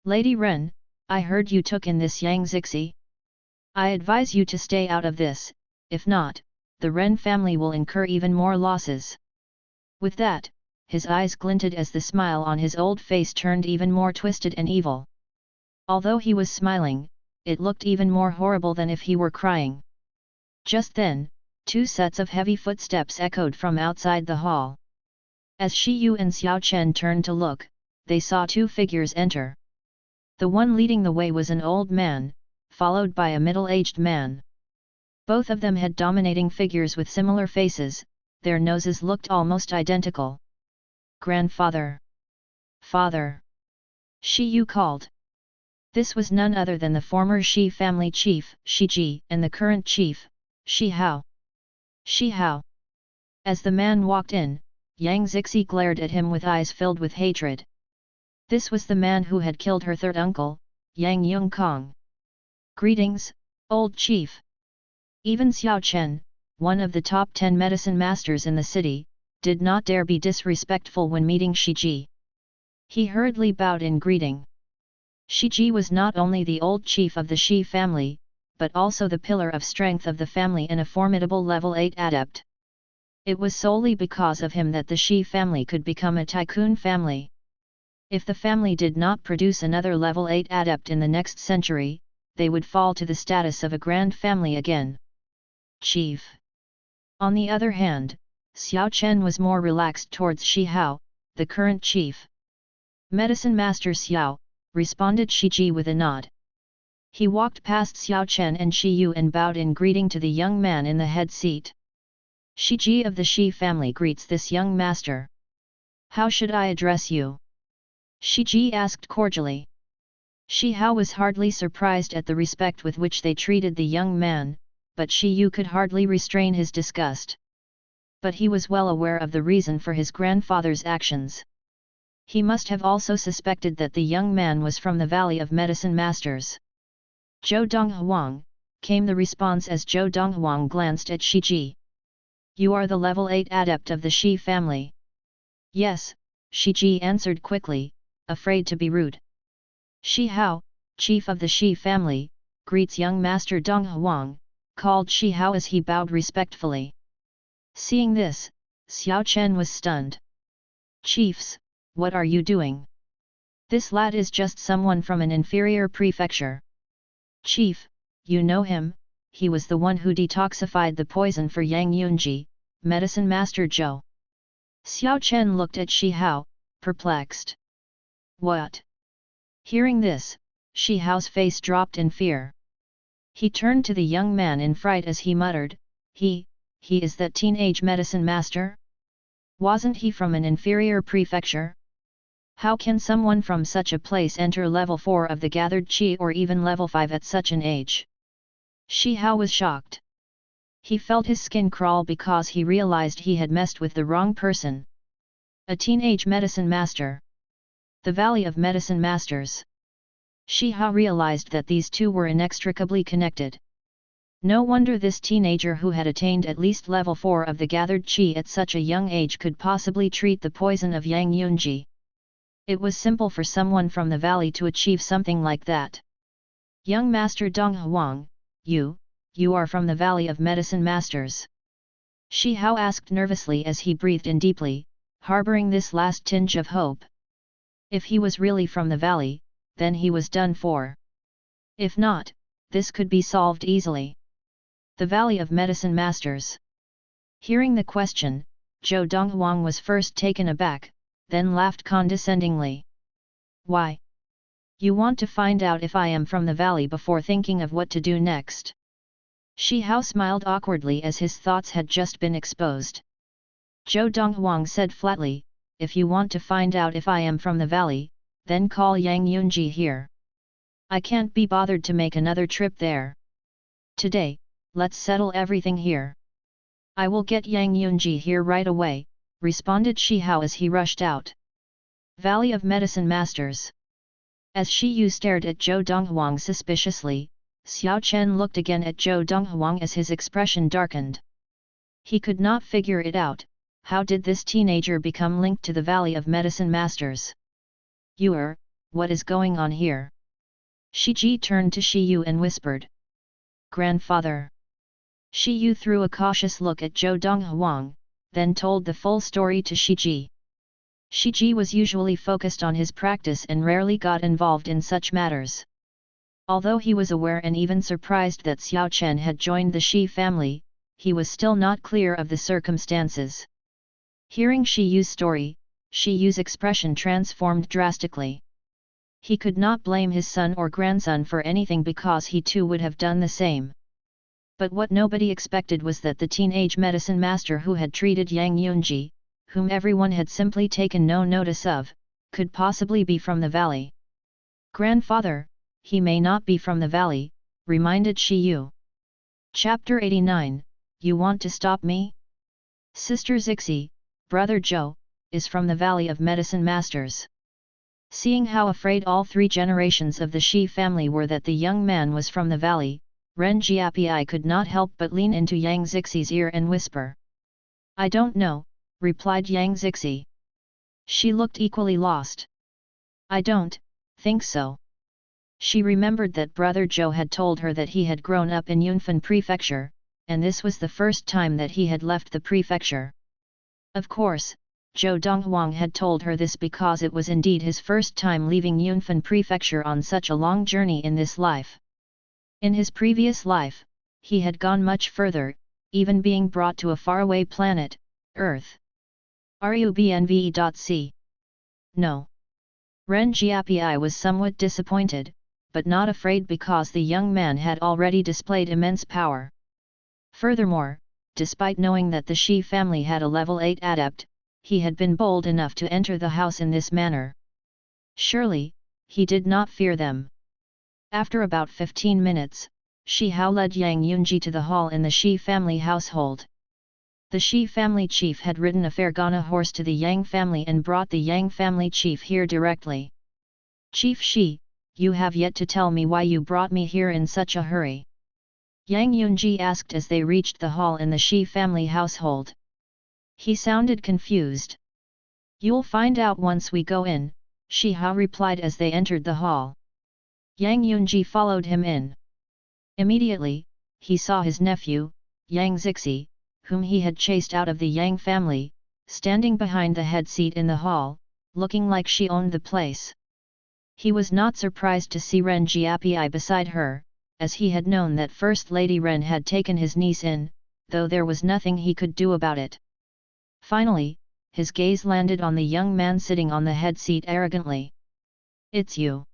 Lady Ren, I heard you took in this Yang Zixi. I advise you to stay out of this. If not, the Ren family will incur even more losses. With that, his eyes glinted as the smile on his old face turned even more twisted and evil. Although he was smiling, it looked even more horrible than if he were crying. Just then, 2 sets of heavy footsteps echoed from outside the hall. As Shi Yu and Xiao Chen turned to look, they saw 2 figures enter. The one leading the way was an old man, followed by a middle-aged man. Both of them had dominating figures with similar faces, their noses looked almost identical. Grandfather! Father! Shi Yu called. This was none other than the former Shi family chief, Shi Ji, and the current chief, Shi Hao. Shi Hao! As the man walked in, Yang Zixi glared at him with eyes filled with hatred. This was the man who had killed her third uncle, Yang Yongkong. Greetings, old chief! Even Xiao Chen, one of the top 10 medicine masters in the city, did not dare be disrespectful when meeting Shiji. He hurriedly bowed in greeting. Shiji was not only the old chief of the Shi family, but also the pillar of strength of the family and a formidable level 8 adept. It was solely because of him that the Shi family could become a tycoon family. If the family did not produce another level 8 adept in the next century, they would fall to the status of a grand family again. Chief. On the other hand, Xiao Chen was more relaxed towards Shi Hao, the current chief. Medicine Master Xiao, responded Shiji with a nod. He walked past Xiao Chen and Shi Yu and bowed in greeting to the young man in the head seat. Shiji of the Shi family greets this young master. How should I address you? Shiji asked cordially. Shi Hao was hardly surprised at the respect with which they treated the young man, but Shi Yu could hardly restrain his disgust. But he was well aware of the reason for his grandfather's actions. He must have also suspected that the young man was from the Valley of Medicine Masters. Zhou Donghuang, came the response as Zhou Donghuang glanced at Shiji. You are the level 8 adept of the Shi family. Yes, Shiji answered quickly, afraid to be rude. Shi Hao, chief of the Shi family, greets young master Donghuang, called Shi Hao as he bowed respectfully. Seeing this, Xiao Chen was stunned. Chiefs, what are you doing? This lad is just someone from an inferior prefecture. Chief, you know him, he was the one who detoxified the poison for Yang Yunji, medicine master Zhou. Xiao Chen looked at Shi Hao, perplexed. What? Hearing this, Shi Hao's face dropped in fear. He turned to the young man in fright as he muttered, He is that teenage medicine master? Wasn't he from an inferior prefecture? How can someone from such a place enter level 4 of the gathered qi or even level 5 at such an age? Shi Hao was shocked. He felt his skin crawl because he realized he had messed with the wrong person. A teenage medicine master. The Valley of Medicine Masters. Shi Hao realized that these two were inextricably connected. No wonder this teenager who had attained at least level 4 of the gathered qi at such a young age could possibly treat the poison of Yang Yunji. It was simple for someone from the valley to achieve something like that. Young Master Donghuang, you are from the Valley of Medicine Masters? Shi Hao asked nervously as he breathed in deeply, harboring this last tinge of hope. If he was really from the valley, then he was done for. If not, this could be solved easily. The Valley of Medicine Masters. Hearing the question, Zhou Donghuang was first taken aback, then laughed condescendingly. Why? You want to find out if I am from the valley before thinking of what to do next? Shi Hao smiled awkwardly as his thoughts had just been exposed. Zhou Donghuang said flatly, if you want to find out if I am from the valley, then call Yang Yunji here. I can't be bothered to make another trip there. Today, let's settle everything here. I will get Yang Yunji here right away, responded Shi Hao as he rushed out. Valley of Medicine Masters. As Shi Yu stared at Zhou Donghuang suspiciously, Xiao Chen looked again at Zhou Donghuang as his expression darkened. He could not figure it out, how did this teenager become linked to the Valley of Medicine Masters? What is going on here? Shiji turned to Shi Yu and whispered. Grandfather. Shi Yu threw a cautious look at Zhou Donghuang, then told the full story to Shiji. Shiji was usually focused on his practice and rarely got involved in such matters. Although he was aware and even surprised that Xiao Chen had joined the Shi family, he was still not clear of the circumstances. Hearing Shi Yu's story, Shi Yu's expression transformed drastically. He could not blame his son or grandson for anything because he too would have done the same. But what nobody expected was that the teenage medicine master who had treated Yang Yunji, whom everyone had simply taken no notice of, could possibly be from the valley. Grandfather, he may not be from the valley, reminded Shi Yu. Chapter 89, You want to stop me? Sister Zixi, Brother Zhou, is from the Valley of Medicine Masters. Seeing how afraid all 3 generations of the Shi family were that the young man was from the valley, Ren Jiapi could not help but lean into Yang Zixi's ear and whisper. I don't know, replied Yang Zixi. She looked equally lost. I don't think so. She remembered that brother Zhou had told her that he had grown up in Yunfan Prefecture, and this was the first time that he had left the prefecture. Of course, Zhou Donghuang had told her this because it was indeed his first time leaving Yunfan Prefecture on such a long journey in this life. In his previous life, he had gone much further, even being brought to a faraway planet, Earth. Rubnve.c. No. Ren Jiapi was somewhat disappointed, but not afraid because the young man had already displayed immense power. Furthermore, despite knowing that the Shi family had a level 8 adept, he had been bold enough to enter the house in this manner. Surely, he did not fear them. After about 15 minutes, Shi Hao led Yang Yunji to the hall in the Shi family household. The Shi family chief had ridden a Fergana horse to the Yang family and brought the Yang family chief here directly. Chief Shi, you have yet to tell me why you brought me here in such a hurry. Yang Yunji asked as they reached the hall in the Shi family household. He sounded confused. You'll find out once we go in, Shi Hao replied as they entered the hall. Yang Yunji followed him in. Immediately, he saw his nephew, Yang Zixi, whom he had chased out of the Yang family, standing behind the head seat in the hall, looking like she owned the place. He was not surprised to see Ren Jiapi beside her, as he had known that First Lady Ren had taken his niece in, though there was nothing he could do about it. Finally, his gaze landed on the young man sitting on the head seat arrogantly. It's you.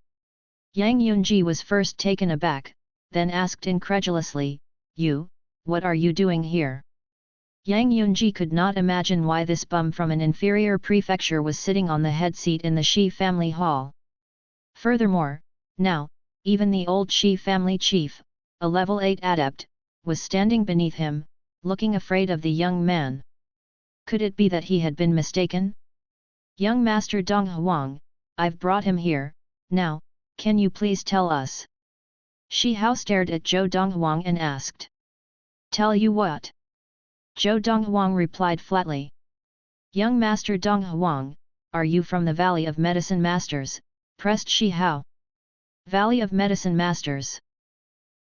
Yang Yunji was first taken aback, then asked incredulously, You, what are you doing here? Yang Yunji could not imagine why this bum from an inferior prefecture was sitting on the head seat in the Shi family hall. Furthermore, now, even the old Shi family chief, a level 8 adept, was standing beneath him, looking afraid of the young man. Could it be that he had been mistaken? Young Master Donghuang, I've brought him here, now, can you please tell us? Shi Hao stared at Zhou Donghuang and asked. Tell you what? Zhou Donghuang replied flatly. Young Master Donghuang, are you from the Valley of Medicine Masters? Pressed Shi Hao. Valley of Medicine Masters.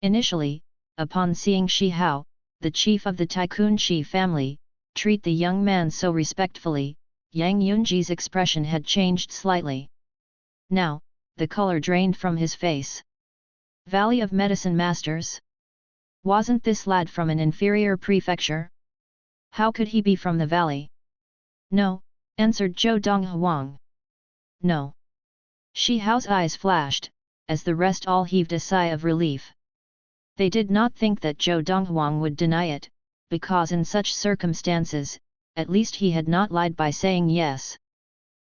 Initially, upon seeing Shi Hao, the chief of the Tycoon Shi family, treat the young man so respectfully, Yang Yunji's expression had changed slightly. Now, the color drained from his face. Valley of Medicine Masters? Wasn't this lad from an inferior prefecture? How could he be from the valley? No, answered Zhou Donghuang. No. Shi Hao's eyes flashed, as the rest all heaved a sigh of relief. They did not think that Zhou Donghuang would deny it, because in such circumstances, at least he had not lied by saying yes.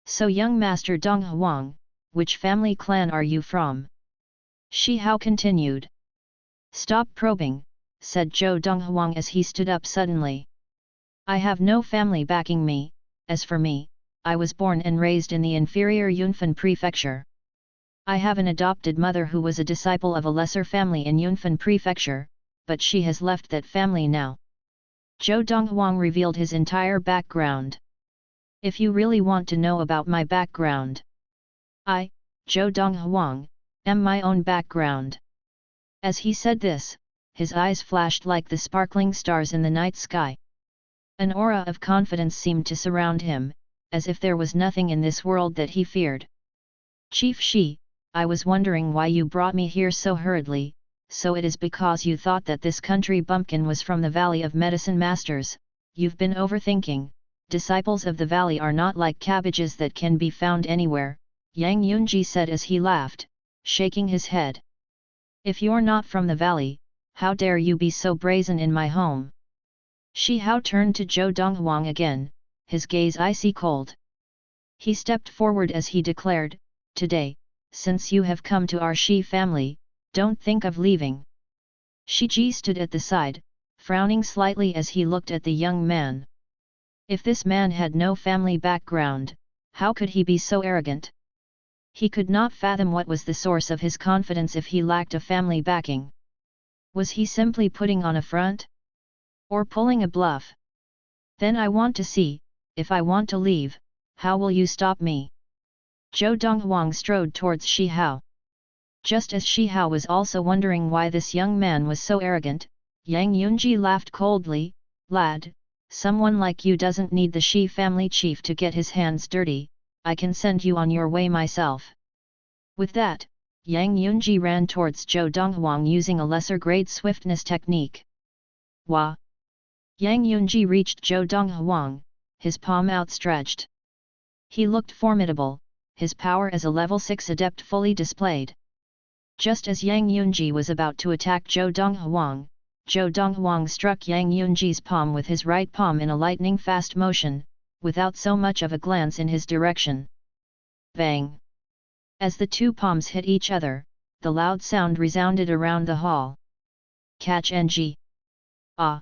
So young Master Donghuang, which family clan are you from? Shi Hao continued. Stop probing, said Zhou Donghuang as he stood up suddenly. I have no family backing me, as for me, I was born and raised in the inferior Yunfan prefecture. I have an adopted mother who was a disciple of a lesser family in Yunfan prefecture, but she has left that family now. Zhou Donghuang revealed his entire background. If you really want to know about my background, I, Zhou Donghuang, am my own background. As he said this, his eyes flashed like the sparkling stars in the night sky. An aura of confidence seemed to surround him, as if there was nothing in this world that he feared. Chief Shi, I was wondering why you brought me here so hurriedly, so it is because you thought that this country bumpkin was from the Valley of Medicine Masters. You've been overthinking. Disciples of the valley are not like cabbages that can be found anywhere, Yang Yunji said as he laughed, shaking his head. If you're not from the valley, how dare you be so brazen in my home? Shi Hao turned to Zhou Donghuang again, his gaze icy cold. He stepped forward as he declared, Today, since you have come to our Shi family, don't think of leaving. Shi Ji stood at the side, frowning slightly as he looked at the young man. If this man had no family background, how could he be so arrogant? He could not fathom what was the source of his confidence if he lacked a family backing. Was he simply putting on a front? Or pulling a bluff? Then I want to see, if I want to leave, how will you stop me? Zhou Donghuang strode towards Shi Hao. Just as Shi Hao was also wondering why this young man was so arrogant, Yang Yunji laughed coldly, "Lad, someone like you doesn't need the Shi family chief to get his hands dirty, I can send you on your way myself." With that, Yang Yunji ran towards Zhou Donghuang using a lesser-grade swiftness technique. Wah! Yang Yunji reached Zhou Donghuang, his palm outstretched. He looked formidable, his power as a level 6 adept fully displayed. Just as Yang Yunji was about to attack Zhou Donghuang struck Yang Yunji's palm with his right palm in a lightning-fast motion, without so much of a glance in his direction. Bang! As the two palms hit each other, the loud sound resounded around the hall. Catch NG! Ah!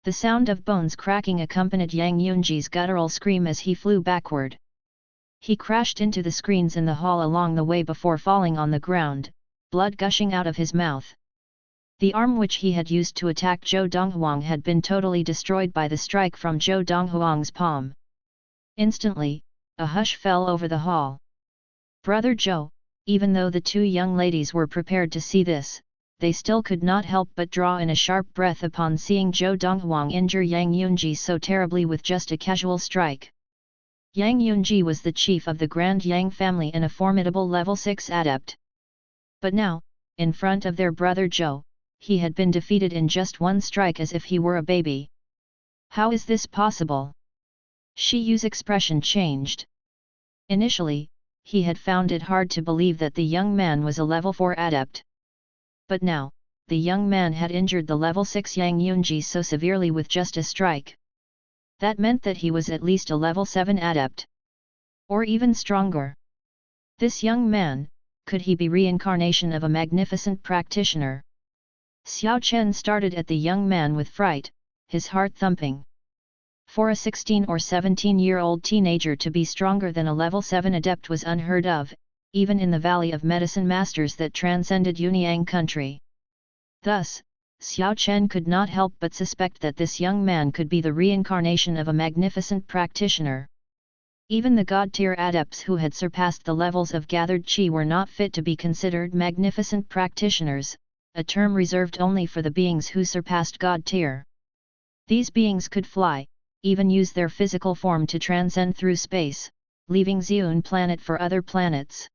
The sound of bones cracking accompanied Yang Yunji's guttural scream as he flew backward. He crashed into the screens in the hall along the way before falling on the ground, blood gushing out of his mouth. The arm which he had used to attack Zhou Donghuang had been totally destroyed by the strike from Zhou Donghuang's palm. Instantly, a hush fell over the hall. Brother Zhou, even though the two young ladies were prepared to see this, they still could not help but draw in a sharp breath upon seeing Zhou Donghuang injure Yang Yunji so terribly with just a casual strike. Yang Yunji was the chief of the Grand Yang family and a formidable level 6 adept. But now, in front of their brother Zhou, he had been defeated in just one strike as if he were a baby. How is this possible? Shi Yu's expression changed. Initially, he had found it hard to believe that the young man was a level 4 adept. But now, the young man had injured the level 6 Yang Yunji so severely with just a strike. That meant that he was at least a level 7 adept. Or even stronger. This young man, could he be reincarnation of a magnificent practitioner? Xiao Chen started at the young man with fright, his heart thumping. For a 16 or 17-year-old teenager to be stronger than a level 7 adept was unheard of, even in the Valley of Medicine Masters that transcended Yunyang country. Thus, Xiao Chen could not help but suspect that this young man could be the reincarnation of a magnificent practitioner. Even the god-tier adepts who had surpassed the levels of gathered qi were not fit to be considered magnificent practitioners, a term reserved only for the beings who surpassed god-tier. These beings could fly, even use their physical form to transcend through space, leaving Xiun planet for other planets.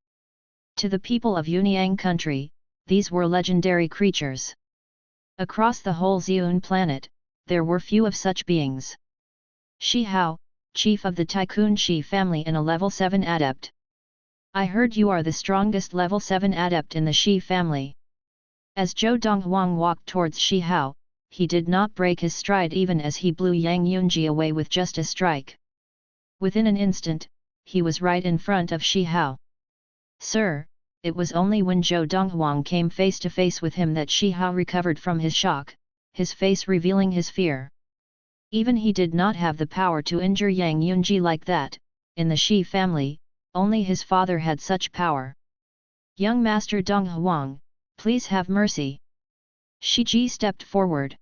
To the people of Yunyang country, these were legendary creatures. Across the whole Xiun planet, there were few of such beings. Shi Hao, chief of the Tycoon Shi family and a level 7 adept. I heard you are the strongest level 7 adept in the Shi family. As Zhou Donghuang walked towards Shi Hao, he did not break his stride even as he blew Yang Yunji away with just a strike. Within an instant, he was right in front of Shi Hao. Sir, it was only when Zhou Donghuang came face to face with him that Shi Hao recovered from his shock, his face revealing his fear. Even he did not have the power to injure Yang Yunji like that. In the Shi family, only his father had such power. Young Master Donghuang, please have mercy. Shi Ji stepped forward.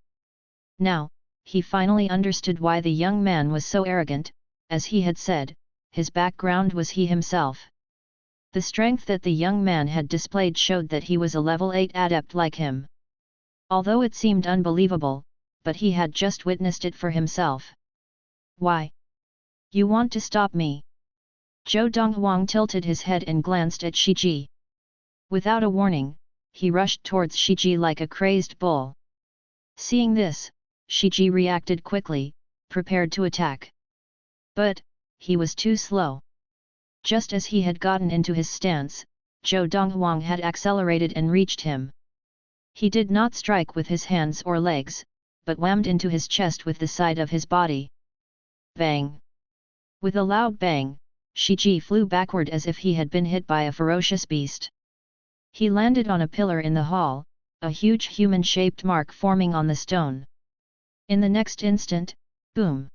Now, he finally understood why the young man was so arrogant. As he had said, his background was he himself. The strength that the young man had displayed showed that he was a level 8 adept like him. Although it seemed unbelievable, but he had just witnessed it for himself. Why? You want to stop me? Zhou Donghuang tilted his head and glanced at Shi Ji. Without a warning, he rushed towards Shi Ji like a crazed bull. Seeing this, Shi Ji reacted quickly, prepared to attack. But, he was too slow. Just as he had gotten into his stance, Zhou Donghuang had accelerated and reached him. He did not strike with his hands or legs, but whammed into his chest with the side of his body. Bang! With a loud bang, Shi Ji flew backward as if he had been hit by a ferocious beast. He landed on a pillar in the hall, a huge human-shaped mark forming on the stone. In the next instant, boom!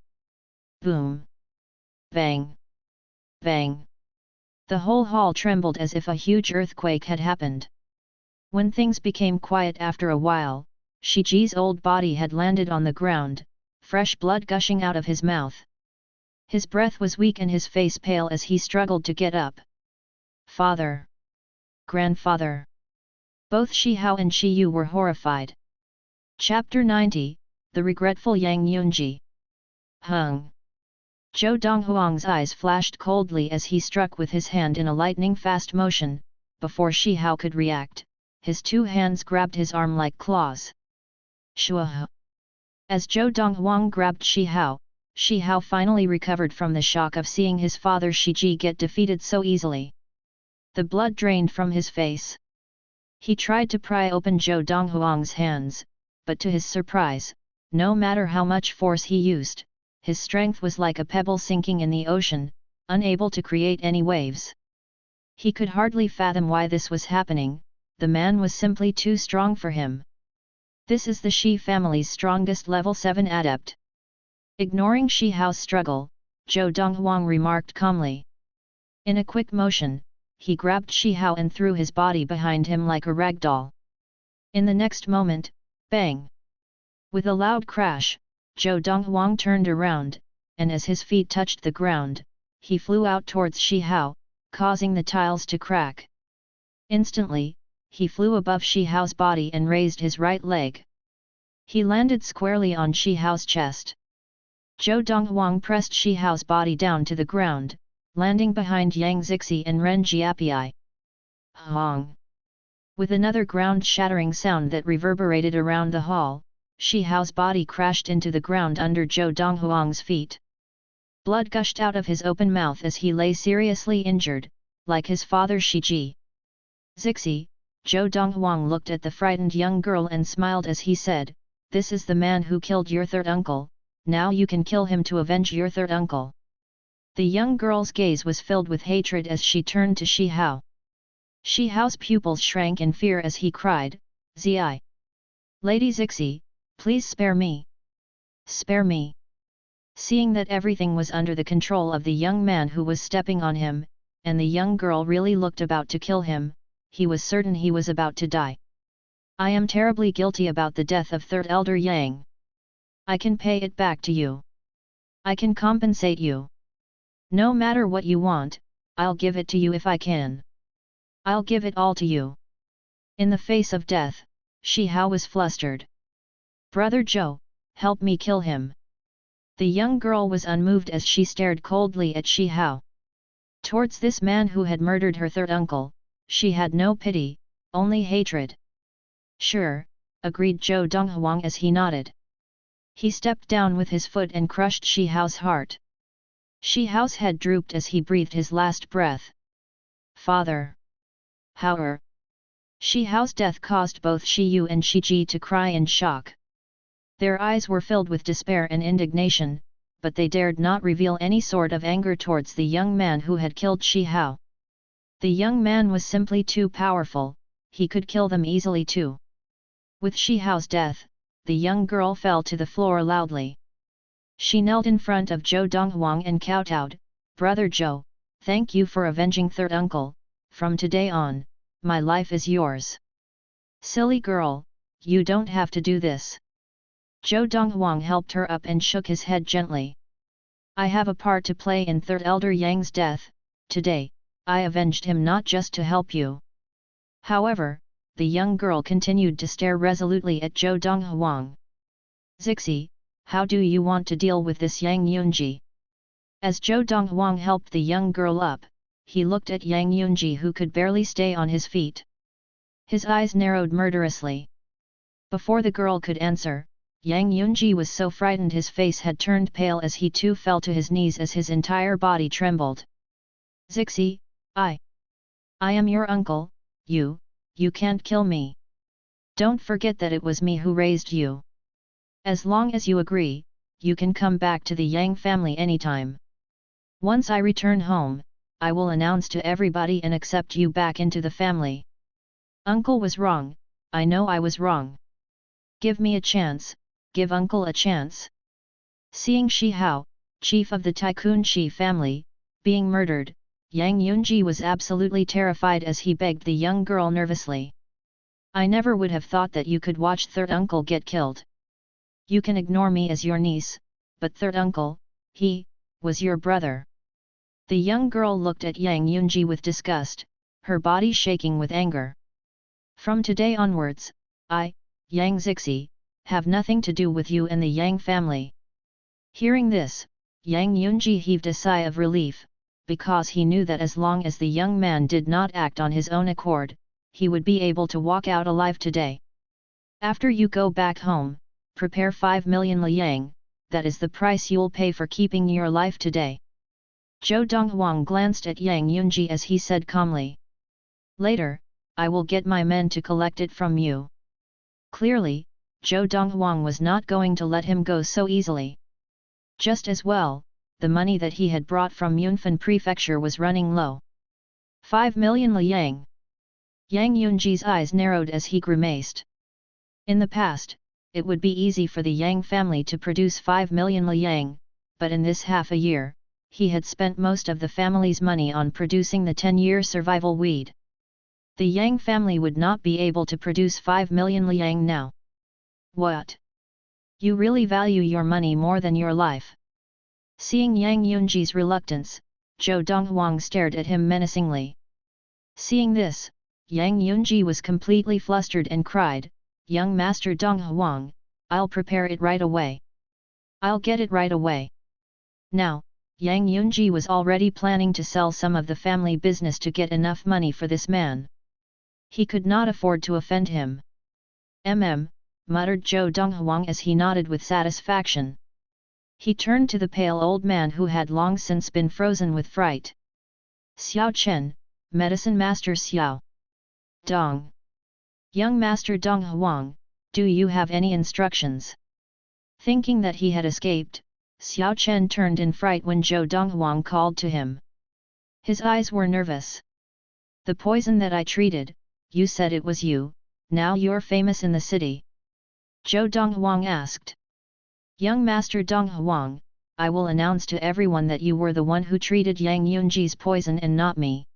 Boom! Bang! Bang! The whole hall trembled as if a huge earthquake had happened. When things became quiet after a while, Shiji's old body had landed on the ground, fresh blood gushing out of his mouth. His breath was weak and his face pale as he struggled to get up. Father! Grandfather! Both Shi Hao and Shi Yu were horrified. Chapter 90, The Regretful Yang Yunji. Hung! Zhou Donghuang's eyes flashed coldly as he struck with his hand in a lightning-fast motion. Before Shi Hao could react, his two hands grabbed his arm like claws. Shua! As Zhou Donghuang grabbed Shi Hao finally recovered from the shock of seeing his father Shiji get defeated so easily. The blood drained from his face. He tried to pry open Zhou Donghuang's hands, but to his surprise, no matter how much force he used, his strength was like a pebble sinking in the ocean, unable to create any waves. He could hardly fathom why this was happening. The man was simply too strong for him. This is the Shi family's strongest level 7 adept. Ignoring Shi Hao's struggle, Zhou Donghuang remarked calmly. In a quick motion, he grabbed Shi Hao and threw his body behind him like a rag doll. In the next moment, bang! With a loud crash, Zhou Donghuang turned around, and as his feet touched the ground, he flew out towards Shi Hao, causing the tiles to crack. Instantly, he flew above Shi Hao's body and raised his right leg. He landed squarely on Shi Hao's chest. Zhou Donghuang pressed Shi Hao's body down to the ground, landing behind Yang Zixi and Ren Jiapiai. Hong! With another ground-shattering sound that reverberated around the hall, Shi Hao's body crashed into the ground under Zhou Donghuang's feet. Blood gushed out of his open mouth as he lay seriously injured, like his father Shiji. Zixi, Zhou Donghuang looked at the frightened young girl and smiled as he said, "This is the man who killed your third uncle, now you can kill him to avenge your third uncle." The young girl's gaze was filled with hatred as she turned to Shi Hao. Shi Hao's pupils shrank in fear as he cried, "Zi! Lady Zixi, please spare me! Spare me!" Seeing that everything was under the control of the young man who was stepping on him, and the young girl really looked about to kill him, he was certain he was about to die. "I am terribly guilty about the death of third elder Yang. I can pay it back to you. I can compensate you. No matter what you want, I'll give it to you if I can. I'll give it all to you." In the face of death, Shi Hao was flustered. "Brother Zhou, help me kill him." The young girl was unmoved as she stared coldly at Shi Hao. Towards this man who had murdered her third uncle, she had no pity, only hatred. "Sure," agreed Zhou Donghuang as he nodded. He stepped down with his foot and crushed Shi Hao's heart. Shi Hao's head drooped as he breathed his last breath. "Father! Hao!" Shi Hao's death caused both Shi Yu and Shi Ji to cry in shock. Their eyes were filled with despair and indignation, but they dared not reveal any sort of anger towards the young man who had killed Shi Hao. The young man was simply too powerful, he could kill them easily too. With Shi Hao's death, the young girl fell to the floor loudly. She knelt in front of Zhou Donghuang and kowtowed, "Brother Zhou, thank you for avenging third uncle, from today on, my life is yours." "Silly girl, you don't have to do this." Zhou Donghuang helped her up and shook his head gently. "I have a part to play in third elder Yang's death, today, I avenged him not just to help you." However, the young girl continued to stare resolutely at Zhou Donghuang. "Zixi, how do you want to deal with this Yang Yunji?" As Zhou Donghuang helped the young girl up, he looked at Yang Yunji who could barely stay on his feet. His eyes narrowed murderously. Before the girl could answer, Yang Yunji was so frightened his face had turned pale as he too fell to his knees as his entire body trembled. "Zixi, I am your uncle, you can't kill me. Don't forget that it was me who raised you. As long as you agree, you can come back to the Yang family anytime. Once I return home, I will announce to everybody and accept you back into the family. Uncle was wrong, I know I was wrong. Give me a chance, give uncle a chance." Seeing Shi Hao, chief of the Tycoon Shi family, being murdered, Yang Yunji was absolutely terrified as he begged the young girl nervously. I never would have thought that you could watch third uncle get killed. You can ignore me as your niece, but third uncle, he was your brother. The young girl looked at Yang Yunji with disgust, her body shaking with anger. From today onwards, I, Yang Zixi, have nothing to do with you and the Yang family. Hearing this, Yang Yunji heaved a sigh of relief, because he knew that as long as the young man did not act on his own accord, he would be able to walk out alive today. After you go back home, prepare 5 million liang, that is the price you'll pay for keeping your life today. Zhou Donghuang glanced at Yang Yunji as he said calmly. Later, I will get my men to collect it from you. Clearly, Zhou Donghuang was not going to let him go so easily. Just as well, the money that he had brought from Yunfan Prefecture was running low. 5 million liang. Yang Yunji's eyes narrowed as he grimaced. In the past, it would be easy for the Yang family to produce 5 million liang, but in this half a year, he had spent most of the family's money on producing the 10-year survival weed. The Yang family would not be able to produce 5 million liang now. What? You really value your money more than your life? Seeing Yang Yunji's reluctance, Zhou Donghuang stared at him menacingly. Seeing this, Yang Yunji was completely flustered and cried, "Young Master Donghuang, I'll prepare it right away. I'll get it right away." Now, Yang Yunji was already planning to sell some of the family business to get enough money for this man. He could not afford to offend him. Muttered Zhou Donghuang as he nodded with satisfaction. He turned to the pale old man who had long since been frozen with fright. "Xiao Chen, Medicine Master Xiao. Dong. Young Master Donghuang, do you have any instructions?" Thinking that he had escaped, Xiao Chen turned in fright when Zhou Donghuang called to him. His eyes were nervous. "The poison that I treated, you said it was you, now you're famous in the city?" Zhou Donghuang asked. "Young Master Donghuang, I will announce to everyone that you were the one who treated Yang Yunji's poison and not me."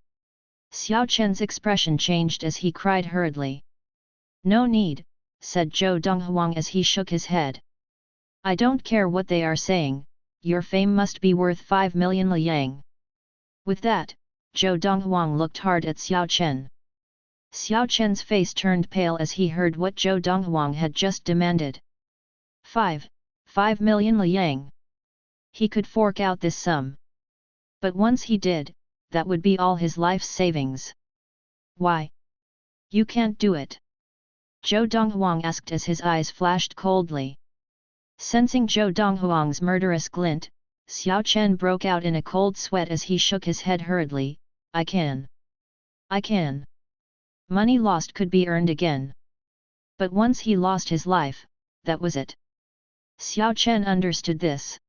Xiao Chen's expression changed as he cried hurriedly. "No need," said Zhou Donghuang as he shook his head. "I don't care what they are saying, your fame must be worth 5 million liang." With that, Zhou Donghuang looked hard at Xiao Chen. Xiao Chen's face turned pale as he heard what Zhou Donghuang had just demanded. 5 million liang. He could fork out this sum. But once he did, that would be all his life's savings. "Why? You can't do it?" Zhou Donghuang asked as his eyes flashed coldly. Sensing Zhou Donghuang's murderous glint, Xiao Chen broke out in a cold sweat as he shook his head hurriedly. I can. Money lost could be earned again. But once he lost his life, that was it. Xiao Chen understood this.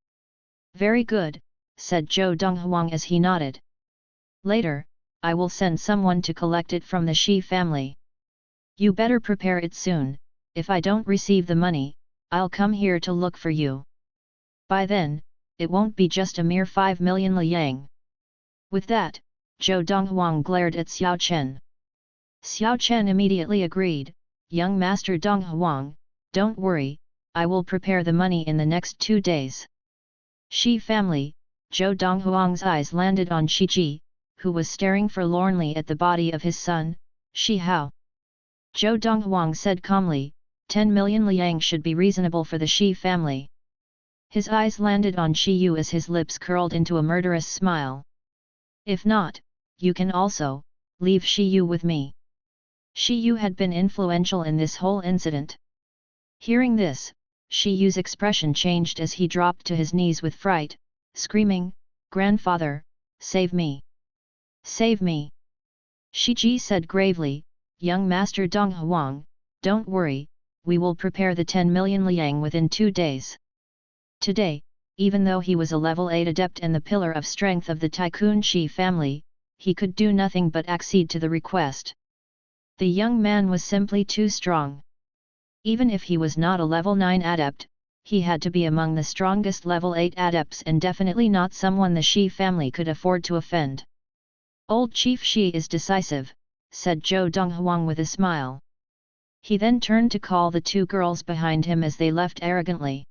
"Very good," said Zhou Donghuang as he nodded. "Later, I will send someone to collect it from the Shi family. You better prepare it soon, if I don't receive the money, I'll come here to look for you. By then, it won't be just a mere 5 million liang." With that, Zhou Donghuang glared at Xiao Chen. Xiao Chen immediately agreed, "Young Master Donghuang, don't worry, I will prepare the money in the next 2 days." Shi family, Zhou Donghuang's eyes landed on Shi Ji, who was staring forlornly at the body of his son, Shi Hao. Zhou Donghuang said calmly, 10 million liang should be reasonable for the Shi family. His eyes landed on Shi Yu as his lips curled into a murderous smile. "If not, you can also, leave Shi Yu with me." Shi Yu had been influential in this whole incident. Hearing this, Shi Yu's expression changed as he dropped to his knees with fright, screaming, "Grandfather, save me! Save me!" Shi Ji said gravely, "Young Master Donghuang, don't worry, we will prepare the 10 million liang within 2 days." Today, even though he was a level 8 adept and the pillar of strength of the Tycoon Shi family, he could do nothing but accede to the request. The young man was simply too strong. Even if he was not a level 9 adept, he had to be among the strongest level 8 adepts and definitely not someone the Shi family could afford to offend. "Old Chief Shi is decisive," said Zhou Donghuang with a smile. He then turned to call the two girls behind him as they left arrogantly.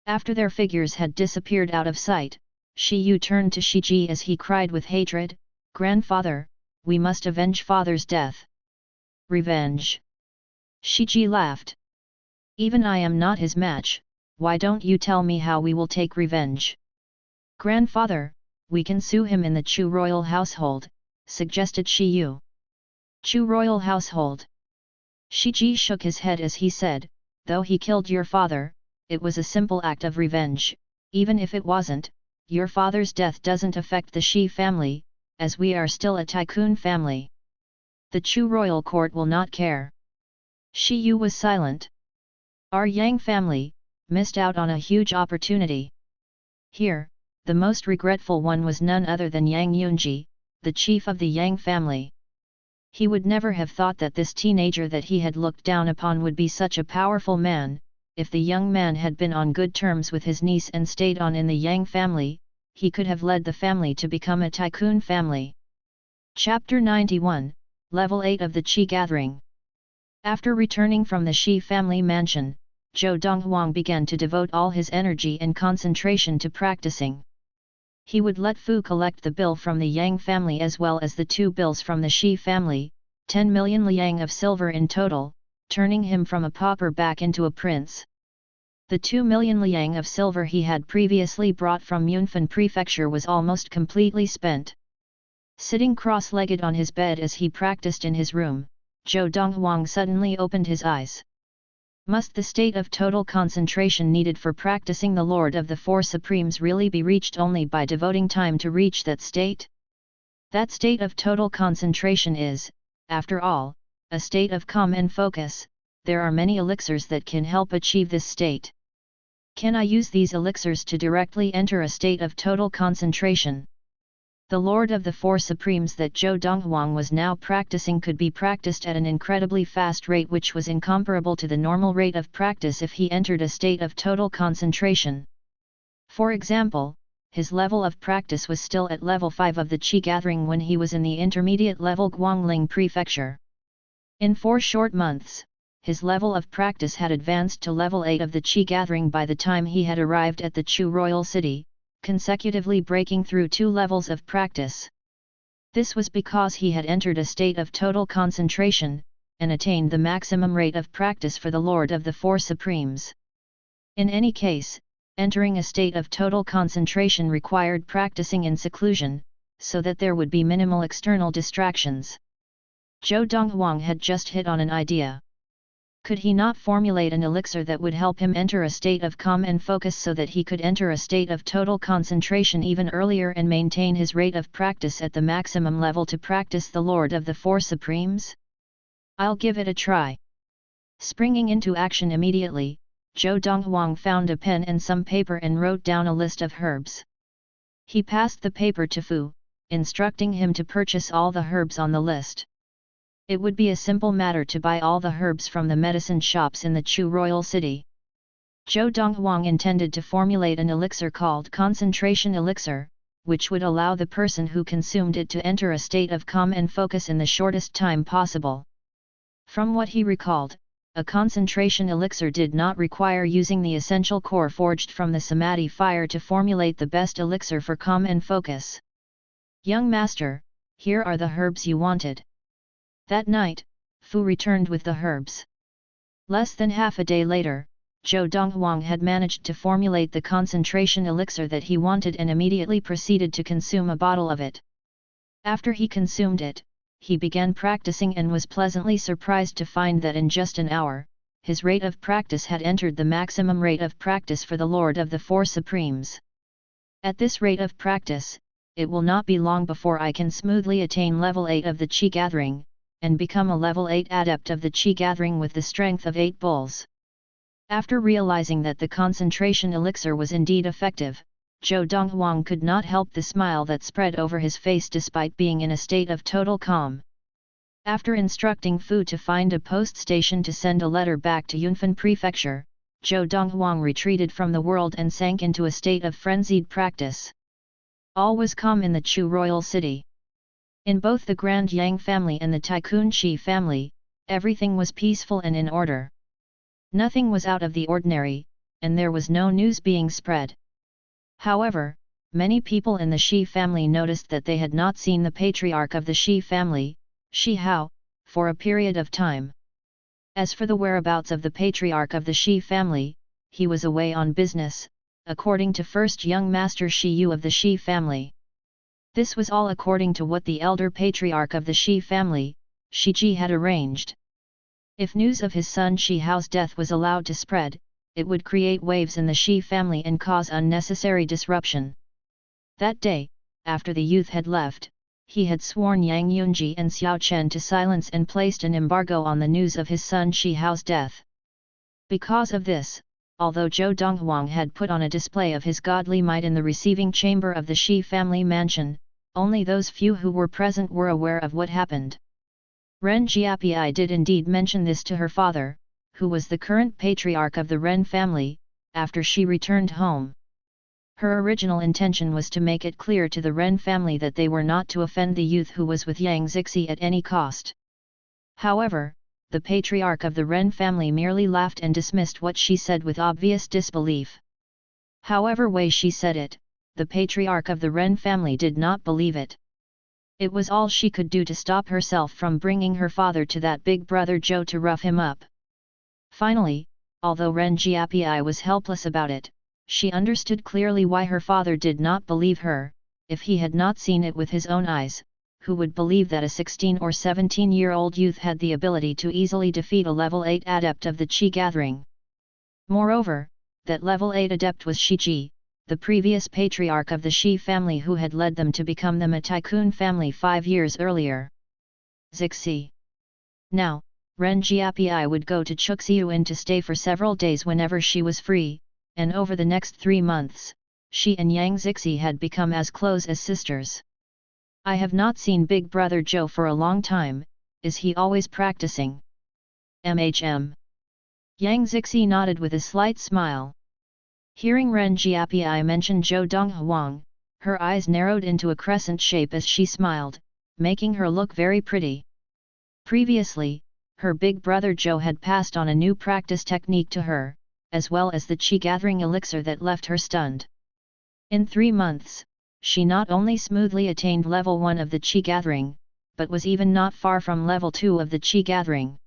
After their figures had disappeared out of sight, Shi Yu turned to Shiji as he cried with hatred, "Grandfather, we must avenge father's death." "Revenge?" Shiji laughed. "Even I am not his match, why don't you tell me how we will take revenge?" "Grandfather, we can sue him in the Chu royal household," suggested Shi Yu. "Chu royal household?" Shiji shook his head as he said, "Though he killed your father, it was a simple act of revenge. Even if it wasn't, your father's death doesn't affect the Shi family, as we are still a tycoon family. The Chu royal court will not care." Shi Yu was silent. Our Yang family missed out on a huge opportunity. Here, the most regretful one was none other than Yang Yunji, the chief of the Yang family. He would never have thought that this teenager that he had looked down upon would be such a powerful man. If the young man had been on good terms with his niece and stayed on in the Yang family, he could have led the family to become a tycoon family. Chapter 91, Level 8 of the Qi Gathering. After returning from the Shi family mansion, Zhou Donghuang began to devote all his energy and concentration to practicing. He would let Fu collect the bill from the Yang family as well as the 2 bills from the Shi family, 10 million liang of silver in total, turning him from a pauper back into a prince. The 2 million liang of silver he had previously brought from Yunfan Prefecture was almost completely spent. Sitting cross-legged on his bed as he practiced in his room, Zhou Donghuang suddenly opened his eyes. Must the state of total concentration needed for practicing the Lord of the Four Supremes really be reached only by devoting time to reach that state? That state of total concentration is, after all, a state of calm and focus. There are many elixirs that can help achieve this state. Can I use these elixirs to directly enter a state of total concentration? The Lord of the Four Supremes that Zhou Donghuang was now practicing could be practiced at an incredibly fast rate which was incomparable to the normal rate of practice if he entered a state of total concentration. For example, his level of practice was still at level 5 of the Qi Gathering when he was in the intermediate level Guangling Prefecture. In 4 short months, his level of practice had advanced to level 8 of the Qi Gathering by the time he had arrived at the Chu royal city, consecutively breaking through 2 levels of practice. This was because he had entered a state of total concentration, and attained the maximum rate of practice for the Lord of the Four Supremes. In any case, entering a state of total concentration required practicing in seclusion, so that there would be minimal external distractions. Zhou Donghuang had just hit on an idea. Could he not formulate an elixir that would help him enter a state of calm and focus so that he could enter a state of total concentration even earlier and maintain his rate of practice at the maximum level to practice the Lord of the Four Supremes? I'll give it a try. Springing into action immediately, Zhou Donghuang found a pen and some paper and wrote down a list of herbs. He passed the paper to Fu, instructing him to purchase all the herbs on the list. It would be a simple matter to buy all the herbs from the medicine shops in the Chu royal city. Zhou Donghuang intended to formulate an elixir called concentration elixir, which would allow the person who consumed it to enter a state of calm and focus in the shortest time possible. From what he recalled, a concentration elixir did not require using the essential core forged from the samadhi fire to formulate the best elixir for calm and focus. "Young master, here are the herbs you wanted." That night, Fu returned with the herbs. Less than half a day later, Zhou Donghuang had managed to formulate the concentration elixir that he wanted and immediately proceeded to consume a bottle of it. After he consumed it, he began practicing and was pleasantly surprised to find that in just an hour, his rate of practice had entered the maximum rate of practice for the Lord of the Four Supremes. At this rate of practice, it will not be long before I can smoothly attain level 8 of the Qi Gathering, and become a level 8 adept of the Qi Gathering with the strength of 8 bulls. After realizing that the concentration elixir was indeed effective, Zhou Donghuang could not help the smile that spread over his face despite being in a state of total calm. After instructing Fu to find a post station to send a letter back to Yunfan Prefecture, Zhou Donghuang retreated from the world and sank into a state of frenzied practice. All was calm in the Chu royal city. In both the Grand Yang family and the Tycoon Shi family, Everything was peaceful and in order. Nothing was out of the ordinary, and there was no news being spread. However, many people in the Shi family noticed that they had not seen the patriarch of the Shi family, Shi Hao, for a period of time. As for the whereabouts of the patriarch of the Shi family, he was away on business, according to first young master Shi Yu of the Shi family. This was all according to what the elder patriarch of the Shi family, Shi Ji, had arranged. If news of his son Shi Hao's death was allowed to spread, it would create waves in the Shi family and cause unnecessary disruption. That day, after the youth had left, he had sworn Yang Yunji and Xiao Chen to silence and placed an embargo on the news of his son Shi Hao's death. Because of this, although Zhou Donghuang had put on a display of his godly might in the receiving chamber of the Shi family mansion, only those few who were present were aware of what happened. Ren Jiapi did indeed mention this to her father, who was the current patriarch of the Ren family, after she returned home. Her original intention was to make it clear to the Ren family that they were not to offend the youth who was with Yang Zixi at any cost. However, the patriarch of the Ren family merely laughed and dismissed what she said with obvious disbelief. However way she said it, the patriarch of the Ren family did not believe it. It was all she could do to stop herself from bringing her father to that big brother Zhou to rough him up. Finally, although Ren Jiapi was helpless about it, she understood clearly why her father did not believe her. If he had not seen it with his own eyes, who would believe that a 16 or 17-year-old youth had the ability to easily defeat a level 8 adept of the Qi gathering? Moreover, that level 8 adept was Shi Ji, the previous patriarch of the Shi family who had led them to become the Tycoon family 5 years earlier. Zixi. Now, Ren Jiapi would go to Chuxiuan to stay for several days whenever she was free, and over the next 3 months, she and Yang Zixi had become as close as sisters. I have not seen Big Brother Zhou for a long time. Is he always practicing? Yang Zixi nodded with a slight smile. Hearing Ren Jiapi mention Zhou Donghuang, her eyes narrowed into a crescent shape as she smiled, making her look very pretty. Previously, her big brother Zhou had passed on a new practice technique to her, as well as the Qi gathering elixir that left her stunned. In 3 months, she not only smoothly attained level 1 of the Qi gathering, but was even not far from level 2 of the Qi gathering.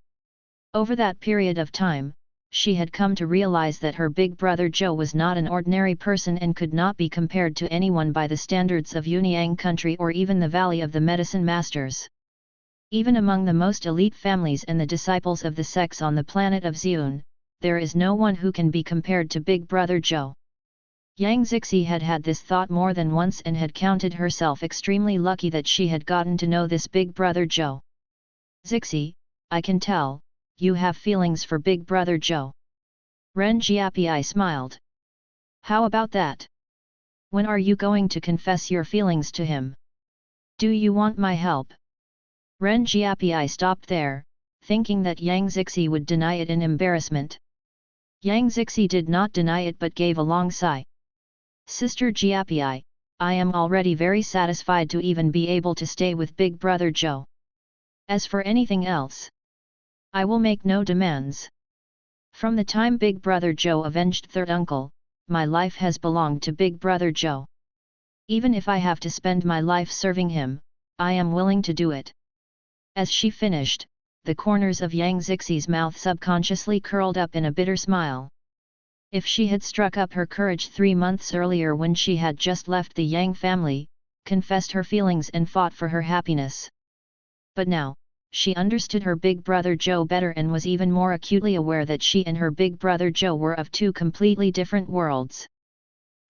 Over that period of time, she had come to realize that her big brother Zhou was not an ordinary person and could not be compared to anyone by the standards of Yunyang country or even the Valley of the Medicine Masters. Even among the most elite families and the disciples of the sects on the planet of Xiun, there is no one who can be compared to Big Brother Zhou. Yang Zixi had had this thought more than once and had counted herself extremely lucky that she had gotten to know this Big Brother Zhou. Zixi, I can tell, you have feelings for Big Brother Zhou. Ren Jiapi smiled. How about that? When are you going to confess your feelings to him? Do you want my help? Ren Jiapi stopped there, thinking that Yang Zixi would deny it in embarrassment. Yang Zixi did not deny it but gave a long sigh. Sister Jiapi, I am already very satisfied to even be able to stay with Big Brother Zhou. As for anything else, I will make no demands. From the time Big Brother Zhou avenged third uncle, my life has belonged to Big Brother Zhou. Even if I have to spend my life serving him, I am willing to do it. As she finished, the corners of Yang Zixi's mouth subconsciously curled up in a bitter smile. If she had struck up her courage 3 months earlier when she had just left the Yang family, confessed her feelings and fought for her happiness. But now, she understood her big brother Zhou better and was even more acutely aware that she and her big brother Zhou were of 2 completely different worlds.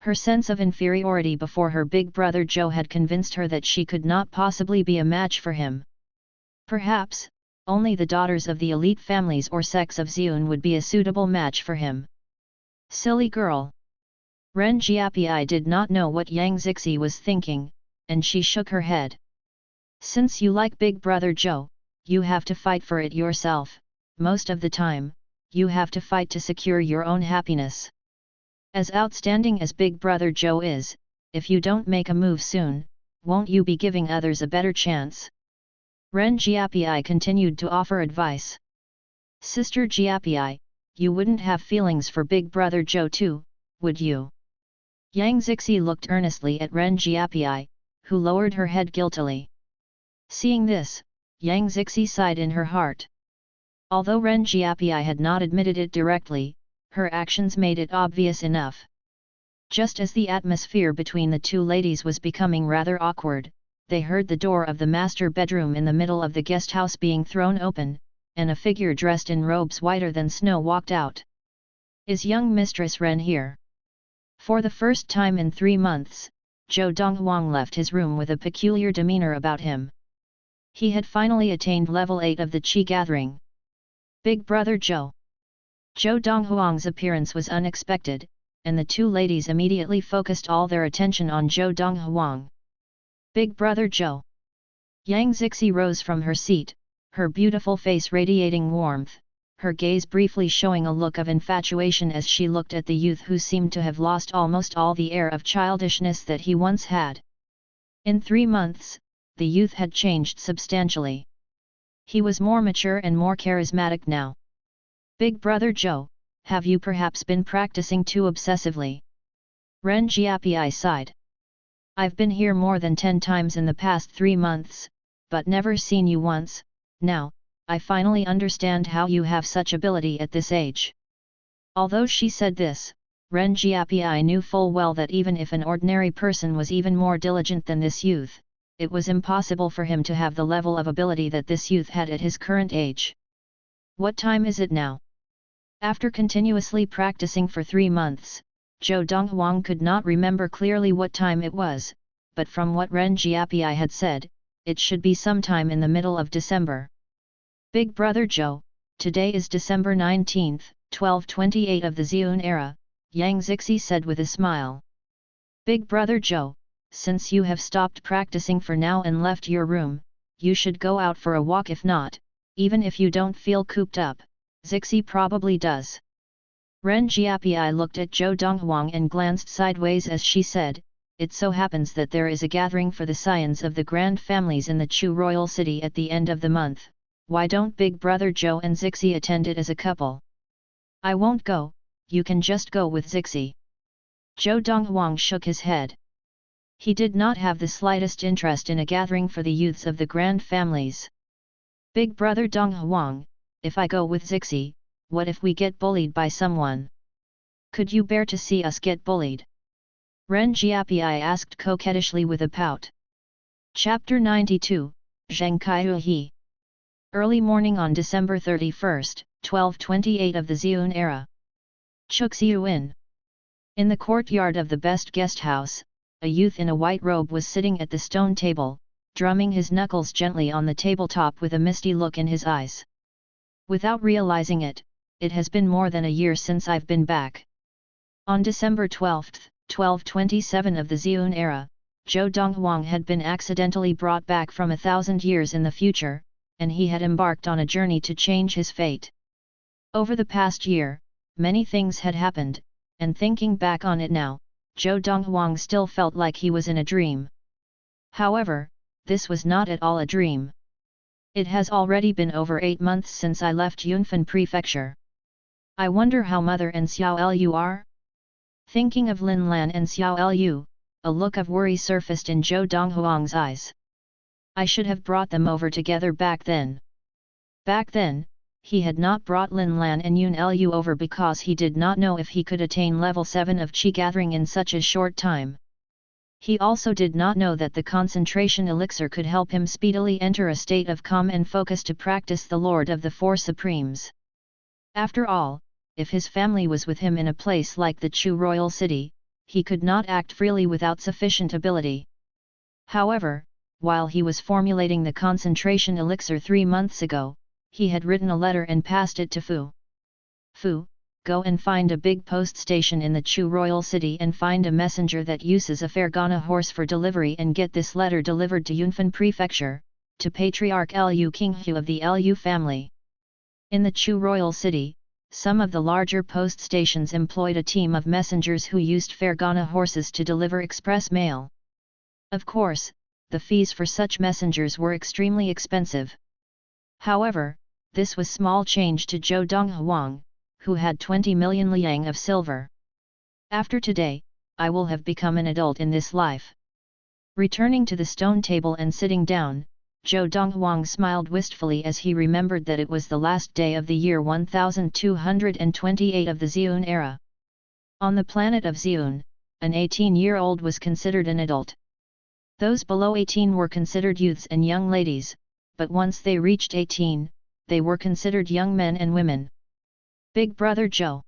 Her sense of inferiority before her big brother Zhou had convinced her that she could not possibly be a match for him. Perhaps, only the daughters of the elite families or sects of Xiun would be a suitable match for him. Silly girl! Ren Jiapi did not know what Yang Zixi was thinking, and she shook her head. Since you like Big Brother Zhou, you have to fight for it yourself. Most of the time, you have to fight to secure your own happiness. As outstanding as Big Brother Zhou is, if you don't make a move soon, won't you be giving others a better chance? Ren Jiapi continued to offer advice. Sister Jiapi, you wouldn't have feelings for big brother Zhou too, would you? Yang Zixi looked earnestly at Ren Jiapi, who lowered her head guiltily. Seeing this, Yang Zixi sighed in her heart. Although Ren Jiapi had not admitted it directly, her actions made it obvious enough. Just as the atmosphere between the two ladies was becoming rather awkward, they heard the door of the master bedroom in the middle of the guest house being thrown open, and a figure dressed in robes whiter than snow walked out. Is young Mistress Ren here? For the first time in 3 months, Zhou Donghuang left his room with a peculiar demeanor about him. He had finally attained level 8 of the Qi gathering. Big brother Zhou. Zhou Donghuang's appearance was unexpected, and the two ladies immediately focused all their attention on Zhou Donghuang. Big brother Zhou. Yang Zixi rose from her seat, her beautiful face radiating warmth, her gaze briefly showing a look of infatuation as she looked at the youth who seemed to have lost almost all the air of childishness that he once had. In 3 months, the youth had changed substantially. He was more mature and more charismatic now. Big brother Zhou, have you perhaps been practicing too obsessively? Ren Jiapi sighed. I've been here more than 10 times in the past 3 months, but never seen you once. Now, I finally understand how you have such ability at this age. Although she said this, Ren Jiapi knew full well that even if an ordinary person was even more diligent than this youth, it was impossible for him to have the level of ability that this youth had at his current age. What time is it now? After continuously practicing for 3 months, Zhou Donghuang could not remember clearly what time it was, but from what Ren Jiapi had said, it should be sometime in the middle of December. Big brother Zhou, today is December 19, 1228 of the Zhun era, Yang Zixi said with a smile. Big brother Zhou, since you have stopped practicing for now and left your room, you should go out for a walk. If not, even if you don't feel cooped up, Zixi probably does. Ren Jiapi looked at Zhou Donghuang and glanced sideways as she said, it so happens that there is a gathering for the scions of the grand families in the Chu royal city at the end of the month. Why don't big brother Zhou and Zixi attend it as a couple? I won't go, you can just go with Zixi. Zhou Donghuang shook his head. He did not have the slightest interest in a gathering for the youths of the grand families. Big brother Donghuang, if I go with Zixi, what if we get bullied by someone? Could you bear to see us get bullied? Ren Jiapi asked coquettishly with a pout. Chapter 92, Zheng Kaihu He. Early morning on December 31, 1228 of the Zhun era. Chuxiuin. In the courtyard of the best guest house, a youth in a white robe was sitting at the stone table, drumming his knuckles gently on the tabletop with a misty look in his eyes. Without realizing it, it has been more than a year since I've been back. On December 12, 1227 of the Zhun era, Zhou Donghuang had been accidentally brought back from 1,000 years in the future, and he had embarked on a journey to change his fate. Over the past year, many things had happened, and thinking back on it now, Zhou Donghuang still felt like he was in a dream. However, this was not at all a dream. It has already been over 8 months since I left Yunfan Prefecture. I wonder how Mother and Xiao Lu are? Thinking of Lin Lan and Xiao Lu, a look of worry surfaced in Zhou Donghuang's eyes. I should have brought them over together back then. Back then, he had not brought Lin Lan and Yun Lu over because he did not know if he could attain level 7 of Qi gathering in such a short time. He also did not know that the concentration elixir could help him speedily enter a state of calm and focus to practice the Lord of the Four Supremes. After all, if his family was with him in a place like the Chu royal city, he could not act freely without sufficient ability. However, while he was formulating the concentration elixir 3 months ago, he had written a letter and passed it to Fu. Fu, go and find a big post station in the Chu royal city and find a messenger that uses a Fergana horse for delivery and get this letter delivered to Yunfan Prefecture, to Patriarch Lu Qinghu of the Lu family. In the Chu royal city, some of the larger post stations employed a team of messengers who used Fergana horses to deliver express mail. Of course, the fees for such messengers were extremely expensive. However, this was small change to Zhou Donghuang, who had 20 million liang of silver. After today, I will have become an adult in this life. Returning to the stone table and sitting down, Zhou Donghuang smiled wistfully as he remembered that it was the last day of the year 1228 of the Xiun era. On the planet of Xiun, an 18-year-old was considered an adult. Those below 18 were considered youths and young ladies, but once they reached 18, they were considered young men and women. Big brother Zhou.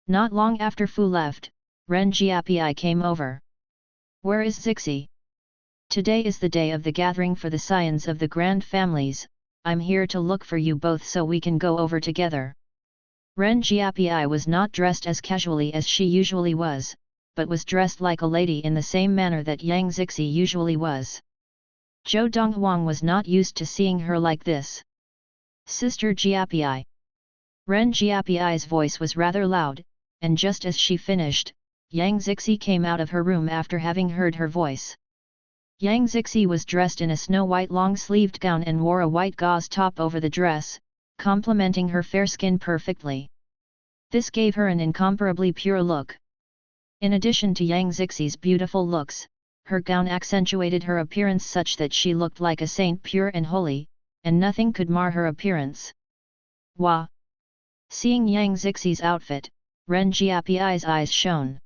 Not long after Fu left, Ren Jiapi came over. Where is Zixi? Today is the day of the gathering for the scions of the grand families. I'm here to look for you both so we can go over together. Ren Jiapi was not dressed as casually as she usually was, but was dressed like a lady in the same manner that Yang Zixi usually was. Zhou Donghuang was not used to seeing her like this. Sister Jiapi. Ren Jiapi's voice was rather loud, and just as she finished, Yang Zixi came out of her room after having heard her voice. Yang Zixi was dressed in a snow-white long-sleeved gown and wore a white gauze top over the dress, complementing her fair skin perfectly. This gave her an incomparably pure look. In addition to Yang Zixi's beautiful looks, her gown accentuated her appearance such that she looked like a saint pure and holy, and nothing could mar her appearance. Wah! Seeing Yang Zixi's outfit, Ren Jiapi's eyes shone.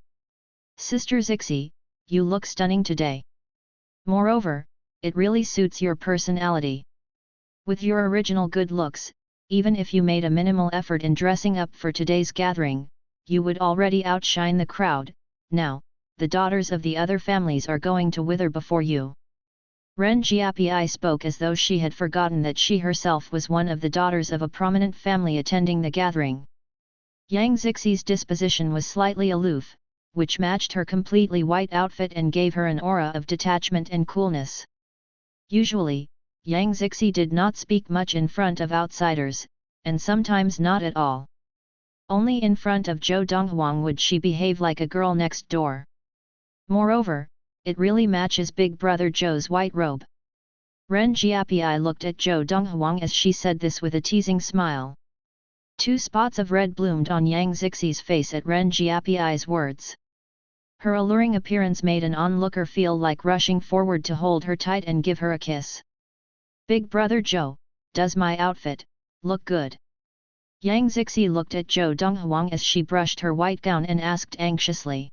Sister Zixi, you look stunning today. Moreover, it really suits your personality. With your original good looks, even if you made a minimal effort in dressing up for today's gathering, you would already outshine the crowd. Now, the daughters of the other families are going to wither before you. Ren Jiapi spoke as though she had forgotten that she herself was one of the daughters of a prominent family attending the gathering. Yang Zixi's disposition was slightly aloof, which matched her completely white outfit and gave her an aura of detachment and coolness. Usually, Yang Zixi did not speak much in front of outsiders, and sometimes not at all. Only in front of Zhou Donghuang would she behave like a girl next door. Moreover, it really matches Big Brother Zhou's white robe. Ren Jiapi looked at Zhou Donghuang as she said this with a teasing smile. 2 spots of red bloomed on Yang Zixi's face at Ren Jiapi's words. Her alluring appearance made an onlooker feel like rushing forward to hold her tight and give her a kiss. Big Brother Zhou, does my outfit look good? Yang Zixi looked at Zhou Donghuang as she brushed her white gown and asked anxiously.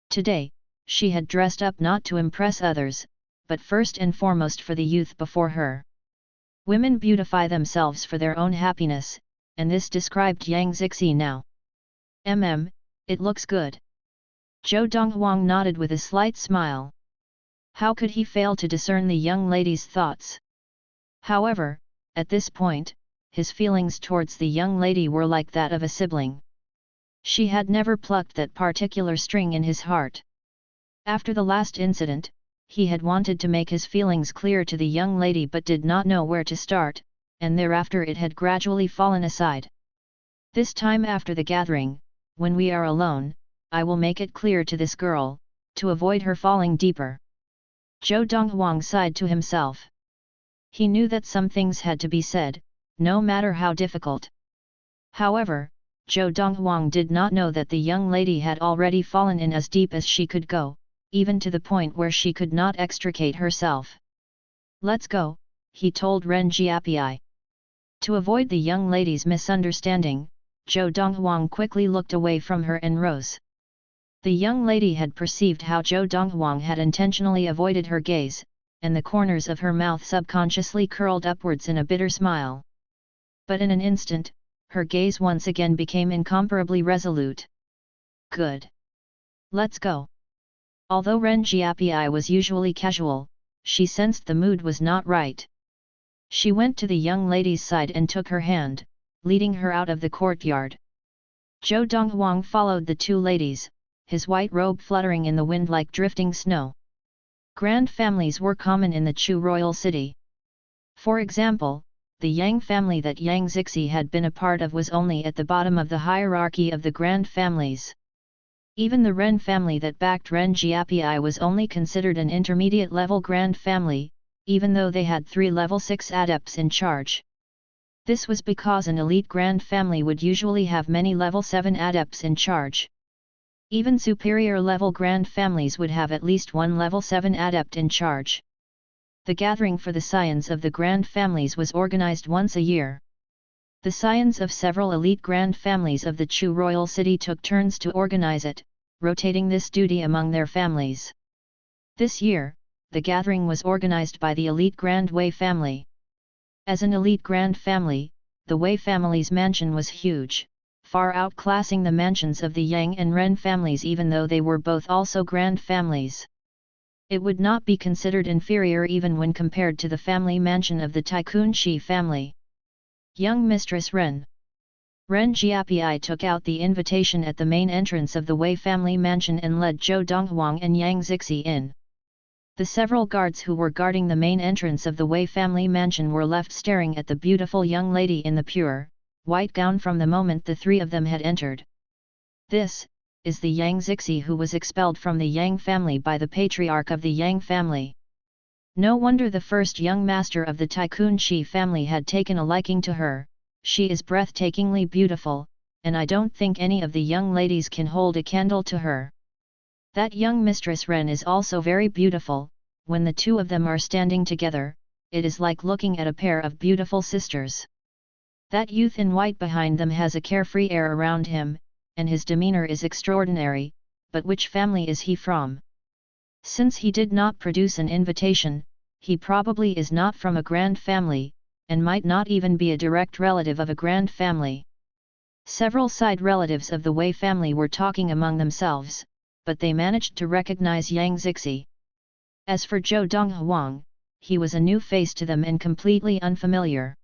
Today, she had dressed up not to impress others, but first and foremost for the youth before her. Women beautify themselves for their own happiness, and this described Yang Zixi now. It looks good. Zhou Donghuang nodded with a slight smile. How could he fail to discern the young lady's thoughts? However, at this point, his feelings towards the young lady were like that of a sibling. She had never plucked that particular string in his heart. After the last incident, he had wanted to make his feelings clear to the young lady but did not know where to start, and thereafter it had gradually fallen aside. This time after the gathering, when we are alone, I will make it clear to this girl, to avoid her falling deeper. Zhou Donghuang sighed to himself. He knew that some things had to be said, no matter how difficult. However, Zhou Donghuang did not know that the young lady had already fallen in as deep as she could go, even to the point where she could not extricate herself. Let's go, he told Ren Jiapi. To avoid the young lady's misunderstanding, Zhou Donghuang quickly looked away from her and rose. The young lady had perceived how Zhou Donghuang had intentionally avoided her gaze, and the corners of her mouth subconsciously curled upwards in a bitter smile. But in an instant, her gaze once again became incomparably resolute. Good. Let's go. Although Ren Jiapi was usually casual, she sensed the mood was not right. She went to the young lady's side and took her hand, leading her out of the courtyard. Zhou Donghuang followed the 2 ladies, his white robe fluttering in the wind like drifting snow. Grand families were common in the Chu royal city. For example, the Yang family that Yang Zixi had been a part of was only at the bottom of the hierarchy of the grand families. Even the Ren family that backed Ren Jiapi was only considered an intermediate-level grand family, even though they had 3 level 6 adepts in charge. This was because an elite grand family would usually have many level 7 adepts in charge. Even superior level grand families would have at least 1 level 7 adept in charge. The gathering for the scions of the grand families was organized once a year. The scions of several elite grand families of the Chu royal city took turns to organize it, rotating this duty among their families. This year, the gathering was organized by the elite Grand Wei family. As an elite grand family, the Wei family's mansion was huge, far outclassing the mansions of the Yang and Ren families even though they were both also grand families. It would not be considered inferior even when compared to the family mansion of the Tycoon Shi family. Young Mistress Ren Jiapi took out the invitation at the main entrance of the Wei family mansion and led Zhou Donghuang and Yang Zixi in. The several guards who were guarding the main entrance of the Wei family mansion were left staring at the beautiful young lady in the pure, white gown from the moment the 3 of them had entered. This is the Yang Zixi who was expelled from the Yang family by the patriarch of the Yang family. No wonder the first young master of the Tycoon Shi family had taken a liking to her. She is breathtakingly beautiful, and I don't think any of the young ladies can hold a candle to her. That young Mistress Ren is also very beautiful. When the 2 of them are standing together, it is like looking at a pair of beautiful sisters. That youth in white behind them has a carefree air around him, and his demeanor is extraordinary, but which family is he from? Since he did not produce an invitation, he probably is not from a grand family, and might not even be a direct relative of a grand family. Several side relatives of the Wei family were talking among themselves, but they managed to recognize Yang Zixi. As for Zhou Donghuang, he was a new face to them and completely unfamiliar.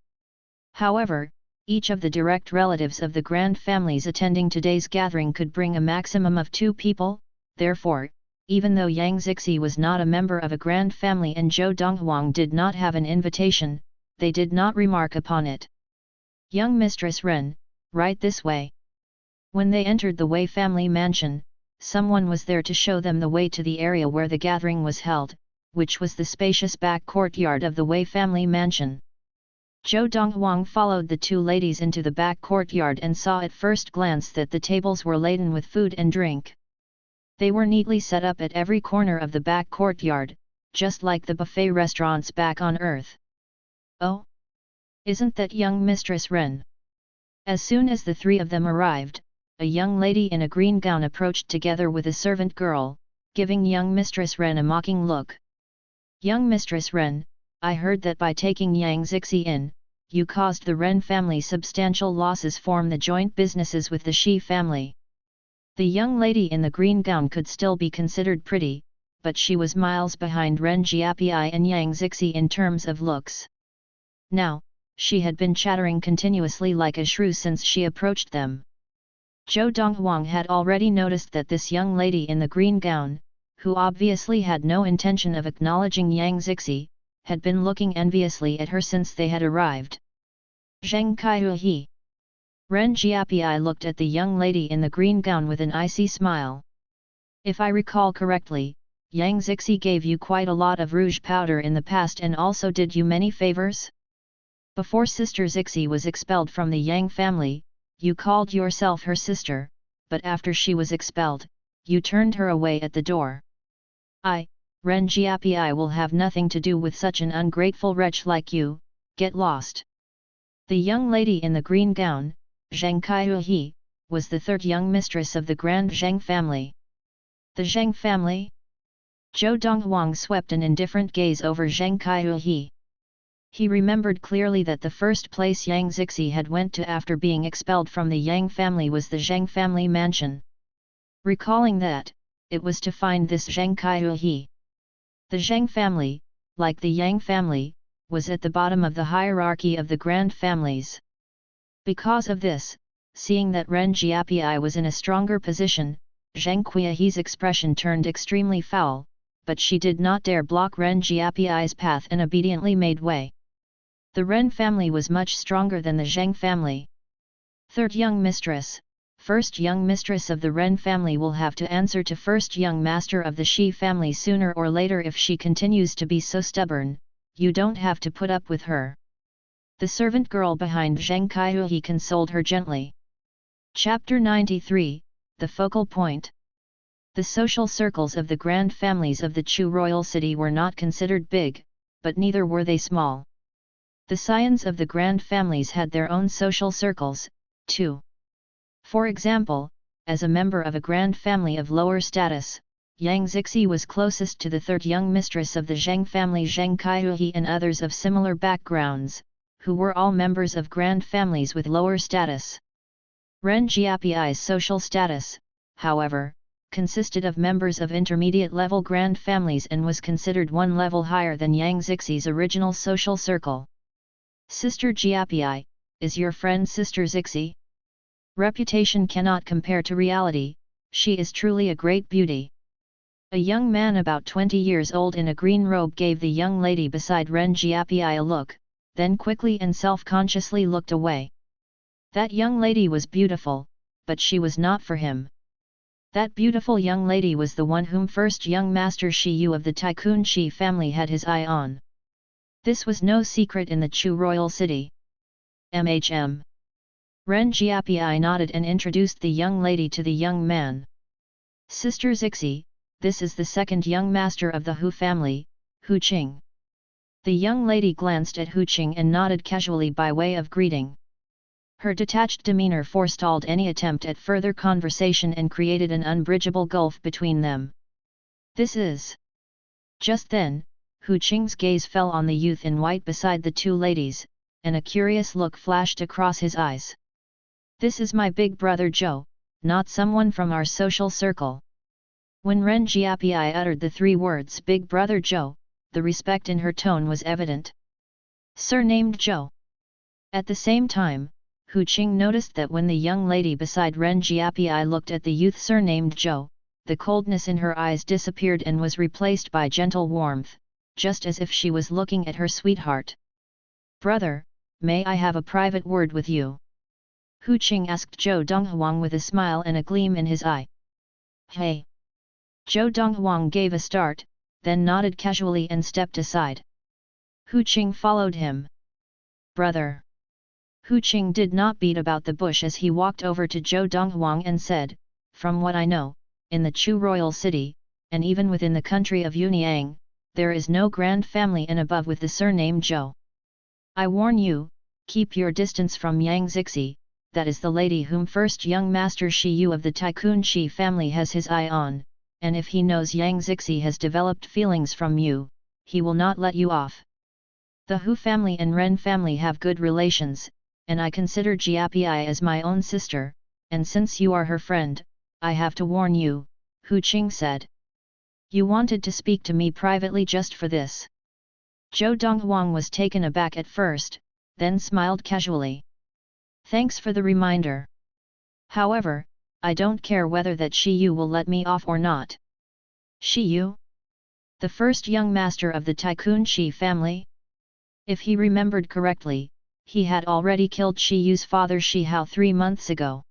However, each of the direct relatives of the grand families attending today's gathering could bring a maximum of 2 people, therefore, even though Yang Zixi was not a member of a grand family and Zhou Donghuang did not have an invitation, they did not remark upon it. Young Mistress Ren, right this way. When they entered the Wei family mansion, someone was there to show them the way to the area where the gathering was held, which was the spacious back courtyard of the Wei family mansion. Zhou Donghuang followed the 2 ladies into the back courtyard and saw at first glance that the tables were laden with food and drink. They were neatly set up at every corner of the back courtyard, just like the buffet restaurants back on Earth. Oh! Isn't that young Mistress Ren? As soon as the 3 of them arrived, a young lady in a green gown approached together with a servant girl, giving young Mistress Ren a mocking look. Young Mistress Ren, I heard that by taking Yang Zixi in, you caused the Ren family substantial losses from the joint businesses with the Shi family. The young lady in the green gown could still be considered pretty, but she was miles behind Ren Jiapi and Yang Zixi in terms of looks. Now, she had been chattering continuously like a shrew since she approached them. Zhou Donghuang had already noticed that this young lady in the green gown, who obviously had no intention of acknowledging Yang Zixi, had been looking enviously at her since they had arrived. Zheng Kaihui. Ren Jiapi looked at the young lady in the green gown with an icy smile. If I recall correctly, Yang Zixi gave you quite a lot of rouge powder in the past and also did you many favors? Before Sister Zixi was expelled from the Yang family, you called yourself her sister, but after she was expelled, you turned her away at the door. Ren Jiapi will have nothing to do with such an ungrateful wretch like you, get lost. The young lady in the green gown, Zheng Kaihui, was the 3rd young mistress of the Grand Zheng family. The Zheng family? Zhou Donghuang swept an indifferent gaze over Zheng Kaihui. He remembered clearly that the first place Yang Zixi had went to after being expelled from the Yang family was the Zheng family mansion. Recalling that, it was to find this Zheng Kaihui. The Zheng family, like the Yang family, was at the bottom of the hierarchy of the grand families. Because of this, seeing that Ren Jiapi was in a stronger position, Zheng Kuihi's expression turned extremely foul, but she did not dare block Ren Jiapi's path and obediently made way. The Ren family was much stronger than the Zheng family. 3rd young mistress, first young mistress of the Ren family will have to answer to first young master of the Shi family sooner or later if she continues to be so stubborn. You don't have to put up with her. The servant girl behind Zheng Kaihui consoled her gently. Chapter 93, The Focal Point. The social circles of the grand families of the Chu royal city were not considered big, but neither were they small. The scions of the grand families had their own social circles, too. For example, as a member of a grand family of lower status, Yang Zixi was closest to the third young mistress of the Zheng family Zheng Kaihui and others of similar backgrounds, who were all members of grand families with lower status. Ren Jiapi's social status, however, consisted of members of intermediate-level grand families and was considered one level higher than Yang Zixi's original social circle. Sister Jiapi, is your friend Sister Zixi? Reputation cannot compare to reality, she is truly a great beauty. A young man about 20 years old in a green robe gave the young lady beside Ren Jiapi a look, then quickly and self-consciously looked away. That young lady was beautiful, but she was not for him. That beautiful young lady was the one whom first young master Shi Yu of the Tycoon Shi family had his eye on. This was no secret in the Chu royal city. Ren Jiapi nodded and introduced the young lady to the young man. Sister Zixi, this is the second young master of the Hu family, Hu Qing. The young lady glanced at Hu Qing and nodded casually by way of greeting. Her detached demeanor forestalled any attempt at further conversation and created an unbridgeable gulf between them. This is... Just then, Hu Qing's gaze fell on the youth in white beside the two ladies, and a curious look flashed across his eyes. This is my big brother Zhou, not someone from our social circle. When Ren Jiapi uttered the three words Big Brother Zhou, the respect in her tone was evident. Surnamed Zhou. At the same time, Hu Qing noticed that when the young lady beside Ren Jiapi looked at the youth surnamed Zhou, the coldness in her eyes disappeared and was replaced by gentle warmth, just as if she was looking at her sweetheart. Brother, may I have a private word with you? Hu Qing asked Zhou Donghuang with a smile and a gleam in his eye. Hey! Zhou Donghuang gave a start, then nodded casually and stepped aside. Hu Qing followed him. Brother! Hu Qing did not beat about the bush as he walked over to Zhou Donghuang and said, From what I know, in the Chu royal city, and even within the country of Yunyang, there is no grand family and above with the surname Zhou. I warn you, keep your distance from Yang Zixi, that is the lady whom first young master Shi Yu of the Tycoon Shi family has his eye on, and if he knows Yang Zixi has developed feelings from you, he will not let you off. The Hu family and Ren family have good relations, and I consider Jiapi as my own sister, and since you are her friend, I have to warn you, Hu Qing said. You wanted to speak to me privately just for this. Zhou Donghuang was taken aback at first, then smiled casually. Thanks for the reminder. However, I don't care whether that Shi Yu will let me off or not. Shi Yu? The first young master of the Tycoon Shi family? If he remembered correctly, he had already killed Shi Yu's father Shi Hao 3 months ago.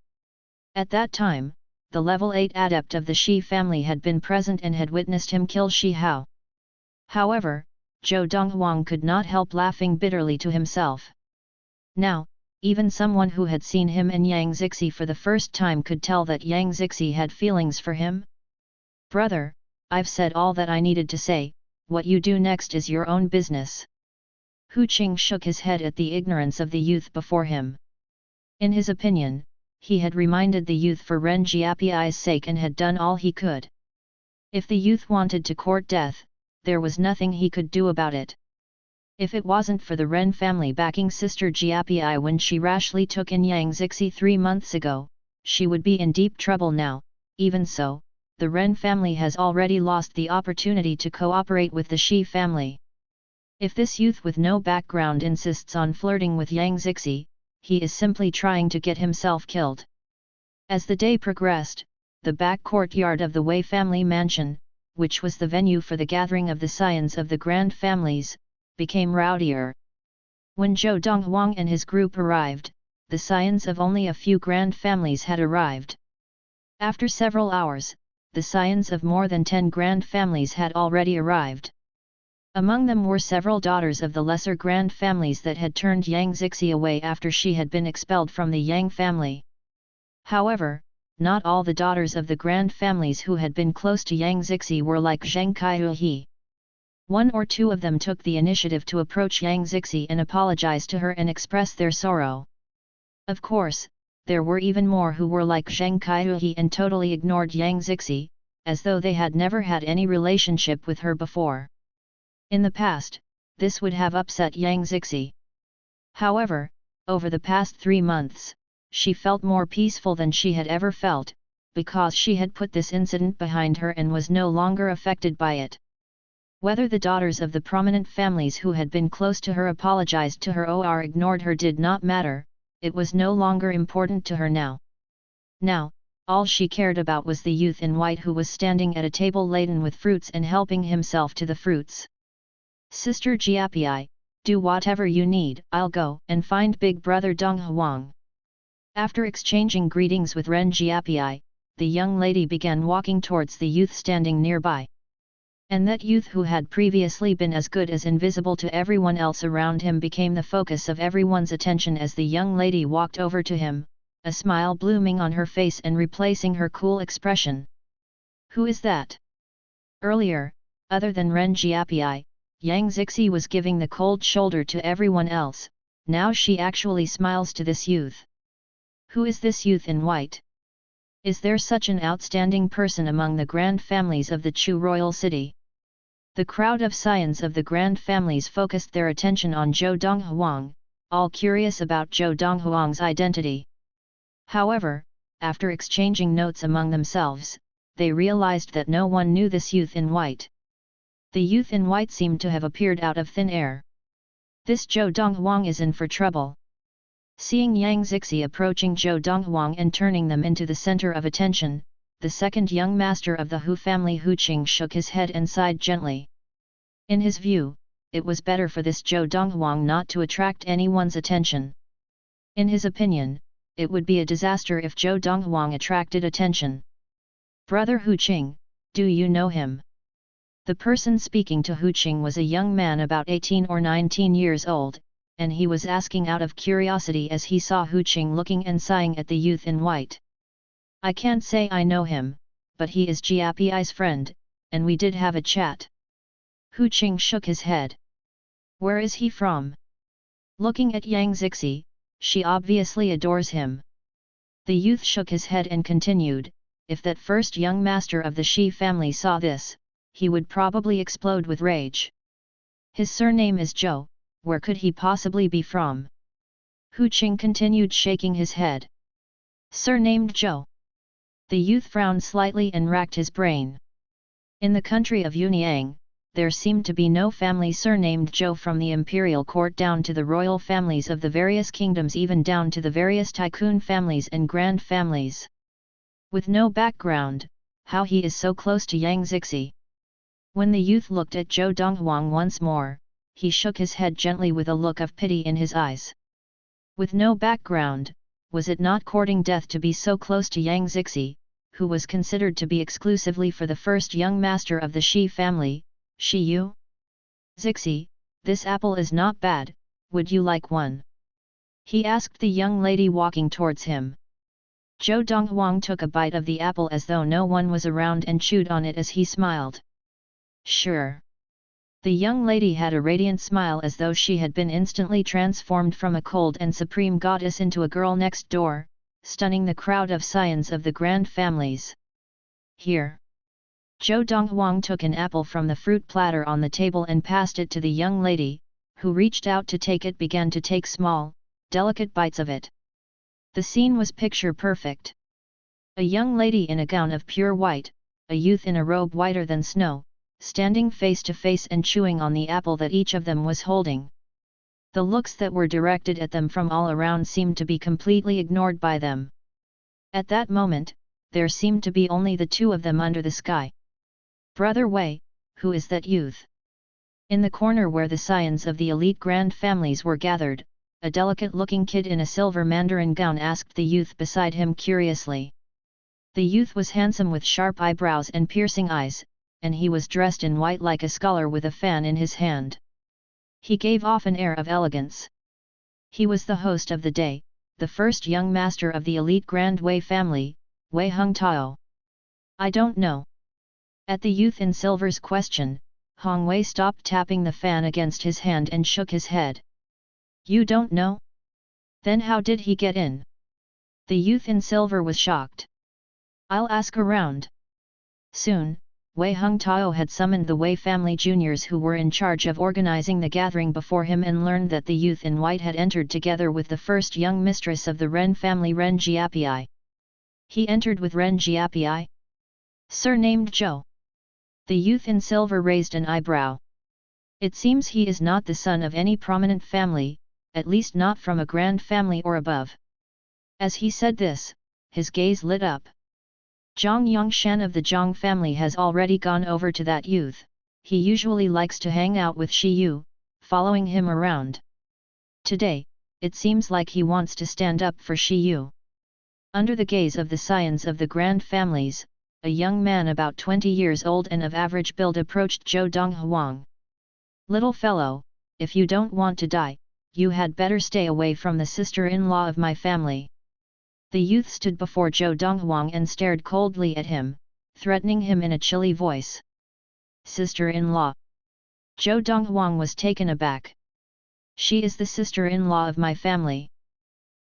At that time, the level 8 adept of the Shi family had been present and had witnessed him kill Shi Hao. However, Zhou Donghuang could not help laughing bitterly to himself. Now, even someone who had seen him and Yang Zixi for the first time could tell that Yang Zixi had feelings for him. Brother, I've said all that I needed to say, what you do next is your own business. Hu Qing shook his head at the ignorance of the youth before him. In his opinion, he had reminded the youth for Ren Jiapi's sake and had done all he could. If the youth wanted to court death, there was nothing he could do about it. If it wasn't for the Ren family backing Sister Jiapi when she rashly took in Yang Zixi 3 months ago, she would be in deep trouble now. Even so, the Ren family has already lost the opportunity to cooperate with the Shi family. If this youth with no background insists on flirting with Yang Zixi, he is simply trying to get himself killed. As the day progressed, the back courtyard of the Wei family mansion, which was the venue for the gathering of the scions of the grand families, became rowdier. When Zhou Donghuang and his group arrived, the scions of only a few grand families had arrived. After several hours, the scions of more than 10 grand families had already arrived. Among them were several daughters of the lesser grand families that had turned Yang Zixi away after she had been expelled from the Yang family. However, not all the daughters of the grand families who had been close to Yang Zixi were like Zheng Kaihui. One or two of them took the initiative to approach Yang Zixi and apologize to her and express their sorrow. Of course, there were even more who were like Zheng Kaihui and totally ignored Yang Zixi, as though they had never had any relationship with her before. In the past, this would have upset Yang Zixi. However, over the past 3 months, she felt more peaceful than she had ever felt, because she had put this incident behind her and was no longer affected by it. Whether the daughters of the prominent families who had been close to her apologized to her or ignored her did not matter, it was no longer important to her now. Now, all she cared about was the youth in white who was standing at a table laden with fruits and helping himself to the fruits. "Sister Jiapi, do whatever you need, I'll go and find big brother Donghuang." After exchanging greetings with Ren Jiapi, the young lady began walking towards the youth standing nearby. And that youth who had previously been as good as invisible to everyone else around him became the focus of everyone's attention as the young lady walked over to him, a smile blooming on her face and replacing her cool expression. "Who is that?" Earlier, other than Ren Jiapi, Yang Zixi was giving the cold shoulder to everyone else, now she actually smiles to this youth. Who is this youth in white? Is there such an outstanding person among the grand families of the Chu royal city? The crowd of scions of the grand families focused their attention on Zhou Donghuang, all curious about Zhou Donghuang's identity. However, after exchanging notes among themselves, they realized that no one knew this youth in white. The youth in white seemed to have appeared out of thin air. This Zhou Donghuang is in for trouble. Seeing Yang Zixi approaching Zhou Donghuang and turning them into the center of attention, the second young master of the Hu family Hu Qing shook his head and sighed gently. In his view, it was better for this Zhou Donghuang not to attract anyone's attention. In his opinion, it would be a disaster if Zhou Donghuang attracted attention. "Brother Hu Qing, do you know him?" The person speaking to Hu Qing was a young man about 18 or 19 years old, and he was asking out of curiosity as he saw Hu Qing looking and sighing at the youth in white. "I can't say I know him, but he is Jiapi's friend, and we did have a chat." Hu Qing shook his head. "Where is he from?" Looking at Yang Zixi, she obviously adores him. The youth shook his head and continued, "If that first young master of the Shi family saw this, he would probably explode with rage. His surname is Zhou. Where could he possibly be from?" Hu Qing continued shaking his head. "Surnamed Zhou." The youth frowned slightly and racked his brain. In the country of Yunyang, there seemed to be no family surnamed Zhou from the imperial court down to the royal families of the various kingdoms, even down to the various tycoon families and grand families. With no background, how he is so close to Yang Zixi? When the youth looked at Zhou Donghuang once more, he shook his head gently with a look of pity in his eyes. With no background, was it not courting death to be so close to Yang Zixi, who was considered to be exclusively for the first young master of the Shi family, Shi Yu? "Zixi, this apple is not bad, would you like one?" he asked the young lady walking towards him. Zhou Donghuang took a bite of the apple as though no one was around and chewed on it as he smiled. "Sure." The young lady had a radiant smile as though she had been instantly transformed from a cold and supreme goddess into a girl next door, stunning the crowd of scions of the grand families. "Here." Zhou Donghuang took an apple from the fruit platter on the table and passed it to the young lady, who reached out to take it, began to take small, delicate bites of it. The scene was picture perfect. A young lady in a gown of pure white, a youth in a robe whiter than snow, standing face to face and chewing on the apple that each of them was holding. The looks that were directed at them from all around seemed to be completely ignored by them. At that moment, there seemed to be only the two of them under the sky. "Brother Wei, who is that youth?" In the corner where the scions of the elite grand families were gathered, a delicate-looking kid in a silver mandarin gown asked the youth beside him curiously. The youth was handsome with sharp eyebrows and piercing eyes, and he was dressed in white like a scholar with a fan in his hand. He gave off an air of elegance. He was the host of the day, the first young master of the elite Grand Wei family, Wei Hongtao. I don't know. At the youth in silver's question, Hong Wei stopped tapping the fan against his hand and shook his head. You don't know? Then how did he get in? The youth in silver was shocked. I'll ask around. Soon, Wei Hongtao had summoned the Wei family juniors who were in charge of organizing the gathering before him and learned that the youth in white had entered together with the first young mistress of the Ren family, Ren Jiapi. He entered with Ren Jiapi? Surnamed Zhou. The youth in silver raised an eyebrow. It seems he is not the son of any prominent family, at least not from a grand family or above. As he said this, his gaze lit up. Zhang Yongshan of the Zhang family has already gone over to that youth. He usually likes to hang out with Shi Yu, following him around. Today, it seems like he wants to stand up for Shi Yu. Under the gaze of the scions of the grand families, a young man about 20 years old and of average build approached Zhou Donghuang. Little fellow, if you don't want to die, you had better stay away from the sister-in-law of my family. The youth stood before Zhou Donghuang and stared coldly at him, threatening him in a chilly voice. Sister-in-law. Zhou Donghuang was taken aback. She is the sister-in-law of my family.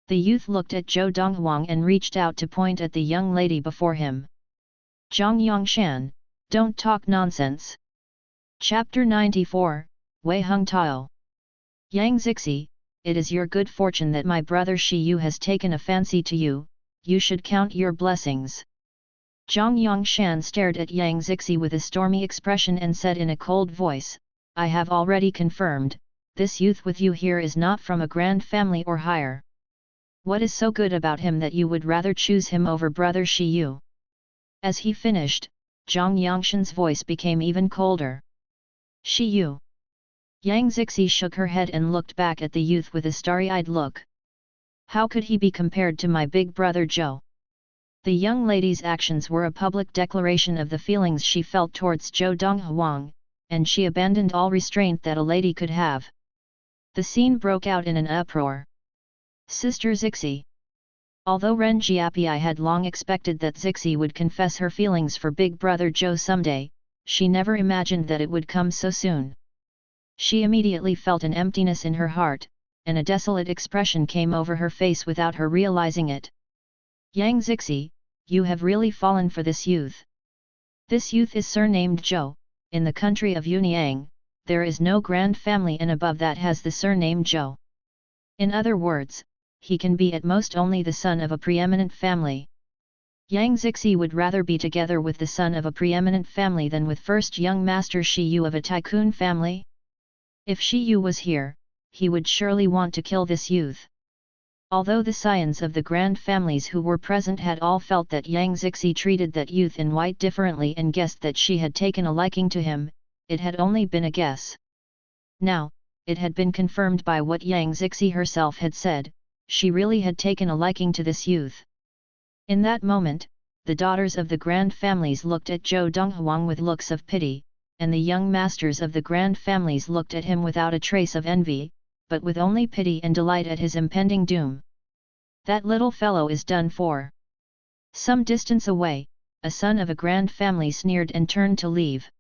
The youth looked at Zhou Donghuang and reached out to point at the young lady before him. Zhang Yongshan, don't talk nonsense. Chapter 94, Wei Hongtao. Yang Zixi, it is your good fortune that my brother Shi Yu has taken a fancy to you, you should count your blessings. Zhang Yongshan stared at Yang Zixi with a stormy expression and said in a cold voice, I have already confirmed, this youth with you here is not from a grand family or higher. What is so good about him that you would rather choose him over brother Shi Yu? As he finished, Zhang Yongshan's voice became even colder. Shi Yu. Yang Zixi shook her head and looked back at the youth with a starry-eyed look. How could he be compared to my big brother Zhou? The young lady's actions were a public declaration of the feelings she felt towards Zhou Donghuang, and she abandoned all restraint that a lady could have. The scene broke out in an uproar. Sister Zixi. Although Ren Jiapi had long expected that Zixi would confess her feelings for big brother Zhou someday, she never imagined that it would come so soon. She immediately felt an emptiness in her heart, and a desolate expression came over her face without her realizing it. Yang Zixi, you have really fallen for this youth. This youth is surnamed Zhou. In the country of Yunyang, there is no grand family and above that has the surname Zhou. In other words, he can be at most only the son of a preeminent family. Yang Zixi would rather be together with the son of a preeminent family than with first young master Shi Yu of a tycoon family. If Shi Yu was here, he would surely want to kill this youth. Although the scions of the grand families who were present had all felt that Yang Zixi treated that youth in white differently and guessed that she had taken a liking to him, it had only been a guess. Now, it had been confirmed by what Yang Zixi herself had said, she really had taken a liking to this youth. In that moment, the daughters of the grand families looked at Zhou Donghuang with looks of pity, and the young masters of the grand families looked at him without a trace of envy, but with only pity and delight at his impending doom. That little fellow is done for. Some distance away, a son of a grand family sneered and turned to leave.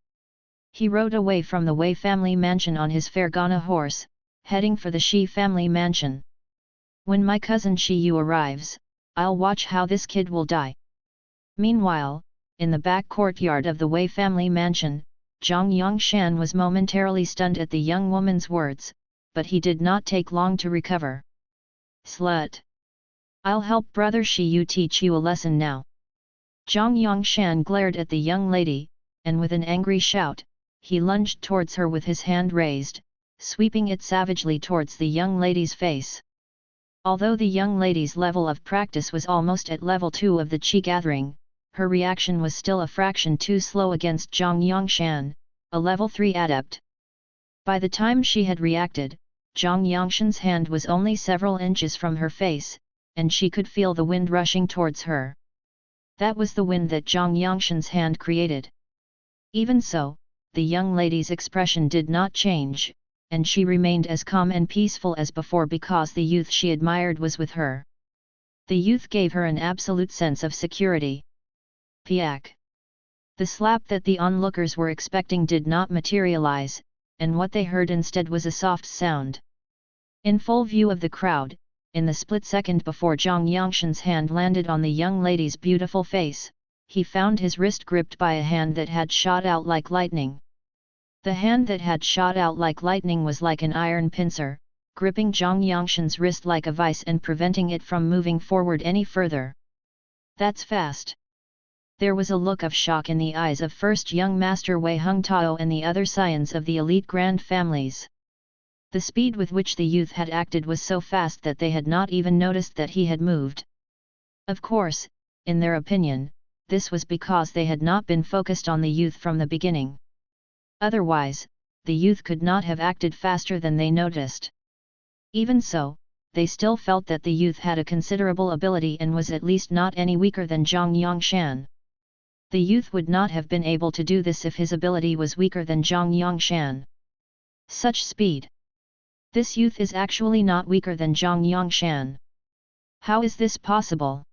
He rode away from the Wei family mansion on his Fergana horse, heading for the Shi family mansion. When my cousin Shi Yu arrives, I'll watch how this kid will die. Meanwhile, in the back courtyard of the Wei family mansion, Zhang Yongshan was momentarily stunned at the young woman's words, but he did not take long to recover. Slut! I'll help brother Shi Yu teach you a lesson now. Zhang Yongshan glared at the young lady, and with an angry shout, he lunged towards her with his hand raised, sweeping it savagely towards the young lady's face. Although the young lady's level of practice was almost at level 2 of the Qi gathering, her reaction was still a fraction too slow against Zhang Yongshan, a level 3 adept. By the time she had reacted, Zhang Yangshan's hand was only several inches from her face, and she could feel the wind rushing towards her. That was the wind that Zhang Yangshan's hand created. Even so, the young lady's expression did not change, and she remained as calm and peaceful as before because the youth she admired was with her. The youth gave her an absolute sense of security. Piak. The slap that the onlookers were expecting did not materialize, and what they heard instead was a soft sound. In full view of the crowd, in the split second before Zhang Yangshan's hand landed on the young lady's beautiful face, he found his wrist gripped by a hand that had shot out like lightning. The hand that had shot out like lightning was like an iron pincer, gripping Zhang Yangshan's wrist like a vice and preventing it from moving forward any further. That's fast. There was a look of shock in the eyes of first young master Wei Hungtao and the other scions of the elite grand families. The speed with which the youth had acted was so fast that they had not even noticed that he had moved. Of course, in their opinion, this was because they had not been focused on the youth from the beginning. Otherwise, the youth could not have acted faster than they noticed. Even so, they still felt that the youth had a considerable ability and was at least not any weaker than Zhang Yangshan. The youth would not have been able to do this if his ability was weaker than Zhang Yangshan. Such speed! This youth is actually not weaker than Zhang Yangshan. How is this possible?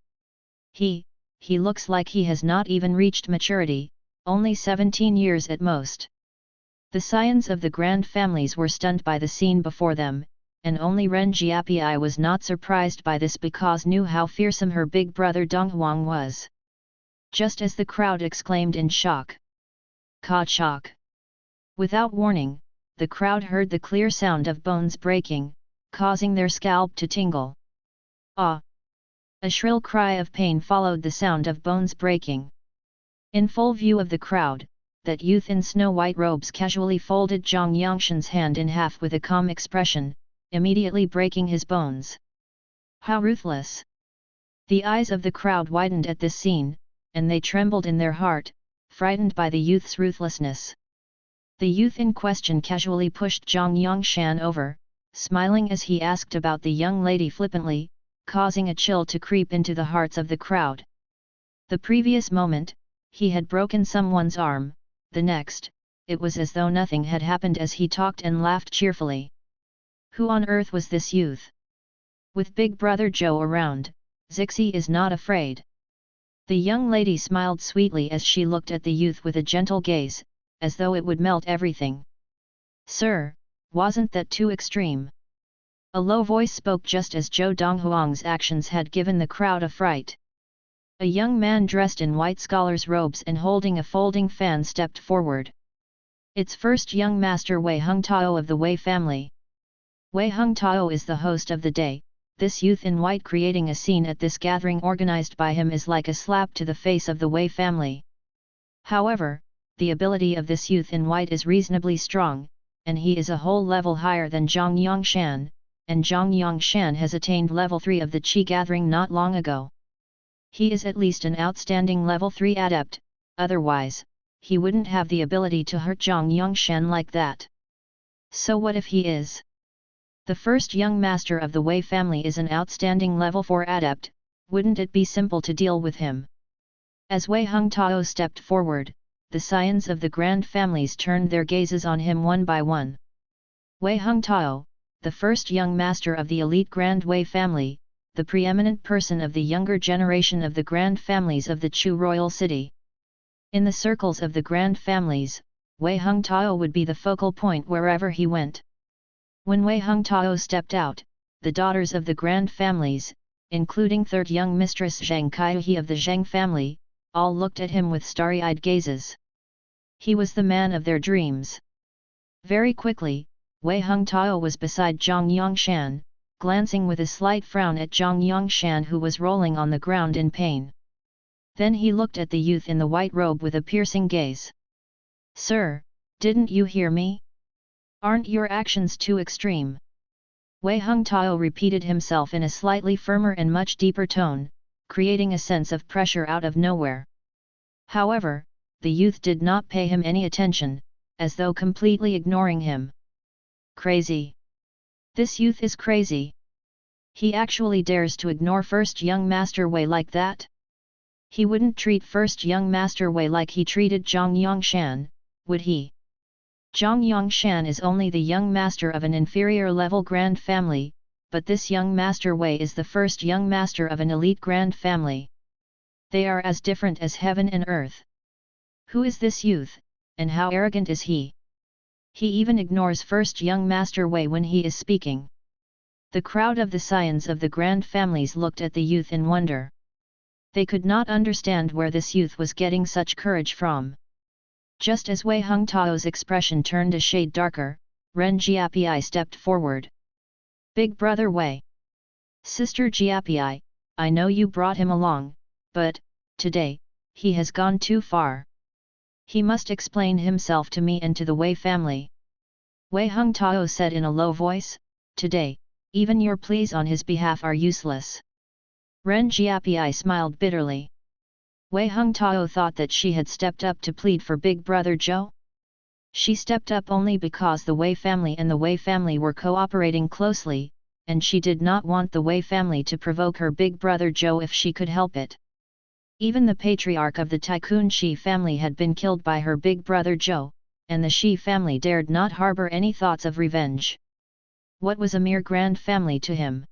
He looks like he has not even reached maturity, only 17 years at most. The scions of the grand families were stunned by the scene before them, and only Ren Jiapi was not surprised by this because knew how fearsome her big brother Donghuang was. Just as the crowd exclaimed in shock. Ka shock! Without warning, the crowd heard the clear sound of bones breaking, causing their scalp to tingle. Ah! A shrill cry of pain followed the sound of bones breaking. In full view of the crowd, that youth in snow-white robes casually folded Zhang Yangshan's hand in half with a calm expression, immediately breaking his bones. How ruthless! The eyes of the crowd widened at this scene, and they trembled in their heart, frightened by the youth's ruthlessness. The youth in question casually pushed Zhang Yangshan over, smiling as he asked about the young lady flippantly, causing a chill to creep into the hearts of the crowd. The previous moment, he had broken someone's arm, the next, it was as though nothing had happened as he talked and laughed cheerfully. Who on earth was this youth? With big brother Zhou around, Zixi is not afraid. The young lady smiled sweetly as she looked at the youth with a gentle gaze, as though it would melt everything. Sir, wasn't that too extreme? A low voice spoke just as Zhou Donghuang's actions had given the crowd a fright. A young man dressed in white scholar's robes and holding a folding fan stepped forward. It's first young master Wei Hungtao of the Wei family. Wei Hungtao is the host of the day. This youth in white creating a scene at this gathering organized by him is like a slap to the face of the Wei family. However, the ability of this youth in white is reasonably strong, and he is a whole level higher than Zhang Yangshan, and Zhang Yangshan has attained level 3 of the Qi gathering not long ago. He is at least an outstanding level 3 adept, otherwise, he wouldn't have the ability to hurt Zhang Yangshan like that. So what if he is? The first young master of the Wei family is an outstanding level 4 adept, wouldn't it be simple to deal with him? As Wei Hungtao stepped forward, the scions of the grand families turned their gazes on him one by one. Wei Hungtao, the first young master of the elite grand Wei family, the preeminent person of the younger generation of the grand families of the Chu royal city. In the circles of the grand families, Wei Hungtao would be the focal point wherever he went. When Wei Hungtao stepped out, the daughters of the grand families, including third young mistress Zhang Kaihe of the Zhang family, all looked at him with starry-eyed gazes. He was the man of their dreams. Very quickly, Wei Hungtao was beside Zhang Yangshan, glancing with a slight frown at Zhang Yangshan who was rolling on the ground in pain. Then he looked at the youth in the white robe with a piercing gaze. Sir, didn't you hear me? Aren't your actions too extreme? Wei Hungtao repeated himself in a slightly firmer and much deeper tone, creating a sense of pressure out of nowhere. However, the youth did not pay him any attention, as though completely ignoring him. Crazy! This youth is crazy. He actually dares to ignore first young Master Wei like that? He wouldn't treat first young Master Wei like he treated Zhang Yongshan, would he? Zhang Yongshan is only the young master of an inferior level grand family, but this young Master Wei is the first young master of an elite grand family. They are as different as heaven and earth. Who is this youth, and how arrogant is he? He even ignores first young Master Wei when he is speaking. The crowd of the scions of the grand families looked at the youth in wonder. They could not understand where this youth was getting such courage from. Just as Wei Hengtao's expression turned a shade darker, Ren Jiapi stepped forward. Big brother Wei. Sister Jiapi, I know you brought him along, but, today, he has gone too far. He must explain himself to me and to the Wei family. Wei Hengtao said in a low voice, today, even your pleas on his behalf are useless. Ren Jiapi smiled bitterly. Wei Hengtao thought that she had stepped up to plead for big brother Zhou. She stepped up only because the Wei family and the Wei family were cooperating closely, and she did not want the Wei family to provoke her big brother Zhou if she could help it. Even the patriarch of the Tycoon Shi family had been killed by her big brother Zhou, and the Shi family dared not harbor any thoughts of revenge. What was a mere grand family to him?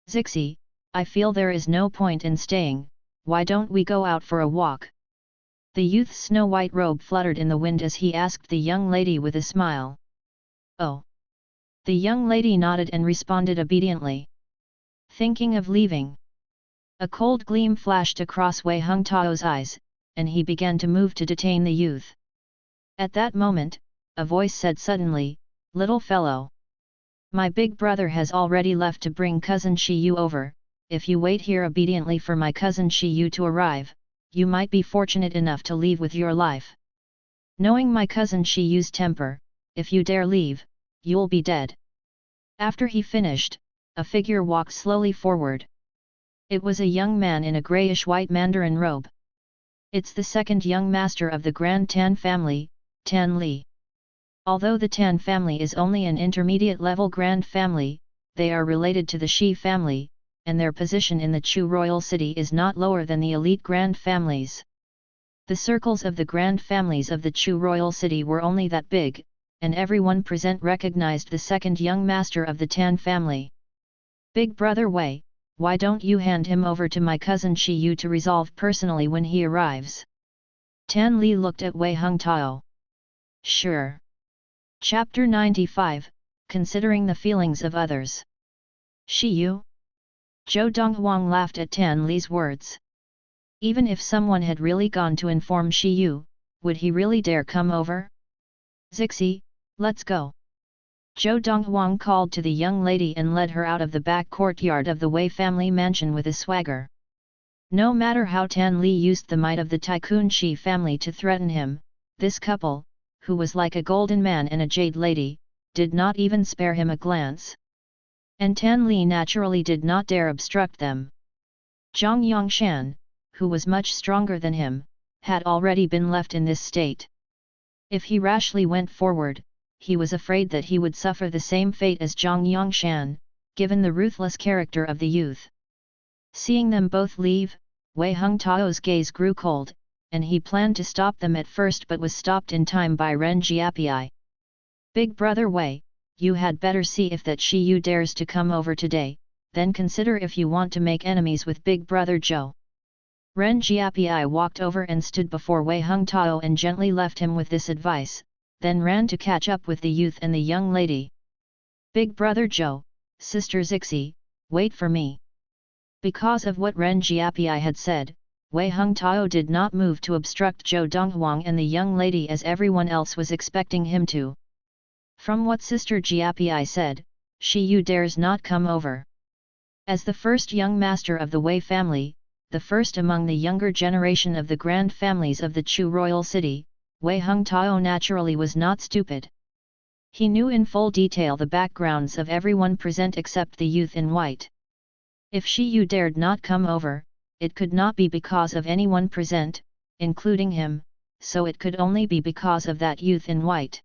Zixi, I feel there is no point in staying, why don't we go out for a walk? The youth's snow-white robe fluttered in the wind as he asked the young lady with a smile. Oh! The young lady nodded and responded obediently. Thinking of leaving? A cold gleam flashed across Wei Hengtao's eyes, and he began to move to detain the youth. At that moment, a voice said suddenly, little fellow. My big brother has already left to bring cousin Shi Yu over. If you wait here obediently for my cousin Shi Yu to arrive, you might be fortunate enough to leave with your life. Knowing my cousin Shi Yu's temper, if you dare leave, you'll be dead. After he finished, a figure walked slowly forward. It was a young man in a grayish-white mandarin robe. It's the second young master of the Grand Tan family, Tan Li. Although the Tan family is only an intermediate-level grand family, they are related to the Shi family, and their position in the Chu royal city is not lower than the elite grand families. The circles of the grand families of the Chu royal city were only that big, and everyone present recognized the second young master of the Tan family. Big brother Wei, why don't you hand him over to my cousin Shi Yu to resolve personally when he arrives? Tan Li looked at Wei Hengtao. Sure. Chapter 95, Considering the Feelings of Others. Shi Yu? Zhou Donghuang laughed at Tan Li's words. Even if someone had really gone to inform Shi Yu, would he really dare come over? Zixi, let's go. Zhou Donghuang called to the young lady and led her out of the back courtyard of the Wei family mansion with a swagger. No matter how Tan Li used the might of the Tycoon Shi family to threaten him, this couple, who was like a golden man and a jade lady, did not even spare him a glance. And Tan Li naturally did not dare obstruct them. Zhang Yongshan, who was much stronger than him, had already been left in this state. If he rashly went forward, he was afraid that he would suffer the same fate as Zhang Yongshan, given the ruthless character of the youth. Seeing them both leave, Wei Hengtao's gaze grew cold, and he planned to stop them at first but was stopped in time by Ren Jiapi. Big brother Wei, you had better see if that Shi Yu dares to come over today, then consider if you want to make enemies with big brother Zhou. Ren Jiapi walked over and stood before Wei Hengtao and gently left him with this advice, then ran to catch up with the youth and the young lady. Big brother Zhou, sister Zixi, wait for me. Because of what Ren Jiapi had said, Wei Hengtao did not move to obstruct Zhou Donghuang and the young lady as everyone else was expecting him to. From what Sister Jiapi said, Shi Yu dares not come over. As the first young master of the Wei family, the first among the younger generation of the grand families of the Chu royal city, Wei Hengtao naturally was not stupid. He knew in full detail the backgrounds of everyone present except the youth in white. If Shi Yu dared not come over, it could not be because of anyone present, including him, so it could only be because of that youth in white.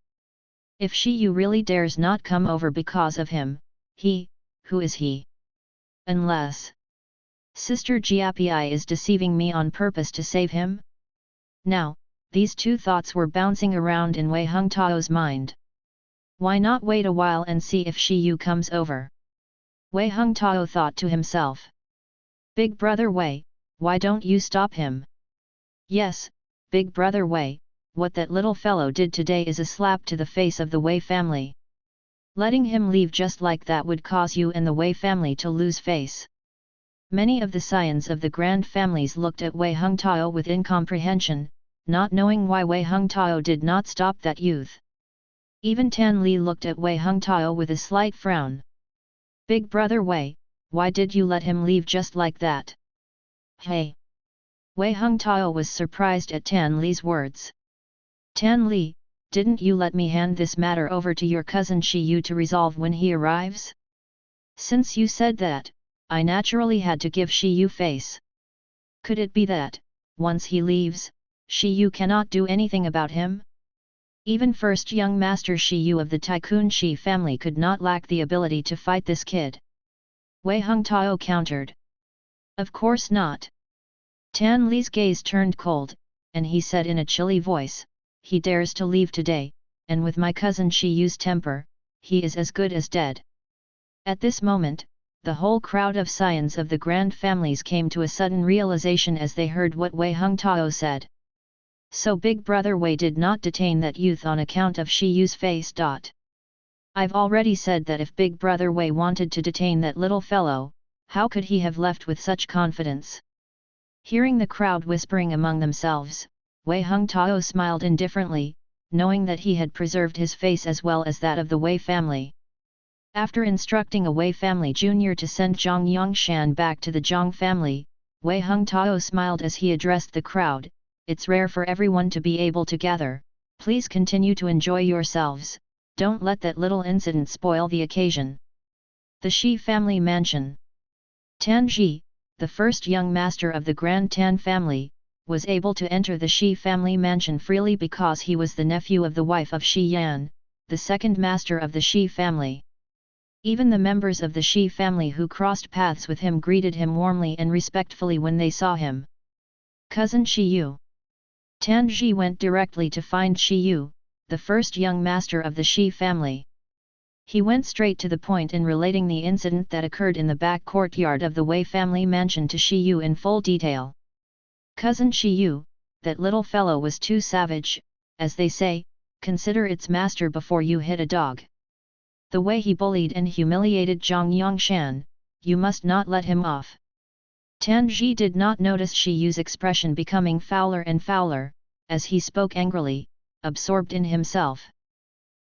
If Shi Yu really dares not come over because of him, Who is he? Unless Sister Giapi is deceiving me on purpose to save him? Now, these two thoughts were bouncing around in Wei Hengtao's mind. Why not wait a while and see if Shi Yu comes over? Wei Hengtao thought to himself. Big brother Wei, why don't you stop him? Yes, big brother Wei, what that little fellow did today is a slap to the face of the Wei family. Letting him leave just like that would cause you and the Wei family to lose face. Many of the scions of the grand families looked at Wei Hengtao with incomprehension, not knowing why Wei Hengtao did not stop that youth. Even Tan Li looked at Wei Hengtao with a slight frown. Big brother Wei, why did you let him leave just like that? Hey! Wei Hengtao was surprised at Tan Li's words. Tan Li, didn't you let me hand this matter over to your cousin Shi Yu to resolve when he arrives? Since you said that, I naturally had to give Shi Yu face. Could it be that, once he leaves, Shi Yu cannot do anything about him? Even first young master Shi Yu of the Tycoon Shi family could not lack the ability to fight this kid. Wei Hengtao countered. Of course not. Tan Li's gaze turned cold, and he said in a chilly voice, he dares to leave today, and with my cousin Shi Yu's temper, he is as good as dead. At this moment, the whole crowd of scions of the grand families came to a sudden realization as they heard what Wei Hengtao said. So big brother Wei did not detain that youth on account of Shi Yu's face. I've already said that if big brother Wei wanted to detain that little fellow, how could he have left with such confidence? Hearing the crowd whispering among themselves, Wei Hengtao smiled indifferently, knowing that he had preserved his face as well as that of the Wei family. After instructing a Wei family junior to send Zhang Yongshan back to the Zhang family, Wei Hengtao smiled as he addressed the crowd. It's rare for everyone to be able to gather, please continue to enjoy yourselves, don't let that little incident spoil the occasion. The Shi family mansion. Tan Ji, the first young master of the Grand Tan family, was able to enter the Shi family mansion freely because he was the nephew of the wife of Shi Yan, the second master of the Shi family. Even the members of the Shi family who crossed paths with him greeted him warmly and respectfully when they saw him. Cousin Shi Yu. Tan Ji went directly to find Shi Yu, the first young master of the Shi family. He went straight to the point in relating the incident that occurred in the back courtyard of the Wei family mansion to Shi Yu in full detail. Cousin Shi Yu, that little fellow was too savage, as they say, consider its master before you hit a dog. The way he bullied and humiliated Zhang Yongshan, you must not let him off. Tan Ji did not notice Shi Yu's expression becoming fouler and fouler, as he spoke angrily, absorbed in himself.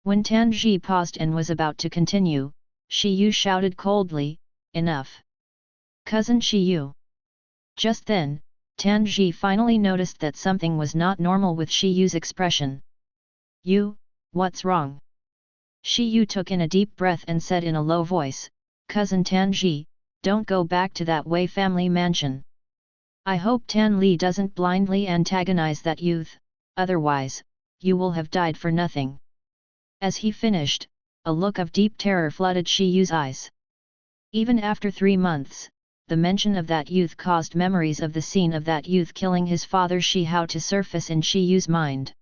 When Tan Ji paused and was about to continue, Shi Yu shouted coldly, enough. Cousin Shi Yu. Just then, Tan Ji finally noticed that something was not normal with Shi Yu's expression. You, what's wrong? Shi Yu took in a deep breath and said in a low voice, Cousin Tan Ji, don't go back to that Wei family mansion. I hope Tan Li doesn't blindly antagonize that youth, otherwise, you will have died for nothing. As he finished, a look of deep terror flooded Shi Yu's eyes. Even after 3 months, the mention of that youth caused memories of the scene of that youth killing his father Shi Hao to surface in Shi Yu's mind.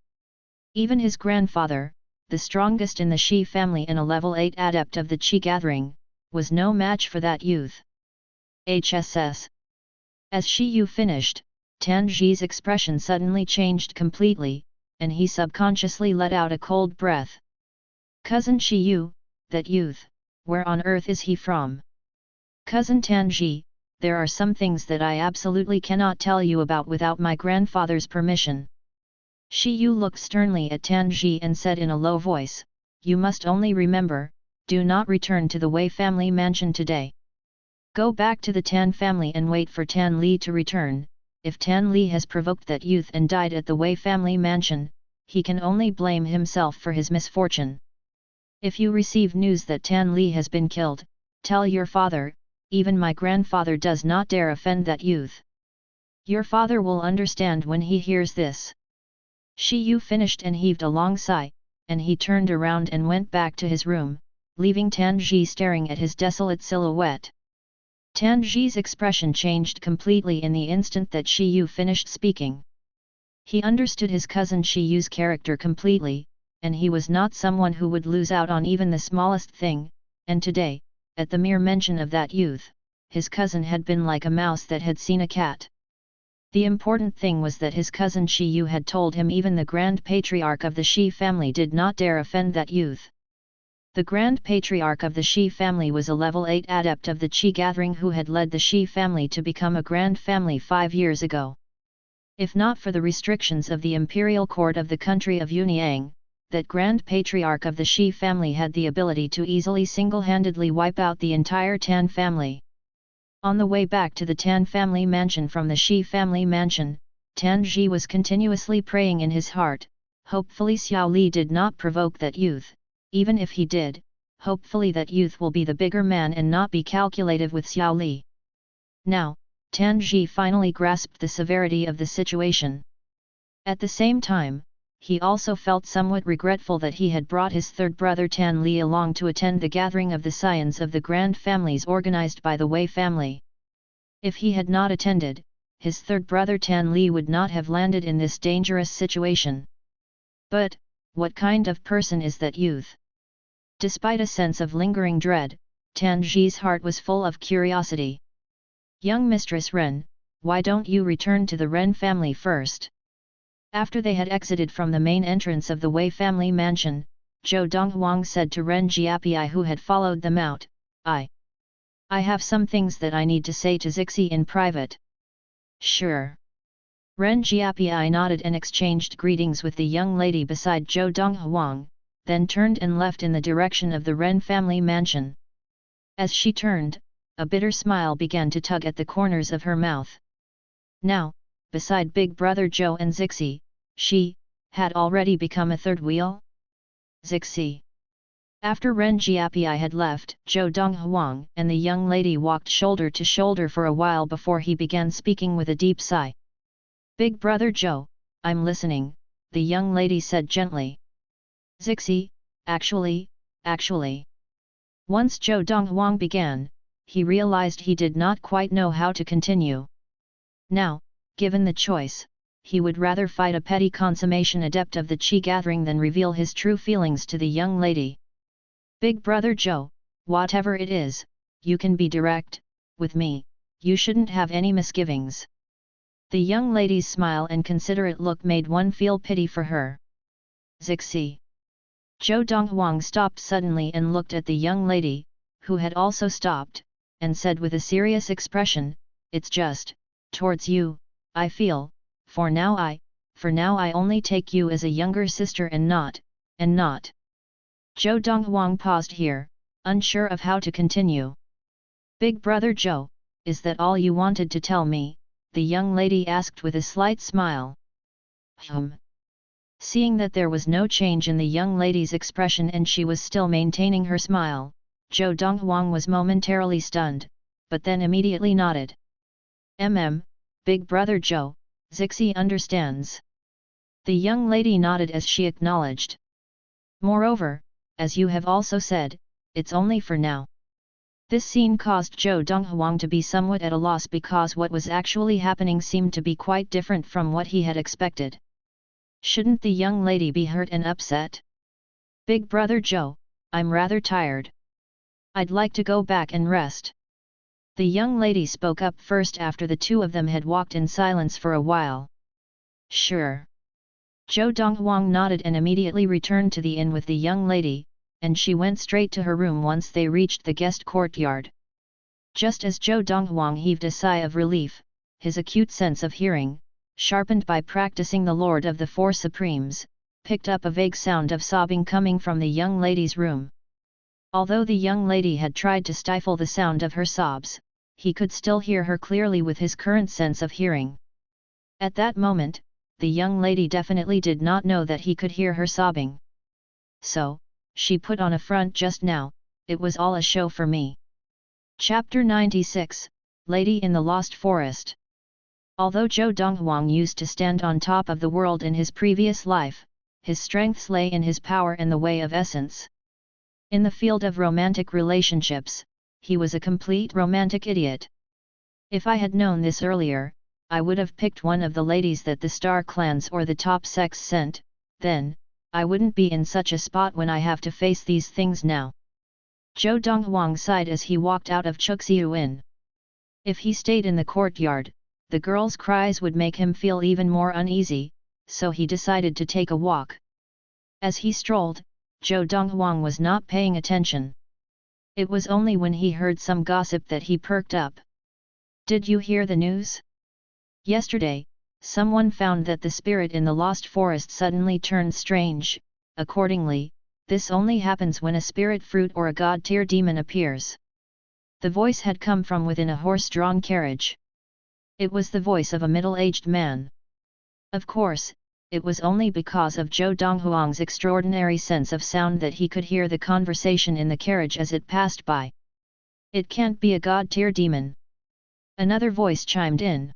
Even his grandfather, the strongest in the Shi family and a level 8 adept of the Qi gathering, was no match for that youth. HSS. As Shi Yu finished, Tan Ji's expression suddenly changed completely, and he subconsciously let out a cold breath. Cousin Shi Yu, that youth, where on earth is he from? Cousin Tan Ji, there are some things that I absolutely cannot tell you about without my grandfather's permission. Shi Yu looked sternly at Tan Ji and said in a low voice, you must only remember, do not return to the Wei family mansion today. Go back to the Tan family and wait for Tan Li to return. If Tan Li has provoked that youth and died at the Wei family mansion, he can only blame himself for his misfortune. If you receive news that Tan Li has been killed, tell your father, even my grandfather does not dare offend that youth. Your father will understand when he hears this. Shi Yu finished and heaved a long sigh, and he turned around and went back to his room, leaving Tanji staring at his desolate silhouette. Tanji's expression changed completely in the instant that Shiyu finished speaking. He understood his cousin Shiyu's character completely, and he was not someone who would lose out on even the smallest thing, and today, at the mere mention of that youth, his cousin had been like a mouse that had seen a cat. The important thing was that his cousin Shiyu had told him even the Grand Patriarch of the Shi family did not dare offend that youth. The Grand Patriarch of the Shi family was a level 8 adept of the Qi gathering who had led the Shi family to become a grand family 5 years ago. If not for the restrictions of the imperial court of the country of Yunyang, that Grand Patriarch of the Shi family had the ability to easily single-handedly wipe out the entire Tan family. On the way back to the Tan family mansion from the Shi family mansion, Tanji was continuously praying in his heart, hopefully Xiao Li did not provoke that youth, even if he did, hopefully that youth will be the bigger man and not be calculative with Xiao Li. Now, Tanji finally grasped the severity of the situation. At the same time, he also felt somewhat regretful that he had brought his third brother Tan Li along to attend the gathering of the scions of the grand families organized by the Wei family. If he had not attended, his third brother Tan Li would not have landed in this dangerous situation. But, what kind of person is that youth? Despite a sense of lingering dread, Tanji's heart was full of curiosity. Young Mistress Ren, why don't you return to the Ren family first? After they had exited from the main entrance of the Wei family mansion, Zhou Donghuang said to Ren Jiapi who had followed them out, I have some things that I need to say to Zixi in private. Sure. Ren Jiapi nodded and exchanged greetings with the young lady beside Zhou Donghuang, then turned and left in the direction of the Ren family mansion. As she turned, a bitter smile began to tug at the corners of her mouth. Now, beside Big Brother Zhou and Zixi, she had already become a third wheel? Zixi. After Ren Jiapi had left, Zhou Donghuang and the young lady walked shoulder to shoulder for a while before he began speaking with a deep sigh. Big Brother Zhou, I'm listening, the young lady said gently. Zixi, actually. Once Zhou Donghuang began, he realized he did not quite know how to continue. Now, given the choice, he would rather fight a petty consummation adept of the Qi gathering than reveal his true feelings to the young lady. Big Brother Zhou, whatever it is, you can be direct, with me, you shouldn't have any misgivings. The young lady's smile and considerate look made one feel pity for her. Zixi. Zhou Donghuang stopped suddenly and looked at the young lady, who had also stopped, and said with a serious expression, it's just, towards you, I feel, for now I only take you as a younger sister and not. Zhou Donghuang paused here, unsure of how to continue. Big Brother Zhou, is that all you wanted to tell me? The young lady asked with a slight smile. Seeing that there was no change in the young lady's expression and she was still maintaining her smile, Zhou Donghuang was momentarily stunned, but then immediately nodded. Big Brother Zhou, Zixi understands. The young lady nodded as she acknowledged. Moreover, as you have also said, it's only for now. This scene caused Zhou Donghuang to be somewhat at a loss because what was actually happening seemed to be quite different from what he had expected. Shouldn't the young lady be hurt and upset? Big Brother Zhou, I'm rather tired. I'd like to go back and rest. The young lady spoke up first after the two of them had walked in silence for a while. Sure. Zhou Donghuang nodded and immediately returned to the inn with the young lady, and she went straight to her room once they reached the guest courtyard. Just as Zhou Donghuang heaved a sigh of relief, his acute sense of hearing, sharpened by practicing the Lord of the Four Supremes, picked up a vague sound of sobbing coming from the young lady's room. Although the young lady had tried to stifle the sound of her sobs, he could still hear her clearly with his current sense of hearing. At that moment, the young lady definitely did not know that he could hear her sobbing. So, she put on a front just now, it was all a show for me. Chapter 96, Lady in the Lost Forest. Although Zhou Donghuang used to stand on top of the world in his previous life, his strengths lay in his power and the way of essence. In the field of romantic relationships, he was a complete romantic idiot. If I had known this earlier, I would have picked one of the ladies that the star clans or the top sex sent, then, I wouldn't be in such a spot when I have to face these things now. Zhou Donghuang sighed as he walked out of Chuxiu Inn. If he stayed in the courtyard, the girls' cries would make him feel even more uneasy, so he decided to take a walk. As he strolled, Zhou Donghuang was not paying attention. It was only when he heard some gossip that he perked up. Did you hear the news? Yesterday, someone found that the spirit in the lost forest suddenly turned strange. Accordingly, this only happens when a spirit fruit or a god-tier demon appears. The voice had come from within a horse-drawn carriage. It was the voice of a middle-aged man. Of course, it was only because of Zhou Donghuang's extraordinary sense of sound that he could hear the conversation in the carriage as it passed by. It can't be a god-tier demon. Another voice chimed in.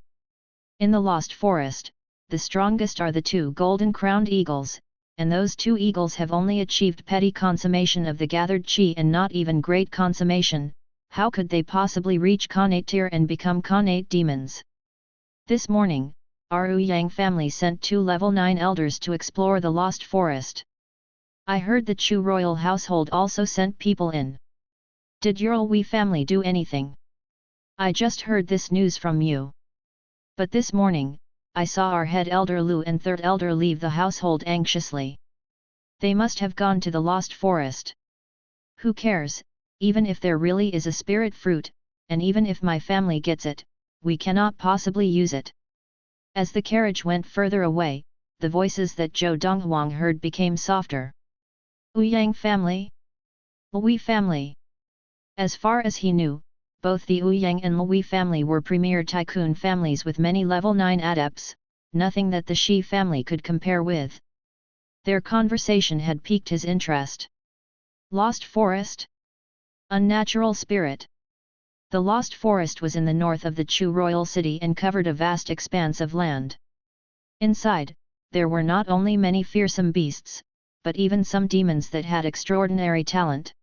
In the lost forest, the strongest are the two golden-crowned eagles, and those two eagles have only achieved petty consummation of the gathered qi and not even great consummation. How could they possibly reach Khanate tier and become Khanate demons? This morning, our Ouyang family sent 2 level 9 elders to explore the lost forest. I heard the Chu royal household also sent people in. Did your Wei family do anything? I just heard this news from you. But this morning, I saw our head elder Lu and third elder leave the household anxiously. They must have gone to the lost forest. Who cares, even if there really is a spirit fruit, and even if my family gets it, we cannot possibly use it. As the carriage went further away, the voices that Zhou Donghuang heard became softer. Ouyang family? Lui family? As far as he knew, both the Ouyang and Lui family were premier tycoon families with many level 9 adepts, nothing that the Shi family could compare with. Their conversation had piqued his interest. Lost forest? Unnatural spirit. The lost forest was in the north of the Chu royal city and covered a vast expanse of land. Inside, there were not only many fearsome beasts, but even some demons that had extraordinary talent.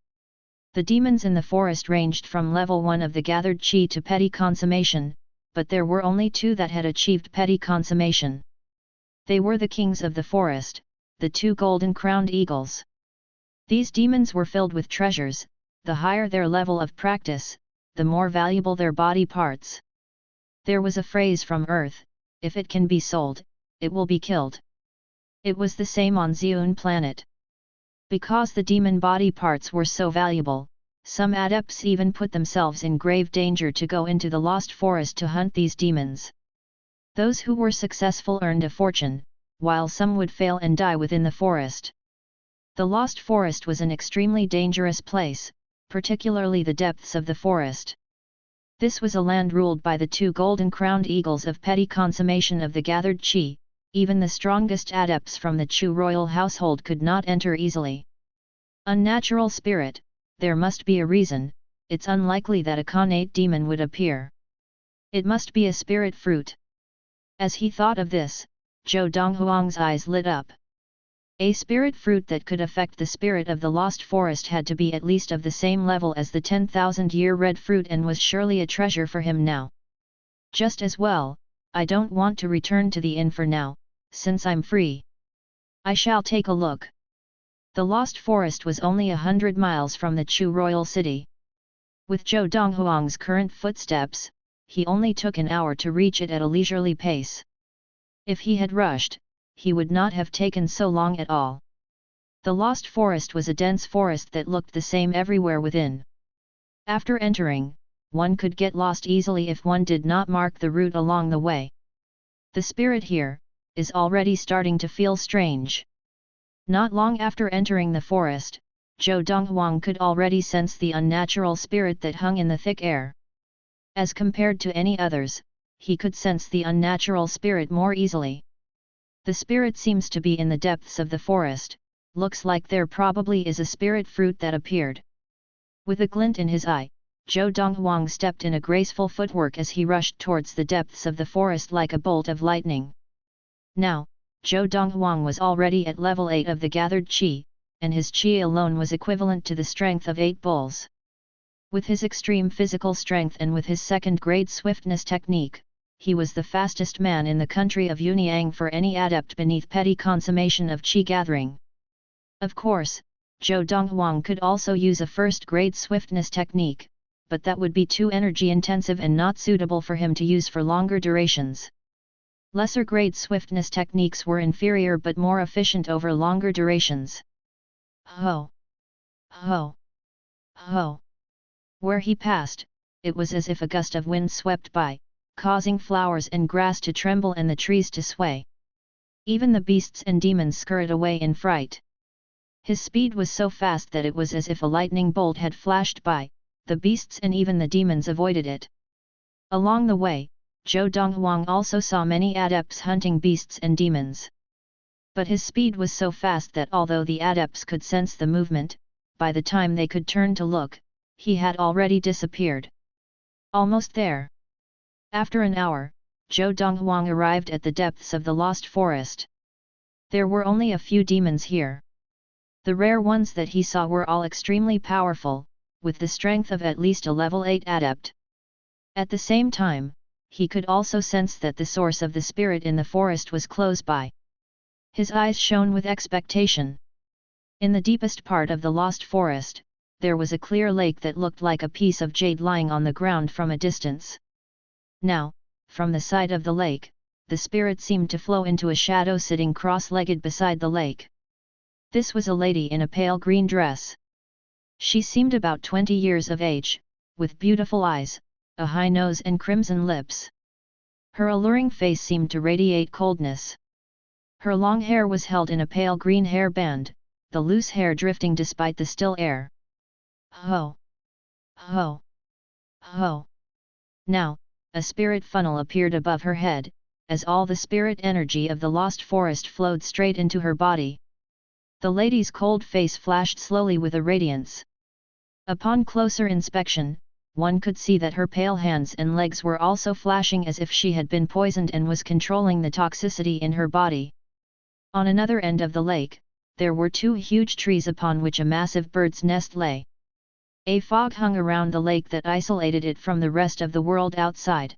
The demons in the forest ranged from level 1 of the gathered qi to petty consummation, but there were only 2 that had achieved petty consummation. They were the kings of the forest, the 2 golden-crowned eagles. These demons were filled with treasures. The higher their level of practice, the more valuable their body parts. There was a phrase from Earth, if it can be sold, it will be killed. It was the same on Xiun planet. Because the demon body parts were so valuable, some adepts even put themselves in grave danger to go into the lost forest to hunt these demons. Those who were successful earned a fortune, while some would fail and die within the forest. The lost forest was an extremely dangerous place, particularly the depths of the forest. This was a land ruled by the 2 golden-crowned eagles of petty consummation of the gathered qi. Even the strongest adepts from the Chu royal household could not enter easily. Unnatural spirit, there must be a reason. It's unlikely that a Khanate demon would appear. It must be a spirit fruit. As he thought of this, Zhou Donghuang's eyes lit up. A spirit fruit that could affect the spirit of the lost forest had to be at least of the same level as the 10,000-year red fruit and was surely a treasure for him now. Just as well, I don't want to return to the inn for now, since I'm free. I shall take a look. The lost forest was only 100 miles from the Chu royal city. With Zhou Donghuang's current footsteps, he only took an hour to reach it at a leisurely pace. If he had rushed, he would not have taken so long at all. The lost forest was a dense forest that looked the same everywhere within. After entering, one could get lost easily if one did not mark the route along the way. The spirit here is already starting to feel strange. Not long after entering the forest, Zhou Donghuang could already sense the unnatural spirit that hung in the thick air. As compared to any others, he could sense the unnatural spirit more easily. The spirit seems to be in the depths of the forest, looks like there probably is a spirit fruit that appeared. With a glint in his eye, Zhou Donghuang stepped in a graceful footwork as he rushed towards the depths of the forest like a bolt of lightning. Now, Zhou Donghuang was already at level 8 of the gathered qi, and his chi alone was equivalent to the strength of 8 bulls. With his extreme physical strength and with his second-grade swiftness technique, he was the fastest man in the country of Yunyang for any adept beneath petty consummation of chi gathering. Of course, Zhou Donghuang could also use a first-grade swiftness technique, but that would be too energy-intensive and not suitable for him to use for longer durations. Lesser-grade swiftness techniques were inferior but more efficient over longer durations. Ho! Ho! Ho! Where he passed, it was as if a gust of wind swept by, causing flowers and grass to tremble and the trees to sway. Even the beasts and demons scurried away in fright. His speed was so fast that it was as if a lightning bolt had flashed by. The beasts and even the demons avoided it. Along the way, Zhou Donghuang also saw many adepts hunting beasts and demons. But his speed was so fast that although the adepts could sense the movement, by the time they could turn to look, he had already disappeared. Almost there. After an hour, Zhou Donghuang arrived at the depths of the lost forest. There were only a few demons here. The rare ones that he saw were all extremely powerful, with the strength of at least a level 8 adept. At the same time, he could also sense that the source of the spirit in the forest was close by. His eyes shone with expectation. In the deepest part of the lost forest, there was a clear lake that looked like a piece of jade lying on the ground from a distance. Now, from the side of the lake, the spirit seemed to flow into a shadow sitting cross-legged beside the lake. This was a lady in a pale green dress. She seemed about 20 years of age, with beautiful eyes, a high nose and crimson lips. Her alluring face seemed to radiate coldness. Her long hair was held in a pale green hair band, the loose hair drifting despite the still air. Ho! Ho! Ho! Now, a spirit funnel appeared above her head, as all the spirit energy of the lost forest flowed straight into her body. The lady's cold face flashed slowly with a radiance. Upon closer inspection, one could see that her pale hands and legs were also flashing as if she had been poisoned and was controlling the toxicity in her body. On another end of the lake, there were 2 huge trees upon which a massive bird's nest lay. A fog hung around the lake that isolated it from the rest of the world outside.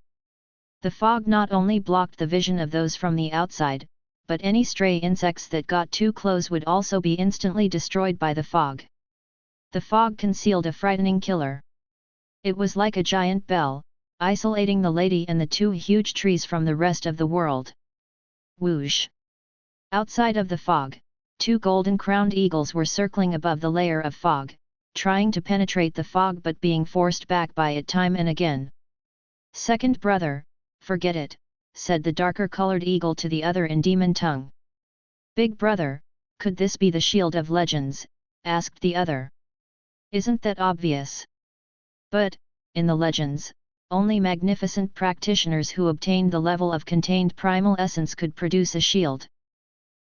The fog not only blocked the vision of those from the outside, but any stray insects that got too close would also be instantly destroyed by the fog. The fog concealed a frightening killer. It was like a giant bell, isolating the lady and the 2 huge trees from the rest of the world. Whoosh! Outside of the fog, 2 golden-crowned eagles were circling above the layer of fog, trying to penetrate the fog but being forced back by it time and again. Second brother, forget it, said the darker-colored eagle to the other in demon tongue. Big brother, could this be the shield of legends, asked the other. Isn't that obvious? But, in the legends, only magnificent practitioners who obtained the level of contained primal essence could produce a shield.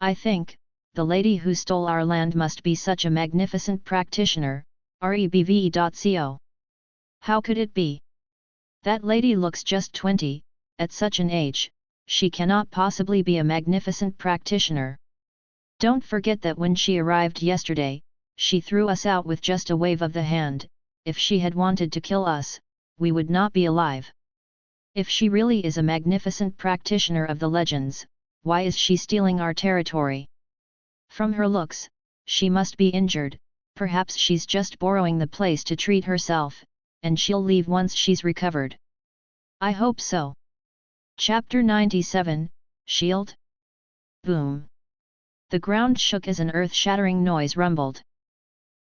I think, the lady who stole our land must be such a magnificent practitioner, rebve.co. How could it be? That lady looks just 20, at such an age, she cannot possibly be a magnificent practitioner. Don't forget that when she arrived yesterday, she threw us out with just a wave of the hand. If she had wanted to kill us, we would not be alive. If she really is a magnificent practitioner of the legends, why is she stealing our territory? From her looks, she must be injured, perhaps she's just borrowing the place to treat herself, and she'll leave once she's recovered. I hope so. Chapter 97, Shield? Boom! The ground shook as an earth-shattering noise rumbled.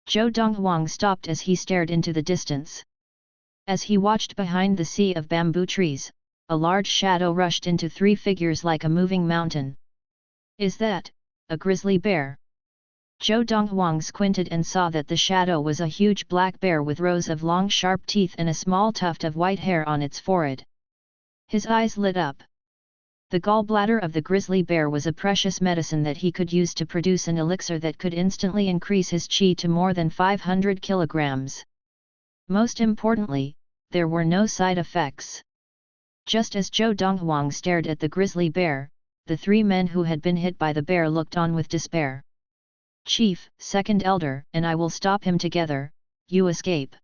Zhou Donghuang stopped as he stared into the distance. As he watched behind the sea of bamboo trees, a large shadow rushed into 3 figures like a moving mountain. Is that a grizzly bear? Zhou Donghuang squinted and saw that the shadow was a huge black bear with rows of long sharp teeth and a small tuft of white hair on its forehead. His eyes lit up. The gallbladder of the grizzly bear was a precious medicine that he could use to produce an elixir that could instantly increase his qi to more than 500 kilograms. Most importantly, there were no side effects. Just as Zhou Donghuang stared at the grizzly bear, the 3 men who had been hit by the bear looked on with despair. Chief, second elder, and I will stop him together, you escape.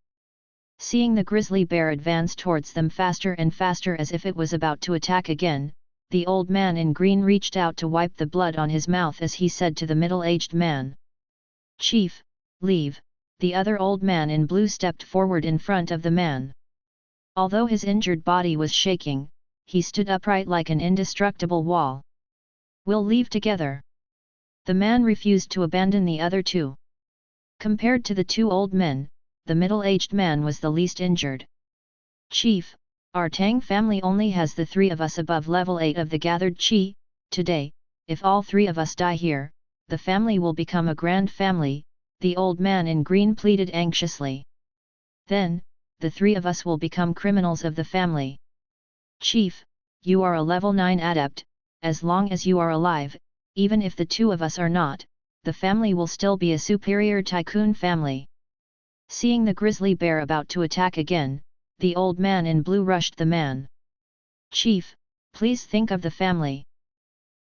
Seeing the grizzly bear advance towards them faster and faster as if it was about to attack again, the old man in green reached out to wipe the blood on his mouth as he said to the middle-aged man. Chief, leave. The other old man in blue stepped forward in front of the man. Although his injured body was shaking, he stood upright like an indestructible wall. We'll leave together. The man refused to abandon the other two. Compared to the two old men, the middle-aged man was the least injured. Chief, our Tang family only has the three of us above level 8 of the gathered Qi. Today, if all three of us die here, the family will become a grand family, the old man in green pleaded anxiously. Then, the three of us will become criminals of the family. Chief, you are a level 9 adept, as long as you are alive, even if the two of us are not, the family will still be a superior tycoon family. Seeing the grizzly bear about to attack again, the old man in blue rushed the man. Chief, please think of the family.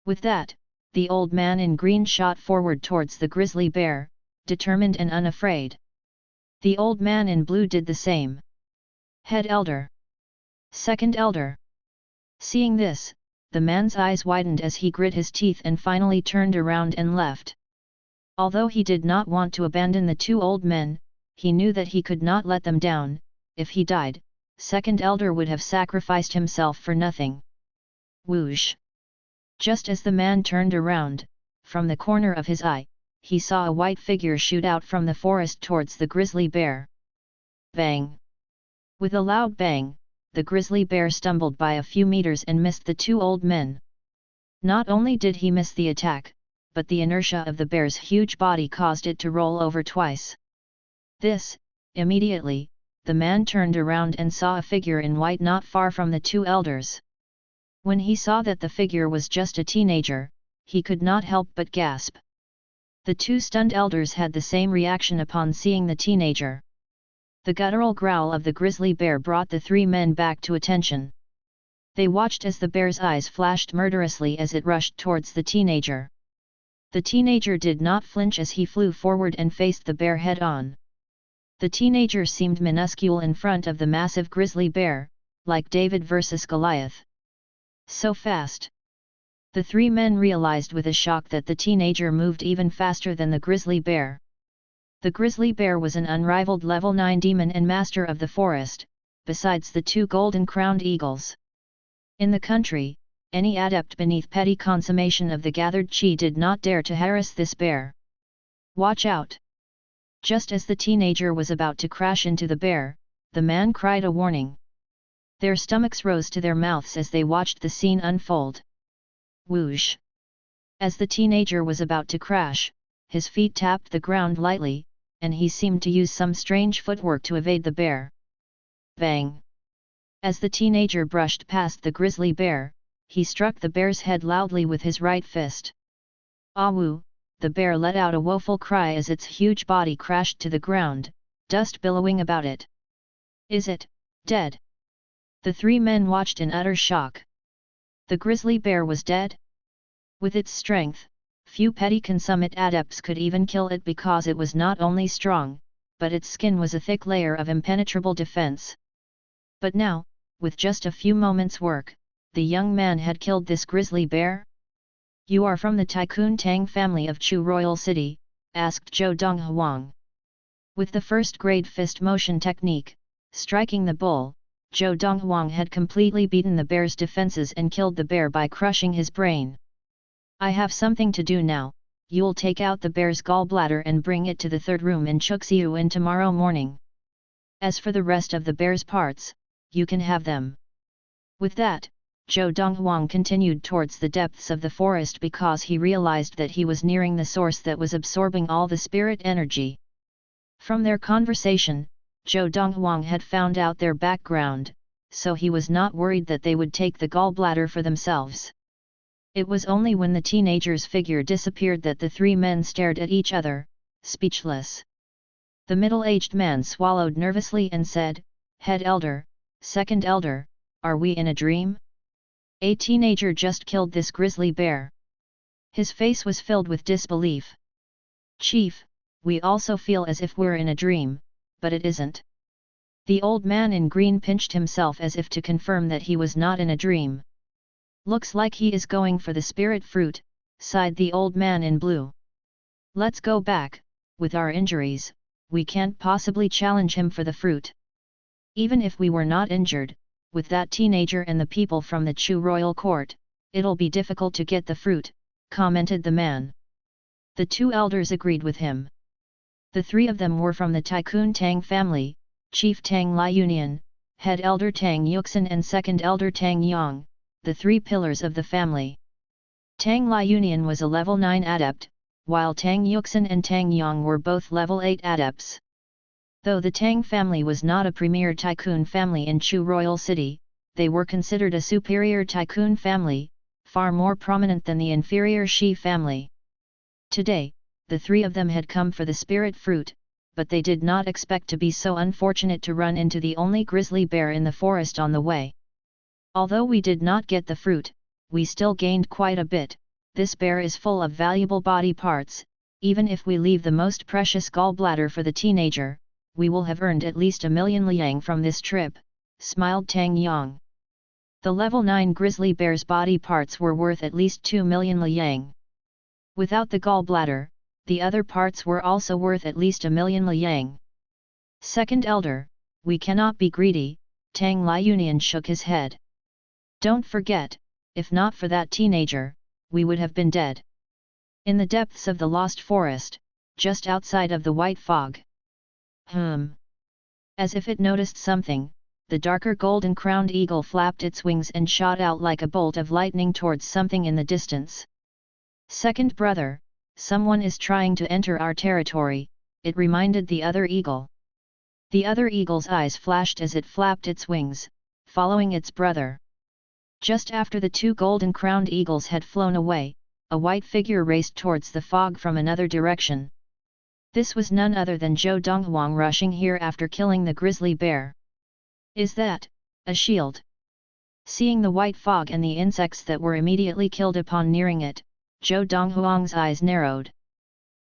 With that, the old man in green shot forward towards the grizzly bear, determined and unafraid. The old man in blue did the same. Head elder. Second elder. Seeing this, the man's eyes widened as he grit his teeth and finally turned around and left. Although he did not want to abandon the two old men, he knew that he could not let them down. If he died, second elder would have sacrificed himself for nothing. Whoosh! Just as the man turned around, from the corner of his eye, he saw a white figure shoot out from the forest towards the grizzly bear. Bang! With a loud bang, the grizzly bear stumbled by a few meters and missed the two old men. Not only did he miss the attack, but the inertia of the bear's huge body caused it to roll over twice. Immediately, the man turned around and saw a figure in white not far from the two elders. When he saw that the figure was just a teenager, he could not help but gasp. The two stunned elders had the same reaction upon seeing the teenager. The guttural growl of the grizzly bear brought the three men back to attention. They watched as the bear's eyes flashed murderously as it rushed towards the teenager. The teenager did not flinch as he flew forward and faced the bear head-on. The teenager seemed minuscule in front of the massive grizzly bear, like David versus Goliath. So fast! The three men realized with a shock that the teenager moved even faster than the grizzly bear. The grizzly bear was an unrivaled level 9 demon and master of the forest, besides the two golden-crowned eagles. In the country, any adept beneath petty consummation of the gathered Qi did not dare to harass this bear. Watch out! Just as the teenager was about to crash into the bear, the man cried a warning. Their stomachs rose to their mouths as they watched the scene unfold. Whoosh! As the teenager was about to crash, his feet tapped the ground lightly, and he seemed to use some strange footwork to evade the bear. Bang! As the teenager brushed past the grizzly bear, he struck the bear's head loudly with his right fist. Awoo! The bear let out a woeful cry as its huge body crashed to the ground, dust billowing about it. Is it dead? The three men watched in utter shock. The grizzly bear was dead? With its strength, few petty consummate adepts could even kill it because it was not only strong, but its skin was a thick layer of impenetrable defense. But now, with just a few moments' work, the young man had killed this grizzly bear? You are from the Tycoon Tang family of Chu Royal City, asked Zhou Donghuang. With the first-grade fist motion technique, striking the bull, Zhou Donghuang had completely beaten the bear's defenses and killed the bear by crushing his brain. I have something to do now. You'll take out the bear's gallbladder and bring it to the third room in Chuxiuan tomorrow morning. As for the rest of the bear's parts, you can have them. With that, Zhou Donghuang continued towards the depths of the forest because he realized that he was nearing the source that was absorbing all the spirit energy. From their conversation, Zhou Donghuang had found out their background, so he was not worried that they would take the gallbladder for themselves. It was only when the teenager's figure disappeared that the three men stared at each other, speechless. The middle-aged man swallowed nervously and said, Head elder, second elder, are we in a dream? A teenager just killed this grizzly bear. His face was filled with disbelief. Chief, we also feel as if we're in a dream, but it isn't. The old man in green pinched himself as if to confirm that he was not in a dream. Looks like he is going for the spirit fruit, sighed the old man in blue. Let's go back, with our injuries, we can't possibly challenge him for the fruit. Even if we were not injured, with that teenager and the people from the Chu royal court, it'll be difficult to get the fruit, commented the man. The two elders agreed with him. The three of them were from the Tycoon Tang family, Chief Tang Liunian, Head Elder Tang Yuxin and Second Elder Tang Yang, the three pillars of the family. Tang Liunian was a level 9 adept, while Tang Yuxin and Tang Yang were both level 8 adepts. Though the Tang family was not a premier tycoon family in Chu Royal City, they were considered a superior tycoon family, far more prominent than the inferior Shi family. Today, the three of them had come for the spirit fruit, but they did not expect to be so unfortunate to run into the only grizzly bear in the forest on the way. Although we did not get the fruit, we still gained quite a bit. This bear is full of valuable body parts. Even if we leave the most precious gallbladder for the teenager, we will have earned at least 1,000,000 liang from this trip, smiled Tang Yang. The level 9 grizzly bear's body parts were worth at least 2,000,000 liang. Without the gallbladder, the other parts were also worth at least 1,000,000 liang. Second elder, we cannot be greedy, Tang Liunian shook his head. Don't forget, if not for that teenager, we would have been dead. In the depths of the lost forest, just outside of the white fog. As if it noticed something, the darker golden-crowned eagle flapped its wings and shot out like a bolt of lightning towards something in the distance. Second brother, someone is trying to enter our territory, it reminded the other eagle. The other eagle's eyes flashed as it flapped its wings, following its brother. Just after the two golden-crowned eagles had flown away, a white figure raced towards the fog from another direction. This was none other than Zhou Donghuang rushing here after killing the grizzly bear. Is that a shield? Seeing the white fog and the insects that were immediately killed upon nearing it, Zhou Donghuang's eyes narrowed.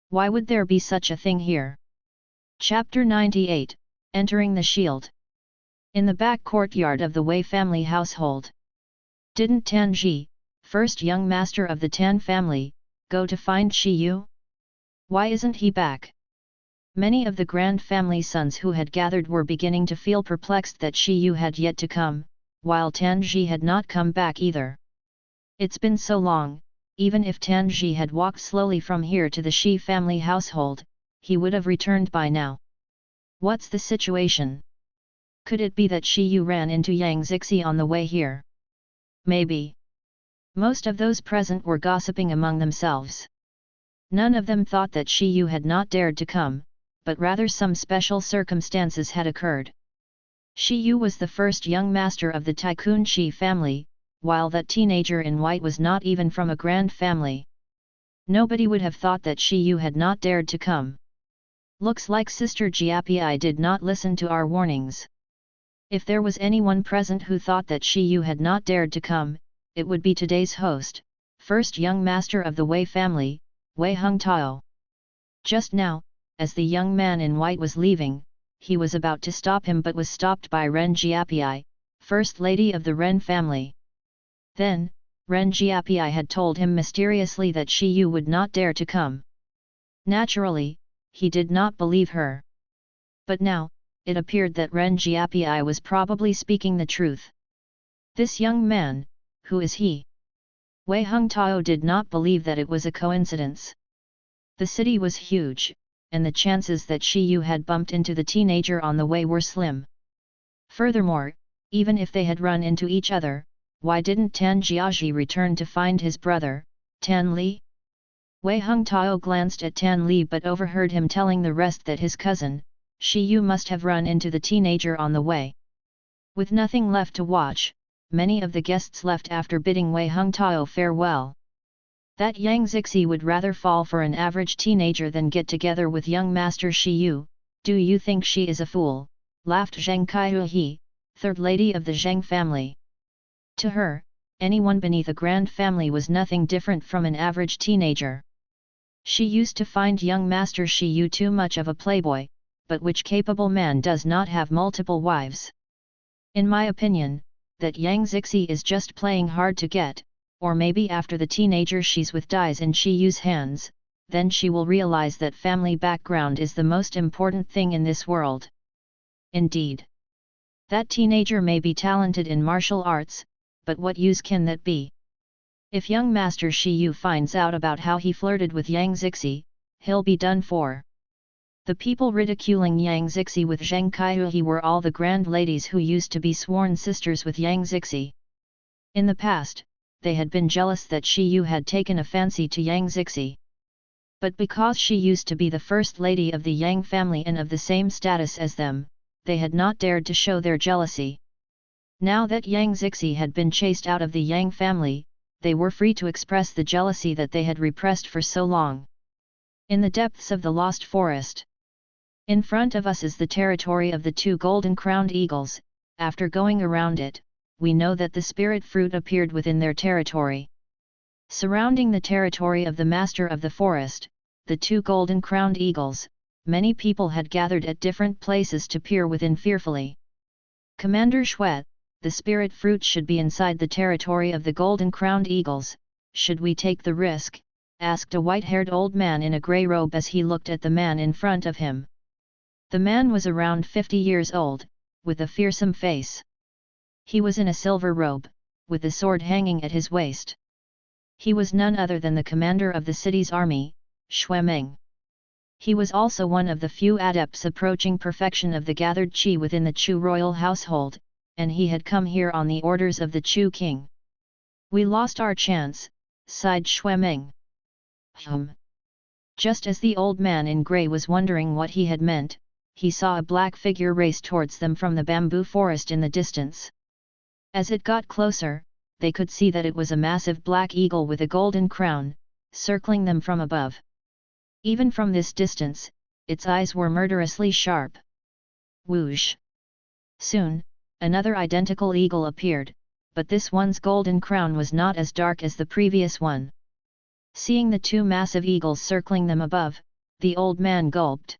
Why would there be such a thing here? Chapter 98, Entering the Shield. In the back courtyard of the Wei family household. Didn't Tan Ji, first young master of the Tan family, go to find Shi Yu? Why isn't he back? Many of the grand family sons who had gathered were beginning to feel perplexed that Shi Yu had yet to come, while Tan Ji had not come back either. It's been so long, even if Tan Ji had walked slowly from here to the Shi family household, he would have returned by now. What's the situation? Could it be that Shi Yu ran into Yang Zixi on the way here? Maybe. Most of those present were gossiping among themselves. None of them thought that Shi Yu had not dared to come, but rather some special circumstances had occurred. Shi Yu was the first young master of the Tycoon Shi family, while that teenager in white was not even from a grand family. Nobody would have thought that Shi Yu had not dared to come. Looks like Sister Jiapi did not listen to our warnings. If there was anyone present who thought that Shi Yu had not dared to come, it would be today's host, first young master of the Wei family, Wei Hungtao. Just now, as the young man in white was leaving, he was about to stop him but was stopped by Ren Jiapi, first lady of the Ren family. Then, Ren Jiapi had told him mysteriously that Shi Yu would not dare to come. Naturally, he did not believe her. But now, it appeared that Ren Jiapi was probably speaking the truth. This young man, who is he? Wei Hungtao did not believe that it was a coincidence. The city was huge, and the chances that Shi Yu had bumped into the teenager on the way were slim. Furthermore, even if they had run into each other, why didn't Tan Jiaji return to find his brother, Tan Li? Wei Hungtao glanced at Tan Li but overheard him telling the rest that his cousin, Shi Yu must have run into the teenager on the way. With nothing left to watch, many of the guests left after bidding Wei Hungtao farewell. That Yang Zixi would rather fall for an average teenager than get together with young master Shi Yu. Do you think she is a fool? Laughed Zhang Kaihui, third lady of the Zhang family. To her, anyone beneath a grand family was nothing different from an average teenager. She used to find young Master Shiyu too much of a playboy, but which capable man does not have multiple wives? In my opinion, that Yang Zixi is just playing hard to get, or maybe after the teenager she's with dies in Shiyu's hands, then she will realize that family background is the most important thing in this world. Indeed, that teenager may be talented in martial arts, but what use can that be? If young Master Shiyu finds out about how he flirted with Yang Zixi, he'll be done for. The people ridiculing Yang Zixi with Zheng Kaihui were all the grand ladies who used to be sworn sisters with Yang Zixi. In the past, they had been jealous that Shiyu had taken a fancy to Yang Zixi. But because she used to be the first lady of the Yang family and of the same status as them, they had not dared to show their jealousy. Now that Yang Zixi had been chased out of the Yang family, they were free to express the jealousy that they had repressed for so long. In the depths of the lost forest. In front of us is the territory of the two golden-crowned eagles. After going around it, we know that the spirit fruit appeared within their territory. Surrounding the territory of the master of the forest, the two golden-crowned eagles, many people had gathered at different places to peer within fearfully. Commander Shuet, the spirit fruit should be inside the territory of the golden-crowned eagles. Should we take the risk? Asked a white-haired old man in a grey robe as he looked at the man in front of him. The man was around 50 years old, with a fearsome face. He was in a silver robe, with a sword hanging at his waist. He was none other than the commander of the city's army, Xuanhuan. He was also one of the few adepts approaching perfection of the gathered qi within the Chu royal household, and he had come here on the orders of the Chu king. We lost our chance, sighed Xuanhuan. Just as the old man in grey was wondering what he had meant, he saw a black figure race towards them from the bamboo forest in the distance. As it got closer, they could see that it was a massive black eagle with a golden crown, circling them from above. Even from this distance, its eyes were murderously sharp. Whoosh! Soon, another identical eagle appeared, but this one's golden crown was not as dark as the previous one. Seeing the two massive eagles circling them above, the old man gulped.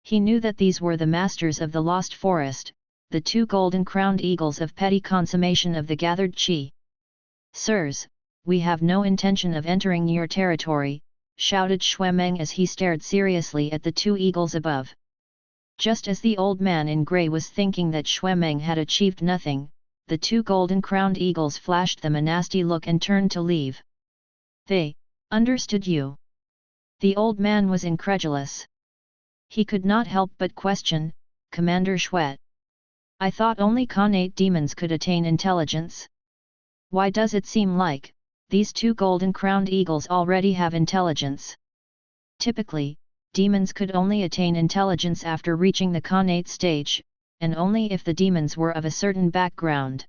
He knew that these were the masters of the lost forest, the two golden-crowned eagles of petty consummation of the gathered qi. "Sirs, we have no intention of entering your territory," shouted Xuanhuan as he stared seriously at the two eagles above. Just as the old man in grey was thinking that Xuanhuan had achieved nothing, the two golden-crowned eagles flashed them a nasty look and turned to leave. "They understood you?" The old man was incredulous. He could not help but question, "Commander Shuet, I thought only Khanate demons could attain intelligence. Why does it seem like these two golden-crowned eagles already have intelligence?" Typically, demons could only attain intelligence after reaching the Khanate stage, and only if the demons were of a certain background.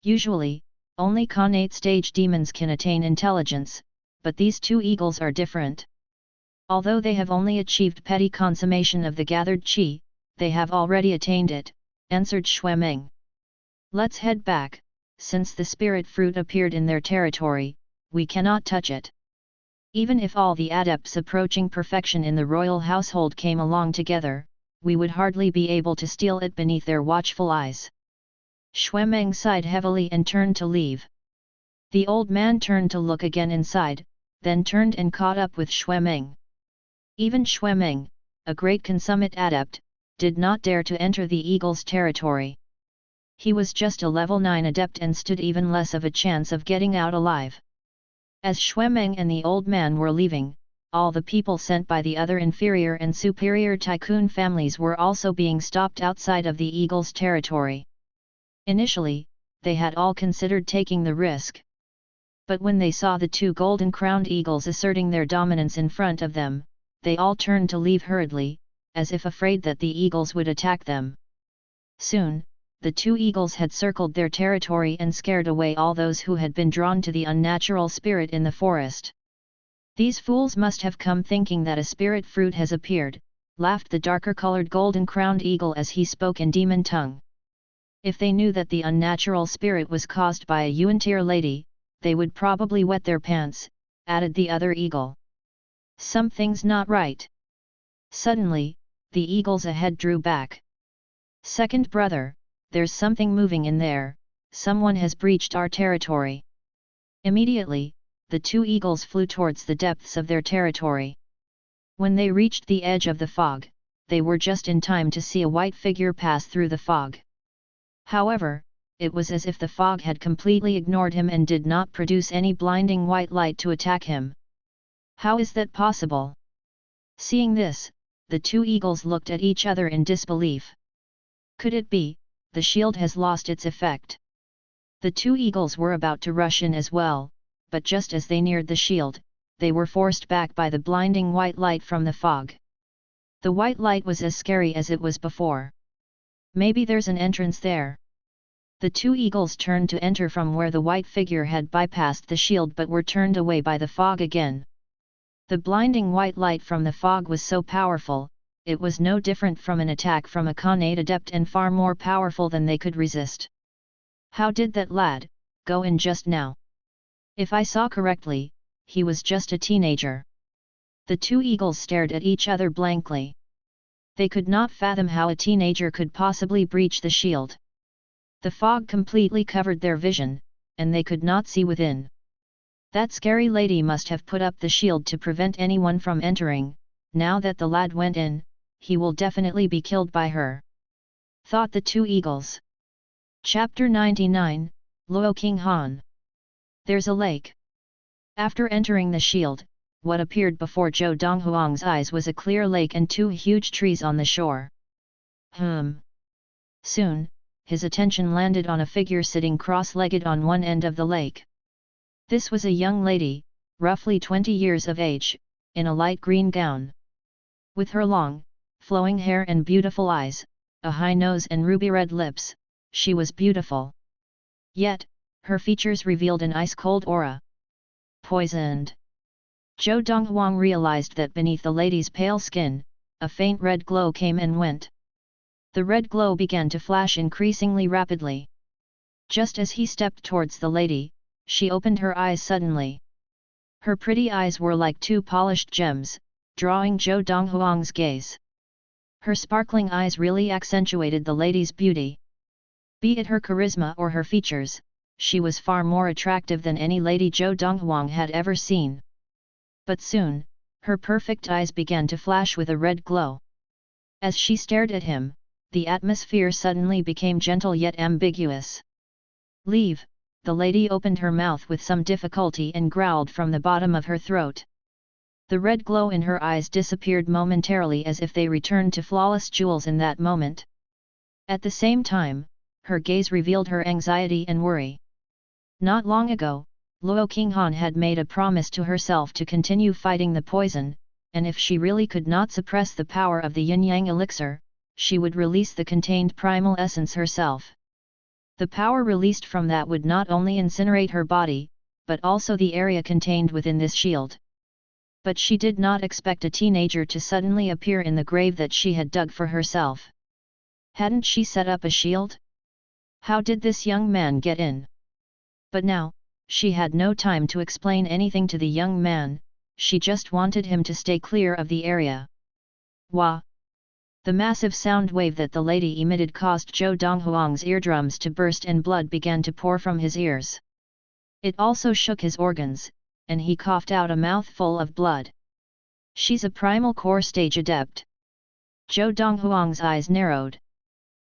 Usually, only Khanate stage demons can attain intelligence, but these two eagles are different. Although they have only achieved petty consummation of the gathered qi, they have already attained it, answered Xuanhuan. "Let's head back. Since the spirit fruit appeared in their territory, we cannot touch it." Even if all the adepts approaching perfection in the royal household came along together, we would hardly be able to steal it beneath their watchful eyes. Xuanhuan sighed heavily and turned to leave. The old man turned to look again inside, then turned and caught up with Xuanhuan. Even Xuanhuan, a great consummate adept, did not dare to enter the eagle's territory. He was just a level 9 adept and stood even less of a chance of getting out alive. As Xuanhuan and the old man were leaving, all the people sent by the other inferior and superior tycoon families were also being stopped outside of the eagle's territory. Initially, they had all considered taking the risk. But when they saw the two golden-crowned eagles asserting their dominance in front of them, they all turned to leave hurriedly, as if afraid that the eagles would attack them. Soon, the two eagles had circled their territory and scared away all those who had been drawn to the unnatural spirit in the forest. "These fools must have come thinking that a spirit fruit has appeared," laughed the darker-colored golden-crowned eagle as he spoke in demon tongue. "If they knew that the unnatural spirit was caused by a Yuan-tier lady, they would probably wet their pants," added the other eagle. Something's not right. Suddenly, the eagles ahead drew back. Second brother, there's something moving in there, someone has breached our territory. Immediately, the two eagles flew towards the depths of their territory. When they reached the edge of the fog, they were just in time to see a white figure pass through the fog. However, it was as if the fog had completely ignored him and did not produce any blinding white light to attack him. How is that possible? Seeing this, the two eagles looked at each other in disbelief. Could it be, the shield has lost its effect? The two eagles were about to rush in as well, but just as they neared the shield, they were forced back by the blinding white light from the fog. The white light was as scary as it was before. Maybe there's an entrance there. The two eagles turned to enter from where the white figure had bypassed the shield but were turned away by the fog again. The blinding white light from the fog was so powerful, it was no different from an attack from a Khanate adept and far more powerful than they could resist. How did that lad go in just now? If I saw correctly, he was just a teenager. The two eagles stared at each other blankly. They could not fathom how a teenager could possibly breach the shield. The fog completely covered their vision, and they could not see within. That scary lady must have put up the shield to prevent anyone from entering. Now that the lad went in, he will definitely be killed by her, thought the two eagles. Chapter 99, Luo King Han. There's a lake. After entering the shield, what appeared before Zhou Donghuang's eyes was a clear lake and two huge trees on the shore. Soon, his attention landed on a figure sitting cross-legged on one end of the lake. This was a young lady, roughly 20 years of age, in a light green gown. With her long, flowing hair and beautiful eyes, a high nose and ruby-red lips, she was beautiful. Yet, her features revealed an ice-cold aura. Poisoned. Zhou Donghuang realized that beneath the lady's pale skin, a faint red glow came and went. The red glow began to flash increasingly rapidly. Just as he stepped towards the lady, she opened her eyes suddenly. Her pretty eyes were like two polished gems, drawing Zhou Donghuang's gaze. Her sparkling eyes really accentuated the lady's beauty. Be it her charisma or her features, she was far more attractive than any lady Zhou Donghuang had ever seen. But soon, her perfect eyes began to flash with a red glow. As she stared at him, the atmosphere suddenly became gentle yet ambiguous. Leave, the lady opened her mouth with some difficulty and growled from the bottom of her throat. The red glow in her eyes disappeared momentarily as if they returned to flawless jewels in that moment. At the same time, her gaze revealed her anxiety and worry. Not long ago, Luo Qinghan had made a promise to herself to continue fighting the poison, and if she really could not suppress the power of the yin-yang elixir, she would release the contained primal essence herself. The power released from that would not only incinerate her body, but also the area contained within this shield. But she did not expect a teenager to suddenly appear in the grave that she had dug for herself. Hadn't she set up a shield? How did this young man get in? But now, she had no time to explain anything to the young man, she just wanted him to stay clear of the area. Wah! The massive sound wave that the lady emitted caused Zhou Donghuang's eardrums to burst and blood began to pour from his ears. It also shook his organs, and he coughed out a mouthful of blood. She's a primal core stage adept. Zhou Donghuang's eyes narrowed.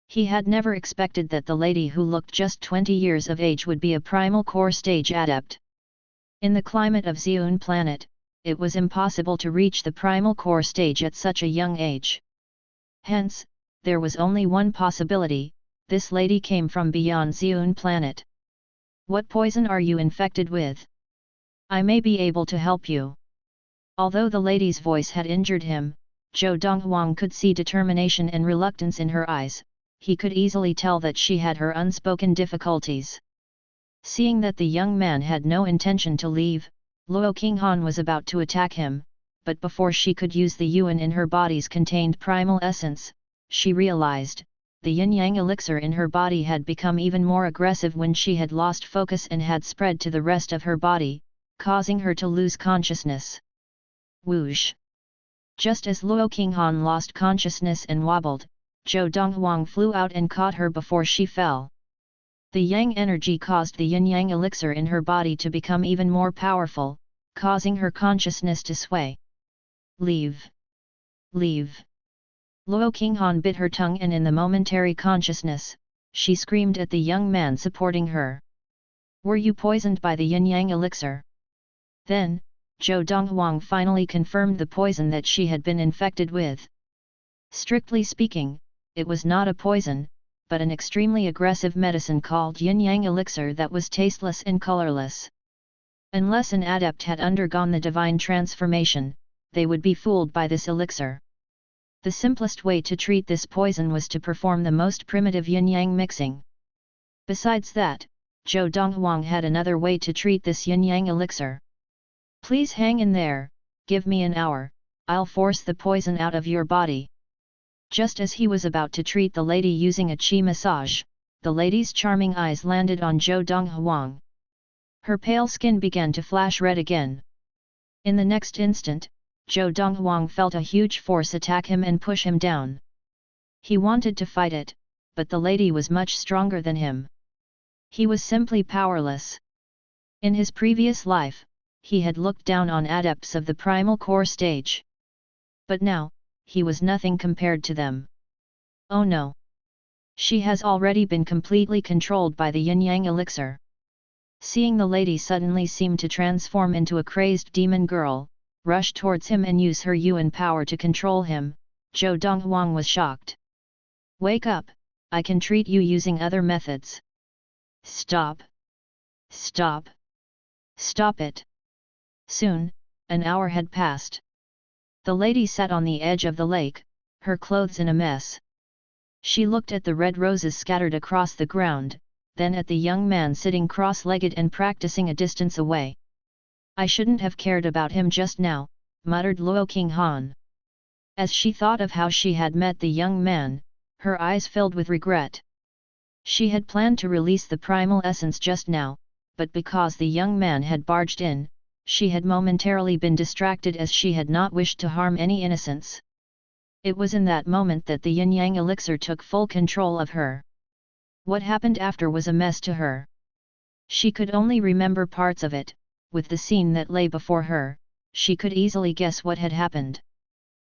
He had never expected that the lady who looked just 20 years of age would be a primal core stage adept. In the climate of Xiun planet, it was impossible to reach the primal core stage at such a young age. Hence, there was only one possibility: this lady came from beyond Xiun planet. What poison are you infected with? I may be able to help you. Although the lady's voice had injured him, Zhou Donghuang could see determination and reluctance in her eyes. He could easily tell that she had her unspoken difficulties. Seeing that the young man had no intention to leave, Luo Qinghan was about to attack him, but before she could use the yuan in her body's contained primal essence, she realized, the yin-yang elixir in her body had become even more aggressive when she had lost focus and had spread to the rest of her body, causing her to lose consciousness. Whoosh! Just as Luo Qinghan lost consciousness and wobbled, Zhou Donghuang flew out and caught her before she fell. The yang energy caused the yin-yang elixir in her body to become even more powerful, causing her consciousness to sway. Leave! Leave! Luo Qinghan bit her tongue, and in the momentary consciousness, she screamed at the young man supporting her. Were you poisoned by the yin-yang elixir? Then, Zhou Donghuang finally confirmed the poison that she had been infected with. Strictly speaking, it was not a poison, but an extremely aggressive medicine called yin-yang elixir that was tasteless and colorless. Unless an adept had undergone the divine transformation, they would be fooled by this elixir. The simplest way to treat this poison was to perform the most primitive yin-yang mixing. Besides that, Zhou Donghuang had another way to treat this yin-yang elixir. Please hang in there, give me an hour, I'll force the poison out of your body. Just as he was about to treat the lady using a qi massage, the lady's charming eyes landed on Zhou Donghuang. Her pale skin began to flash red again. In the next instant, Zhou Donghuang felt a huge force attack him and push him down. He wanted to fight it, but the lady was much stronger than him. He was simply powerless. In his previous life, he had looked down on adepts of the primal core stage. But now, he was nothing compared to them. Oh no! She has already been completely controlled by the yin-yang elixir. Seeing the lady suddenly seem to transform into a crazed demon girl, rush towards him and use her yuan power to control him, Zhou Donghuang was shocked. Wake up, I can treat you using other methods. Stop! Stop! Stop it! Soon, an hour had passed. The lady sat on the edge of the lake, her clothes in a mess. She looked at the red roses scattered across the ground, then at the young man sitting cross-legged and practicing a distance away. I shouldn't have cared about him just now, muttered Luo Qinghan. As she thought of how she had met the young man, her eyes filled with regret. She had planned to release the primal essence just now, but because the young man had barged in, she had momentarily been distracted as she had not wished to harm any innocents. It was in that moment that the yin-yang elixir took full control of her. What happened after was a mess to her. She could only remember parts of it. With the scene that lay before her, she could easily guess what had happened.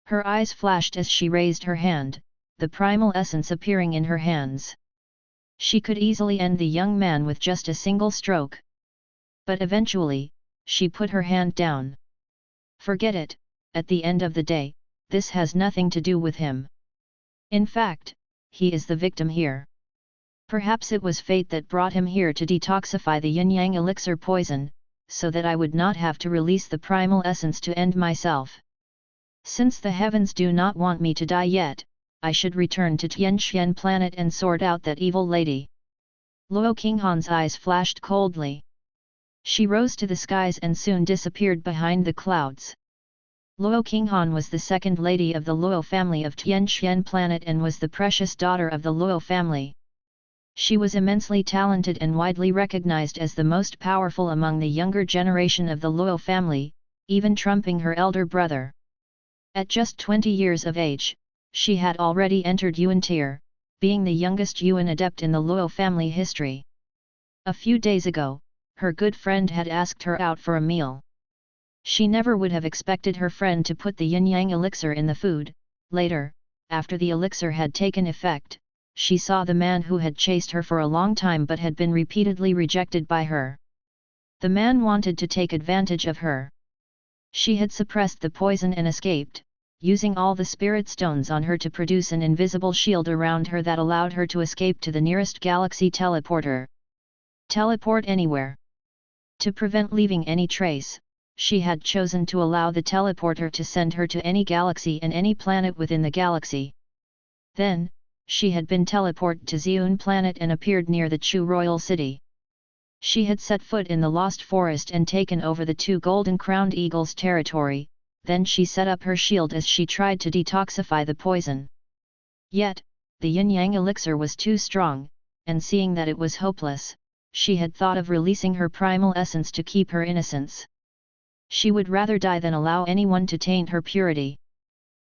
Her eyes flashed as she raised her hand, the primal essence appearing in her hands. She could easily end the young man with just a single stroke. But eventually, she put her hand down. Forget it, at the end of the day, this has nothing to do with him. In fact, he is the victim here. Perhaps it was fate that brought him here to detoxify the yin-yang elixir poison, so that I would not have to release the primal essence to end myself. Since the heavens do not want me to die yet, I should return to Tianxian planet and sort out that evil lady. Luo Qinghan's eyes flashed coldly. She rose to the skies and soon disappeared behind the clouds. Luo Qinghan was the second lady of the Luo family of Tianxian planet and was the precious daughter of the Luo family. She was immensely talented and widely recognized as the most powerful among the younger generation of the Luo family, even trumping her elder brother. At just 20 years of age, she had already entered Yuan tier, being the youngest Yuan adept in the Luo family history. A few days ago, her good friend had asked her out for a meal. She never would have expected her friend to put the yin-yang elixir in the food. Later, after the elixir had taken effect, she saw the man who had chased her for a long time but had been repeatedly rejected by her. The man wanted to take advantage of her. She had suppressed the poison and escaped, using all the spirit stones on her to produce an invisible shield around her that allowed her to escape to the nearest galaxy teleporter. Teleport anywhere. To prevent leaving any trace, she had chosen to allow the teleporter to send her to any galaxy and any planet within the galaxy. Then, she had been teleported to Xiun planet and appeared near the Chu royal city. She had set foot in the Lost Forest and taken over the two golden-crowned eagles' territory, then she set up her shield as she tried to detoxify the poison. Yet, the yin-yang elixir was too strong, and seeing that it was hopeless, she had thought of releasing her primal essence to keep her innocence. She would rather die than allow anyone to taint her purity.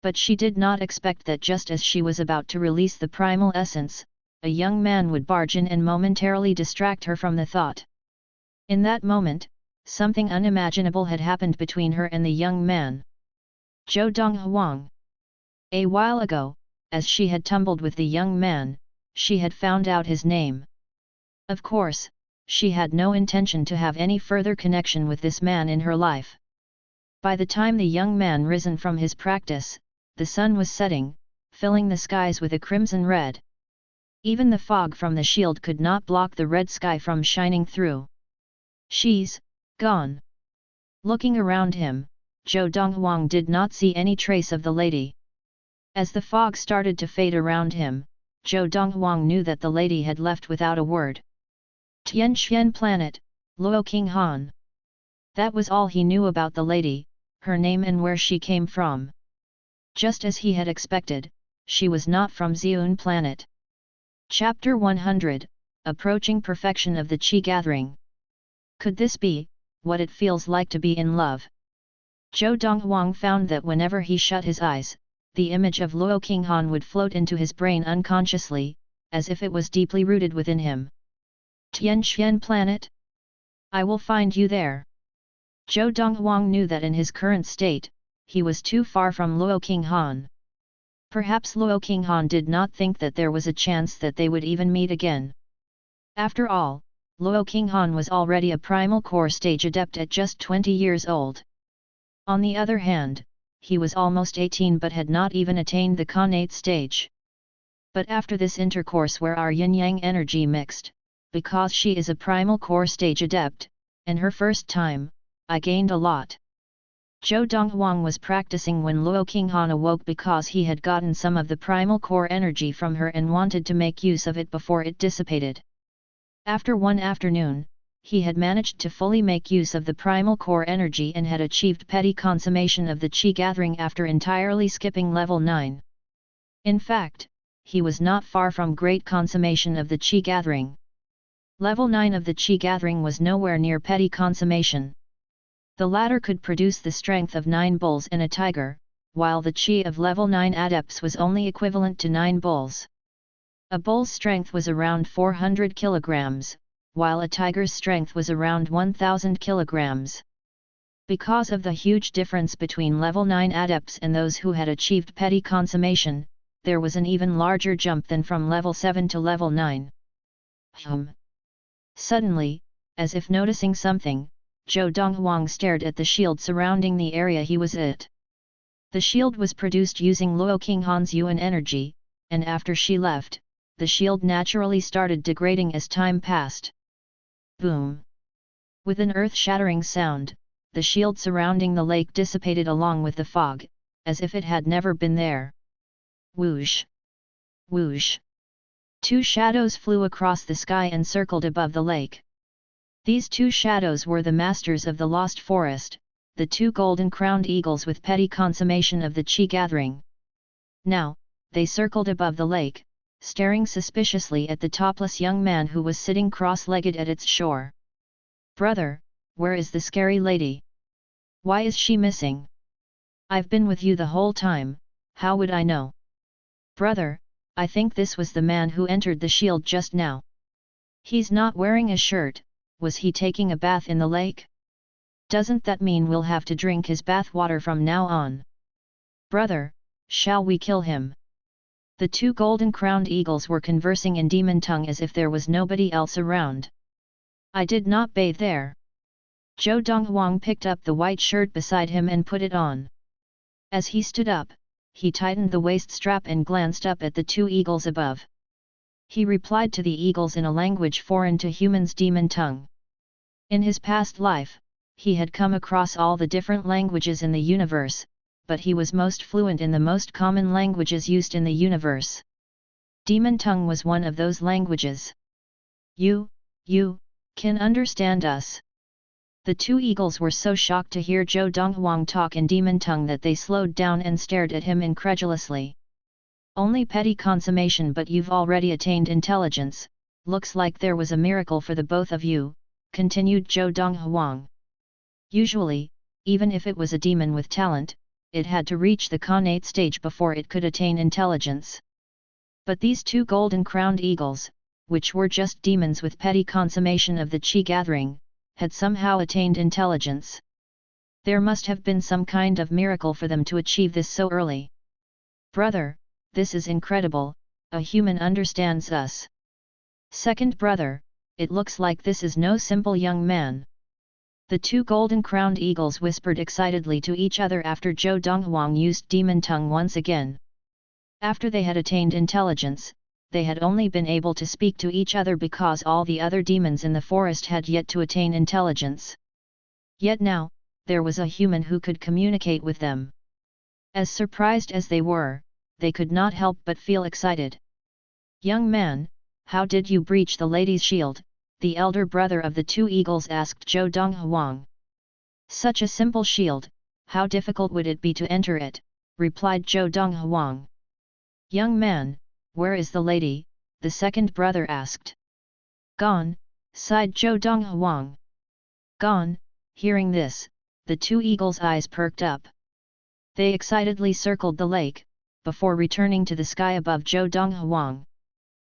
But she did not expect that just as she was about to release the primal essence, a young man would barge in and momentarily distract her from the thought. In that moment, something unimaginable had happened between her and the young man. Zhou Donghuang. A while ago, as she had tumbled with the young man, she had found out his name. Of course, she had no intention to have any further connection with this man in her life. By the time the young man risen from his practice, the sun was setting, filling the skies with a crimson red. Even the fog from the shield could not block the red sky from shining through. She's gone. Looking around him, Zhou Donghuang did not see any trace of the lady. As the fog started to fade around him, Zhou Donghuang knew that the lady had left without a word. Tianxian planet, Luo Qinghan. That was all he knew about the lady, her name and where she came from. Just as he had expected, she was not from Xiun planet. Chapter 100, Approaching Perfection of the Qi Gathering. Could this be what it feels like to be in love? Zhou Donghuang found that whenever he shut his eyes, the image of Luo Qinghan would float into his brain unconsciously, as if it was deeply rooted within him. Tianxian planet? I will find you there. Zhou Donghuang knew that in his current state, he was too far from Luo Qinghan. Perhaps Luo Qinghan did not think that there was a chance that they would even meet again. After all, Luo Qinghan was already a primal core stage adept at just 20 years old. On the other hand, he was almost 18 but had not even attained the Khanate stage. But after this intercourse where our yin-yang energy mixed, because she is a primal core stage adept, and her first time, I gained a lot. Zhou Donghuang was practicing when Luo Qinghan awoke because he had gotten some of the primal core energy from her and wanted to make use of it before it dissipated. After one afternoon, he had managed to fully make use of the primal core energy and had achieved petty consummation of the Qi gathering after entirely skipping level 9. In fact, he was not far from great consummation of the Qi gathering. Level 9 of the Qi gathering was nowhere near petty consummation. The latter could produce the strength of 9 bulls and a tiger, while the Qi of level 9 adepts was only equivalent to 9 bulls. A bull's strength was around 400 kilograms, while a tiger's strength was around 1000 kilograms. Because of the huge difference between level 9 adepts and those who had achieved petty consummation, there was an even larger jump than from level 7 to level 9. Suddenly, as if noticing something, Zhou Donghuang stared at the shield surrounding the area he was at. The shield was produced using Luo Qinghan's yuan energy, and after she left, the shield naturally started degrading as time passed. Boom! With an earth-shattering sound, the shield surrounding the lake dissipated along with the fog, as if it had never been there. Whoosh! Whoosh! 2 shadows flew across the sky and circled above the lake. These 2 shadows were the masters of the Lost Forest, the 2 golden-crowned eagles with petty consummation of the Qi gathering. Now, they circled above the lake, staring suspiciously at the topless young man who was sitting cross-legged at its shore. Brother, where is the scary lady? Why is she missing? I've been with you the whole time, how would I know? Brother, I think this was the man who entered the shield just now. He's not wearing a shirt, was he taking a bath in the lake? Doesn't that mean we'll have to drink his bath water from now on? Brother, shall we kill him? The 2 golden-crowned eagles were conversing in demon tongue as if there was nobody else around. I did not bathe there. Zhou Donghuang picked up the white shirt beside him and put it on. As he stood up, he tightened the waist strap and glanced up at the 2 eagles above. He replied to the eagles in a language foreign to humans' demon tongue. In his past life, he had come across all the different languages in the universe, but he was most fluent in the most common languages used in the universe. Demon tongue was one of those languages. You can understand us. The 2 eagles were so shocked to hear Zhou Donghuang talk in demon tongue that they slowed down and stared at him incredulously. Only petty consummation, but you've already attained intelligence, looks like there was a miracle for the both of you, continued Zhou Donghuang. Usually, even if it was a demon with talent, it had to reach the Khanate stage before it could attain intelligence. But these two golden-crowned eagles, which were just demons with petty consummation of the chi gathering, had somehow attained intelligence. There must have been some kind of miracle for them to achieve this so early. Brother, this is incredible, a human understands us. Second brother, it looks like this is no simple young man. The two golden-crowned eagles whispered excitedly to each other after Zhou Donghuang used demon tongue once again. After they had attained intelligence, they had only been able to speak to each other because all the other demons in the forest had yet to attain intelligence. Yet now, there was a human who could communicate with them. As surprised as they were, they could not help but feel excited. Young man, how did you breach the lady's shield? The elder brother of the two eagles asked Zhou Donghuang. Such a simple shield, how difficult would it be to enter it? Replied Zhou Donghuang. Young man, where is the lady? The second brother asked. Gone, sighed Zhou Donghuang. Gone. Hearing this, the two eagles' eyes perked up. They excitedly circled the lake, before returning to the sky above Zhou Donghuang.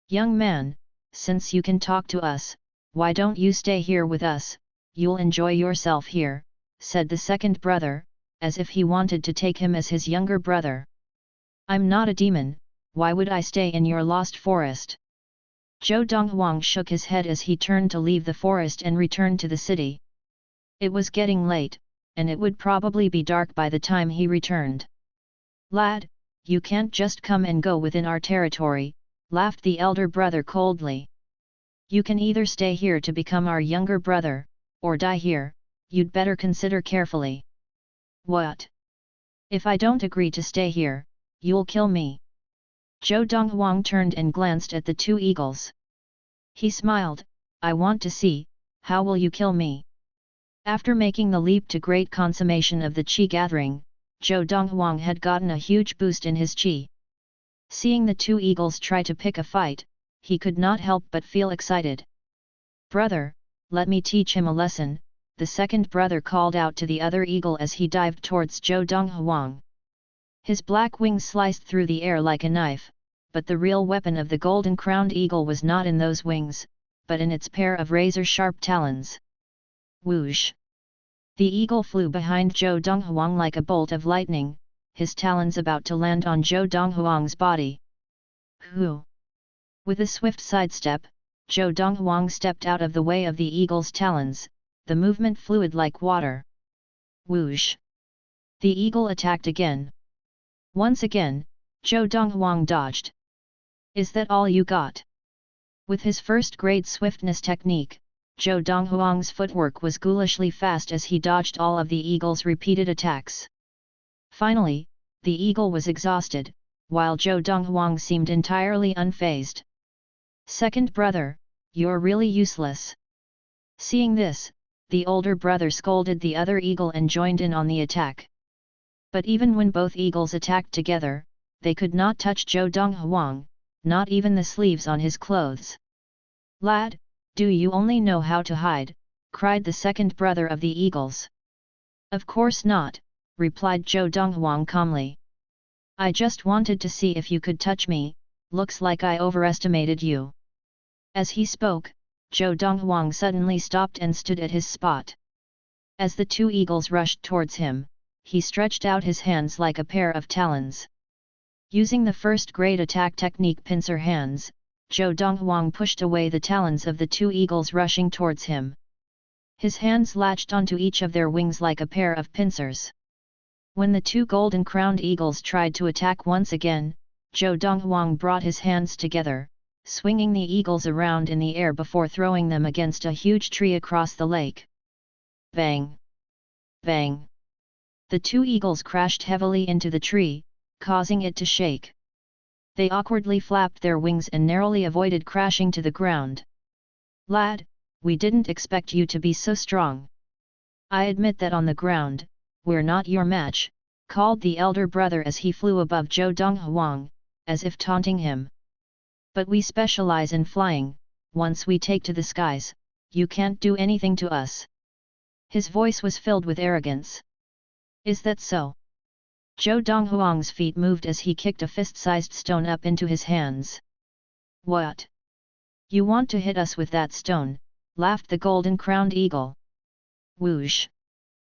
Young man, since you can talk to us, why don't you stay here with us? You'll enjoy yourself here, said the second brother, as if he wanted to take him as his younger brother. I'm not a demon, why would I stay in your lost forest? Zhou Donghuang shook his head as he turned to leave the forest and return to the city. It was getting late, and it would probably be dark by the time he returned. Lad, you can't just come and go within our territory, laughed the elder brother coldly. You can either stay here to become our younger brother, or die here, you'd better consider carefully. What? If I don't agree to stay here, you'll kill me. Zhou Donghuang turned and glanced at the two eagles. He smiled, I want to see, how will you kill me? After making the leap to great consummation of the Qi gathering, Zhou Donghuang had gotten a huge boost in his Qi. Seeing the two eagles try to pick a fight, he could not help but feel excited. Brother, let me teach him a lesson, the second brother called out to the other eagle as he dived towards Zhou Donghuang. His black wings sliced through the air like a knife, but the real weapon of the golden-crowned eagle was not in those wings, but in its pair of razor-sharp talons. Whoosh! The eagle flew behind Zhou Donghuang like a bolt of lightning, his talons about to land on Zhou Donghuang's body. Hoo! With a swift sidestep, Zhou Donghuang stepped out of the way of the eagle's talons, the movement fluid like water. Whoosh! The eagle attacked again. Once again, Zhou Donghuang dodged. Is that all you got? With his first-grade swiftness technique, Zhou Donghuang's footwork was ghoulishly fast as he dodged all of the eagle's repeated attacks. Finally, the eagle was exhausted, while Zhou Donghuang seemed entirely unfazed. Second brother, you're really useless. Seeing this, the older brother scolded the other eagle and joined in on the attack. But even when both eagles attacked together, they could not touch Zhou Donghuang, not even the sleeves on his clothes. Lad, do you only know how to hide? Cried the second brother of the eagles. Of course not, replied Zhou Donghuang calmly. I just wanted to see if you could touch me, looks like I overestimated you. As he spoke, Zhou Donghuang suddenly stopped and stood at his spot. As the two eagles rushed towards him, he stretched out his hands like a pair of talons. Using the first-grade attack technique pincer hands, Zhou Donghuang pushed away the talons of the two eagles rushing towards him. His hands latched onto each of their wings like a pair of pincers. When the two golden-crowned eagles tried to attack once again, Zhou Donghuang brought his hands together, swinging the eagles around in the air before throwing them against a huge tree across the lake. Bang! Bang! The two eagles crashed heavily into the tree, causing it to shake. They awkwardly flapped their wings and narrowly avoided crashing to the ground. Lad, we didn't expect you to be so strong. I admit that on the ground, we're not your match, called the elder brother as he flew above Zhou Donghuang, as if taunting him. But we specialize in flying, once we take to the skies, you can't do anything to us. His voice was filled with arrogance. Is that so? Zhou Donghuang's feet moved as he kicked a fist-sized stone up into his hands. What? You want to hit us with that stone? Laughed the golden-crowned eagle. Whoosh!